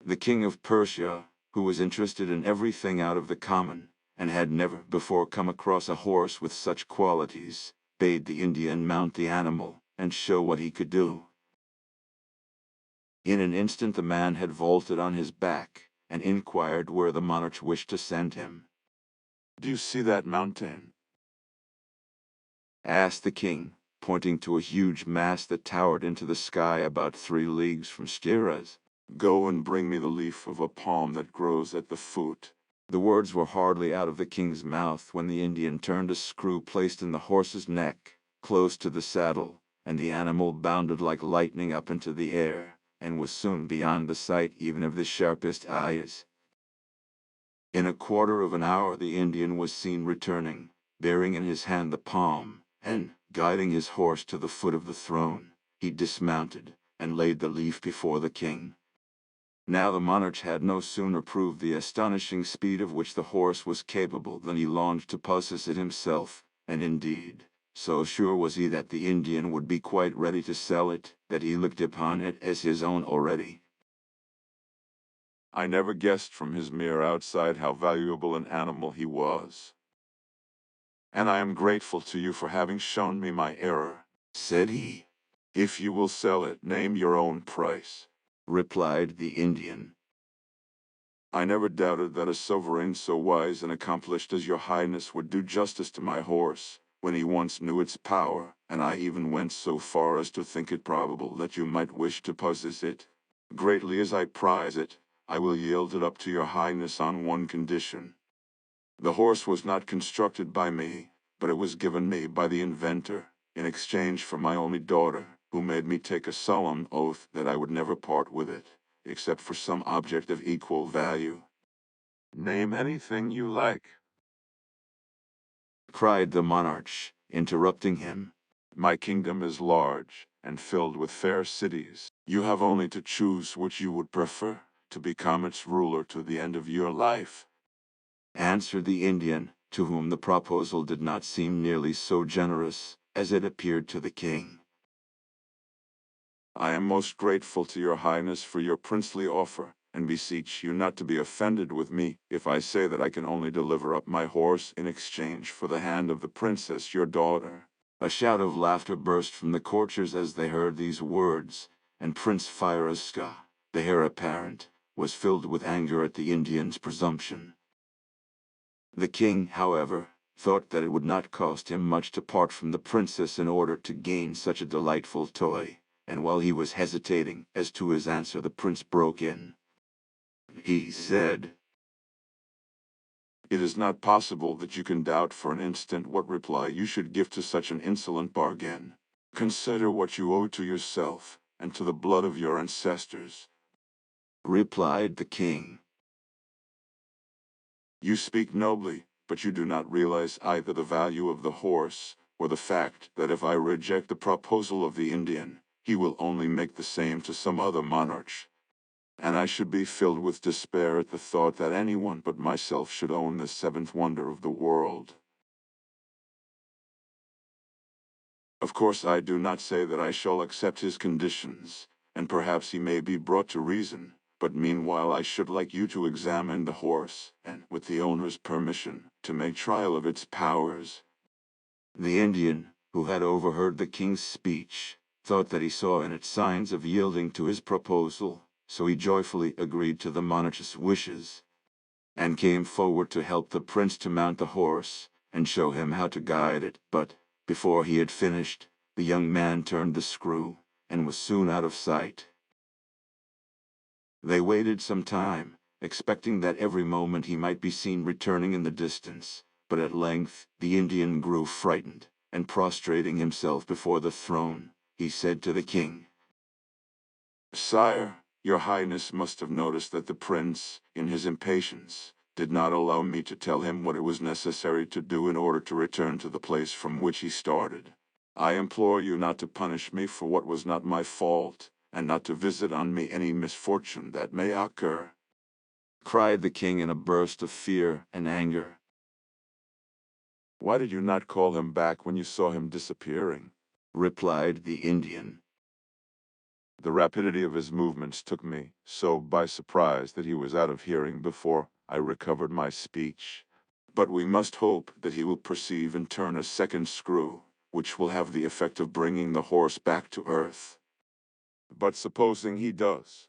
The king of Persia, who was interested in everything out of the common, and had never before come across a horse with such qualities, bade the Indian mount the animal, and show what he could do. In an instant the man had vaulted on his back, and inquired where the monarch wished to send him.
Do you see that mountain?
asked the king, pointing to a huge mass that towered into the sky about 3 leagues from Shiraz.
Go and bring me the leaf of a palm that grows at the foot.
The words were hardly out of the king's mouth when the Indian turned a screw placed in the horse's neck, close to the saddle, and the animal bounded like lightning up into the air, and was soon beyond the sight even of the sharpest eyes. In a quarter of an hour the Indian was seen returning, bearing in his hand the palm, and, guiding his horse to the foot of the throne, he dismounted, and laid the leaf before the king. Now the monarch had no sooner proved the astonishing speed of which the horse was capable than he longed to possess it himself, and indeed, so sure was he that the Indian would be quite ready to sell it, that he looked upon it as his own already.
I never guessed from his mere outside how valuable an animal he was, and I am grateful to you for having shown me my error,
said he.
If you will sell it, name your own price,
replied the Indian.
I never doubted that a sovereign so wise and accomplished as your highness would do justice to my horse, when he once knew its power, and I even went so far as to think it probable that you might wish to possess it. Greatly as I prize it, I will yield it up to your highness on one condition. The horse was not constructed by me, but it was given me by the inventor, in exchange for my only daughter, who made me take a solemn oath that I would never part with it, except for some object of equal value. Name anything you like,
cried the monarch, interrupting him.
My kingdom is large, and filled with fair cities. You have only to choose which you would prefer, to become its ruler to the end of your life,
answered the Indian, to whom the proposal did not seem nearly so generous as it appeared to the king.
I am most grateful to your highness for your princely offer, and beseech you not to be offended with me if I say that I can only deliver up my horse in exchange for the hand of the princess your daughter."
A shout of laughter burst from the courtiers as they heard these words, and Prince Firouzschah, the heir apparent, was filled with anger at the Indian's presumption. The king, however, thought that it would not cost him much to part from the princess in order to gain such a delightful toy, and while he was hesitating as to his answer, the prince broke in. He said,
"It is not possible that you can doubt for an instant what reply you should give to such an insolent bargain. Consider what you owe to yourself, and to the blood of your ancestors,"
replied the king.
"You speak nobly, but you do not realize either the value of the horse, or the fact that if I reject the proposal of the Indian, he will only make the same to some other monarch. And I should be filled with despair at the thought that anyone but myself should own the seventh wonder of the world. Of course I do not say that I shall accept his conditions, and perhaps he may be brought to reason, but meanwhile I should like you to examine the horse, and, with the owner's permission, to make trial of its powers."
The Indian, who had overheard the king's speech, thought that he saw in it signs of yielding to his proposal, so he joyfully agreed to the monarch's wishes, and came forward to help the prince to mount the horse, and show him how to guide it. But, before he had finished, the young man turned the screw, and was soon out of sight. They waited some time, expecting that every moment he might be seen returning in the distance, but at length the Indian grew frightened, and prostrating himself before the throne, he said to the king,
"Sire, your highness must have noticed that the prince, in his impatience, did not allow me to tell him what it was necessary to do in order to return to the place from which he started. I implore you not to punish me for what was not my fault, and not to visit on me any misfortune that may occur,"
cried the king in a burst of fear and anger.
"Why did you not call him back when you saw him disappearing?"
replied the Indian.
"The rapidity of his movements took me so by surprise that he was out of hearing before I recovered my speech. But we must hope that he will perceive and turn a second screw, which will have the effect of bringing the horse back to earth." "But supposing he does?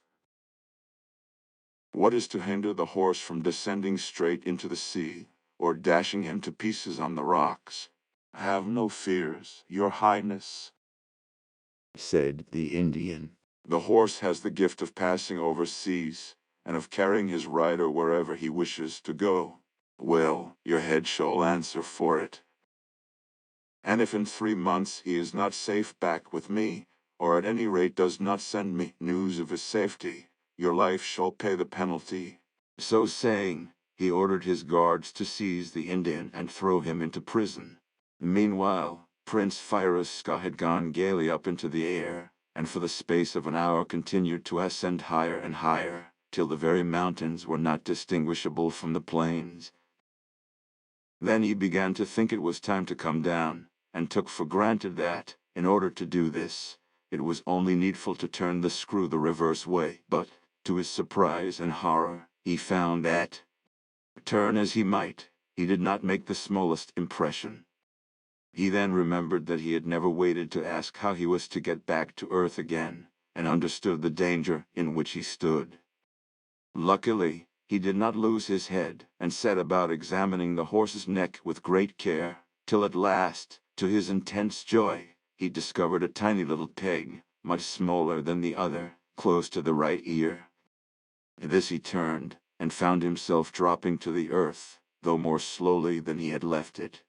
What is to hinder the horse from descending straight into the sea, or dashing him to pieces on the rocks?" "Have no fears, your highness,"
said the Indian.
"The horse has the gift of passing over seas, and of carrying his rider wherever he wishes to go. Well, your head shall answer for it. And if in 3 months he is not safe back with me, or at any rate does not send me news of his safety, your life shall pay the penalty."
So saying, he ordered his guards to seize the Indian and throw him into prison. Meanwhile, Prince Firouzschah had gone gaily up into the air, and for the space of an hour continued to ascend higher and higher, till the very mountains were not distinguishable from the plains. Then he began to think it was time to come down, and took for granted that, in order to do this, it was only needful to turn the screw the reverse way. But, to his surprise and horror, he found that, turn as he might, he did not make the smallest impression. He then remembered that he had never waited to ask how he was to get back to earth again, and understood the danger in which he stood. Luckily, he did not lose his head, and set about examining the horse's neck with great care, till at last, to his intense joy, he discovered a tiny little peg, much smaller than the other, close to the right ear. This he turned, and found himself dropping to the earth, though more slowly than he had left it.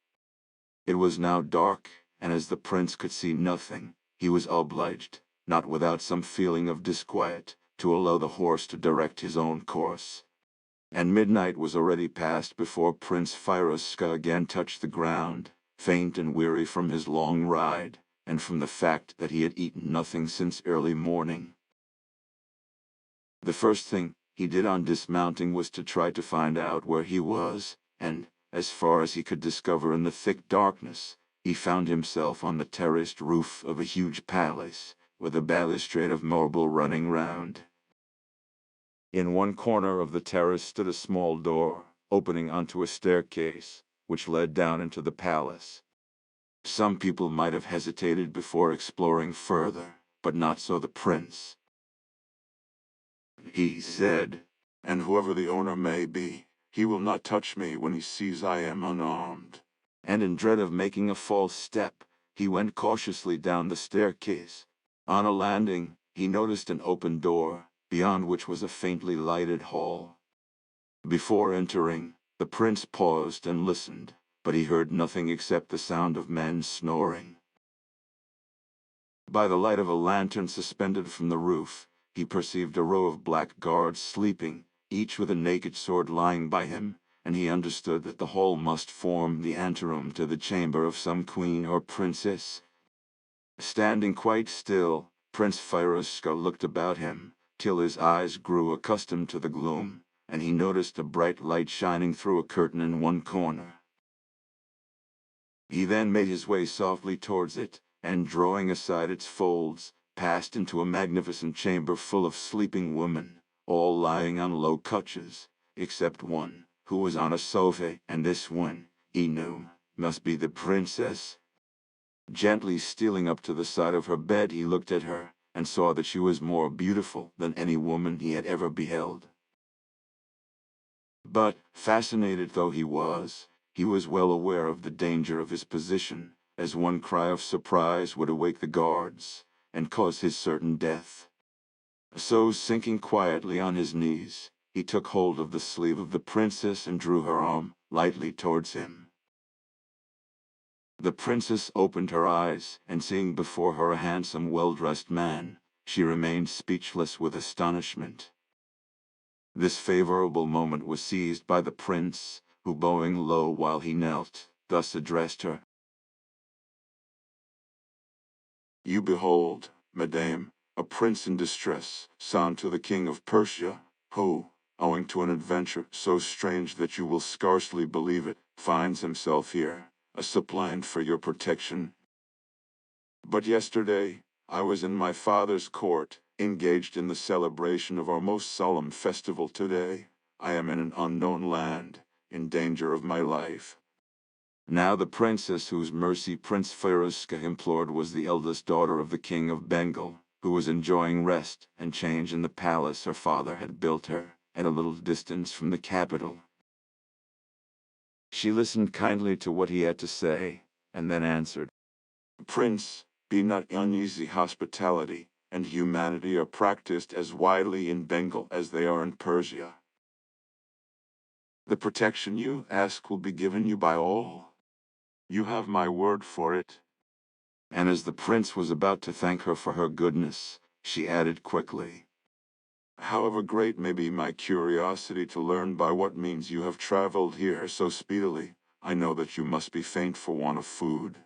It was now dark, and as the prince could see nothing, he was obliged, not without some feeling of disquiet, to allow the horse to direct his own course. And midnight was already past before Prince Firouzschah again touched the ground, faint and weary from his long ride, and from the fact that he had eaten nothing since early morning. The first thing he did on dismounting was to try to find out where he was, and, as far as he could discover in the thick darkness, he found himself on the terraced roof of a huge palace, with a balustrade of marble running round. In one corner of the terrace stood a small door, opening onto a staircase, which led down into the palace. Some people might have hesitated before exploring further, but not so the prince. He said,
"And whoever the owner may be, he will not touch me when he sees I am unarmed."
And in dread of making a false step, he went cautiously down the staircase. On a landing, he noticed an open door, beyond which was a faintly lighted hall. Before entering, the prince paused and listened, but he heard nothing except the sound of men snoring. By the light of a lantern suspended from the roof, he perceived a row of black guards sleeping, each with a naked sword lying by him, and he understood that the hall must form the anteroom to the chamber of some queen or princess. Standing quite still, Prince Firouzja looked about him, till his eyes grew accustomed to the gloom, and he noticed a bright light shining through a curtain in one corner. He then made his way softly towards it, and drawing aside its folds, passed into a magnificent chamber full of sleeping women, all lying on low couches, except one, who was on a sofa, and this one, he knew, must be the princess. Gently stealing up to the side of her bed, he looked at her, and saw that she was more beautiful than any woman he had ever beheld. But, fascinated though he was well aware of the danger of his position, as one cry of surprise would awake the guards, and cause his certain death. So, sinking quietly on his knees, he took hold of the sleeve of the princess and drew her arm lightly towards him. The princess opened her eyes, and seeing before her a handsome, well-dressed man, she remained speechless with astonishment. This favorable moment was seized by the prince, who, bowing low while he knelt, thus addressed her.
"You behold, madame, a prince in distress, son to the king of Persia, who, owing to an adventure so strange that you will scarcely believe it, finds himself here, a suppliant for your protection. But yesterday, I was in my father's court, engaged in the celebration of our most solemn festival. Today, I am in an unknown land, in danger of my life."
Now the princess whose mercy Prince Firouzja implored was the eldest daughter of the king of Bengal, who was enjoying rest and change in the palace her father had built her, at a little distance from the capital. She listened kindly to what he had to say, and then answered,
"Prince, be not uneasy. Hospitality and humanity are practiced as widely in Bengal as they are in Persia. The protection you ask will be given you by all. You have my word for it."
And as the prince was about to thank her for her goodness, she added quickly,
"However great may be my curiosity to learn by what means you have traveled here so speedily, I know that you must be faint for want of food.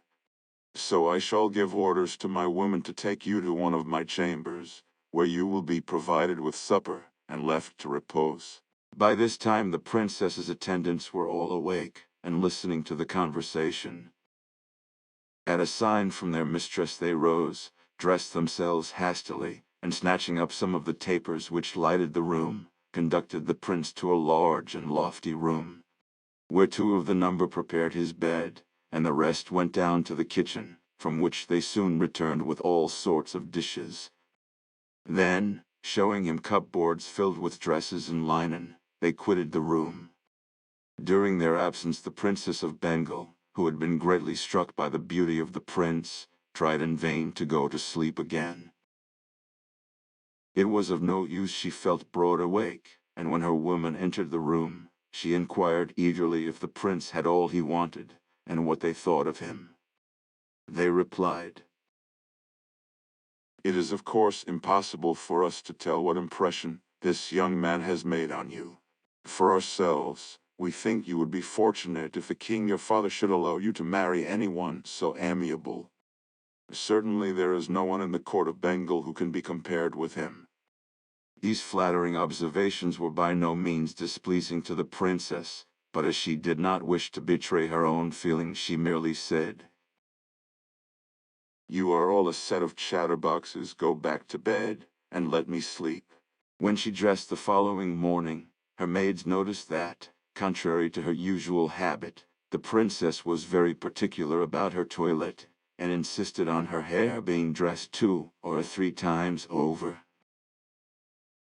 So I shall give orders to my women to take you to one of my chambers, where you will be provided with supper, and left to repose."
By this time the princess's attendants were all awake, and listening to the conversation. At a sign from their mistress they rose, dressed themselves hastily, and snatching up some of the tapers which lighted the room, conducted the prince to a large and lofty room, where two of the number prepared his bed, and the rest went down to the kitchen, from which they soon returned with all sorts of dishes. Then, showing him cupboards filled with dresses and linen, they quitted the room. During their absence the Princess of Bengal, who had been greatly struck by the beauty of the prince, tried in vain to go to sleep again. It was of no use, she felt broad awake, and when her woman entered the room, she inquired eagerly if the prince had all he wanted, and what they thought of him. They replied,
"It is of course impossible for us to tell what impression this young man has made on you. For ourselves, we think you would be fortunate if the king your father should allow you to marry anyone so amiable. Certainly there is no one in the court of Bengal who can be compared with him."
These flattering observations were by no means displeasing to the princess, but as she did not wish to betray her own feelings, she merely said,
You are all a set of chatterboxes. Go back to bed, and let me sleep.
When she dressed the following morning, her maids noticed that, contrary to her usual habit, the princess was very particular about her toilet, and insisted on her hair being dressed 2 or 3 times over.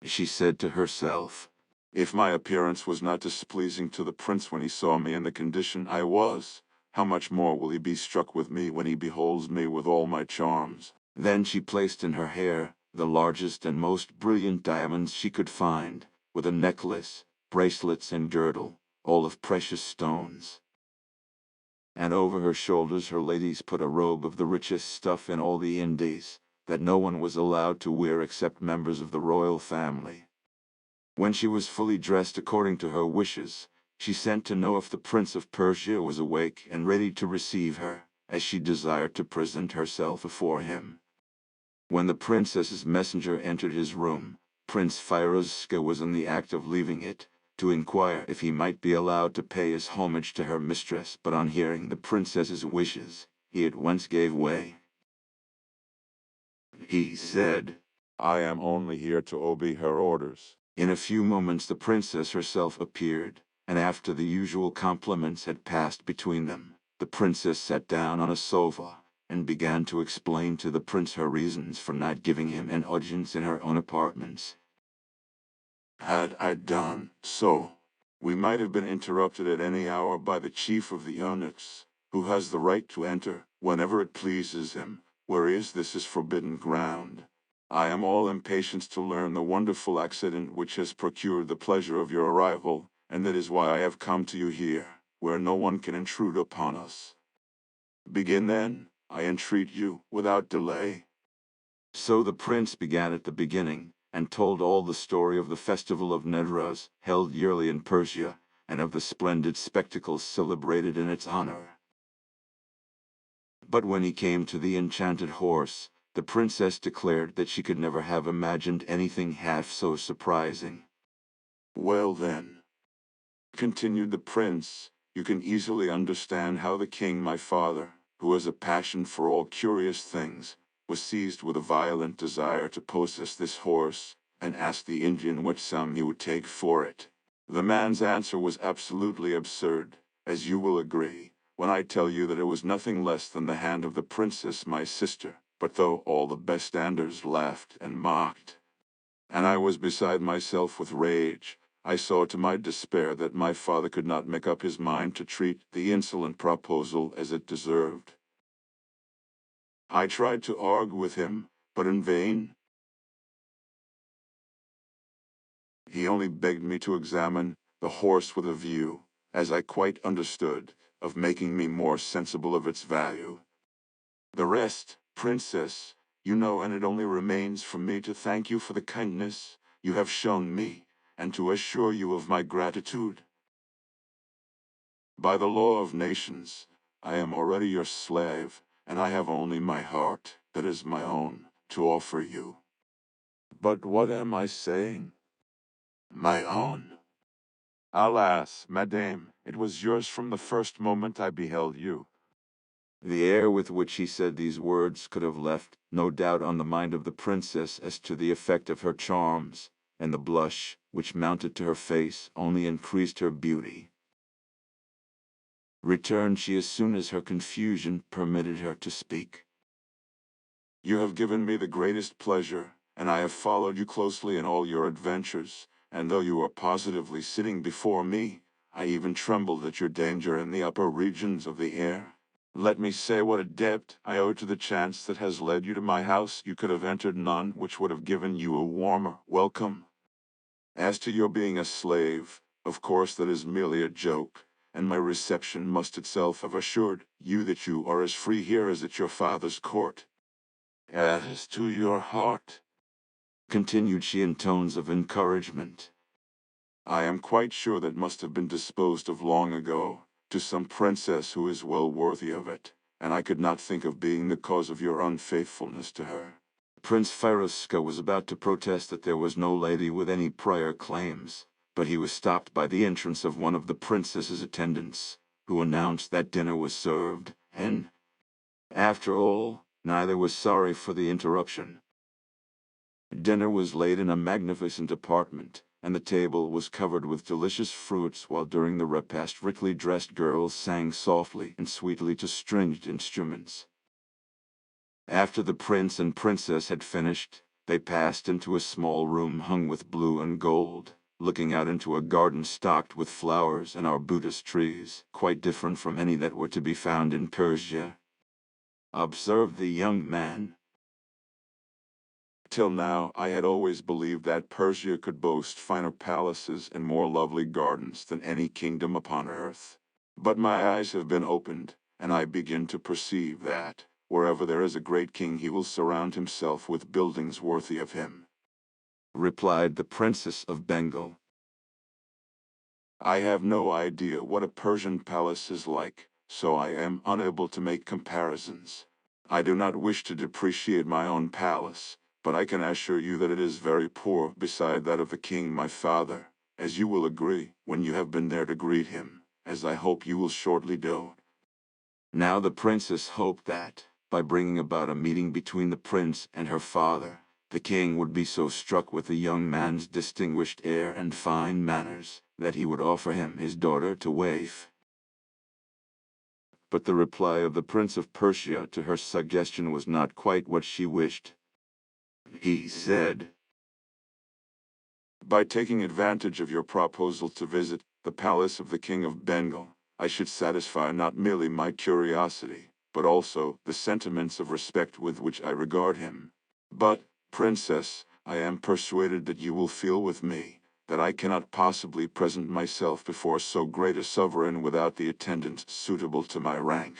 She said to herself,
If my appearance was not displeasing to the prince when he saw me in the condition I was, how much more will he be struck with me when he beholds me with all my charms?
Then she placed in her hair the largest and most brilliant diamonds she could find, with a necklace, bracelets and girdle, all of precious stones. And over her shoulders her ladies put a robe of the richest stuff in all the Indies, that no one was allowed to wear except members of the royal family. When she was fully dressed according to her wishes, she sent to know if the Prince of Persia was awake and ready to receive her, as she desired to present herself before him. When the princess's messenger entered his room, Prince Firouzja was in the act of leaving it, to inquire if he might be allowed to pay his homage to her mistress, but on hearing the princess's wishes, he at once gave way. He said,
I am only here to obey her orders.
In a few moments the princess herself appeared, and after the usual compliments had passed between them, the princess sat down on a sofa, and began to explain to the prince her reasons for not giving him an audience in her own apartments.
Had I done so, we might have been interrupted at any hour by the chief of the eunuchs, who has the right to enter, whenever it pleases him, whereas this is forbidden ground. I am all impatience to learn the wonderful accident which has procured the pleasure of your arrival, and that is why I have come to you here, where no one can intrude upon us. Begin then, I entreat you, without delay.
So the prince began at the beginning, and told all the story of the festival of Newroz, held yearly in Persia, and of the splendid spectacles celebrated in its honor. But when he came to the enchanted horse, the princess declared that she could never have imagined anything half so surprising.
Well then, continued the prince, you can easily understand how the king my father, who has a passion for all curious things, was seized with a violent desire to possess this horse, and asked the Indian what sum he would take for it. The man's answer was absolutely absurd, as you will agree, when I tell you that it was nothing less than the hand of the princess my sister. But though all the bystanders laughed and mocked, and I was beside myself with rage, I saw to my despair that my father could not make up his mind to treat the insolent proposal as it deserved. I tried to argue with him, but in vain. He only begged me to examine the horse with a view, as I quite understood, of making me more sensible of its value. The rest, princess, you know, and it only remains for me to thank you for the kindness you have shown me, and to assure you of my gratitude. By the law of nations, I am already your slave, and I have only my heart, that is my own, to offer you. But what am I saying? My own. Alas, madame, it was yours from the first moment I beheld you.
The air with which he said these words could have left no doubt on the mind of the princess as to the effect of her charms, and the blush which mounted to her face only increased her beauty. Returned she as soon as her confusion permitted her to speak.
You have given me the greatest pleasure, and I have followed you closely in all your adventures, and though you are positively sitting before me, I even trembled at your danger in the upper regions of the air. Let me say what a debt I owe to the chance that has led you to my house. You could have entered none which would have given you a warmer welcome. As to your being a slave, of course that is merely a joke, and my reception must itself have assured you that you are as free here as at your father's court. As to your heart,
Continued she in tones of encouragement,
I am quite sure that must have been disposed of long ago, to some princess who is well worthy of it, and I could not think of being the cause of your unfaithfulness to her.
Prince Firouzja was about to protest that there was no lady with any prior claims, but he was stopped by the entrance of one of the princess's attendants, who announced that dinner was served, and, after all, Neither was sorry for the interruption. Dinner was laid in a magnificent apartment, and the table was covered with delicious fruits, while during the repast richly dressed girls sang softly and sweetly to stringed instruments. After the prince and princess had finished, they passed into a small room hung with blue and gold, looking out into a garden stocked with flowers and arbutus trees, quite different from any that were to be found in Persia. Observed the young man.
Till now, I had always believed that Persia could boast finer palaces and more lovely gardens than any kingdom upon earth. But my eyes have been opened, and I begin to perceive that, wherever there is a great king, he will surround himself with buildings worthy of him,
Replied the Princess of Bengal.
I have no idea what a Persian palace is like, so I am unable to make comparisons. I do not wish to depreciate my own palace, but I can assure you that it is very poor beside that of the king my father, as you will agree when you have been there to greet him, as I hope you will shortly do.
Now the princess hoped that, by bringing about a meeting between the prince and her father, the king would be so struck with the young man's distinguished air and fine manners, that he would offer him his daughter to wife. But the reply of the Prince of Persia to her suggestion was not quite what she wished. He said,
By taking advantage of your proposal to visit the palace of the King of Bengal, I should satisfy not merely my curiosity, but also the sentiments of respect with which I regard him. But, Princess, I am persuaded that you will feel with me that I cannot possibly present myself before so great a sovereign without the attendants suitable to my rank.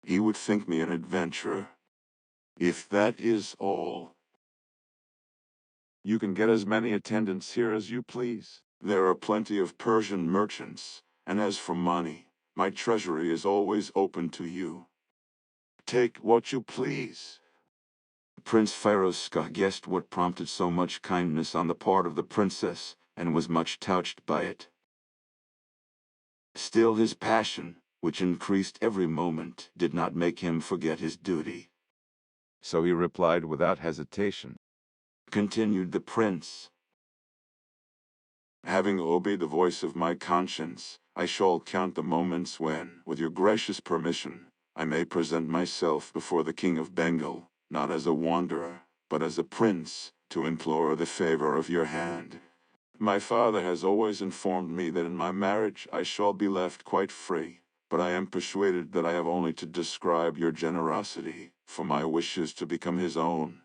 He would think me an adventurer. If that is all,
You can get as many attendants here as you please.
there are plenty of Persian merchants, and as for money, my treasury is always open to you. Take what you please.
Prince Firouzschah guessed what prompted so much kindness on the part of the princess, and was much touched by it. Still his passion, which increased every moment, did not make him forget his duty.
So he replied without hesitation.
Continued the prince,
Having obeyed the voice of my conscience, I shall count the moments when, with your gracious permission, I may present myself before the King of Bengal, not as a wanderer, but as a prince, to implore the favor of your hand. My father has always informed me that in my marriage I shall be left quite free, but I am persuaded that I have only to describe your generosity, for my wishes to become his own.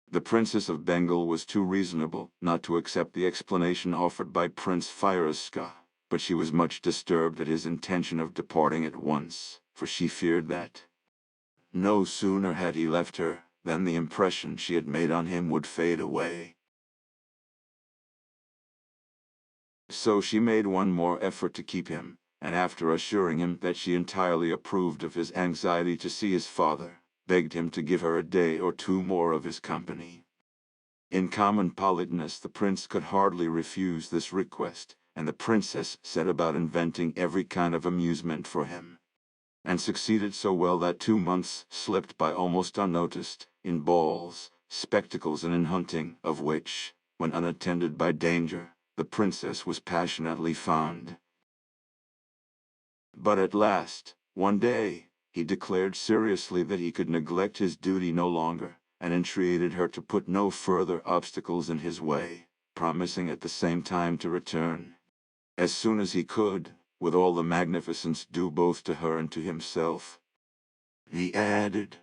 The Princess of Bengal was too reasonable not to accept the explanation offered by Prince Firouzschah, but she was much disturbed at his intention of departing at once, for she feared that, no sooner had he left her, than the impression she had made on him would fade away. So she made one more effort to keep him, and after assuring him that she entirely approved of his anxiety to see his father, begged him to give her a day or two more of his company. In common politeness the prince could hardly refuse this request, and the princess set about inventing every kind of amusement for him, and succeeded so well that 2 months slipped by almost unnoticed, in balls, spectacles, and in hunting, of which, when unattended by danger, the princess was passionately fond. But at last, one day, he declared seriously that he could neglect his duty no longer, and entreated her to put no further obstacles in his way, promising at the same time to return, as soon as he could, with all the magnificence due both to her and to himself. He added,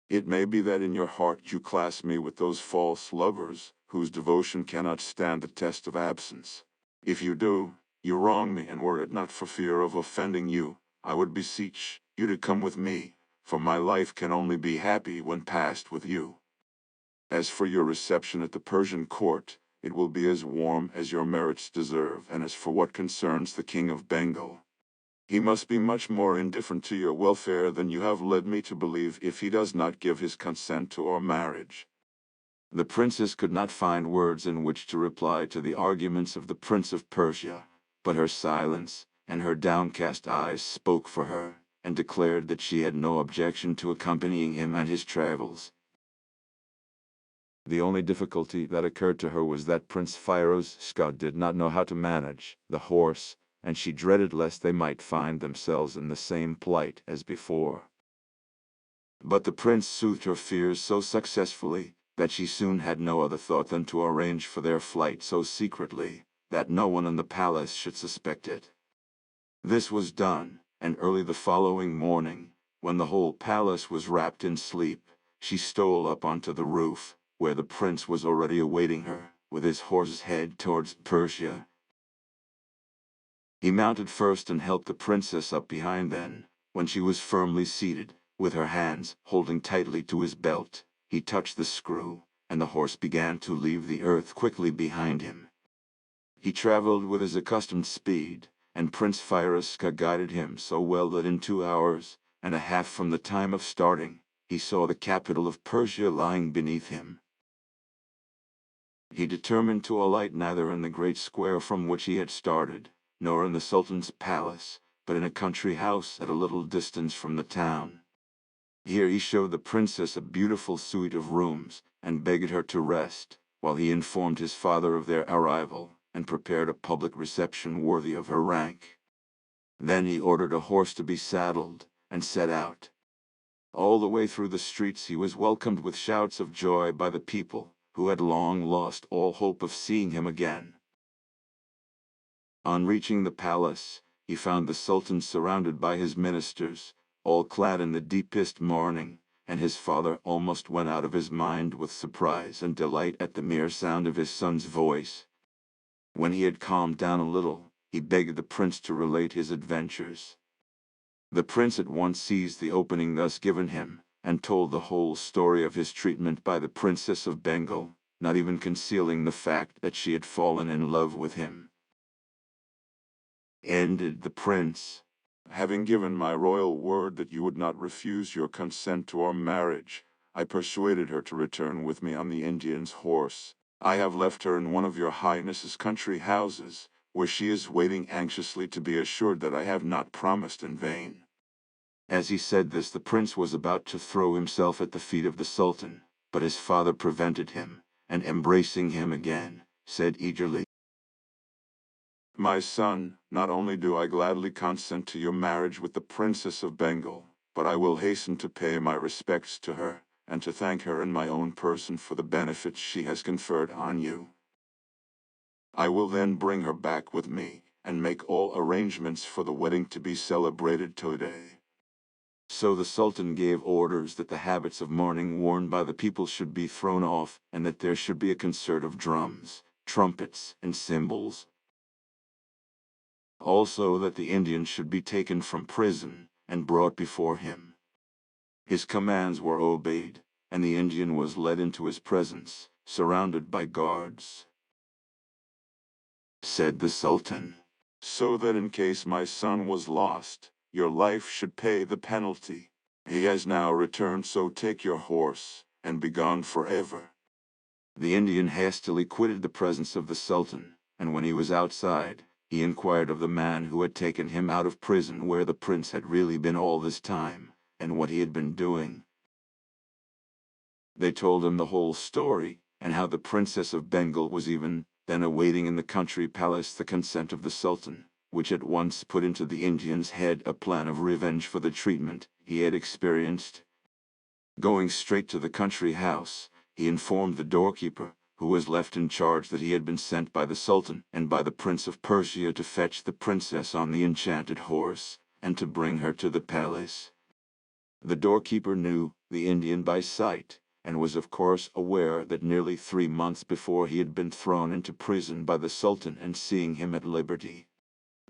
It may be that in your heart you class me with those false lovers, whose devotion cannot stand the test of absence. If you do, you wrong me, and were it not for fear of offending you, I would beseech you to come with me, for my life can only be happy when passed with you. As for your reception at the Persian court, it will be as warm as your merits deserve, and as for what concerns the King of Bengal, he must be much more indifferent to your welfare than you have led me to believe if he does not give his consent to our marriage.
The princess could not find words in which to reply to the arguments of the Prince of Persia, but her silence and her downcast eyes spoke for her, and declared that she had no objection to accompanying him on his travels. The only difficulty that occurred to her was that Prince Firouzschah did not know how to manage the horse, and she dreaded lest they might find themselves in the same plight as before. But the prince soothed her fears so successfully that she soon had no other thought than to arrange for their flight so secretly that no one in the palace should suspect it. This was done, and early the following morning, when the whole palace was wrapped in sleep, she stole up onto the roof, where the prince was already awaiting her, with his horse's head towards Persia. He mounted first and helped the princess up behind. Then, when she was firmly seated, with her hands holding tightly to his belt, he touched the screw, and the horse began to leave the earth quickly behind him. He traveled with his accustomed speed, and Prince Firouzschah guided him so well that in 2 hours and a half from the time of starting, he saw the capital of Persia lying beneath him. He determined to alight neither in the great square from which he had started, nor in the Sultan's palace, but in a country house at a little distance from the town. Here he showed the princess a beautiful suite of rooms, and begged her to rest, while he informed his father of their arrival, and prepared a public reception worthy of her rank. Then he ordered a horse to be saddled, and set out. All the way through the streets he was welcomed with shouts of joy by the people, who had long lost all hope of seeing him again. On reaching the palace, he found the Sultan surrounded by his ministers, all clad in the deepest mourning, and his father almost went out of his mind with surprise and delight at the mere sound of his son's voice. When he had calmed down a little, he begged the prince to relate his adventures. The prince at once seized the opening thus given him, and told the whole story of his treatment by the Princess of Bengal, not even concealing the fact that she had fallen in love with him. Ended the prince.
Having given my royal word that you would not refuse your consent to our marriage, I persuaded her to return with me on the Indian's horse. I have left her in one of your highness's country houses, where she is waiting anxiously to be assured that I have not promised in vain.
As he said this, the prince was about to throw himself at the feet of the Sultan, but his father prevented him, and embracing him again, said eagerly,
My son, not only do I gladly consent to your marriage with the Princess of Bengal, but I will hasten to pay my respects to her, and to thank her in my own person for the benefits she has conferred on you. I will then bring her back with me, and make all arrangements for the wedding to be celebrated today.
So the Sultan gave orders that the habits of mourning worn by the people should be thrown off, and that there should be a concert of drums, trumpets, and cymbals. Also that the Indian should be taken from prison, and brought before him. His commands were obeyed, and the Indian was led into his presence, surrounded by guards. Said the Sultan,
So that in case my son was lost, your life should pay the penalty. He has now returned, so take your horse, and be gone forever.
The Indian hastily quitted the presence of the Sultan, and when he was outside, he inquired of the man who had taken him out of prison where the prince had really been all this time, and what he had been doing. They told him the whole story, and how the Princess of Bengal was even then awaiting in the country palace the consent of the Sultan, which at once put into the Indian's head a plan of revenge for the treatment he had experienced. Going straight to the country house, he informed the doorkeeper, who was left in charge, that he had been sent by the Sultan and by the Prince of Persia to fetch the princess on the enchanted horse, and to bring her to the palace. The doorkeeper knew the Indian by sight, and was of course aware that nearly 3 months before he had been thrown into prison by the Sultan, and seeing him at liberty,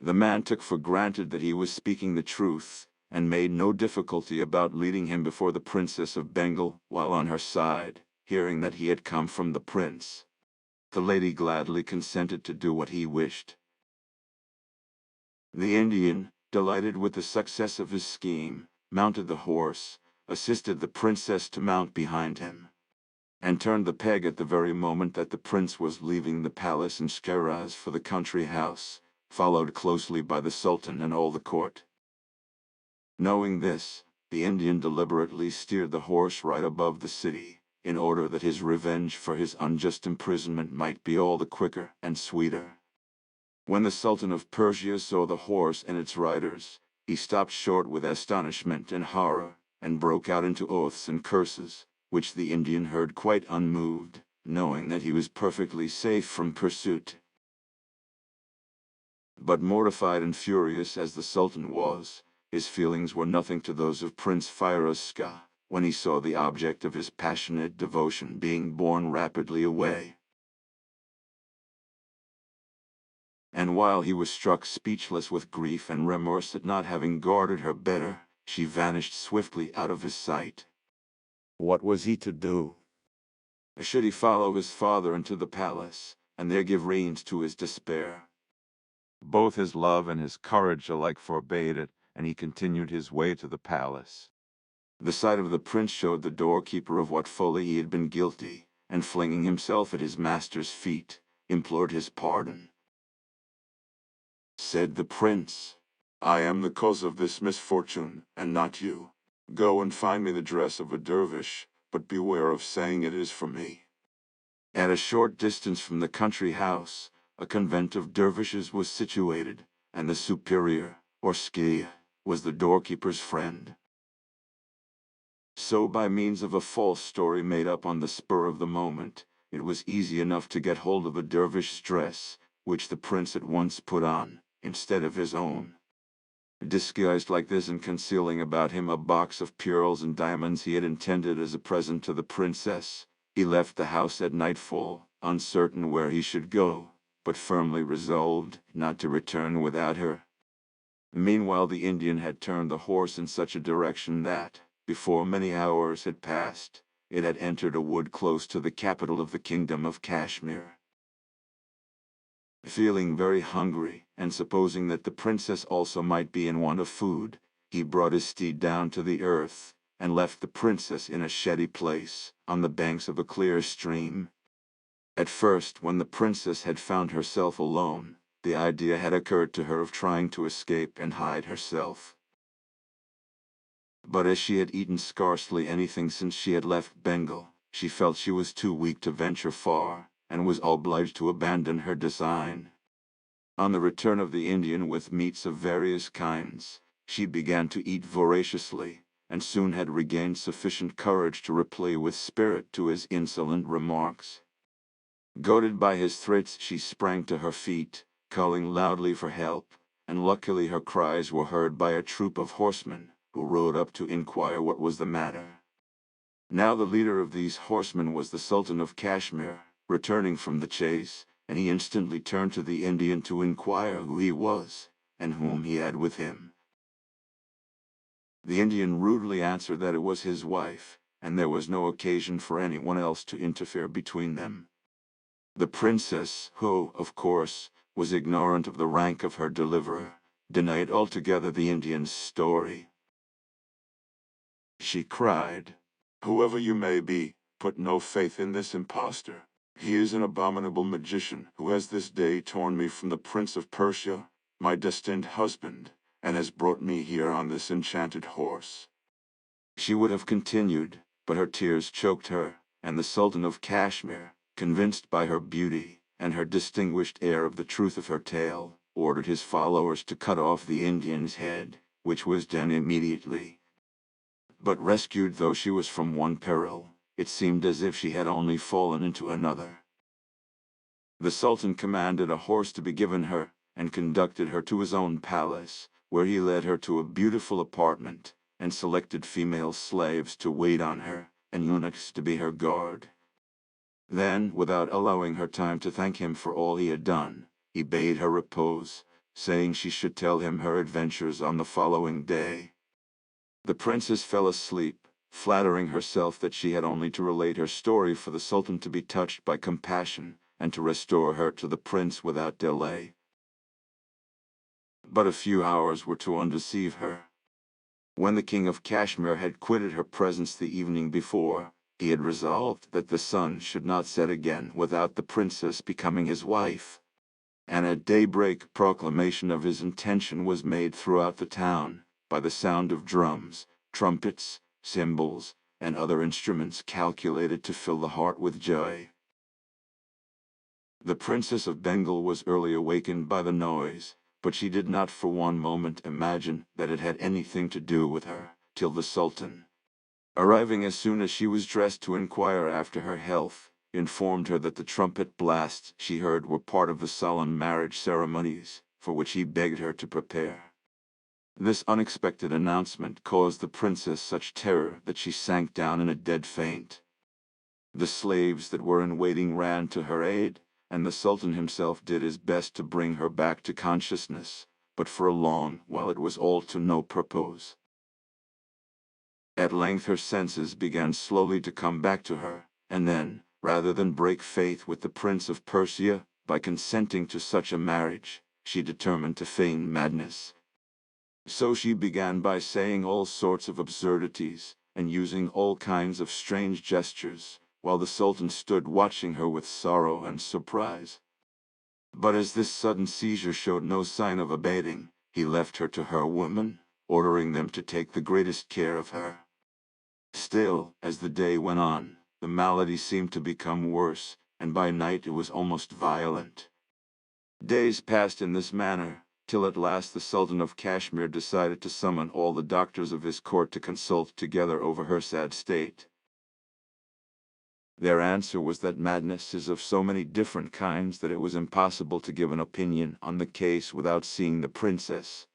the man took for granted that he was speaking the truth, and made no difficulty about leading him before the Princess of Bengal, while on her side, hearing that he had come from the prince, the lady gladly consented to do what he wished. The Indian, delighted with the success of his scheme, mounted the horse, assisted the princess to mount behind him, and turned the peg at the very moment that the prince was leaving the palace in Shiraz for the country house, followed closely by the Sultan and all the court. Knowing this, the Indian deliberately steered the horse right above the city, in order that his revenge for his unjust imprisonment might be all the quicker and sweeter. When the Sultan of Persia saw the horse and its riders, he stopped short with astonishment and horror, and broke out into oaths and curses, which the Indian heard quite unmoved, knowing that he was perfectly safe from pursuit. But mortified and furious as the Sultan was, his feelings were nothing to those of Prince Firouzschah, when he saw the object of his passionate devotion being borne rapidly away. And while he was struck speechless with grief and remorse at not having guarded her better, she vanished swiftly out of his sight. What was he to do? Should he follow his father into the palace, and there give reins to his despair? Both his love and his courage alike forbade it, and he continued his way to the palace. The sight of the prince showed the doorkeeper of what folly he had been guilty, and flinging himself at his master's feet, implored his pardon. Said the prince,
I am the cause of this misfortune, and not you. Go and find me the dress of a dervish, but beware of saying it is for me.
At a short distance from the country house, a convent of dervishes was situated, and the superior, or skia, was the doorkeeper's friend. So by means of a false story made up on the spur of the moment, it was easy enough to get hold of a dervish's dress, which the prince at once put on, instead of his own. Disguised like this and concealing about him a box of pearls and diamonds he had intended as a present to the princess, he left the house at nightfall, uncertain where he should go, but firmly resolved not to return without her. Meanwhile the Indian had turned the horse in such a direction that, before many hours had passed, it had entered a wood close to the capital of the kingdom of Kashmir. Feeling very hungry, and supposing that the princess also might be in want of food, he brought his steed down to the earth, and left the princess in a shady place, on the banks of a clear stream. At first, when the princess had found herself alone, the idea had occurred to her of trying to escape and hide herself. But as she had eaten scarcely anything since she had left Bengal, she felt she was too weak to venture far, and was obliged to abandon her design. On the return of the Indian with meats of various kinds, she began to eat voraciously, and soon had regained sufficient courage to reply with spirit to his insolent remarks. Goaded by his threats, she sprang to her feet, calling loudly for help, and luckily her cries were heard by a troop of horsemen, who rode up to inquire what was the matter. Now the leader of these horsemen was the Sultan of Kashmir, returning from the chase, and he instantly turned to the Indian to inquire who he was, and whom he had with him. The Indian rudely answered that it was his wife, and there was no occasion for anyone else to interfere between them. The princess, who, of course, was ignorant of the rank of her deliverer, denied altogether the Indian's story. She cried,
Whoever you may be, put no faith in this impostor. He is an abominable magician who has this day torn me from the Prince of Persia, my destined husband, and has brought me here on this enchanted horse.
She would have continued, but her tears choked her, and the Sultan of Kashmir, convinced by her beauty, and her distinguished air of the truth of her tale, ordered his followers to cut off the Indian's head, which was done immediately. But rescued though she was from one peril, it seemed as if she had only fallen into another. The Sultan commanded a horse to be given her, and conducted her to his own palace, where he led her to a beautiful apartment, and selected female slaves to wait on her, and eunuchs to be her guard. Then, without allowing her time to thank him for all he had done, he bade her repose, saying she should tell him her adventures on the following day. The princess fell asleep, flattering herself that she had only to relate her story for the Sultan to be touched by compassion, and to restore her to the prince without delay. But a few hours were to undeceive her. When the king of Kashmir had quitted her presence the evening before, he had resolved that the sun should not set again without the princess becoming his wife. And at daybreak proclamation of his intention was made throughout the town, by the sound of drums, trumpets, cymbals, and other instruments calculated to fill the heart with joy. The Princess of Bengal was early awakened by the noise, but she did not for one moment imagine that it had anything to do with her, till the Sultan, arriving as soon as she was dressed to inquire after her health, informed her that the trumpet blasts she heard were part of the solemn marriage ceremonies, for which he begged her to prepare. This unexpected announcement caused the princess such terror that she sank down in a dead faint. The slaves that were in waiting ran to her aid, and the Sultan himself did his best to bring her back to consciousness, but for a long while it was all to no purpose. At length her senses began slowly to come back to her, and then, rather than break faith with the Prince of Persia, by consenting to such a marriage, she determined to feign madness. So she began by saying all sorts of absurdities, and using all kinds of strange gestures, while the Sultan stood watching her with sorrow and surprise. But as this sudden seizure showed no sign of abating, he left her to her women, ordering them to take the greatest care of her. Still, as the day went on, the malady seemed to become worse, and by night it was almost violent. Days passed in this manner, till at last the Sultan of Kashmir decided to summon all the doctors of his court to consult together over her sad state. Their answer was that madness is of so many different kinds that it was impossible to give an opinion on the case without seeing the princess.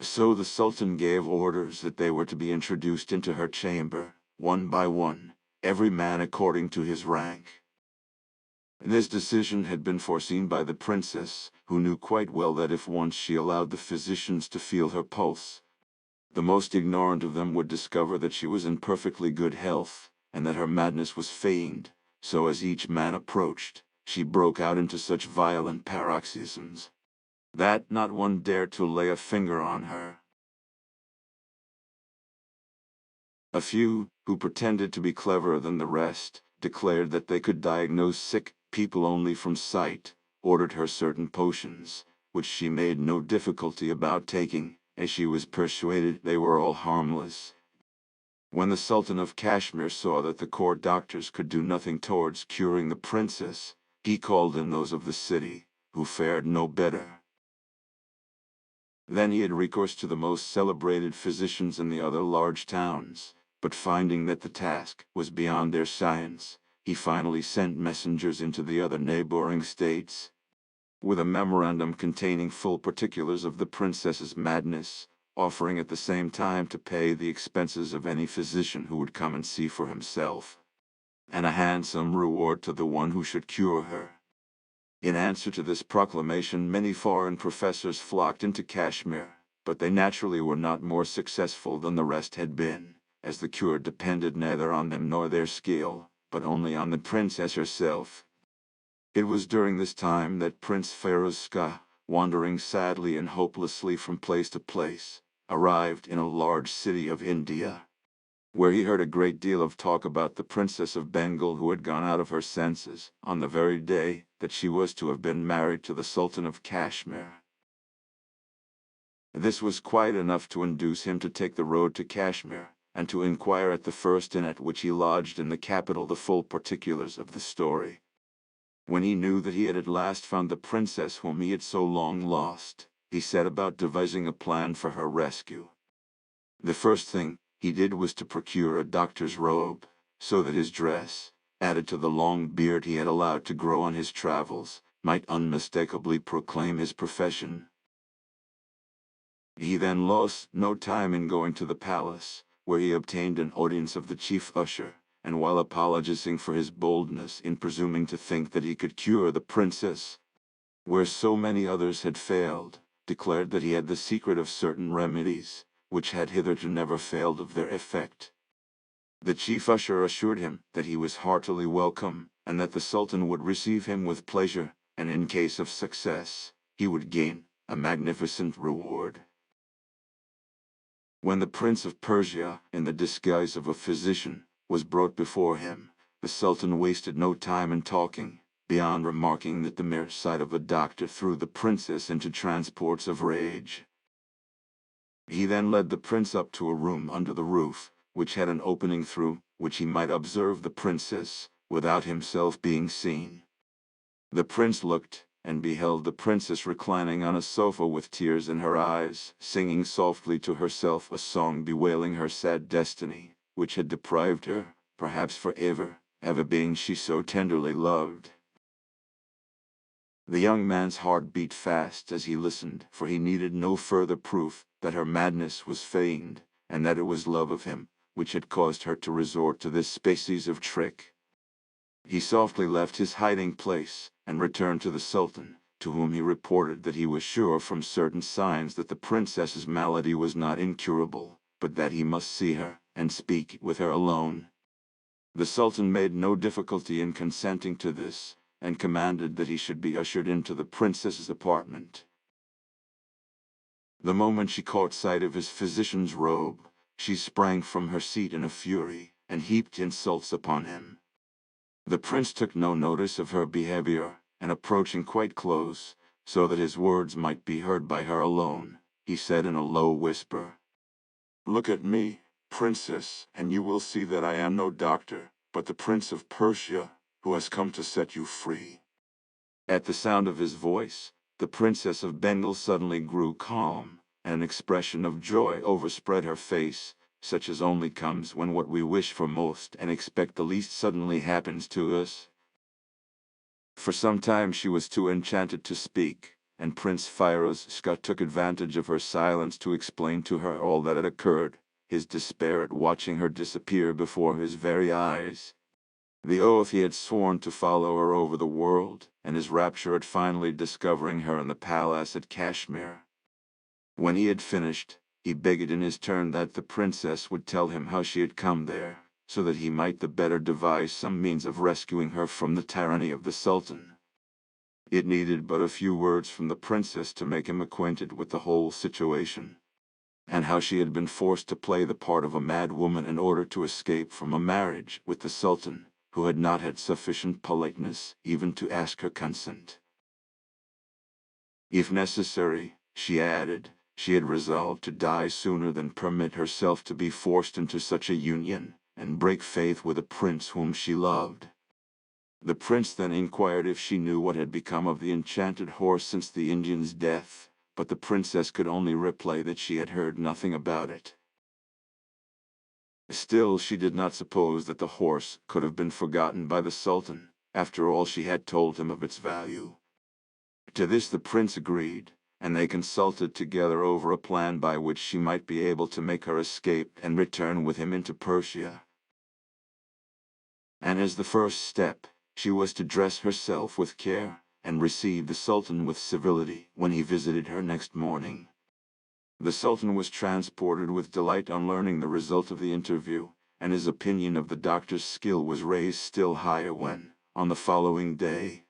So the Sultan gave orders that they were to be introduced into her chamber, one by one, every man according to his rank. This decision had been foreseen by the princess, who knew quite well that if once she allowed the physicians to feel her pulse, the most ignorant of them would discover that she was in perfectly good health, and that her madness was feigned. So as each man approached, she broke out into such violent paroxysms that not one dared to lay a finger on her. A few, who pretended to be cleverer than the rest, declared that they could diagnose sick people only from sight, ordered her certain potions, which she made no difficulty about taking, as she was persuaded they were all harmless. When the Sultan of Kashmir saw that the court doctors could do nothing towards curing the princess, he called in those of the city, who fared no better. Then he had recourse to the most celebrated physicians in the other large towns, but finding that the task was beyond their science, he finally sent messengers into the other neighboring states, with a memorandum containing full particulars of the princess's madness, offering at the same time to pay the expenses of any physician who would come and see for himself, and a handsome reward to the one who should cure her. In answer to this proclamation, many foreign professors flocked into Kashmir, but they naturally were not more successful than the rest had been, as the cure depended neither on them nor their skill, but only on the princess herself. It was during this time that Prince Feroz Shah, wandering sadly and hopelessly from place to place, arrived in a large city of India, where he heard a great deal of talk about the Princess of Bengal who had gone out of her senses on the very day that she was to have been married to the Sultan of Kashmir. This was quite enough to induce him to take the road to Kashmir, and to inquire at the first inn at which he lodged in the capital the full particulars of the story. When he knew that he had at last found the princess whom he had so long lost, he set about devising a plan for her rescue. The first thing he did was to procure a doctor's robe, so that his dress, added to the long beard he had allowed to grow on his travels, might unmistakably proclaim his profession. He then lost no time in going to the palace, where he obtained an audience of the chief usher, and while apologizing for his boldness in presuming to think that he could cure the princess, where so many others had failed, declared that he had the secret of certain remedies, which had hitherto never failed of their effect. The chief usher assured him that he was heartily welcome, and that the Sultan would receive him with pleasure, and in case of success, he would gain a magnificent reward. When the Prince of Persia, in the disguise of a physician, was brought before him, the Sultan wasted no time in talking, beyond remarking that the mere sight of a doctor threw the princess into transports of rage. He then led the prince up to a room under the roof, which had an opening through which he might observe the princess, without himself being seen. The prince looked, and beheld the princess reclining on a sofa with tears in her eyes, singing softly to herself a song bewailing her sad destiny, which had deprived her, perhaps forever, of a being she so tenderly loved. The young man's heart beat fast as he listened, for he needed no further proof that her madness was feigned, and that it was love of him which had caused her to resort to this species of trick. He softly left his hiding place, and returned to the Sultan, to whom he reported that he was sure from certain signs that the princess's malady was not incurable, but that he must see her, and speak with her alone. The Sultan made no difficulty in consenting to this, and commanded that he should be ushered into the princess's apartment. The moment she caught sight of his physician's robe, she sprang from her seat in a fury, and heaped insults upon him. The prince took no notice of her behavior, and approaching quite close, so that his words might be heard by her alone, he said in a low whisper,
Look at me, princess, and you will see that I am no doctor, but the Prince of Persia, who has come to set you free.
At the sound of his voice, the Princess of Bengal suddenly grew calm, and an expression of joy overspread her face, such as only comes when what we wish for most and expect the least suddenly happens to us. For some time she was too enchanted to speak, and Prince Firouzschah took advantage of her silence to explain to her all that had occurred, his despair at watching her disappear before his very eyes, the oath he had sworn to follow her over the world, and his rapture at finally discovering her in the palace at Kashmir. When he had finished, he begged in his turn that the princess would tell him how she had come there, so that he might the better devise some means of rescuing her from the tyranny of the Sultan. It needed but a few words from the princess to make him acquainted with the whole situation, and how she had been forced to play the part of a mad woman in order to escape from a marriage with the Sultan, who had not had sufficient politeness even to ask her consent. If necessary, she added, she had resolved to die sooner than permit herself to be forced into such a union, and break faith with a prince whom she loved. The prince then inquired if she knew what had become of the enchanted horse since the Indian's death, but the princess could only reply that she had heard nothing about it. Still, she did not suppose that the horse could have been forgotten by the Sultan, after all she had told him of its value. To this the prince agreed, and they consulted together over a plan by which she might be able to make her escape and return with him into Persia. And as the first step, she was to dress herself with care, and receive the Sultan with civility when he visited her next morning. The Sultan was transported with delight on learning the result of the interview, and his opinion of the doctor's skill was raised still higher when, on the following day,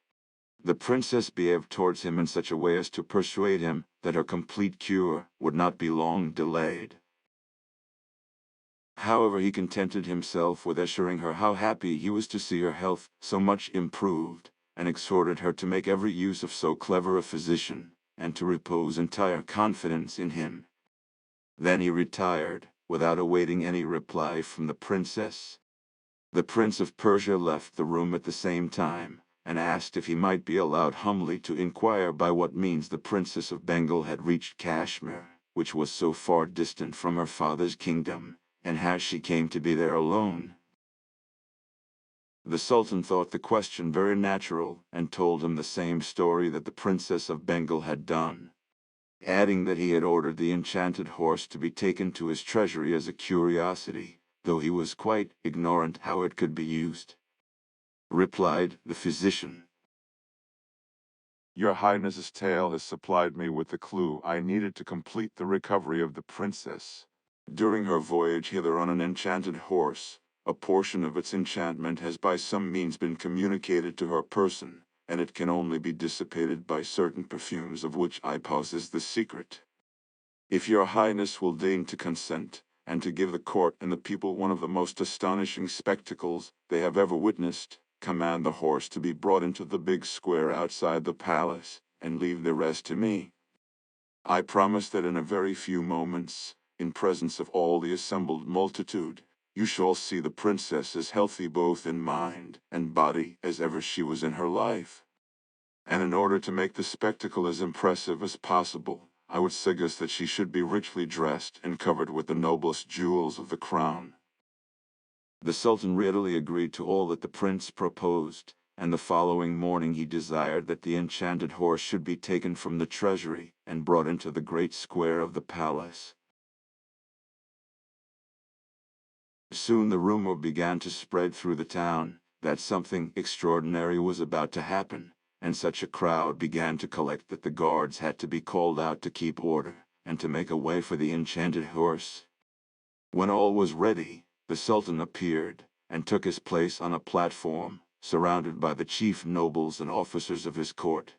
the princess behaved towards him in such a way as to persuade him that her complete cure would not be long delayed. However, he contented himself with assuring her how happy he was to see her health so much improved, and exhorted her to make every use of so clever a physician, and to repose entire confidence in him. Then he retired, without awaiting any reply from the princess. The Prince of Persia left the room at the same time, and asked if he might be allowed humbly to inquire by what means the Princess of Bengal had reached Kashmir, which was so far distant from her father's kingdom, and how she came to be there alone. The Sultan thought the question very natural, and told him the same story that the Princess of Bengal had done, adding that he had ordered the enchanted horse to be taken to his treasury as a curiosity, though he was quite ignorant how it could be used. Replied the physician,
Your Highness's tale has supplied me with the clue I needed to complete the recovery of the princess. During her voyage hither on an enchanted horse, a portion of its enchantment has by some means been communicated to her person, and it can only be dissipated by certain perfumes of which I possess the secret. If your Highness will deign to consent, and to give the court and the people one of the most astonishing spectacles they have ever witnessed, command the horse to be brought into the big square outside the palace, and leave the rest to me. I promise that in a very few moments, in presence of all the assembled multitude, you shall see the princess as healthy both in mind and body as ever she was in her life. And in order to make the spectacle as impressive as possible, I would suggest that she should be richly dressed and covered with the noblest jewels of the crown."
The Sultan readily agreed to all that the prince proposed, and the following morning he desired that the enchanted horse should be taken from the treasury and brought into the great square of the palace. Soon the rumor began to spread through the town that something extraordinary was about to happen, and such a crowd began to collect that the guards had to be called out to keep order and to make a way for the enchanted horse. When all was ready, the Sultan appeared and took his place on a platform, surrounded by the chief nobles and officers of his court.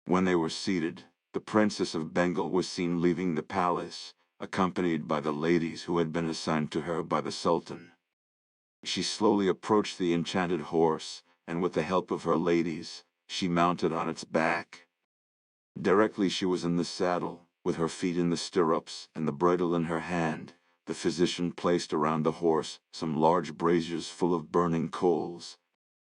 When they were seated, the Princess of Bengal was seen leaving the palace, accompanied by the ladies who had been assigned to her by the Sultan. She slowly approached the enchanted horse, and with the help of her ladies, she mounted on its back. Directly she was in the saddle, with her feet in the stirrups and the bridle in her hand, the physician placed around the horse some large braziers full of burning coals,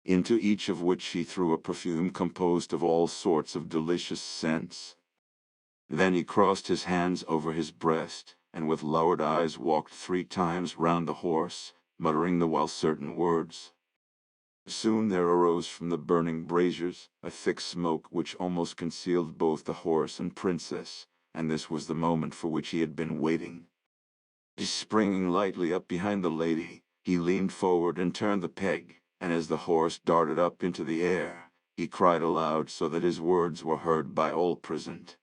into each of which he threw a perfume composed of all sorts of delicious scents. Then he crossed his hands over his breast, and with lowered eyes walked 3 times round the horse, muttering the while certain words. Soon there arose from the burning braziers a thick smoke which almost concealed both the horse and princess, and this was the moment for which he had been waiting. Springing lightly up behind the lady, he leaned forward and turned the peg, and as the horse darted up into the air, he cried aloud so that his words were heard by all present.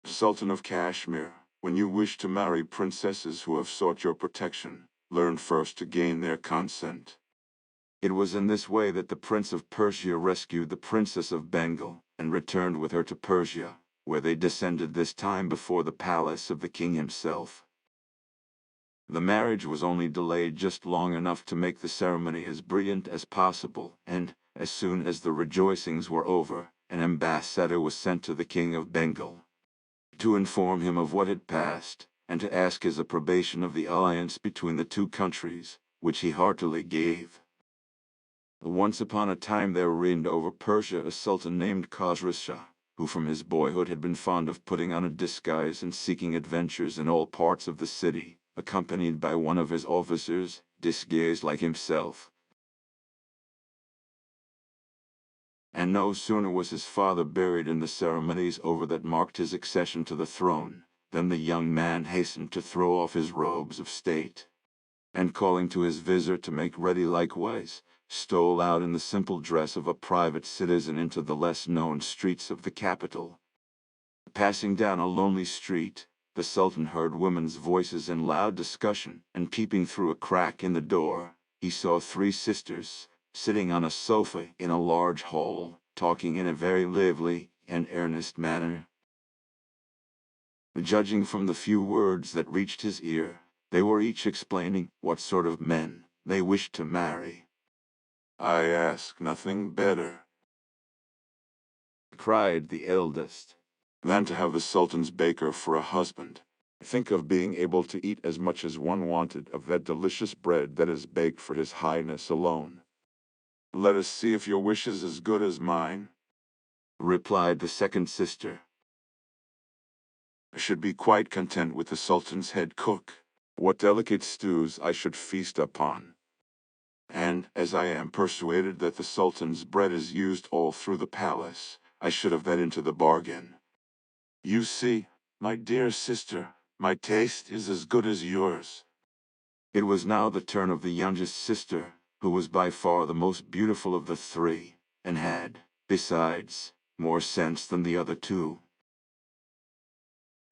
"Sultan of Kashmir, when you wish to marry princesses who have sought your protection, learn first to gain their consent."
It was in this way that the Prince of Persia rescued the Princess of Bengal, and returned with her to Persia, where they descended this time before the palace of the king himself. The marriage was only delayed just long enough to make the ceremony as brilliant as possible, and, as soon as the rejoicings were over, an ambassador was sent to the King of Bengal, to inform him of what had passed, and to ask his approbation of the alliance between the 2 countries, which he heartily gave. Once upon a time there reigned over Persia a sultan named Khosrow Shah, who from his boyhood had been fond of putting on a disguise and seeking adventures in all parts of the city, accompanied by one of his officers, disguised like himself. And no sooner was his father buried in the ceremonies over that marked his accession to the throne, than the young man hastened to throw off his robes of state, and calling to his vizier to make ready likewise, stole out in the simple dress of a private citizen into the less known streets of the capital. Passing down a lonely street, the Sultan heard women's voices in loud discussion, and peeping through a crack in the door, he saw 3 sisters, sitting on a sofa in a large hall, talking in a very lively and earnest manner. Judging from the few words that reached his ear, they were each explaining what sort of men they wished to marry.
"I ask nothing better,"
cried the eldest,
"than to have the Sultan's baker for a husband. Think of being able to eat as much as one wanted of that delicious bread that is baked for His Highness alone. Let us see if your wish is as good as mine."
replied the second sister.
"I should be quite content with the Sultan's head cook. What delicate stews I should feast upon! And, as I am persuaded that the Sultan's bread is used all through the palace, I should have that into the bargain. You see, my dear sister, my taste is as good as yours."
It was now the turn of the youngest sister, who was by far the most beautiful of the 3, and had, besides, more sense than the other 2.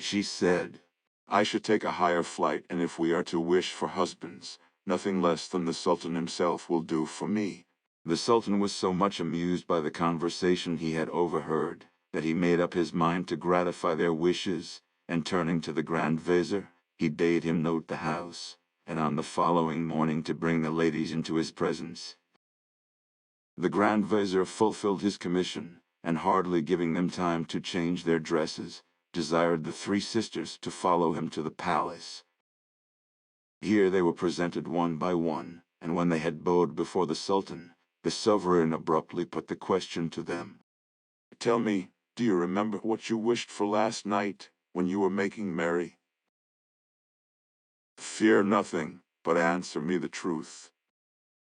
She said,
"I should take a higher flight, and if we are to wish for husbands, nothing less than the Sultan himself will do for me."
The Sultan was so much amused by the conversation he had overheard, that he made up his mind to gratify their wishes, and turning to the Grand Vizier, he bade him note the house, and on the following morning to bring the ladies into his presence. The Grand Vizier fulfilled his commission, and hardly giving them time to change their dresses, desired the three sisters to follow him to the palace. Here they were presented one by one, and when they had bowed before the Sultan, the sovereign abruptly put the question to them.
Tell me, do you remember what you wished for last night, when you were making merry? Fear nothing, but answer me the truth.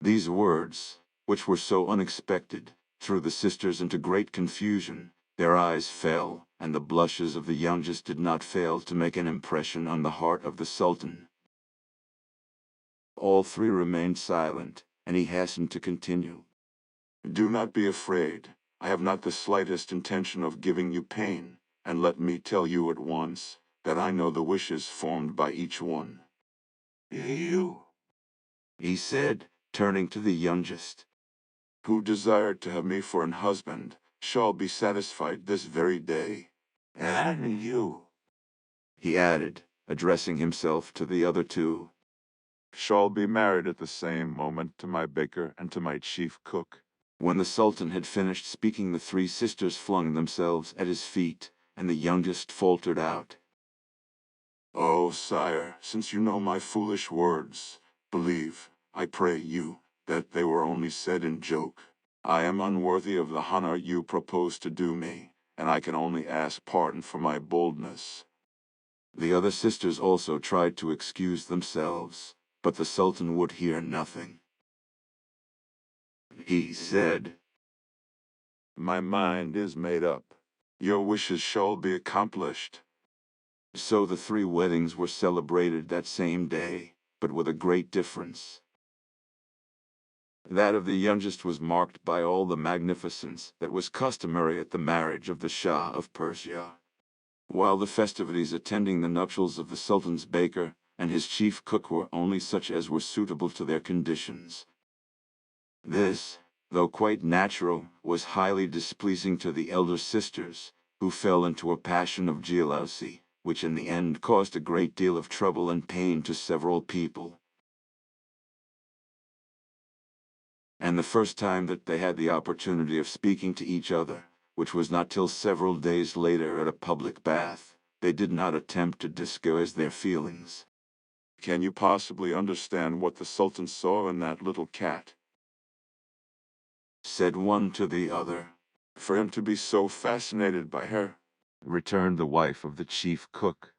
These words, which were so unexpected, threw the sisters into great confusion. Their eyes fell, and the blushes of the youngest did not fail to make an impression on the heart of the Sultan. All three remained silent, and he hastened to continue.
Do not be afraid. I have not the slightest intention of giving you pain, and let me tell you at once, that I know the wishes formed by each one. You,
He said, turning to the youngest,
who desired to have me for an husband, shall be satisfied this very day. And you,
he added, addressing himself to the other two,
shall be married at the same moment to my baker and to my chief cook.
When the Sultan had finished speaking, the three sisters flung themselves at his feet, and the youngest faltered out.
Oh, sire, since you know my foolish words, believe, I pray you, that they were only said in joke. I am unworthy of the honor you propose to do me, and I can only ask pardon for my boldness.
The other sisters also tried to excuse themselves, but the Sultan would hear nothing. He said,
My mind is made up.
Your wishes shall be accomplished.
So the three weddings were celebrated that same day, but with a great difference. That of the youngest was marked by all the magnificence that was customary at the marriage of the Shah of Persia, while the festivities attending the nuptials of the Sultan's baker and his chief cook were only such as were suitable to their conditions. This, though quite natural, was highly displeasing to the elder sisters, who fell into a passion of jealousy, which in the end caused a great deal of trouble and pain to several people. And the first time that they had the opportunity of speaking to each other, which was not till several days later at a public bath, they did not attempt to disguise their feelings.
Can you possibly understand what the Sultan saw in that little cat?
Said one to the other.
For him to be so fascinated by her.
Returned the wife of the chief cook.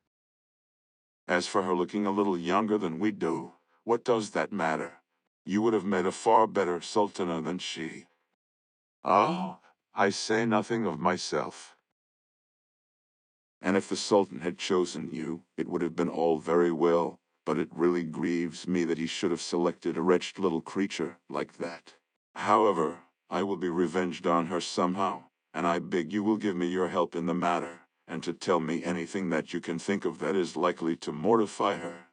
As for her looking a little younger than we do, what does that matter? You would have made a far better sultana than she.
Oh, I say nothing of myself.
And if the Sultan had chosen you, it would have been all very well, but it really grieves me that he should have selected a wretched little creature like that. However, I will be revenged on her somehow, and I beg you will give me your help in the matter, and to tell me anything that you can think of that is likely to mortify her.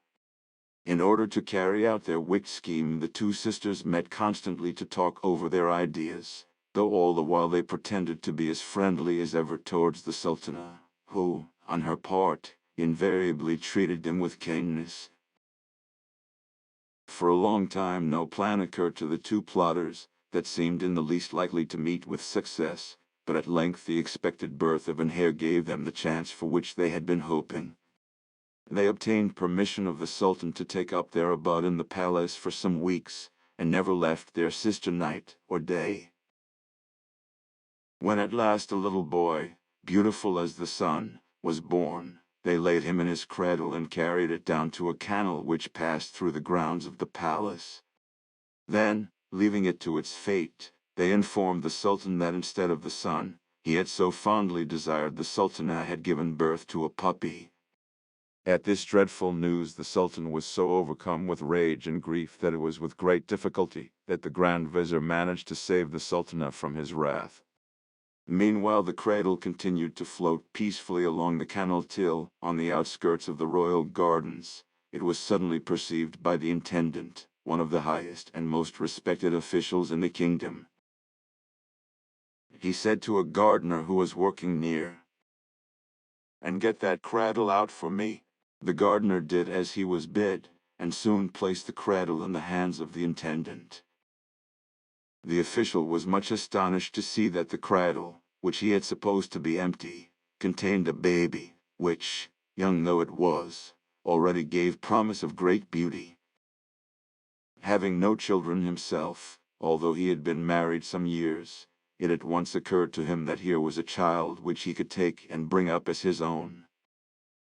In order to carry out their wicked scheme, the two sisters met constantly to talk over their ideas, though all the while they pretended to be as friendly as ever towards the Sultana, who, on her part, invariably treated them with kindness. For a long time no plan occurred to the two plotters that seemed in the least likely to meet with success, but at length the expected birth of an heir gave them the chance for which they had been hoping. They obtained permission of the Sultan to take up their abode in the palace for some weeks, and never left their sister night or day. When at last a little boy, beautiful as the sun, was born, they laid him in his cradle and carried it down to a canal which passed through the grounds of the palace. Then, leaving it to its fate, they informed the Sultan that instead of the son he had so fondly desired, the Sultana had given birth to a puppy.
At this dreadful news the Sultan was so overcome with rage and grief that it was with great difficulty that the Grand Vizier managed to save the Sultana from his wrath.
Meanwhile the cradle continued to float peacefully along the canal till, on the outskirts of the royal gardens, it was suddenly perceived by the intendant, one of the highest and most respected officials in the kingdom. He said to a gardener who was working near,
And get that cradle out for me.
The gardener did as he was bid, and soon placed the cradle in the hands of the intendant. The official was much astonished to see that the cradle, which he had supposed to be empty, contained a baby, which, young though it was, already gave promise of great beauty. Having no children himself, although he had been married some years, it at once occurred to him that here was a child which he could take and bring up as his own.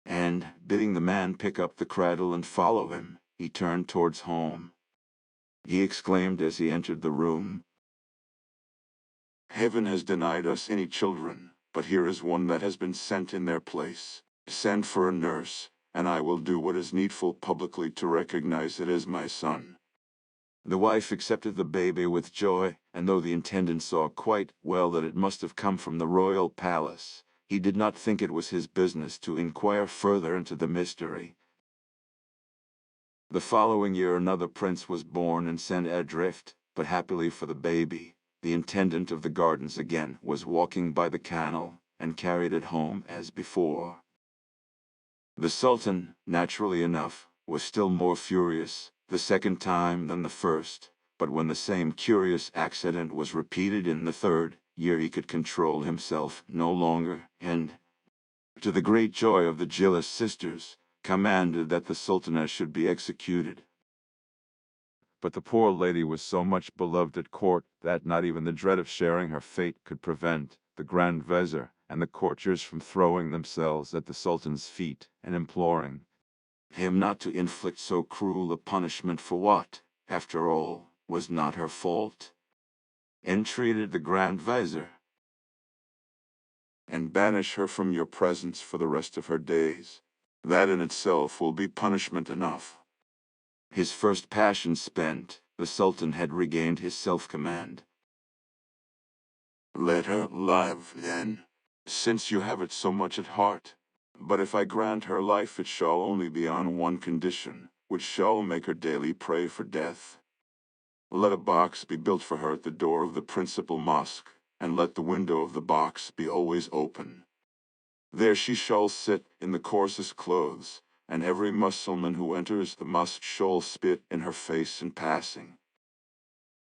And, bidding the man pick up the cradle and follow him, he turned towards home. He exclaimed as he entered the room,
Heaven has denied us any children, but here is one that has been sent in their place. Send for a nurse, and I will do what is needful publicly to recognize it as my son.
The wife accepted the baby with joy, and though the intendant saw quite well that it must have come from the royal palace, he did not think it was his business to inquire further into the mystery. The following year another prince was born and sent adrift, but happily for the baby, the intendant of the gardens again was walking by the canal, and carried it home as before. The Sultan, naturally enough, was still more furious the second time than the first, but when the same curious accident was repeated in the third year he could control himself no longer, and, to the great joy of the jealous sisters, commanded that the Sultaness should be executed. But the poor lady was so much beloved at court that not even the dread of sharing her fate could prevent the Grand Vizier and the courtiers from throwing themselves at the Sultan's feet and imploring him not to inflict so cruel a punishment for what, after all, was not her fault. Entreated the Grand Vizier,
and banish her from your presence for the rest of her days. That in itself will be punishment enough.
His first passion spent, the Sultan had regained his self-command.
Let her live, then, since you have it so much at heart. But if I grant her life, it shall only be on one condition, which shall make her daily pray for death. Let a box be built for her at the door of the principal mosque, and let the window of the box be always open. There she shall sit in the coarsest clothes, and every Mussulman who enters the mosque shall spit in her face in passing.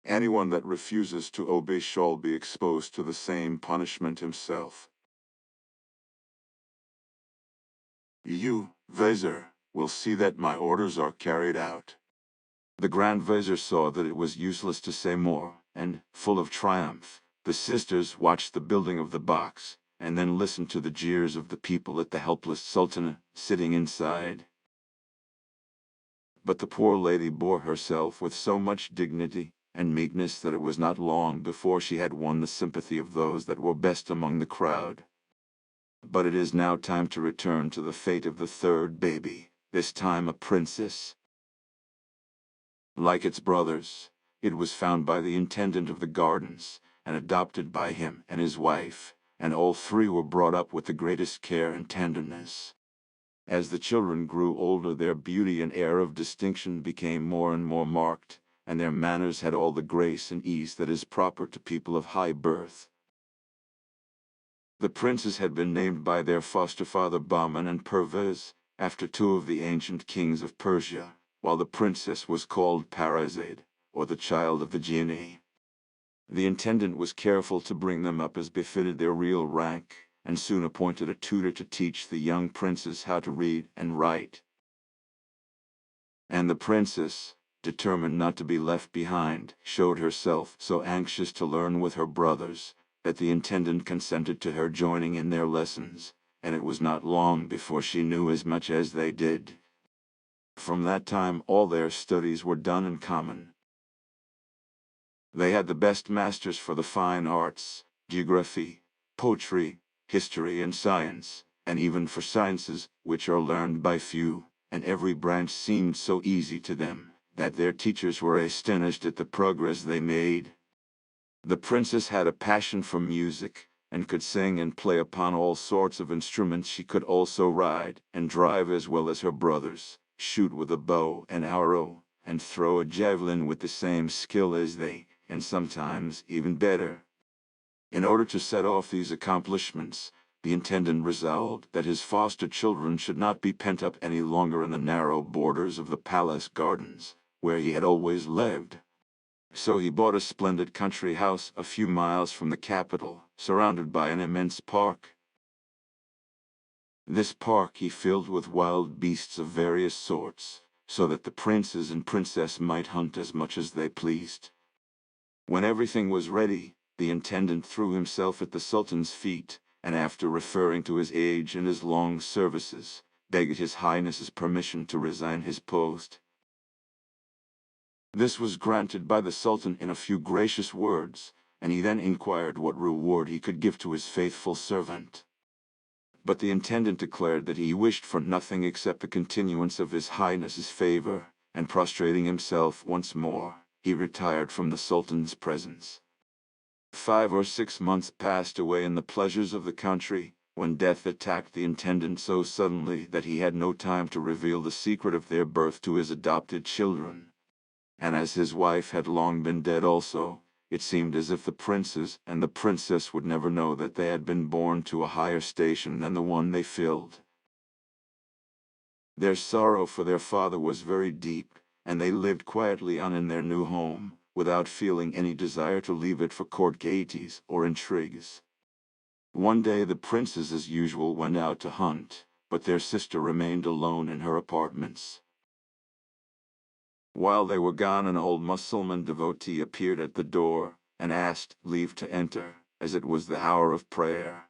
Anyone that refuses to obey shall be exposed to the same punishment himself. You, Vizier, will see that my orders are carried out.
The Grand Vizier saw that it was useless to say more, and, full of triumph, the sisters watched the building of the box, and then listened to the jeers of the people at the helpless Sultana sitting inside. But the poor lady bore herself with so much dignity and meekness that it was not long before she had won the sympathy of those that were best among the crowd. But it is now time to return to the fate of the third baby, this time a princess. Like its brothers, it was found by the intendant of the gardens, and adopted by him and his wife, and all three were brought up with the greatest care and tenderness. As the children grew older, their beauty and air of distinction became more and more marked, and their manners had all the grace and ease that is proper to people of high birth. The princes had been named by their foster father Bahman and Pervez, after two of the ancient kings of Persia, while the princess was called Parizade, or the child of the genii. The intendant was careful to bring them up as befitted their real rank, and soon appointed a tutor to teach the young princes how to read and write. And the princess, determined not to be left behind, showed herself so anxious to learn with her brothers, that the intendant consented to her joining in their lessons, and it was not long before she knew as much as they did. From that time all their studies were done in common. They had the best masters for the fine arts, geography, poetry, history and science, and even for sciences, which are learned by few, and every branch seemed so easy to them, that their teachers were astonished at the progress they made. The princess had a passion for music, and could sing and play upon all sorts of instruments. She could also ride and drive as well as her brothers, shoot with a bow and arrow, and throw a javelin with the same skill as they, and sometimes even better. In order to set off these accomplishments, the intendant resolved that his foster children should not be pent up any longer in the narrow borders of the palace gardens, where he had always lived. So he bought a splendid country house a few miles from the capital, surrounded by an immense park. This park he filled with wild beasts of various sorts, so that the princes and princess might hunt as much as they pleased. When everything was ready, the intendant threw himself at the Sultan's feet, and after referring to his age and his long services, begged His Highness's permission to resign his post. This was granted by the Sultan in a few gracious words, and he then inquired what reward he could give to his faithful servant. But the intendant declared that he wished for nothing except the continuance of His Highness's favor, and prostrating himself once more, he retired from the Sultan's presence. 5 or 6 months passed away in the pleasures of the country, when death attacked the intendant so suddenly that he had no time to reveal the secret of their birth to his adopted children. And as his wife had long been dead also, it seemed as if the princes and the princess would never know that they had been born to a higher station than the one they filled. Their sorrow for their father was very deep, and they lived quietly on in their new home, without feeling any desire to leave it for court gaieties or intrigues. One day the princes as usual went out to hunt, but their sister remained alone in her apartments. While they were gone, an old Mussulman devotee appeared at the door, and asked leave to enter, as it was the hour of prayer.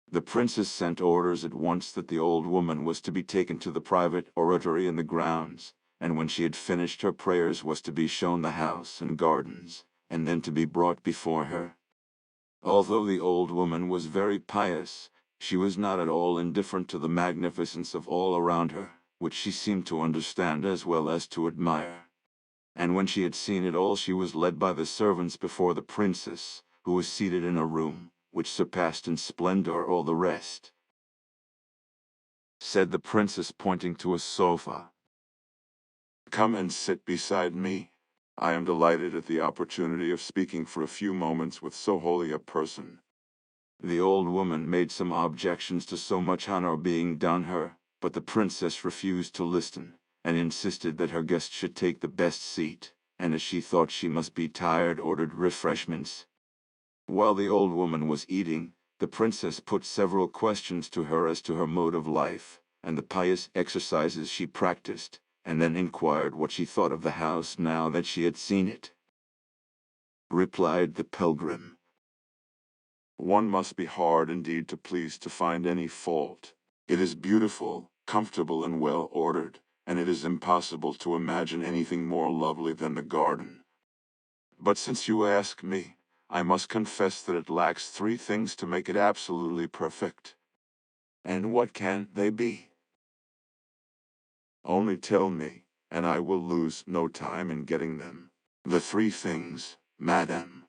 The princess sent orders at once that the old woman was to be taken to the private oratory in the grounds, and when she had finished her prayers was to be shown the house and gardens, and then to be brought before her. Although the old woman was very pious, she was not at all indifferent to the magnificence of all around her, which she seemed to understand as well as to admire. And when she had seen it all, she was led by the servants before the princess, who was seated in a room, which surpassed in splendor all the rest. Said the princess, pointing to a sofa,
Come and sit beside me. I am delighted at the opportunity of speaking for a few moments with so holy a person.
The old woman made some objections to so much honor being done her, but the princess refused to listen, and insisted that her guest should take the best seat, and as she thought she must be tired, ordered refreshments. While the old woman was eating, the princess put several questions to her as to her mode of life, and the pious exercises she practiced, and then inquired what she thought of the house now that she had seen it. Replied the pilgrim,
One must be hard indeed to please to find any fault. It is beautiful, comfortable, and well ordered, and it is impossible to imagine anything more lovely than the garden. But since you ask me, I must confess that it lacks 3 things to make it absolutely perfect. And what can they be? Only tell me, and I will lose no time in getting them. The 3 things, madam,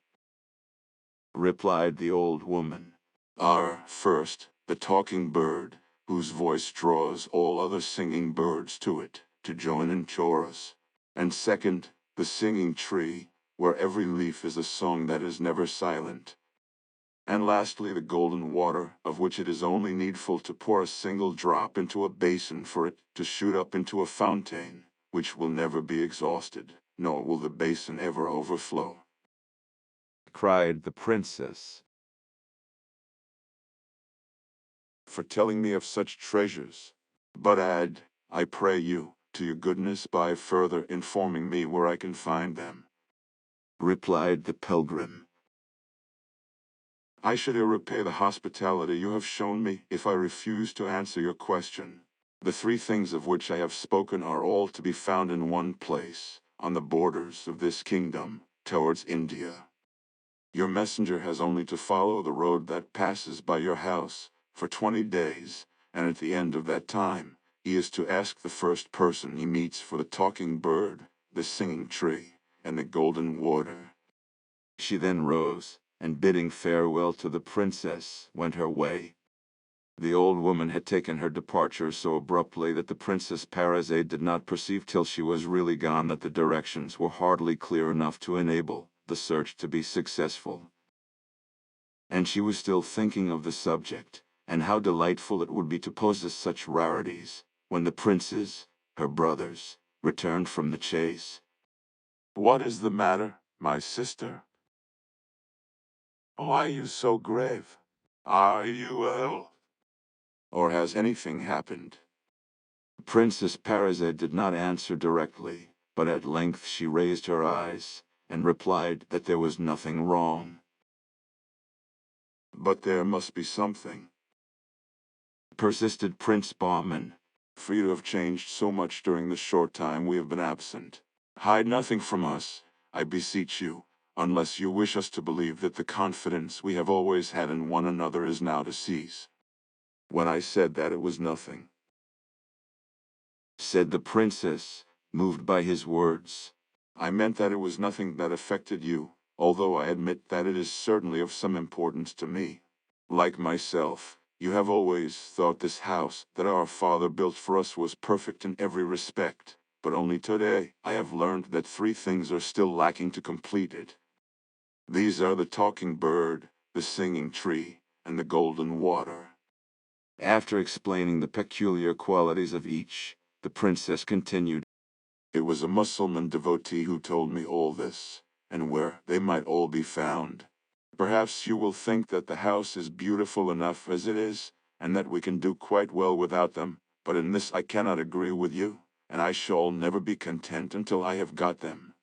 replied the old woman,
are, first, the talking bird, whose voice draws all other singing birds to it, to join in chorus. And second, the singing tree, where every leaf is a song that is never silent. And lastly, the golden water, of which it is only needful to pour a single drop into a basin for it to shoot up into a fountain, which will never be exhausted, nor will the basin ever overflow.
cried the princess,
For telling me of such treasures. But add, I pray you, to your goodness by further informing me where I can find them.
replied the pilgrim.
I should ill repay the hospitality you have shown me if I refuse to answer your question. The 3 things of which I have spoken are all to be found in one place, on the borders of this kingdom, towards India. Your messenger has only to follow the road that passes by your house, for 20 days, and at the end of that time, he is to ask the first person he meets for the talking bird, the singing tree, and the golden water.
She then rose, and bidding farewell to the princess, went her way. The old woman had taken her departure so abruptly that the Princess Parizade did not perceive till she was really gone that the directions were hardly clear enough to enable the search to be successful. And she was still thinking of the subject, and how delightful it would be to possess such rarities, when the princes, her brothers, returned from the chase.
What is the matter, My sister? Why are you so grave? Are you ill? Or has anything happened?
Princess Parizade did not answer directly, but at length she raised her eyes, and replied that there was nothing wrong.
But there must be something,
persisted Prince Bauman.
for you to have changed so much during the short time we have been absent. Hide nothing from us, I beseech you, unless you wish us to believe that the confidence we have always had in one another is now to cease. When I said that, it was nothing,
said the princess, moved by his words.
I meant that it was nothing that affected you, although I admit that it is certainly of some importance to me. Like myself, you have always thought this house that our father built for us was perfect in every respect, but only today I have learned that three things are still lacking to complete it. These are the talking bird, the singing tree, and the golden water.
After explaining the peculiar qualities of each, the princess continued.
It was a Mussulman devotee who told me all this, and where they might all be found. Perhaps you will think that the house is beautiful enough as it is, and that we can do quite well without them, but in this I cannot agree with you, and I shall never be content until I have got them.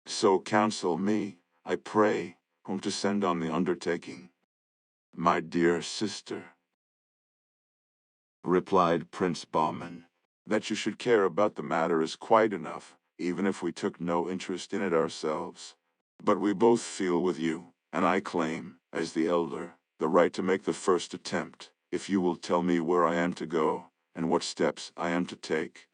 So counsel me, I pray, whom to send on the undertaking. My dear sister,
replied Prince Bauman.
that you should care about the matter is quite enough, even if we took no interest in it ourselves. But we both feel with you, and I claim, as the elder, the right to make the first attempt, if you will tell me where I am to go, and what steps I am to take.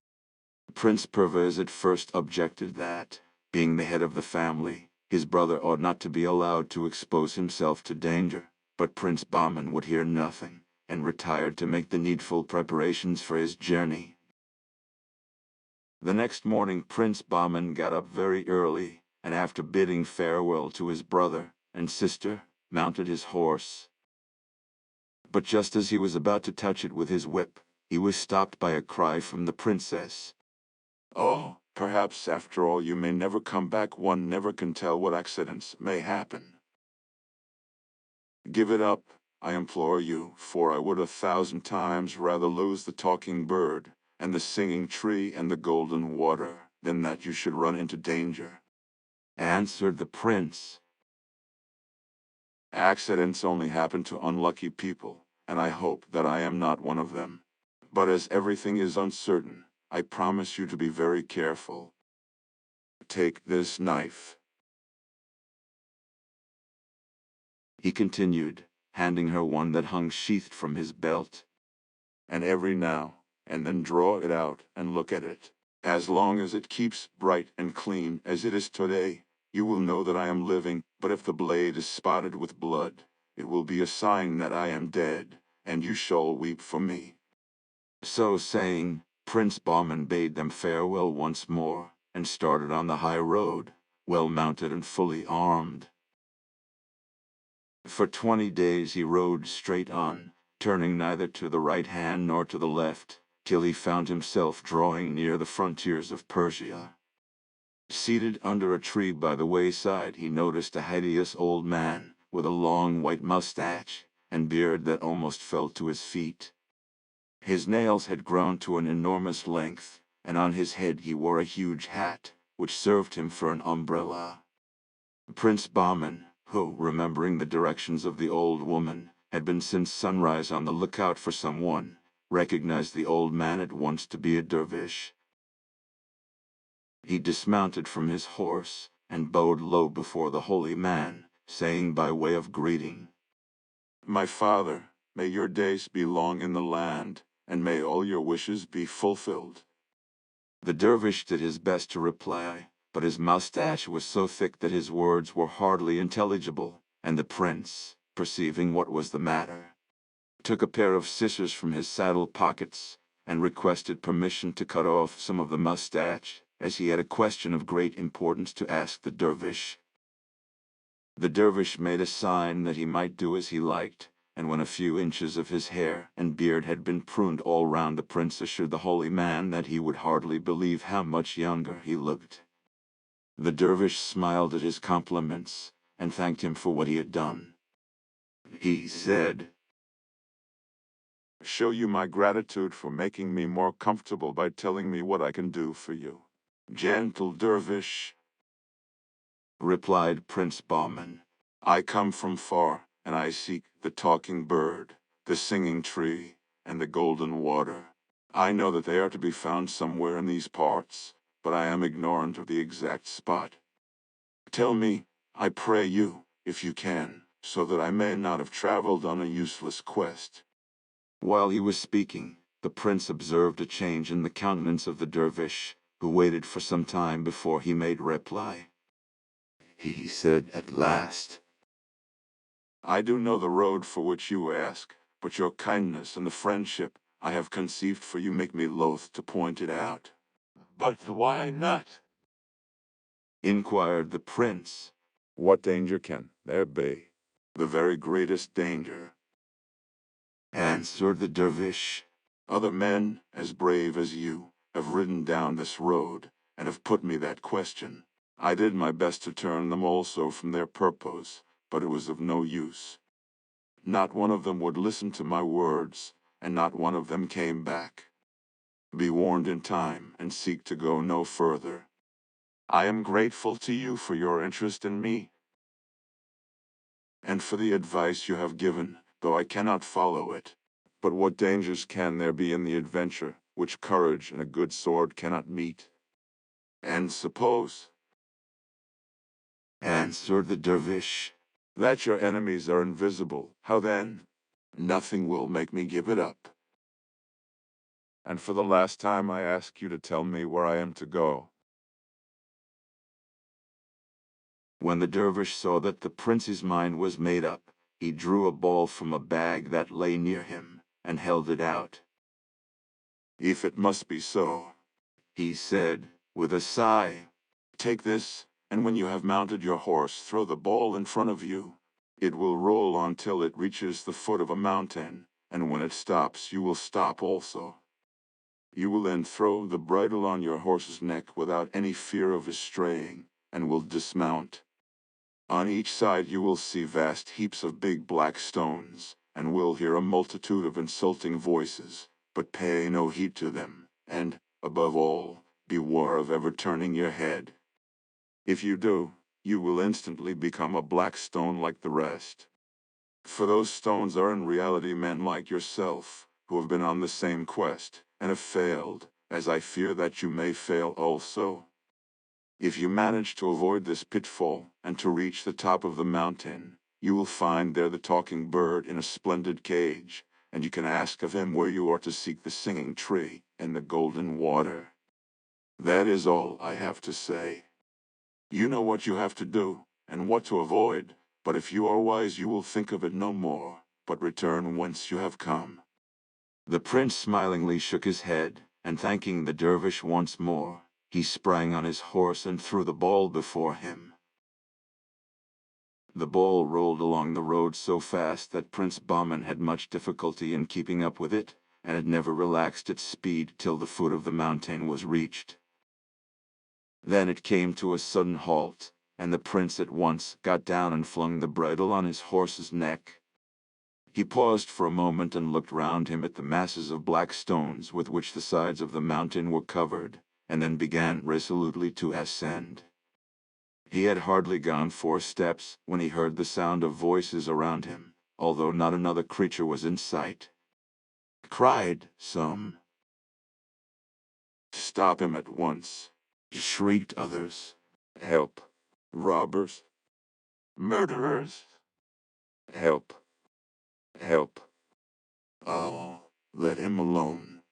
Prince Pervez at first objected that, being the head of the family, his brother ought not to be allowed to expose himself to danger, but Prince Bauman would hear nothing, and retired to make the needful preparations for his journey. The next morning Prince Bauman got up very early, and after bidding farewell to his brother and sister, mounted his horse. But just as he was about to touch it with his whip, he was stopped by a cry from the princess.
Oh, perhaps after all you may never come back. One never can tell what accidents may happen. Give it up, I implore you, for I would 1,000 times rather lose the talking bird, and the singing tree and the golden water, than that you should run into danger,
answered the prince.
Accidents only happen to unlucky people, and I hope that I am not one of them. But as everything is uncertain, I promise you to be very careful. Take this knife,
he continued, handing her one that hung sheathed from his belt,
and every now and then draw it out and look at it. As long as it keeps bright and clean as it is today, you will know that I am living, but if the blade is spotted with blood, it will be a sign that I am dead, and you shall weep for me.
So saying, Prince Bauman bade them farewell once more, and started on the high road, well mounted and fully armed. For 20 days he rode straight on, turning neither to the right hand nor to the left, till he found himself drawing near the frontiers of Persia. Seated under a tree by the wayside he noticed a hideous old man, with a long white mustache, and beard that almost fell to his feet. His nails had grown to an enormous length, and on his head he wore a huge hat, which served him for an umbrella. Prince Bauman, who, remembering the directions of the old woman, had been since sunrise on the lookout for someone, recognized the old man at once to be a dervish. He dismounted from his horse, and bowed low before the holy man, saying by way of greeting,
My father, may your days be long in the land, and may all your wishes be fulfilled.
The dervish did his best to reply, but his mustache was so thick that his words were hardly intelligible, and the prince, perceiving what was the matter, took a pair of scissors from his saddle pockets, and requested permission to cut off some of the mustache, as he had a question of great importance to ask the dervish. The dervish made a sign that he might do as he liked, and when a few inches of his hair and beard had been pruned all round, the prince assured the holy man that he would hardly believe how much younger he looked. The dervish smiled at his compliments, and thanked him for what he had done. He said,
"Show you my gratitude for making me more comfortable by telling me what I can do for you."
"Gentle dervish,"
replied Prince Bahman,
"I come from far, and I seek the talking bird, the singing tree, and the golden water. I know that they are to be found somewhere in these parts, but I am ignorant of the exact spot. Tell me, I pray you, if you can, so that I may not have traveled on a useless quest."
While he was speaking, the prince observed a change in the countenance of the dervish, who waited for some time before he made reply. He said at last,
"I do know the road for which you ask, but your kindness and the friendship I have conceived for you make me loath to point it out."
"But why not?"
inquired the prince.
"What danger can there be?"
"The very greatest danger,"
answered the dervish.
"Other men, as brave as you, have ridden down this road, and have put me that question. I did my best to turn them also from their purpose, but it was of no use. Not one of them would listen to my words, and not one of them came back. Be warned in time, and seek to go no further. I am grateful to you for your interest in me, and for the advice you have given, though I cannot follow it.
But what dangers can there be in the adventure, which courage and a good sword cannot meet?"
And suppose
answered the dervish.
"That your enemies are invisible, how then?"
nothing will make me give it up."
"And for the last time I ask you to tell me where I am to go."
When the dervish saw that the prince's mind was made up, he drew a ball from a bag that lay near him, and held it out.
"If it must be so,"
he said, with a sigh,
"take this, and when you have mounted your horse, throw the ball in front of you. It will roll until it reaches the foot of a mountain, and when it stops, you will stop also. You will then throw the bridle on your horse's neck without any fear of his straying, and will dismount. On each side you will see vast heaps of big black stones, and will hear a multitude of insulting voices, but pay no heed to them, and, above all, beware of ever turning your head. If you do, you will instantly become a black stone like the rest. For those stones are in reality men like yourself, who have been on the same quest, and have failed, as I fear that you may fail also. If you manage to avoid this pitfall, and to reach the top of the mountain, you will find there the talking bird in a splendid cage, and you can ask of him where you are to seek the singing tree and the golden water. That is all I have to say. You know what you have to do, and what to avoid, but if you are wise you will think of it no more, but return whence you have come."
The prince smilingly shook his head, and thanking the dervish once more, he sprang on his horse and threw the ball before him. The ball rolled along the road so fast that Prince Bahman had much difficulty in keeping up with it, and it never relaxed its speed till the foot of the mountain was reached. Then it came to a sudden halt, and the prince at once got down and flung the bridle on his horse's neck. He paused for a moment and looked round him at the masses of black stones with which the sides of the mountain were covered, and then began resolutely to ascend. He had hardly gone 4 steps when he heard the sound of voices around him, although not another creature was in sight. Cried some.
"Stop him at once!"
Shrieked others.
"Help! Robbers!
"Murderers!"
Help! Help!"
"Oh, let him alone!"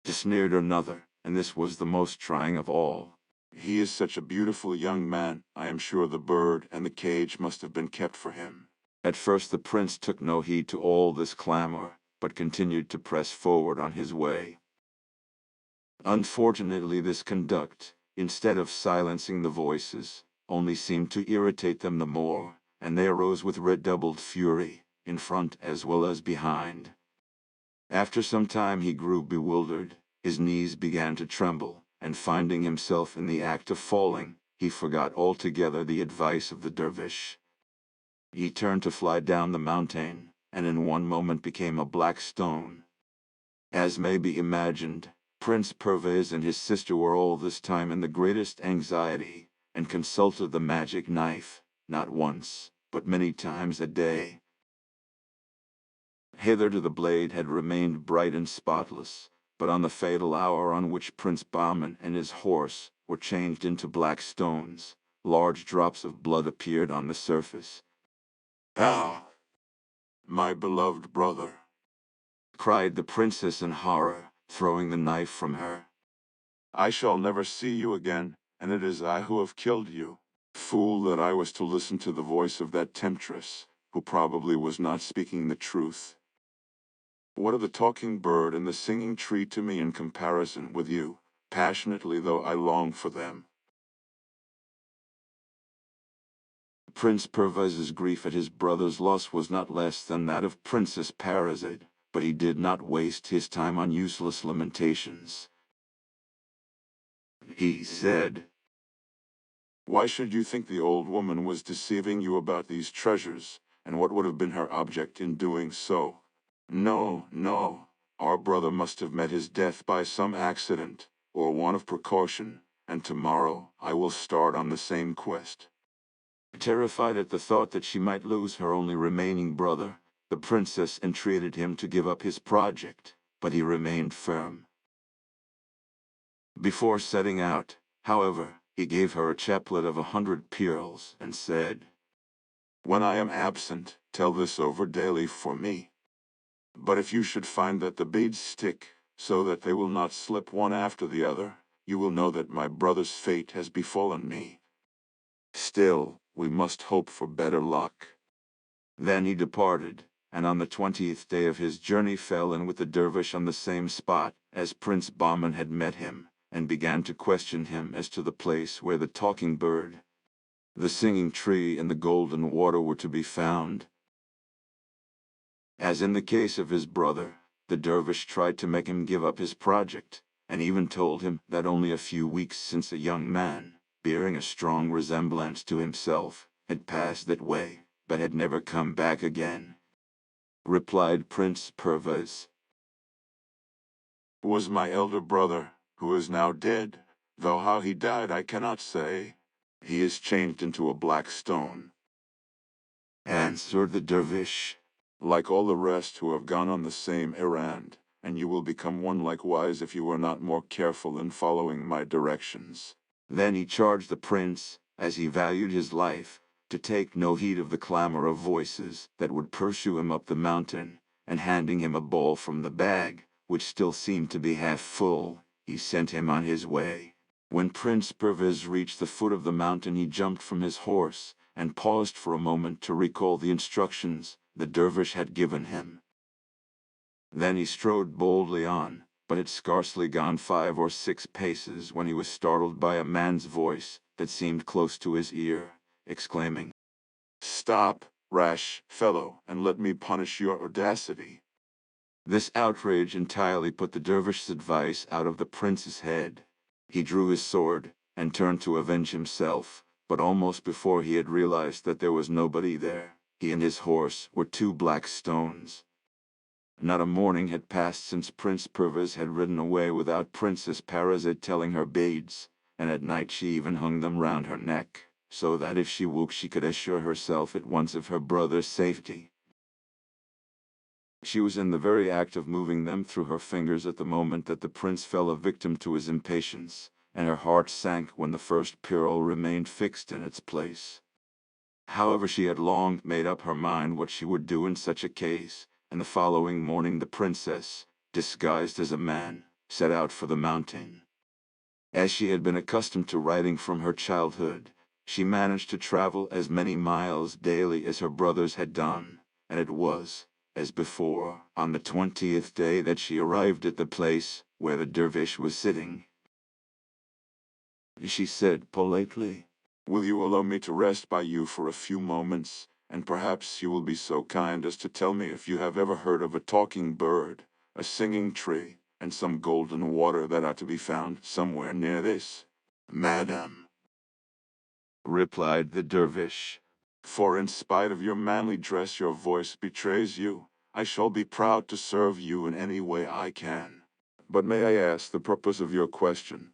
Sneered another, and this was the most trying of all.
"He is such a beautiful young man, I am sure the bird and the cage must have been kept for him."
At first the prince took no heed to all this clamor, but continued to press forward on his way. Unfortunately this conduct, instead of silencing the voices, only seemed to irritate them the more, and they arose with redoubled fury, in front as well as behind. After some time he grew bewildered, his knees began to tremble, and finding himself in the act of falling, he forgot altogether the advice of the dervish. He turned to fly down the mountain, and in one moment became a black stone. As may be imagined, Prince Pervez and his sister were all this time in the greatest anxiety, and consulted the magic knife, not once, but many times a day. Hitherto the blade had remained bright and spotless, but on the fatal hour on which Prince Bahman and his horse were changed into black stones, large drops of blood appeared on the surface.
"Ah, my beloved brother!"
cried the princess in horror, throwing the knife from her.
"I shall never see you again, and it is I who have killed you. Fool that I was to listen to the voice of that temptress, who probably was not speaking the truth. What are the talking bird and the singing tree to me in comparison with you, passionately though I long for them?"
Prince Pervez's grief at his brother's loss was not less than that of Princess Parizade, but he did not waste his time on useless lamentations. He said,
"Why should you think the old woman was deceiving you about these treasures, and what would have been her object in doing so? No, no, our brother must have met his death by some accident, or want of precaution, and tomorrow I will start on the same quest."
terrified at the thought that she might lose her only remaining brother, the princess entreated him to give up his project, but he remained firm. Before setting out, however, he gave her a chaplet of 100 pearls, and said,
"When I am absent, tell this over daily for me. But if you should find that the beads stick, so that they will not slip one after the other, you will know that my brother's fate has befallen me. Still, we must hope for better luck."
Then he departed, and on the 20th day of his journey fell in with the dervish on the same spot as Prince Bahman had met him, and began to question him as to the place where the talking bird, the singing tree, and the golden water were to be found. As in the case of his brother, the dervish tried to make him give up his project, and even told him that only a few weeks since a young man, bearing a strong resemblance to himself, had passed that way, but had never come back again. Replied Prince Pervez,
"Was my elder brother, who is now dead, though how he died I cannot say. He is changed into a black stone,"
answered the dervish,
"like all the rest who have gone on the same errand, and you will become one likewise if you are not more careful in following my directions."
Then he charged the prince, as he valued his life, to take no heed of the clamor of voices that would pursue him up the mountain, and handing him a bowl from the bag, which still seemed to be half full, he sent him on his way. When Prince Pervez reached the foot of the mountain, he jumped from his horse, and paused for a moment to recall the instructions the dervish had given him. Then he strode boldly on, but had scarcely gone 5 or 6 paces when he was startled by a man's voice that seemed close to his ear, exclaiming,
"Stop, rash fellow, and let me punish your audacity."
This outrage entirely put the dervish's advice out of the prince's head. He drew his sword, and turned to avenge himself, but almost before he had realized that there was nobody there, he and his horse were 2 black stones. Not a morning had passed since Prince Pervez had ridden away without Princess Parizade telling her beads, and at night she even hung them round her neck, so that if she woke she could assure herself at once of her brother's safety. She was in the very act of moving them through her fingers at the moment that the prince fell a victim to his impatience, and her heart sank when the first pearl remained fixed in its place. However, she had long made up her mind what she would do in such a case, and the following morning the princess, disguised as a man, set out for the mountain. As she had been accustomed to riding from her childhood, she managed to travel as many miles daily as her brothers had done, and it was, as before, on the 20th day that she arrived at the place where the dervish was sitting. She said politely,
"Will you allow me to rest by you for a few moments, and perhaps you will be so kind as to tell me if you have ever heard of a talking bird, a singing tree, and some golden water that are to be found somewhere near this?"
"Madam,"
replied the dervish.
For in spite of your manly dress, your voice betrays you. I shall be proud to serve you in any way I can. But may I ask the purpose of your question?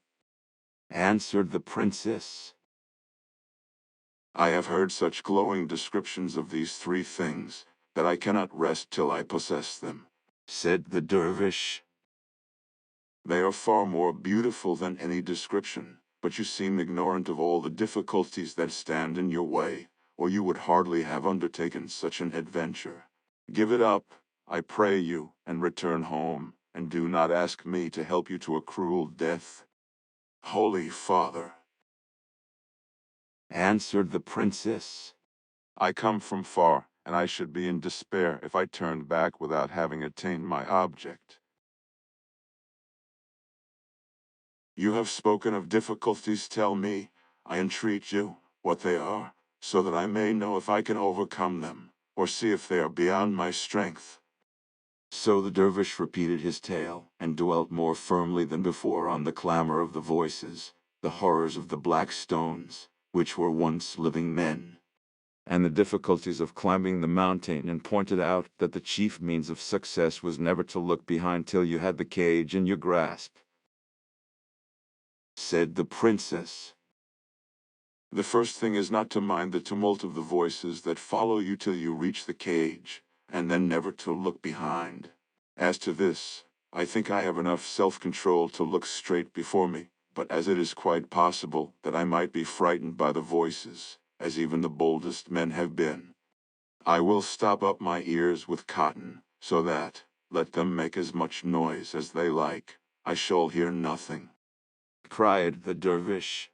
Answered the princess.
I have heard such glowing descriptions of these three things, that I cannot rest till I possess them,
said the dervish.
They are far more beautiful than any description, but you seem ignorant of all the difficulties that stand in your way, or you would hardly have undertaken such an adventure. Give it up, I pray you, and return home, and do not ask me to help you to a cruel death. Holy Father,
answered the princess.
I come from far, and I should be in despair if I turned back without having attained my object. You have spoken of difficulties. Tell me, I entreat you, what they are, so that I may know if I can overcome them, or see if they are beyond my strength.
So the dervish repeated his tale, and dwelt more firmly than before on the clamor of the voices, the horrors of the black stones, which were once living men, and the difficulties of climbing the mountain, and pointed out that the chief means of success was never to look behind till you had the cage in your grasp. Said the princess.
The first thing is not to mind the tumult of the voices that follow you till you reach the cage, and then never to look behind. As to this, I think I have enough self-control to look straight before me, but as it is quite possible that I might be frightened by the voices, as even the boldest men have been, I will stop up my ears with cotton, so that, let them make as much noise as they like, I shall hear nothing,
cried the dervish.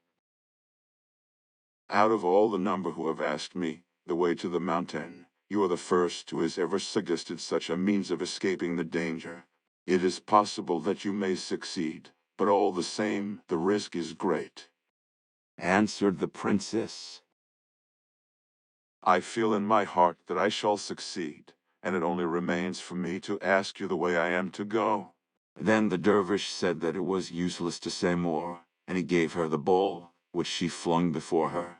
Out of all the number who have asked me the way to the mountain, you are the first who has ever suggested such a means of escaping the danger. It is possible that you may succeed, but all the same, the risk is great,
answered the princess.
I feel in my heart that I shall succeed, and it only remains for me to ask you the way I am to go.
Then the dervish said that it was useless to say more, and he gave her the bowl, which she flung before her.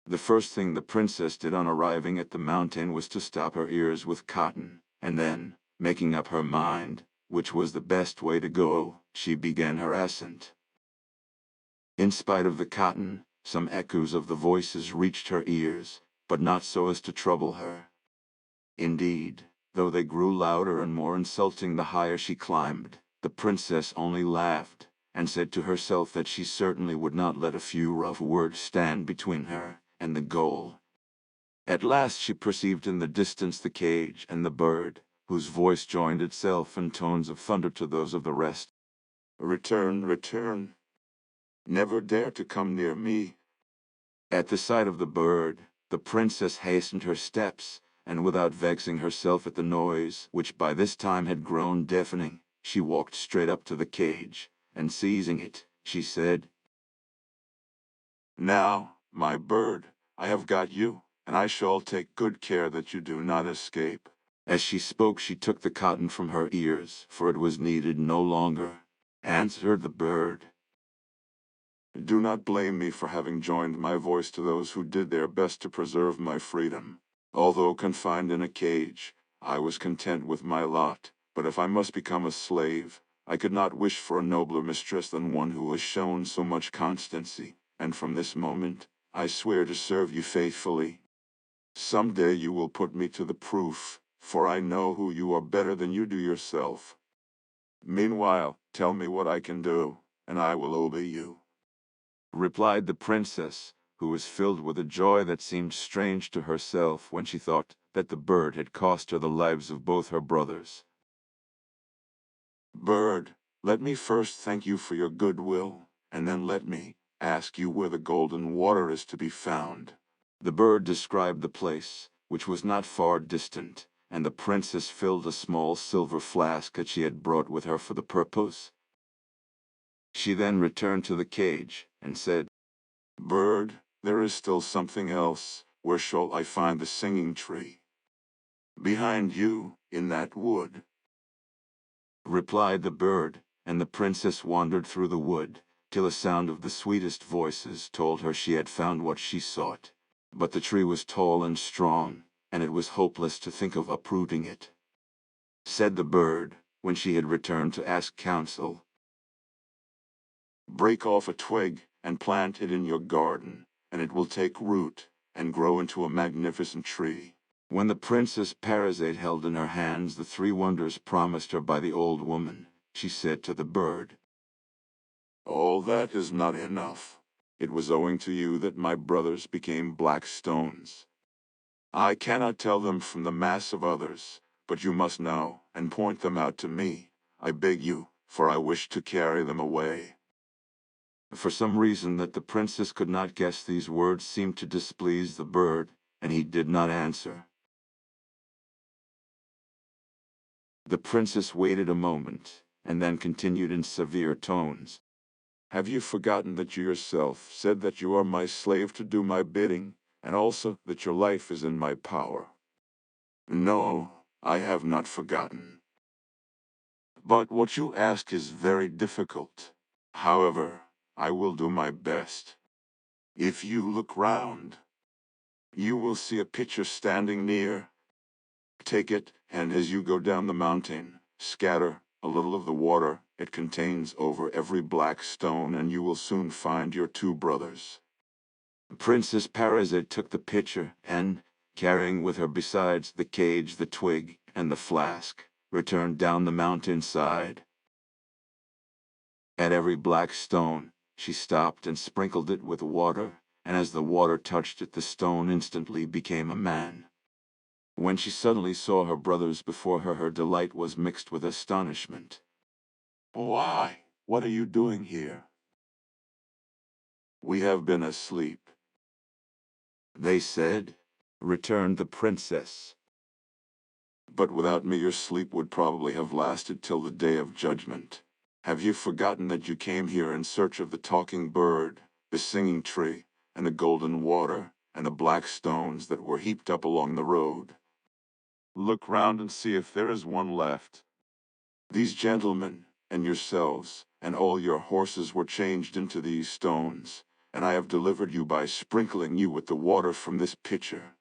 The first thing the princess did on arriving at the mountain was to stop her ears with cotton, and then, making up her mind, which was the best way to go, she began her ascent. In spite of the cotton, some echoes of the voices reached her ears, but not so as to trouble her. Indeed, though they grew louder and more insulting the higher she climbed, the princess only laughed, and said to herself that she certainly would not let a few rough words stand between her and the goal. At last she perceived in the distance the cage and the bird, whose voice joined itself in tones of thunder to those of the rest.
Return, return. Never dare to come near me.
At the sight of the bird, the princess hastened her steps, and without vexing herself at the noise, which by this time had grown deafening, she walked straight up to the cage, and seizing it, she said,
Now, my bird, I have got you, and I shall take good care that you do not escape.
As she spoke she took the cotton from her ears, for it was needed no longer. Answered the bird.
Do not blame me for having joined my voice to those who did their best to preserve my freedom. Although confined in a cage, I was content with my lot, but if I must become a slave, I could not wish for a nobler mistress than one who has shown so much constancy, and from this moment, I swear to serve you faithfully. Some day you will put me to the proof, for I know who you are better than you do yourself. Meanwhile, tell me what I can do, and I will obey you,
Replied the princess, who was filled with a joy that seemed strange to herself when she thought that the bird had cost her the lives of both her brothers.
Bird, let me first thank you for your goodwill, and then let me ask you where the golden water is to be found.
The bird described the place, which was not far distant, and the princess filled a small silver flask that she had brought with her for the purpose. She then returned to the cage, and said,
Bird, there is still something else. Where shall I find the singing tree? Behind you, in that wood.
Replied the bird, and the princess wandered through the wood, till a sound of the sweetest voices told her she had found what she sought. But the tree was tall and strong, and it was hopeless to think of uprooting it. Said the bird, when she had returned to ask counsel,
"Break off a twig and plant it in your garden, and it will take root and grow into a magnificent tree."
When the Princess Parizade held in her hands the 3 wonders promised her by the old woman, she said to the bird,
"All that is not enough. It was owing to you that my brothers became black stones. I cannot tell them from the mass of others, but you must know and point them out to me. I beg you, for I wish to carry them away."
For some reason that the princess could not guess, these words seemed to displease the bird, and he did not answer. The princess waited a moment, and then continued in severe tones,
"Have you forgotten that you yourself said that you are my slave to do my bidding, and also that your life is in my power?" "No, I have not forgotten. But what you ask is very difficult. However, I will do my best. If you look round, you will see a pitcher standing near. Take it, and as you go down the mountain, scatter a little of the water it contains over every black stone, and you will soon find your 2 brothers."
Princess Parizade took the pitcher, and, carrying with her besides the cage, the twig, and the flask, returned down the mountain-side. At every black stone, she stopped and sprinkled it with water, and as the water touched it, the stone instantly became a man. When she suddenly saw her brothers before her, her delight was mixed with astonishment.
"Why, what are you doing here?" "We have been asleep,"
they said. Returned the princess.
"But without me your sleep would probably have lasted till the day of judgment. Have you forgotten that you came here in search of the talking bird, the singing tree, and the golden water, and the black stones that were heaped up along the road? Look round and see if there is one left. These gentlemen, and yourselves, and all your horses were changed into these stones, and I have delivered you by sprinkling you with the water from this pitcher.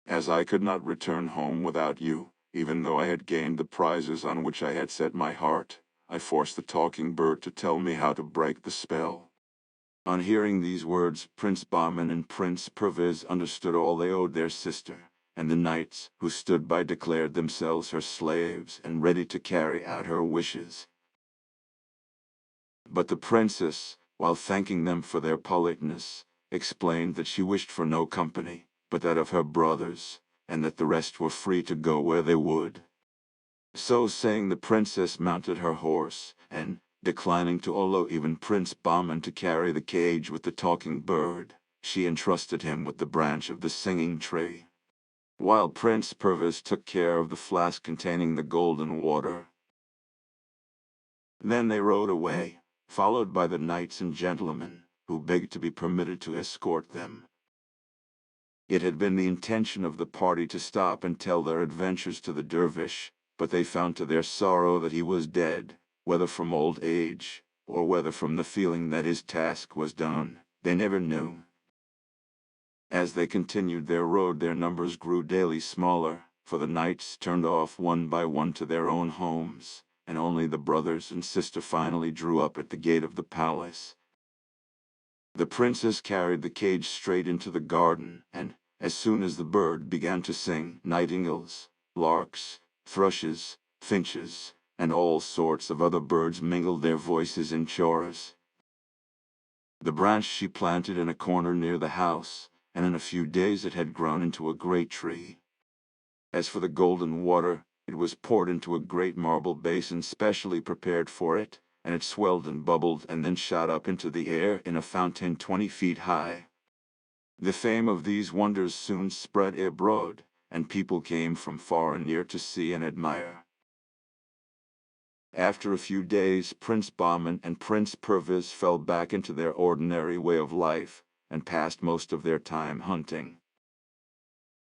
As I could not return home without you, even though I had gained the prizes on which I had set my heart, I forced the talking bird to tell me how to break the spell."
On hearing these words, Prince Bahman and Prince Perviz understood all they owed their sister, and the knights who stood by declared themselves her slaves and ready to carry out her wishes. But the princess, while thanking them for their politeness, explained that she wished for no company, but that of her brothers, and that the rest were free to go where they would. So saying, the princess mounted her horse, and, declining to allow even Prince Bahman to carry the cage with the talking bird, she entrusted him with the branch of the singing tree, while Prince Perviz took care of the flask containing the golden water. Then they rode away, followed by the knights and gentlemen, who begged to be permitted to escort them. It had been the intention of the party to stop and tell their adventures to the dervish, but they found to their sorrow that he was dead, whether from old age, or whether from the feeling that his task was done, they never knew. As they continued their road, their numbers grew daily smaller, for the knights turned off one by one to their own homes, and only the brothers and sister finally drew up at the gate of the palace. The princess carried the cage straight into the garden, and, as soon as the bird began to sing, nightingales, larks, thrushes, finches, and all sorts of other birds mingled their voices in chorus. The branch she planted in a corner near the house, and in a few days it had grown into a great tree. As for the golden water, it was poured into a great marble basin specially prepared for it, and it swelled and bubbled and then shot up into the air in a fountain 20 feet high. The fame of these wonders soon spread abroad, and people came from far and near to see and admire. After a few days, Prince Bahman and Prince Perviz fell back into their ordinary way of life, and passed most of their time hunting.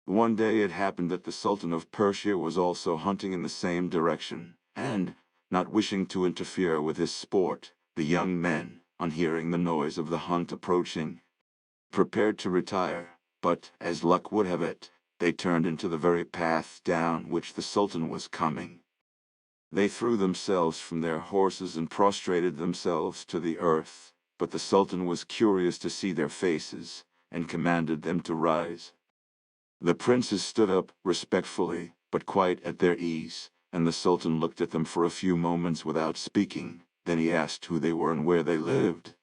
One day it happened that the Sultan of Persia was also hunting in the same direction, and, not wishing to interfere with his sport, the young men, on hearing the noise of the hunt approaching, prepared to retire, but, as luck would have it, they turned into the very path down which the Sultan was coming. They threw themselves from their horses and prostrated themselves to the earth, but the Sultan was curious to see their faces, and commanded them to rise. The princes stood up, respectfully, but quite at their ease, and the Sultan looked at them for a few moments without speaking. Then he asked who they were and where they lived.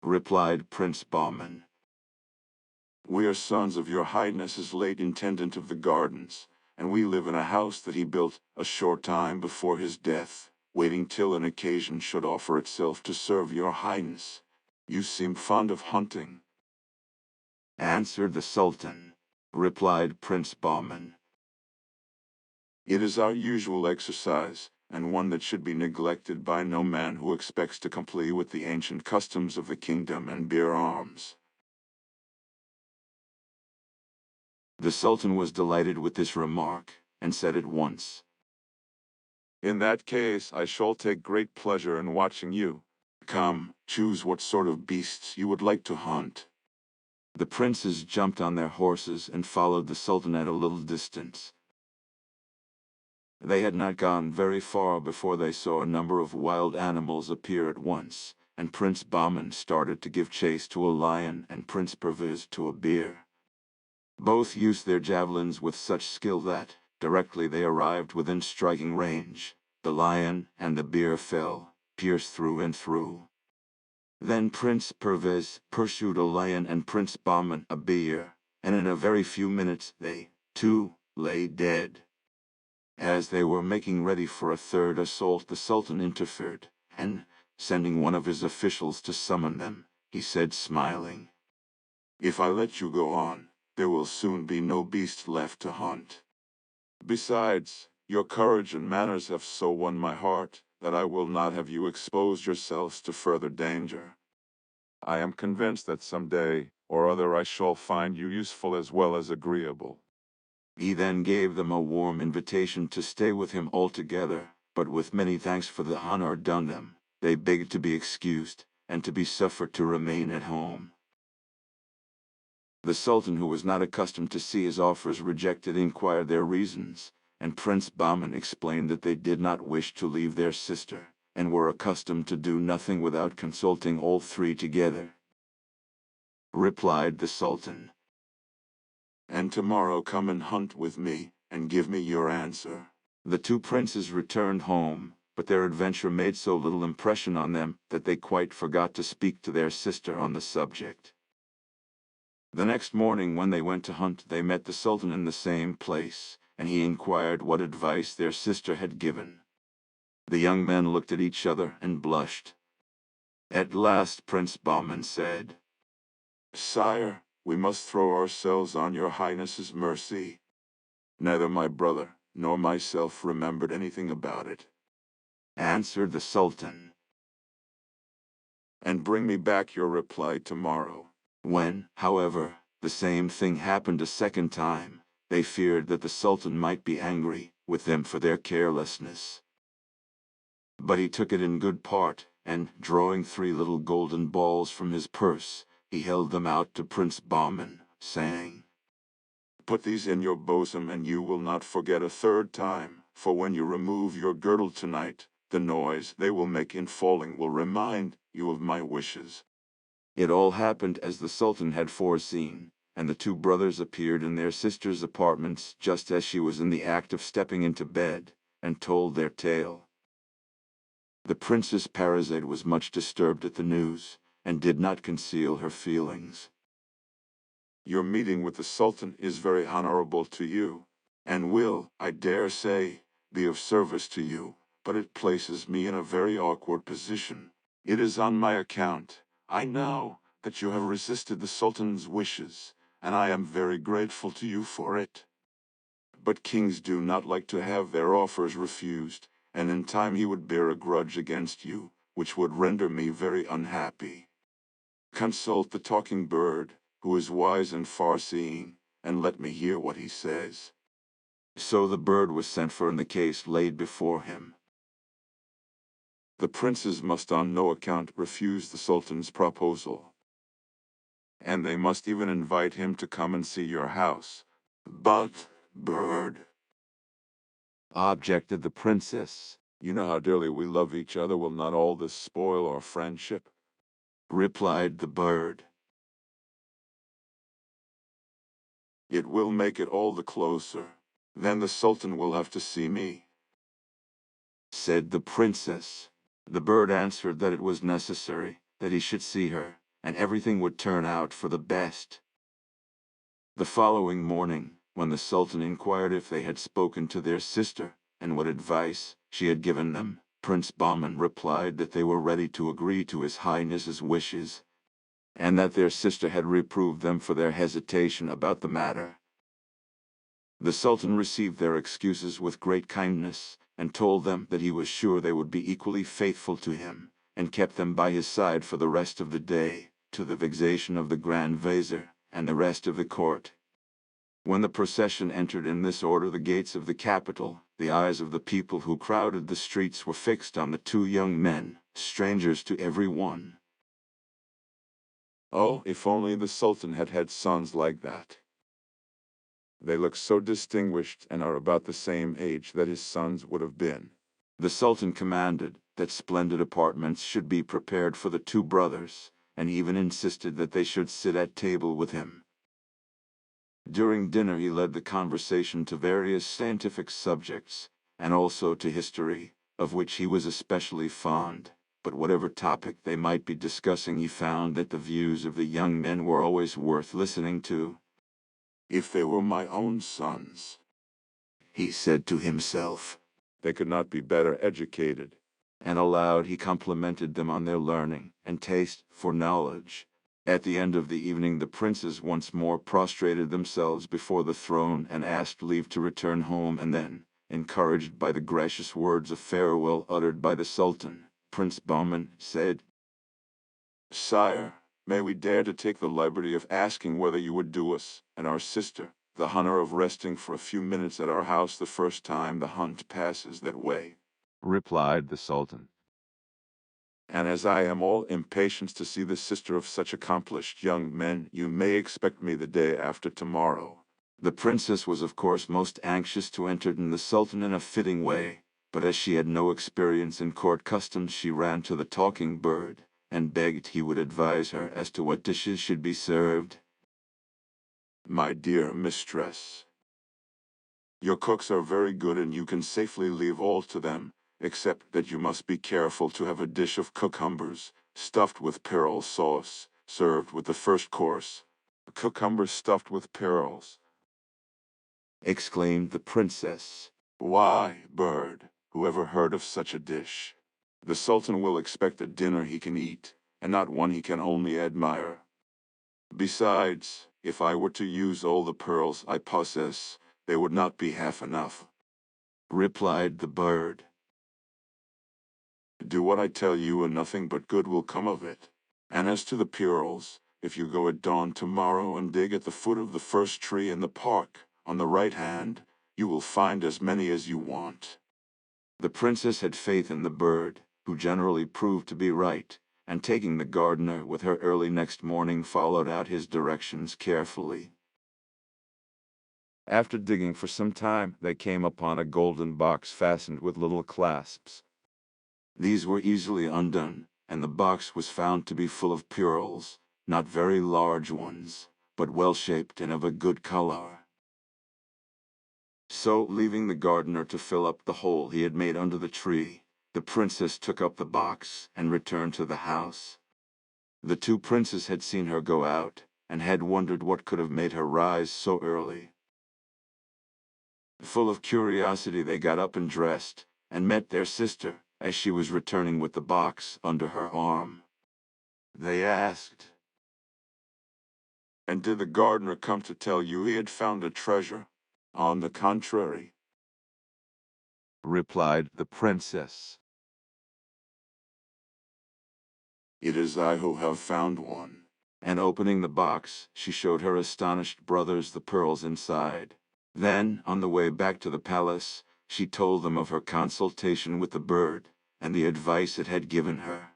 Replied Prince Bahman,
"We are sons of your Highness's late intendant of the gardens, and we live in a house that he built a short time before his death, waiting till an occasion should offer itself to serve your Highness. You seem fond of hunting."
answered the Sultan. Replied Prince Bahman,
"It is our usual exercise, and one that should be neglected by no man who expects to comply with the ancient customs of the kingdom and bear arms."
The Sultan was delighted with this remark, and said at once,
In that case, I shall take great pleasure in watching you.
"Come, choose what sort of beasts you would like to hunt."
The princes jumped on their horses and followed the Sultan at a little distance. They had not gone very far before they saw a number of wild animals appear at once, and Prince Bahman started to give chase to a lion and Prince Perviz to a bear. Both used their javelins with such skill that, directly they arrived within striking range, the lion and the bear fell, pierced through and through. Then Prince Perviz pursued a lion and Prince Bahman a bear, and in a very few minutes they, too, lay dead. As they were making ready for a third assault, the Sultan interfered, and, sending one of his officials to summon them, he said, smiling,
"If I let you go on, there will soon be no beast left to hunt. Besides, your courage and manners have so won my heart that I will not have you expose yourselves to further danger."
I am convinced that some day or other I shall find you useful as well as agreeable.
He then gave them a warm invitation to stay with him altogether, but with many thanks for the honor done them, they begged to be excused, and to be suffered to remain at home. The Sultan, who was not accustomed to see his offers rejected, inquired their reasons, and Prince Bahman explained that they did not wish to leave their sister, and were accustomed to do nothing without consulting all three together. Replied the Sultan,
"And tomorrow come and hunt with me, and give me your answer."
The two princes returned home, but their adventure made so little impression on them that they quite forgot to speak to their sister on the subject. The next morning when they went to hunt, they met the Sultan in the same place, and he inquired what advice their sister had given. The young men looked at each other and blushed. At last Prince Bahman said,
"Sire, we must throw ourselves on your Highness's mercy. Neither my brother nor myself remembered anything about it."
answered the Sultan.
"And bring me back your reply tomorrow."
When, however, the same thing happened a second time, they feared that the Sultan might be angry with them for their carelessness. But he took it in good part, and, drawing 3 little golden balls from his purse, he held them out to Prince Bahman, saying,
"Put these in your bosom, and you will not forget a third time, for when you remove your girdle tonight, the noise they will make in falling will remind you of my wishes."
It all happened as the Sultan had foreseen, and the 2 brothers appeared in their sister's apartments just as she was in the act of stepping into bed, and told their tale. The Princess Parizade was much disturbed at the news, and did not conceal her feelings.
"Your meeting with the Sultan is very honorable to you, and will, I dare say, be of service to you, but it places me in a very awkward position. It is on my account, I know, that you have resisted the Sultan's wishes, and I am very grateful to you for it. But kings do not like to have their offers refused, and in time he would bear a grudge against you, which would render me very unhappy. Consult the talking bird, who is wise and far-seeing, and let me hear what he says."
So the bird was sent for and the case laid before him.
The princes must on no account refuse the Sultan's proposal. And they must even invite him to come and see your house. But, bird,
objected the princess.
you know how dearly we love each other. Will not all this spoil our friendship?
Replied the bird.
It will make it all the closer. Then the Sultan will have to see me,
said the princess. The bird answered that it was necessary that he should see her, and everything would turn out for the best. The following morning, when the Sultan inquired if they had spoken to their sister, and what advice she had given them, Prince Bahman replied that they were ready to agree to His Highness's wishes, and that their sister had reproved them for their hesitation about the matter. The Sultan received their excuses with great kindness, and told them that he was sure they would be equally faithful to him, and kept them by his side for the rest of the day, to the vexation of the Grand Vizier and the rest of the court. When the procession entered in this order the gates of the capital, the eyes of the people who crowded the streets were fixed on the two young men, strangers to every one.
Oh, if only the Sultan had had sons like that. They look so distinguished and are about the same age that his sons would have been.
The Sultan commanded that splendid apartments should be prepared for the two brothers, and even insisted that they should sit at table with him. During dinner he led the conversation to various scientific subjects, and also to history, of which he was especially fond. But whatever topic they might be discussing, he found that the views of the young men were always worth listening to.
If they were my own sons,
he said to himself,
they could not be better educated.
And aloud he complimented them on their learning and taste for knowledge. At the end of the evening the princes once more prostrated themselves before the throne and asked leave to return home, and then, encouraged by the gracious words of farewell uttered by the Sultan, Prince Bahman said,
Sire, may we dare to take the liberty of asking whether you would do us, and our sister, the honor of resting for a few minutes at our house the first time the hunt passes that way?
Replied the Sultan.
And as I am all impatience to see the sister of such accomplished young men, you may expect me the day after tomorrow.
The princess was of course most anxious to entertain the Sultan in a fitting way, but as she had no experience in court customs she ran to the talking bird, and begged he would advise her as to what dishes should be served.
My dear mistress, your cooks are very good and you can safely leave all to them, except that you must be careful to have a dish of cucumbers, stuffed with pearl sauce, served with the first course. Cucumbers stuffed with pearls,
exclaimed the princess.
Why, bird, whoever heard of such a dish? The Sultan will expect a dinner he can eat, and not one he can only admire. Besides, if I were to use all the pearls I possess, they would not be half enough.
Replied the bird.
Do what I tell you and nothing but good will come of it. And as to the pearls, if you go at dawn tomorrow and dig at the foot of the first tree in the park, on the right hand, you will find as many as you want.
The princess had faith in the bird, who generally proved to be right, and taking the gardener with her early next morning followed out his directions carefully. After digging for some time, they came upon a golden box fastened with little clasps. These were easily undone, and the box was found to be full of pearls, not very large ones, but well-shaped and of a good color. So, leaving the gardener to fill up the hole he had made under the tree, the princess took up the box and returned to the house. The two princes had seen her go out, and had wondered what could have made her rise so early. Full of curiosity they got up and dressed, and met their sister, as she was returning with the box under her arm. They asked,
And did the gardener come to tell you he had found a treasure? On the contrary,
replied the princess.
It is I who have found one.
And opening the box, she showed her astonished brothers the pearls inside. Then, on the way back to the palace, she told them of her consultation with the bird, and the advice it had given her.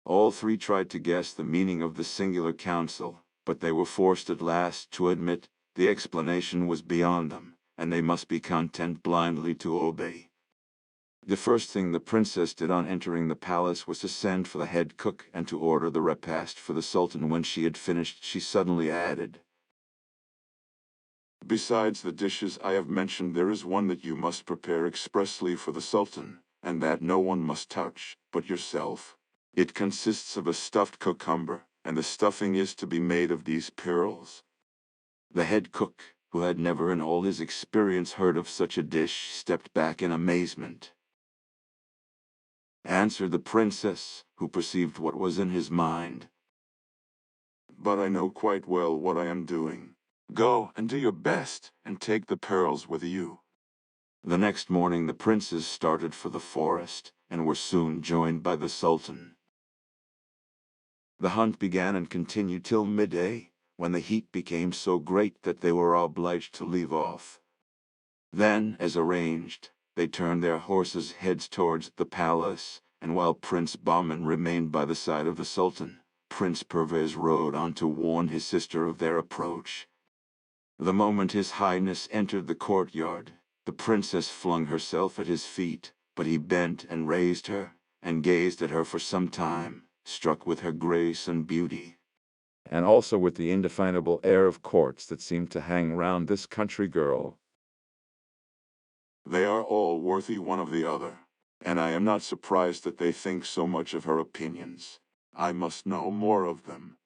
All three tried to guess the meaning of the singular counsel, but they were forced at last to admit the explanation was beyond them, and they must be content blindly to obey. The first thing the princess did on entering the palace was to send for the head cook and to order the repast for the sultan. When she had finished, she suddenly added,
"Besides the dishes I have mentioned, there is one that you must prepare expressly for the sultan, and that no one must touch but yourself. It consists of a stuffed cucumber, and the stuffing is to be made of these pearls."
The head cook, who had never in all his experience heard of such a dish, stepped back in amazement. Answered the princess, who perceived what was in his mind.
"But I know quite well what I am doing. Go and do your best, and take the pearls with you."
The next morning the princes started for the forest, and were soon joined by the sultan. The hunt began and continued till midday, when the heat became so great that they were obliged to leave off. Then, as arranged, they turned their horses' heads towards the palace, and while Prince Bahman remained by the side of the sultan, Prince Pervez rode on to warn his sister of their approach. The moment His Highness entered the courtyard, the princess flung herself at his feet, but he bent and raised her, and gazed at her for some time, struck with her grace and beauty, and also with the indefinable air of courts that seemed to hang round this country girl.
"They are all worthy one of the other, and I am not surprised that they think so much of her opinions. I must know more of them."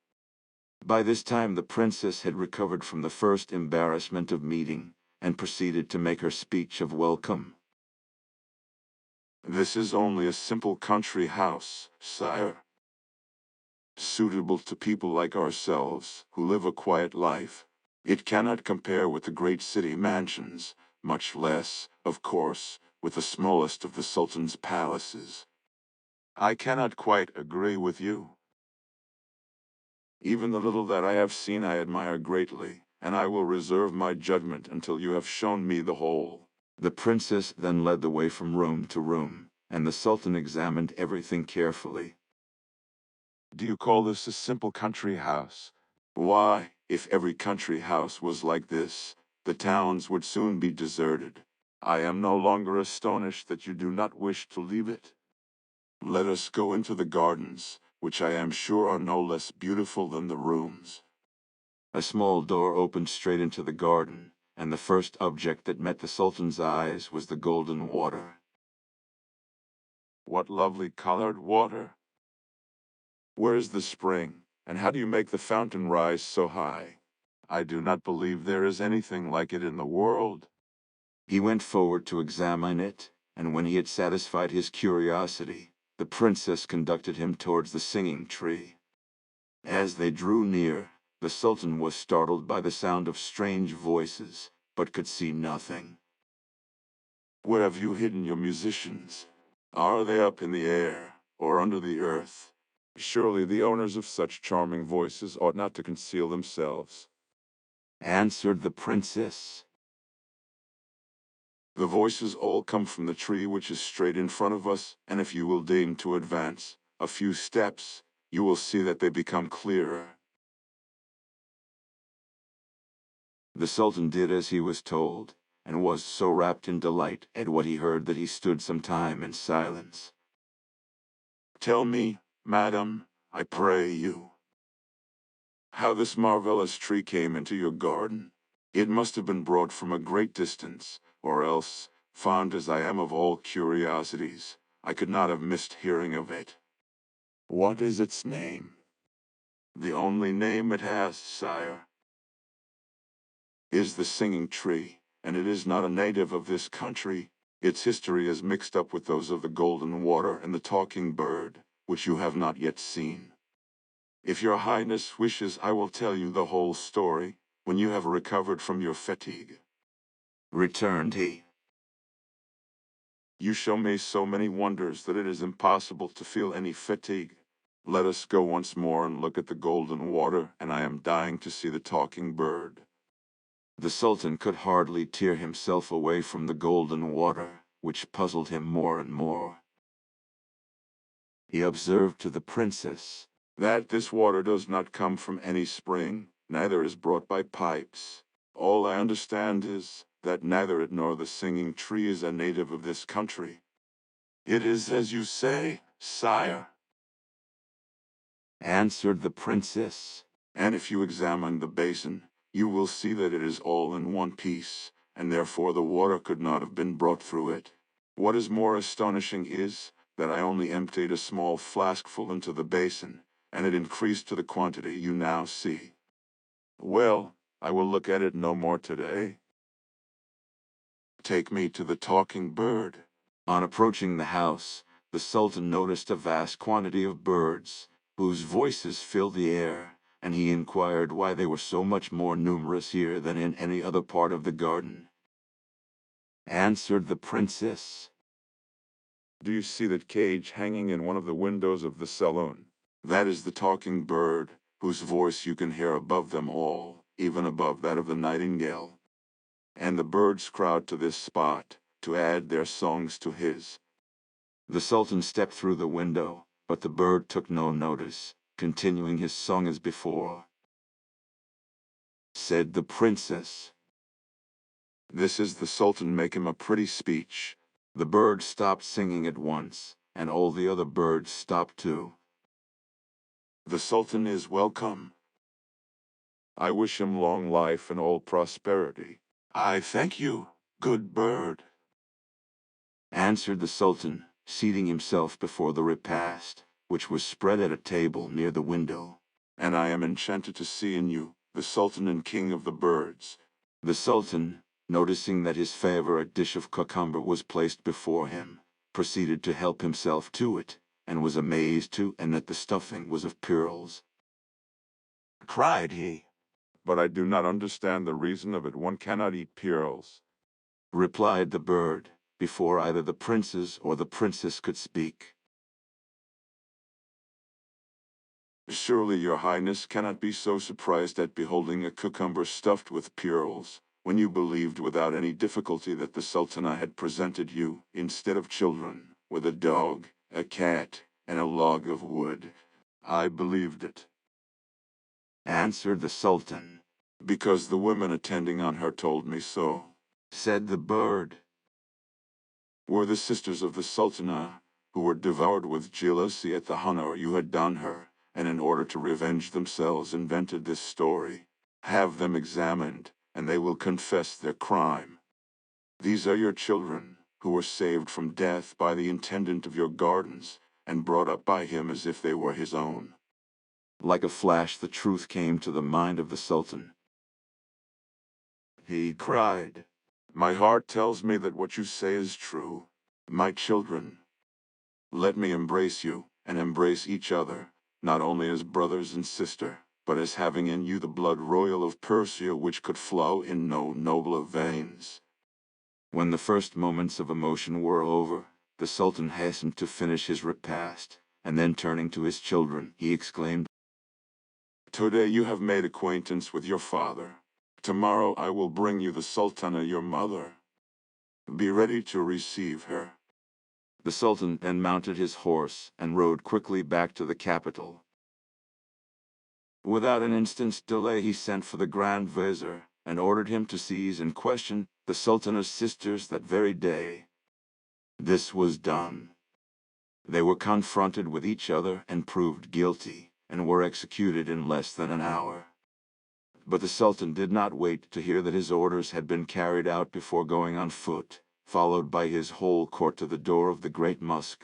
By this time the princess had recovered from the first embarrassment of meeting, and proceeded to make her speech of welcome.
"This is only a simple country house, sire, suitable to people like ourselves, who live a quiet life. It cannot compare with the great city mansions, much less, of course, with the smallest of the Sultan's palaces." "I cannot quite agree with you. Even the little that I have seen I admire greatly, and I will reserve my judgment until you have shown me the whole."
The princess then led the way from room to room, and the sultan examined everything carefully.
"Do you call this a simple country house? Why, if every country house was like this, the towns would soon be deserted. I am no longer astonished that you do not wish to leave it. Let us go into the gardens, which I am sure are no less beautiful than the rooms."
A small door opened straight into the garden, and the first object that met the sultan's eyes was the golden water.
"What lovely colored water! Where is the spring, and how do you make the fountain rise so high? I do not believe there is anything like it in the world."
He went forward to examine it, and when he had satisfied his curiosity, the princess conducted him towards the singing tree. As they drew near, the sultan was startled by the sound of strange voices, but could see nothing.
"Where have you hidden your musicians? Are they up in the air, or under the earth? Surely the owners of such charming voices ought not to conceal themselves."
Answered the princess.
"The voices all come from the tree which is straight in front of us, and if you will deign to advance a few steps, you will see that they become clearer."
The sultan did as he was told, and was so wrapped in delight at what he heard that he stood some time in silence.
"Tell me, madam, I pray you, how this marvelous tree came into your garden. It must have been brought from a great distance, or else, fond as I am of all curiosities, I could not have missed hearing of it. What is its name?" "The only name it has, sire, is the singing tree, and it is not a native of this country. Its history is mixed up with those of the golden water and the talking bird, which you have not yet seen. If your highness wishes, I will tell you the whole story, when you have recovered from your fatigue,"
returned he.
"You show me so many wonders that it is impossible to feel any fatigue. Let us go once more and look at the golden water, and I am dying to see the talking bird."
The sultan could hardly tear himself away from the golden water, which puzzled him more and more. he observed to the princess.
That this water does not come from any spring, neither is brought by pipes. All I understand is that neither it nor the singing tree is a native of this country. It is as you say, sire,
Answered the princess.
and if you examine the basin, you will see that it is all in one piece, and therefore the water could not have been brought through it. What is more astonishing is that I only emptied a small flaskful into the basin, and it increased to the quantity you now see. Well, I will look at it no more today. Take me to the talking bird.
On approaching the house, the Sultan noticed a vast quantity of birds, whose voices filled the air, and he inquired why they were so much more numerous here than in any other part of the garden. Answered the princess.
Do you see that cage hanging in one of the windows of the saloon?
That is the talking bird, whose voice you can hear above them all, even above that of the nightingale. And the birds crowd to this spot, to add their songs to his.
The Sultan stepped through the window, but the bird took no notice, continuing his song as before. Said the princess.
This is the Sultan, make him a pretty speech.
The bird stopped singing at once, and all the other birds stopped too.
The Sultan is welcome.
I wish him long life and all prosperity.
I thank you, good bird.
Answered the Sultan, seating himself before the repast, which was spread at a table near the window.
And I am enchanted to see in you, the Sultan and King of the birds.
The Sultan, noticing that his favorite dish of cucumber was placed before him, proceeded to help himself to it, and was amazed too, and that the stuffing was of pearls. Cried he.
But I do not understand the reason of it. One cannot eat pearls.
Replied the bird, before either the princes or the princess could speak.
Surely your highness cannot be so surprised at beholding a cucumber stuffed with pearls, when you believed without any difficulty that the Sultana had presented you, instead of children, with a dog, a cat, and a log of wood. I believed it.
Answered the Sultan.
Because the women attending on her told me so.
Said the bird.
Were the sisters of the Sultana, who were devoured with jealousy at the honor you had done her, and in order to revenge themselves invented this story. Have them examined, and they will confess their crime. These are your children, who were saved from death by the intendant of your gardens, and brought up by him as if they were his own.
Like a flash the truth came to the mind of the Sultan. He cried.
My heart tells me that what you say is true. My children, let me embrace you, and embrace each other, not only as brothers and sister, but as having in you the blood royal of Persia, which could flow in no nobler veins.
When the first moments of emotion were over, the Sultan hastened to finish his repast, and then turning to his children, he exclaimed,
Today you have made acquaintance with your father. Tomorrow I will bring you the Sultana, your mother. Be ready to receive her.
The Sultan then mounted his horse and rode quickly back to the capital. Without an instant's delay he sent for the Grand Vizier, and ordered him to seize and question the Sultana's sisters that very day. This was done. They were confronted with each other and proved guilty, and were executed in less than an hour. But the Sultan did not wait to hear that his orders had been carried out before going on foot, followed by his whole court to the door of the great mosque,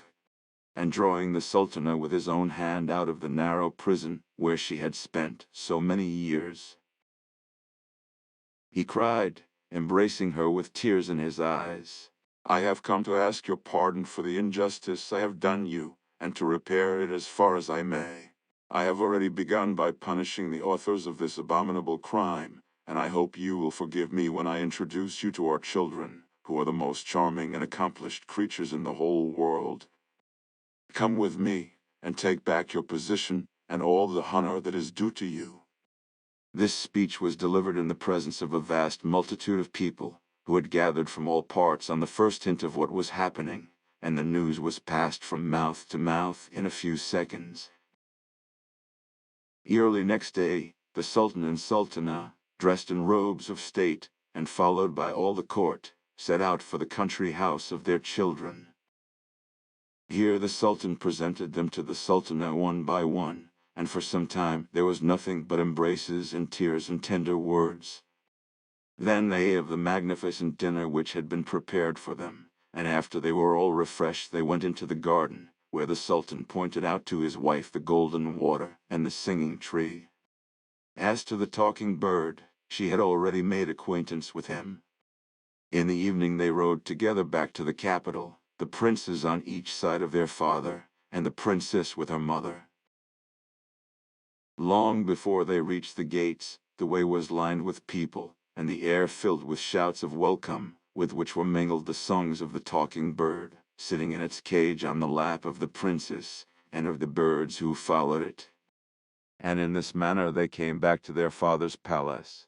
and drawing the Sultana with his own hand out of the narrow prison where she had spent so many years. He cried, embracing her with tears in his eyes,
I have come to ask your pardon for the injustice I have done you, and to repair it as far as I may. I have already begun by punishing the authors of this abominable crime, and I hope you will forgive me when I introduce you to our children, who are the most charming and accomplished creatures in the whole world. Come with me, and take back your position, and all the honor that is due to you.
This speech was delivered in the presence of a vast multitude of people, who had gathered from all parts on the first hint of what was happening, and the news was passed from mouth to mouth in a few seconds. Early next day, the Sultan and Sultana, dressed in robes of state, and followed by all the court, set out for the country house of their children. Here the Sultan presented them to the Sultana one by one, and for some time there was nothing but embraces and tears and tender words. Then they ate of the magnificent dinner which had been prepared for them, and after they were all refreshed they went into the garden, where the Sultan pointed out to his wife the golden water and the singing tree. As to the talking bird, she had already made acquaintance with him. In the evening they rode together back to the capital, the princes on each side of their father, and the princess with her mother. Long before they reached the gates, the way was lined with people, and the air filled with shouts of welcome, with which were mingled the songs of the talking bird, sitting in its cage on the lap of the princess, and of the birds who followed it. And in this manner they came back to their father's palace.